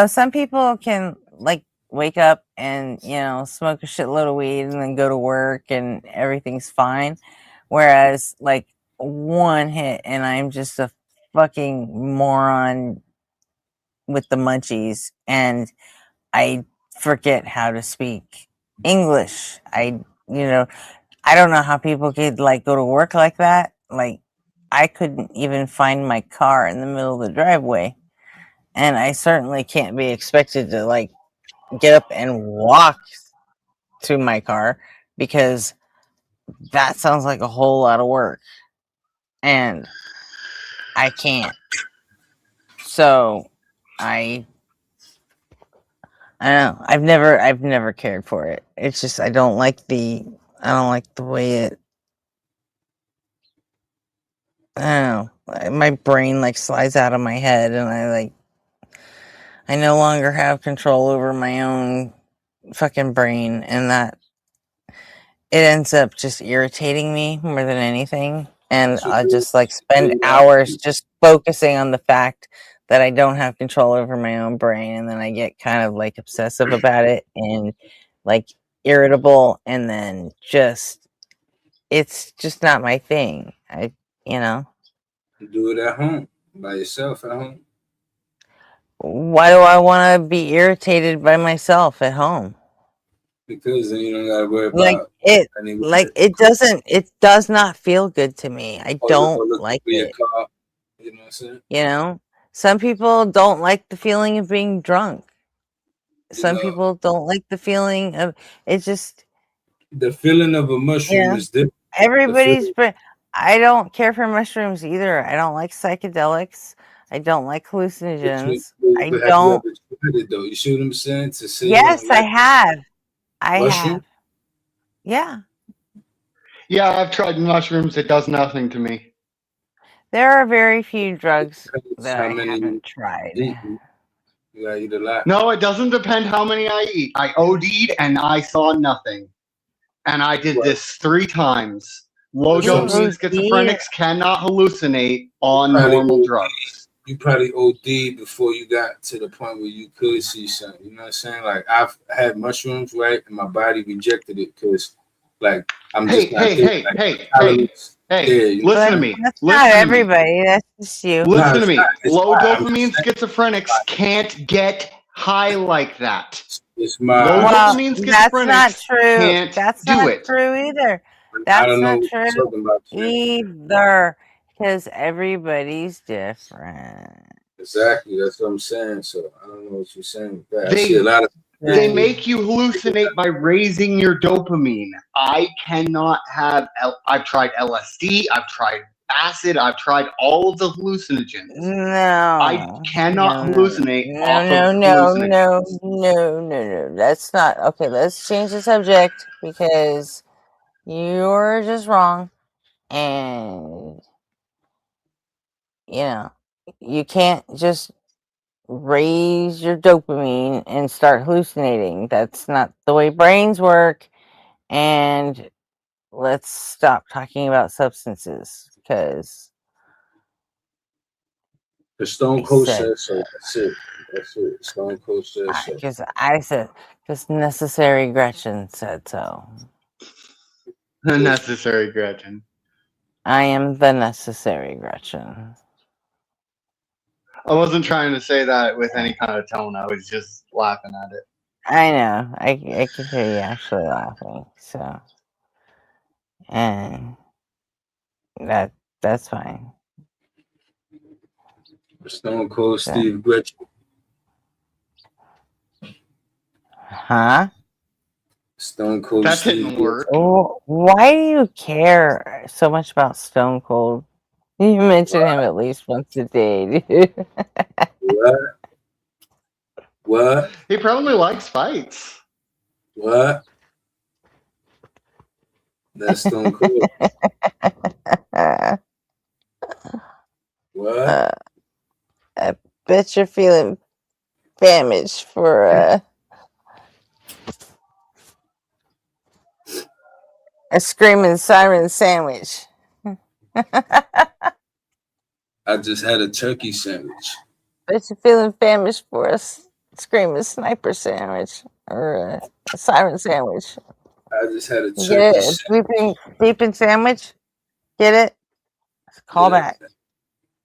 some people can like wake up and smoke a shitload of weed and then go to work and everything's fine. Whereas, like, one hit and I'm just a fucking moron with the munchies and I forget how to speak English. I don't know how people could like go to work like that. Like, I couldn't even find my car in the middle of the driveway. And I certainly can't be expected to like get up and walk to my car because that sounds like a whole lot of work. And I can't. So I don't know. I've never cared for it. It's just I don't like the way it. I don't know. My brain like slides out of my head, and I no longer have control over my own fucking brain, and that it ends up just irritating me more than anything. And I just like spend hours just focusing on the fact that I don't have control over my own brain, and then I get kind of like obsessive about it and like irritable, and then it's just not my thing. Do it at home by yourself at home. Why do I want to be irritated by myself at home? Because then you don't gotta worry Like about it does not feel good to me. I don't like it. You know what I'm saying? Some people don't like the feeling of being drunk. Some people don't like the feeling of it's just the feeling of a mushroom is different. Everybody's I don't care for mushrooms either. I don't like psychedelics. I don't like hallucinogens. I don't. You see what I'm saying? To say yes, I have. I have. Yeah. Yeah, I've tried mushrooms. It does nothing to me. There are very few drugs that I haven't tried. You gotta eat a lot. No, it doesn't depend how many I eat. I OD'd and I saw nothing. And I did this 3 times. Low dopamine schizophrenics cannot hallucinate on normal drugs. You probably OD before you got to the point where you could see something. You know what I'm saying? Like I've had mushrooms, right, and my body rejected it because, like, I'm just not Hey, listen to me. That's Listen not to me. everybody. That's just you. Listen to me. Low dopamine schizophrenics can't get high like that. Low dopamine schizophrenics that's not true. can't That's do not it. true either. I That's don't know not what you're true talking about. either. Because everybody's different. Exactly, that's what I'm saying. So I don't know what you're saying with that. I see a lot of They make you hallucinate by raising your dopamine. I cannot have. I've tried LSD. I've tried acid. I've tried all of the hallucinogens. No. I cannot hallucinate off of hallucinogens. No. That's not okay. Let's change the subject because you're just wrong, and you can't just raise your dopamine and start hallucinating. That's not the way brains work. And let's stop talking about substances because the Stone Cold says so. That's it. That's it. Stone Cold says so. Because Necessary Gretchen said so. Necessary Gretchen. I am the Necessary Gretchen. I wasn't trying to say that with any kind of tone. I was just laughing at it. I know. I could hear you actually laughing. So, and that's fine. Stone Cold Steve Gretchen. Huh? Stone Cold That Steve didn't work. Oh, why do you care so much about Stone Cold? You mention him at least once a day, dude. What? He probably likes fights. What? That's Stone Cold. What? I bet you're feeling famished for a screaming siren sandwich. I just had a turkey sandwich. Bet you're feeling famished for a screaming sniper sandwich or a siren sandwich. I just had a Get turkey it? sandwich. Sleeping sandwich? Get it? Call back.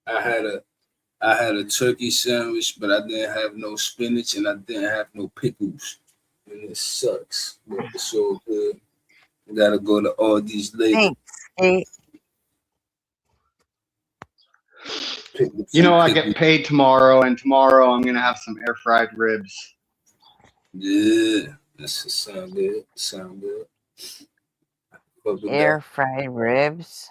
I had a turkey sandwich, but I didn't have no spinach and I didn't have no pickles. And it sucks. But it's so good. I gotta go to all these later. Thanks. You know, I get paid tomorrow, and tomorrow I'm gonna have some air fried ribs. Yeah, that's sound good. Sound good. Air fried ribs.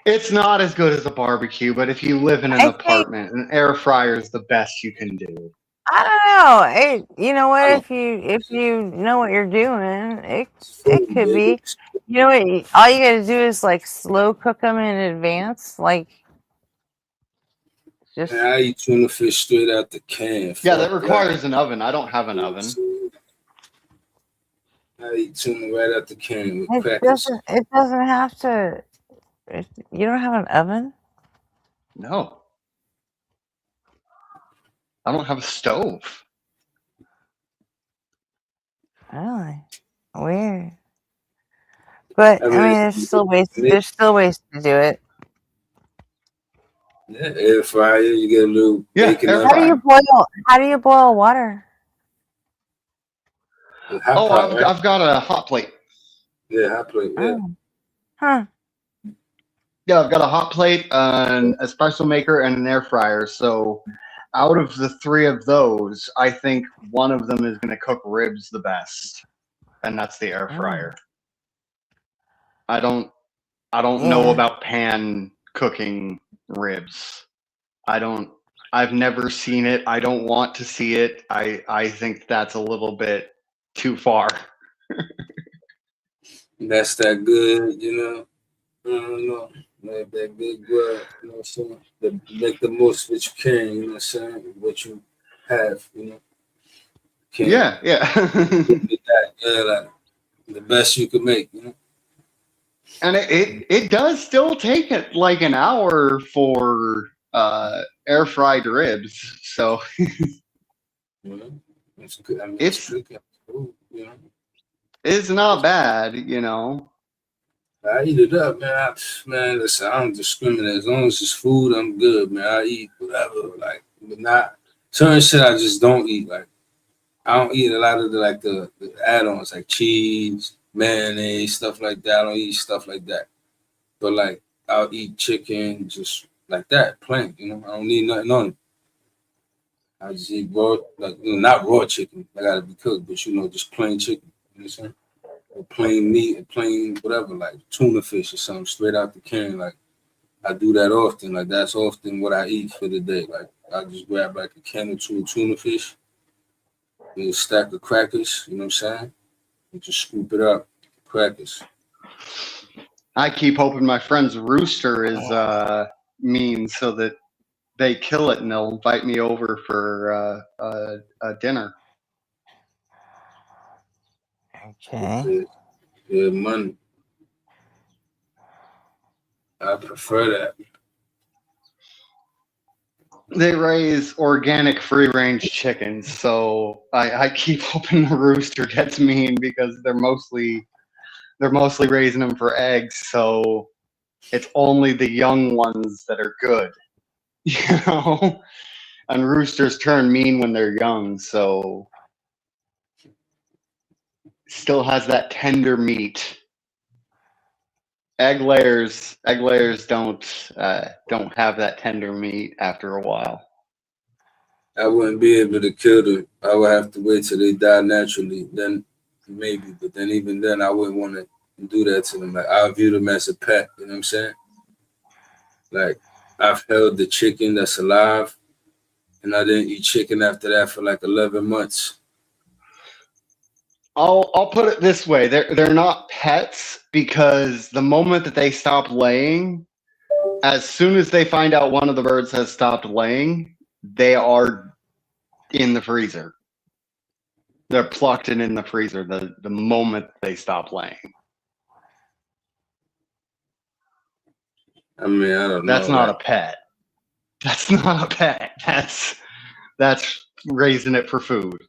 It's not as good as a barbecue, but if you live in an apartment, an air fryer is the best you can do. I don't know. You know what? If you know what you're doing, it could be. You know what? All you got to do is like slow cook them in advance. Like just. Man, I eat tuna fish straight out the can. Yeah, that requires an oven. I don't have an oven. I eat tuna right out the can with crackers. It doesn't have to. You don't have an oven? No. I don't have a stove. Really? Weird. But I mean, there's still ways to do it. Yeah, air fryer, you get a little bacon. How do you boil water? I've got a hot plate. Yeah, hot plate. Yeah. Huh. Yeah, I've got a hot plate, an espresso maker, and an air fryer. So, out of the three of those, I think one of them is going to cook ribs the best, and that's the air fryer. I don't know about pan cooking ribs. I've never seen it. I don't want to see it. I think that's a little bit too far. That's that good, you know. I don't know. Make that good grub, you know what I'm saying? Make the most that you can, you know what I'm saying? What you have, you know. Yeah. Like, the best you could make, you know. And it does still take it like an hour for air fried ribs. So It's good. I mean, it's good, you know. it's not bad, you know. I eat it up, man. Man, listen, I don't discriminate. As long as it's food, I'm good, man. I eat whatever, like, but not certain shit. I just don't eat. Like, I don't eat a lot of the add-ons, like cheese, mayonnaise, stuff like that. I don't eat stuff like that. But like, I'll eat chicken just like that, plain. You know, I don't need nothing on it. I just eat raw, like, you know, not raw chicken. I gotta be cooked, but you know, just plain chicken. You know what I'm saying? Or plain meat, or plain whatever, like tuna fish or something straight out the can. Like, I do that often. Like, that's often what I eat for the day. Like, I just grab like a can or two of tuna fish, and a stack of crackers. You know what I'm saying? And just scoop it up, crackers. I keep hoping my friend's rooster is mean so that they kill it and they'll invite me over for a dinner. Okay. Good money. I prefer that. They raise organic free range chickens, so I keep hoping the rooster gets mean because they're mostly raising them for eggs, so it's only the young ones that are good. You know? And roosters turn mean when they're young, so still has that tender meat. Egg layers don't have that tender meat after a while. I wouldn't be able to kill them. I would have to wait till they die naturally. Then maybe, but then even then, I wouldn't want to do that to them. Like, I view them as a pet. You know what I'm saying? Like, I've held the chicken that's alive, and I didn't eat chicken after that for like 11 months. I'll put it this way: they're not pets because the moment that they stop laying, as soon as they find out one of the birds has stopped laying, they are in the freezer. They're plucked and in the freezer the moment they stop laying. I mean, I don't know. That's not a pet. That's not a pet. That's raising it for food.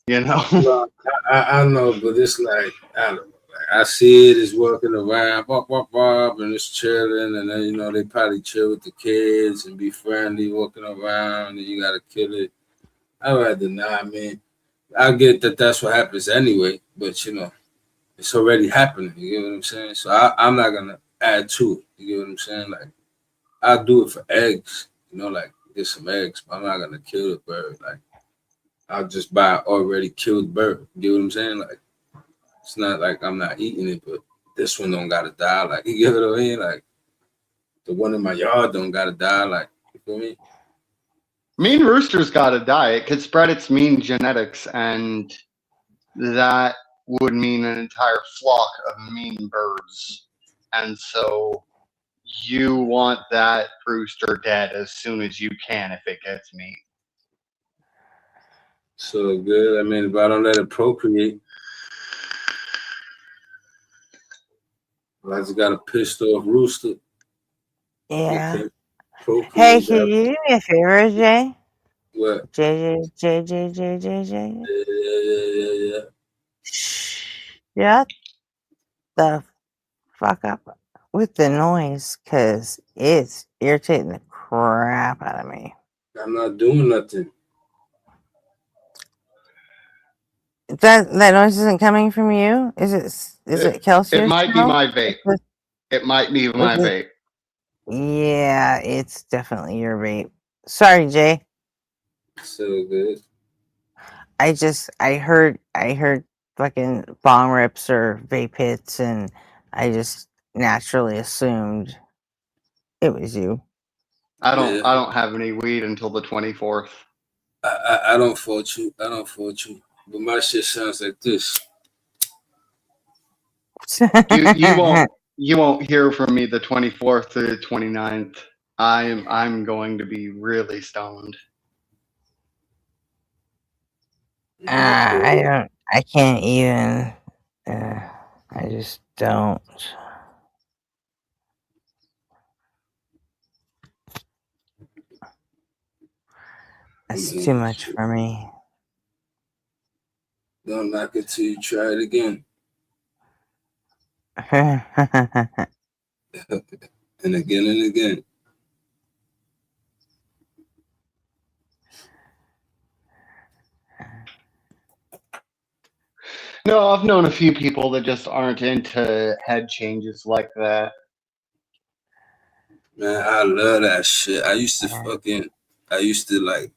You know? Well, I know, but it's like, I don't know. Like, I see it is walking around, and it's chilling, and then, you know, they probably chill with the kids and be friendly walking around, and you gotta kill it. I'd rather not. I mean, I get that that's what happens anyway, but you know, it's already happening. You get what I'm saying? So I'm not gonna add to it. You get what I'm saying? Like, I'll do it for eggs. You know, like, get some eggs, but I'm not gonna kill the bird. Like, I'll just buy an already killed bird. You get what I'm saying? Like, it's not like I'm not eating it, but this one don't gotta die. Like, you get what I mean? Like, the one in my yard don't gotta die. Like, you feel me? Mean rooster's got to die. It could spread its mean genetics, and that would mean an entire flock of mean birds. And so you want that rooster dead as soon as you can if it gets mean. So good. I mean, if I don't let it procreate, I just got a pissed off rooster. Yeah. Hey, can you do me a favor, Jay? What? Jay. Yeah. Shut the fuck up with the noise, because it's irritating the crap out of me. I'm not doing nothing. That noise isn't coming from you? Is it Kelsey? It might be my vape. It might be my vape. Yeah, it's definitely your vape. Sorry, Jay. So good. I heard fucking bong rips or vape hits, and I just naturally assumed it was you. I don't have any weed until the 24th. I don't fault you. But my shit sounds like this. You won't hear from me the 24th or the 29th. I'm going to be really stoned. I can't even I just don't. That's too much for me. Don't knock it till you try it again. And again and again. No, I've known a few people that just aren't into head changes like that. Man, I love that shit. I used to like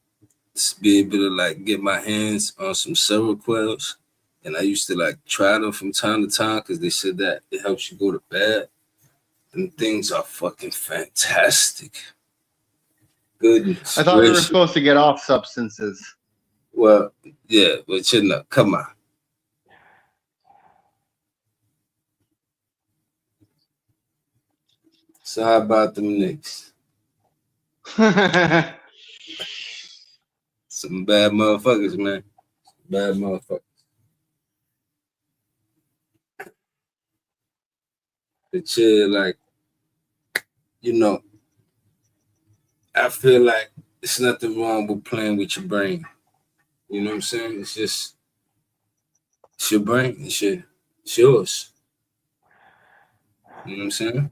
be able to like get my hands on some Seroquels, and I used to like try them from time to time because they said that it helps you go to bed. And things are fucking fantastic. Goodness I thought we were gracious. supposed to get off substances. Well, yeah, but you know, come on. So how about them Knicks? Some bad motherfuckers, man. Bad motherfuckers. But yeah, like, you know, I feel like it's nothing wrong with playing with your brain. You know what I'm saying? It's just, it's your brain. It's yours. You know what I'm saying?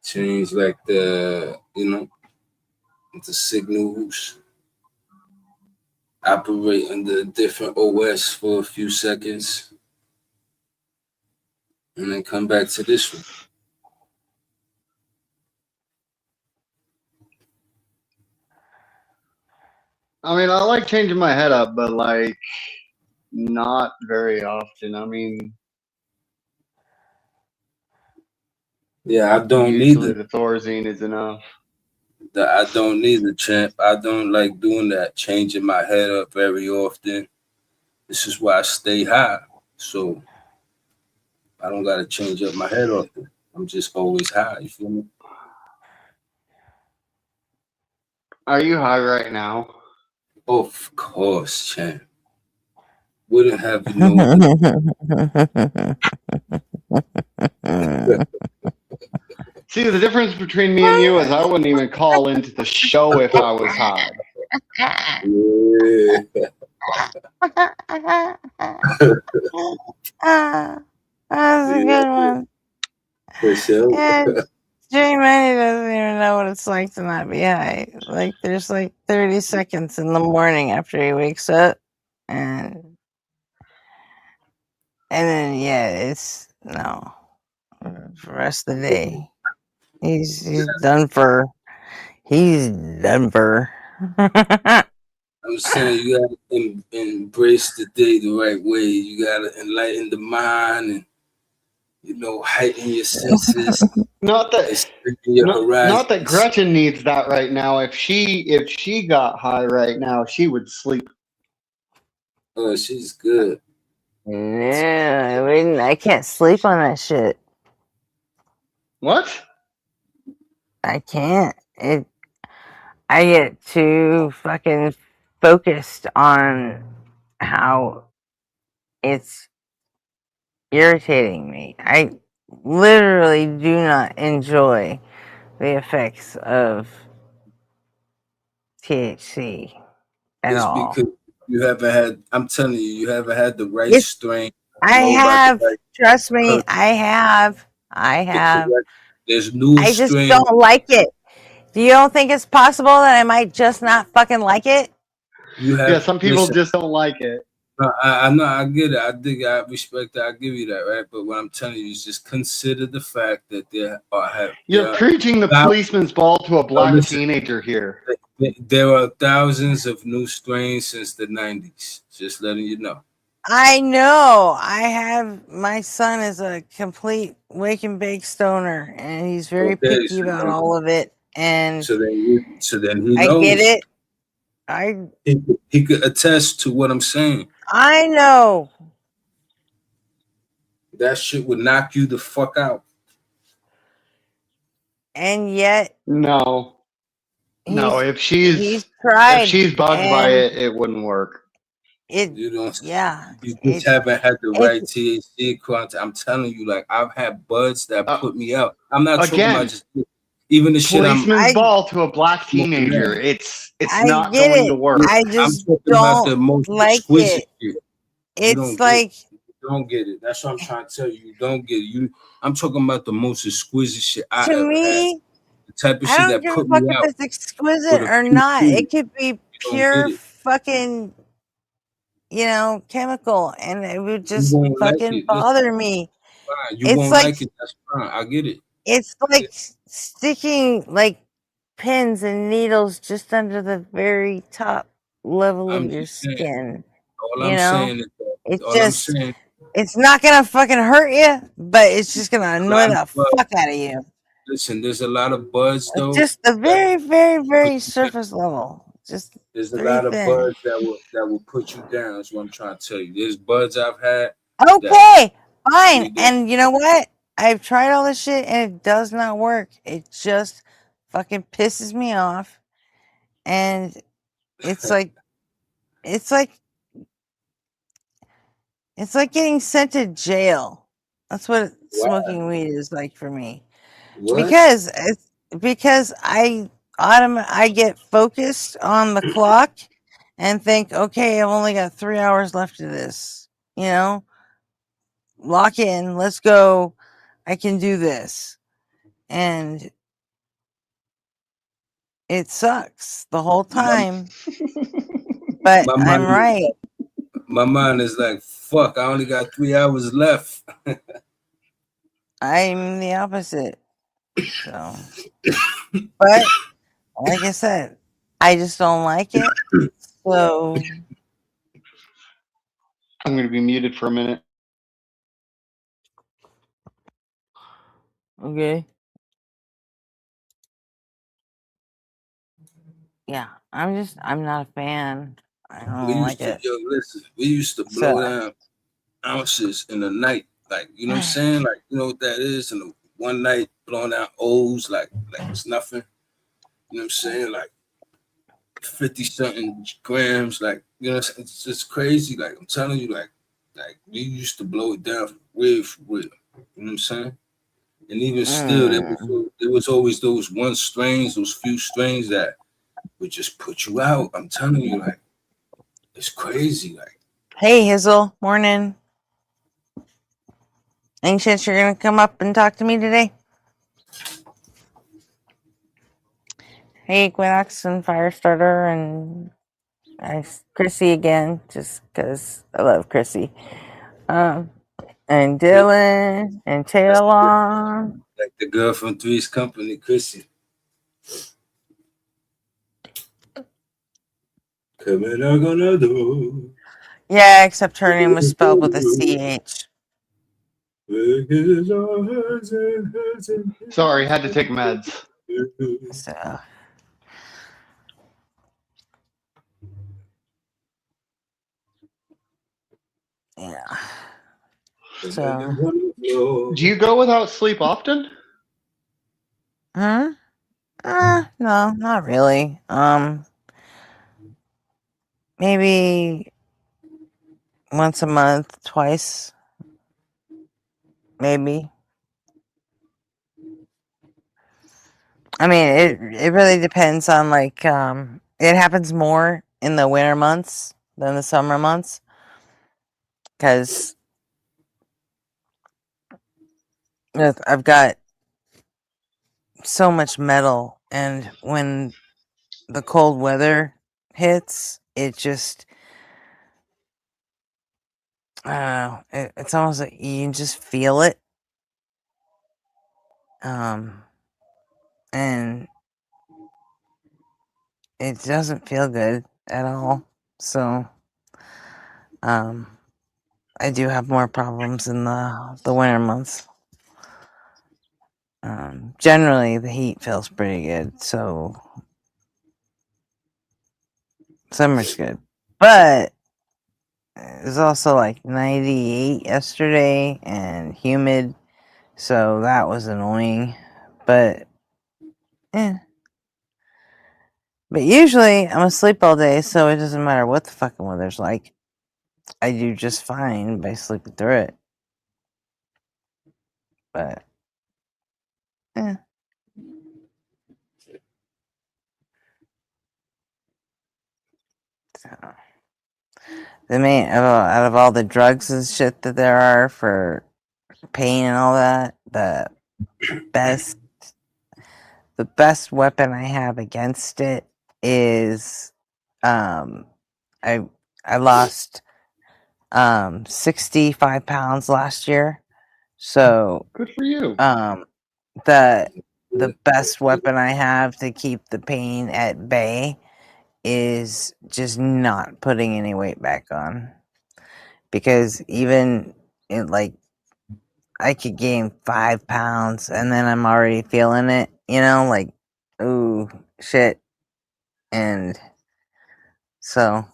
Change like the signals, operate under a different OS for a few seconds, and then come back to this one. I mean, I like changing my head up, but like not very often. I mean, yeah, I don't usually need the Thorazine is enough. I don't need the champ. I don't like doing that, changing my head up very often. This is why I stay high. So I don't gotta change up my head often. I'm just always high, you feel me? Are you high right now? Of course, champ. Wouldn't have you know. See, the difference between me and you is I wouldn't even call into the show if I was high. Yeah. That's a good one. For sure. Yeah, Jay Manny doesn't even know what it's like to not be high. Like there's like 30 seconds in the morning after he wakes up, and then yeah, it's no. For the rest of the day, he's done for. He's done for. I'm saying you gotta embrace the day the right way. You gotta enlighten the mind and heighten your senses. Not that Gretchen needs that right now. If she got high right now, she would sleep. Oh, she's good. Yeah, I can't sleep on that shit. What? I can't. I get too fucking focused on how it's irritating me. I literally do not enjoy the effects of THC at It's all. because you haven't had. I'm telling you haven't had the right strain. I have. Trust me, I have. There's new I just strain. don't like it. Do you don't think it's possible that I might just not fucking like it? Yeah, some people just don't like it. I know, I get it. I dig, I respect that. I give you that, right? But what I'm telling you is just consider the fact that You're preaching the policeman's ball to a black teenager here. There are thousands of new strains since the 90s. Just letting you know. I know. My son is a complete wake and bake stoner, and he's very picky about all of it. And so then he knows. I get it. He could attest to what I'm saying. I know. That shit would knock you the fuck out. and yet No. No, if he's she's tried, bugged by and it, it wouldn't work. You don't. Yeah, You just haven't had the it's right THC quantity. I'm telling you, like I've had buds that put me out. I'm not talking Again, about just even the shit policeman's ball to a black smoking teenager. now. It's I not get going it. to work. I I'm just talking about the don't most like exquisite it. shit. You It's don't get. like You don't get it. That's what I'm trying to tell you. You don't get it. I'm talking about the most exquisite shit I to ever had. me, The type of I shit don't that give a put fuck me if out it's exquisite with a or few not. fingers. It could be You don't pure get it. fucking, chemical, and it would You just won't like fucking it. Listen, bother me. fine. You It's won't like like it. That's fine. I get it. it's like sticking like pins and needles just under the very top level of I'm your just saying. skin. All I'm saying is that. It's All I'm just, saying. it's not gonna fucking hurt you, but it's just gonna A annoy lot of the buds. fuck out of you. Listen, there's a lot of buds It's though. just the That very, very, put very you down. surface level. Just There's a very lot of thin. buds that will put you down. That's what I'm trying to tell you. There's buds I've had that Okay, put fine. me down. And you know what? I've tried all this shit and it does not work. It just fucking pisses me off. And it's like it's like it's like getting sent to jail. That's what smoking weed is like for me. What? Because I get focused on the clock and think, okay, I've only got 3 hours left of this. Lock in, let's go. I can do this. And it sucks the whole time. But My I'm right. My mind is like, fuck, I only got 3 hours left. I'm the opposite. So, but like I said, I just don't like it. So I'm going to be muted for a minute. okay. Yeah, I'm not a fan. I don't like it. Listen, we used to blow down ounces in the night. Like, you know what I'm saying? Like, you know what that is? And one night blowing down O's like it's nothing. You know what I'm saying? Like 50 something grams, like, you know, it's just crazy. Like, I'm telling you, like we used to blow it down for real. You know what I'm saying? And even still, there was always those few strains that would just put you out. I'm telling you, like, it's crazy. Like, hey, Hazel, morning. Any chance you're gonna come up and talk to me today? Hey, Equinox and Firestarter and Chrissy again, just because I love Chrissy. And Dylan and Taylor. like the girl from Three's Company, Chrissy. Coming out gonna do. Yeah, except her name was spelled with a CH. Sorry, had to take meds. So. Yeah. So. Do you go without sleep often? Huh? No, not really. Maybe once a month, twice. Maybe. I mean, it really depends on like it happens more in the winter months than the summer months because I've got so much metal, and when the cold weather hits, it just I don't know. It's almost like you can just feel it. And it doesn't feel good at all. So, I do have more problems in the winter months. Generally, the heat feels pretty good, so summer's good. But it was also like 98 yesterday and humid, so that was annoying. But Yeah. But usually I'm asleep all day, so it doesn't matter what the fucking weather's like. I do just fine by sleeping through it. But yeah. So, out of all the drugs and shit that there are for pain and all that, the best weapon I have against it is I lost 65 pounds last year. So good for you. The best weapon I have to keep the pain at bay is just not putting any weight back on. Because even I could gain 5 pounds and then I'm already feeling it, like, ooh, shit. And so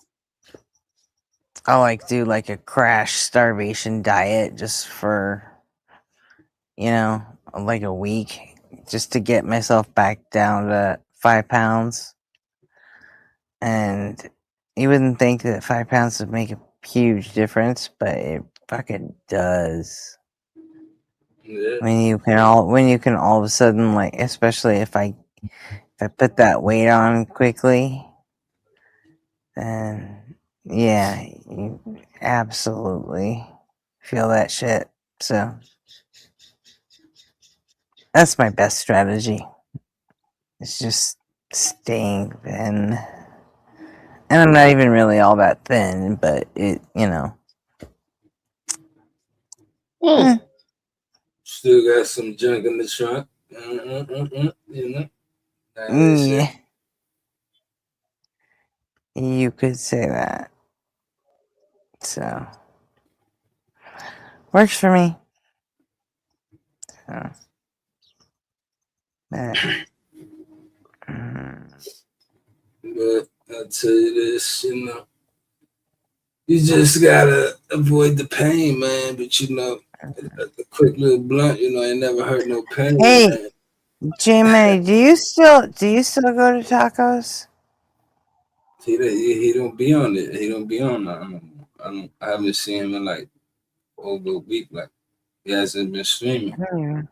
I'll do a crash starvation diet just for, a week, just to get myself back down to 5 pounds. And you wouldn't think that 5 pounds would make a huge difference, but it fucking does. Yeah. When you can all of a sudden, especially if I put that weight on quickly, then yeah, you absolutely feel that shit. So that's my best strategy. It's just staying thin. And I'm not even really all that thin, but Well, Still got some junk in the trunk. You know. yeah. You could say that. So works for me. So, But I'll tell you this, you just gotta avoid the pain, man. But a quick little blunt, ain't never hurt no pain, hey, man. Jimmy, do you still go to tacos? He don't be on it. He don't be on that. I haven't seen him in over a week. Like he hasn't been streaming.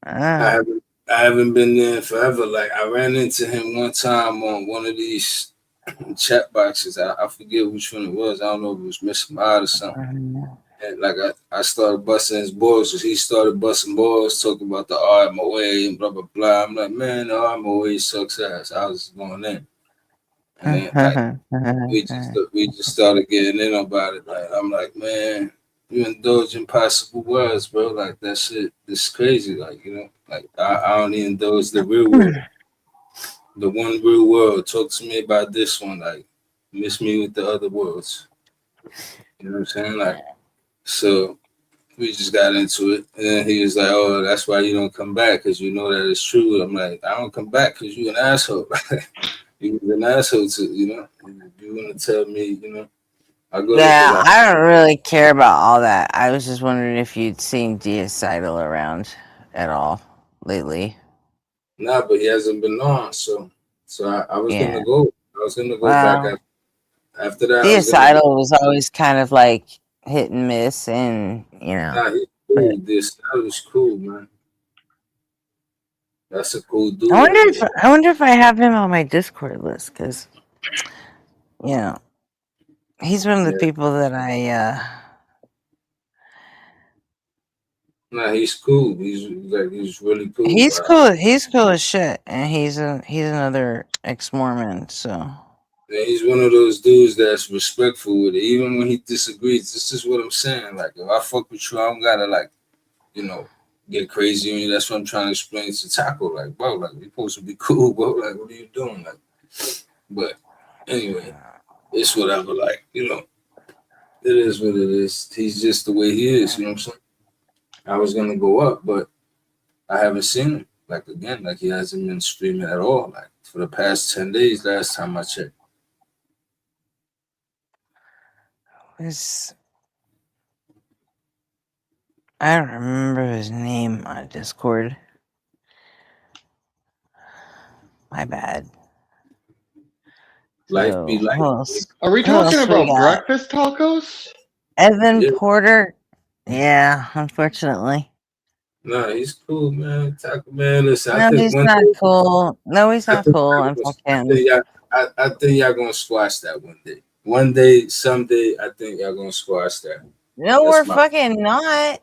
I haven't been there forever. Like I ran into him one time on one of these chat boxes. I forget which one it was. I don't know if it was Mr. Mod or something. And I started busting his balls. He started busting balls, talking about the RMOA and blah blah blah. I'm like, man, the RMOA sucks ass. I was going in. And then we just started getting in about it. Like I'm like, man, you indulge in possible words, bro. Like that shit is crazy. I only indulge the real world. The one real world. Talk to me about this one. Like miss me with the other worlds. You know what I'm saying? So we just got into it. And then he was like, oh, that's why you don't come back, because you know that it's true. I'm like, I don't come back because you an asshole. You was an asshole to, if you want to tell me, I go there Yeah, because I don't really care about all that. I was just wondering if you'd seen Deacidal around at all lately. Nah, but he hasn't been on, so I was gonna go. I was gonna go back after that. Deacidal was always kind of hit and miss, and Nah, he's cool. That was cool, man. That's a cool dude. I wonder if I have him on my Discord list, because he's one of the people that I Nah, he's cool. He's really cool. he's cool. He's cool as shit, and he's another ex-Mormon. So And he's one of those dudes that's respectful with it, even when he disagrees. This is what I'm saying. Like, if I fuck with you, I don't gotta get crazy on you. That's what I'm trying to explain to Taco. Like, bro, we're supposed to be cool, bro. Like, what are you doing? But anyway, it's whatever. It is what it is. He's just the way he is. You know what I'm saying? I was gonna go up, but I haven't seen him. He hasn't been streaming at all. For the past 10 days, last time I checked. I don't remember his name on Discord. My bad. Life So, be life. Are we who else talking we about got? breakfast tacos? Evan Yeah. Porter. Yeah, unfortunately. Nah, he's cool, man. Taco man, listen, I No, think he's one not day, cool. No, he's I not think, cool. y'all I'm gonna- fucking. I think y'all gonna squash that one day. One day, someday, I think y'all gonna squash that. No, That's we're my. fucking not.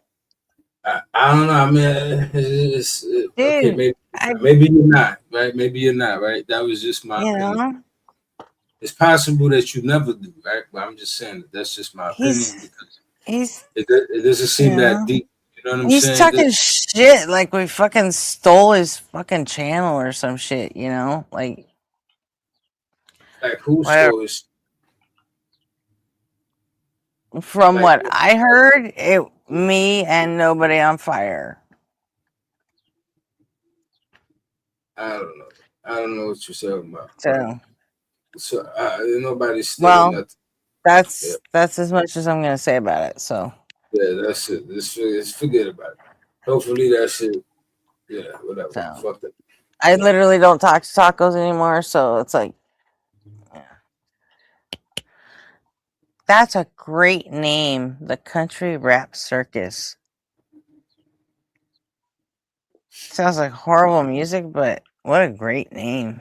I don't know. I mean, okay, Dude, maybe you're not, right? Maybe you're not, right? That was just my you opinion. know, It's possible that you never do, right? But I'm just saying that's just my opinion because he's, it doesn't seem that deep. You know what I'm he's saying? talking shit like we fucking stole his fucking channel or some shit, you know? Like Who whatever. stole his? From what I heard, me and nobody on fire. I don't know. I don't know what you're talking about. So Nobody's stealing nothing. that's as much as I'm gonna say about it. So Yeah, that's it. Just forget about it. Hopefully that shit. Yeah, whatever. So. Fuck it. I literally don't talk to tacos anymore, so it's like that's a great name, the Country Rap Circus. Sounds like horrible music, but what a great name.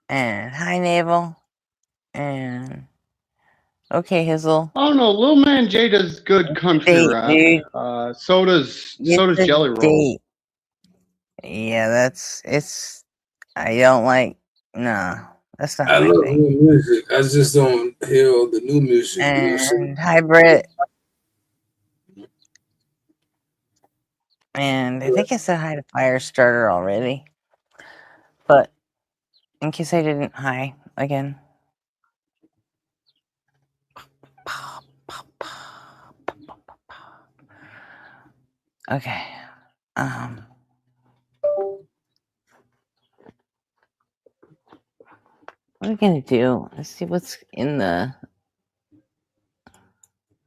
And hi Navel. And okay, Hizzle. I don't know. Lil Man J does good country Date, rap. dude. So does Jelly Roll. Yeah, it's I don't like that's not I my love thing. new music. I just don't hear all the new music. You know what I'm saying? And hi Britt. And I think I said hi to Firestarter already. But in case I didn't, hi again. Okay. What are we gonna do? Let's see what's in the.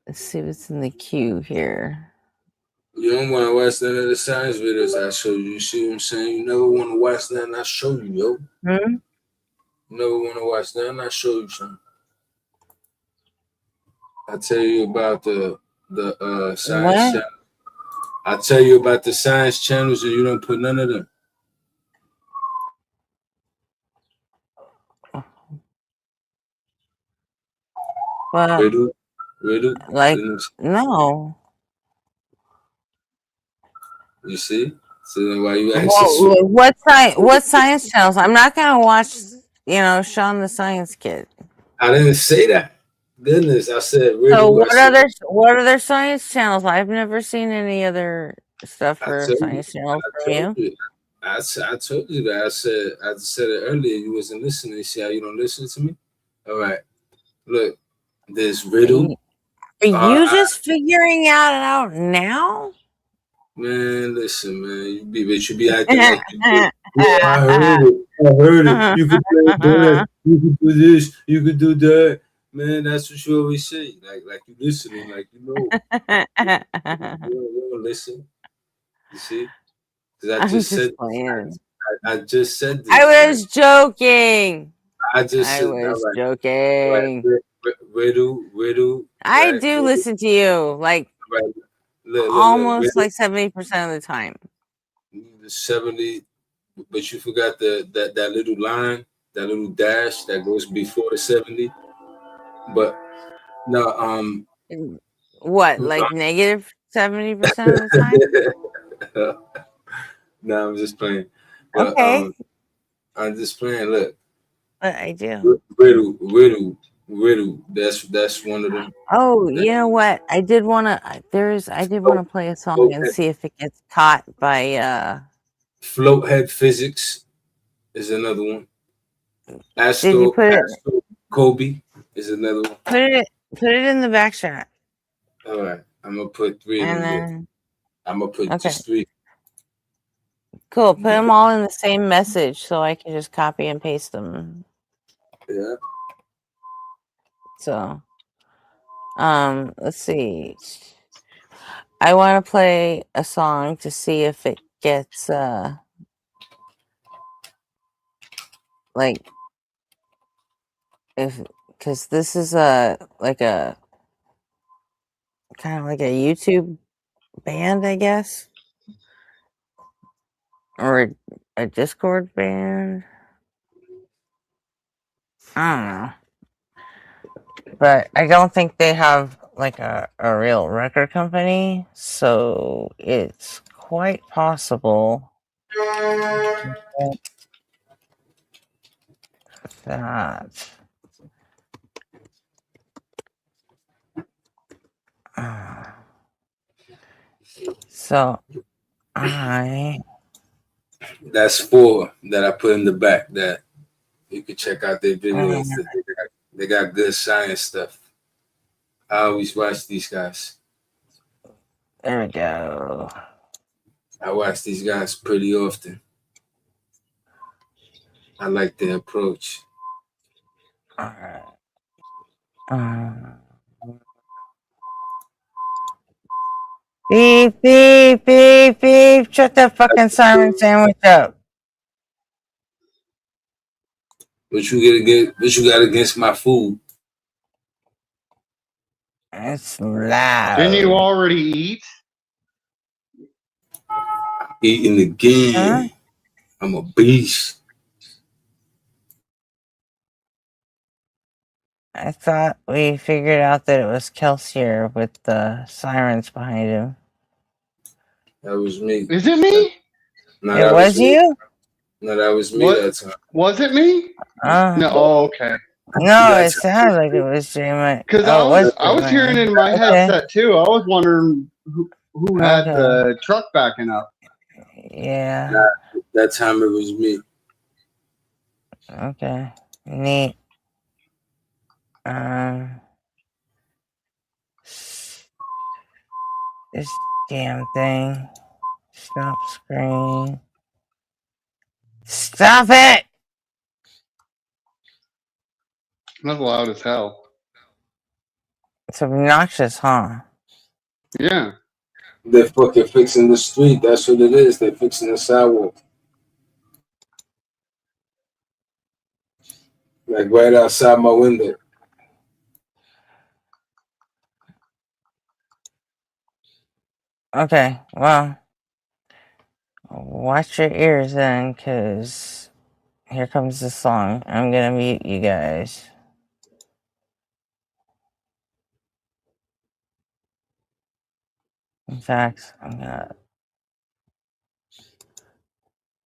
Let's see what's in the queue here. You don't want to watch none of the science videos I show you. You see what I'm saying? You never want to watch none I show you, yo. Hmm? You never want to watch none I show you something. I tell you about the science channel. I tell you about the science channels and you don't put none of them. Well, Riddle. like no. You see? So then why you asking? Well, what science channels? I'm not gonna watch. Sean the Science Kid. I didn't say that. Goodness, I said Riddle. So what other science channels? I've never seen any other stuff for science channels from you. I told you that. I said it earlier. You wasn't listening. You see how you don't listen to me? All right. Look, there's Riddle. Are you just figuring out now? Man, listen, man. You be acting like you did. Yeah, I heard it. You could play that. You could do this. You could do that. Man, that's what you always say. Like you listening, like you know. You don't listen. You see? Because I just said playing. I just said this. I was joking. I was joking. Riddle. I do listen to you, like almost like 70% of the time. 70, but you forgot that little line, that little dash that goes before the 70. But no, what, like negative 70% of the time? No, I'm just playing. But, okay. I'm just playing. Look, but I do. Riddle. That's one of them. Oh, you know what? I did want to play a song and see if it gets caught by Floathead Physics is another one. Did you put it? Kobe is another one. Put it in the back chat. All right, I'm gonna put 3 of them. I'm gonna put just 3. Cool. Put them all in the same message so I can just copy and paste them. Yeah. So, let's see. I want to play a song to see if it gets like if because this is like a kind of like a YouTube band, I guess, or a Discord band. I don't know. But I don't think they have like a real record company, so it's quite possible that so That's 4 that I put in the back that you can check out their videos. They got good science stuff. I always watch these guys. There we go. I watch these guys pretty often. I like their approach. All right. Beep, beep, beep, beep. Shut that fucking siren sandwich up. What you got against my food? It's loud. Didn't you already eat? Eating again. Huh? I'm a beast. I thought we figured out that it was Kelsier with the sirens behind him. That was me. Is it me? No, it was you? No, that was me that time. Was it me? No. Oh, okay. No, it sounded like it was Jamie. Because I was hearing it in my headset too. I was wondering who had the truck backing up. Yeah. That time it was me. Okay. Neat. This damn thing. Stop screen. Stop it! That's loud as hell. It's obnoxious, huh? Yeah. They're fucking fixing the street. That's what it is. They're fixing the sidewalk. Like right outside my window. Okay, well, watch your ears then, because here comes the song. I'm gonna mute you guys. In fact,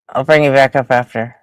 I'll bring you back up after.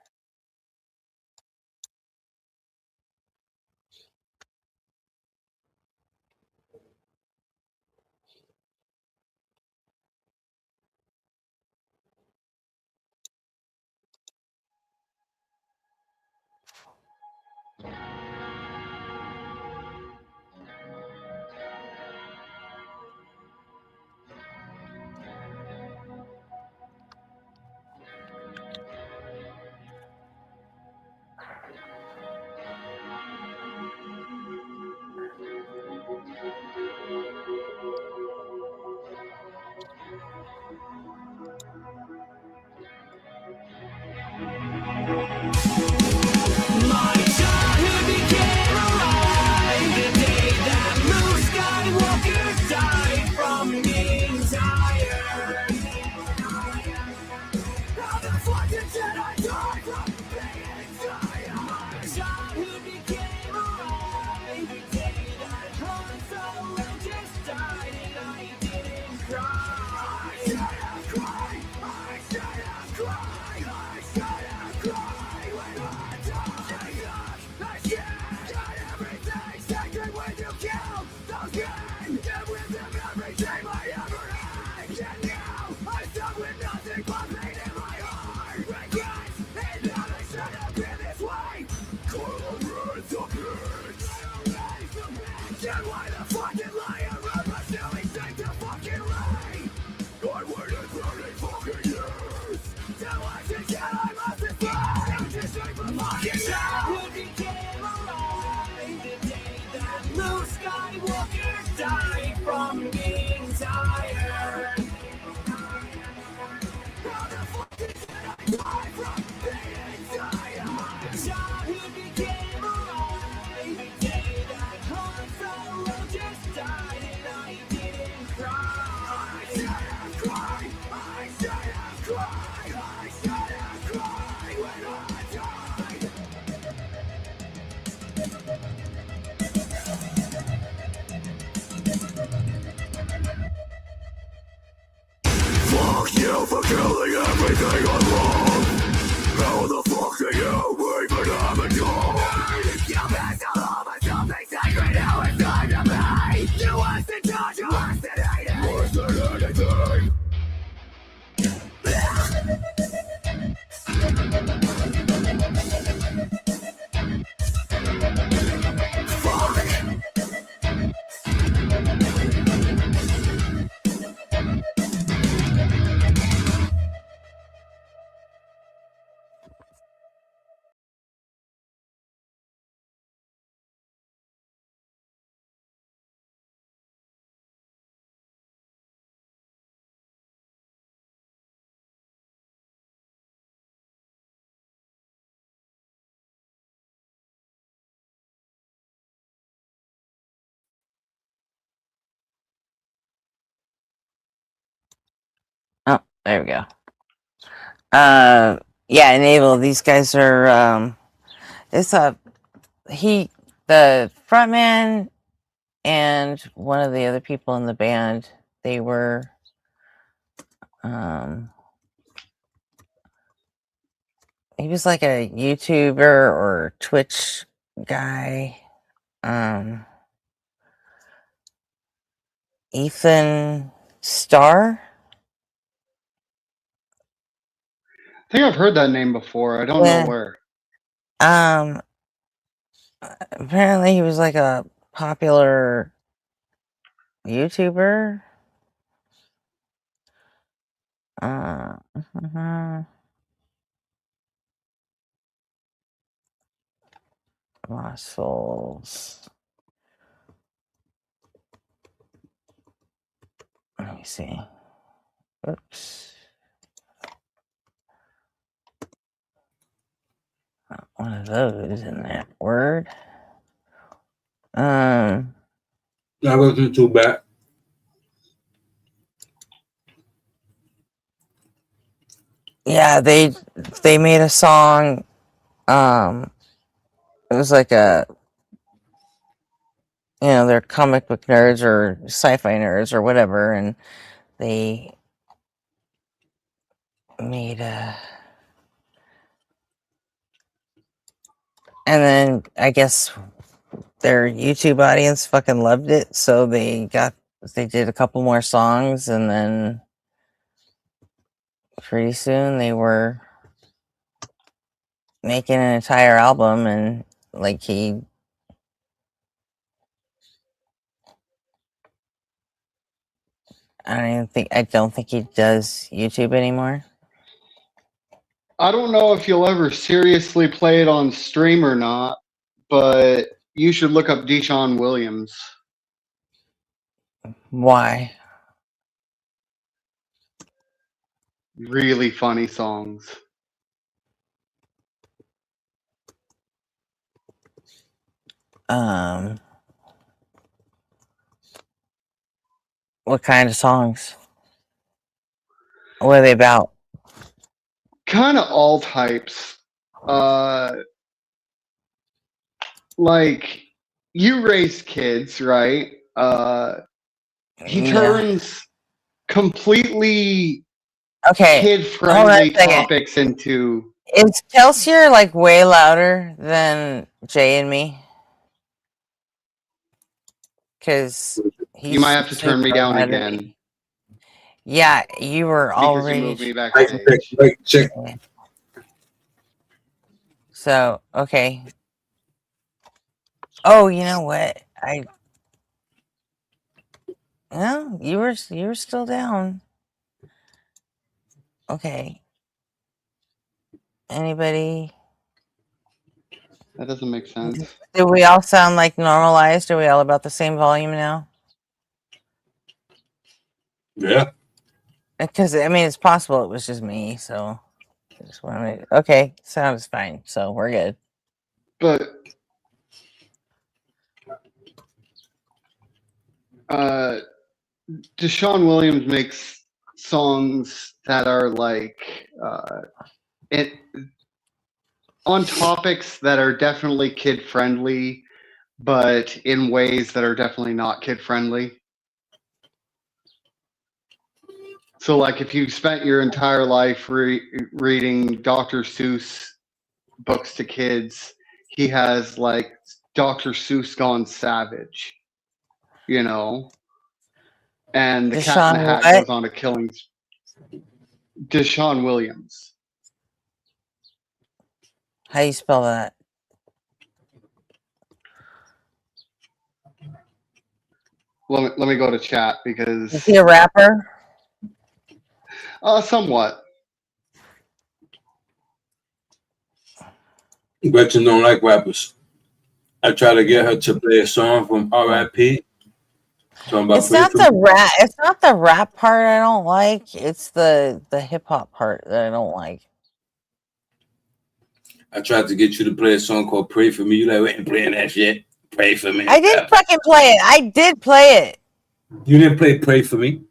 There we go. Yeah, Enable. These guys are the frontman and one of the other people in the band. They were he was like a YouTuber or Twitch guy. Ethan Starr. I think I've heard that name before. I don't know where. Apparently he was like a popular YouTuber. Muscles. Let me see. Oops. One of those in that word. That wasn't too bad. Yeah, they made a song. It was like they're comic book nerds or sci-fi nerds or whatever, and they made a. And then I guess their YouTube audience fucking loved it, so they did a couple more songs, and then pretty soon they were making an entire album, and like I don't think he does YouTube anymore. I don't know if you'll ever seriously play it on stream or not, but you should look up Deshaun Williams. Why? Really funny songs. What kind of songs? What are they about? Kind of all types. Like you raise kids, right? He turns completely kid-friendly topics into. Is Kelsier like way louder than Jay and me? Because you might have to turn me down again. Yeah, you were already. You moved me backstage. Check. So okay. Oh, you know what? No, you were still down. Okay. Anybody? That doesn't make sense. Do we all sound like normalized? Are we all about the same volume now? Yeah. Because I mean, it's possible it was just me. So I just want to. Okay, sounds fine. So we're good. But Deshaun Williams makes songs that are like on topics that are definitely kid friendly, but in ways that are definitely not kid friendly. So, like, if you spent your entire life reading Dr. Seuss books to kids, he has like Dr. Seuss gone savage, and the Cat in the Hat goes on to killing Deshaun Williams. How do you spell that? Let me go to chat because. Is he a rapper? Somewhat. Gretchen don't like rappers. I try to get her to play a song from R.I.P. It's not the rap. It's not the rap part I don't like. It's the hip hop part that I don't like. I tried to get you to play a song called "Pray for Me." You like, we ain't playing that shit. Pray for me. I did fucking play it. I did play it. You didn't play "Pray for Me."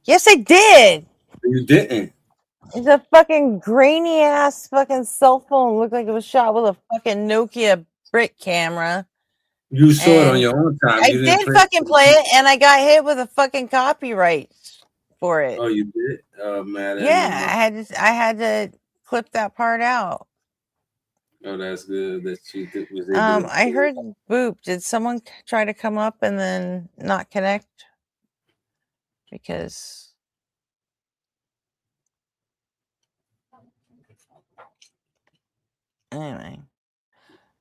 Yes, I did. You didn't. It's a fucking grainy ass fucking cell phone. Looked like it was shot with a fucking Nokia brick camera. You saw it on And your own time. I You didn't did play fucking play it, and I got hit with a fucking copyright for it. Oh, you did? Oh man, I Yeah, didn't know. I had to clip that part out. Oh, that's good that you was able to. I heard boop. Did someone try to come up and then not connect? Because anyway,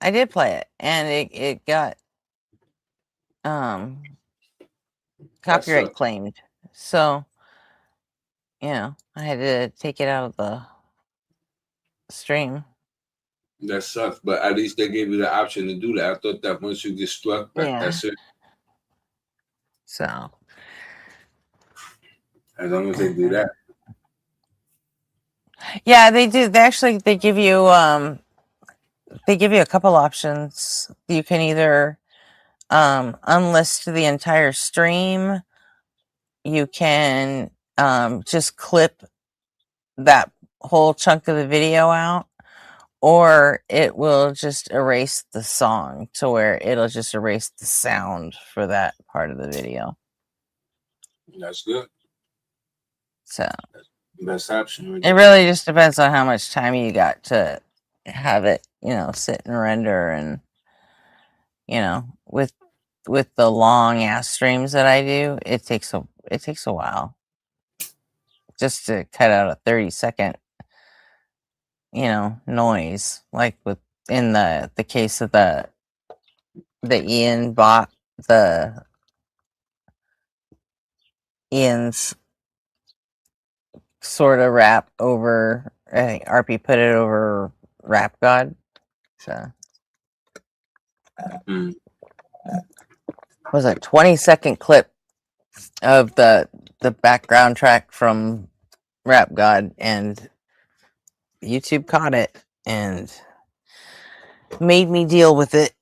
I did play it, and it got copyright claimed. So I had to take it out of the stream. That sucks, but at least they gave you the option to do that. I thought that once you get struck, that's it. So as long as they do that. Yeah, they do. They give you a couple options. You can either unlist the entire stream. You can just clip that whole chunk of the video out, or it will just erase the song to where it'll just erase the sound for that part of the video. That's good. So best option. It really just depends on how much time you got to have it, sit and render. And with the long ass streams that I do, it takes a while just to cut out a 30-second noise, like in the case of the Ian bot, Ian's sort of rap over, I think RP put it over Rap God. So was a 20-second clip of the background track from Rap God, and YouTube caught it and made me deal with it.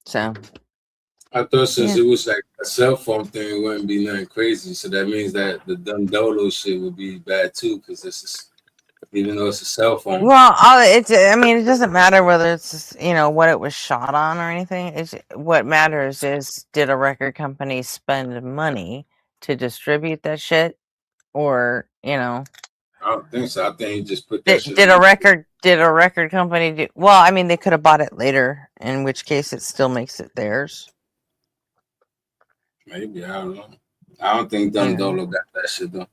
So I thought since it was like a cell phone thing, it wouldn't be nothing crazy. So that means that the dumb dolo shit would be bad too, because this is, even though it's a cell phone. Well, it doesn't matter whether it's what it was shot on or anything. It's what matters is, did a record company spend money to distribute that shit, or I don't think so. I think he just put that shit. Did a record company do? Well, they could have bought it later, in which case it still makes it theirs. Maybe, I don't know. I don't think Dumb Dolo got that shit though.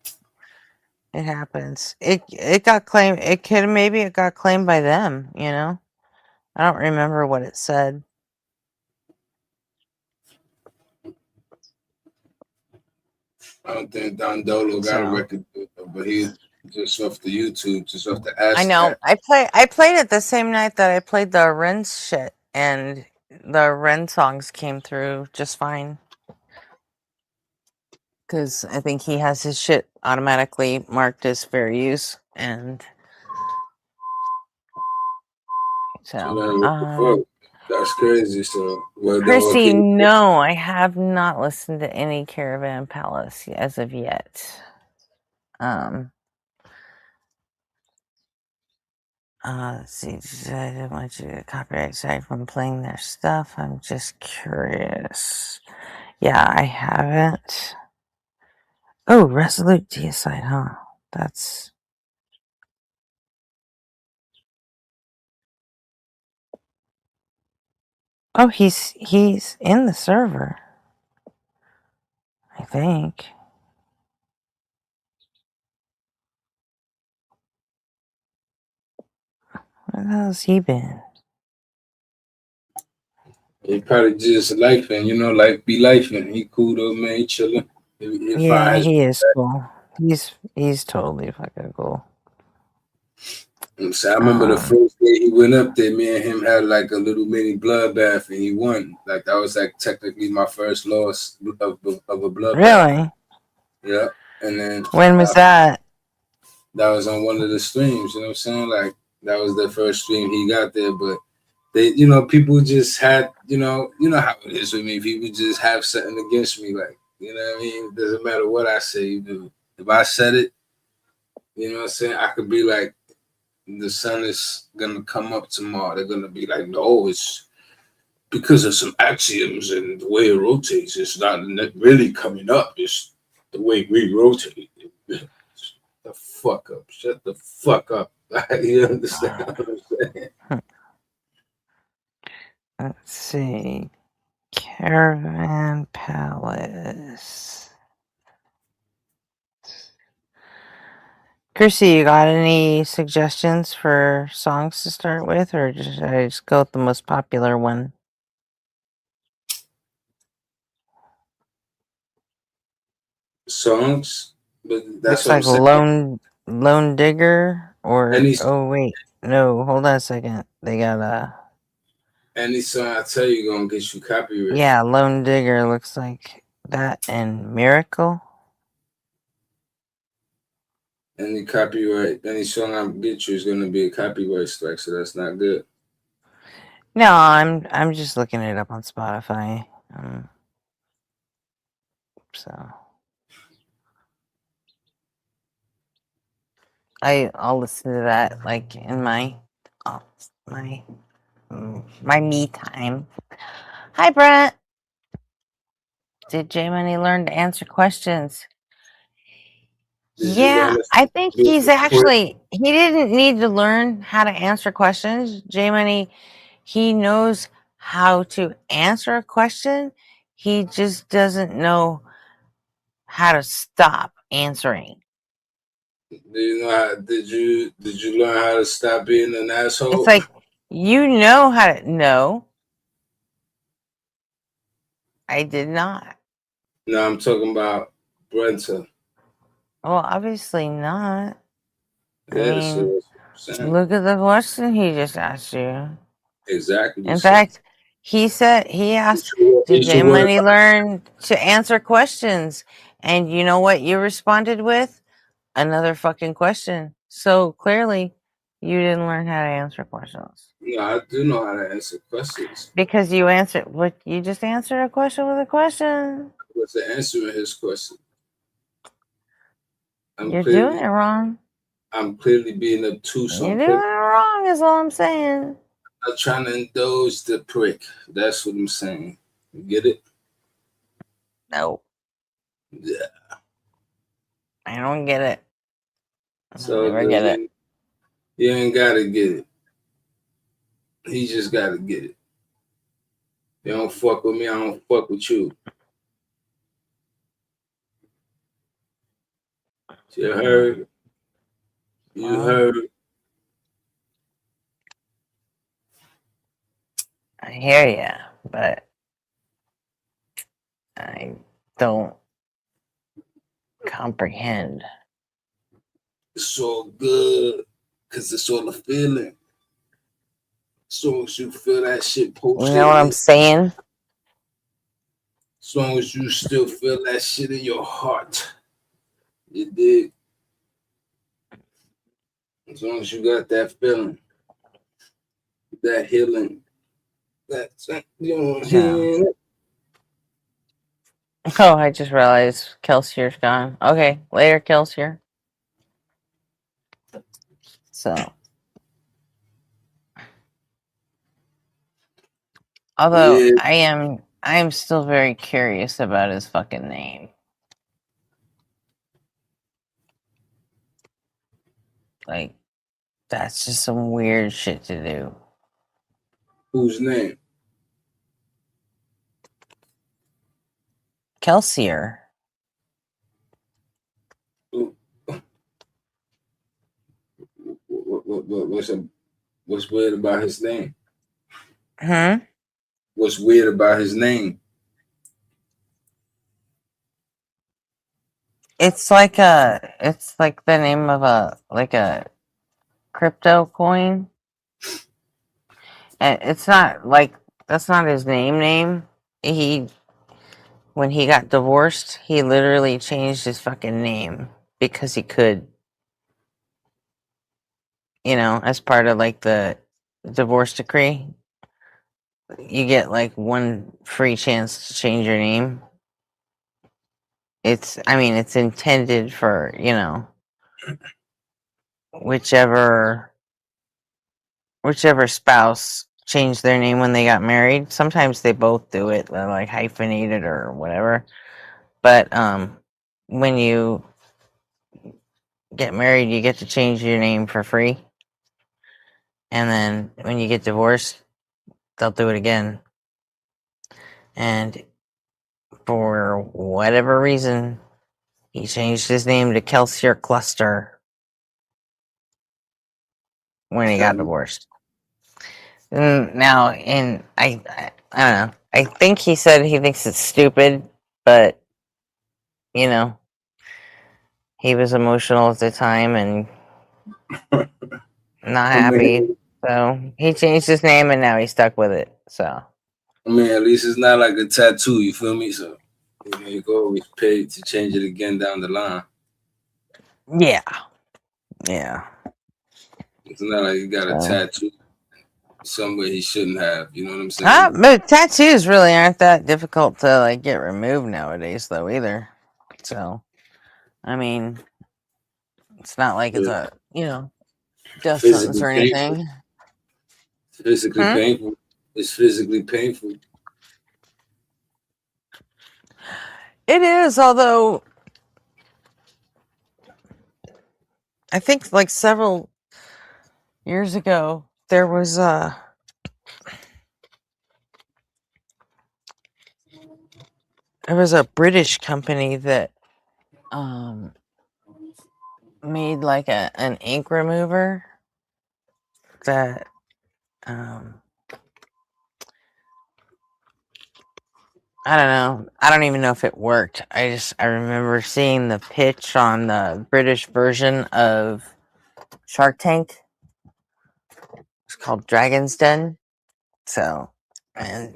It happens. It got claimed. It got claimed by them. I don't remember what it said. I don't think Don Dolo got a record, but he just off the YouTube, just off the ass. I know. I played it the same night that I played the Ren's shit, and the Ren songs came through just fine. Because I think he has his shit automatically marked as fair use, and so that's crazy. So Chrissy, no, I have not listened to any Caravan Palace as of yet. Let's see. I don't want you to copyright aside from playing their stuff. I'm just curious. Yeah, I haven't. Oh, Resolute Deicide, huh? That's. Oh, he's in the server, I think. Where the hell's he been? He probably just lifing, be lifing. He cool though, man. He chilling. Yeah, he is cool. He's totally fucking cool. So I remember the first day he went up there, me and him had like a little mini bloodbath, and he won. Like that was like technically my first loss of a bloodbath. Really? Yeah. And then when was that? That was on one of the streams. You know what I'm saying? Like that was the first stream he got there, but they, people just had, you know how it is with me. People just have something against me, like You know what I mean? It doesn't matter what I say, you do. If I said it, you know what I'm saying? I could be like, the sun is gonna come up tomorrow. They're gonna be like, no, it's because of some axioms and the way it rotates. It's not really coming up. It's the way we rotate. The fuck up. Shut the fuck up. You understand what I'm saying? Let's see. Caravan Palace. Chrissy, you got any suggestions for songs to start with, or should I just go with the most popular one? Songs, but that's Looks what I'm like saying. Lone Digger, or Any oh wait, no, hold on a second. They got any song I tell you gonna get you copyright. yeah, Lone Digger looks like that, and Miracle. Any copyright, any song I get you is gonna be a copyright strike, so that's not good. No, I'm just looking it up on Spotify. So I'll listen to that like in my my me time. Hi, Brent. Did J Money learn to answer questions? Did you Yeah, learn I think he's to he didn't need to learn how to answer questions. J Money, he knows how to answer a question. He just doesn't know how to stop answering. Do you know how, did you learn how to stop being an asshole? It's like you know how to no. I did not. No, I'm talking about Brenta. Well, obviously not. I Yeah, mean, so saying. look at the question he just asked you. Exactly. In fact, he asked, did J Money learn to answer questions? And you know what you responded with? Another fucking question. So clearly, you didn't learn how to answer questions. No, I do know how to answer questions. Because you answered, what, you just answered a question with a question. What's the answer in his question? You're doing it wrong. I'm clearly being obtuse You're on doing it purpose. wrong, is all I'm saying. I'm not trying to indulge the prick. That's what I'm saying. You get it? No. Yeah. I don't get it. So Never get it. You ain't gotta get it. He just gotta get it. You don't fuck with me, I don't fuck with you. You heard? You heard? I hear ya, but I don't comprehend. It's all good, cause it's all a feeling. As long as you feel that shit posted. You know what I'm saying? As long as you still feel that shit in your heart. You dig? As long as you got that feeling, that healing, that's you know healing. Oh, I just realized Kelsier's gone. Okay, later, Kelsier. So, although Yeah. I am still very curious about his fucking name. Like, that's just some weird shit to do. Whose name? Kelsier. What's weird about his name? Hmm? What's weird about his name? It's like the name of a crypto coin. And it's not like, that's not his name. When he got divorced, he literally changed his fucking name because he could. You know, as part of like the divorce decree, you get like one free chance to change your name. I mean, it's intended for, whichever spouse changed their name when they got married. Sometimes they both do it, they're like hyphenated or whatever. But when you get married, you get to change your name for free. And then when you get divorced, they'll do it again. And for whatever reason, he changed his name to Kelsier Cluster when he got divorced. Now, I don't know. I think he said he thinks it's stupid, but he was emotional at the time and not happy. So he changed his name and now he's stuck with it. So I mean, at least it's not like a tattoo. You feel me? So you go always pay to change it again down the line. Yeah. It's not like he got a tattoo somewhere he shouldn't have. You know what I'm saying? But tattoos really aren't that difficult to get removed nowadays, though, either. So, I mean, it's not like it's a death sentence or anything. Physically painful. It's physically painful. It is, although I think several years ago there was a British company that made an ink remover that I don't know. I don't even know if it worked. I remember seeing the pitch on the British version of Shark Tank. It's called Dragon's Den. So, and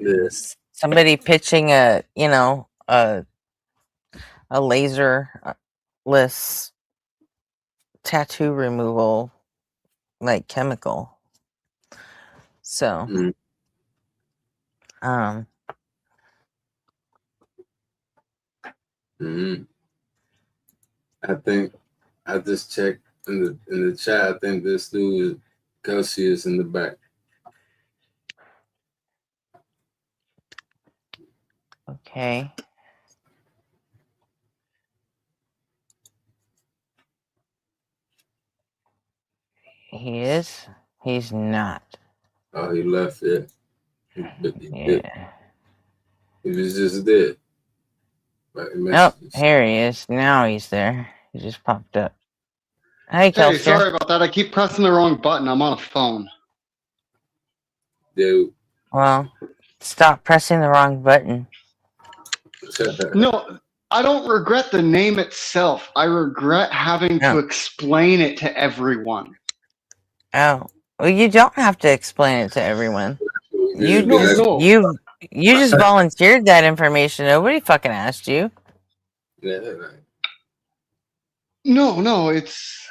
somebody pitching a laserless tattoo removal chemical. So, I think I just checked in the chat. I think this dude Kelsey is in the back. Okay. He is. He's not. Oh, he left it. Yeah. He was just there. Oh, here he is. Now he's there. He just popped up. Hey, Hey, Kelster. sorry about that. I keep pressing the wrong button. I'm on a phone. Dude. Well, stop pressing the wrong button. No, I don't regret the name itself. I regret having to explain it to everyone. Oh, well, you don't have to explain it to everyone. You just volunteered that information. Nobody fucking asked you. No, it's.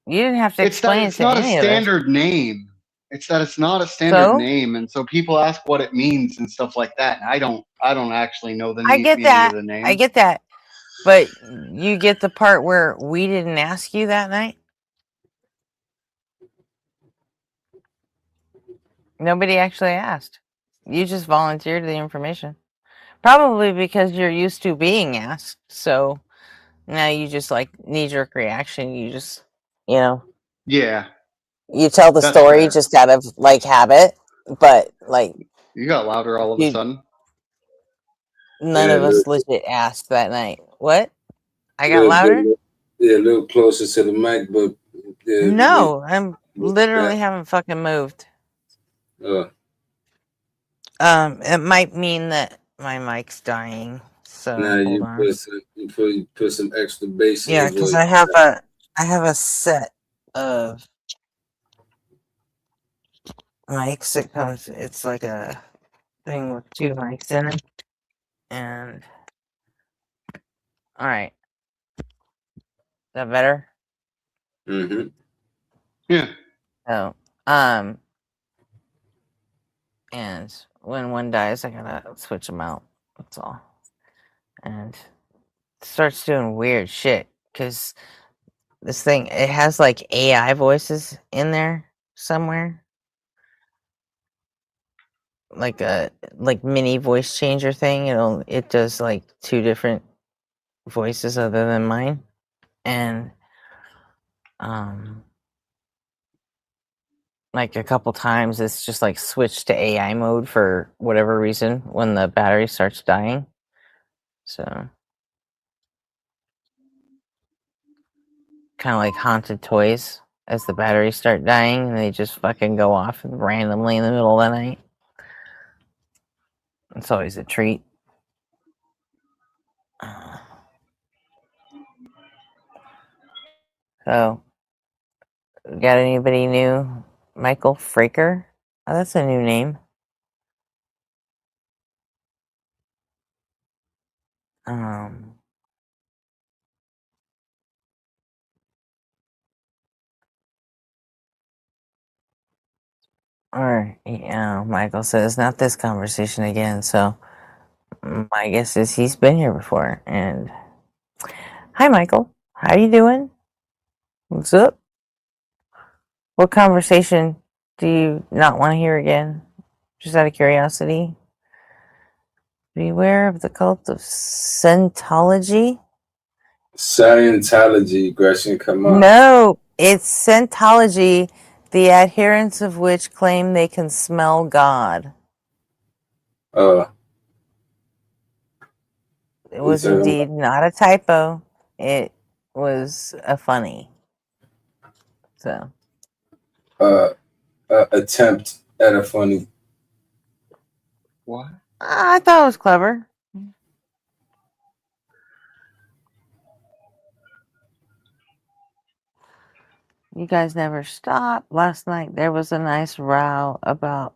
You didn't have to explain it it's to not a any of us. standard name. It's that it's not a standard name, and so people ask what it means and stuff like that. And I don't actually know the meaning of the name. I get that. But you get the part where we didn't ask you that night? Nobody actually asked. You just volunteered the information. Probably because you're used to being asked. So now you just knee-jerk reaction. You just, Yeah. You tell the That's story fair. just out of habit. But you got louder all of a sudden. None of us legit asked that night. What? I got louder? Yeah, a little closer to the mic, but no, I'm literally haven't fucking moved. It might mean that my mic's dying. So hold on. You put some extra bass in your voice. Because I have a set of mics that comes. It's like a thing with 2 mics in it. And all right, is that better? Mm-hmm. Yeah. Oh, and when one dies, I gotta switch them out. That's all. And starts doing weird shit because this thing, it has like AI voices in there somewhere, like a mini voice changer thing. It does like 2 different voices other than mine, and like a couple times it's just like switched to AI mode for whatever reason when the battery starts dying. So kind of like haunted toys. As the batteries start dying, they just fucking go off randomly in the middle of the night. It's always a treat. So, got anybody new? Michael Fraker? Oh, that's a new name. Or, Michael says, not this conversation again. So, my guess is he's been here before. And, hi, Michael. How you doing? What's up? What conversation do you not want to hear again? Just out of curiosity. Beware of the cult of Scientology? Scientology, Gretchen, come on. No, it's Scientology, the adherents of which claim they can smell God. It was indeed not a typo. It was a funny. So. Attempt at a funny. What? I thought it was clever. You guys never stop. Last night there was a nice row about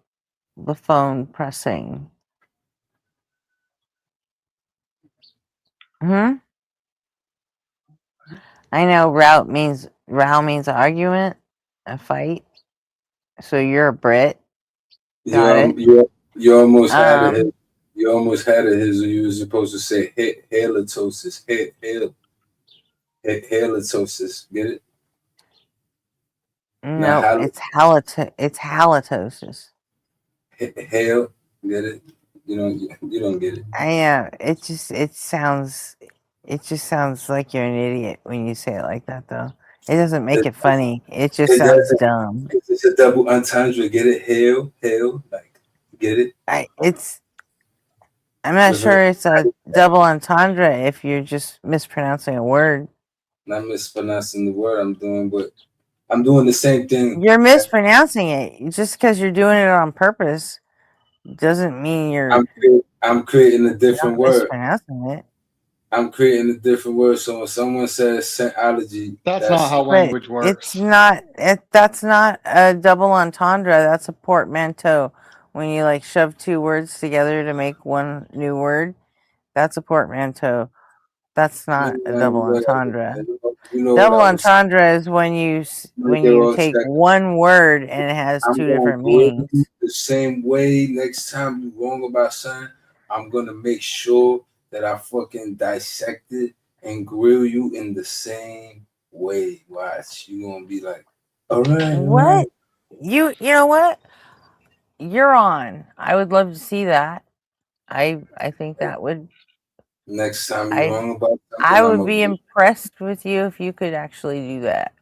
the phone pressing. I know row means argument, a fight. So you're a Brit. Got it. You almost had it. You almost had it. You were supposed to say halitosis. Halitosis. Get it? No, it's halitosis. Hell, get it? You don't get it. It just sounds like you're an idiot when you say it like that, though. It doesn't make it funny. It just sounds dumb. It's a double entendre. Get it? Hell, like, get it? I'm not sure it's a double entendre if you're just mispronouncing a word. Not mispronouncing the word. I'm doing the same thing. You're mispronouncing it. Just because you're doing it on purpose doesn't mean you're. I'm creating a different word. Mispronouncing it. I'm creating a different word. So when someone says Scientology, that's not how language works. That's not a double entendre. That's a portmanteau. When you like shove 2 words together to make one new word, that's a portmanteau. That's not a double entendre. Double entendre is when you take one word and it has 2 different meanings. The same way. Next time you're wrong about something, I'm gonna make sure that I fucking dissect it and grill you in the same way. Watch, you gonna be like, all right. What? You know what? You're on. I would love to see that. I think that would. Next time you're wrong about something, I would be impressed with you if you could actually do that.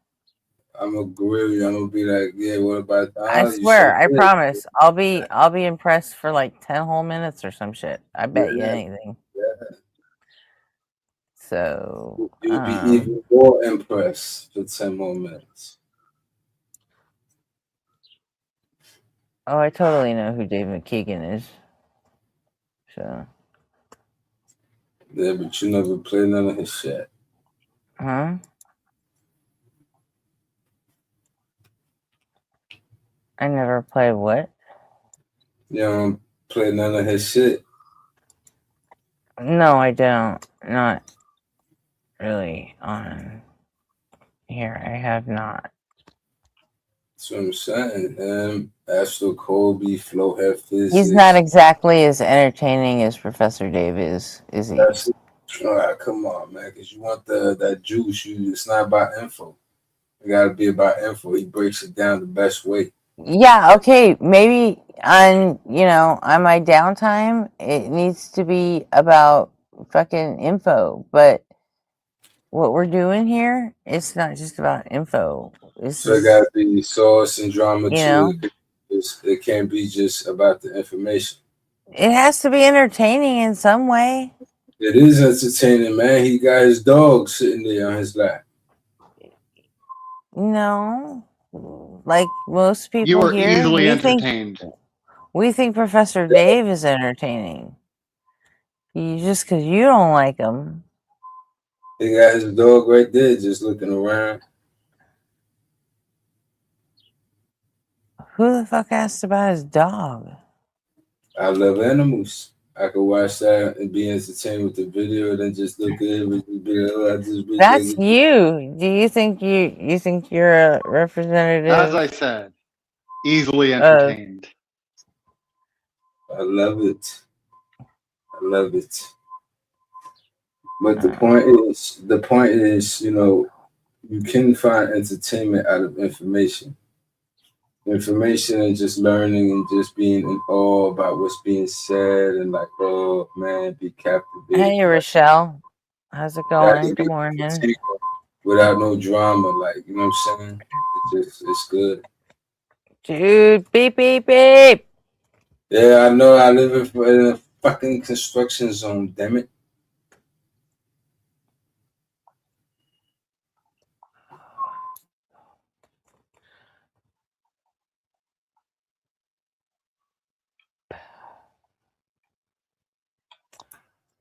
I'm gonna grill you. I'm gonna be like, yeah, what about that? I swear, I promise. I'll be impressed for like 10 whole minutes or some shit. I bet you anything. Yeah. So you'll be even more impressed for 10 more minutes. Oh, I totally know who Dave McKeegan is. So. Yeah, but you never played none of his shit. Huh? I never played what? You don't play none of his shit. No, I don't. Not really on here. I have not. That's what I'm saying. Astro Colby, Flow Head Physics. He's not exactly as entertaining as Professor Dave is he? All right, come on, man, because you want that juice. It's not about info. It got to be about info. He breaks it down the best way. Yeah, okay, maybe on my downtime, it needs to be about fucking info, but what we're doing here, it's not just about info. So it got to be sauce and drama too. Know? It can't be just about the information. It has to be entertaining in some way. It is entertaining, man. He got his dog sitting there on his lap. No, like most people You are here, easily entertained. We think Professor Dave is entertaining. Just because you don't like him. He got his dog right there, just looking around. Who the fuck asked about his dog? I love animals. I could watch that and be entertained with the video, and then just look at it with the video. That's you. Do you think you're a representative? As I said, easily entertained. I love it. I love it. But the point is, you can find entertainment out of information. Information and just learning and just being in awe about what's being said and like, oh man, be captivated. Hey, Rochelle. How's it going? Good morning. Without no drama, like, you know what I'm saying? It's good. Dude, beep, beep, beep. Yeah, I know. I live in a fucking construction zone, damn it.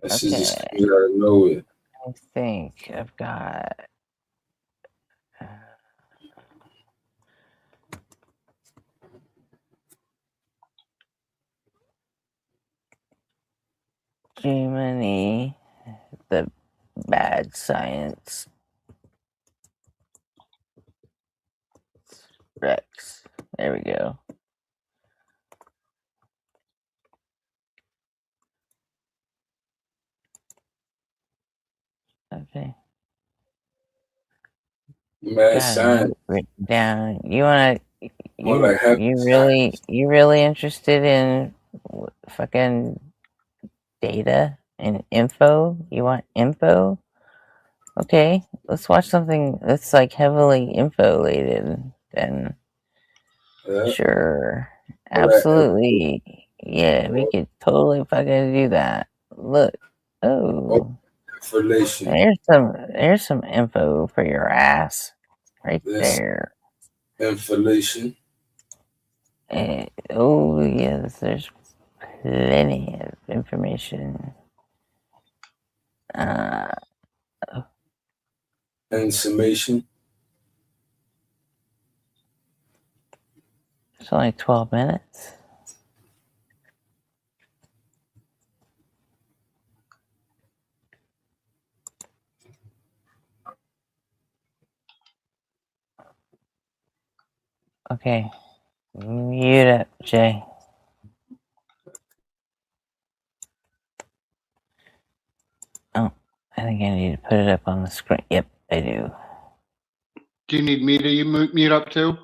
That shit just comes out of nowhere. I think I've got. Jiminy, the bad science. Rex. There we go. Okay. Mad science. Written down. You wanna? You really interested in fucking data and info? You want info? Okay, let's watch something that's like heavily info-lated. Then sure, absolutely, yeah, we could totally fucking do that. Look, there's some info for your ass right there. Inflation. Oh yes, there's plenty of information. And summation. It's only 12 minutes. Okay. Mute up, Jay. Oh, I think I need to put it up on the screen. Yep, I do. Do you need me to mute up too?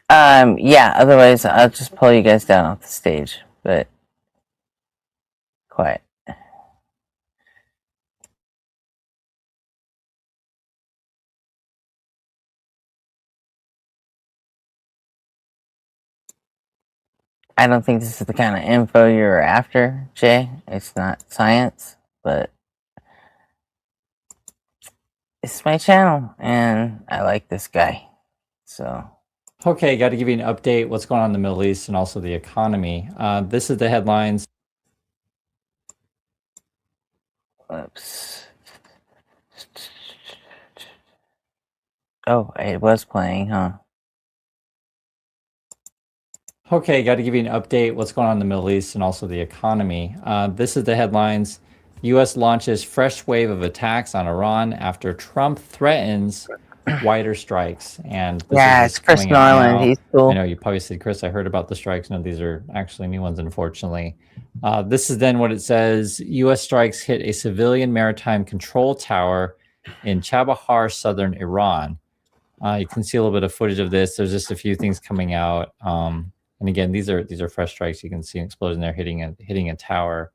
Yeah, otherwise I'll just pull you guys down off the stage, but quiet. I don't think this is the kind of info you're after, Jay. It's not science, but it's my channel, and I like this guy, so. Okay, got to give you an update what's going on in the Middle East and also the economy. This is the headlines. Oops. Oh, it was playing, huh? Okay, got to give you an update what's going on in the Middle East and also the economy. This is the headlines. U.S. launches fresh wave of attacks on Iran after Trump threatens wider strikes. And yeah, it's Chris Norland. He's cool. I know you probably said, Chris, I heard about the strikes. No, these are actually new ones, unfortunately. This is then what it says. U.S. strikes hit a civilian maritime control tower in Chabahar, southern Iran. You can see a little bit of footage of this. There's just a few things coming out. And again, these are fresh strikes. You can see an explosion there hitting a tower.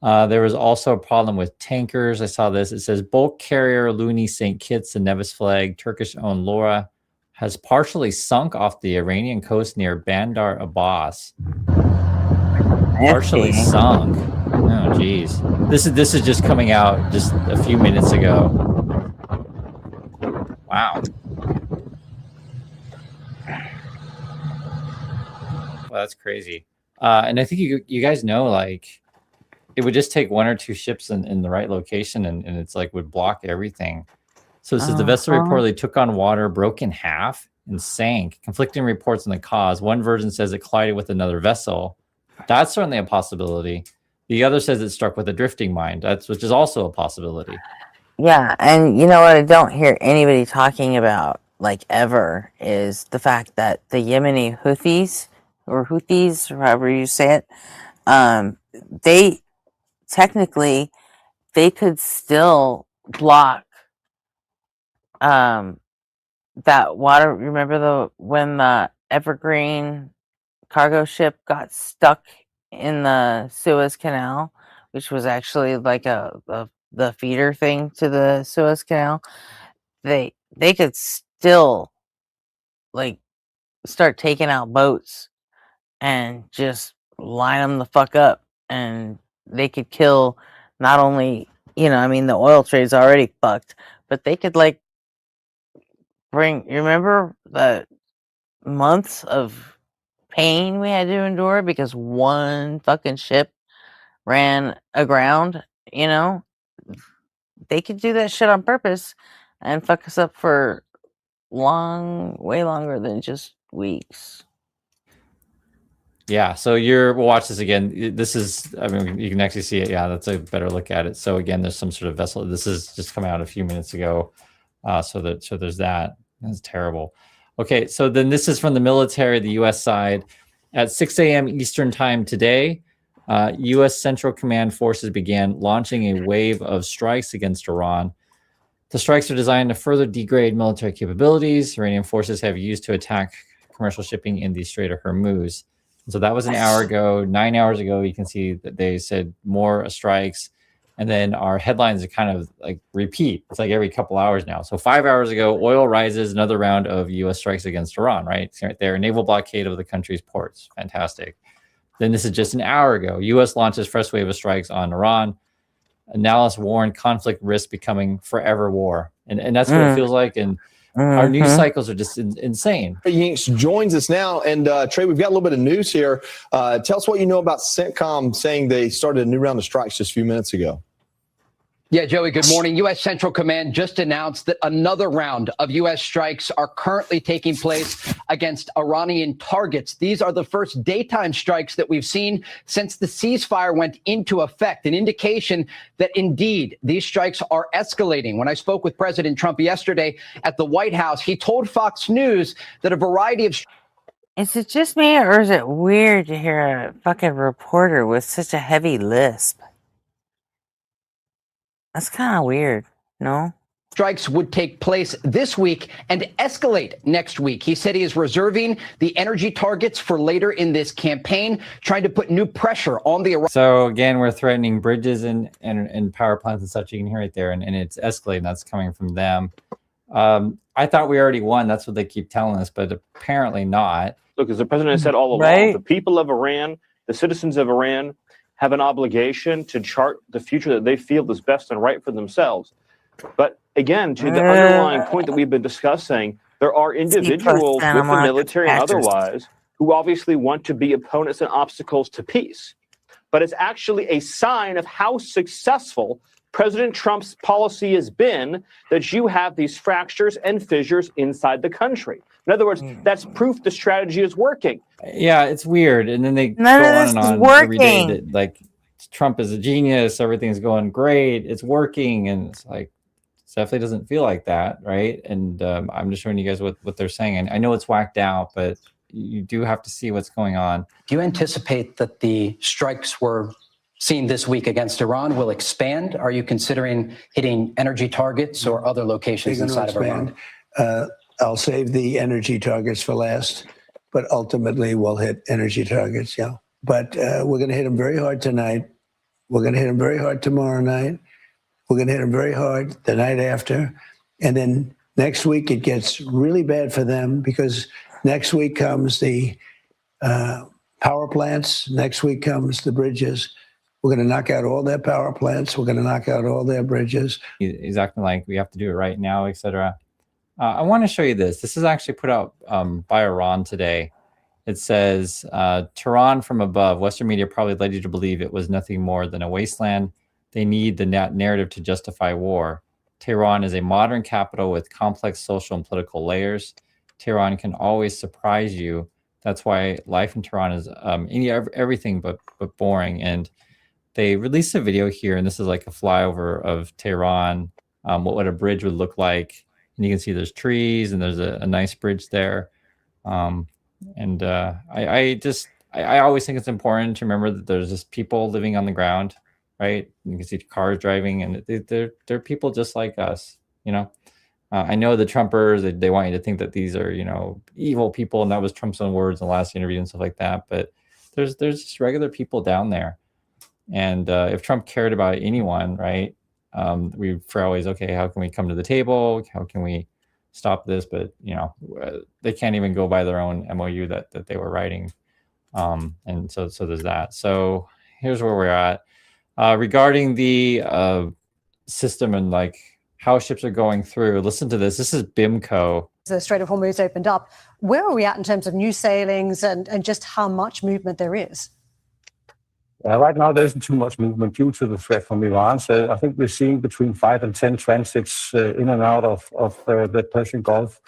There was also a problem with tankers. I saw this. It says bulk carrier Luni St. Kitts, the Nevis flag, Turkish-owned Laura, has partially sunk off the Iranian coast near Bandar Abbas. Partially sunk. Oh, geez. This is just coming out just a few minutes ago. Wow. Well, that's crazy. And I think you guys know, like, it would just take one or two ships in the right location and it's like would block everything. So this is the vessel reportedly took on water, broke in half, and sank. Conflicting reports on the cause. One version says it collided with another vessel. That's certainly a possibility. The other says it struck with a drifting mine, which is also a possibility. Yeah, and you know what I don't hear anybody talking about, like, ever, is the fact that the Yemeni Houthis, or however you say it, they technically they could still block that water. Remember when the Evergreen cargo ship got stuck in the Suez Canal, which was actually like the feeder thing to the Suez Canal? They could still, like, start taking out boats and just line them the fuck up, and they could kill not only, I mean, the oil trade's already fucked, but they could, like, you remember the months of pain we had to endure because one fucking ship ran aground? They could do that shit on purpose and fuck us up for way longer than just weeks. Yeah, so we'll watch this again. This is, I mean, you can actually see it. Yeah, that's a better look at it. So again, there's some sort of vessel. This is just coming out a few minutes ago. So there's that. That's terrible. Okay, so then this is from the military, the U.S. side. At 6 a.m. Eastern time today, U.S. Central Command forces began launching a wave of strikes against Iran. The strikes are designed to further degrade military capabilities Iranian forces have used to attack commercial shipping in the Strait of Hormuz. So that was an hour ago. 9 hours ago, you can see that they said more strikes. And then our headlines are kind of like repeat. It's like every couple hours now. So 5 hours ago, oil rises, another round of U.S. strikes against Iran, right? It's right there, naval blockade of the country's ports. Fantastic. Then this is just an hour ago. U.S. launches fresh wave of strikes on Iran. Analysts warn conflict risks becoming forever war. And that's what it feels like. And our news cycles are just insane. Trey Yinks joins us now. And Trey, we've got a little bit of news here. Tell us what you know about CENTCOM saying they started a new round of strikes just a few minutes ago. Yeah, Joey, good morning. U.S. Central Command just announced that another round of U.S. strikes are currently taking place against Iranian targets. These are the first daytime strikes that we've seen since the ceasefire went into effect, an indication that indeed these strikes are escalating. When I spoke with President Trump yesterday at the White House, he told Fox News that a variety of... Is it just me, or is it weird to hear a fucking reporter with such a heavy lisp? That's kind of weird, no? Strikes would take place this week and escalate next week. He said he is reserving the energy targets for later in this campaign, trying to put new pressure on the... So again, we're threatening bridges and power plants and such. You can hear it there, and it's escalating. That's coming from them. I thought we already won. That's what they keep telling us, but apparently not. Look, as the president has said all along, the people of Iran, the citizens of Iran, have an obligation to chart the future that they feel is best and right for themselves. But again, to the underlying point that we've been discussing, there are individuals with the military and otherwise who obviously want to be opponents and obstacles to peace. But it's actually a sign of how successful President Trump's policy has been that you have these fractures and fissures inside the country. In other words, that's proof the strategy is working. Yeah, it's weird. And then they go on and on every day that, like, Trump is a genius, everything's going great, it's working. And it's like, it definitely doesn't feel like that, right? And I'm just showing you guys what they're saying. And I know it's whacked out, but you do have to see what's going on. Do you anticipate that the strikes we're seeing this week against Iran will expand? Are you considering hitting energy targets or other locations inside of Iran? I'll save the energy targets for last, but ultimately we'll hit energy targets, yeah. But we're going to hit them very hard tonight. We're going to hit them very hard tomorrow night. We're going to hit them very hard the night after. And then next week it gets really bad for them because next week comes the power plants. Next week comes the bridges. We're going to knock out all their power plants. We're going to knock out all their bridges. He's acting like we have to do it right now, etc. I want to show you this. This is actually put out by Iran today. It says, Tehran from above, Western media probably led you to believe it was nothing more than a wasteland. They need the narrative to justify war. Tehran is a modern capital with complex social and political layers. Tehran can always surprise you. That's why life in Tehran is everything but boring. And they released a video here, and this is like a flyover of Tehran, what a bridge would look like. And you can see there's trees and there's a nice bridge there. I always think it's important to remember that there's just people living on the ground, right? You can see cars driving, and they're people just like us, you know. I know the Trumpers, they want you to think that these are, you know, evil people, and that was Trump's own words in the last interview and stuff like that. But there's just regular people down there, and if Trump cared about anyone, right? We for always, okay, how can we come to the table? How can we stop this? But you know, they can't even go by their own MOU that they were writing, and so there's that. So here's where we're at regarding the system and like how ships are going through. Listen to this. This is BIMCO. The Strait of Hormuz opened up. Where are we at in terms of new sailings and just how much movement there is? Right now, there isn't too much movement due to the threat from Iran. So I think we're seeing between 5 and 10 transits in and out of the Persian Gulf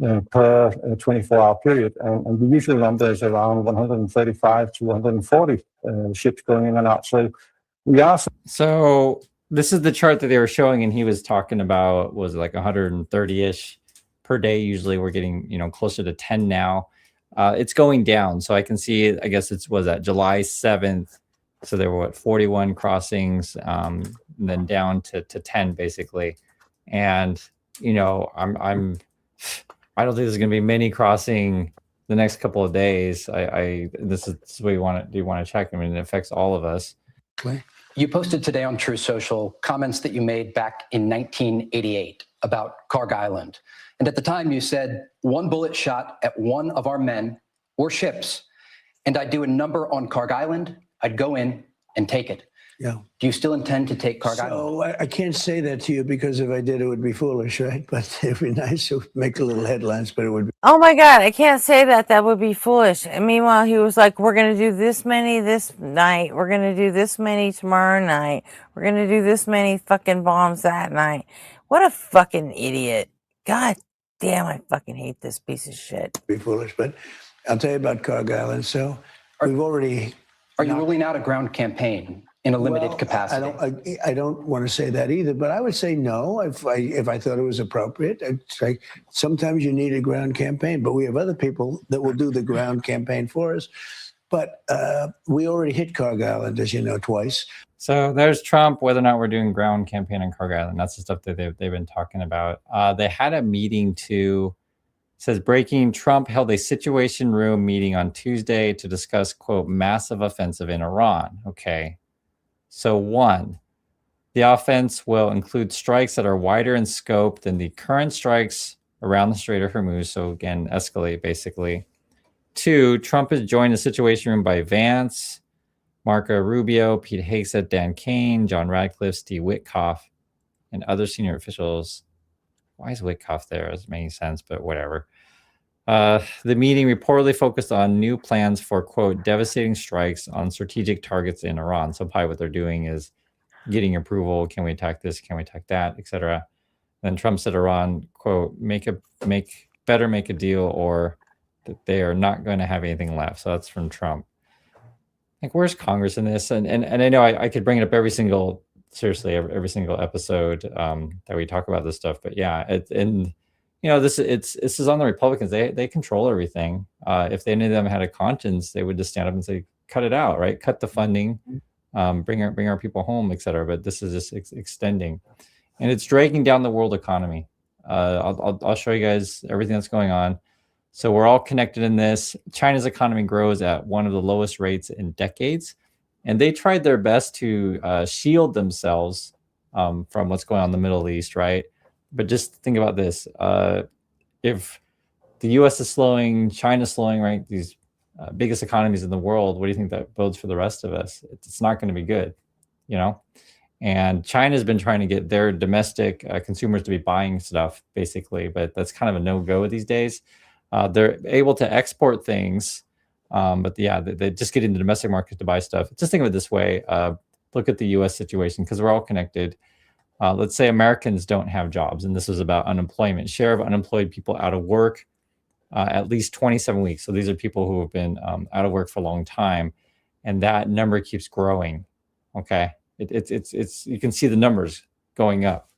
per 24-hour period. And the usual number is around 135 to 140 ships going in and out. So we are. So this is the chart that they were showing, and he was talking about was like 130-ish per day. Usually we're getting, you know, closer to 10 now. It's going down. So I can see, I guess it was at July 7th. So there were 41 crossings, and then down to 10 basically. And you know, I don't think there's going to be many crossing the next couple of days. This is what you want to check. I mean, it affects all of us. You posted today on True Social comments that you made back in 1988 about Karg Island. And at the time you said, one bullet shot at one of our men or ships, and I'd do a number on Karg Island, I'd go in and take it. Yeah. Do you still intend to take Karg Island? So I can't say that to you because if I did, it would be foolish, right? But it'd be nice to make a little headlines, but it would be. Oh my God, I can't say that. That would be foolish. And meanwhile, he was like, we're going to do this many this night. We're going to do this many tomorrow night. We're going to do this many fucking bombs that night. What a fucking idiot. God damn, I fucking hate this piece of shit. Be foolish, but I'll tell you about Karg Island. So we've already. Are you ruling out a ground campaign in a limited capacity? I don't want to say that either, but I would say no if I thought it was appropriate. It's like sometimes you need a ground campaign, but we have other people that will do the ground campaign for us. But we already hit Karg Island, as you know, twice. So there's Trump, whether or not we're doing ground campaign on Karg Island. That's the stuff that they've been talking about. They had a meeting too. Says breaking, Trump held a situation room meeting on Tuesday to discuss, quote, massive offensive in Iran. Okay. So one, the offense will include strikes that are wider in scope than the current strikes around the Strait of Hormuz. So again, escalate basically. Two, Trump has joined the situation room by Vance, Marco Rubio, Pete Hegseth, Dan Kane, John Radcliffe, Steve Witkoff, and other senior officials. Why is Witkoff there? It doesn't make any sense, but whatever. The meeting reportedly focused on new plans for, quote, devastating strikes on strategic targets in Iran. So probably what they're doing is getting approval. Can we attack this? Can we attack that? Etc. Then Trump said Iran, quote, better make a deal or that they are not going to have anything left. So that's from Trump. Like, where's Congress in this? And I know I could bring it up every single episode that we talk about this stuff, but yeah, you know, this is on the Republicans. They control everything. If any of them had a conscience, they would just stand up and say, cut it out, right? Cut the funding, bring our people home, etc. But this is just extending, and it's dragging down the world economy. I'll show you guys everything that's going on. So we're all connected in this. China's economy grows at one of the lowest rates in decades, and they tried their best to shield themselves from what's going on in the Middle East, right? But just think about this: if the U.S. is slowing, China's slowing, right? These biggest economies in the world. What do you think that bodes for the rest of us? It's not going to be good, you know. And China's been trying to get their domestic consumers to be buying stuff, basically, but that's kind of a no-go these days. They're able to export things, but yeah, they just get into the domestic market to buy stuff. Just think of it this way: look at the U.S. situation, because we're all connected. Let's say Americans don't have jobs, and this is about unemployment. Share of unemployed people out of work, at least 27 weeks. So these are people who have been out of work for a long time, and that number keeps growing. Okay, it's you can see the numbers going up.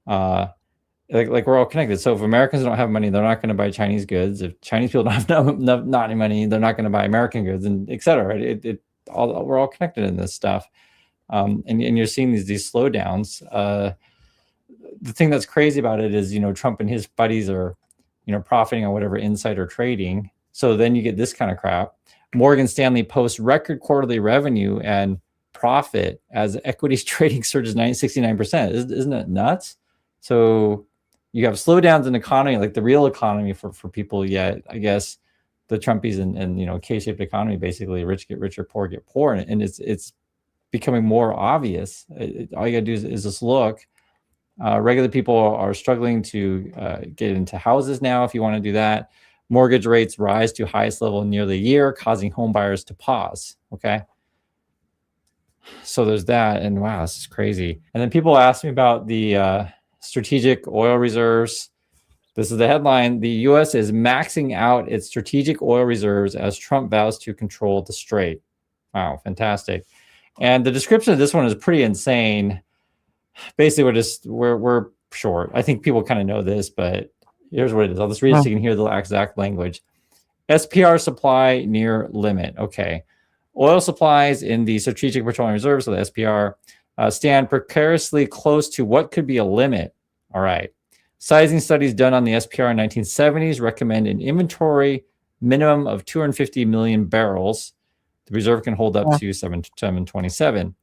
Like we're all connected. So if Americans don't have money, they're not going to buy Chinese goods. If Chinese people don't have not any money, they're not going to buy American goods, and et cetera. We're all connected in this stuff. And you're seeing these slowdowns. The thing that's crazy about it is, you know, Trump and his buddies are, you know, profiting on whatever insider trading. So then you get this kind of crap. Morgan Stanley posts record quarterly revenue and profit as equities trading surges 69%. Isn't it nuts? So you have slowdowns in economy, like the real economy for people, yet I guess the Trumpies and you know, K-shaped economy, basically rich get richer, poor get poor. And it's becoming more obvious. All you gotta do is just look. Regular people are struggling to get into houses now. If you want to do that, mortgage rates rise to highest level in nearly a year, causing home buyers to pause. Okay, so there's that, and wow, this is crazy. And then people ask me about the strategic oil reserves. This is the headline: the U.S. is maxing out its strategic oil reserves as Trump vows to control the strait. Wow, fantastic. And the description of this one is pretty insane. Basically, we're short. I think people kind of know this, but here's what it is. I'll just read it so you can hear the exact language. SPR supply near limit. Okay. Oil supplies in the Strategic Petroleum Reserves, so the SPR, stand precariously close to what could be a limit. All right. Sizing studies done on the SPR in 1970s recommend an inventory minimum of 250 million barrels. The reserve can hold up to 727.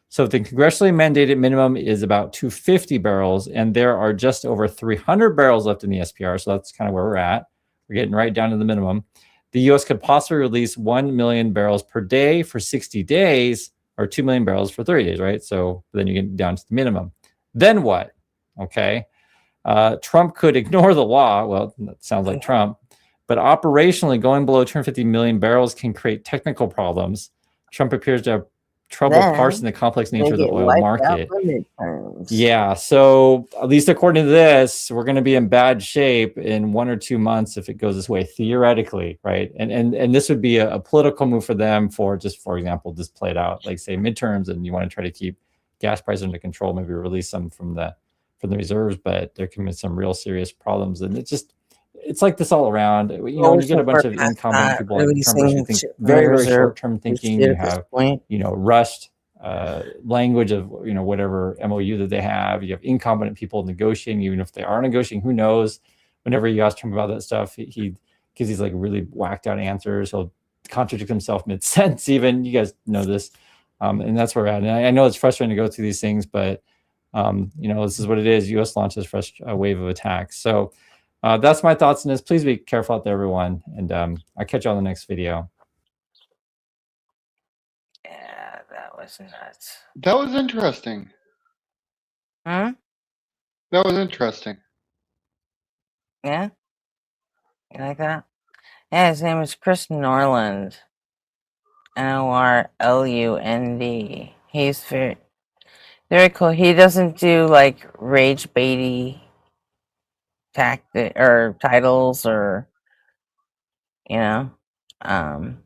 So if the congressionally mandated minimum is about 250 barrels, and there are just over 300 barrels left in the SPR, so that's kind of where we're at. We're getting right down to the minimum. The U.S. could possibly release 1 million barrels per day for 60 days, or 2 million barrels for 30 days, right? So then you get down to the minimum. Then what? Okay. Trump could ignore the law. Well, that sounds like Trump. But operationally, going below 250 million barrels can create technical problems. Trump appears to have trouble parsing the complex nature of the oil market. Yeah, so at least according to this, we're going to be in bad shape in 1 or 2 months if it goes this way, theoretically, right? And this would be a political move for them for example, just play it out, like say midterms, and you want to try to keep gas prices under control, maybe release some from the reserves, but there can be some real serious problems, and it's like this all around. You know, when you get a bunch of incompetent people like Trump who think very short-term thinking, you have, you know, rushed language of, you know, whatever MOU that they have. You have incompetent people negotiating, even if they are negotiating, who knows? Whenever you ask Trump about that stuff, he gives these like really whacked out answers. He'll contradict himself mid-sentence even. You guys know this. And that's where we're at. And I know it's frustrating to go through these things, but you know, this is what it is. U.S. launches fresh wave of attacks. So that's my thoughts on this. Please be careful out there, everyone. And I'll catch you on the next video. Yeah, that was nuts. That was interesting. Huh? That was interesting. Yeah? You like that? Yeah, his name is Chris Norland. Norlund. He's very cool. He doesn't do like rage baity tactic or titles, or you know, and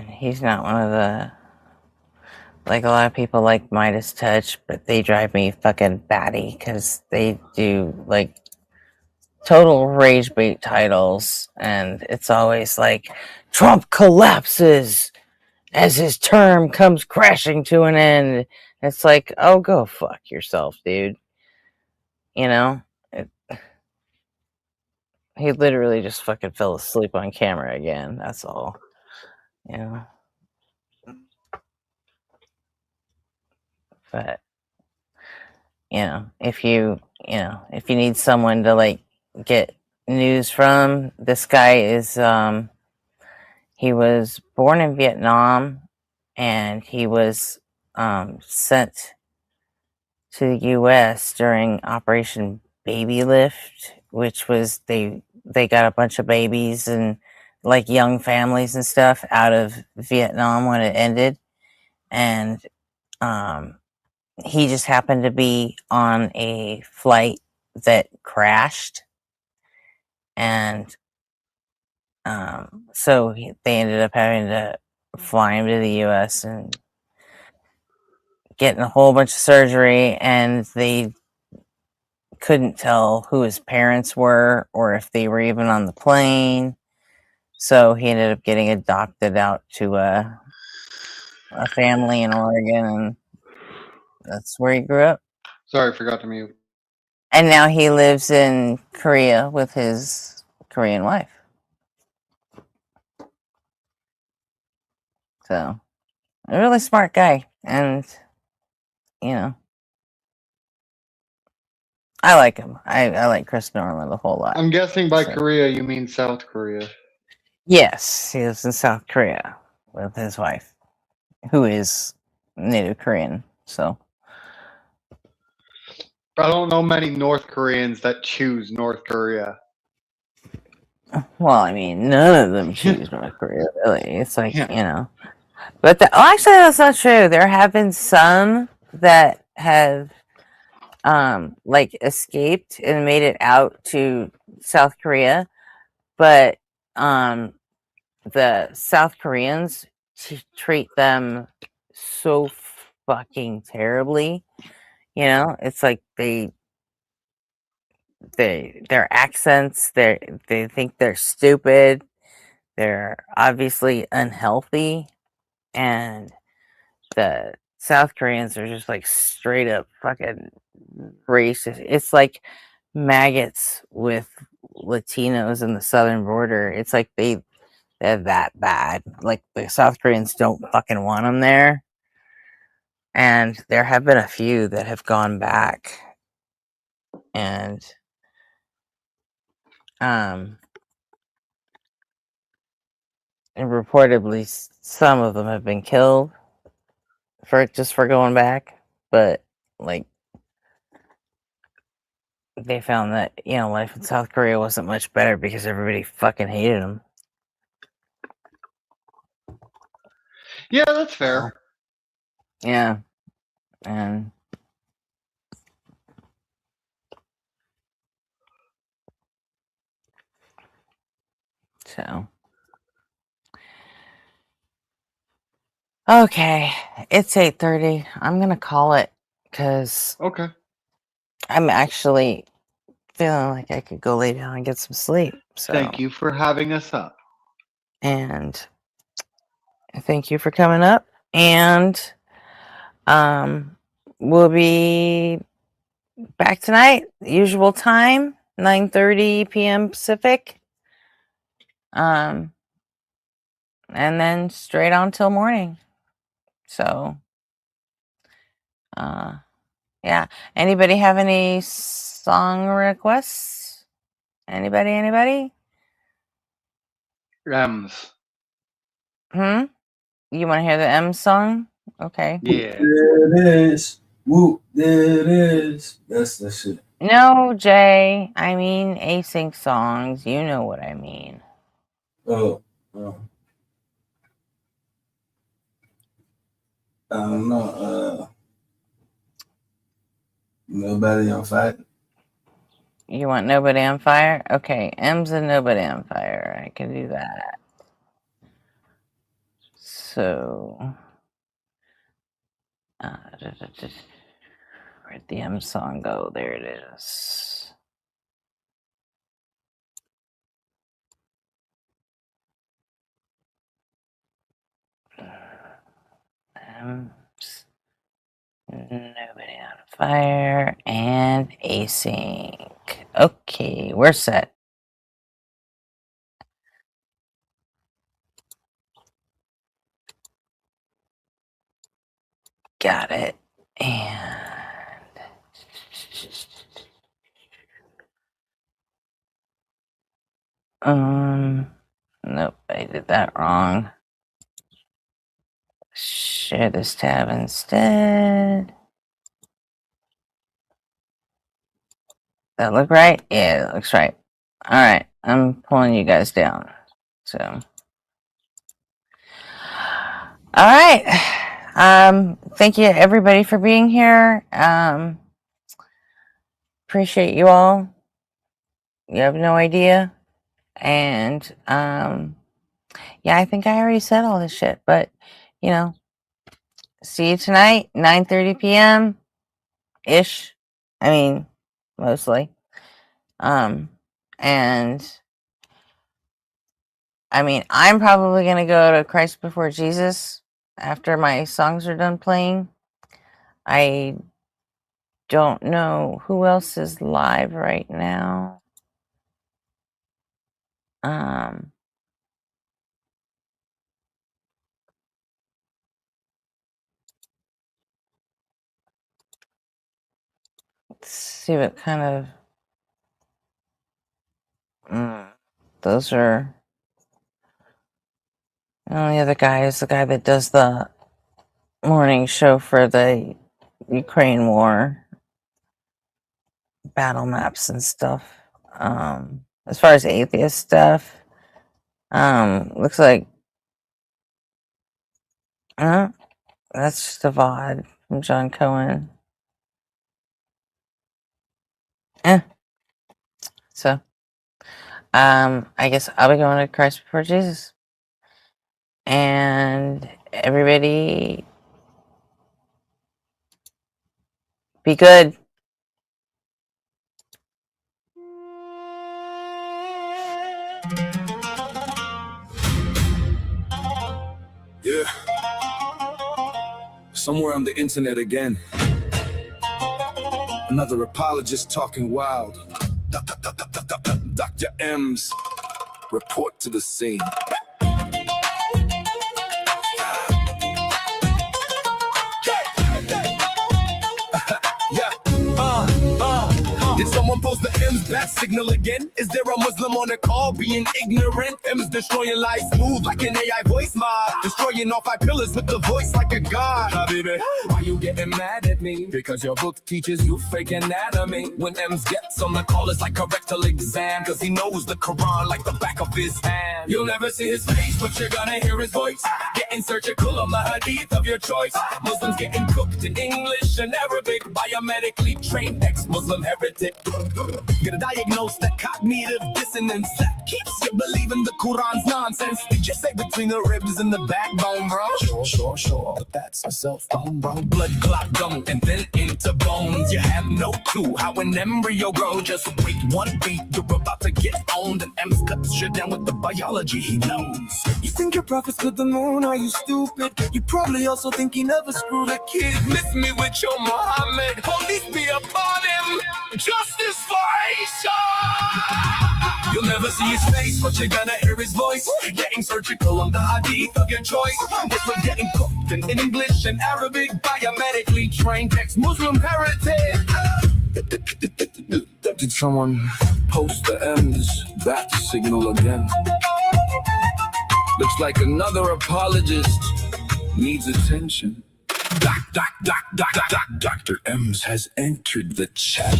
he's not one of the like a lot of people like Midas Touch, but they drive me fucking batty because they do like total rage bait titles, and it's always like Trump collapses as his term comes crashing to an end. It's like, oh, go fuck yourself, dude. You know, he literally just fucking fell asleep on camera again. That's all. You know, but if you need someone to like get news from, this guy is he was born in Vietnam, and he was sent to the US during Operation Baby Lift, which was they got a bunch of babies and like young families and stuff out of Vietnam when it ended, and he just happened to be on a flight that crashed, and so they ended up having to fly him to the US and getting a whole bunch of surgery, and they couldn't tell who his parents were or if they were even on the plane. So he ended up getting adopted out to a family in Oregon, and that's where he grew up. Sorry, I forgot to mute. And now he lives in Korea with his Korean wife. So, a really smart guy. And, I like him. I like Chris Norland a whole lot. I'm guessing by So- Korea you mean South Korea. Yes, he lives in South Korea with his wife, who is Native Korean. So, I don't know many North Koreans that choose North Korea. well, I mean, none of them choose North Korea, really. It's like, But actually, that's not true. There have been some that have, like, escaped and made it out to South Korea, but the South Koreans treat them so fucking terribly. It's like their accents, they think they're stupid, they're obviously unhealthy, and the South Koreans are just like straight up fucking racist. It's like maggots with Latinos in the southern border. It's like they're that bad. Like the South Koreans don't fucking want them there. And there have been a few that have gone back, and reportedly some of them have been killed for going back, but like they found that life in South Korea wasn't much better because everybody fucking hated them. Yeah, that's fair. Yeah, and so okay, it's 8:30. I'm gonna call it because okay, I'm actually feeling like I could go lay down and get some sleep. So thank you for having us up. And thank you for coming up. And we'll be back tonight, usual time, 9:30 p.m. Pacific. And then straight on till morning. So yeah. Anybody have any song requests? Anybody? M's. You want to hear the M song? Okay. Yeah. There it is. Whoop, there it is. That's the shit. No, Jay. I mean async songs. You know what I mean. Oh. I don't know. Nobody on fire. You want Nobody on Fire? Okay, M's and Nobody on Fire. I can do that. So Where'd the M song go? There it is. Nobody on fire and async. Okay, we're set. Got it. And nope, I did that wrong. Share this tab instead. That look right? Yeah, it looks right. All right, I'm pulling you guys down. So, all right. Thank you everybody for being here. Appreciate you all. You have no idea. And yeah, I think I already said all this shit, but you know, see you tonight, 9:30 p.m. ish. I mean, mostly. And I mean, I'm probably going to go to Christ Before Jesus after my songs are done playing. I don't know who else is live right now. Let's see what kind of... those are... Oh, the other guy is the guy that does the morning show for the Ukraine war. Battle maps and stuff. As far as atheist stuff, looks like that's just a VOD from John Cohen. So, I guess I'll be going to Christ Before Jesus. And everybody be good. Yeah. Somewhere on the internet again. Another apologist talking wild. Dr. M's report to the scene. Did someone post the M's bat signal again? Is there a Muslim on the call being ignorant? M's destroying life smooth like an AI voice mod. Destroying all 5 pillars with the voice like a god. Habibi, why you getting mad at me? Because your book teaches you fake anatomy. When M's gets on the call, it's like a rectal exam. Cause he knows the Quran like the back of his hand. You'll never see his face, but you're gonna hear his voice. Getting surgical on the hadith of your choice. Muslims getting cooked in English and Arabic. Biomedically trained ex-Muslim heretic. Gonna diagnose that cognitive dissonance that keeps you believing the Quran's nonsense. Did you say between the ribs and the backbone, bro? Sure, but that's a self-bone, bro. Blood clot gum and then into bones. You have no clue how an embryo grows. Just wait 1 beat, you're about to get owned. And M's cuts shit down with the biology he knows. You think your prophet's to the moon? Are you stupid? You probably also think he never screwed a kid. Miss me with your Muhammad. Police be upon him. Justice for Aisha. You'll never see his face, but you're gonna hear his voice. Getting surgical on the hadith of your choice. This was getting cooked in English and Arabic. Biomedically trained ex-Muslim heretic. Did someone post the M's bat signal again? Looks like another apologist needs attention. Dr. M's has entered the chat.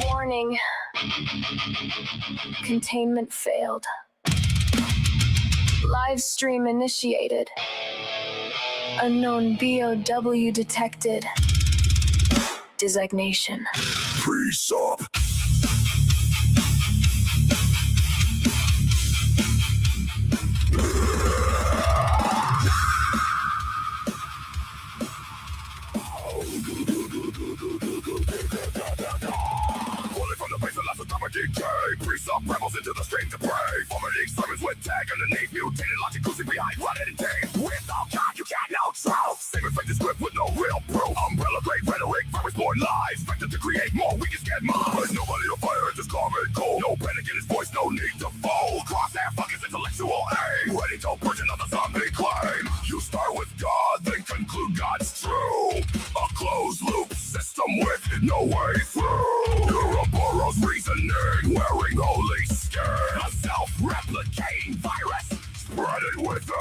Warning. Containment failed. Live stream initiated. Unknown BOW detected. Designation. Pre-sub. Pre-sub rebels into the stream to pray. Formating sermons with tag underneath. Mutated logic cruising behind rotted and tape. Without God you can't know truth. Same fake script with no real proof. Umbrella grade rhetoric, virus born lies. Expected to create more, we just get mine. But nobody to fire, just calm and cold. No panic in his voice, no need to fold. Crosshair fuck his intellectual aim. Ready to purge another zombie claim. You start with God, then conclude God's true. A closed loop system with no way through. Ouroboros reasoning, wearing holy skin. A self-replicating virus, spreading within.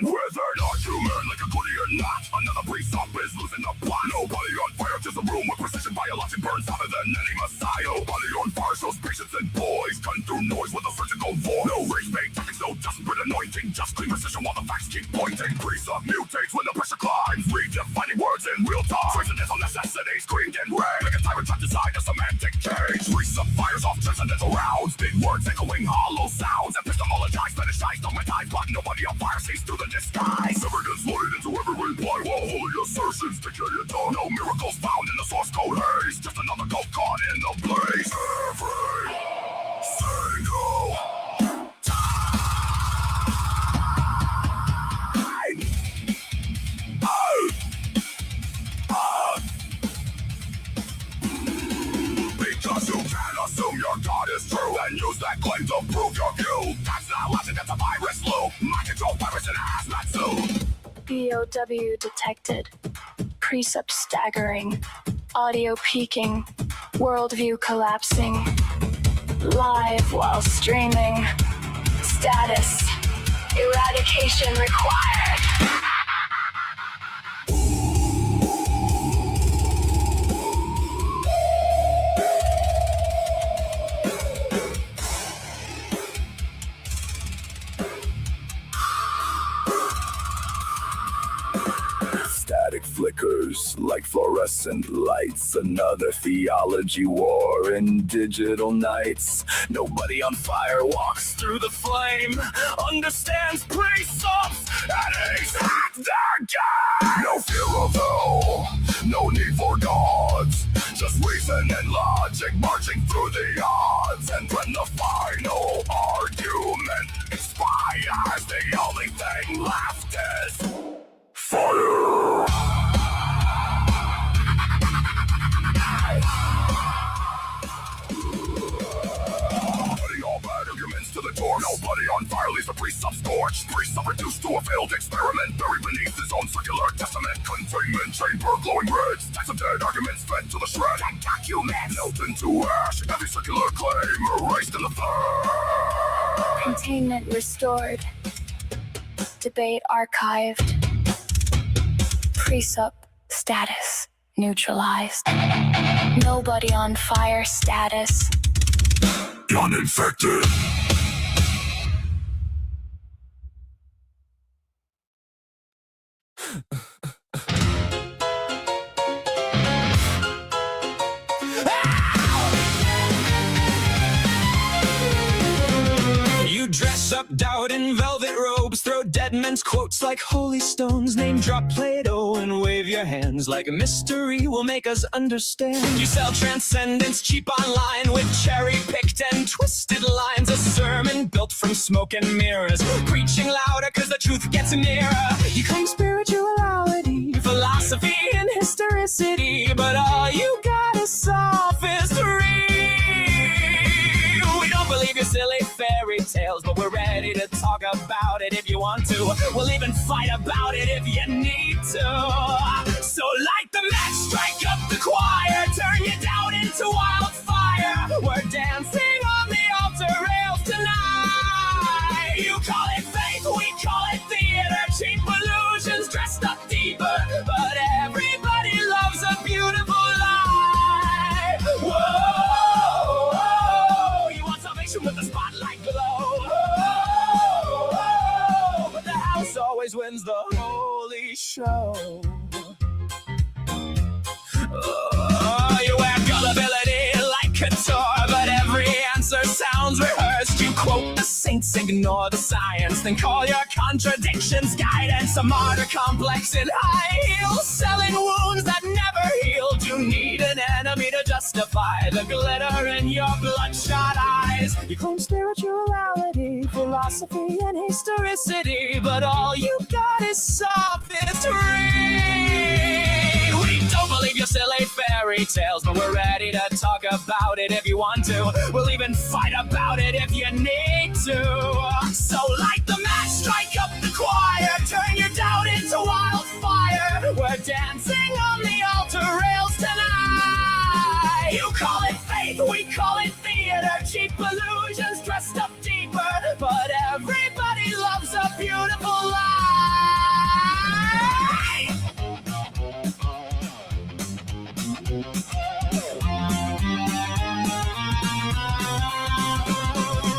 Within our human like a Gordian knot. Another pre-sub is losing the plot. Nobody on fire, just a room with precision biologic burns hotter than any messiah. Nobody on fire shows patience and poise. Gun through noise with a surgical voice. No race-made tactics, no desperate anointing. Just clean precision while the facts keep pointing. Pre-sub mutates when the pressure climbs. Redefining words in real time. Transcendental necessity screamed in rage. Like a tyrant trapped inside a semantic cage. Pre-sub fires off transcendental rounds. Big words echoing hollow sounds. Epistemologize, fetishized, dogmatized. But nobody on fire sees through the disguise. Evidence loaded into every reply while holy assertions decay and done. No miracles found in the source code haze. Just another goat caught in the blaze. Every single because you can't assume your God is true and use that claim to prove your guilt. That's not logic, that's a virus loop. Mind control virus in a hazmat suit. BOW detected. Precept staggering. Audio peaking. Worldview collapsing. Live while streaming. Status. Eradication required. Static flickers like fluorescent lights. Another theology war in digital nights. Nobody on fire walks through the flame. Understands pre-subs and he's hacked their game. No fear of hell, no need for gods. Just reason and logic marching through the odds. And when the final argument expires, the only thing left is fire. Putting all bad arguments to the torch. Nobody on fire leaves a pre-sub scorched. Pre-sub reduced to a failed experiment. Buried beneath his own circular testament. Containment chamber glowing red. Stacks of dead arguments fed to the shred. And documents melt into ash. Every circular claim erased in the fire. Containment restored. Debate archived. Pre-sub status neutralized. Nobody on fire status. Uninfected. You dress up doubt in velvet robes, throw dead men's quotes like holy stones, name drop Plato and wave your hands like a mystery will make us understand. You sell transcendence cheap online with cherry-picked and twisted lines, a sermon built from smoke and mirrors, preaching louder cause the truth gets nearer. You claim spirituality, philosophy and historicity, but all you got is sophistry. We don't believe your silly fairy tales, but we're ready to talk about it if you want to. We'll even fight about it if you need to. So light the match, strike up the choir, turn your doubt into wildfire. We're dancing on the altar rails tonight. You call it faith, we call it theater. Cheap illusions dressed up deeper, but everybody loves a beautiful lie. Whoa, whoa, you want salvation with the spotlight glow. Whoa, whoa, but the house always wins the holy show. show. You wear gullibility like couture, but every answer sounds rehearsed. You quote the saints, ignore the science, then call your contradictions guidance. A martyr complex in high heels, selling wounds that never healed. You need an enemy to justify the glitter in your bloodshot eyes. You claim spirituality, philosophy, and historicity, but all you got is sophistry. We don't believe your silly fairy tales, but we're ready to talk about it if you want to. We'll even fight about it if you need to. So light the match, strike up the choir, turn your doubt into wildfire. We're dancing on the altar rails tonight. You call it faith, we call it theater. Cheap illusions dressed up deeper, but everybody loves a beautiful lie.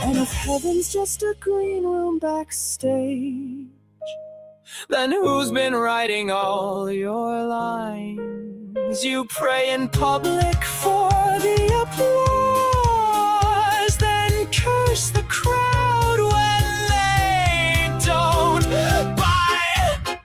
And if heaven's just a green room backstage, then who's been writing all your lines? You pray in public for the applause, then curse the crowd when they don't buy.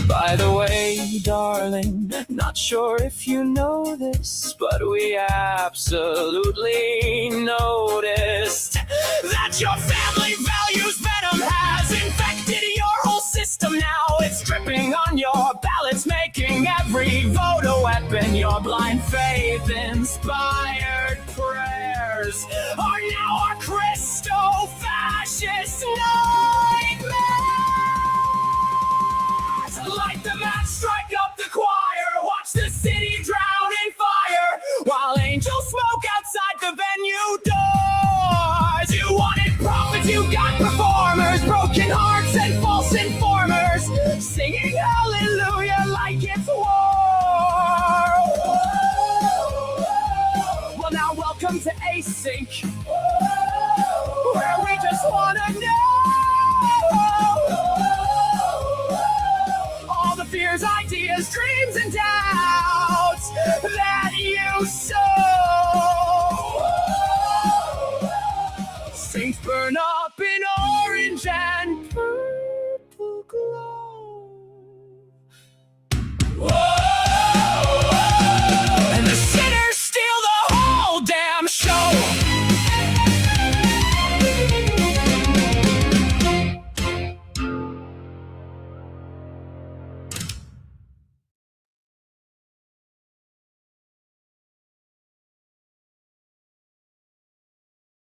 By the way, darling, not sure if you know this, but we absolutely noticed that your family values venom has infected your whole system. Now it's dripping on your ballots, making every vote a weapon. Your blind faith inspired prayers are now our Christo-fascist nightmares. Light the match, strike up the choir, watch the city drown in fire, while angels smoke outside the venue doors. You wanted prophets, you got performers, broken hearts and false informers, singing hallelujah like it's war. Well, now welcome to Async, where we just wanna know fears, ideas, dreams, and doubts that you sow.